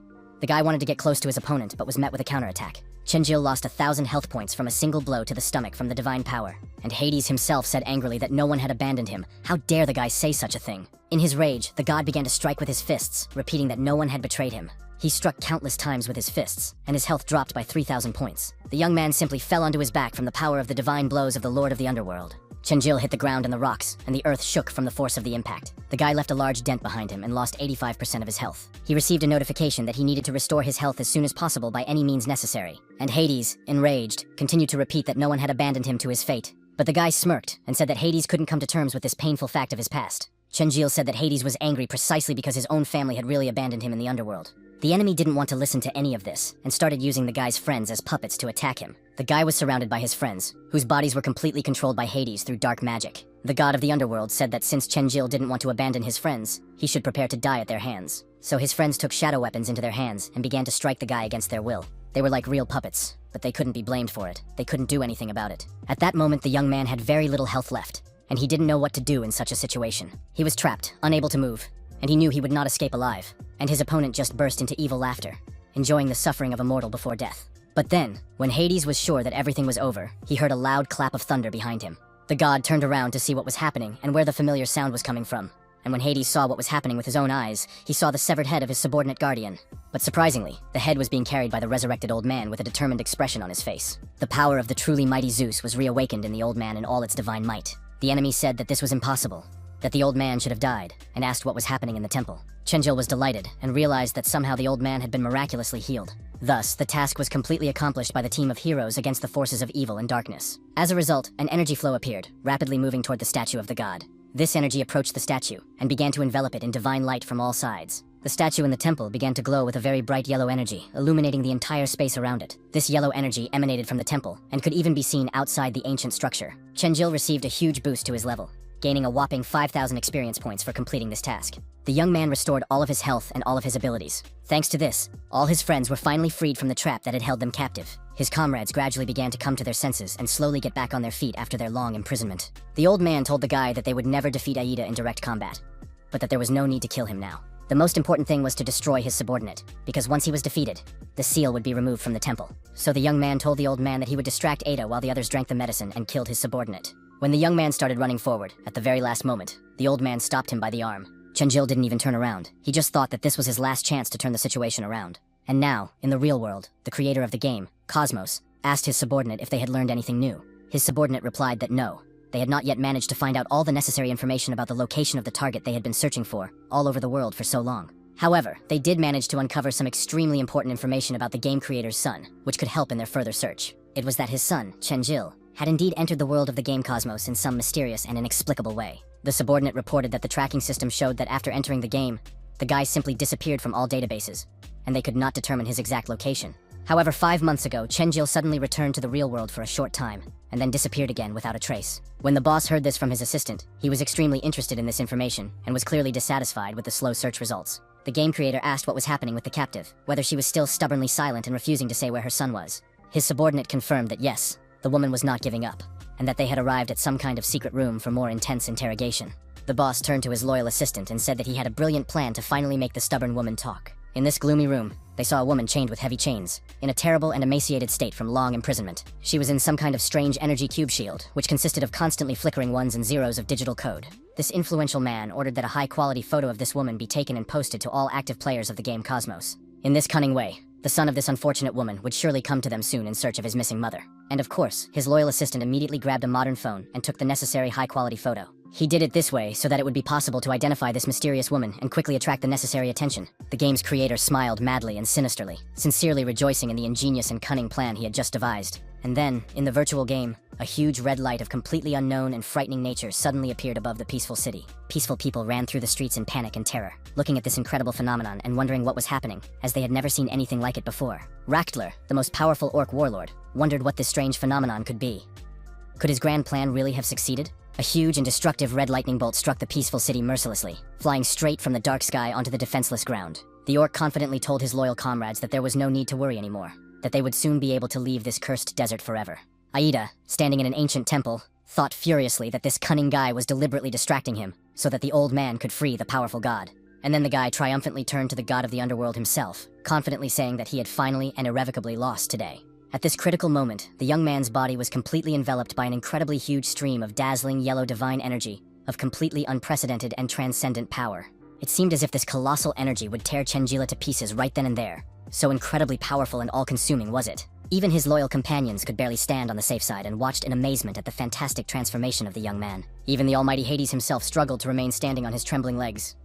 The guy wanted to get close to his opponent, but was met with a counterattack. Chenjil lost 1,000 health points from a single blow to the stomach from the divine power, and Hades himself said angrily that no one had abandoned him. How dare the guy say such a thing? In his rage, the god began to strike with his fists, repeating that no one had betrayed him. He struck countless times with his fists, and his health dropped by 3,000 points. The young man simply fell onto his back from the power of the divine blows of the Lord of the Underworld. Chenjil hit the ground and the rocks, and the earth shook from the force of the impact. The guy left a large dent behind him and lost 85% of his health. He received a notification that he needed to restore his health as soon as possible by any means necessary. And Hades, enraged, continued to repeat that no one had abandoned him to his fate. But the guy smirked and said that Hades couldn't come to terms with this painful fact of his past. Chenjil said that Hades was angry precisely because his own family had really abandoned him in the underworld. The enemy didn't want to listen to any of this, and started using the guy's friends as puppets to attack him. The guy was surrounded by his friends, whose bodies were completely controlled by Hades through dark magic. The god of the underworld said that since Chenjil didn't want to abandon his friends, he should prepare to die at their hands. So his friends took shadow weapons into their hands and began to strike the guy against their will. They were like real puppets, but they couldn't be blamed for it. They couldn't do anything about it. At that moment, the young man had very little health left, and he didn't know what to do in such a situation. He was trapped, unable to move, and he knew he would not escape alive. And his opponent just burst into evil laughter, enjoying the suffering of a mortal before death. But then, when Hades was sure that everything was over, he heard a loud clap of thunder behind him. The god turned around to see what was happening and where the familiar sound was coming from. And when Hades saw what was happening with his own eyes, he saw the severed head of his subordinate guardian. But surprisingly, the head was being carried by the resurrected old man with a determined expression on his face. The power of the truly mighty Zeus was reawakened in the old man in all its divine might. The enemy said that this was impossible, that the old man should have died, and asked what was happening in the temple. Chenjil was delighted and realized that somehow the old man had been miraculously healed. Thus, the task was completely accomplished by the team of heroes against the forces of evil and darkness. As a result, an energy flow appeared, rapidly moving toward the statue of the god. This energy approached the statue and began to envelop it in divine light from all sides. The statue in the temple began to glow with a very bright yellow energy, illuminating the entire space around it. This yellow energy emanated from the temple and could even be seen outside the ancient structure. Chenjil received a huge boost to his level, gaining a whopping 5,000 experience points for completing this task. The young man restored all of his health and all of his abilities. Thanks to this, all his friends were finally freed from the trap that had held them captive. His comrades gradually began to come to their senses and slowly get back on their feet after their long imprisonment. The old man told the guy that they would never defeat Aida in direct combat, but that there was no need to kill him now. The most important thing was to destroy his subordinate, because once he was defeated, the seal would be removed from the temple. So the young man told the old man that he would distract Ada while the others drank the medicine and killed his subordinate. When the young man started running forward, at the very last moment, the old man stopped him by the arm. Chenjil didn't even turn around. He just thought that this was his last chance to turn the situation around. And now, in the real world, the creator of the game, Cosmos, asked his subordinate if they had learned anything new. His subordinate replied that no. They had not yet managed to find out all the necessary information about the location of the target they had been searching for, all over the world for so long. However, they did manage to uncover some extremely important information about the game creator's son, which could help in their further search. It was that his son, Chenjil, had indeed entered the world of the game cosmos in some mysterious and inexplicable way. The subordinate reported that the tracking system showed that after entering the game, the guy simply disappeared from all databases, and they could not determine his exact location. However, 5 months ago, Chenjil suddenly returned to the real world for a short time, and then disappeared again without a trace. When the boss heard this from his assistant, he was extremely interested in this information, and was clearly dissatisfied with the slow search results. The game creator asked what was happening with the captive, whether she was still stubbornly silent and refusing to say where her son was. His subordinate confirmed that yes, the woman was not giving up, and that they had arrived at some kind of secret room for more intense interrogation. The boss turned to his loyal assistant and said that he had a brilliant plan to finally make the stubborn woman talk. In this gloomy room, they saw a woman chained with heavy chains, in a terrible and emaciated state from long imprisonment. She was in some kind of strange energy cube shield, which consisted of constantly flickering ones and zeros of digital code. This influential man ordered that a high-quality photo of this woman be taken and posted to all active players of the game Cosmos. In this cunning way, the son of this unfortunate woman would surely come to them soon in search of his missing mother. And of course, his loyal assistant immediately grabbed a modern phone and took the necessary high-quality photo. He did it this way so that it would be possible to identify this mysterious woman and quickly attract the necessary attention. The game's creator smiled madly and sinisterly, sincerely rejoicing in the ingenious and cunning plan he had just devised. And then, in the virtual game, a huge red light of completely unknown and frightening nature suddenly appeared above the peaceful city. Peaceful people ran through the streets in panic and terror, looking at this incredible phenomenon and wondering what was happening, as they had never seen anything like it before. Raktler, the most powerful orc warlord, wondered what this strange phenomenon could be. Could his grand plan really have succeeded? A huge and destructive red lightning bolt struck the peaceful city mercilessly, flying straight from the dark sky onto the defenseless ground. The orc confidently told his loyal comrades that there was no need to worry anymore, that they would soon be able to leave this cursed desert forever. Aida, standing in an ancient temple, thought furiously that this cunning guy was deliberately distracting him, so that the old man could free the powerful god. And then the guy triumphantly turned to the god of the underworld himself, confidently saying that he had finally and irrevocably lost today. At this critical moment, the young man's body was completely enveloped by an incredibly huge stream of dazzling yellow divine energy, of completely unprecedented and transcendent power. It seemed as if this colossal energy would tear Chenjila to pieces right then and there. So incredibly powerful and all-consuming was it. Even his loyal companions could barely stand on the safe side and watched in amazement at the fantastic transformation of the young man. Even the almighty Hades himself struggled to remain standing on his trembling legs.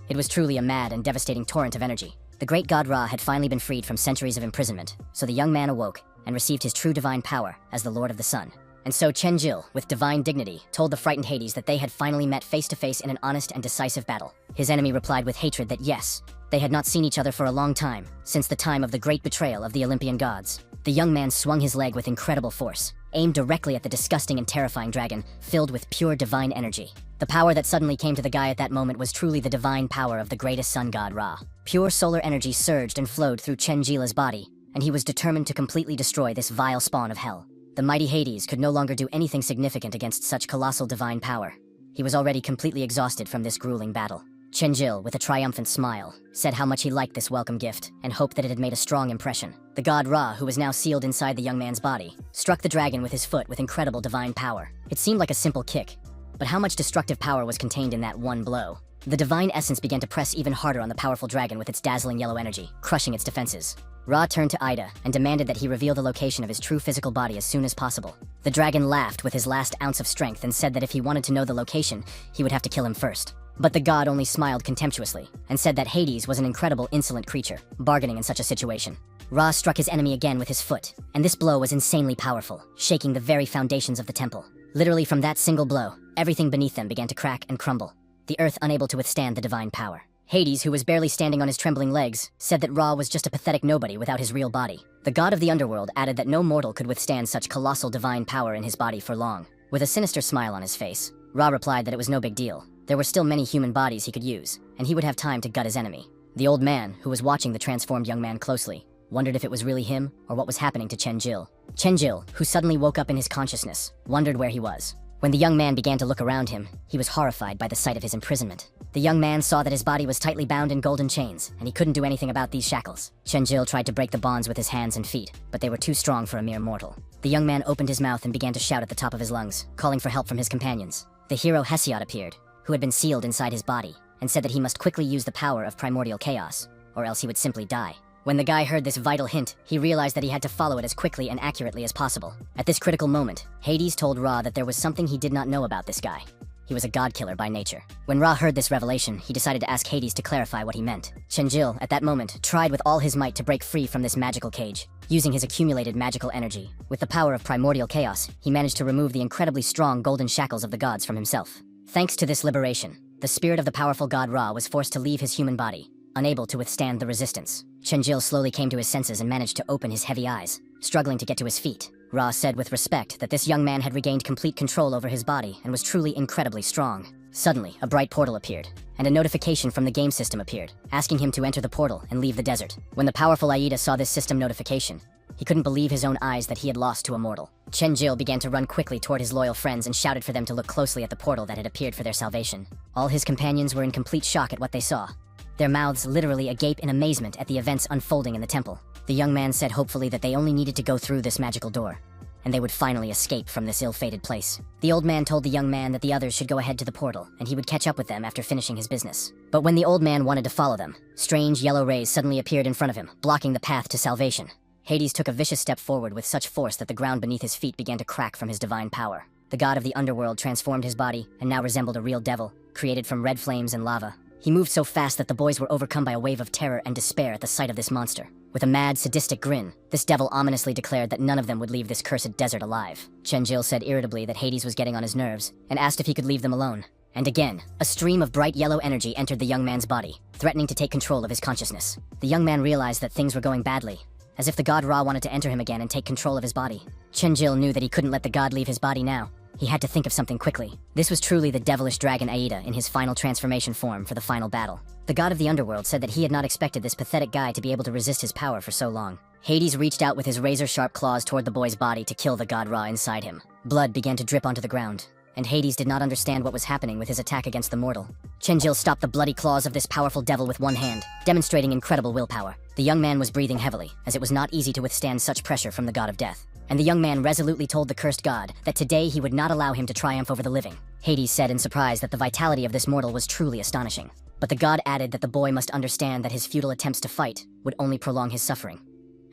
It was truly a mad and devastating torrent of energy. The great god Ra had finally been freed from centuries of imprisonment, so the young man awoke and received his true divine power as the Lord of the Sun. And so Chenjil, with divine dignity, told the frightened Hades that they had finally met face-to-face in an honest and decisive battle. His enemy replied with hatred that yes, they had not seen each other for a long time, since the time of the great betrayal of the Olympian gods. The young man swung his leg with incredible force, aimed directly at the disgusting and terrifying dragon, filled with pure divine energy. The power that suddenly came to the guy at that moment was truly the divine power of the greatest sun god Ra. Pure solar energy surged and flowed through Chenjila's body, and he was determined to completely destroy this vile spawn of hell. The mighty Hades could no longer do anything significant against such colossal divine power. He was already completely exhausted from this grueling battle. Chenjil, with a triumphant smile, said how much he liked this welcome gift and hoped that it had made a strong impression. The god Ra, who was now sealed inside the young man's body, struck the dragon with his foot with incredible divine power. It seemed like a simple kick, but how much destructive power was contained in that one blow? The divine essence began to press even harder on the powerful dragon with its dazzling yellow energy, crushing its defenses. Ra turned to Ida and demanded that he reveal the location of his true physical body as soon as possible. The dragon laughed with his last ounce of strength and said that if he wanted to know the location, he would have to kill him first. But the god only smiled contemptuously and said that Hades was an incredible, insolent creature, bargaining in such a situation. Ra struck his enemy again with his foot, and this blow was insanely powerful, shaking the very foundations of the temple. Literally from that single blow, everything beneath them began to crack and crumble, the earth unable to withstand the divine power. Hades, who was barely standing on his trembling legs, said that Ra was just a pathetic nobody without his real body. The god of the underworld added that no mortal could withstand such colossal divine power in his body for long. With a sinister smile on his face, Ra replied that it was no big deal. There were still many human bodies he could use, and he would have time to gut his enemy. The old man, who was watching the transformed young man closely, wondered if it was really him or what was happening to Chenjil. Chenjil, who suddenly woke up in his consciousness, wondered where he was. When the young man began to look around him, he was horrified by the sight of his imprisonment. The young man saw that his body was tightly bound in golden chains, and he couldn't do anything about these shackles. Chenjil tried to break the bonds with his hands and feet, but they were too strong for a mere mortal. The young man opened his mouth and began to shout at the top of his lungs, calling for help from his companions. The hero Hesiod appeared, who had been sealed inside his body, and said that he must quickly use the power of primordial chaos, or else he would simply die. When the guy heard this vital hint, he realized that he had to follow it as quickly and accurately as possible. At this critical moment, Hades told Ra that there was something he did not know about this guy. He was a god killer by nature. When Ra heard this revelation, he decided to ask Hades to clarify what he meant. Chenjil, at that moment, tried with all his might to break free from this magical cage, using his accumulated magical energy. With the power of primordial chaos, he managed to remove the incredibly strong golden shackles of the gods from himself. Thanks to this liberation, the spirit of the powerful god Ra was forced to leave his human body, unable to withstand the resistance. Chenjil slowly came to his senses and managed to open his heavy eyes, struggling to get to his feet. Ra said with respect that this young man had regained complete control over his body and was truly incredibly strong. Suddenly, a bright portal appeared, and a notification from the game system appeared, asking him to enter the portal and leave the desert. When the powerful Aida saw this system notification, he couldn't believe his own eyes that he had lost to a mortal. Chenjil began to run quickly toward his loyal friends and shouted for them to look closely at the portal that had appeared for their salvation. All his companions were in complete shock at what they saw, their mouths literally agape in amazement at the events unfolding in the temple. The young man said hopefully that they only needed to go through this magical door, and they would finally escape from this ill-fated place. The old man told the young man that the others should go ahead to the portal, and he would catch up with them after finishing his business. But when the old man wanted to follow them, strange yellow rays suddenly appeared in front of him, blocking the path to salvation. Hades took a vicious step forward with such force that the ground beneath his feet began to crack from his divine power. The god of the underworld transformed his body and now resembled a real devil, created from red flames and lava. He moved so fast that the boys were overcome by a wave of terror and despair at the sight of this monster. With a mad, sadistic grin, this devil ominously declared that none of them would leave this cursed desert alive. Chenjil said irritably that Hades was getting on his nerves, and asked if he could leave them alone. And again, a stream of bright yellow energy entered the young man's body, threatening to take control of his consciousness. The young man realized that things were going badly, as if the god Ra wanted to enter him again and take control of his body. Chenjil knew that he couldn't let the god leave his body now. He had to think of something quickly. This was truly the devilish dragon Aida in his final transformation form for the final battle. The god of the underworld said that he had not expected this pathetic guy to be able to resist his power for so long. Hades reached out with his razor-sharp claws toward the boy's body to kill the god Ra inside him. Blood began to drip onto the ground, and Hades did not understand what was happening with his attack against the mortal. Chenjil stopped the bloody claws of this powerful devil with one hand, demonstrating incredible willpower. The young man was breathing heavily, as it was not easy to withstand such pressure from the god of death. And the young man resolutely told the cursed god that today he would not allow him to triumph over the living. Hades said in surprise that the vitality of this mortal was truly astonishing. But the god added that the boy must understand that his futile attempts to fight would only prolong his suffering.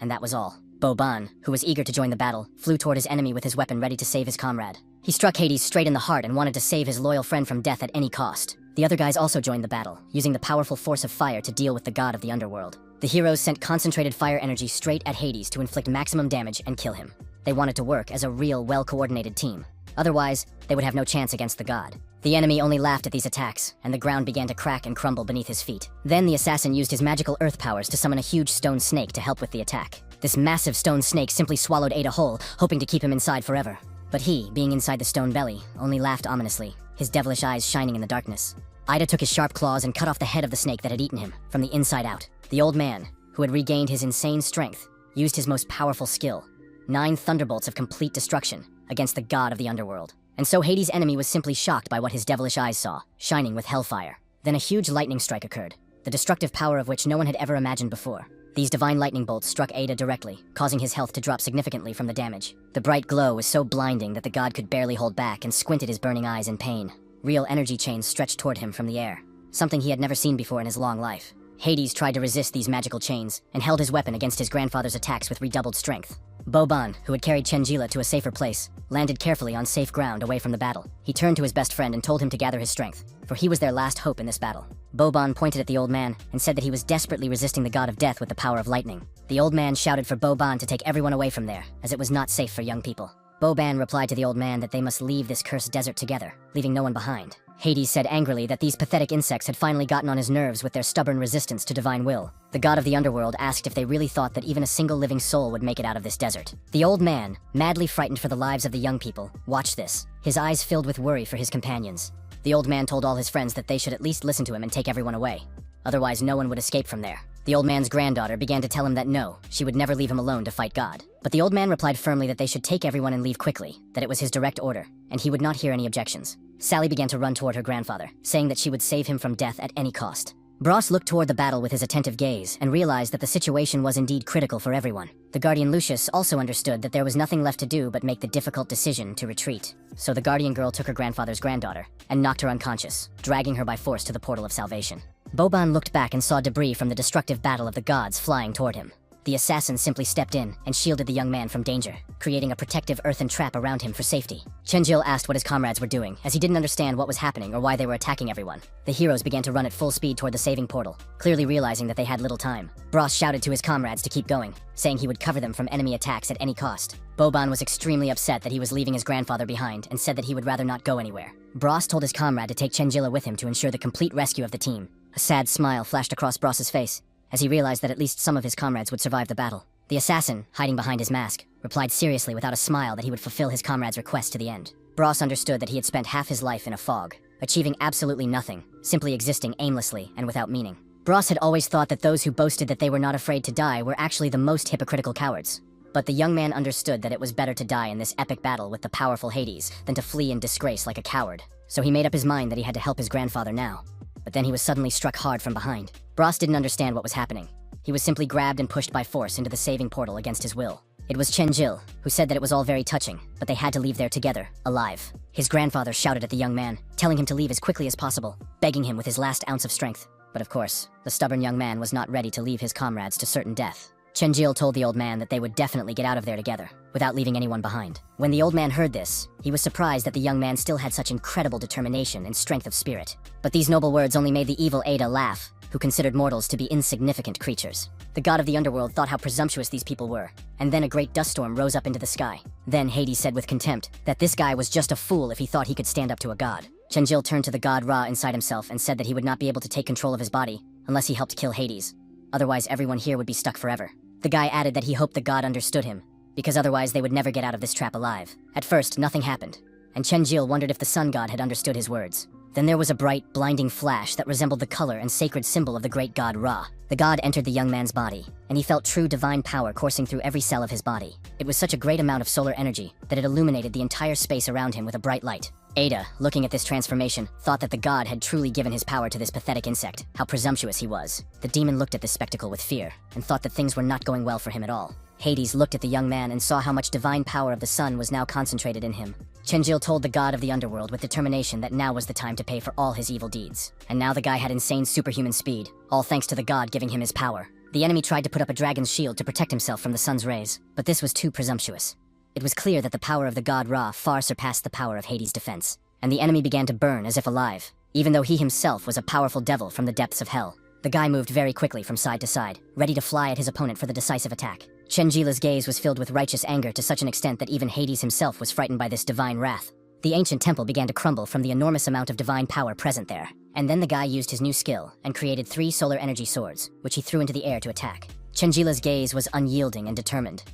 And that was all. Boban, who was eager to join the battle, flew toward his enemy with his weapon ready to save his comrade. He struck Hades straight in the heart and wanted to save his loyal friend from death at any cost. The other guys also joined the battle, using the powerful force of fire to deal with the god of the underworld. The heroes sent concentrated fire energy straight at Hades to inflict maximum damage and kill him. They wanted to work as a real, well-coordinated team. Otherwise, they would have no chance against the god. The enemy only laughed at these attacks, and the ground began to crack and crumble beneath his feet. Then the assassin used his magical earth powers to summon a huge stone snake to help with the attack. This massive stone snake simply swallowed Ada whole, hoping to keep him inside forever. But he, being inside the stone belly, only laughed ominously, his devilish eyes shining in the darkness. Ida took his sharp claws and cut off the head of the snake that had eaten him, from the inside out. The old man, who had regained his insane strength, used his most powerful skill, 9 thunderbolts of complete destruction, against the god of the underworld. And so Hades' enemy was simply shocked by what his devilish eyes saw, shining with hellfire. Then a huge lightning strike occurred, the destructive power of which no one had ever imagined before. These divine lightning bolts struck Ada directly, causing his health to drop significantly from the damage. The bright glow was so blinding that the god could barely hold back and squinted his burning eyes in pain. Real energy chains stretched toward him from the air, something he had never seen before in his long life. Hades tried to resist these magical chains and held his weapon against his grandfather's attacks with redoubled strength. Boban, who had carried Chenjila to a safer place, landed carefully on safe ground away from the battle. He turned to his best friend and told him to gather his strength, for he was their last hope in this battle. Boban pointed at the old man and said that he was desperately resisting the god of death with the power of lightning. The old man shouted for Boban to take everyone away from there, as it was not safe for young people. Boban replied to the old man that they must leave this cursed desert together, leaving no one behind. Hades said angrily that these pathetic insects had finally gotten on his nerves with their stubborn resistance to divine will. The god of the underworld asked if they really thought that even a single living soul would make it out of this desert. The old man, madly frightened for the lives of the young people, watched this, his eyes filled with worry for his companions. The old man told all his friends that they should at least listen to him and take everyone away. Otherwise, no one would escape from there. The old man's granddaughter began to tell him that no, she would never leave him alone to fight God. But the old man replied firmly that they should take everyone and leave quickly, that it was his direct order, and he would not hear any objections. Sally began to run toward her grandfather, saying that she would save him from death at any cost. Bros looked toward the battle with his attentive gaze and realized that the situation was indeed critical for everyone. The guardian Lucius also understood that there was nothing left to do but make the difficult decision to retreat. So the guardian girl took her grandfather's granddaughter and knocked her unconscious, dragging her by force to the portal of salvation. Boban looked back and saw debris from the destructive battle of the gods flying toward him. The assassin simply stepped in and shielded the young man from danger, creating a protective earthen trap around him for safety. Chenjil asked what his comrades were doing, as he didn't understand what was happening or why they were attacking everyone. The heroes began to run at full speed toward the saving portal, clearly realizing that they had little time. Bros shouted to his comrades to keep going, saying he would cover them from enemy attacks at any cost. Boban was extremely upset that he was leaving his grandfather behind and said that he would rather not go anywhere. Bros told his comrade to take Chenjila with him to ensure the complete rescue of the team. A sad smile flashed across Bros's face, as he realized that at least some of his comrades would survive the battle. The assassin, hiding behind his mask, replied seriously without a smile that he would fulfill his comrade's request to the end. Bros understood that he had spent half his life in a fog, achieving absolutely nothing, simply existing aimlessly and without meaning. Bros had always thought that those who boasted that they were not afraid to die were actually the most hypocritical cowards. But the young man understood that it was better to die in this epic battle with the powerful Hades than to flee in disgrace like a coward. So he made up his mind that he had to help his grandfather now. But then he was suddenly struck hard from behind. Bros didn't understand what was happening. He was simply grabbed and pushed by force into the saving portal against his will. It was Chenjil, who said that it was all very touching, but they had to leave there together, alive. His grandfather shouted at the young man, telling him to leave as quickly as possible, begging him with his last ounce of strength. But of course, the stubborn young man was not ready to leave his comrades to certain death. Chenjil told the old man that they would definitely get out of there together, without leaving anyone behind. When the old man heard this, he was surprised that the young man still had such incredible determination and strength of spirit. But these noble words only made the evil Ada laugh, who considered mortals to be insignificant creatures. The god of the underworld thought how presumptuous these people were, and then a great dust storm rose up into the sky. Then Hades said with contempt that this guy was just a fool if he thought he could stand up to a god. Chenjil turned to the god Ra inside himself and said that he would not be able to take control of his body unless he helped kill Hades. Otherwise, everyone here would be stuck forever. The guy added that he hoped the god understood him, because otherwise they would never get out of this trap alive. At first, nothing happened, and Chenjil wondered if the sun god had understood his words. Then there was a bright, blinding flash that resembled the color and sacred symbol of the great god Ra. The god entered the young man's body, and he felt true divine power coursing through every cell of his body. It was such a great amount of solar energy that it illuminated the entire space around him with a bright light. Ada, looking at this transformation, thought that the god had truly given his power to this pathetic insect. How presumptuous he was. The demon looked at this spectacle with fear, and thought that things were not going well for him at all. Hades looked at the young man and saw how much divine power of the sun was now concentrated in him. Chenjil told the god of the underworld with determination that now was the time to pay for all his evil deeds. And now the guy had insane superhuman speed, all thanks to the god giving him his power. The enemy tried to put up a dragon's shield to protect himself from the sun's rays, but this was too presumptuous. It was clear that the power of the god Ra far surpassed the power of Hades' defense, and the enemy began to burn as if alive, even though he himself was a powerful devil from the depths of hell. The guy moved very quickly from side to side, ready to fly at his opponent for the decisive attack. Chenjila's gaze was filled with righteous anger to such an extent that even Hades himself was frightened by this divine wrath. The ancient temple began to crumble from the enormous amount of divine power present there. And then the guy used his new skill and created 3 solar energy swords, which he threw into the air to attack. Chenjila's gaze was unyielding and determined.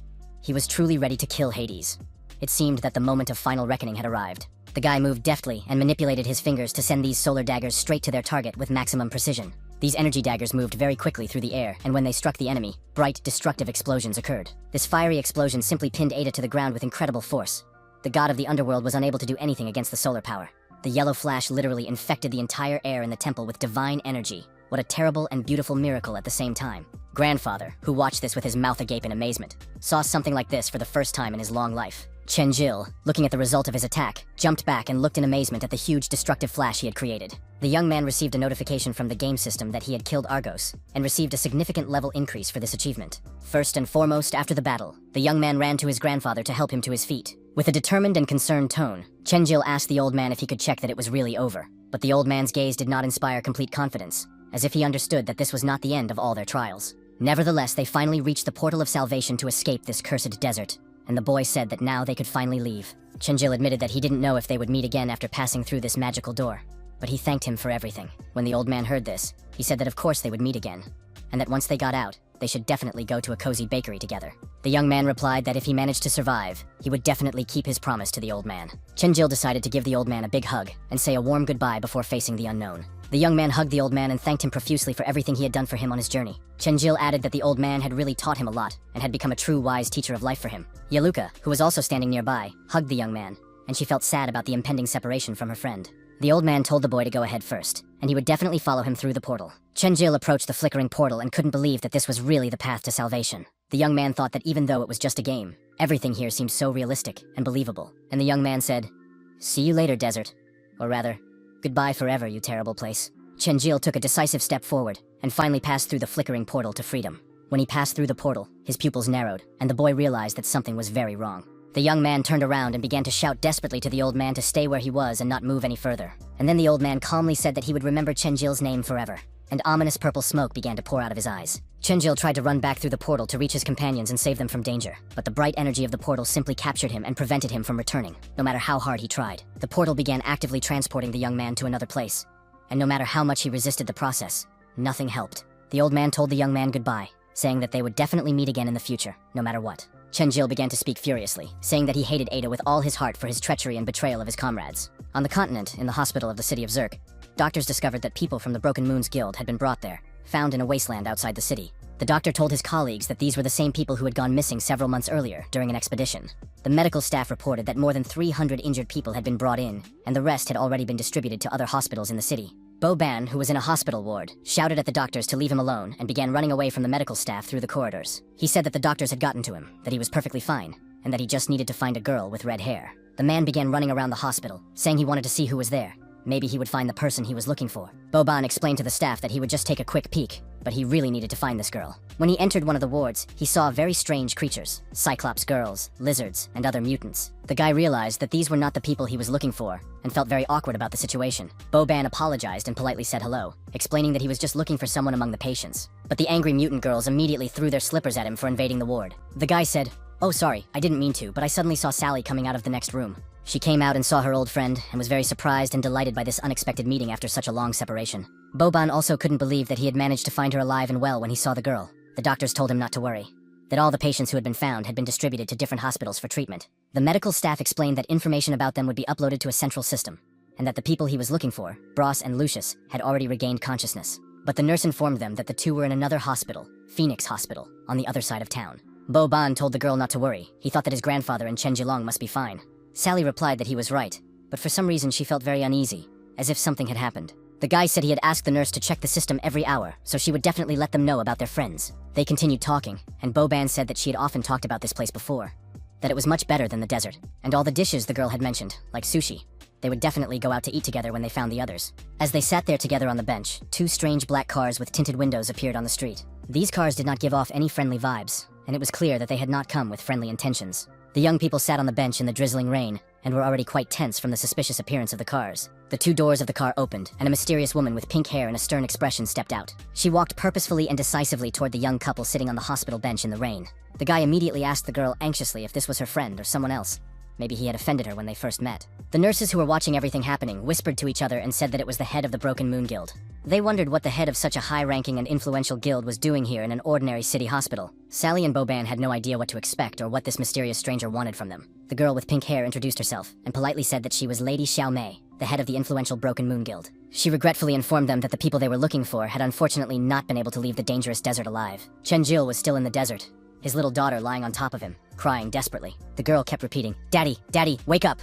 He was truly ready to kill Hades. It seemed that the moment of final reckoning had arrived. The guy moved deftly and manipulated his fingers to send these solar daggers straight to their target with maximum precision. These energy daggers moved very quickly through the air, and when they struck the enemy, bright, destructive explosions occurred. This fiery explosion simply pinned Ada to the ground with incredible force. The god of the underworld was unable to do anything against the solar power. The yellow flash literally infected the entire air in the temple with divine energy. What a terrible and beautiful miracle at the same time. Grandfather, who watched this with his mouth agape in amazement, saw something like this for the first time in his long life. Chenjil, looking at the result of his attack, jumped back and looked in amazement at the huge destructive flash he had created. The young man received a notification from the game system that he had killed Argos, and received a significant level increase for this achievement. First and foremost, after the battle, the young man ran to his grandfather to help him to his feet. With a determined and concerned tone, Chenjil asked the old man if he could check that it was really over. But the old man's gaze did not inspire complete confidence, as if he understood that this was not the end of all their trials. Nevertheless, they finally reached the portal of salvation to escape this cursed desert, and the boy said that now they could finally leave. Chenjil admitted that he didn't know if they would meet again after passing through this magical door, but he thanked him for everything. When the old man heard this, he said that of course they would meet again, and that once they got out, they should definitely go to a cozy bakery together. The young man replied that if he managed to survive, he would definitely keep his promise to the old man. Chenjil decided to give the old man a big hug and say a warm goodbye before facing the unknown. The young man hugged the old man and thanked him profusely for everything he had done for him on his journey. Chenjil added that the old man had really taught him a lot and had become a true wise teacher of life for him. Yaluka, who was also standing nearby, hugged the young man, and she felt sad about the impending separation from her friend. The old man told the boy to go ahead first, and he would definitely follow him through the portal. Chenjil approached the flickering portal and couldn't believe that this was really the path to salvation. The young man thought that even though it was just a game, everything here seemed so realistic and believable. And the young man said, "See you later, desert. Or rather, goodbye forever, you terrible place." Chenjil took a decisive step forward, and finally passed through the flickering portal to freedom. When he passed through the portal, his pupils narrowed, and the boy realized that something was very wrong. The young man turned around and began to shout desperately to the old man to stay where he was and not move any further. And then the old man calmly said that he would remember Chenjil's name forever, and ominous purple smoke began to pour out of his eyes. Chenjil tried to run back through the portal to reach his companions and save them from danger, but the bright energy of the portal simply captured him and prevented him from returning, no matter how hard he tried. The portal began actively transporting the young man to another place, and no matter how much he resisted the process, nothing helped. The old man told the young man goodbye, saying that they would definitely meet again in the future, no matter what. Chenjil began to speak furiously, saying that he hated Ada with all his heart for his treachery and betrayal of his comrades. On the continent, in the hospital of the city of Zerk, doctors discovered that people from the Broken Moons Guild had been brought there, found in a wasteland outside the city. The doctor told his colleagues that these were the same people who had gone missing several months earlier during an expedition. The medical staff reported that more than 300 injured people had been brought in, and the rest had already been distributed to other hospitals in the city. Bo Ban, who was in a hospital ward, shouted at the doctors to leave him alone and began running away from the medical staff through the corridors. He said that the doctors had gotten to him, that he was perfectly fine, and that he just needed to find a girl with red hair. The man began running around the hospital, saying he wanted to see who was there. Maybe he would find the person he was looking for. Bo Ban explained to the staff that he would just take a quick peek, but he really needed to find this girl. When he entered one of the wards, he saw very strange creatures, cyclops girls, lizards, and other mutants. The guy realized that these were not the people he was looking for, and felt very awkward about the situation. Bo Ban apologized and politely said hello, explaining that he was just looking for someone among the patients. But the angry mutant girls immediately threw their slippers at him for invading the ward. The guy said, "Oh sorry, I didn't mean to, but I suddenly saw Sally coming out of the next room." She came out and saw her old friend, and was very surprised and delighted by this unexpected meeting after such a long separation. Boban also couldn't believe that he had managed to find her alive and well when he saw the girl. The doctors told him not to worry, that all the patients who had been found had been distributed to different hospitals for treatment. The medical staff explained that information about them would be uploaded to a central system, and that the people he was looking for, Bros and Lucius, had already regained consciousness. But the nurse informed them that the two were in another hospital, Phoenix Hospital, on the other side of town. Boban told the girl not to worry. He thought that his grandfather and Chen Jilong must be fine. Sally replied that he was right, but for some reason she felt very uneasy, as if something had happened. The guy said he had asked the nurse to check the system every hour, so she would definitely let them know about their friends. They continued talking, and Boban said that she had often talked about this place before, that it was much better than the desert, and all the dishes the girl had mentioned, like sushi. They would definitely go out to eat together when they found the others. As they sat there together on the bench, two strange black cars with tinted windows appeared on the street. These cars did not give off any friendly vibes, and it was clear that they had not come with friendly intentions. The young people sat on the bench in the drizzling rain, and were already quite tense from the suspicious appearance of the cars. The two doors of the car opened, and a mysterious woman with pink hair and a stern expression stepped out. She walked purposefully and decisively toward the young couple sitting on the hospital bench in the rain. The guy immediately asked the girl anxiously if this was her friend or someone else. Maybe he had offended her when they first met. The nurses who were watching everything happening whispered to each other and said that it was the head of the Broken Moon Guild. They wondered what the head of such a high-ranking and influential guild was doing here in an ordinary city hospital. Sally and Boban had no idea what to expect or what this mysterious stranger wanted from them. The girl with pink hair introduced herself and politely said that she was Lady Xiao Mei, the head of the influential Broken Moon Guild. She regretfully informed them that the people they were looking for had unfortunately not been able to leave the dangerous desert alive. Chen Jil was still in the desert, his little daughter lying on top of him, crying desperately. The girl kept repeating, "Daddy, Daddy, wake up!"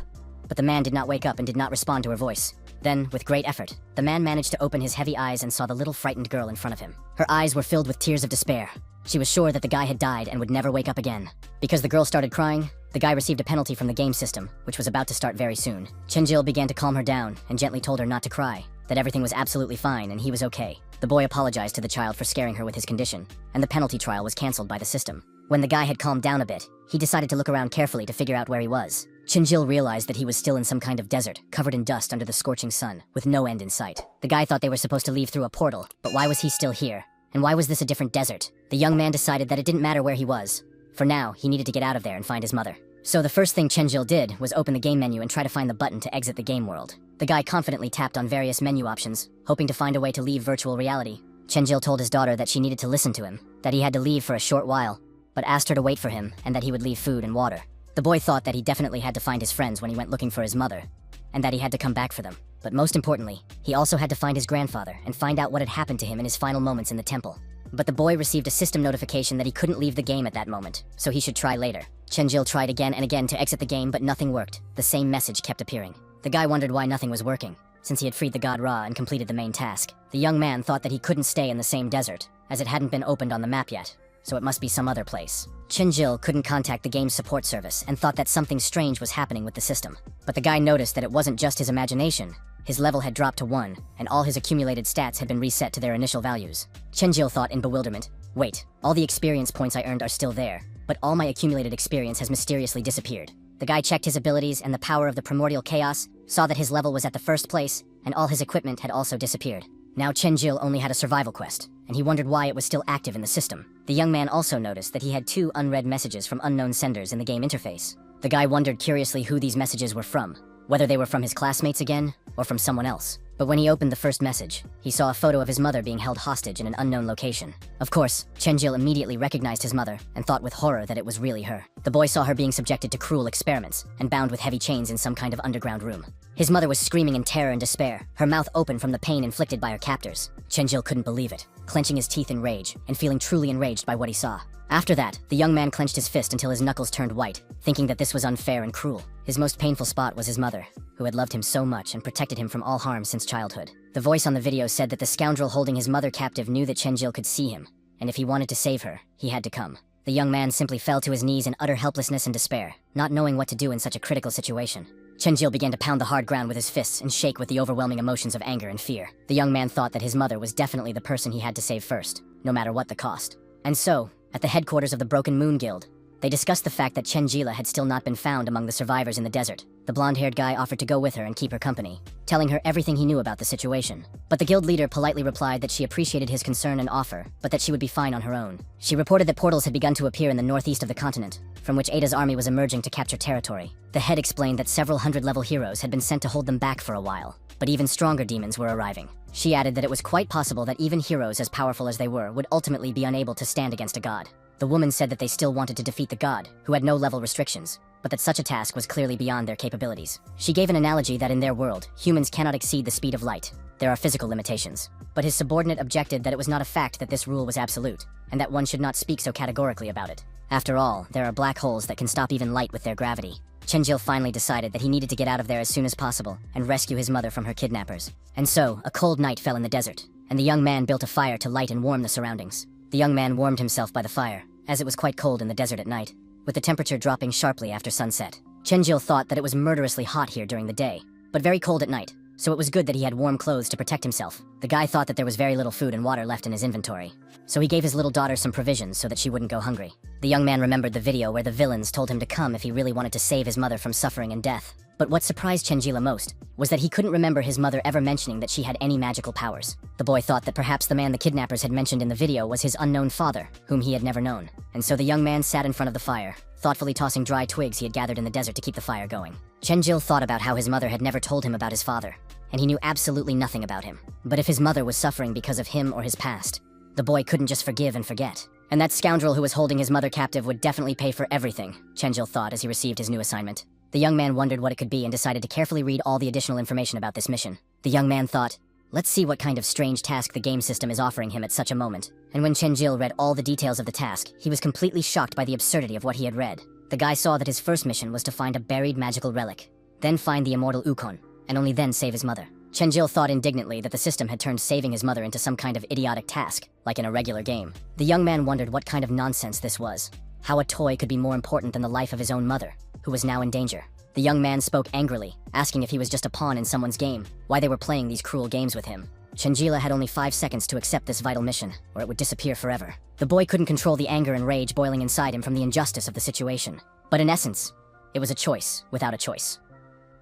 But the man did not wake up and did not respond to her voice. Then, with great effort, the man managed to open his heavy eyes and saw the little frightened girl in front of him. Her eyes were filled with tears of despair. She was sure that the guy had died and would never wake up again. Because the girl started crying, the guy received a penalty from the game system, which was about to start very soon. Chenjil began to calm her down and gently told her not to cry, that everything was absolutely fine and he was okay. The boy apologized to the child for scaring her with his condition, and the penalty trial was cancelled by the system. When the guy had calmed down a bit, he decided to look around carefully to figure out where he was. Chenjil realized that he was still in some kind of desert, covered in dust under the scorching sun, with no end in sight. The guy thought they were supposed to leave through a portal, but why was he still here? And why was this a different desert? The young man decided that it didn't matter where he was. For now, he needed to get out of there and find his mother. So the first thing Chenjil did was open the game menu and try to find the button to exit the game world. The guy confidently tapped on various menu options, hoping to find a way to leave virtual reality. Chenjil told his daughter that she needed to listen to him, that he had to leave for a short while, but asked her to wait for him and that he would leave food and water. The boy thought that he definitely had to find his friends when he went looking for his mother, and that he had to come back for them. But most importantly, he also had to find his grandfather and find out what had happened to him in his final moments in the temple. But the boy received a system notification that he couldn't leave the game at that moment, so he should try later. Chenjil tried again and again to exit the game, but nothing worked. The same message kept appearing. The guy wondered why nothing was working, since he had freed the god Ra and completed the main task. The young man thought that he couldn't stay in the same desert, as it hadn't been opened on the map yet, so it must be some other place. Chenjil couldn't contact the game's support service and thought that something strange was happening with the system. But the guy noticed that it wasn't just his imagination. His level had dropped to 1, and all his accumulated stats had been reset to their initial values. Chenjil thought in bewilderment, Wait, all the experience points I earned are still there, but all my accumulated experience has mysteriously disappeared. The guy checked his abilities and the power of the primordial chaos, saw that his level was at the first place, and all his equipment had also disappeared. Now Chenjil only had a survival quest, and he wondered why it was still active in the system. The young man also noticed that he had 2 unread messages from unknown senders in the game interface. The guy wondered curiously who these messages were from, whether they were from his classmates again, or from someone else. But when he opened the first message, he saw a photo of his mother being held hostage in an unknown location. Of course, Chenjil immediately recognized his mother and thought with horror that it was really her. The boy saw her being subjected to cruel experiments and bound with heavy chains in some kind of underground room. His mother was screaming in terror and despair, her mouth open from the pain inflicted by her captors. Chenjil couldn't believe it, clenching his teeth in rage and feeling truly enraged by what he saw. After that, the young man clenched his fist until his knuckles turned white, thinking that this was unfair and cruel. His most painful spot was his mother, who had loved him so much and protected him from all harm since childhood. The voice on the video said that the scoundrel holding his mother captive knew that Chenjil could see him, and if he wanted to save her, he had to come. The young man simply fell to his knees in utter helplessness and despair, not knowing what to do in such a critical situation. Chenjil began to pound the hard ground with his fists and shake with the overwhelming emotions of anger and fear. The young man thought that his mother was definitely the person he had to save first, no matter what the cost. And so, at the headquarters of the Broken Moon Guild, they discussed the fact that Chenjila had still not been found among the survivors in the desert. The blonde-haired guy offered to go with her and keep her company, telling her everything he knew about the situation. But the guild leader politely replied that she appreciated his concern and offer, but that she would be fine on her own. She reported that portals had begun to appear in the northeast of the continent, from which Ada's army was emerging to capture territory. The head explained that several hundred-level heroes had been sent to hold them back for a while, but even stronger demons were arriving. She added that it was quite possible that even heroes as powerful as they were would ultimately be unable to stand against a god. The woman said that they still wanted to defeat the god, who had no level restrictions, but that such a task was clearly beyond their capabilities. She gave an analogy that in their world, humans cannot exceed the speed of light. There are physical limitations. But his subordinate objected that it was not a fact that this rule was absolute, and that one should not speak so categorically about it. After all, there are black holes that can stop even light with their gravity. Chenjil finally decided that he needed to get out of there as soon as possible and rescue his mother from her kidnappers. And so, a cold night fell in the desert, and the young man built a fire to light and warm the surroundings. The young man warmed himself by the fire, as it was quite cold in the desert at night, with the temperature dropping sharply after sunset. Chenjil thought that it was murderously hot here during the day, but very cold at night, so it was good that he had warm clothes to protect himself. The guy thought that there was very little food and water left in his inventory, so he gave his little daughter some provisions so that she wouldn't go hungry. The young man remembered the video where the villains told him to come if he really wanted to save his mother from suffering and death. But what surprised Chenjila most was that he couldn't remember his mother ever mentioning that she had any magical powers. The boy thought that perhaps the man the kidnappers had mentioned in the video was his unknown father, whom he had never known. And so the young man sat in front of the fire, thoughtfully tossing dry twigs he had gathered in the desert to keep the fire going. Chenjil thought about how his mother had never told him about his father, and he knew absolutely nothing about him. But if his mother was suffering because of him or his past, the boy couldn't just forgive and forget. And that scoundrel who was holding his mother captive would definitely pay for everything, Chenjil thought as he received his new assignment. The young man wondered what it could be and decided to carefully read all the additional information about this mission. The young man thought, let's see what kind of strange task the game system is offering him at such a moment. And when Chenjil read all the details of the task, he was completely shocked by the absurdity of what he had read. The guy saw that his first mission was to find a buried magical relic, then find the immortal Ukon, and only then save his mother. Chenjil thought indignantly that the system had turned saving his mother into some kind of idiotic task, like in a regular game. The young man wondered what kind of nonsense this was. How a toy could be more important than the life of his own mother, who was now in danger. The young man spoke angrily, asking if he was just a pawn in someone's game, why they were playing these cruel games with him. Chenjila had only 5 seconds to accept this vital mission, or it would disappear forever. The boy couldn't control the anger and rage boiling inside him from the injustice of the situation. But in essence, it was a choice without a choice.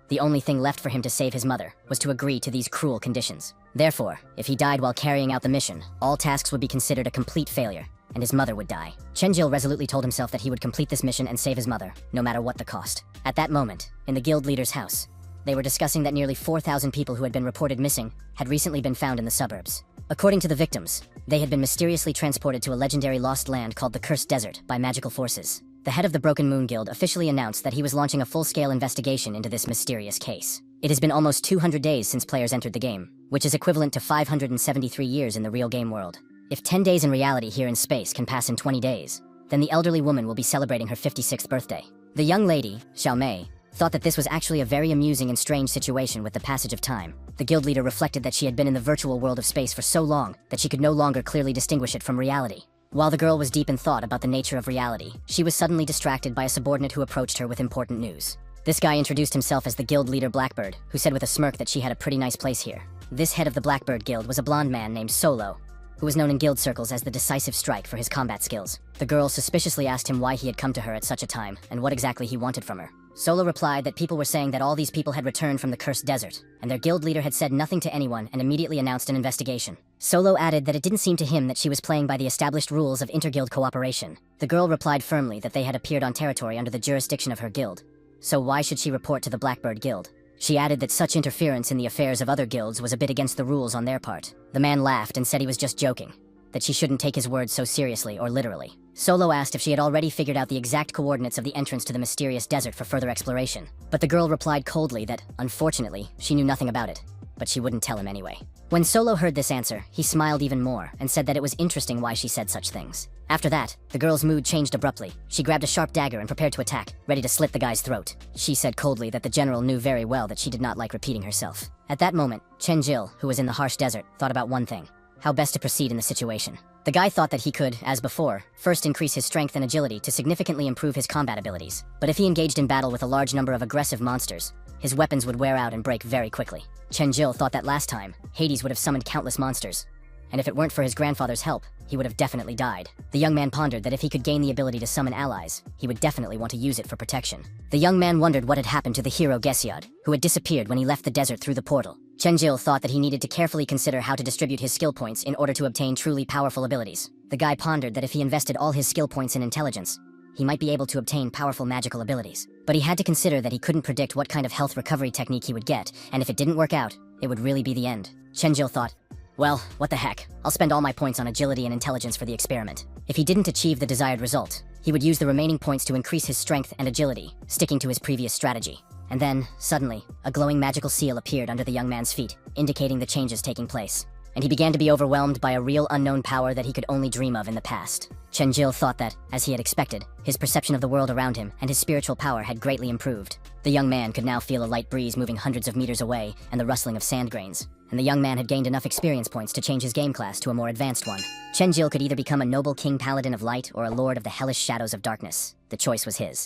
The only thing left for him to save his mother was to agree to these cruel conditions. Therefore, if he died while carrying out the mission, all tasks would be considered a complete failure, and his mother would die. Chenjil resolutely told himself that he would complete this mission and save his mother, no matter what the cost. At that moment, in the guild leader's house, they were discussing that nearly 4,000 people who had been reported missing had recently been found in the suburbs. According to the victims, they had been mysteriously transported to a legendary lost land called the Cursed Desert by magical forces. The head of the Broken Moon Guild officially announced that he was launching a full-scale investigation into this mysterious case. It has been almost 200 days since players entered the game, which is equivalent to 573 years in the real game world. If 10 days in reality here in space can pass in 20 days, then the elderly woman will be celebrating her 56th birthday. The young lady, Xiao Mei, thought that this was actually a very amusing and strange situation with the passage of time. The guild leader reflected that she had been in the virtual world of space for so long that she could no longer clearly distinguish it from reality. While the girl was deep in thought about the nature of reality, she was suddenly distracted by a subordinate who approached her with important news. This guy introduced himself as the guild leader Blackbird, who said with a smirk that she had a pretty nice place here. This head of the Blackbird Guild was a blonde man named Solo, who was known in guild circles as the Decisive Strike for his combat skills. The girl suspiciously asked him why he had come to her at such a time and what exactly he wanted from her. Solo replied that people were saying that all these people had returned from the cursed desert, and their guild leader had said nothing to anyone and immediately announced an investigation. Solo added that it didn't seem to him that she was playing by the established rules of interguild cooperation. The girl replied firmly that they had appeared on territory under the jurisdiction of her guild, so why should she report to the Blackbird Guild? She added that such interference in the affairs of other guilds was a bit against the rules on their part. The man laughed and said he was just joking, that she shouldn't take his words so seriously or literally. Solo asked if she had already figured out the exact coordinates of the entrance to the mysterious desert for further exploration, but the girl replied coldly that, unfortunately, she knew nothing about it, but she wouldn't tell him anyway. When Solo heard this answer, he smiled even more and said that it was interesting why she said such things. After that, the girl's mood changed abruptly. She grabbed a sharp dagger and prepared to attack, ready to slit the guy's throat. She said coldly that the general knew very well that she did not like repeating herself. At that moment, Chen-Jil, who was in the harsh desert, thought about one thing: how best to proceed in the situation. The guy thought that he could, as before, first increase his strength and agility to significantly improve his combat abilities. But if he engaged in battle with a large number of aggressive monsters, his weapons would wear out and break very quickly. Chen-Jil thought that last time, Hades would have summoned countless monsters, and if it weren't for his grandfather's help, he would have definitely died. The young man pondered that if he could gain the ability to summon allies, he would definitely want to use it for protection. The young man wondered what had happened to the hero Gesiod, who had disappeared when he left the desert through the portal. Chen-Jil thought that he needed to carefully consider how to distribute his skill points in order to obtain truly powerful abilities. The guy pondered that if he invested all his skill points in intelligence, he might be able to obtain powerful magical abilities. But he had to consider that he couldn't predict what kind of health recovery technique he would get, and if it didn't work out, it would really be the end. Chen-Jil thought, well, what the heck, I'll spend all my points on agility and intelligence for the experiment. If he didn't achieve the desired result, he would use the remaining points to increase his strength and agility, sticking to his previous strategy. And then, suddenly, a glowing magical seal appeared under the young man's feet, indicating the changes taking place. And he began to be overwhelmed by a real unknown power that he could only dream of in the past. Chen-Jil thought that, as he had expected, his perception of the world around him and his spiritual power had greatly improved. The young man could now feel a light breeze moving hundreds of meters away and the rustling of sand grains. And the young man had gained enough experience points to change his game class to a more advanced one. Chen-Jil could either become a noble king paladin of light or a lord of the hellish shadows of darkness. The choice was his.